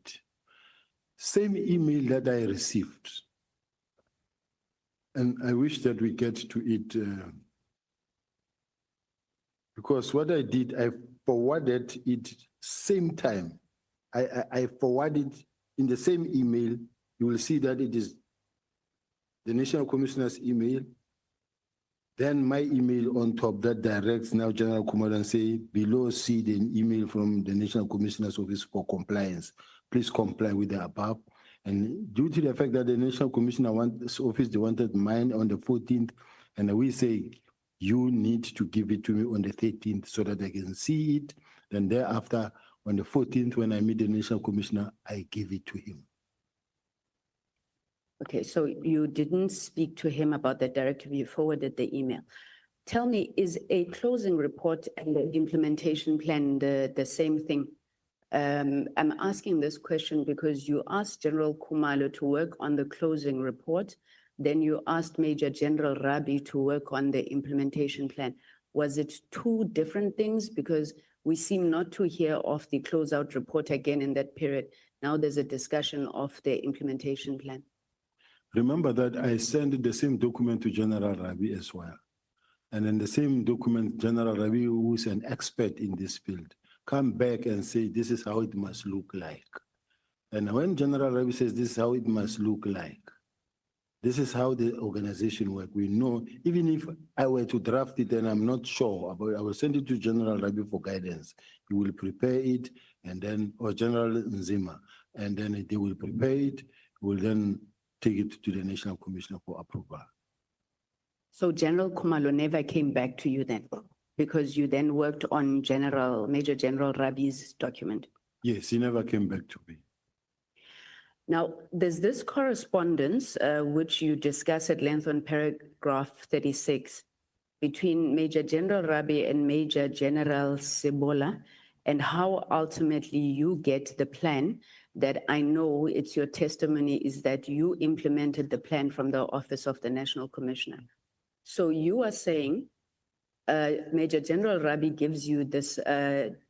same email that I received, and I wish that we get to it, because what I did, I forwarded it same time. I forwarded in the same email. You will see that it is the National Commissioner's email, then my email on top that directs now General Kumalo and say, below see the email from the National Commissioner's Office for Compliance. Please comply with the above. And due to the fact that the National Commissioner office, they wanted mine on the 14th, and we say, you need to give it to me on the 13th so that I can see it. Then thereafter, On the 14th, when I meet the National Commissioner, I give it to him. Okay, so you didn't speak to him about the directive, you forwarded the email. Tell me, is a closing report and the implementation plan the same thing? I'm asking this question because you asked General Khumalo to work on the closing report, then you asked Major General Rabi to work on the implementation plan. Was it two different things? Because we seem not to hear of the closeout report again in that period. Now there's a discussion of the implementation plan. Remember that I sent the same document to General Rabi as well. And in the same document, General Rabi, who is an expert in this field, come back and say, this is how it must look like. And when General Rabi says this is how it must look like, this is how the organization works. We know, even if I were to draft it and I'm not sure about it, I will send it to General Rabi for guidance. He will prepare it and then, or General Nzima, and then they will prepare it, will then take it to the National Commissioner for approval. So General Khumalo never came back to you then? Because you then worked on Major General Rabi's document? Yes, he never came back to me. Now, there's this correspondence, which you discuss at length on paragraph 36 between Major General Rabi and Major General Sibiya, and how ultimately you get the plan that I know it's your testimony is that you implemented the plan from the Office of the National Commissioner. So you are saying Major General Rabi gives you this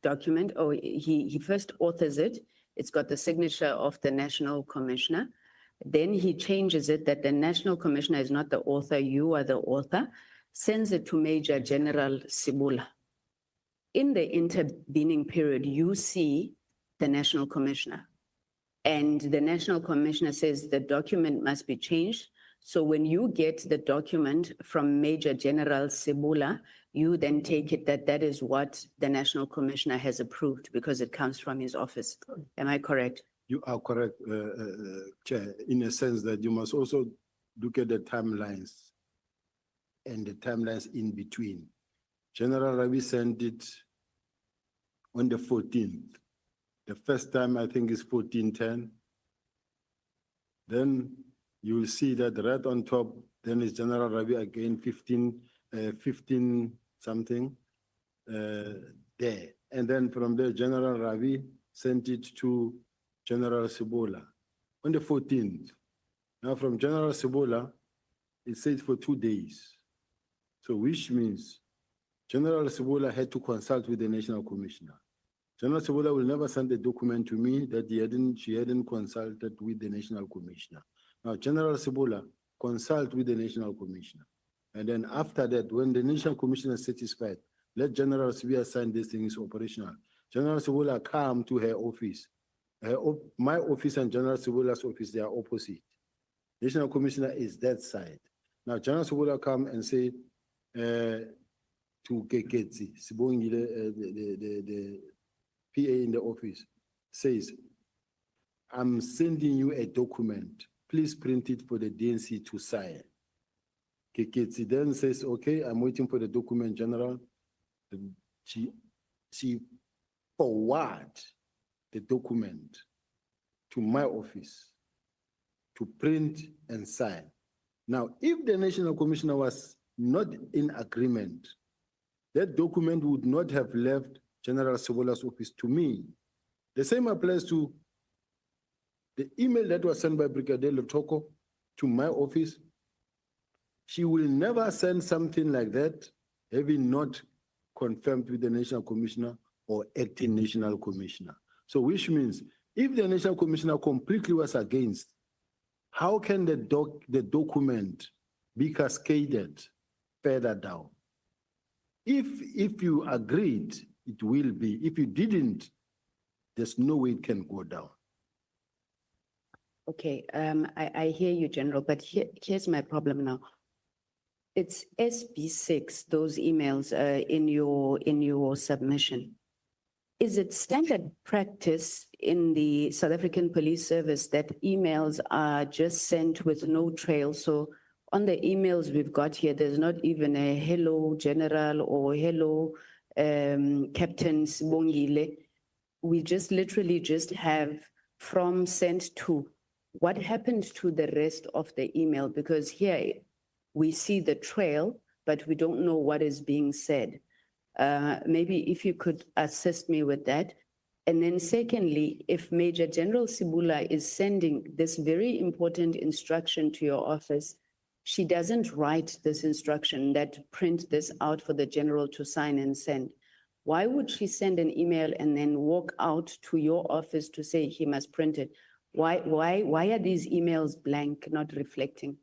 document, or he first authors it. It's got the signature of the National Commissioner. Then he changes it that the National Commissioner is not the author, you are the author, sends it to Major General Sibiya. In the intervening period, you see the National Commissioner. And the National Commissioner says the document must be changed. So when you get the document from Major General Sibiya, you then take it that that is what the National Commissioner has approved because it comes from his office. Am I correct? You are correct, Chair, in a sense that you must also look at the timelines and the timelines in between. General Rabi sent it on the 14th. The first time I think is 1410. Then you will see that right on top, then is General Rabi again, 15 something there. And then from there, General Rabi sent it to General Sibiya on the 14th. Now from General Sibiya, it says for 2 days. So which means General Sibiya had to consult with the National Commissioner. General Sibiya will never send a document to me that she hadn't consulted with the National Commissioner. Now, General Sibiya consult with the National Commissioner. And then after that, when the National Commissioner is satisfied, let General Sibiya sign this thing is operational. General Sibiya come to her office. My office and General Sibiya's office, they are opposite. National Commissioner is that side. Now, General Sibiya come and say to Keketsi, the PA in the office, says, I'm sending you a document. Please print it for the DNC to sign. Keketsi then says, okay, I'm waiting for the document, General. She forward the document to my office to print and sign. Now, if the National Commissioner was not in agreement, that document would not have left General Sibiya's office to me. The same applies to the email that was sent by Brigadier Lotoko to my office. She will never send something like that, having not confirmed with the National Commissioner or acting National Commissioner. So which means if the National Commissioner completely was against, how can the document be cascaded further down? If you agreed, it will be. If you didn't, there's no way it can go down. Okay, I hear you, General, but here's my problem now. It's SB6, those emails in your submission. Is it standard practice in the South African Police Service that emails are just sent with no trail? So on the emails we've got here, there's not even a hello, General, or hello, Captain Sibongile. we just literally just have from sent to. What happened to the rest of the email? Because here we see the trail, but we don't know what is being said. Maybe if you could assist me with that. And then secondly, if Major General Sibula is sending this very important instruction to your office, she doesn't write this instruction that print this out for the general to sign and send. Why would she send an email and then walk out to your office to say he must print it? Why are these emails blank, not reflecting?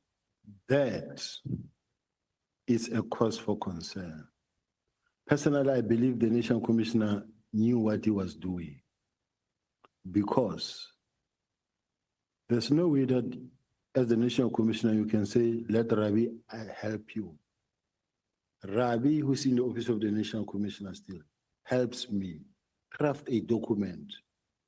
That is a cause for concern. Personally, I believe the National Commissioner knew what he was doing, because there's no way that as the National Commissioner you can say, let Rabi help you. Rabi, who's in the office of the National Commissioner still, helps me craft a document.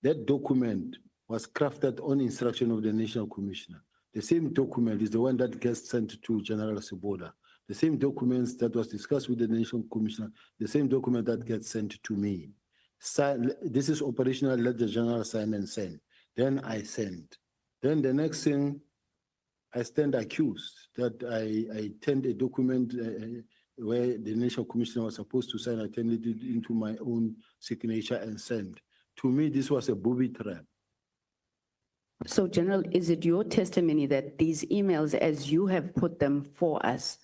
That document was crafted on instruction of the National Commissioner. The same document is the one that gets sent to General Sibola. The same documents that was discussed with the National Commissioner, the same document that gets sent to me. This is operational, let the General sign and send. Then I send. Then the next thing, I stand accused that I turned a document where the National Commissioner was supposed to sign, I turned it into my own signature and send. To me, this was a booby trap. So General, is it your testimony that these emails, as you have put them for us,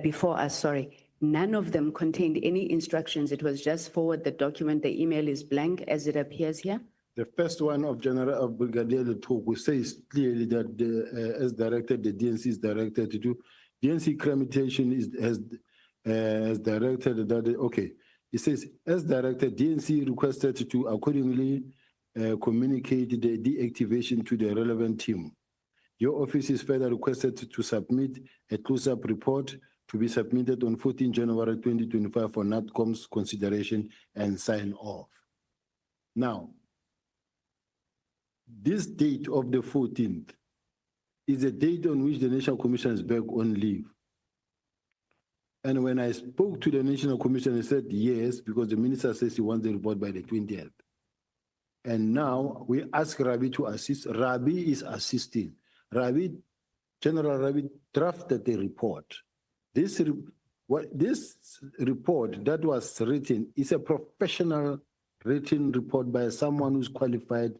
before us, none of them contained any instructions? It was just forward the document, the email is blank as it appears here? The first one of General Brigadier Letogo says clearly that as directed, the DNC is directed to do. DNC creditation has directed that, okay. It says, as directed, DNC requested to accordingly communicate the deactivation to the relevant team. Your office is further requested to submit a close-up report to be submitted on 14 January 2025 for NATCOM's consideration and sign off. Now, this date of the 14th is the date on which the National Commission is back on leave. And when I spoke to the National Commission, he said yes, because the minister says he wants the report by the 20th. And now we ask Rabi to assist. Rabi is assisting. General Rabi drafted the report. This report that was written is a professional written report by someone who's qualified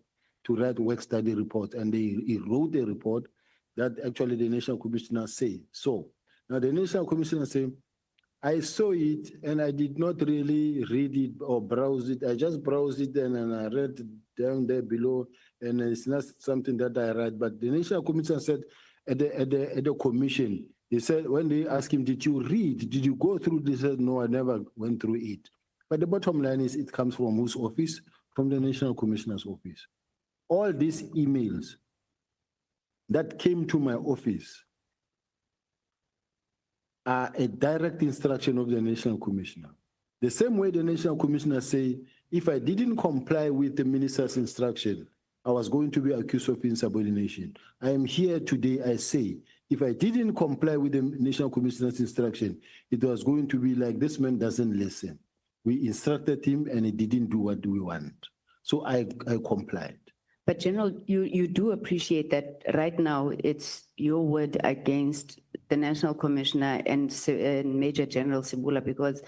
to write work study reports. And he wrote a report that actually the National Commissioner said. So now the National Commissioner said, I saw it and I did not really read it or browse it. I just browsed it and I read down there below, and it's not something that I read. But the National Commissioner said at the commission, he said, when they asked him, did you read? Did you go through this? He said, no, I never went through it. But the bottom line is it comes from whose office? From the National Commissioner's office. All these emails that came to my office are a direct instruction of the National Commissioner. The same way the National Commissioner say, if I didn't comply with the minister's instruction, I was going to be accused of insubordination. I am here today, I say, if I didn't comply with the National Commissioner's instruction, it was going to be like, this man doesn't listen. We instructed him and he didn't do what we want. So I complied. But General, you do appreciate that right now it's your word against the National Commissioner and Major General Sibula, because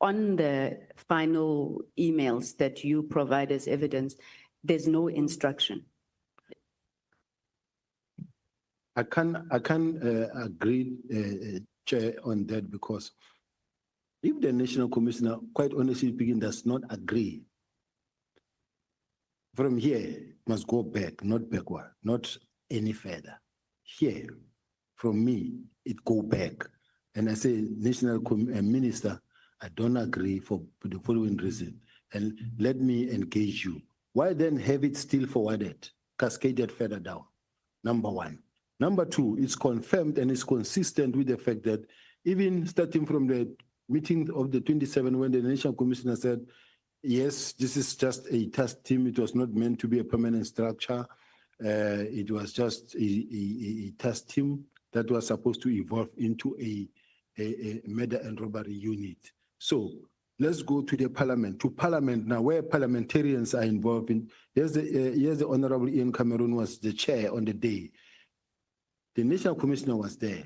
on the final emails that you provide as evidence, there's no instruction. I can't agree, Chair, on that, because if the National Commissioner, quite honestly speaking, does not agree, from here must go back, not backward, not any further. Here, from me, it go back. And I say, National Minister, I don't agree for the following reason, and let me engage you. Why then have it still forwarded, cascaded further down? Number one. Number two, it's confirmed and it's consistent with the fact that even starting from the meeting of the 27th, when the National Commissioner said, yes, this is just a task team, it was not meant to be a permanent structure. It was just a task team that was supposed to evolve into a murder and robbery unit. So let's go to the parliament, to parliament now, where parliamentarians are involved in. Here's the Honorable Ian Cameron was the chair on the day. The national commissioner was there.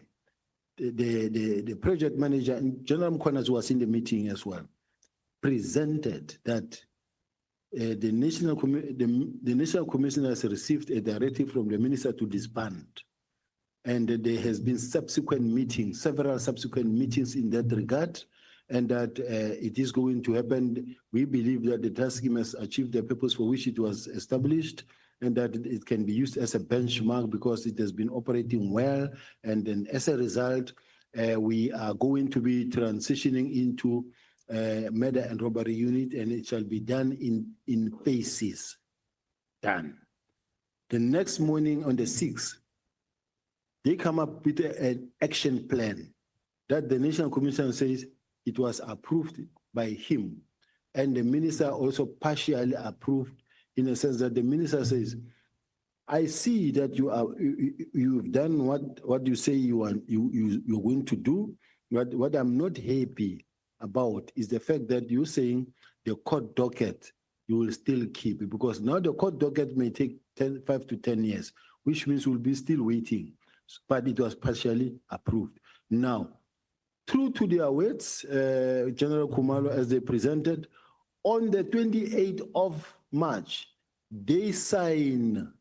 The project manager and General Mkwanas was in the meeting as well. Presented that the national commissioner has received a directive from the minister to disband. And there has been subsequent meetings, several subsequent meetings in that regard, and that it is going to happen. We believe that the task scheme has achieved the purpose for which it was established, and that it can be used as a benchmark because it has been operating well. And then as a result, we are going to be transitioning into murder and robbery unit, and it shall be done in phases. Done. The next morning on the 6th, they come up with an action plan that the National Commission says it was approved by him. And the minister also partially approved in a sense that the minister says, I see that you've done what you say you're going to do. But what I'm not happy about is the fact that you're saying the court docket you will still keep it, because now the court docket may take 5 to 10 years, which means we'll be still waiting. But it was partially approved. Now, true to their words, General Kumalo, as they presented, on the 28th of March, they sign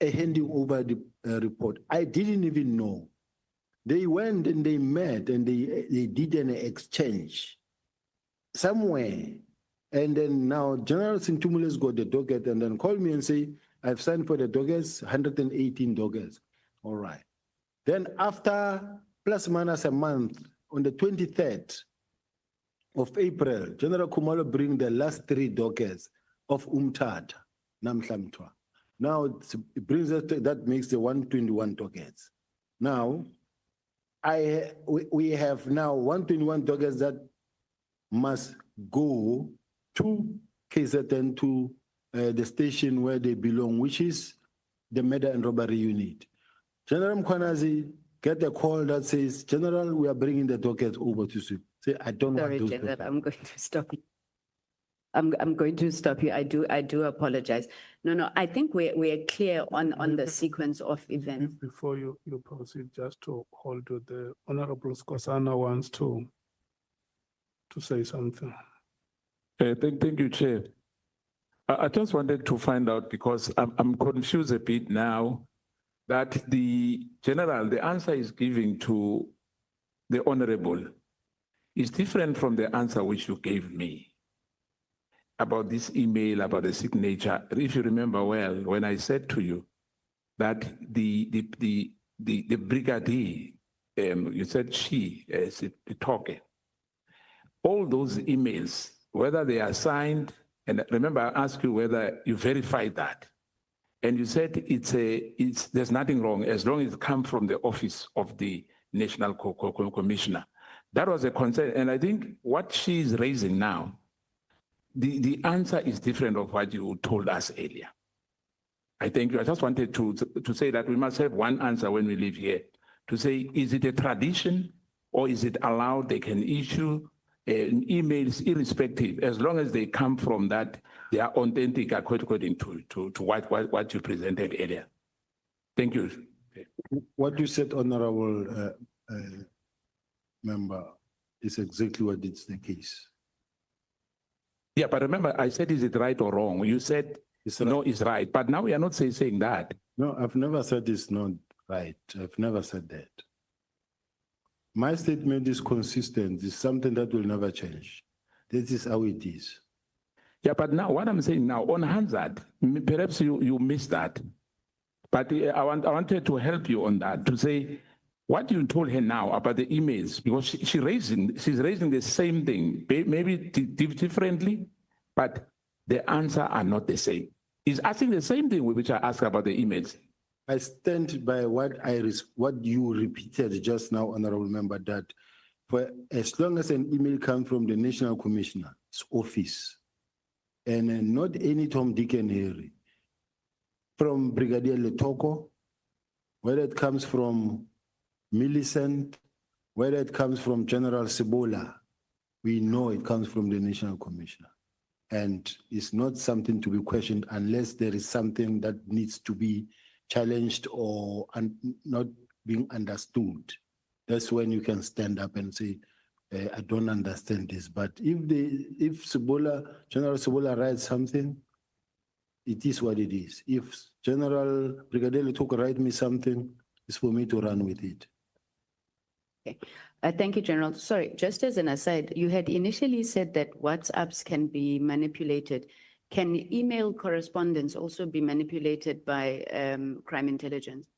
a handing over the report. I didn't even know. They went and they met and they did an exchange somewhere. And then now General Sintumule's got the docket and then called me and say, I've signed for the dockets, 118 dockets. All right. Then after plus minus a month, on the 23rd of April, General Kumalo bring the last 3 dockets of Umtata, Namhlamtwa. Now it brings us to, that makes the 121 dockets. Now, we have now 121 dockets that must go to KZN, to the station where they belong, which is the murder and robbery unit. General Mkwanazi get a call that says, General, we are bringing the docket over to you. Say, I don't want those General, dockets. I'm going to stop you. I'm going to stop you. I do apologize. No, I think we're clear on the sequence of events. Before you proceed, just to hold to the Honorable Skosana wants to say something. Thank you, Chair. I just wanted to find out, because I'm confused a bit now, that the answer is given to the Honorable is different from the answer which you gave me about this email, about the signature. If you remember well, when I said to you that the brigadier, you said she, the talker, all those emails, whether they are signed, and remember I asked you whether you verified that. And you said there's nothing wrong as long as it comes from the office of the National Commissioner. That was a concern. And I think what she is raising now, the answer is different of what you told us earlier. I think I just wanted to say that we must have one answer when we leave here, to say, is it a tradition or is it allowed? They can issue emails irrespective, as long as they come from that, they are authentic according to what you presented earlier. Thank you. What you said, Honorable Member, is exactly what is the case. Yeah, but remember, I said, is it right or wrong? You said, no, it's right. But now we are not saying that. No, I've never said it's not right. I've never said that. My statement is consistent. It's something that will never change. This is how it is. Yeah, but now what I'm saying now, on Hansard, perhaps you missed that. But I wanted to help you on that, to say what you told her now about the emails, because she's raising the same thing, maybe differently, but the answer are not the same. He's asking the same thing which I asked about the emails. I stand by what you repeated just now, Honorable Member, that for as long as an email comes from the National Commissioner's office, and not any Tom, Dick, and Harry, from Brigadier Letoko, whether it comes from Millicent, whether it comes from General Sibola, we know it comes from the National Commissioner. And it's not something to be questioned unless there is something that needs to be challenged or not being understood. That's when you can stand up and say, I don't understand this. But if General Sibiya writes something, it is what it is. If General Brigadier Letoko write me something, it's for me to run with it. Okay. Thank you, General. Sorry, just as an aside, you had initially said that WhatsApps can be manipulated. Can email correspondence also be manipulated by crime intelligence?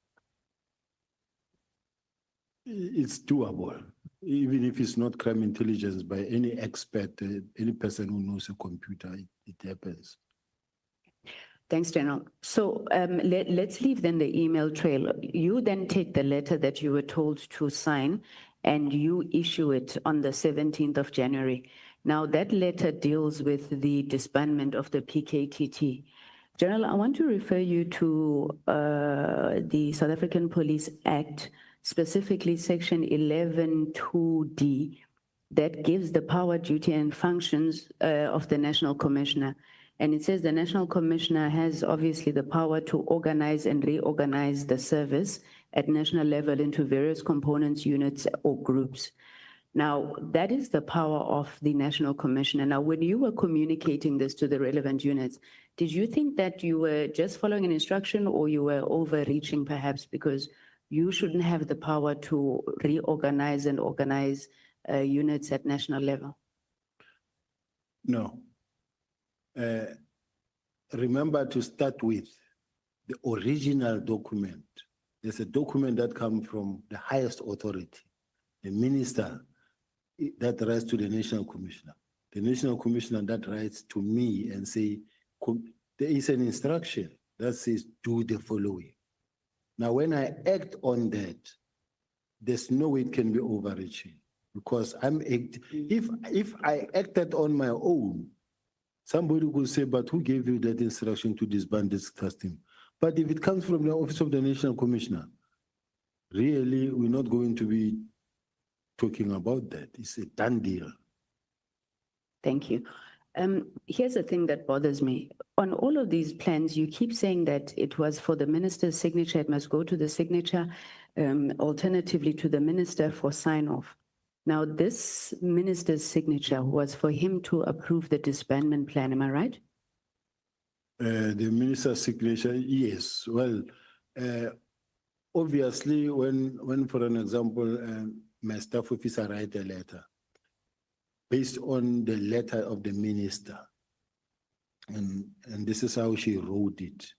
It's doable, even if it's not crime intelligence by any expert, any person who knows a computer, it happens. Thanks, General. So let's leave then the email trail. You then take the letter that you were told to sign and you issue it on the 17th of January. Now that letter deals with the disbandment of the PKTT. General, I want to refer you to the South African Police Act, specifically section 11(2)D, that gives the power, duty and functions of the National Commissioner. And it says the National Commissioner has obviously the power to organize and reorganize the service at national level into various components, units, or groups. Now, that is the power of the National Commissioner. Now, when you were communicating this to the relevant units, did you think that you were just following an instruction or you were overreaching perhaps because you shouldn't have the power to reorganize and organize units at national level? No. Remember to start with the original document. There's a document that comes from the highest authority, the minister that writes to the National Commissioner. The National Commissioner that writes to me and say, there is an instruction that says do the following. Now, when I act on that, there's no way it can be overreaching because if I acted on my own, somebody could say, but who gave you that instruction to disband this testing? But if it comes from the Office of the National Commissioner, really, we're not going to be talking about that. It's a done deal. Thank you. Here's the thing that bothers me. On all of these plans, you keep saying that it was for the minister's signature, it must go to the signature, alternatively to the minister for sign-off. Now, this minister's signature was for him to approve the disbandment plan, am I right? The minister's signature, yes. Well, obviously, when for an example, my staff officer write a letter, based on the letter of the minister, and this is how she wrote it,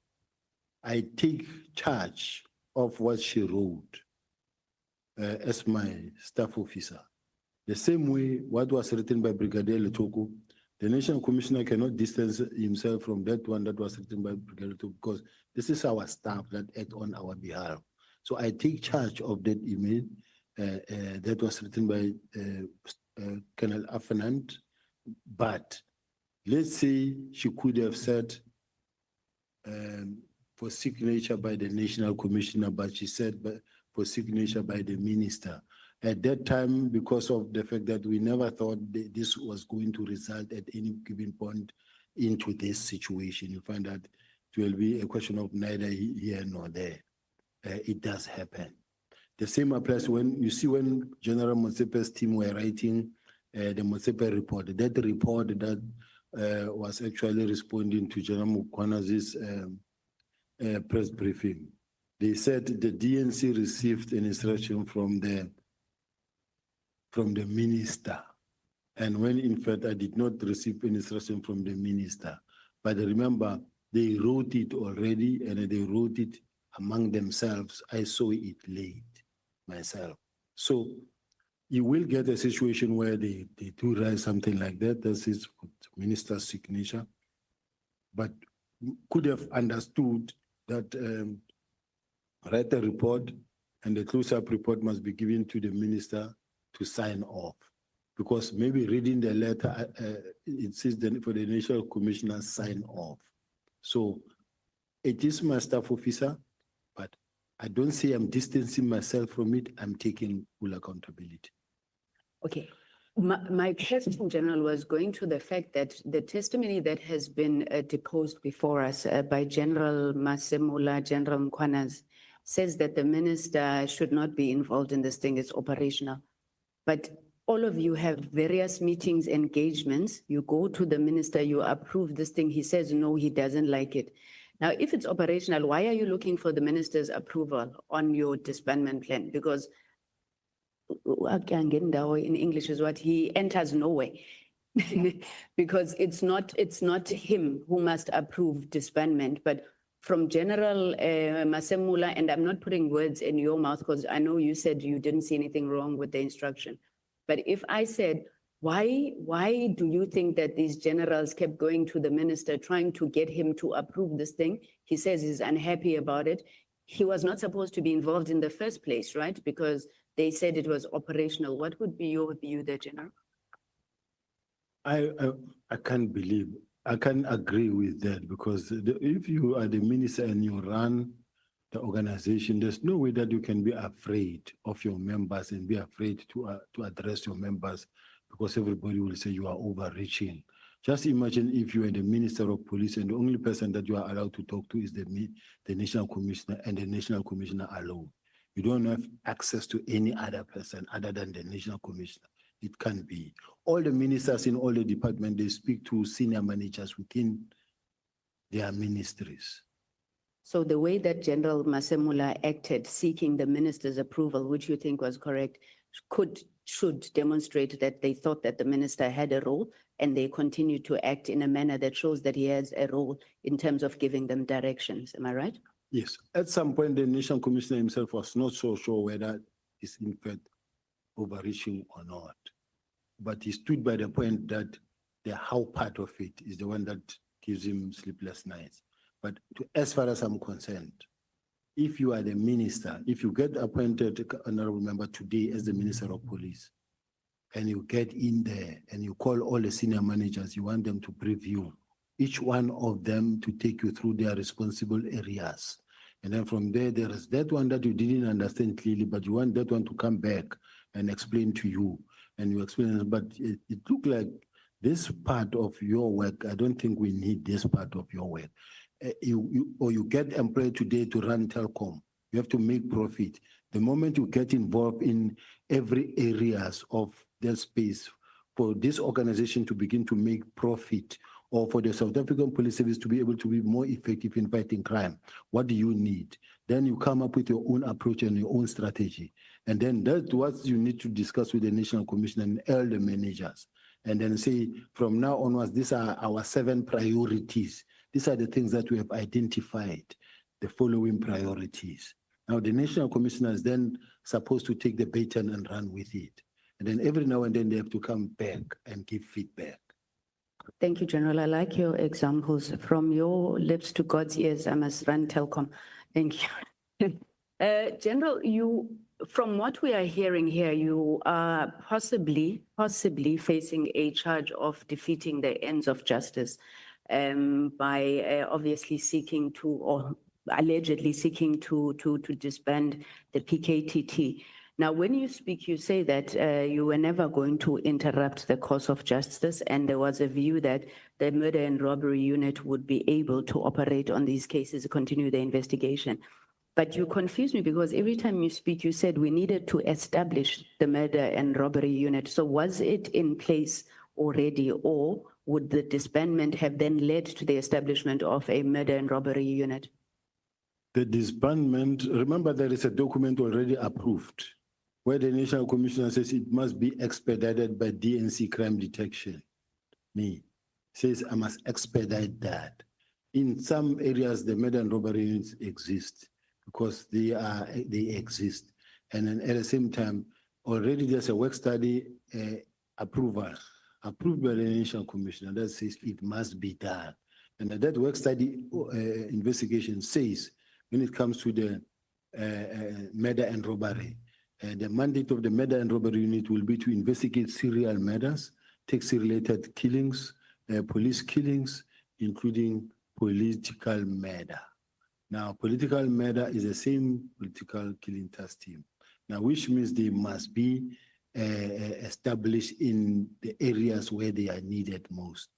I take charge of what she wrote as my staff officer. The same way what was written by Brigadier Letoko, the National Commissioner cannot distance himself from that one that was written by Brigadier Letoko because this is our staff that act on our behalf. So I take charge of that email that was written by Colonel Afanant, but let's say she could have said for signature by the National Commissioner, but she said for signature by the minister. At that time, because of the fact that we never thought this was going to result at any given point into this situation, you find that it will be a question of neither here nor there. It does happen. The same applies when you see when General Motsepe's team were writing the Motsepe report. That report that was actually responding to General Mukwana's press briefing. They said the DNC received an instruction from the minister. And when in fact I did not receive an instruction from the minister. But remember, they wrote it already and they wrote it among themselves. I saw it late myself. So you will get a situation where they do write something like that. This is minister's signature. But could have understood that write a report and the close-up report must be given to the minister to sign off. Because maybe reading the letter, it says that for the National Commissioner sign off. So it is my staff officer, but I don't say I'm distancing myself from it. I'm taking full accountability. Okay. My question, General, was going to the fact that the testimony that has been deposed before us by General Masemula, General Mkwanas, says that the minister should not be involved in this thing, it's operational. But all of you have various meetings, engagements. You go to the minister, you approve this thing. He says, no, he doesn't like it. Now, if it's operational, why are you looking for the minister's approval on your disbandment plan? Because in English is what he enters nowhere. Because it's not him who must approve disbandment, but from General Masemula, and I'm not putting words in your mouth because I know you said you didn't see anything wrong with the instruction. But if I said, why do you think that these generals kept going to the minister trying to get him to approve this thing? He says he's unhappy about it. He was not supposed to be involved in the first place, right? Because they said it was operational. What would be your view there, General? I can't believe, I can't agree with that because if you are the minister and you run the organization, there's no way that you can be afraid of your members and be afraid to address your members because everybody will say you are overreaching. Just imagine if you are the Minister of Police and the only person that you are allowed to talk to is the National Commissioner and the National Commissioner alone. You don't have access to any other person other than the National Commissioner. It can't be. All the ministers in all the departments, they speak to senior managers within their ministries. So the way that General Masemula acted, seeking the minister's approval, which you think was correct, should demonstrate that they thought that the minister had a role and they continue to act in a manner that shows that he has a role in terms of giving them directions. Am I right? Yes. At some point, the National Commissioner himself was not so sure whether he's in fact overreaching or not. But he stood by the point that the how part of it is the one that gives him sleepless nights. But as far as I'm concerned, if you are the minister, if you get appointed, honorable member, today as the Minister of Police, and you get in there and you call all the senior managers, you want them to preview each one of them to take you through their responsible areas. And then from there, there is that one that you didn't understand clearly, but you want that one to come back and explain to you. And you explain, but it looked like this part of your work, I don't think we need this part of your work. You get employed today to run telecom. You have to make profit. The moment you get involved in every areas of the space for this organization to begin to make profit, or for the South African Police Service to be able to be more effective in fighting crime, what do you need? Then you come up with your own approach and your own strategy. And then that's what you need to discuss with the National Commission and all the managers. And then say, from now onwards, these are our 7 priorities. These are the things that we have identified, the following priorities. Now, the National Commissioner is then supposed to take the baton and run with it. And then every now and then they have to come back and give feedback. Thank you, General. I like your examples. From your lips to God's ears, I must run telecom. Thank you. General, from what we are hearing here, you are possibly facing a charge of defeating the ends of justice by obviously seeking to, or allegedly seeking to disband the PKTT. Now, when you speak, you say that you were never going to interrupt the course of justice, and there was a view that the murder and robbery unit would be able to operate on these cases, continue the investigation. But you confuse me because every time you speak, you said we needed to establish the murder and robbery unit. So was it in place already, or would the disbandment have then led to the establishment of a murder and robbery unit? The disbandment, remember there is a document already approved where the National Commissioner says it must be expedited by DNC crime detection. Says I must expedite that. In some areas, the murder and robbery units exist because they exist. And then at the same time, already there's a work study approved by the National Commissioner that says it must be done. And that work study investigation says when it comes to the murder and robbery, the mandate of the murder and robbery unit will be to investigate serial murders, taxi-related killings, police killings, including political murder. Now, political murder is the same political killing task team. Now, which means they must be established in the areas where they are needed most.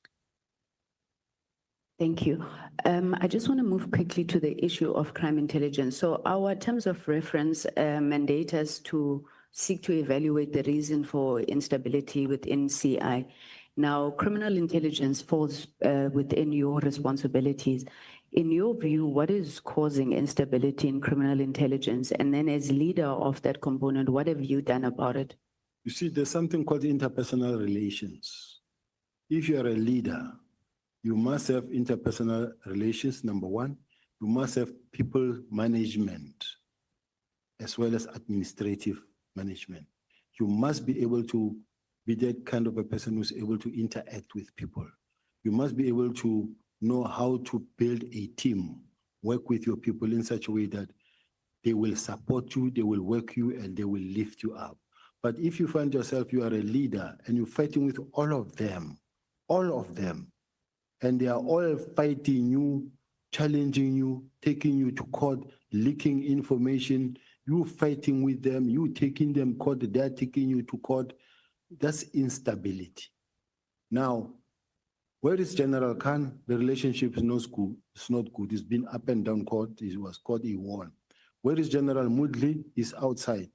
Thank you. I just want to move quickly to the issue of crime intelligence. So our terms of reference mandate us to seek to evaluate the reason for instability within CI. Now, criminal intelligence falls within your responsibilities. In your view, what is causing instability in criminal intelligence? And then as leader of that component, what have you done about it? You see, there's something called interpersonal relations. If you are a leader, you must have interpersonal relations, number one. You must have people management as well as administrative management. You must be able to be that kind of a person who's able to interact with people. You must be able to know how to build a team, work with your people in such a way that they will support you, they will work you, and they will lift you up. But if you find yourself, you are a leader and you're fighting with all of them, and they are all fighting you, challenging you, taking you to court, leaking information, you fighting with them, you taking them to court, they're taking you to court, that's instability. Now, where is General Khan? The relationship is not good. It's not good. It's been up and down court. It was court, he won. Where is General Moodley? He's outside.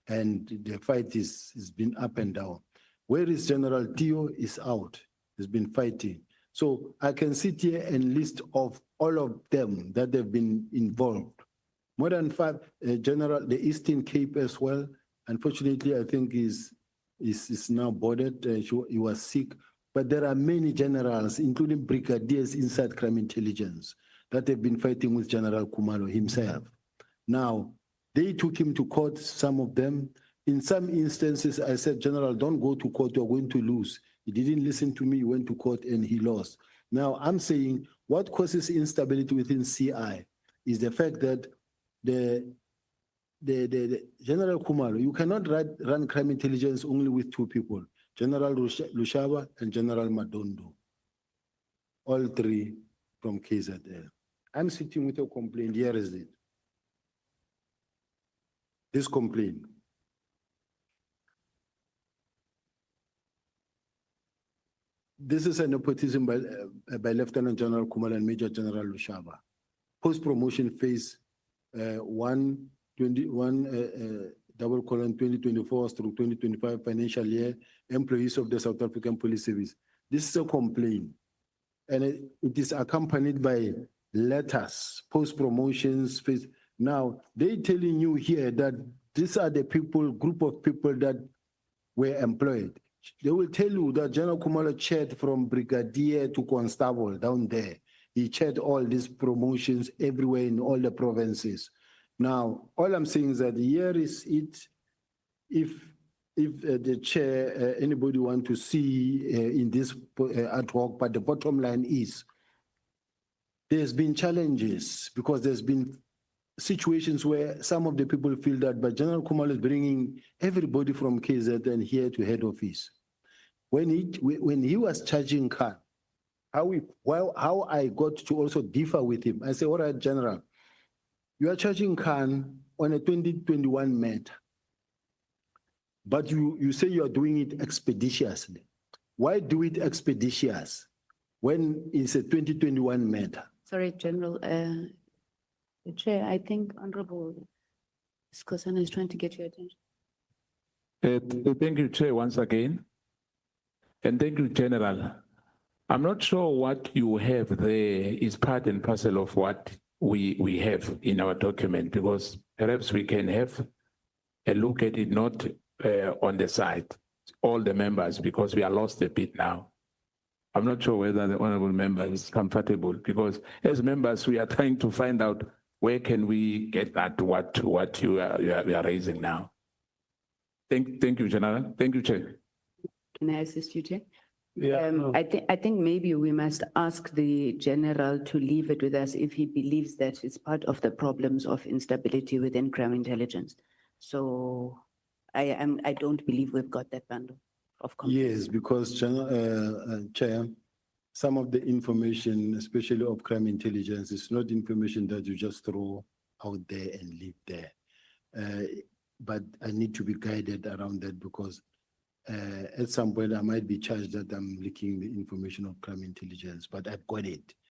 And the fight is been up and down. Where is General Tio? Is out. He's been fighting. So I can sit here and list of all of them that have been involved. More than 5, General, the Eastern Cape as well. Unfortunately, I think is now boarded. He was sick. But there are many generals, including brigadiers inside crime intelligence, that have been fighting with General Kumalo himself. Now, they took him to court, some of them. In some instances, I said, General, don't go to court, you're going to lose. He didn't listen to me, he went to court and he lost. Now, I'm saying what causes instability within CI is the fact that the General Kumalo, you cannot run crime intelligence only with 2 people. General Lushaba and General Madondo, all 3 from KZL. I'm sitting with a complaint. Here is it. This complaint. This is a nepotism by Lieutenant General Kumalo and Major General Lushaba. Post-promotion phase 2024 through 2025 financial year, employees of the South African Police Service. This is a complaint, and it is accompanied by letters, post-promotions phase. Now, they telling you here that these are the people, group of people that were employed. They will tell you that General Kumalo chaired from brigadier to constable down there. He chaired all these promotions everywhere in all the provinces. Now, all I'm saying is that here is it, if the chair, anybody want to see in this ad hoc, but the bottom line is, there's been challenges because there's been situations where some of the people feel that, but General Kumalo is bringing everybody from KZN here to head office. When he was charging Khan, how I got to also differ with him, I say, all right, General, you are charging Khan on a 2021 matter, but you say you are doing it expeditiously. Why do it expeditious when it's a 2021 matter? Sorry, General, the Chair, I think Honorable Skosana is trying to get your attention. Thank you, Chair, once again. And thank you, General. I'm not sure what you have there is part and parcel of what we have in our document, because perhaps we can have a look at it, not on the side, all the members, because we are lost a bit now. I'm not sure whether the honorable member is comfortable, because as members, we are trying to find out where can we get that, what you are raising now. Thank you, General. Thank you, Chair. Can I assist you, Chair? Yeah, I think maybe we must ask the general to leave it with us if he believes that it's part of the problems of instability within crime intelligence. So I don't believe we've got that bundle of complaints. Yes, because Chair, some of the information, especially of crime intelligence, is not information that you just throw out there and leave there. But I need to be guided around that, because At some point, I might be charged that I'm leaking the information of crime intelligence, but I've got it.